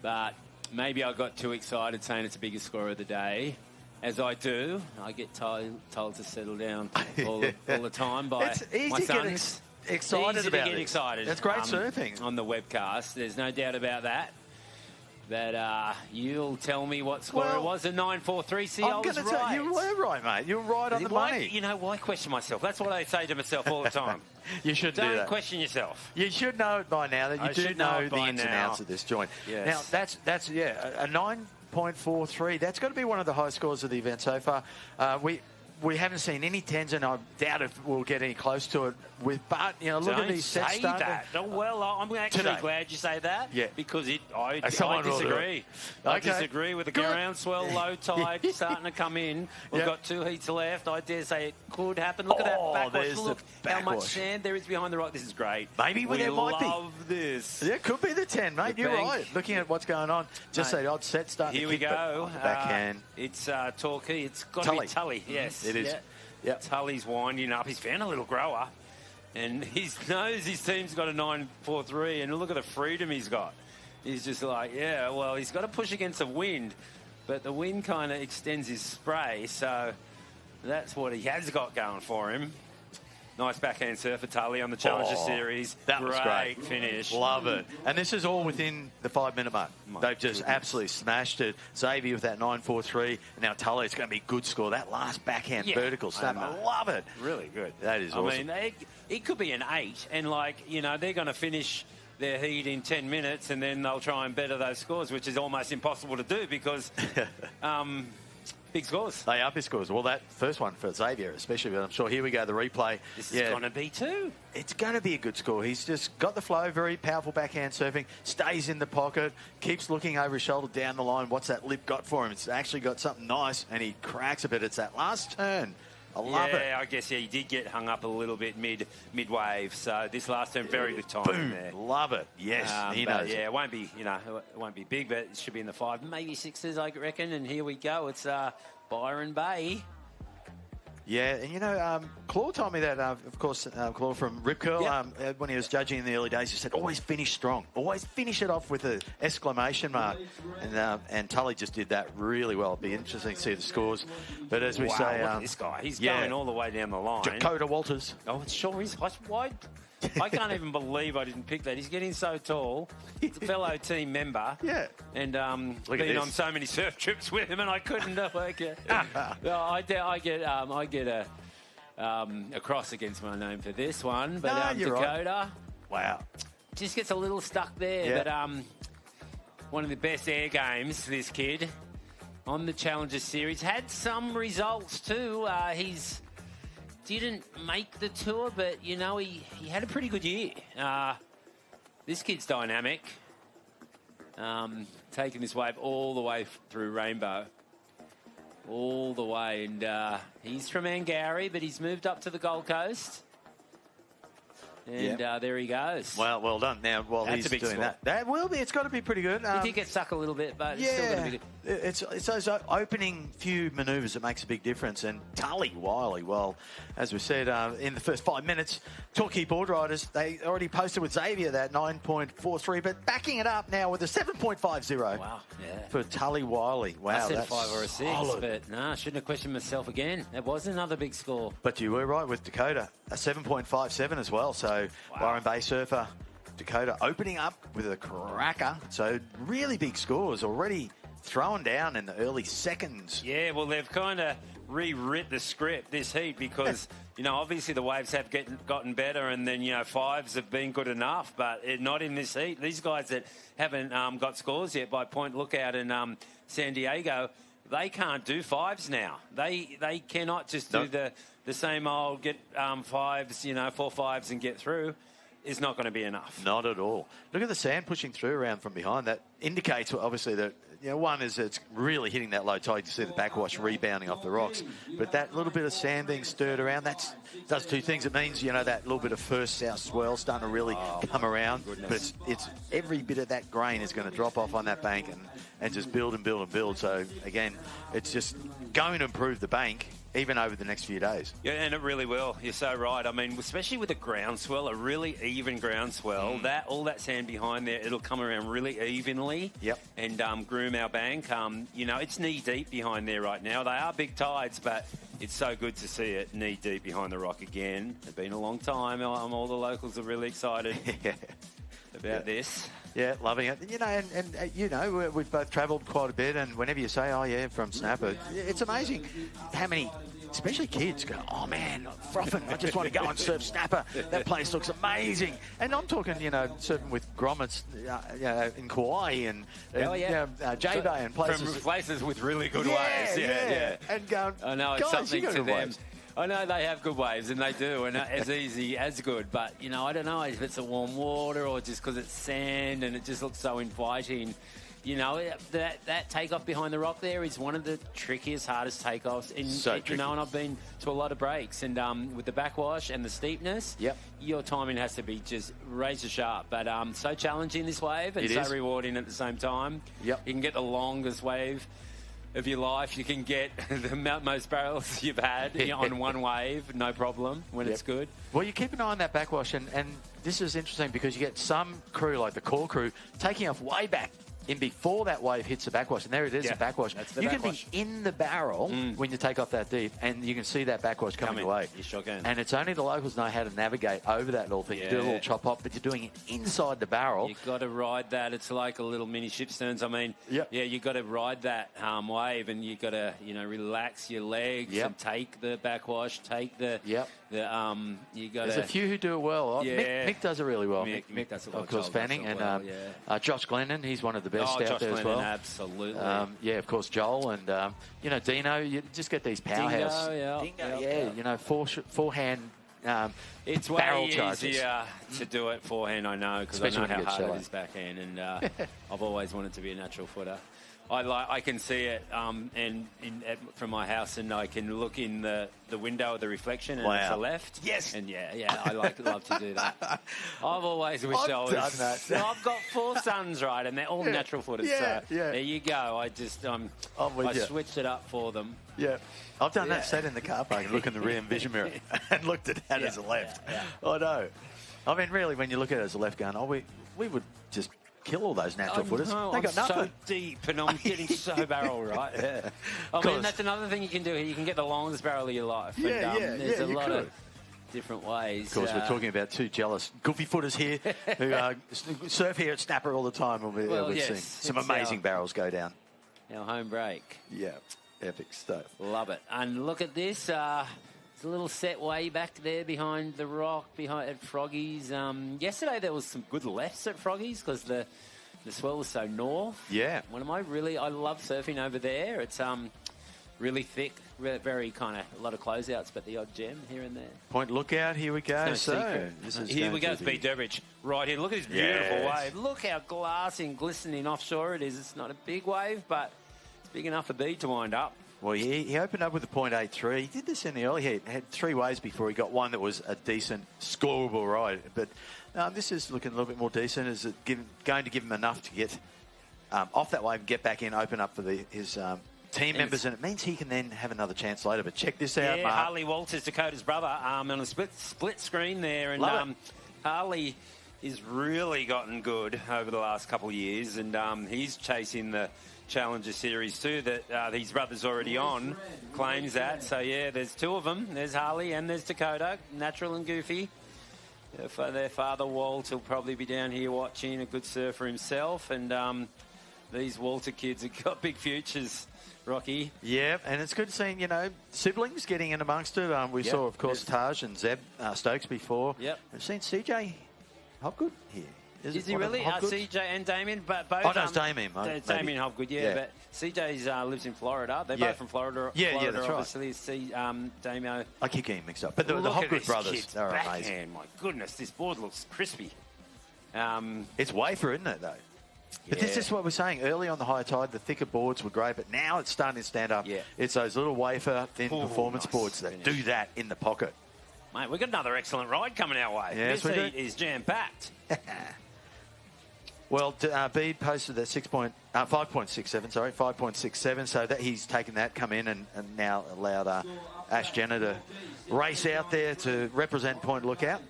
But maybe I got too excited saying it's the biggest score of the day. As I do, I get told to settle down all the time by my sons. Excited easy about to get it. excited. That's great surfing on the webcast. There's no doubt about that. But you'll tell me what score it was. A 9-4-3. See, I was I'm going to right. tell you were right, mate. You were right on the money. You know, why question myself? That's what I say to myself all the time. You shouldn't do that. Don't question yourself. You should know it by now that you do know the ins and outs of this joint. Yes. Now, that's a 9.43. That's got to be one of the high scores of the event so far. We haven't seen any 10s, and I doubt if we'll get any close to it. But look at these sets starting. That. Oh, well, I'm actually glad you say that. Yeah. Because I disagree. I disagree with the groundswell, low tide starting to come in. We've got 2 heats left. I dare say it could happen. Look at that backwash. Look how much sand there is behind the rock. This is great. Maybe there might be. We love this. Yeah, could be the 10, mate. You're right. Looking at what's going on, just the odd set starting Here to we kick go. the backhand. It's Torquay. It's got to be Tully. Yes. It is. Yeah. Tully's winding up. He's found a little grower. And he knows his team's got a 9-4-3, and look at the freedom he's got. He's just like, he's got to push against the wind, but the wind kind of extends his spray, so that's what he has got going for him. Nice backhand serve for Tully on the Challenger Series. That was great. Finish. Love it. And this is all within the 5-minute mark. They've just absolutely smashed it. Xavier with that 9-4-3. And now Tully, it's going to be a good score. That last backhand vertical snap, I love it. Really good. That is awesome. I mean, it could be an 8, and they're going to finish their heat in 10 minutes, and then they'll try and better those scores, which is almost impossible to do because big scores. They are big scores. Well, that first one for Xavier especially, but I'm sure here we go, the replay. This is going to be 2. It's going to be a good score. He's just got the flow, very powerful backhand surfing, stays in the pocket, keeps looking over his shoulder down the line. What's that lip got for him? It's actually got something nice, and he cracks a bit. It's that last turn. I love it. Yeah, I guess he did get hung up a little bit mid-wave. So this last turn, very good time there. Love it. Yes, he knows. Yeah, it won't be, it won't be big, but it should be in the 5, maybe 6s, I reckon. And here we go. It's Byron Bay. Yeah, and Claude told me that, of course, Claude from Rip Curl, when he was judging in the early days, he said, always finish strong. Always finish it off with an exclamation mark. And Tully just did that really well. It'll be interesting to see the scores. But as we say... look at this guy. He's going all the way down the line. Dakota Walters. Oh, it sure is. Wide. I can't even believe I didn't pick that. He's getting so tall. He's a fellow team member. Yeah. And been on so many surf trips with him, and I couldn't work it. I get a cross against my name for this one. But Dakota. Right. Wow. Just gets a little stuck there. Yeah. But one of the best air games, this kid, on the Challenger Series. Had some results too. He's... didn't make the tour, but, he had a pretty good year. This kid's dynamic. Taking this wave all the way through Rainbow. All the way. And he's from Angari, but he's moved up to the Gold Coast. And there he goes. Well done. Now, while he's doing that will be. It's got to be pretty good. He did get stuck a little bit, but it's still going to be good. It's those opening few manoeuvres that makes a big difference. And Tully Wiley, well, as we said, in the first 5 minutes, Torquay Boardriders, they already posted with Xavier that 9.43, but backing it up now with a 7.50. Wow. Yeah. For Tully Wiley. Wow. I said that's a 5 or a 6, solid. but I shouldn't have questioned myself again. That was another big score. But you were right with Dakota, a 7.57 as well. So Byron Bay surfer, Dakota opening up with a cracker. So really big scores already thrown down in the early seconds. Yeah, well, they've kind of rewritten the script this heat because, obviously the waves have gotten better and then, 5s have been good enough, but not in this heat. These guys that haven't got scores yet by Point Lookout and San Diego, they can't do 5s now. They cannot just do the same old get 5s, 4 5s and get through. Is not going to be enough. Not at all. Look at the sand pushing through around from behind. That indicates, obviously, that one is it's really hitting that low tide. You see the backwash rebounding off the rocks. But that little bit of sand being stirred around, that does two things. It means, that little bit of first south swell starting to really come around. But it's every bit of that grain is going to drop off on that bank and just build and build and build. So, again, it's just going to improve the bank even over the next few days. Yeah, and it really will. You're so right. I mean, especially with a groundswell, a really even groundswell, all that sand behind there, it'll come around really evenly. Yep. And groom our bank. It's knee deep behind there right now. They are big tides, but it's so good to see it knee deep behind the rock again. It's been a long time. All the locals are really excited about this. Yeah, loving it. You know, you know, we've both travelled quite a bit, and whenever you say, oh, yeah, from Snapper, it's amazing how many, especially kids, go, oh, man, frothing, I just want to go and surf Snapper. That place looks amazing. And I'm talking, you know, surfing with grommets in Kauai and J-Bay and places. From places with really good waves. Yeah. And going, I know, it's guys, something you got to good them. waves. I know they have good waves, and they do, and as easy as good. But, you know, I don't know if it's the warm water or just because it's sand and it just looks so inviting. You know, that takeoff behind the rock there is one of the trickiest, hardest takeoffs. You know, and I've been to a lot of breaks, and with the backwash and the steepness, your timing has to be just razor sharp. But so challenging, this wave, and so rewarding at the same time. You can get the longest wave of your life. You can get the most barrels you've had on one wave, no problem, when it's good. Well, you keep an eye on that backwash, and this is interesting because you get some crew, like the core crew, taking off way back in before that wave hits the backwash, and there it is, the backwash. You can be in the barrel when you take off that deep, and you can see that backwash coming away. You sure can. And it's only the locals know how to navigate over that little thing. You do a little chop hop, but you're doing it inside the barrel. You've got to ride that. It's like a little mini ship stearns. I mean, you've got to ride that wave, and you've got to, you know, relax your legs and take the backwash, take the... you got There's a few who do it well. Mick does it really well. Mick does it well. Of course, Fanning. Well, and Josh Glennon, he's one of the best out Josh there Glennon, as well. Absolutely. Of course, Joel and, you know, Dino. You just get these powerhouse. Dingo, you know, forehand it's barrel way charges. easier to do it forehand, I know, because I know how hard it is backhand, and I've always wanted to be a natural footer. I can see it from my house, and I can look in the window of the reflection, and it's the left. Yes. And I love to do that. I've always wished I was. Done that. I've got 4 sons, right, and they're all natural footers. So there you go. I just I switched it up for them. Yeah. I've done that. Sat in the car park and look in the rear vision mirror and looked at that as a left. I know. I mean, really, when you look at it as a left gun, we would just kill all those natural footers. No, they got nothing. So deep, and I'm getting so barrel right. I mean, that's another thing you can do here. You can get the longest barrel of your life. There's a lot of different ways. Of course, we're talking about 2 jealous goofy footers here who surf here at Snapper all the time. We've seen some amazing barrels go down. Our home break. Yeah, epic stuff. Love it. And look at this. It's a little set way back there behind the rock, at Froggy's. Yesterday there was some good lefts at Froggy's because the swell was so north. Yeah. I love surfing over there. It's really thick, very kind of a lot of closeouts, but the odd gem here and there. Point lookout, here we go. Here we go, it's Beat Durbridge. Right here, look at this beautiful wave. Look how glassy and glistening offshore it is. It's not a big wave, but it's big enough for Beat to wind up. Well, he opened up with a .83. He did this in the early heat. Had 3 waves before he got one that was a decent, scoreable ride. But this is looking a little bit more decent. Is it going to give him enough to get off that wave and get back in, open up for his team members, and it means he can then have another chance later. But check this out, Mark. Harley Walters, Dakota's brother, on a split screen there. And Harley has really gotten good over the last couple of years, and he's chasing the Challenger Series too that his brother's already on, claims that. So there's 2 of them. There's Harley and there's Dakota, natural and goofy. Their father Walt will probably be down here watching, a good surfer himself, and these Walter kids have got big futures, Rocky. Yeah, and it's good seeing, you know, siblings getting in amongst it. We saw, of course, Taj and Zeb Stokes before. We've seen CJ Hopgood here. Is he really? CJ and Damien, but both. Oh, no, it's Damien. Damien Hopgood, but CJ's lives in Florida. They're both from Florida. Yeah, that's obviously. Damien. I keep getting mixed up. But the Hopgood brothers, they're amazing. My goodness, this board looks crispy. It's wafer, isn't it, though? But this is what we're saying. Early on the high tide, the thicker boards were great, but now it's starting to stand up. It's those little wafer, thin performance boards that do that in the pocket. Mate, we've got another excellent ride coming our way. Yes, this heat is jam-packed. Well, Bede posted that 5.67, so that he's taken that, come in, and now allowed Ash Jenner to race out there to represent Point Lookout.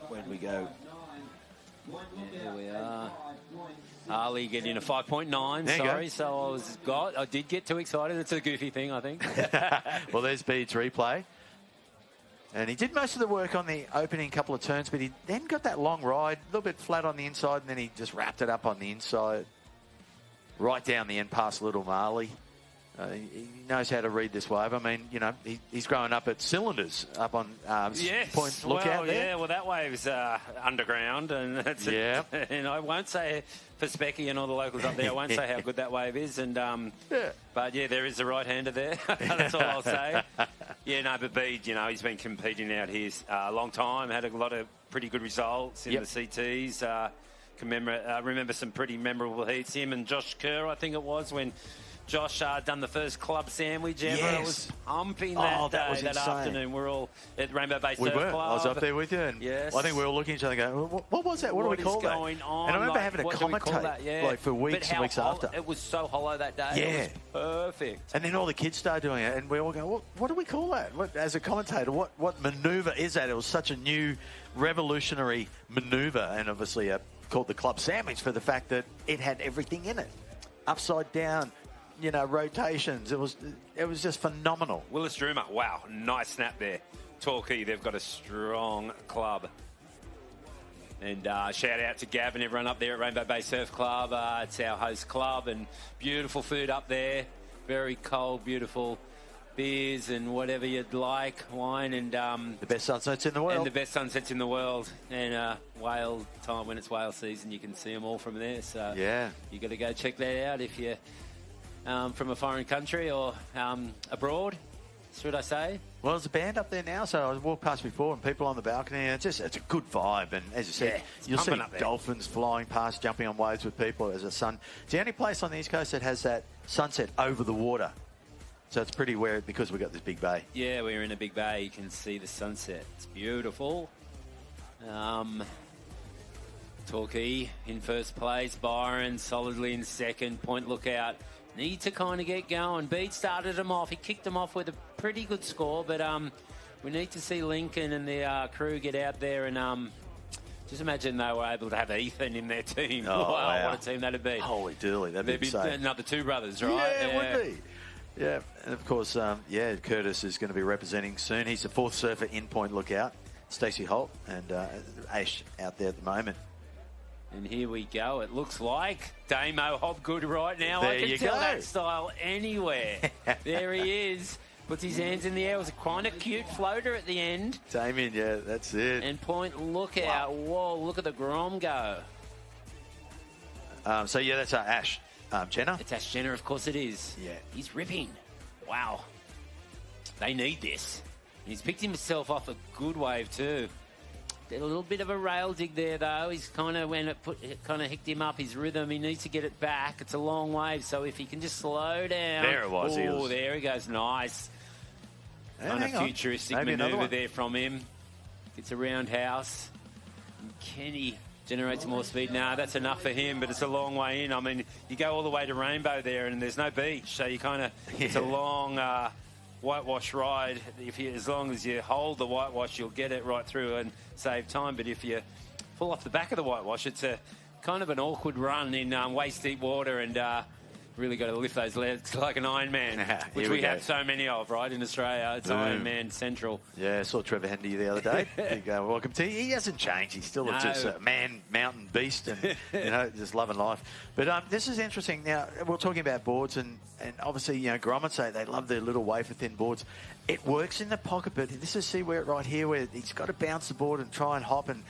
When we go. Here we are. Harley getting a 5.9, so I did get too excited. It's a goofy thing, I think. Well, there's Bede's replay. And he did most of the work on the opening couple of turns, but he then got that long ride, a little bit flat on the inside, and then he just wrapped it up on the inside, right down the end past Little Marley. He knows how to read this wave. I mean, you know, he's growing up at Cylinders up on Point Lookout there. Yeah, well, that wave's underground, and that's and I won't say for Specky and all the locals up there, I won't say how good that wave is. And but yeah, there is a right-hander there. That's all I'll say. Yeah, no, but Bede, you know, he's been competing out here a long time. Had a lot of pretty good results in the CTs. Remember some pretty memorable heats. Him and Josh Kerr, I think it was, when Josh done the first club sandwich ever. Yes. It was pumping that day, that afternoon. We're all at Rainbow Bay Surf Club. I was up there with you, and I think we were all looking at each other and going, what was that? What do we call that? Going on? And I remember having to commentate like for weeks and weeks after. It was so hollow that day. Yeah. It was perfect. And then all the kids started doing it, and we all go, what do we call that? As a commentator, what manoeuvre is that? It was such a new, revolutionary manoeuvre, and obviously called the club sandwich for the fact that it had everything in it. Upside down, you know, rotations. It was just phenomenal. Willis Droomer, wow, nice snap there. Torquay, they've got a strong club. And shout out to Gav and everyone up there at Rainbow Bay Surf Club. It's our host club, and beautiful food up there. Very cold, beautiful beers and whatever you'd like, wine, and the best sunsets in the world. And the best sunsets in the world. And whale time, when it's whale season, you can see them all from there. So you got to go check that out if you're from a foreign country or abroad, should I say? Well, there's a band up there now, so I walked past before and people on the balcony, and it's a good vibe. And as you said, you'll see dolphins flying past, jumping on waves with people as a sun. It's the only place on the East Coast that has that sunset over the water. So it's pretty weird because we've got this big bay. Yeah, we're in a big bay. You can see the sunset. It's beautiful. Torquay in first place. Byron solidly in second. Point Lookout need to kind of get going. Bede started him off. He kicked him off with a pretty good score, but we need to see Lincoln and the crew get out there and just imagine they were able to have Ethan in their team. Oh, wow. What a team that'd be. Holy dooly, that'd be insane. Another two brothers, right? Yeah, it would be. Yeah, and of course, Curtis is going to be representing soon. He's the fourth surfer in Point Lookout. Stacey Holt and Ash out there at the moment. And here we go. It looks like Damo Hobgood right now. There I can you tell go. that style anywhere. There he is. Puts his hands in the air. It was a kind of cute floater at the end. Damien, yeah, that's it. And Point Lookout. Wow. Whoa, look at the Grom go. That's Ash Jenner. It's Ash Jenner, of course it is. Yeah. He's ripping. Wow. They need this. He's picked himself off a good wave too. Did a little bit of a rail dig there, though. He's kind of hicked him up, his rhythm. He needs to get it back. It's a long wave, so if he can just slow down. There it was. Oh, there he goes. Nice. Kind of futuristic manoeuvre there from him. Gets a roundhouse. And Kenny generates more speed. Nah, that's enough for him, but it's a long way in. I mean, you go all the way to Rainbow there, and there's no beach, so you kind of it's a long whitewash ride. As long as you hold the whitewash, you'll get it right through and save time. But if you pull off the back of the whitewash, it's a kind of an awkward run in waist deep water, and really got to lift those legs like an Ironman, which we have so many of, right, in Australia. It's Ironman Central. Yeah, I saw Trevor Hendy the other day. Welcome to you. He hasn't changed. He's still just a man, mountain beast, and just loving life. But this is interesting. Now, we're talking about boards, and obviously, Gromit say they love their little wafer-thin boards. It works in the pocket, but this is right here where he's got to bounce the board and try and hop, and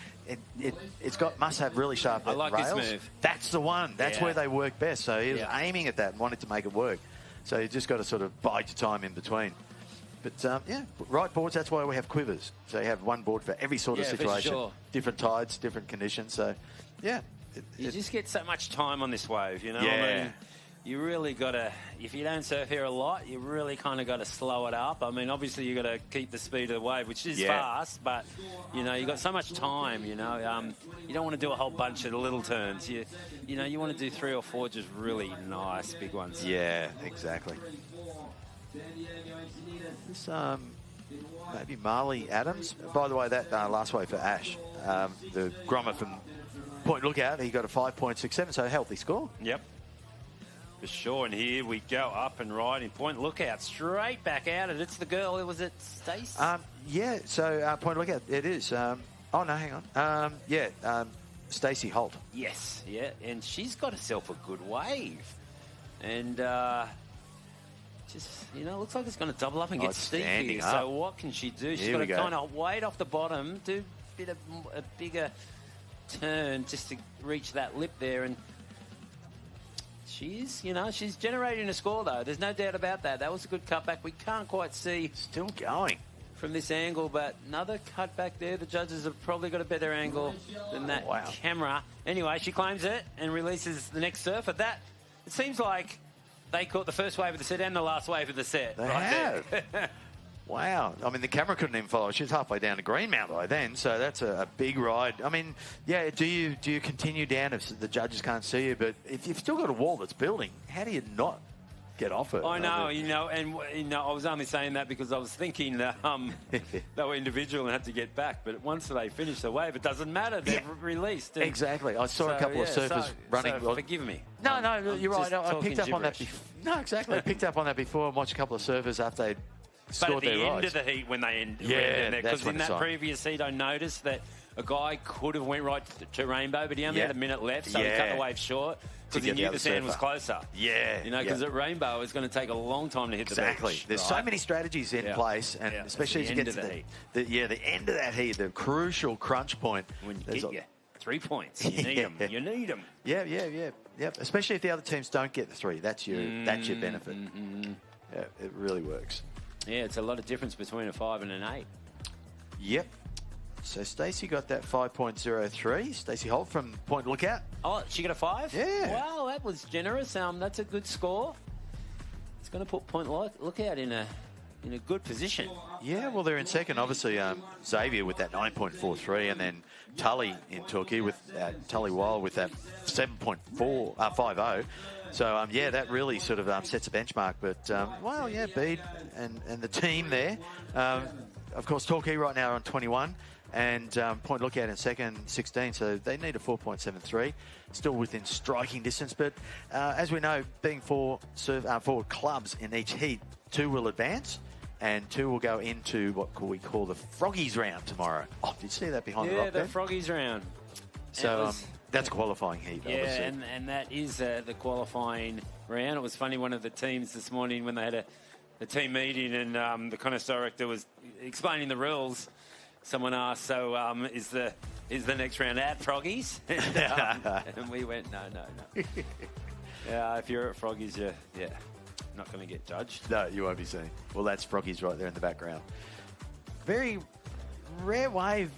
must have really sharp rails. I like this move. That's the one. That's where they work best. So he was aiming at that and wanted to make it work. So you just got to sort of bide your time in between. But right boards, that's why we have quivers. So you have one board for every sort of situation. For sure. Different tides, different conditions. So, yeah. You just get so much time on this wave, Yeah. I mean, you really got to, if you don't surf here a lot, you really kind of got to slow it up. I mean, obviously you got to keep the speed of the wave, which is fast, but, you got so much time, you don't want to do a whole bunch of little turns. You want to do 3 or 4 just really nice big ones. Yeah, exactly. This, maybe Marley Adams. By the way, that last wave for Ash, the Grommer from Point Lookout, he got a 5.67, so a healthy score. Yep. For sure, and here we go up and right in point lookout, straight back at it. It's the girl. Was it Stacey? Yeah, so point lookout, it is. Oh, no, hang on. Stacey Holt. Yes, yeah, and she's got herself a good wave. And just, looks like it's going to double up and get steep here. Up. So what can she do? She's got to kind of wait off the bottom, do a bigger turn just to reach that lip there. And she's generating a score, though. There's no doubt about that. That was a good cutback. We can't quite see. Still going. From this angle, but another cutback there. The judges have probably got a better angle than that camera. Anyway, she claims it and releases the next surfer. It seems like they caught the first wave of the set and the last wave of the set. They have. Wow. I mean, the camera couldn't even follow. She was halfway down to Greenmount by then, so that's a big ride. I mean, yeah, do you continue down if the judges can't see you? But if you've still got a wall that's building, how do you not get off it? I know, I was only saying that because I was thinking that they were individual and had to get back. But once they finish the wave, it doesn't matter. They're released. Exactly. I saw a couple of surfers running. So forgive me. No, you're right. I picked up on that before. No, exactly. I picked up on that before and watched a couple of surfers after they'd scored their rides. But at the end of the heat when they end, because in that previous heat I noticed that a guy could have went right to Rainbow, but he only had a minute left, so he cut the wave short because he knew the sand was closer. Yeah. Because at Rainbow it's going to take a long time to hit the beach. There's so many strategies in place, and especially as you get to the end of that heat, the crucial crunch point. When you get 3 points, you need them. You need them. Yeah. Especially if the other teams don't get the 3, that's your benefit. Yeah, it really works. Yeah, it's a lot of difference between a 5 and an 8. Yep. So Stacey got that 5.03. Stacey Holt from Point Lookout. Oh, she got a 5? Yeah. Wow, that was generous. That's a good score. It's going to put Point Lookout in a good position. Yeah, well, they're in second. Obviously, Xavier with that 9.43, and then Tully in Torquay with Tully Wild with that 7.50. So, that really sort of sets a benchmark. But, Bede and the team there. Of course, Torquay right now are on 21, and Point Lookout in second, 16. So they need a 4.73, still within striking distance. But as we know, being four clubs in each heat, 2 will advance, and 2 will go into what we call the Froggies round tomorrow. Oh, did you see that behind the rock there? Yeah, the Froggies round. So that's a qualifying heat, obviously. And that is the qualifying round. It was funny, one of the teams this morning when they had a team meeting and the contest director was explaining the rules. Someone asked, so is the next round at Froggies? And we went, no. Yeah, if you're at Froggies, you're not going to get judged. No, you won't be seen. Well, that's Froggies right there in the background. Very rare wave.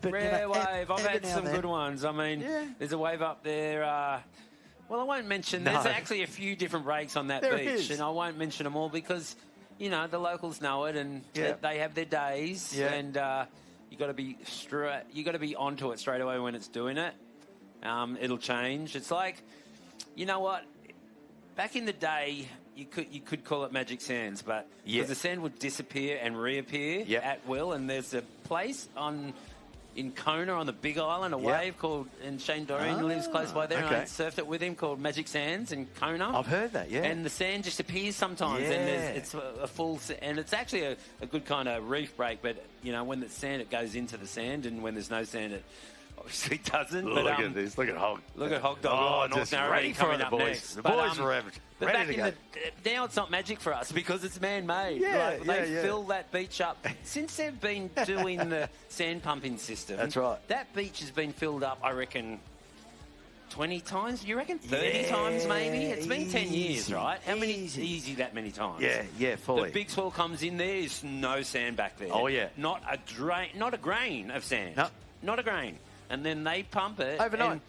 But, rare wave. I've had some good ones. I mean, there's a wave up there. Well, I won't mention. There's actually a few different breaks on that beach, and I won't mention them all because, the locals know it, and they have their days, and you got to be onto it straight away when it's doing it. It'll change. It's like, you know what? Back in the day, you could call it magic sands, but because the sand would disappear and reappear at will, and there's a place in Kona on the Big Island, a wave called, and Shane Doreen lives close by there, and I surfed it with him, called Magic Sands in Kona. I've heard that, And the sand just appears sometimes, and it's a full, and it's actually a good kind of reef break, but, when there's sand, it goes into the sand, and when there's no sand, it obviously doesn't. Look at this. Look at Hog. Look at Hog Dog. Just ready for the boys. Next. The boys are ready to go. Now it's not magic for us because it's man-made. They fill that beach up. Since they've been doing the sand pumping system, that's right. That beach has been filled up, I reckon, 20 times? You reckon 30 times maybe? It's been 10 years, right? How many? Easy that many times. Yeah, fully. The big swell comes in, there is no sand back there. Oh, yeah. Not a grain of sand. No. Not a grain. And then they pump it. Overnight.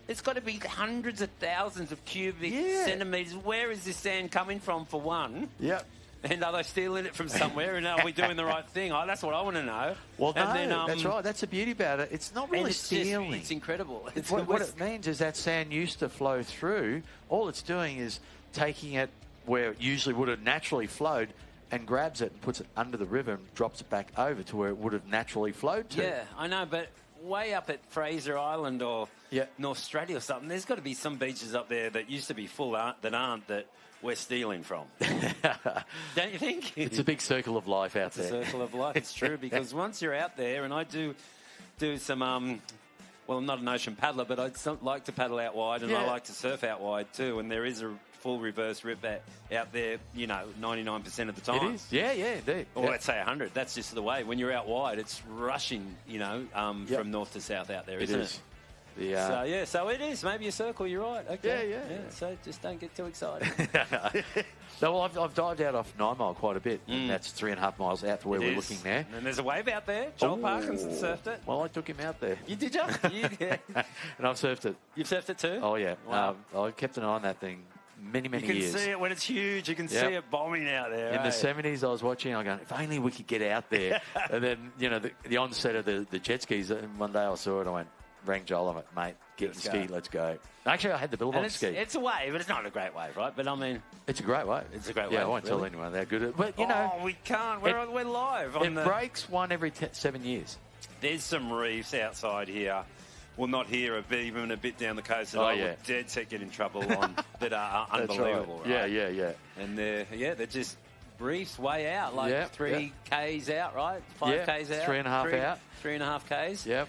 It's got to be hundreds of thousands of cubic centimetres. Where is this sand coming from, for one? Yep. And are they stealing it from somewhere? And are we doing the right thing? Oh, that's what I want to know. Well, that's right. That's the beauty about it. It's not really stealing. It's incredible. What it means is that sand used to flow through. All it's doing is taking it where it usually would have naturally flowed and grabs it and puts it under the river and drops it back over to where it would have naturally flowed to. Yeah, I know, but way up at Fraser Island or North Australia or something, there's got to be some beaches up there that used to be full that we're stealing from. Don't you think? It's a big circle of life out there. It's a circle of life. It's true, because once you're out there, and I do some, well, I'm not an ocean paddler, but I like to paddle out wide, and I like to surf out wide too, and there is a full reverse rip out there, 99% of the time. It is. Yeah, indeed. Or let's say 100. That's just the way. When you're out wide, it's rushing, from north to south out there, isn't it? So it is. Maybe a circle, you're right. Okay. Yeah. So just don't get too excited. So I've dived out off 9 Mile quite a bit. And that's 3.5 miles out to where we're looking there. And there's a wave out there. Joel Parkinson surfed it. Well, I took him out there. You did, you? And I've surfed it. You've surfed it too? Oh, yeah. Wow. I kept an eye on that thing many years. You can see it when it's huge. You can see it bombing out there. In the 70s, I was watching, I going, if only we could get out there. And then, the onset of the jet skis, and one day I saw it, I rang Joel, I went, mate, get the ski, let's go. Actually, I had the Billabong ski. It's a wave, but it's not a great wave, right? But I mean, it's a great wave. It's a great wave. Yeah, I won't tell anyone they're good at it. But, we can't. We're live. It breaks one every 7 years. There's some reefs outside here. Well, not here, but even a bit down the coast that I would dead set get in trouble on that are unbelievable, right? Yeah. And they're just reefs way out, like 3 Ks out, right? 5 Ks out. 3.5 out. 3.5 Ks. Yep.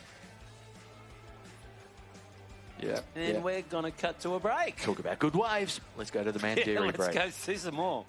Yeah. And we're going to cut to a break. Talk about good waves. Let's go to the Mandiri break. Let's go see some more.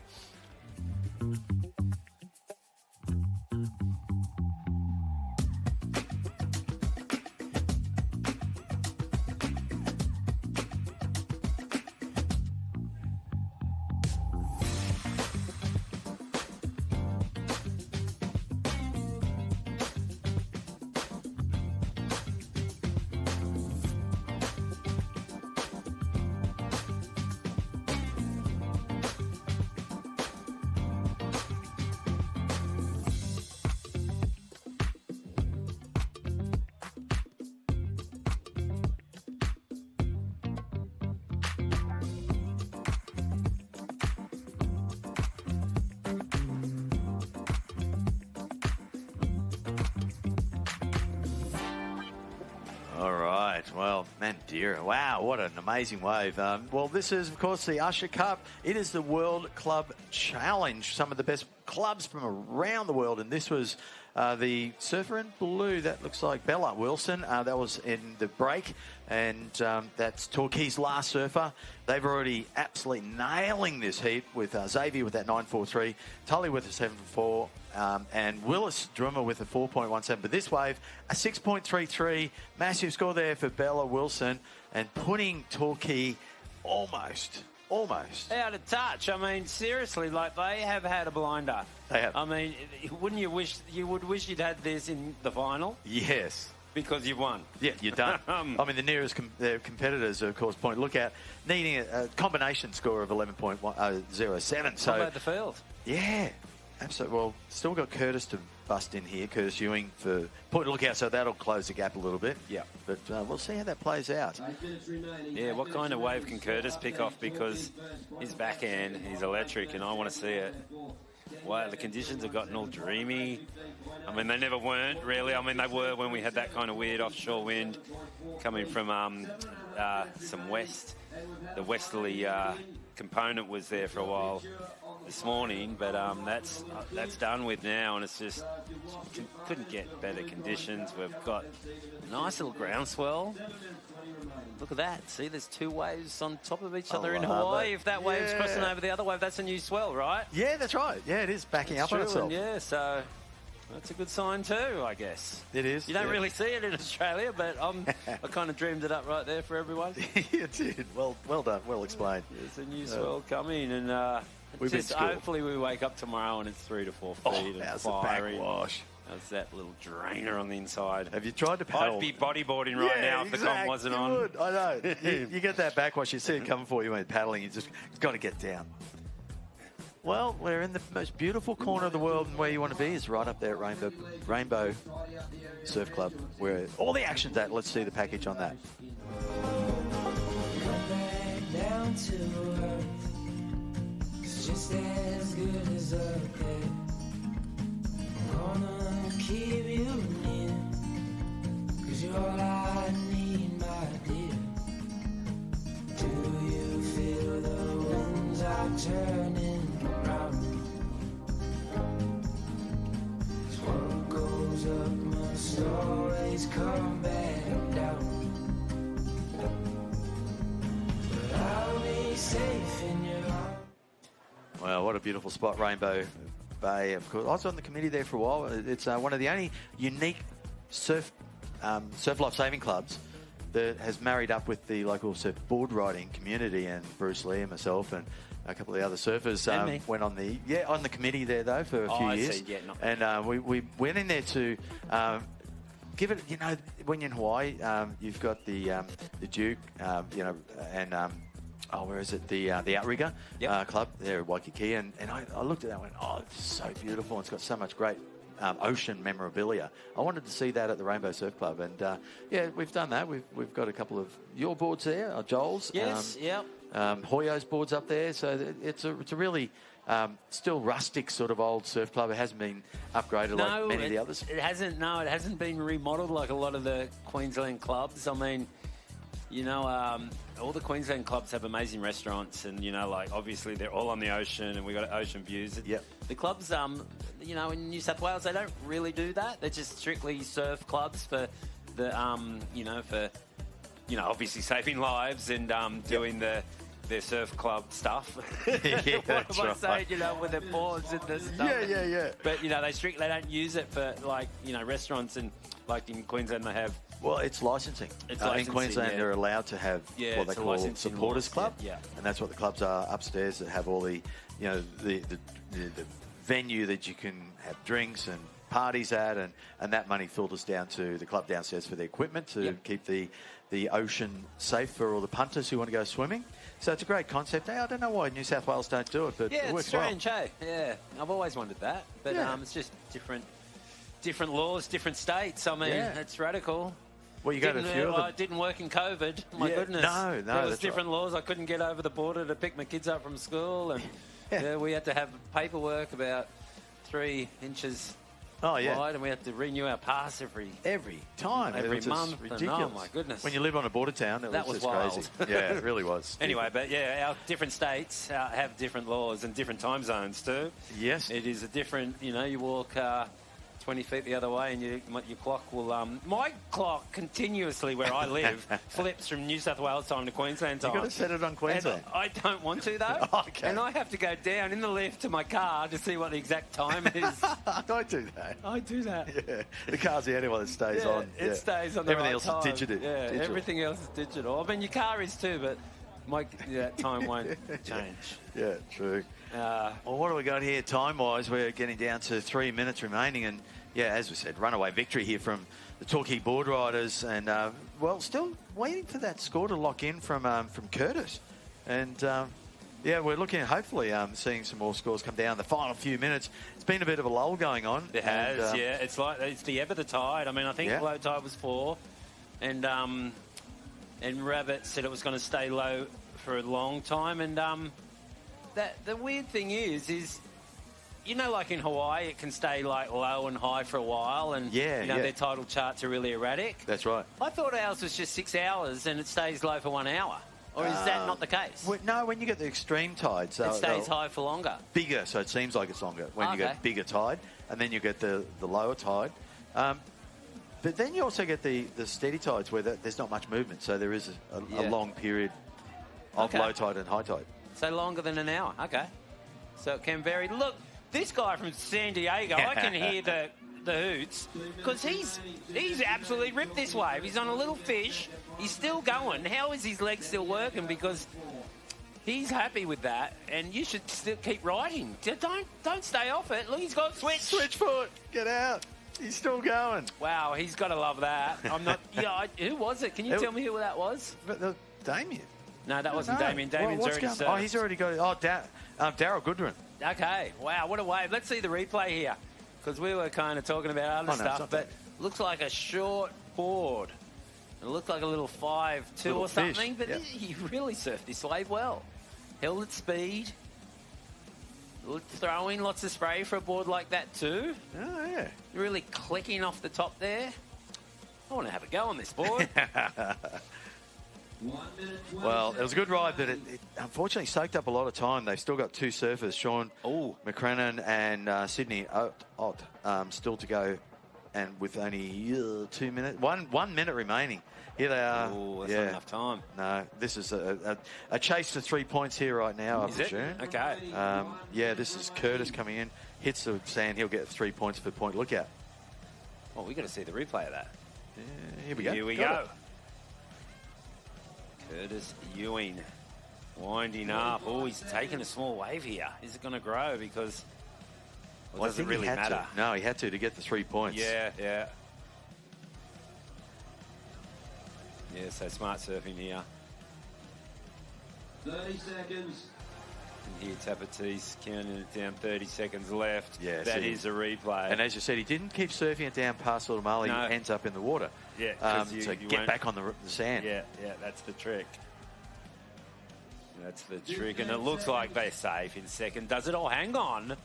Well, Mandiri, wow, what an amazing wave. Well, this is, of course, the Usher Cup. It is the World Club Challenge, some of the best clubs from around the world, and this was the surfer in blue, that looks like Bella Wilson. That was in the break, and that's Torquay's last surfer. They've already absolutely nailing this heat with Xavier with that 9.43, Tully with a 7.4, and Willis Drummer with a 4.17. But this wave, a 6.33, massive score there for Bella Wilson, and putting Torquay almost out of touch. I mean, seriously, like, they have had a blinder. They have. I mean, wouldn't you wish you'd had this in the final? Yes. Because you've won. Yeah, you're done. I mean, the nearest competitors, of course, point look at needing a combination score of 11.07. So how about the field? Yeah, absolutely. Well, still got Curtis to bust in here, Curtis Ewing for point look out, so that'll close the gap a little bit. Yeah. But we'll see how that plays out. Yeah, what kind of wave can Curtis pick off? Because his backhand, he's electric, and I want to see it. Wow, the conditions have gotten all dreamy. I mean, they never weren't, really. I mean, they were when we had that kind of weird offshore wind coming from some west. The westerly component was there for a while this morning, but that's done with now, and it's just couldn't get better conditions. We've got a nice little groundswell. Look at that. See, there's 2 waves on top of each other in Hawaii. If that wave's crossing over the other wave, that's a new swell, right? Yeah, that's right. Yeah, it is backing up on itself. Yeah, so that's a good sign too, I guess. It is. You don't really see it in Australia, but I kind of dreamed it up right there for everyone. You did. Well done. Well explained. There's a new swell coming, and hopefully we wake up tomorrow and it's 3 to 4 feet and firing. Backwash. That's that little drainer on the inside. Have you tried to paddle? I'd be bodyboarding right now if the comp wasn't on. Would. I know. you get that backwash. You see it coming for you when you're paddling. You've got to get down. Well, we're in the most beautiful corner of the world, and where you want to be is right up there at Rainbow Surf Club, where all the action's at. Let's see the package on that. Come back down to earth. It's just as good as up there. I'm gonna keep you near. 'cause you're all I need, my dear. Do you feel the winds are turning round? What goes up must always come back down. But I'll be safe in your arms. Well, what a beautiful spot, Rainbow Bay. Of course, I was on the committee there for a while. It's one of the only unique surf life saving clubs that has married up with the local surf board riding community. And Bruce Lee and myself and a couple of the other surfers went on the committee there though for a few years. And we went in there to give it. You know, when you're in Hawaii, you've got the Duke, and where is it? The Outrigger Club there at Waikiki, and I looked at that and went, oh, it's so beautiful. It's got so much great ocean memorabilia. I wanted to see that at the Rainbow Surf Club, and we've done that. We've got a couple of your boards there, Joel's. Yes, Hoyo's boards up there. So it's a really still rustic sort of old surf club. It hasn't been upgraded like many of the others. It hasn't. No, it hasn't been remodeled like a lot of the Queensland clubs. I mean, all the Queensland clubs have amazing restaurants, and like obviously they're all on the ocean, and we've got ocean views. Yep. The clubs, in New South Wales, they don't really do that. They're just strictly surf clubs for the, obviously saving lives and doing their surf club stuff. Yeah, that's what am I saying? With their boards and this stuff. Yeah. But they don't use it for restaurants, and like in Queensland they have. Well, it's licensing. In Queensland, they're allowed to have what they call supporters club, and that's what the clubs are upstairs that have all the, the venue that you can have drinks and parties at, and that money filters down to the club downstairs for the equipment to keep the ocean safe for all the punters who want to go swimming. So it's a great concept. I don't know why New South Wales don't do it, but it works well. It's strange, hey? Yeah, I've always wondered that, but it's just different laws, different states. I mean, it's radical. Well, you got a few of them. It didn't work in COVID. My goodness. No, there was different laws. I couldn't get over the border to pick my kids up from school, and we had to have paperwork about 3 inches wide, and we had to renew our pass every time, every month. Ridiculous. Oh my goodness! When you live on a border town, that was just wild. Crazy. Yeah, it really was. Anyway, but our different states have different laws and different time zones too. Yes, it is a different. You walk 20 feet the other way, and your clock will. My clock continuously where I live flips from New South Wales time to Queensland time. You've got to set it on Queensland. And I don't want to though. Okay. And I have to go down in the lift to my car to see what the exact time is. I do that. I do that. Yeah, the car's the only one that stays on. It stays on. Everything else is digital. Yeah, everything else is digital. I mean, your car is too, but that time won't change. Yeah, true. Well, what do we got here time-wise? We're getting down to 3 minutes remaining, and as we said, runaway victory here from the Torquay Boardriders, and still waiting for that score to lock in from Curtis, and we're looking at hopefully seeing some more scores come down the final few minutes. It's been a bit of a lull going on. It has, It's like it's the ebb of the tide. I mean, I think low tide was 4, and Rabbit said it was going to stay low for a long time, and the weird thing is. Like in Hawaii, it can stay like low and high for a while, and their tidal charts are really erratic. That's right. I thought ours was just 6 hours and it stays low for 1 hour. Or is that not the case? No, when you get the extreme tides, it stays high for longer. Bigger, so it seems like it's longer when you get bigger tide, and then you get the lower tide. But then you also get the steady tides where there's not much movement, so there is a long period of low tide and high tide. So longer than an hour. Okay. So it can vary. Look. This guy from San Diego, I can hear the hoots because he's absolutely ripped this wave. He's on a little fish. He's still going. How is his leg still working? Because he's happy with that, and you should still keep riding. Don't stay off it. Look, he's got switch foot. Get out. He's still going. Wow, he's got to love that. I'm not. Who was it? Can you tell me who that was? Damien. No, that wasn't Damien. Damien's already served. Oh, he's already got. Daryl Goodwin. Okay, wow, what a wave. Let's see the replay here, because we were kind of talking about other stuff, but looks like a short board. It looked like a little 5.2 or something, but he really surfed this wave well. Held its speed. Throwing lots of spray for a board like that too. Oh, yeah. Really clicking off the top there. I want to have a go on this board. Well, it was a good ride, but it unfortunately soaked up a lot of time. They've still got two surfers, Sean McCrennan and Sydney Ott, still to go, and with only 2 minutes, 1 minute remaining. Here they are. Oh, that's not enough time. No, this is a chase for 3 points here right now. Is it? Okay. Yeah, this is Curtis coming in, hits the sand. He'll get 3 points for point lookout. Well, we got to see the replay of that. Yeah, here we go. Here we go. Curtis Ewing winding up. Oh, he's taking a small wave here. Is it going to grow? Because it doesn't really matter. No, he had to get the 3 points. Yeah. Yeah, so smart surfing here. 30 seconds. And here Tapatis counting it down, 30 seconds left. Yeah, that is a replay. And as you said, he didn't keep surfing it down past Little Maui. No. He ends up in the water. Yeah, so get back on the sand. Yeah, that's the trick. That's the trick, and it looks like they're safe in second. Does it all? Hang on.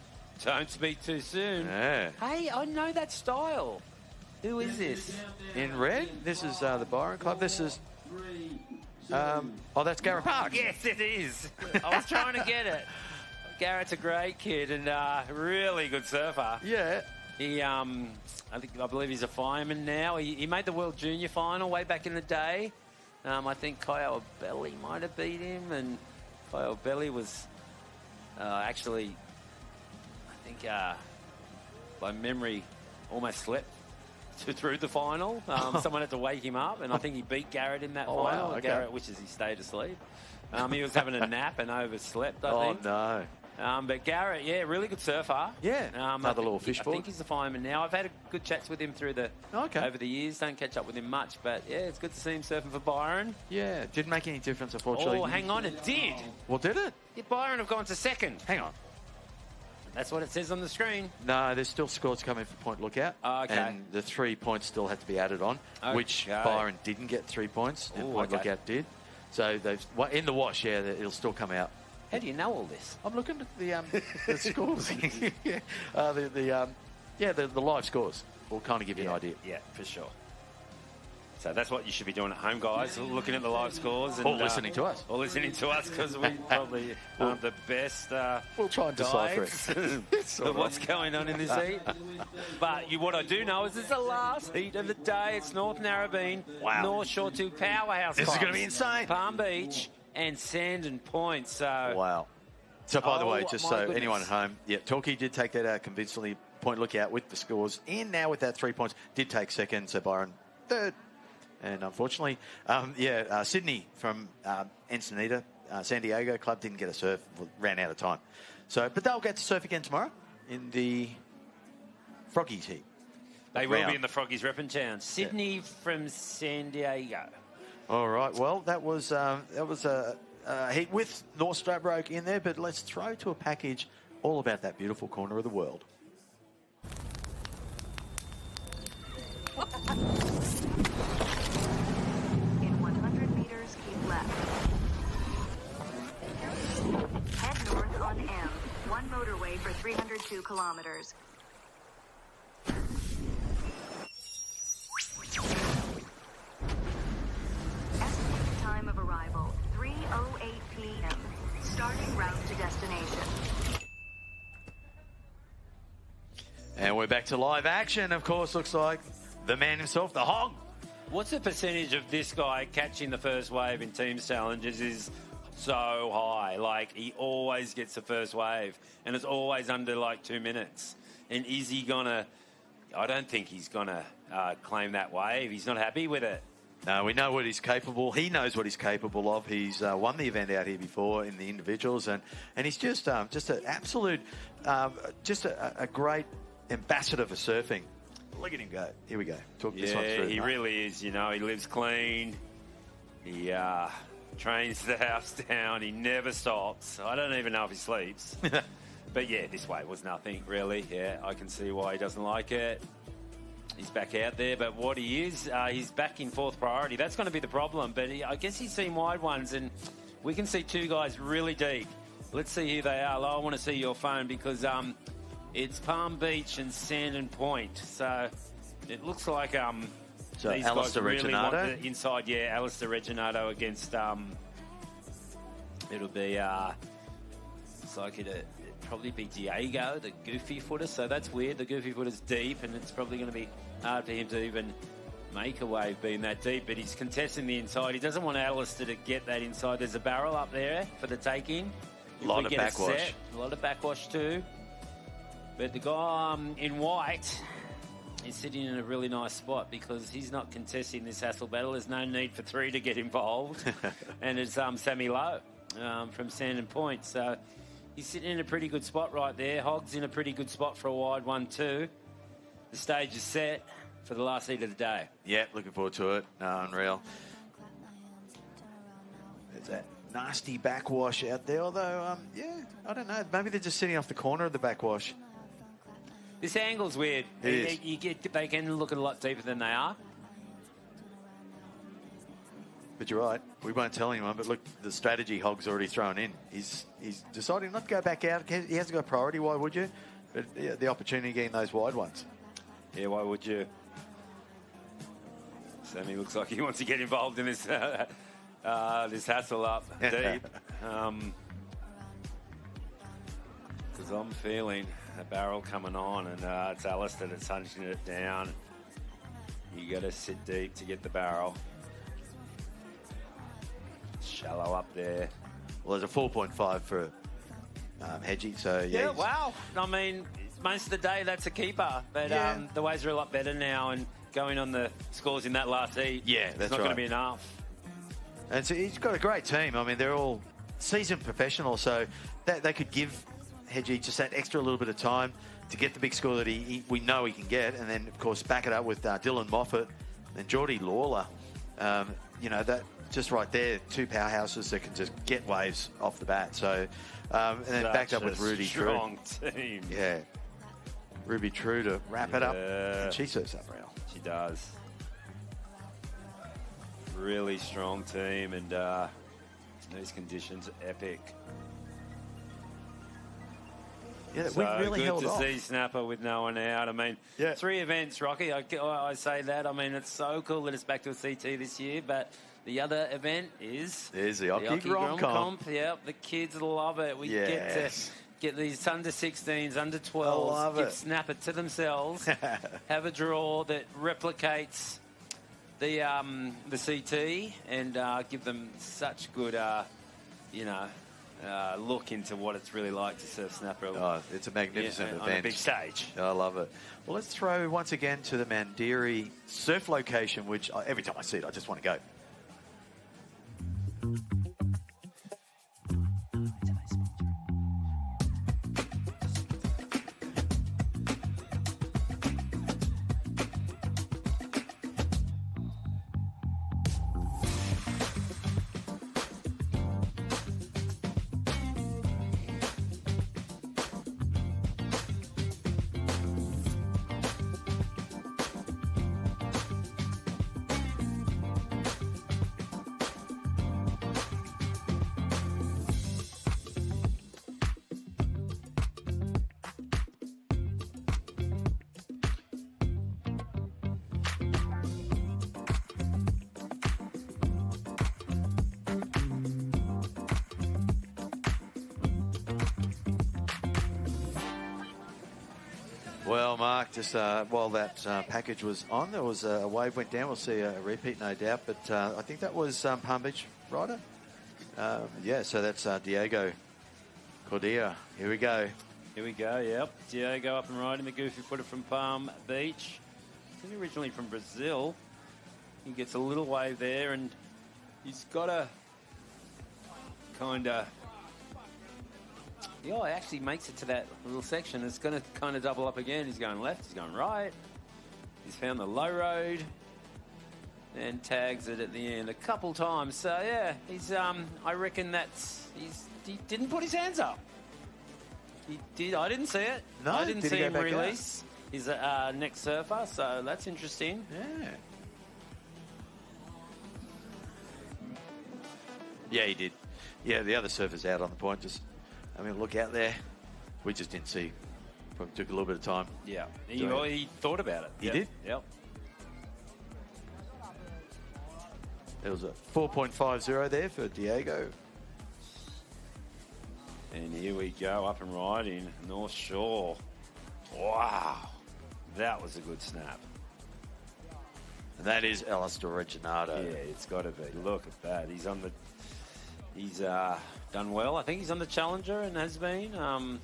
Don't speak too soon. Yeah. Hey, I know that style. Who is this? In red, this is the Byron Club. This is... that's Garrett Parks. Yes, it is. I was trying to get it. Garrett's a great kid and really good surfer. Yeah. He, I believe he's a fireman now. He made the World Junior final way back in the day. I think Kyle Belly might have beat him, and Kyle Belly was actually, I think, by memory, almost slept through the final. Someone had to wake him up, and I think he beat Garrett in that final. Wow, okay. Garrett wishes he stayed asleep. He was having a nap and overslept, I think. Oh, no. But Garrett, yeah, really good surfer. Yeah, another little I fishboard. think he's a fireman now. I've had good chats with him through over the years. Don't catch up with him much, but yeah, it's good to see him surfing for Byron. Yeah, didn't make any difference, unfortunately. Oh, hang on, it did. Well, did it? Yeah, Byron have gone to second. Hang on. That's what it says on the screen. No, there's still scores coming for point lookout. Okay. And the 3 points still had to be added on, which Byron didn't get 3 points, and point lookout did. So in the wash, yeah, it'll still come out. How do you know all this? I'm looking at the scores. The live scores will kind of give you an idea. Yeah, for sure. So that's what you should be doing at home, guys, looking at the live scores. And, or listening to us. Or listening to us, because we probably aren't the best we'll try and decipher it. Of what's going on in this heat. But what I do know is it's the last heat of the day. It's North Narrabeen, North Shore 2 powerhouse. This is going to be insane. Palm Beach and Sand and Point. So wow. So by the way, just so anyone at home, Torquay did take that out convincingly. Point lookout with the scores in now with that 3 points. Did take second, so Byron third. And unfortunately, Sydney from Ensenada, San Diego club didn't get a surf, ran out of time. So, but they'll get to surf again tomorrow in the Froggies heat. They will be in the Froggies repping town. Sydney from San Diego. All right. Well, that was a heat with North Stradbroke in there, but let's throw to a package all about that beautiful corner of the world. In 100 meters, keep left. Head north on M, one motorway for 302 kilometers. Estimated time of arrival, 3:08 p.m. Starting route to destination. And we're back to live action. Of course, looks like the man himself, the Hog. What's the percentage of this guy catching the first wave in teams challenges is so high? Like, he always gets the first wave, and it's always under, 2 minutes. And is he going to... I don't think he's going to claim that wave. He's not happy with it. No, we know what he's capable. He knows what he's capable of. He's won the event out here before in the individuals, and he's just an absolute, a great ambassador for surfing. Look at him go. Here we go. Talk this one through. He really is. He lives clean. He trains the house down. He never stops. I don't even know if he sleeps. But yeah, this wave was nothing, really. Yeah, I can see why he doesn't like it. He's back out there, but what he is, he's back in fourth priority. That's going to be the problem. But I guess he's seen wide ones, and we can see two guys really deep. Let's see who they are. I want to see your phone because it's Palm Beach and Sand and Point. So it looks like So these guys Alistair really want Reginato. the inside. Yeah, Alistair Reginato against. It'll be. It's like it'd probably be Diego, the goofy footer. So that's weird. The goofy footer's deep, and it's probably going to be hard for him to even make a wave being that deep. But he's contesting the inside. He doesn't want Alistair to get that inside. There's a barrel up there for the taking. A lot of backwash. A lot of backwash too. But the guy in white is sitting in a really nice spot because he's not contesting this hassle battle. There's no need for 3 to get involved. And it's Sammy Lowe from Sandon Point. So he's sitting in a pretty good spot right there. Hogg's in a pretty good spot for a wide 1-2. The stage is set for the last heat of the day. Yeah, looking forward to it. Unreal. There's that nasty backwash out there, although, yeah, I don't know. Maybe they're just sitting off the corner of the backwash. This angle's weird. It is. They can look a lot deeper than they are. But you're right. We won't tell anyone. But look, the strategy Hogg's already thrown in. He's deciding not to go back out. He hasn't got priority. Why would you? But yeah, the opportunity getting those wide ones. Yeah, why would you? Sammy looks like he wants to get involved in this this hassle up deep. Because I'm feeling a barrel coming on, and it's Alistair that's hunting it down. You got to sit deep to get the barrel. Shallow up there. Well, there's a 4.5 for Hedgie, so yeah. Wow. I mean, most of the day that's a keeper, but the waves are a lot better now, and going on the scores in that last heat, yeah, that's not right. going to be enough. And so he's got a great team. I mean, they're all seasoned professionals, so they could give Hedgie just that extra little bit of time to get the big score that we know he can get, and then, of course, back it up with Dylan Moffat and Geordie Lawler. You know, that just right there, 2 powerhouses that can just get waves off the bat. So, and then backed up with Ruby True. Strong team. Yeah. Ruby True to wrap it up. And she serves up rail. She does. Really strong team, and these conditions are epic. Yeah, so we really good held to off. see Snapper with no one out. I mean, 3 events, Rocky. I say that. I mean, it's so cool that it's back to a CT this year, but the other event is... There's the Hockey Grom Comp. Yep, the kids love it. We get to get these under-16s, under-12s, give Snapper to themselves, have a draw that replicates the CT, and give them such good, look into what it's really like to surf Snapper. Oh, it's a magnificent event. On a big stage. I love it. Well, let's throw once again to the Mandiri surf location, which every time I see it, I just want to go. Well, Mark, just while that package was on, there was a wave went down. We'll see a repeat, no doubt. But I think that was Palm Beach Rider. Yeah, so that's Diego Cordia. Here we go. Here we go, yep. Diego up and riding, the goofy footer from Palm Beach. I think originally from Brazil. He gets a little wave there, and he's got a kind of... Yeah, he actually makes it to that little section. It's going to kind of double up again. He's going left, he's going right. He's found the low road and tags it at the end a couple times. So, yeah, he's, I reckon he didn't put his hands up. He did. I didn't see it. No, I didn't did he see go him back release. He's a next surfer, so that's interesting. Yeah. Yeah, he did. Yeah, the other surfer's out on the point. Just, I mean, look out there. We just didn't see. Probably took a little bit of time. Yeah. He thought about it. He did? Yep. It was a 4.50 there for Diego. And here we go, up and riding, North Shore. Wow, that was a good snap. And that is Alistair Reginato. Yeah, it's got to be. Look at that. He's on the. He's done well. I think he's on the Challenger and has been.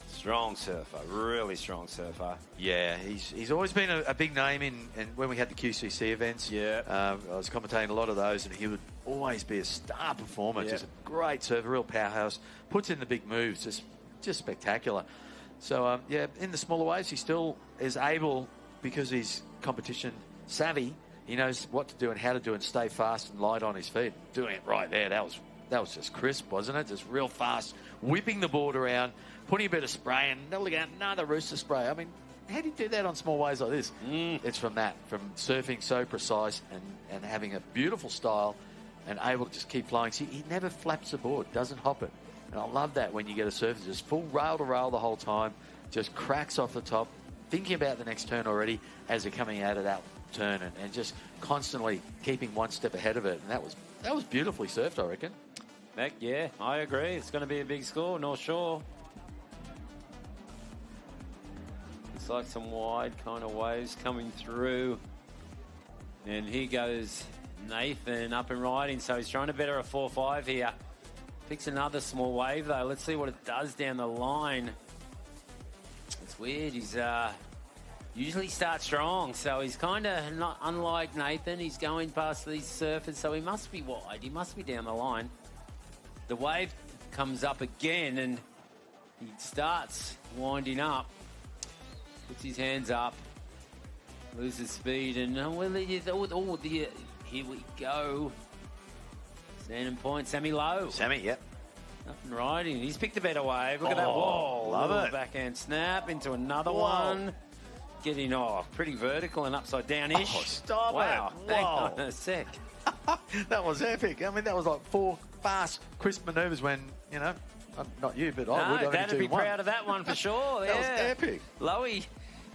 Strong surfer, really strong surfer. Yeah, he's always been a big name in when we had the QCC events. Yeah. I was commentating a lot of those, and he would always be a star performer. Yeah. Just a great surfer, real powerhouse. Puts in the big moves, just spectacular. So, yeah, in the smaller waves, he still is able, because he's competition savvy, he knows what to do and how to do and stay fast and light on his feet. Doing it right there, that was just crisp, wasn't it? Just real fast, whipping the board around, putting a bit of spray, and look at another rooster spray. I mean, how do you do that on small waves like this? It's from surfing so precise and having a beautiful style and able to just keep flying. See, he never flaps the board, doesn't hop it. And I love that when you get a surfer just full rail to rail the whole time, just cracks off the top, thinking about the next turn already as they're coming out of that turn, and just constantly keeping one step ahead of it. And that was beautifully surfed, I reckon. Heck yeah, I agree. It's going to be a big score, North Shore. Looks like some wide kind of waves coming through. And here goes Nathan up and riding. So he's trying to better a 4-5 here. Picks another small wave though. Let's see what it does down the line. It's weird. He's usually starts strong, so he's kind of not unlike Nathan. He's going past these surfers, so he must be wide. He must be down the line. The wave comes up again, and he starts winding up. Puts his hands up, loses speed, and here we go. Standing point, Sammy Lowe. Sammy, yep. Up and riding. He's picked a better wave. Look at that. Whoa, love it. Backhand snap into another Whoa. one. Getting pretty vertical and upside down-ish. Oh, stop wow. it. Hang Whoa. on a sec. That was epic. I mean, that was like 4 fast, crisp manoeuvres when, not you, but I would. Dad'd be proud of that one for sure. That was yeah. epic. Lowy,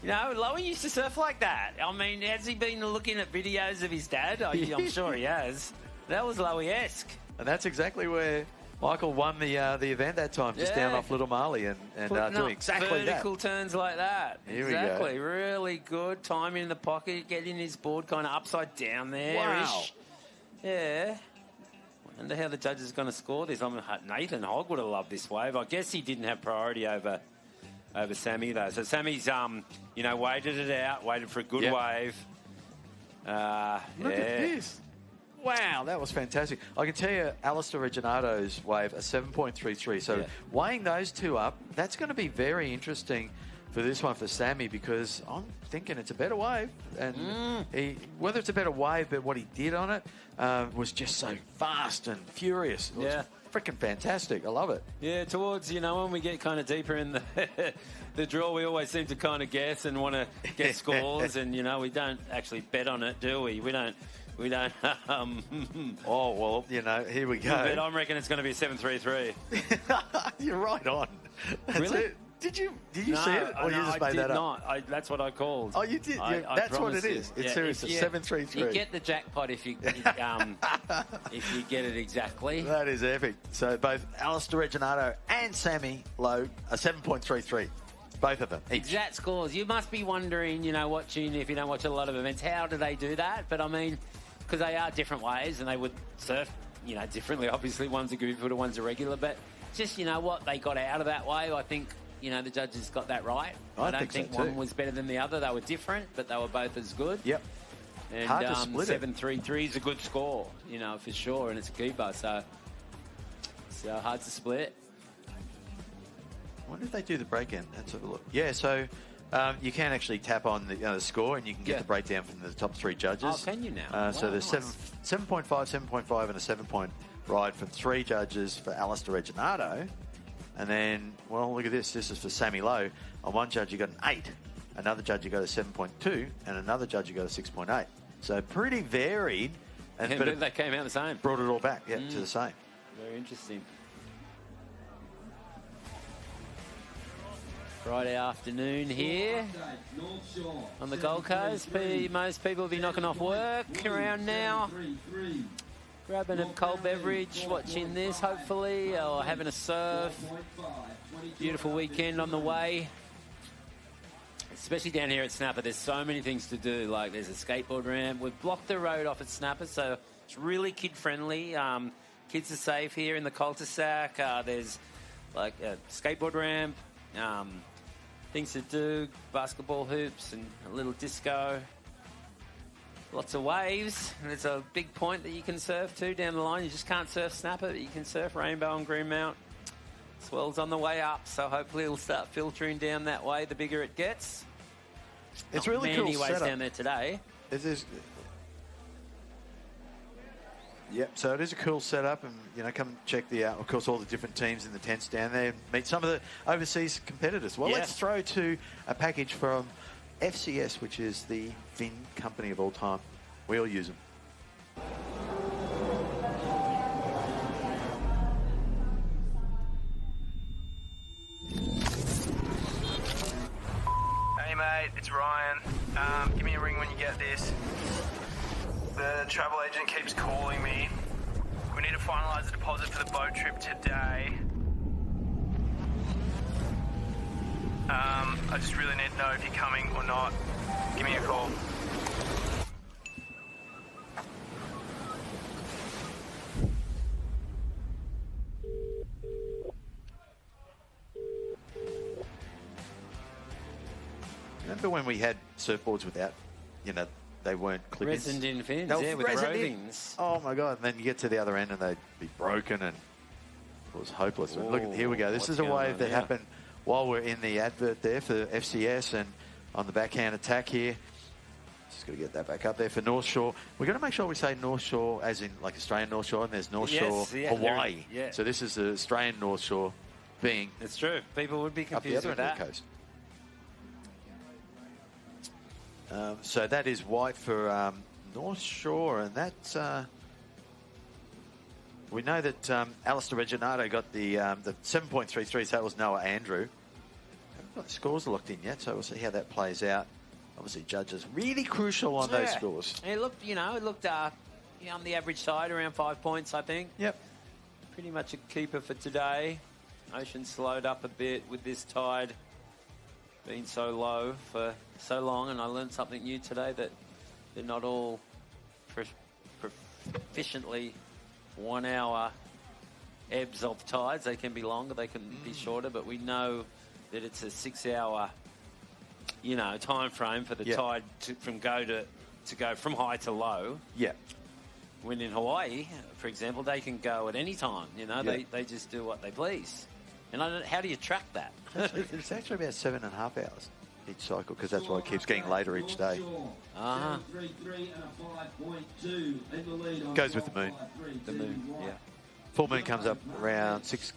Lowy used to surf like that. I mean, has he been looking at videos of his dad? I'm sure he has. That was Lowy-esque. And that's exactly where Michael won the event that time, just down off Little Marley and doing exactly vertical that. turns like that. Here exactly. we go. Really good timing in the pocket, getting his board kind of upside down there. Wow. Yeah. Wonder how the judges are going to score this. Nathan Hogg would have loved this wave. I guess he didn't have priority over Sammy though. So Sammy's waited it out, waited for a good wave. Look at this. Wow, that was fantastic. I can tell you, Alistair Reginato's wave, a 7.33. So weighing those two up, that's going to be very interesting for this one for Sammy, because I'm thinking it's a better wave. And whether it's a better wave, but what he did on it was just so fast and furious. It was freaking fantastic. I love it. Yeah, towards, when we get kind of deeper in the draw, we always seem to kind of guess and want to get scores. And, we don't actually bet on it, do we? We don't. Oh, well, here we go. But I reckon it's going to be a 7.33. You're right on. That's Really? it. Did you see it? Or you just made that up? I did not. That's what I called. Oh, you did? I That's what it promise you. is. It's serious. It's 7.33. You get the jackpot if you if you get it exactly. That is epic. So both Alistair Reginato and Sammy Lowe are 7.33. Both of them. Exact scores. You must be wondering, watching, if you don't watch a lot of events, how do they do that? But I mean, because they are different ways and they would surf, differently. Obviously, one's a goofy footer, one's a regular. But just, what they got out of that wave, I think, the judges got that right. I don't think so one too. was better than the other. They were different, but they were both as good. Yep. And Hard to split it. 7.33 is a good score, for sure, and it's a keeper. So it's hard to split. I wonder if they do the break-in. Let's have a look. Yeah, so you can actually tap on the score and you can get the breakdown from the top 3 judges. Oh, can you now? So Wow, there's nice. 7.5, 7.5 and a 7-point ride from 3 judges for Alistair Reginato. And then, well, look at this. This is for Sammy Lowe. On one judge, you got an 8. Another judge, you got a 7.2. And another judge, you got a 6.8. So pretty varied. But they came out the same. Brought it all back, to the same. Very interesting. Friday afternoon here on the Gold Coast. Most people will be knocking off work around now, grabbing a cold beverage, watching this hopefully, or having a surf. Beautiful weekend on the way. Especially down here at Snapper, there's so many things to do. Like there's a skateboard ramp. We've blocked the road off at Snapper, so it's really kid-friendly. Kids are safe here in the cul-de-sac. There's like a skateboard ramp, things to do, basketball hoops and a little disco. Lots of waves. And there's a big point that you can surf too down the line. You just can't surf Snapper, but you can surf Rainbow and Greenmount. Swell's on the way up, so hopefully it'll start filtering down that way the bigger it gets. It's really cool many ways setup down there today. It is. Yep, so it is a cool setup, and you know, come check the of course, all the different teams in the tents down there, and meet some of the overseas competitors. Well, let's throw to a package from FCS, which is the fin company of all time. We all use them. Hey mate, it's Ryan. Give me a ring when you get this. The travel agent keeps calling me. We need to finalise the deposit for the boat trip today. I just really need to know if you're coming or not. Give me a call. Remember when we had surfboards without, you know, they weren't clip-ins? Resined in fins, No, yeah, with resined in. rovings. Oh my God! And then you get to the other end and they'd be broken, and it was hopeless. Look, here we go. This is a wave that happened while we're in the advert there for FCS, and on the backhand attack here. Just got to get that back up there for North Shore. We're going to make sure we say North Shore as in like Australian North Shore, and there's North Shore Hawaii. Yeah. So this is the Australian North Shore being. It's true. People would be up the confused other with end of that. the coast. So that is white for North Shore, and that's we know that Alistair Reginato got the 7.33, so that was Noah Andrew. Haven't got the scores locked in yet, so we'll see how that plays out. Obviously, judges really crucial on those scores. It looked, on the average side, around 5 points, I think. Yep. Pretty much a keeper for today. Ocean slowed up a bit with this tide being so low for so long, and I learned something new today, that they're not all proficiently 1 hour ebbs of tides. They can be longer, they can be shorter, but we know that it's a 6 hour, time frame for the tide to go from high to low. Yeah. When in Hawaii, for example, they can go at any time. They just do what they please. And how do you track that? It's actually about 7.5 hours each cycle, because that's why it keeps getting later each day. Goes with the moon. The moon, yeah. Full moon comes up around 6:50,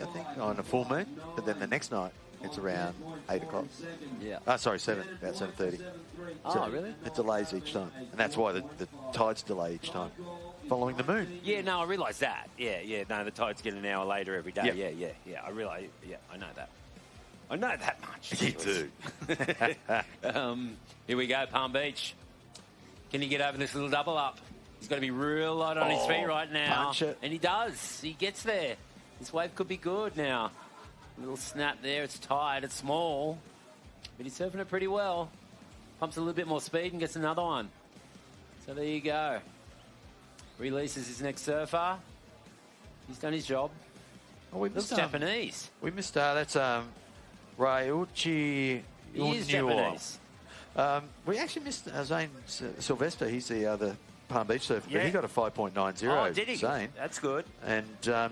I think, on a full moon. But then the next night, it's around 8 o'clock. Yeah. Sorry, 7, about 7:30. Oh, really? It delays each time. And that's why the tides delay each time, following the moon. Yeah, no, I realise that. Yeah. No, the tides get an hour later every day. Yep. Yeah. I realise. Yeah, I know that. I know that much. You do. Here we go, Palm Beach. Can he get over this little double up? He's got to be real light on his feet right now. Punch it. And he does. He gets there. This wave could be good now. A little snap there. It's tight. It's small. But he's surfing it pretty well. Pumps a little bit more speed and gets another one. So there you go. Releases his next surfer. He's done his job. Oh, we missed Looks Japanese. We missed that's Ryuichi He is Japanese. We actually missed Zane Sylvester. He's the other Palm Beach surfer, but Yeah. he got a 5.90. Oh, did he? Zane. That's good. And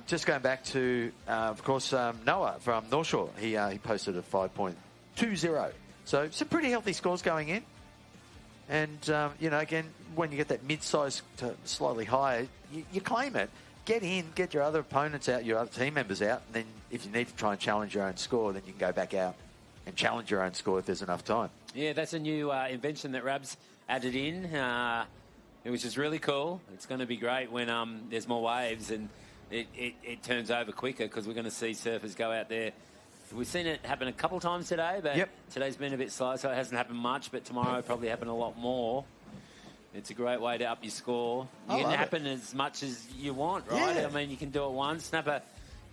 just going back to, of course, Noah from North Shore. He posted a 5.20. So some pretty healthy scores going in. And, again, when you get that mid-size to slightly higher, you claim it. Get in, get your other opponents out, your other team members out, and then if you need to try and challenge your own score, then you can go back out and challenge your own score if there's enough time. Yeah, that's a new invention that Rabs added in, which is really cool. It's going to be great when there's more waves and it turns over quicker, because we're going to see surfers go out there we've seen it happen a couple times today, but Yep. today's been a bit slow, so it hasn't happened much. But tomorrow probably happen a lot more. It's a great way to up your score. You I can love it. happen as much as you want, right? Yeah. I mean, you can do it once. Snapper,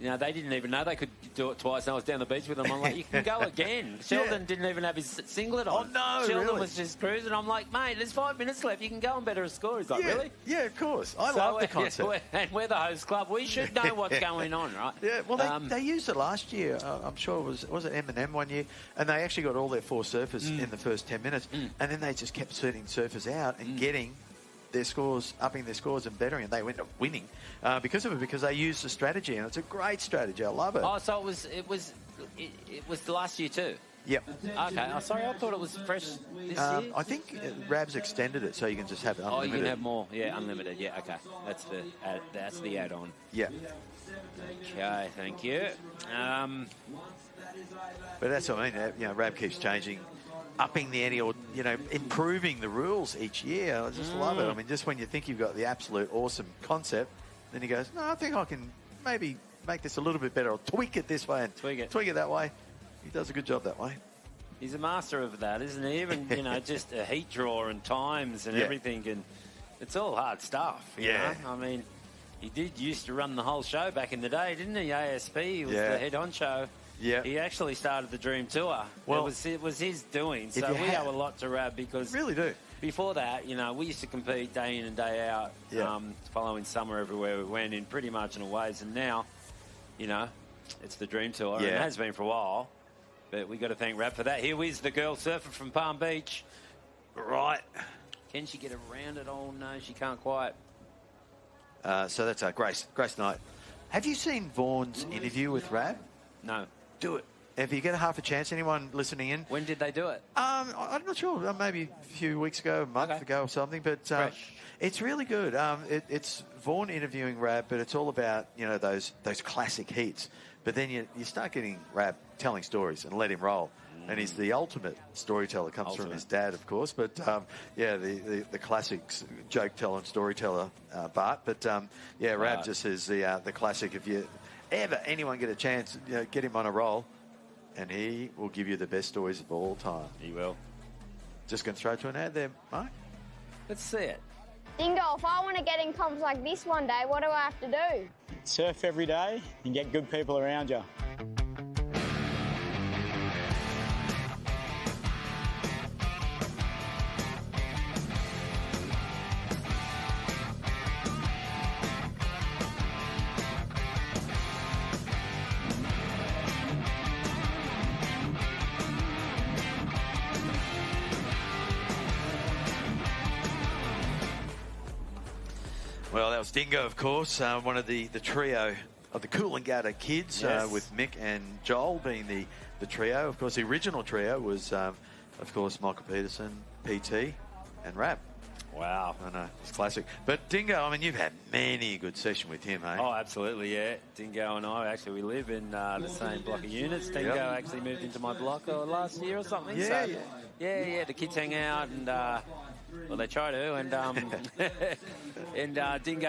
they didn't even know they could do it twice. And I was down the beach with them. I'm like, you can go again. Sheldon didn't even have his singlet on. Oh, no, Sheldon really? was just cruising. I'm like, mate, there's 5 minutes left. You can go and better a score. He's like, really? Yeah, of course. I love the concept. And we're the host club. We should know what's going on, right? Yeah, well, they used it last year. I'm sure it was it M&M one year, and they actually got all their 4 surfers in the first 10 minutes, and then they just kept sending surfers out and getting their scores, upping their scores and bettering, and they went up winning because of it, because they used the strategy, and it's a great strategy. I love it. Oh, so it was the last year too? Yep. Okay. Oh, sorry, I thought it was fresh this year. I think Rab's extended it so you can just have it unlimited. Oh, you can have more. Yeah, unlimited. Yeah, okay. That's the add-on. Yeah. Okay, thank you. But that's what I mean. Rab keeps changing, upping the ante, or improving the rules each year. I just love it. I mean, just when you think you've got the absolute awesome concept, then he goes, "No, I think I can maybe make this a little bit better, or tweak it this way and tweak it that way." He does a good job that way. He's a master of that, isn't he? Even just a heat draw and times and everything, and it's all hard stuff. You know? I mean, he did used to run the whole show back in the day, didn't he? ASP, he was the head honcho. Yeah. He actually started the Dream Tour. Well, it was his doing. So we owe a lot to Rab, because really do. Before that, we used to compete day in and day out, following summer everywhere we went in pretty marginal ways. And now, it's the Dream Tour. And it has been for a while. But we got to thank Rab for that. Here is the girl surfer from Palm Beach. Right. Can she get around it? Oh, no, she can't quite. So that's Grace Knight. Have you seen Vaughan's interview with Rab? No. Do it. If you get half a chance, anyone listening in? When did they do it? I'm not sure. Maybe a few weeks ago, a month ago or something. But it's really good. It's Vaughan interviewing Rab, but it's all about, those classic heats. But then you start getting Rab telling stories and let him roll. And he's the ultimate storyteller. Comes from his dad, of course. But, the classics, joke-teller and storyteller, Bart. But, Rab just is the classic. If you anyone get a chance, get him on a roll, and he will give you the best stories of all time. He will. Just going to throw to an ad there, Mike. Let's see it. Dingo, if I want to get in comps like this one day, what do I have to do? Surf every day and get good people around you. Well, that was Dingo, of course, one of the trio of the Coolangatta kids, with Mick and Joel being the trio. Of course, the original trio was, of course, Michael Peterson, PT, and Rab. Wow. I know, it's classic. But Dingo, I mean, you've had many a good session with him, eh? Oh, absolutely, yeah. Dingo and I, actually, we live in the same block of units. Dingo actually moved into my block last year or something. Yeah, so, yeah. The kids hang out and... well, they try to, and and Dingo,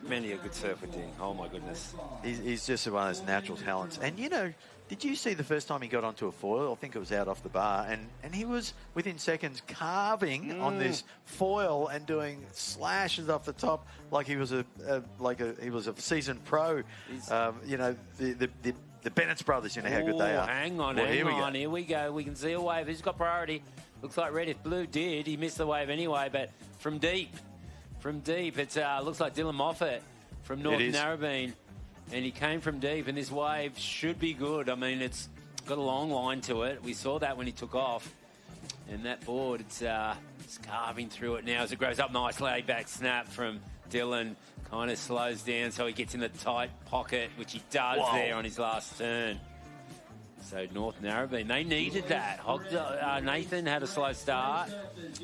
many a good surf with Ding. Oh my goodness, he's just one of those natural talents. And did you see the first time he got onto a foil? I think it was out off the bar, and he was within seconds carving on this foil and doing slashes off the top like he was a seasoned pro. The Bennett's brothers, how good they are. Hang on, here we go. We can see a wave. Who's got priority? Looks like red. If blue did, he missed the wave anyway, but from deep, it looks like Dylan Moffat from North Narrabeen, and he came from deep, and this wave should be good. I mean, it's got a long line to it. We saw that when he took off, and that board, it's carving through it now as it grows up. Nice laid back snap from Dylan, kind of slows down so he gets in the tight pocket, which he does there on his last turn. So North Narrabeen, they needed that. Nathan had a slow start.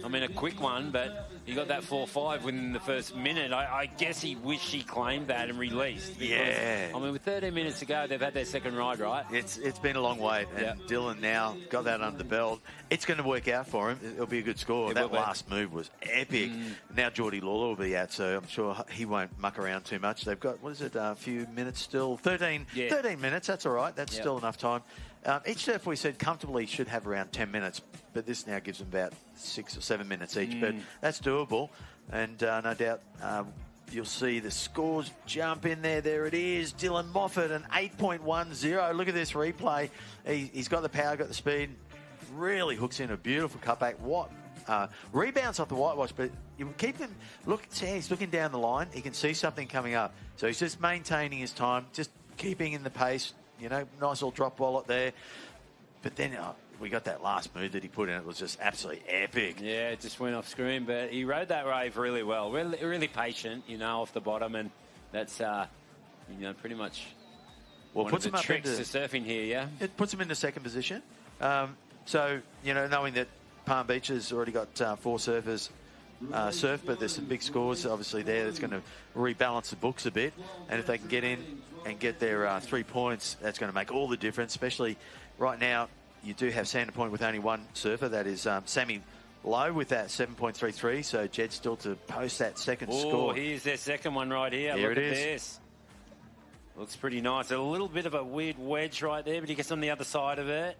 I mean, a quick one, but he got that 4-5 within the first minute. I guess he wished he claimed that and released. Because, Yeah. I mean, with 13 minutes to go, they've had their second ride, right? It's been a long wait, and Dylan now got that under the belt. It's going to work out for him. It'll be a good score. That last move was epic. Now Geordie Lawler will be out, so I'm sure he won't muck around too much. They've got, what is it, a few minutes still? 13 minutes, that's all right. That's still enough time. Each surf, we said, comfortably should have around 10 minutes, but this now gives them about 6 or 7 minutes each. But that's doable, and no doubt you'll see the scores jump in there. There it is. Dylan Moffat, an 8.10. Look at this replay. He's got the power, got the speed. Really hooks in a beautiful cutback. Rebounds off the whitewash, but you keep him. He's looking down the line. He can see something coming up. So he's just maintaining his time, just keeping in the pace. You know, nice little drop wallet there. But then we got that last move that he put in. It was just absolutely epic. Yeah, it just went off screen, but he rode that wave really well. Really patient, you know, off the bottom, and that's, pretty much one of the tricks to surfing here, yeah? It puts him into second position. So, knowing that Palm Beach has already got 4 surfers surf, but there's some big scores obviously there that's going to rebalance the books a bit. And if they can get in and get their 3 points, that's going to make all the difference, especially right now. You do have Sandon Point with only one surfer. That is Sammy Lowe with that 7.33. So Jed still to post that second score. Oh, here's their second one right here. Here Look it at is. this. Looks pretty nice. A little bit of a weird wedge right there, but he gets on the other side of it,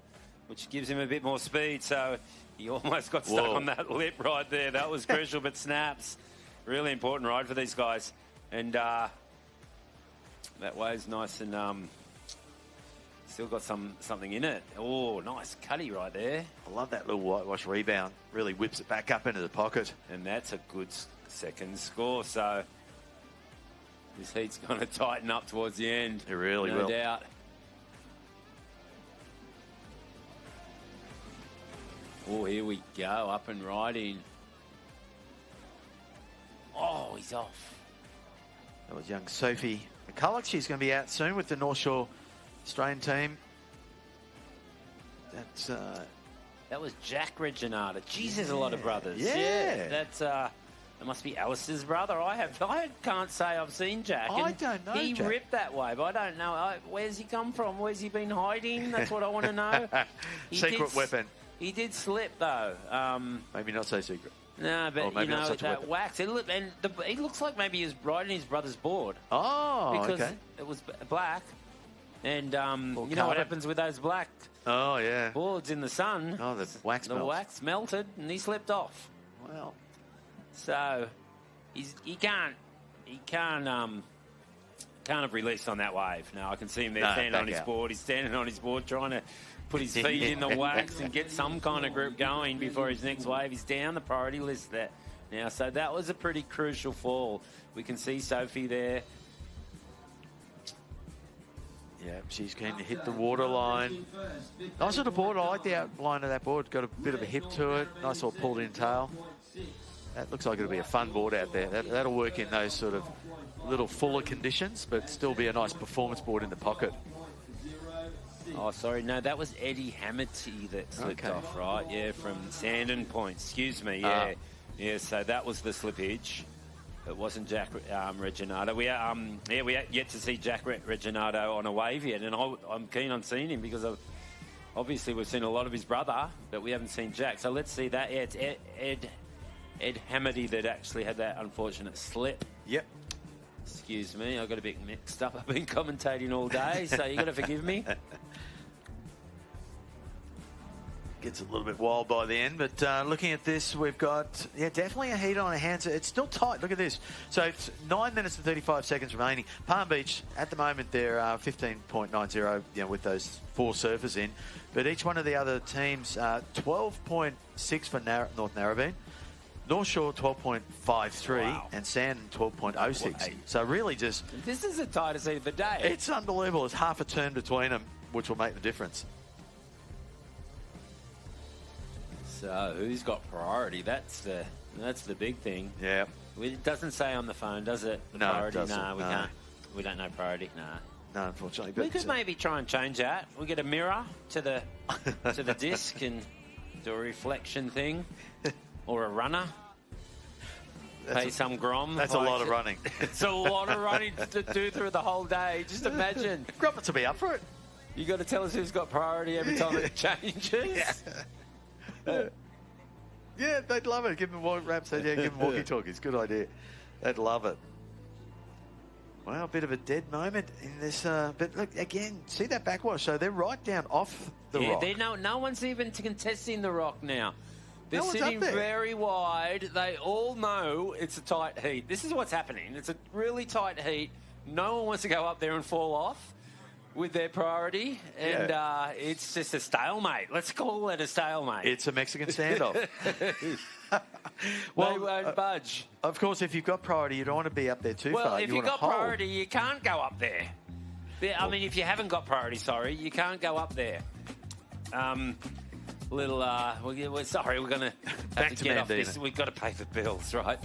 which gives him a bit more speed. So he almost got stuck on that lip right there. That was crucial, but snaps. Really important ride for these guys. And that wave's nice and still got something in it. Oh, nice cutty right there. I love that little whitewash rebound. Really whips it back up into the pocket. And that's a good second score. So this heat's going to tighten up towards the end. It really will. No doubt. Oh, here we go. Up and riding. Oh, he's off. That was young Sophie McCulloch. She's going to be out soon with the North Shore Australian team. That was Jack Reginata. Jeez, there's a lot of brothers. Yeah. That's that must be Alice's brother. I can't say I've seen Jack. I don't know. He Jack. ripped that wave. I don't know. Where's he come from? Where's he been hiding? That's what I want to know. Secret weapon. He did slip though. Maybe not so secret. No, but maybe not such a that weapon. wax. He looks like maybe he's riding his brother's board. Oh, because okay. it was black, and you know what carbon. happens with those black Oh, yeah. boards in the sun? Oh, the wax The melts. wax melted, and he slipped off. Well, so he can't have released on that wave. Now I can see him there standing on his board. He's standing on his board trying to put his feet in the wax and get some kind of grip going before his next wave. He's down the priority list there now. So that was a pretty crucial fall. We can see Sophie there. yeah, she's keen to hit the water line. Nice little board. I like the outline of that board. Got a bit of a hip to it. Nice little pulled in tail. That looks like it'll be a fun board out there. That'll work in those sort of little fuller conditions, but still be a nice performance board in the pocket. Oh, sorry. No, that was Eddie Hamilty that slipped off, right? Yeah, from Sandon Point. Excuse me. Yeah. Yeah, so that was the slippage. It wasn't Jack Reginato. We are yet to see Jack Reginato on a wave yet, and I'm keen on seeing him because obviously we've seen a lot of his brother, but we haven't seen Jack. So let's see that. Yeah, it's Ed Hamilty that actually had that unfortunate slip. Yep. Excuse me, I got a bit mixed up. I've been commentating all day, so you got to forgive me. Gets a little bit wild by the end, but looking at this, we've got, definitely a heat on our hands. It's still tight. Look at this. So it's 9 minutes and 35 seconds remaining. Palm Beach, at the moment, they're 15.90, with those 4 surfers in. But each one of the other teams, 12.6 for North Narrabeen. North Shore 12.53 and Sandon 12.06. So really just... This is the tightest heat of the day. It's unbelievable. It's half a turn between them, which will make the difference. So who's got priority? That's the big thing. Yeah. It doesn't say on the phone, does it? No, priority? it doesn't. Nah, we can't. We don't know priority. Nah. No, unfortunately. We But could maybe try and change that. We get a mirror to the disc and do a reflection thing, or a runner. Pay some grom. That's a lot of running. It's a lot of running to do through the whole day. Just imagine. Grommets will be up for it. You got to tell us who's got priority every time it changes. Yeah, they'd love it. Give them Rap said, yeah, give them walkie-talkies. Good idea. They'd love it. Well, a bit of a dead moment in this. But look, again, see that backwash? So they're right down off the rock. No one's even contesting the rock now. They're No one's sitting up there. very wide. They all know it's a tight heat. This is what's happening. It's a really tight heat. No one wants to go up there and fall off with their priority. And it's just a stalemate. Let's call it a stalemate. It's a Mexican standoff. Well, they won't budge. Of course, if you've got priority, you don't want to be up there too far. Well, if you you've want got to hold. priority, you can't go up there. I mean, if you haven't got priority, sorry, you can't go up there. We're going to have to get off this. We've got to pay the bills, right?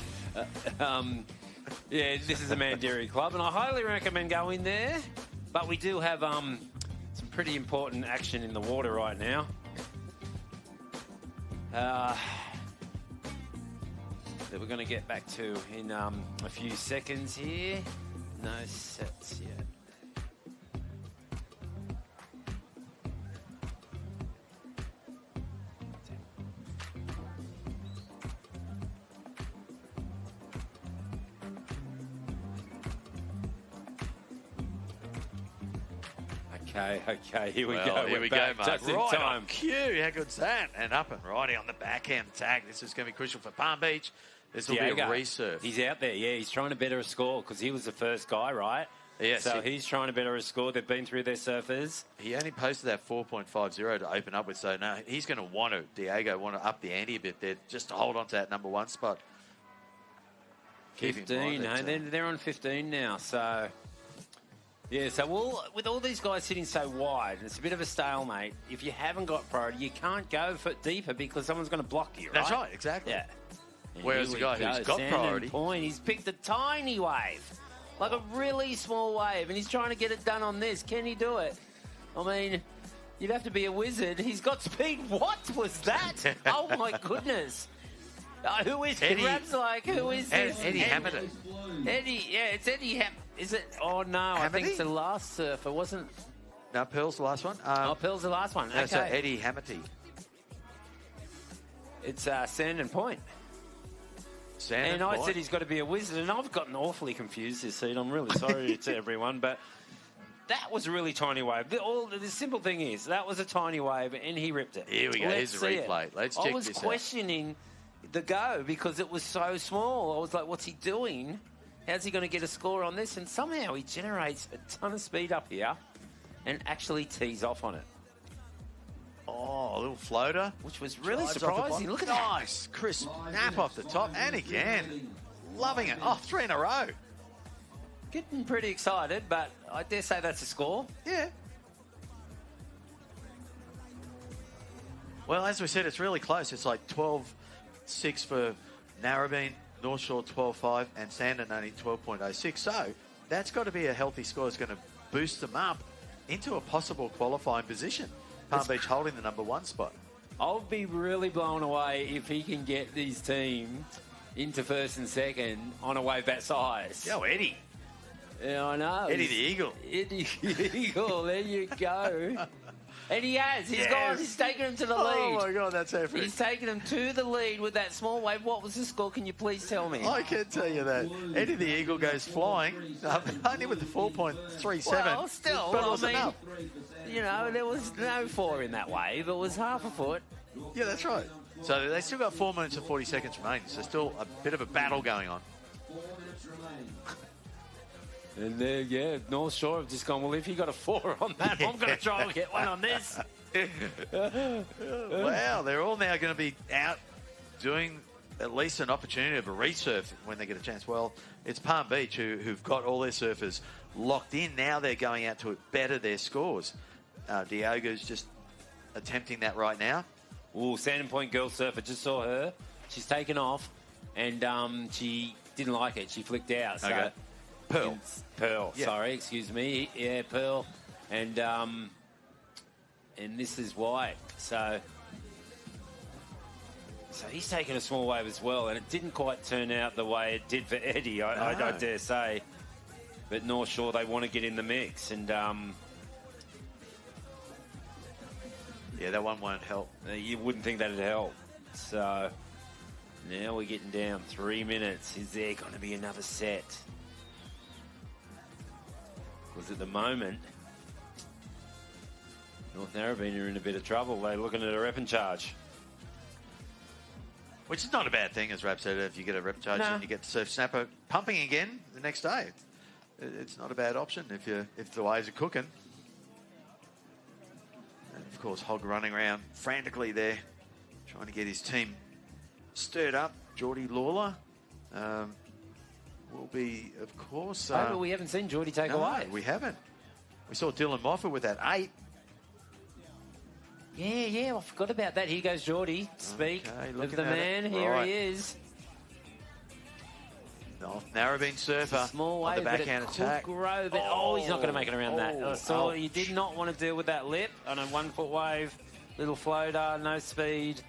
This is a Mandiri club, and I highly recommend going there. But we do have some pretty important action in the water right now. That we're going to get back to in a few seconds here. No sets yet. Okay, here we go. Here we go, back mate. just in Right time. on cue. How good's that? And up and righty on the backhand tag. This is going to be crucial for Palm Beach. This will be a resurf. He's out there, he's trying to better a score because he was the first guy, right? Yes. So he's trying to better a score. They've been through their surfers. He only posted that 4.50 to open up with, so now he's going to Diego want to up the ante a bit there just to hold on to that number one spot. 15, they're on 15 now, so... Yeah, so with all these guys sitting so wide, it's a bit of a stalemate. If you haven't got priority, you can't go for deeper because someone's going to block you, right? That's right, exactly. Yeah. Whereas the guy who's got priority... Point, he's picked a tiny wave, like a really small wave, and he's trying to get it done on this. Can he do it? I mean, you'd have to be a wizard. He's got speed. What was that? Oh, my goodness. Who is Eddie? Rab's like, who is this? Eddie Hamilton. Eddie, it's Eddie Hamilton. Is it? Oh, no, I think it's the last surfer, wasn't... No, Pearl's the last one. Pearl's the last one. No, okay. so Eddie Hamilton. It's Sand and Point. And I said he's got to be a wizard, and I've gotten awfully confused this season. I'm really sorry to everyone, but that was a really tiny wave. The simple thing is, that was a tiny wave, and he ripped it. Here we go. Here's the replay. Let's check this out. I was questioning the go because it was so small. I was like, what's he doing? How's he going to get a score on this? And somehow he generates a ton of speed up here and actually tees off on it. Oh, a little floater. Which was really Drives off the surprising. bottom. Look at that. Nice. Crisp snap off the top. And again. Loving it. Oh, 3 in a row. Getting pretty excited, but I dare say that's a score. Yeah. Well, as we said, it's really close. It's like 12.6 for Narrabeen, North Shore 12.5, and Sandon only 12.06. So that's got to be a healthy score. It's going to boost them up into a possible qualifying position. Palm Beach holding the number one spot. I'll be really blown away if he can get these teams into first and second on a wave that size. Go, Eddie. Yeah, I know. Eddie the Eagle. Eddie the Eagle, there you go. And he has. He's gone. He's taken him to the lead. Oh, my God, that's epic. He's taken him to the lead with that small wave. What was the score? Can you please tell me? I can tell you that. Eddie the Eagle goes flying, only with the 4.37. Well, still, but it was I mean, enough. You know, there was no 4 in that wave. It was half a foot. Yeah, that's right. So they still got 4 minutes and 40 seconds remaining. So still a bit of a battle going on. 4 minutes remaining. And there, North Shore have just gone, well, if you got a 4 on that, I'm going to try and get one on this. Wow, they're all now going to be out doing at least an opportunity of a resurf when they get a chance. Well, it's Palm Beach who've got all their surfers locked in. Now they're going out to better their scores. Diogo's just attempting that right now. Ooh, Sand Point girl surfer, just saw her. She's taken off, and she didn't like it. She flicked out. So Okay. Pearl. Pearl, Yeah. sorry, excuse me. Yeah, Pearl. And this is White. So he's taken a small wave as well, and it didn't quite turn out the way it did for Eddie, I dare say. But North Shore, they want to get in the mix, and yeah, that one won't help. You wouldn't think that'd help. So now we're getting down 3 minutes. Is there going to be another set? Because at the moment, North Narrabeen are in a bit of trouble. They're looking at a rep and charge. Which is not a bad thing, as Rab said. If you get a rep charge and you get the surf snapper pumping again the next day, it's not a bad option if the waves are cooking. And of course, Hog running around frantically there, trying to get his team stirred up. Geordie Lawler will be, of course. But we haven't seen Geordie take away. We haven't. We saw Dylan Moffat with that 8. Yeah, I forgot about that. Here goes Geordie. Speak of the man. Here he is. North Narrabeen surfer Small on wave, the backhand but it attack. could grow, but he's not going to make it around that. So he did not want to deal with that lip on a 1 foot wave. Little floater, no speed.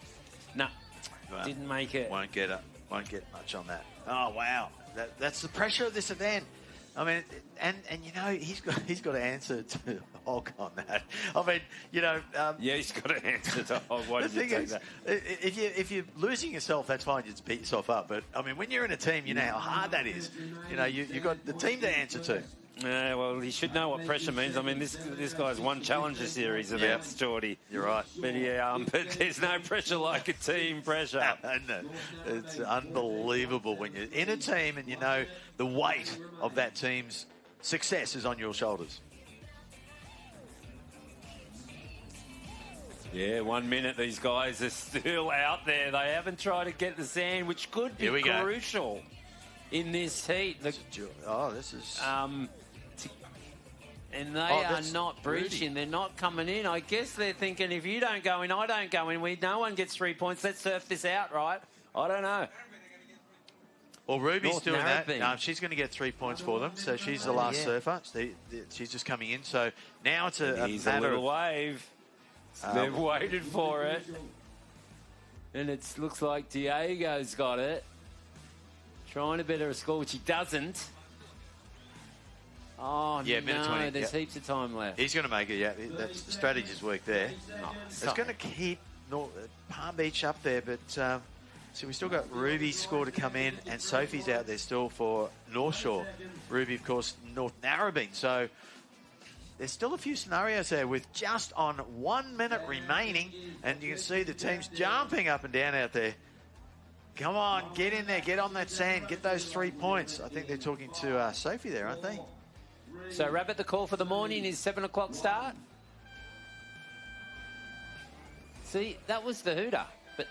No, didn't make it. Won't get much on that. Oh wow, that's the pressure of this event. I mean, and you know he's got to answer to Hog on that. I mean, you know, yeah, he's got to answer to Hog. Why did you take that? If you're losing yourself, that's fine. You just beat yourself up. But I mean, when you're in a team, you know how hard that is. You know, you've got the team to answer to. Yeah, well, he should know what pressure means. I mean, this guy's won Challenger Series events, Geordie. You're right. But but there's no pressure like a team pressure. No, it's unbelievable when you're in a team and you know the weight of that team's success is on your shoulders. Yeah, 1 minute. These guys are still out there. They haven't tried to get the sand, which could be crucial in this heat. This is... And they are not breaching. They're not coming in. I guess they're thinking, if you don't go in, I don't go in. No one gets 3 points. Let's surf this out, right? I don't know. Well, Ruby's North doing Narrabeen. that. She's going to get 3 points for them. So she's the last surfer. She's just coming in. So now it's a matter little wave. They've waited for it. And it looks like Diego's got it. Trying to better a score, which he doesn't. Oh, yeah, minute 20. There's heaps of time left. He's going to make it, yeah. That's the strategy's work there. It's going to keep Palm Beach up there, but so we've still got Ruby's score to come in, and Sophie's out there still for North Shore. Ruby, of course, North Narrabeen. So there's still a few scenarios there with just on 1 minute remaining, and you can see the teams jumping up and down out there. Come on, get in there, get on that sand, get those 3 points. I think they're talking to Sophie there, aren't they? So, Rabbit, the call for the morning is 7 o'clock start. See, that was the hooter, but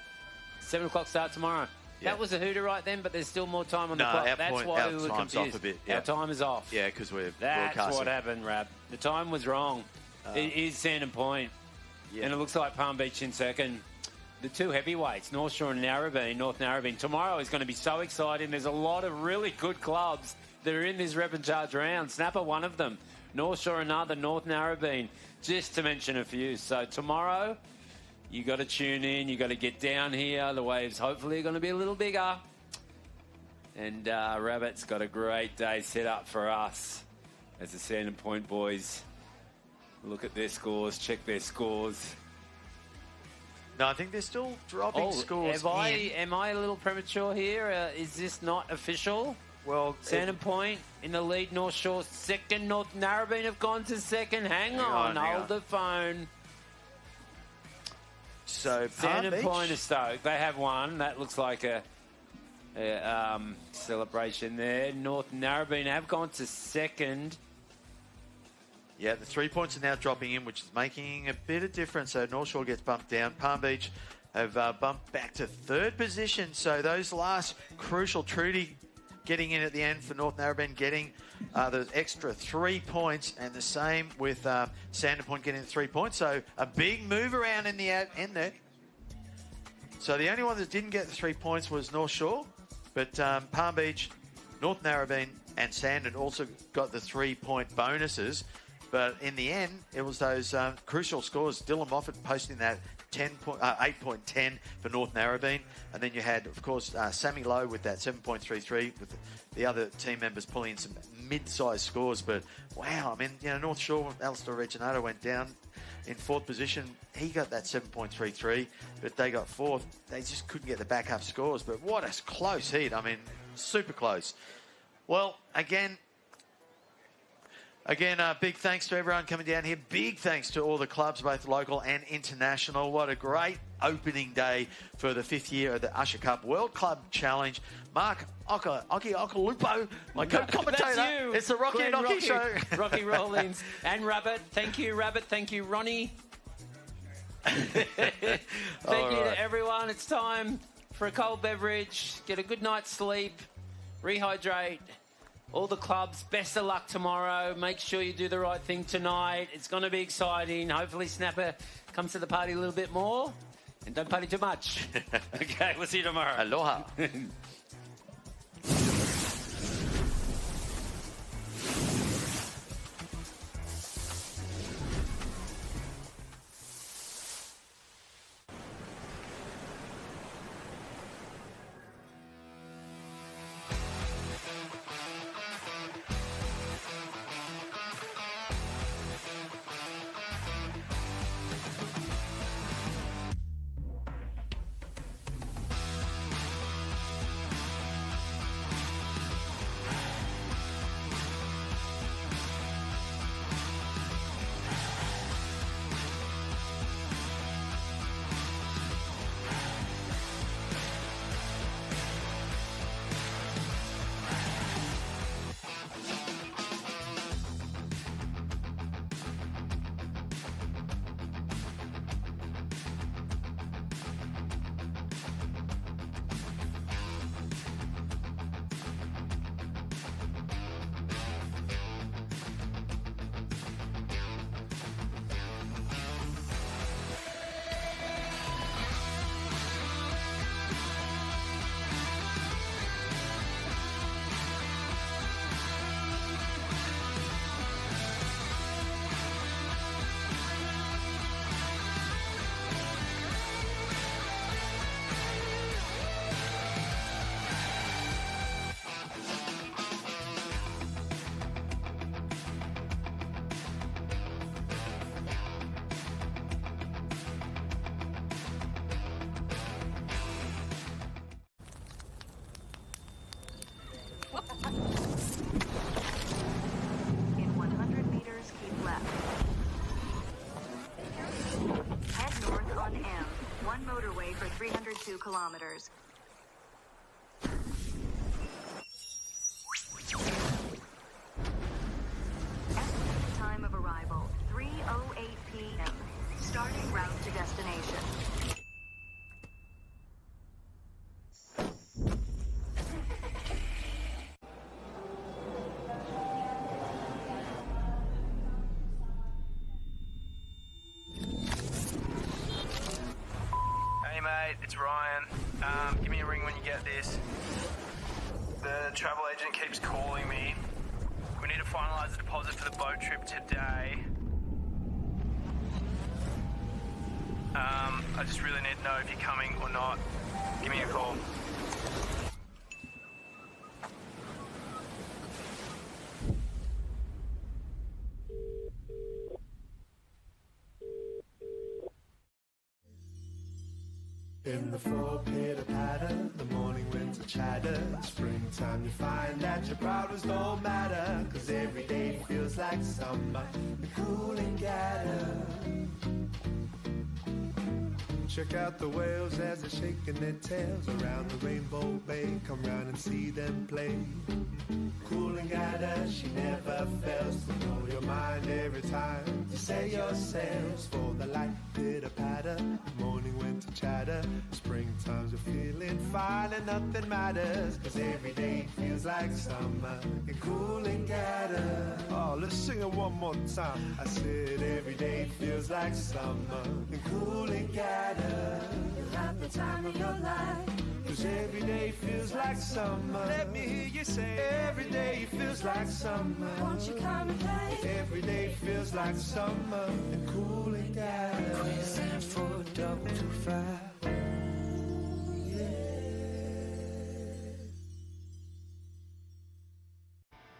7 o'clock start tomorrow. Yeah. That was the hooter right then, but there's still more time on the clock. That's why we were time's confused. off a bit. Yeah. Our time is off. Yeah, because we're That's broadcasting. what happened, Rab. The time was wrong. It is Sandon Point, and it looks like Palm Beach in second. The two heavyweights, North Shore and Narrabeen, North Narrabeen. Tomorrow is going to be so exciting. There's a lot of really good clubs that are in this rep and charge round. Snapper, one of them. North Shore, another. North Narrabeen, just to mention a few. So tomorrow, you got to tune in. You got to get down here. The waves hopefully are going to be a little bigger. And Rabbit's got a great day set up for us as the Sandon Point boys look at their scores, check their scores. No, I think they're still dropping scores. Am I a little premature here? Is this not official? Well, Sandon Point in the lead, North Shore second, North Narrabeen have gone to second. Hang on, hold the phone. So Sandon Point is stoked. They have won. That looks like a celebration there. North Narrabeen have gone to second. Yeah, the 3 points are now dropping in, which is making a bit of difference. So North Shore gets bumped down. Palm Beach have bumped back to third position. So those last crucial, Trudy getting in at the end for North Narrabeen, getting the extra 3 points, and the same with Sandon Point getting 3 points. So a big move around in the end there. So the only one that didn't get the 3 points was North Shore, but Palm Beach North Narrabeen and Sandon also got the 3-point bonuses. But in the end, it was those crucial scores. Dylan Moffat posting that 8.10 for North Narrabeen. And then you had, of course, Sammy Lowe with that 7.33, with the other team members pulling in some mid-sized scores. But, wow, I mean, North Shore, Alistair Reginato went down in 4th position. He got that 7.33, but they got 4th. They just couldn't get the back half scores. But what a close heat. I mean, super close. Well, again, big thanks to everyone coming down here. Big thanks to all the clubs, both local and international. What a great opening day for the 5th year of the Usher Cup World Club Challenge. Mark Okalupo, my co-commentator. That's you. It's the Rocky and Rocky Show. Rocky Rollins and Rabbit. Thank you, Rabbit. Thank you, Ronnie. Thank you to everyone. It's time for a cold beverage. Get a good night's sleep. Rehydrate. All the clubs, best of luck tomorrow. Make sure you do the right thing tonight. It's going to be exciting. Hopefully Snapper comes to the party a little bit more. And don't party too much. Okay, we'll see you tomorrow. Aloha. In 100 meters, keep left. Head north on M, one motorway for 302 kilometers. Estimated time of arrival, 3:08 p.m. Starting route to destination. Hey mate, it's Ryan. Give me a ring when you get this. The travel agent keeps calling me. We need to finalise the deposit for the boat trip today. I just really need to know if you're coming or not. Give me a call. In the fall, pitter patter, the morning winds are chatter. Springtime, you find that your problems don't matter. Cause every day feels like summer, the cooling gather. Check out the whales as they're shaking their tails around the Rainbow Bay. Come round and see them play. Cooling gather, she never fails to blow your mind every time you set your sails for the light pitter patter, morning winter chatter. Springtime's you're feeling fine and nothing matters, cause every day feels like summer in Cooling gather. Oh, let's sing it one more time. I said every day feels like summer in Cooling gather. You'll have the time of your life 'Cause every day feels like summer. Let me hear you say, every day feels like summer. Won't you come and play? Every day feels like summer and cooling down. Queensland for 225.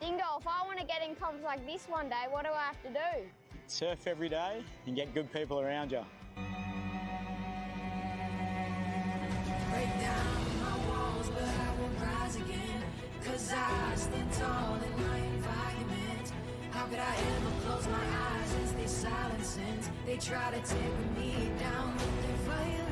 Dingo, if I want to get in comps like this one day, what do I have to do? Surf every day and get good people around you. Break down my walls, but I will rise again. 'Cause I stand tall in my environment. How could I ever close my eyes as they silence sins? They try to take me down with their violence.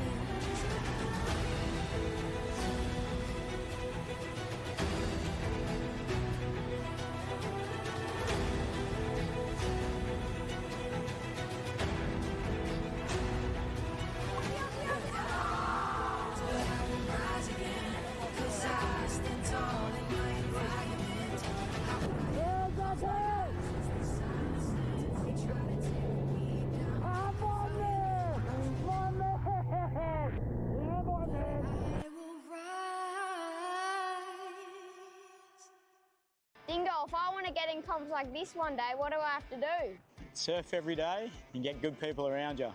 Dingo, if I want to get in comps like this one day, what do I have to do? Surf every day and get good people around you.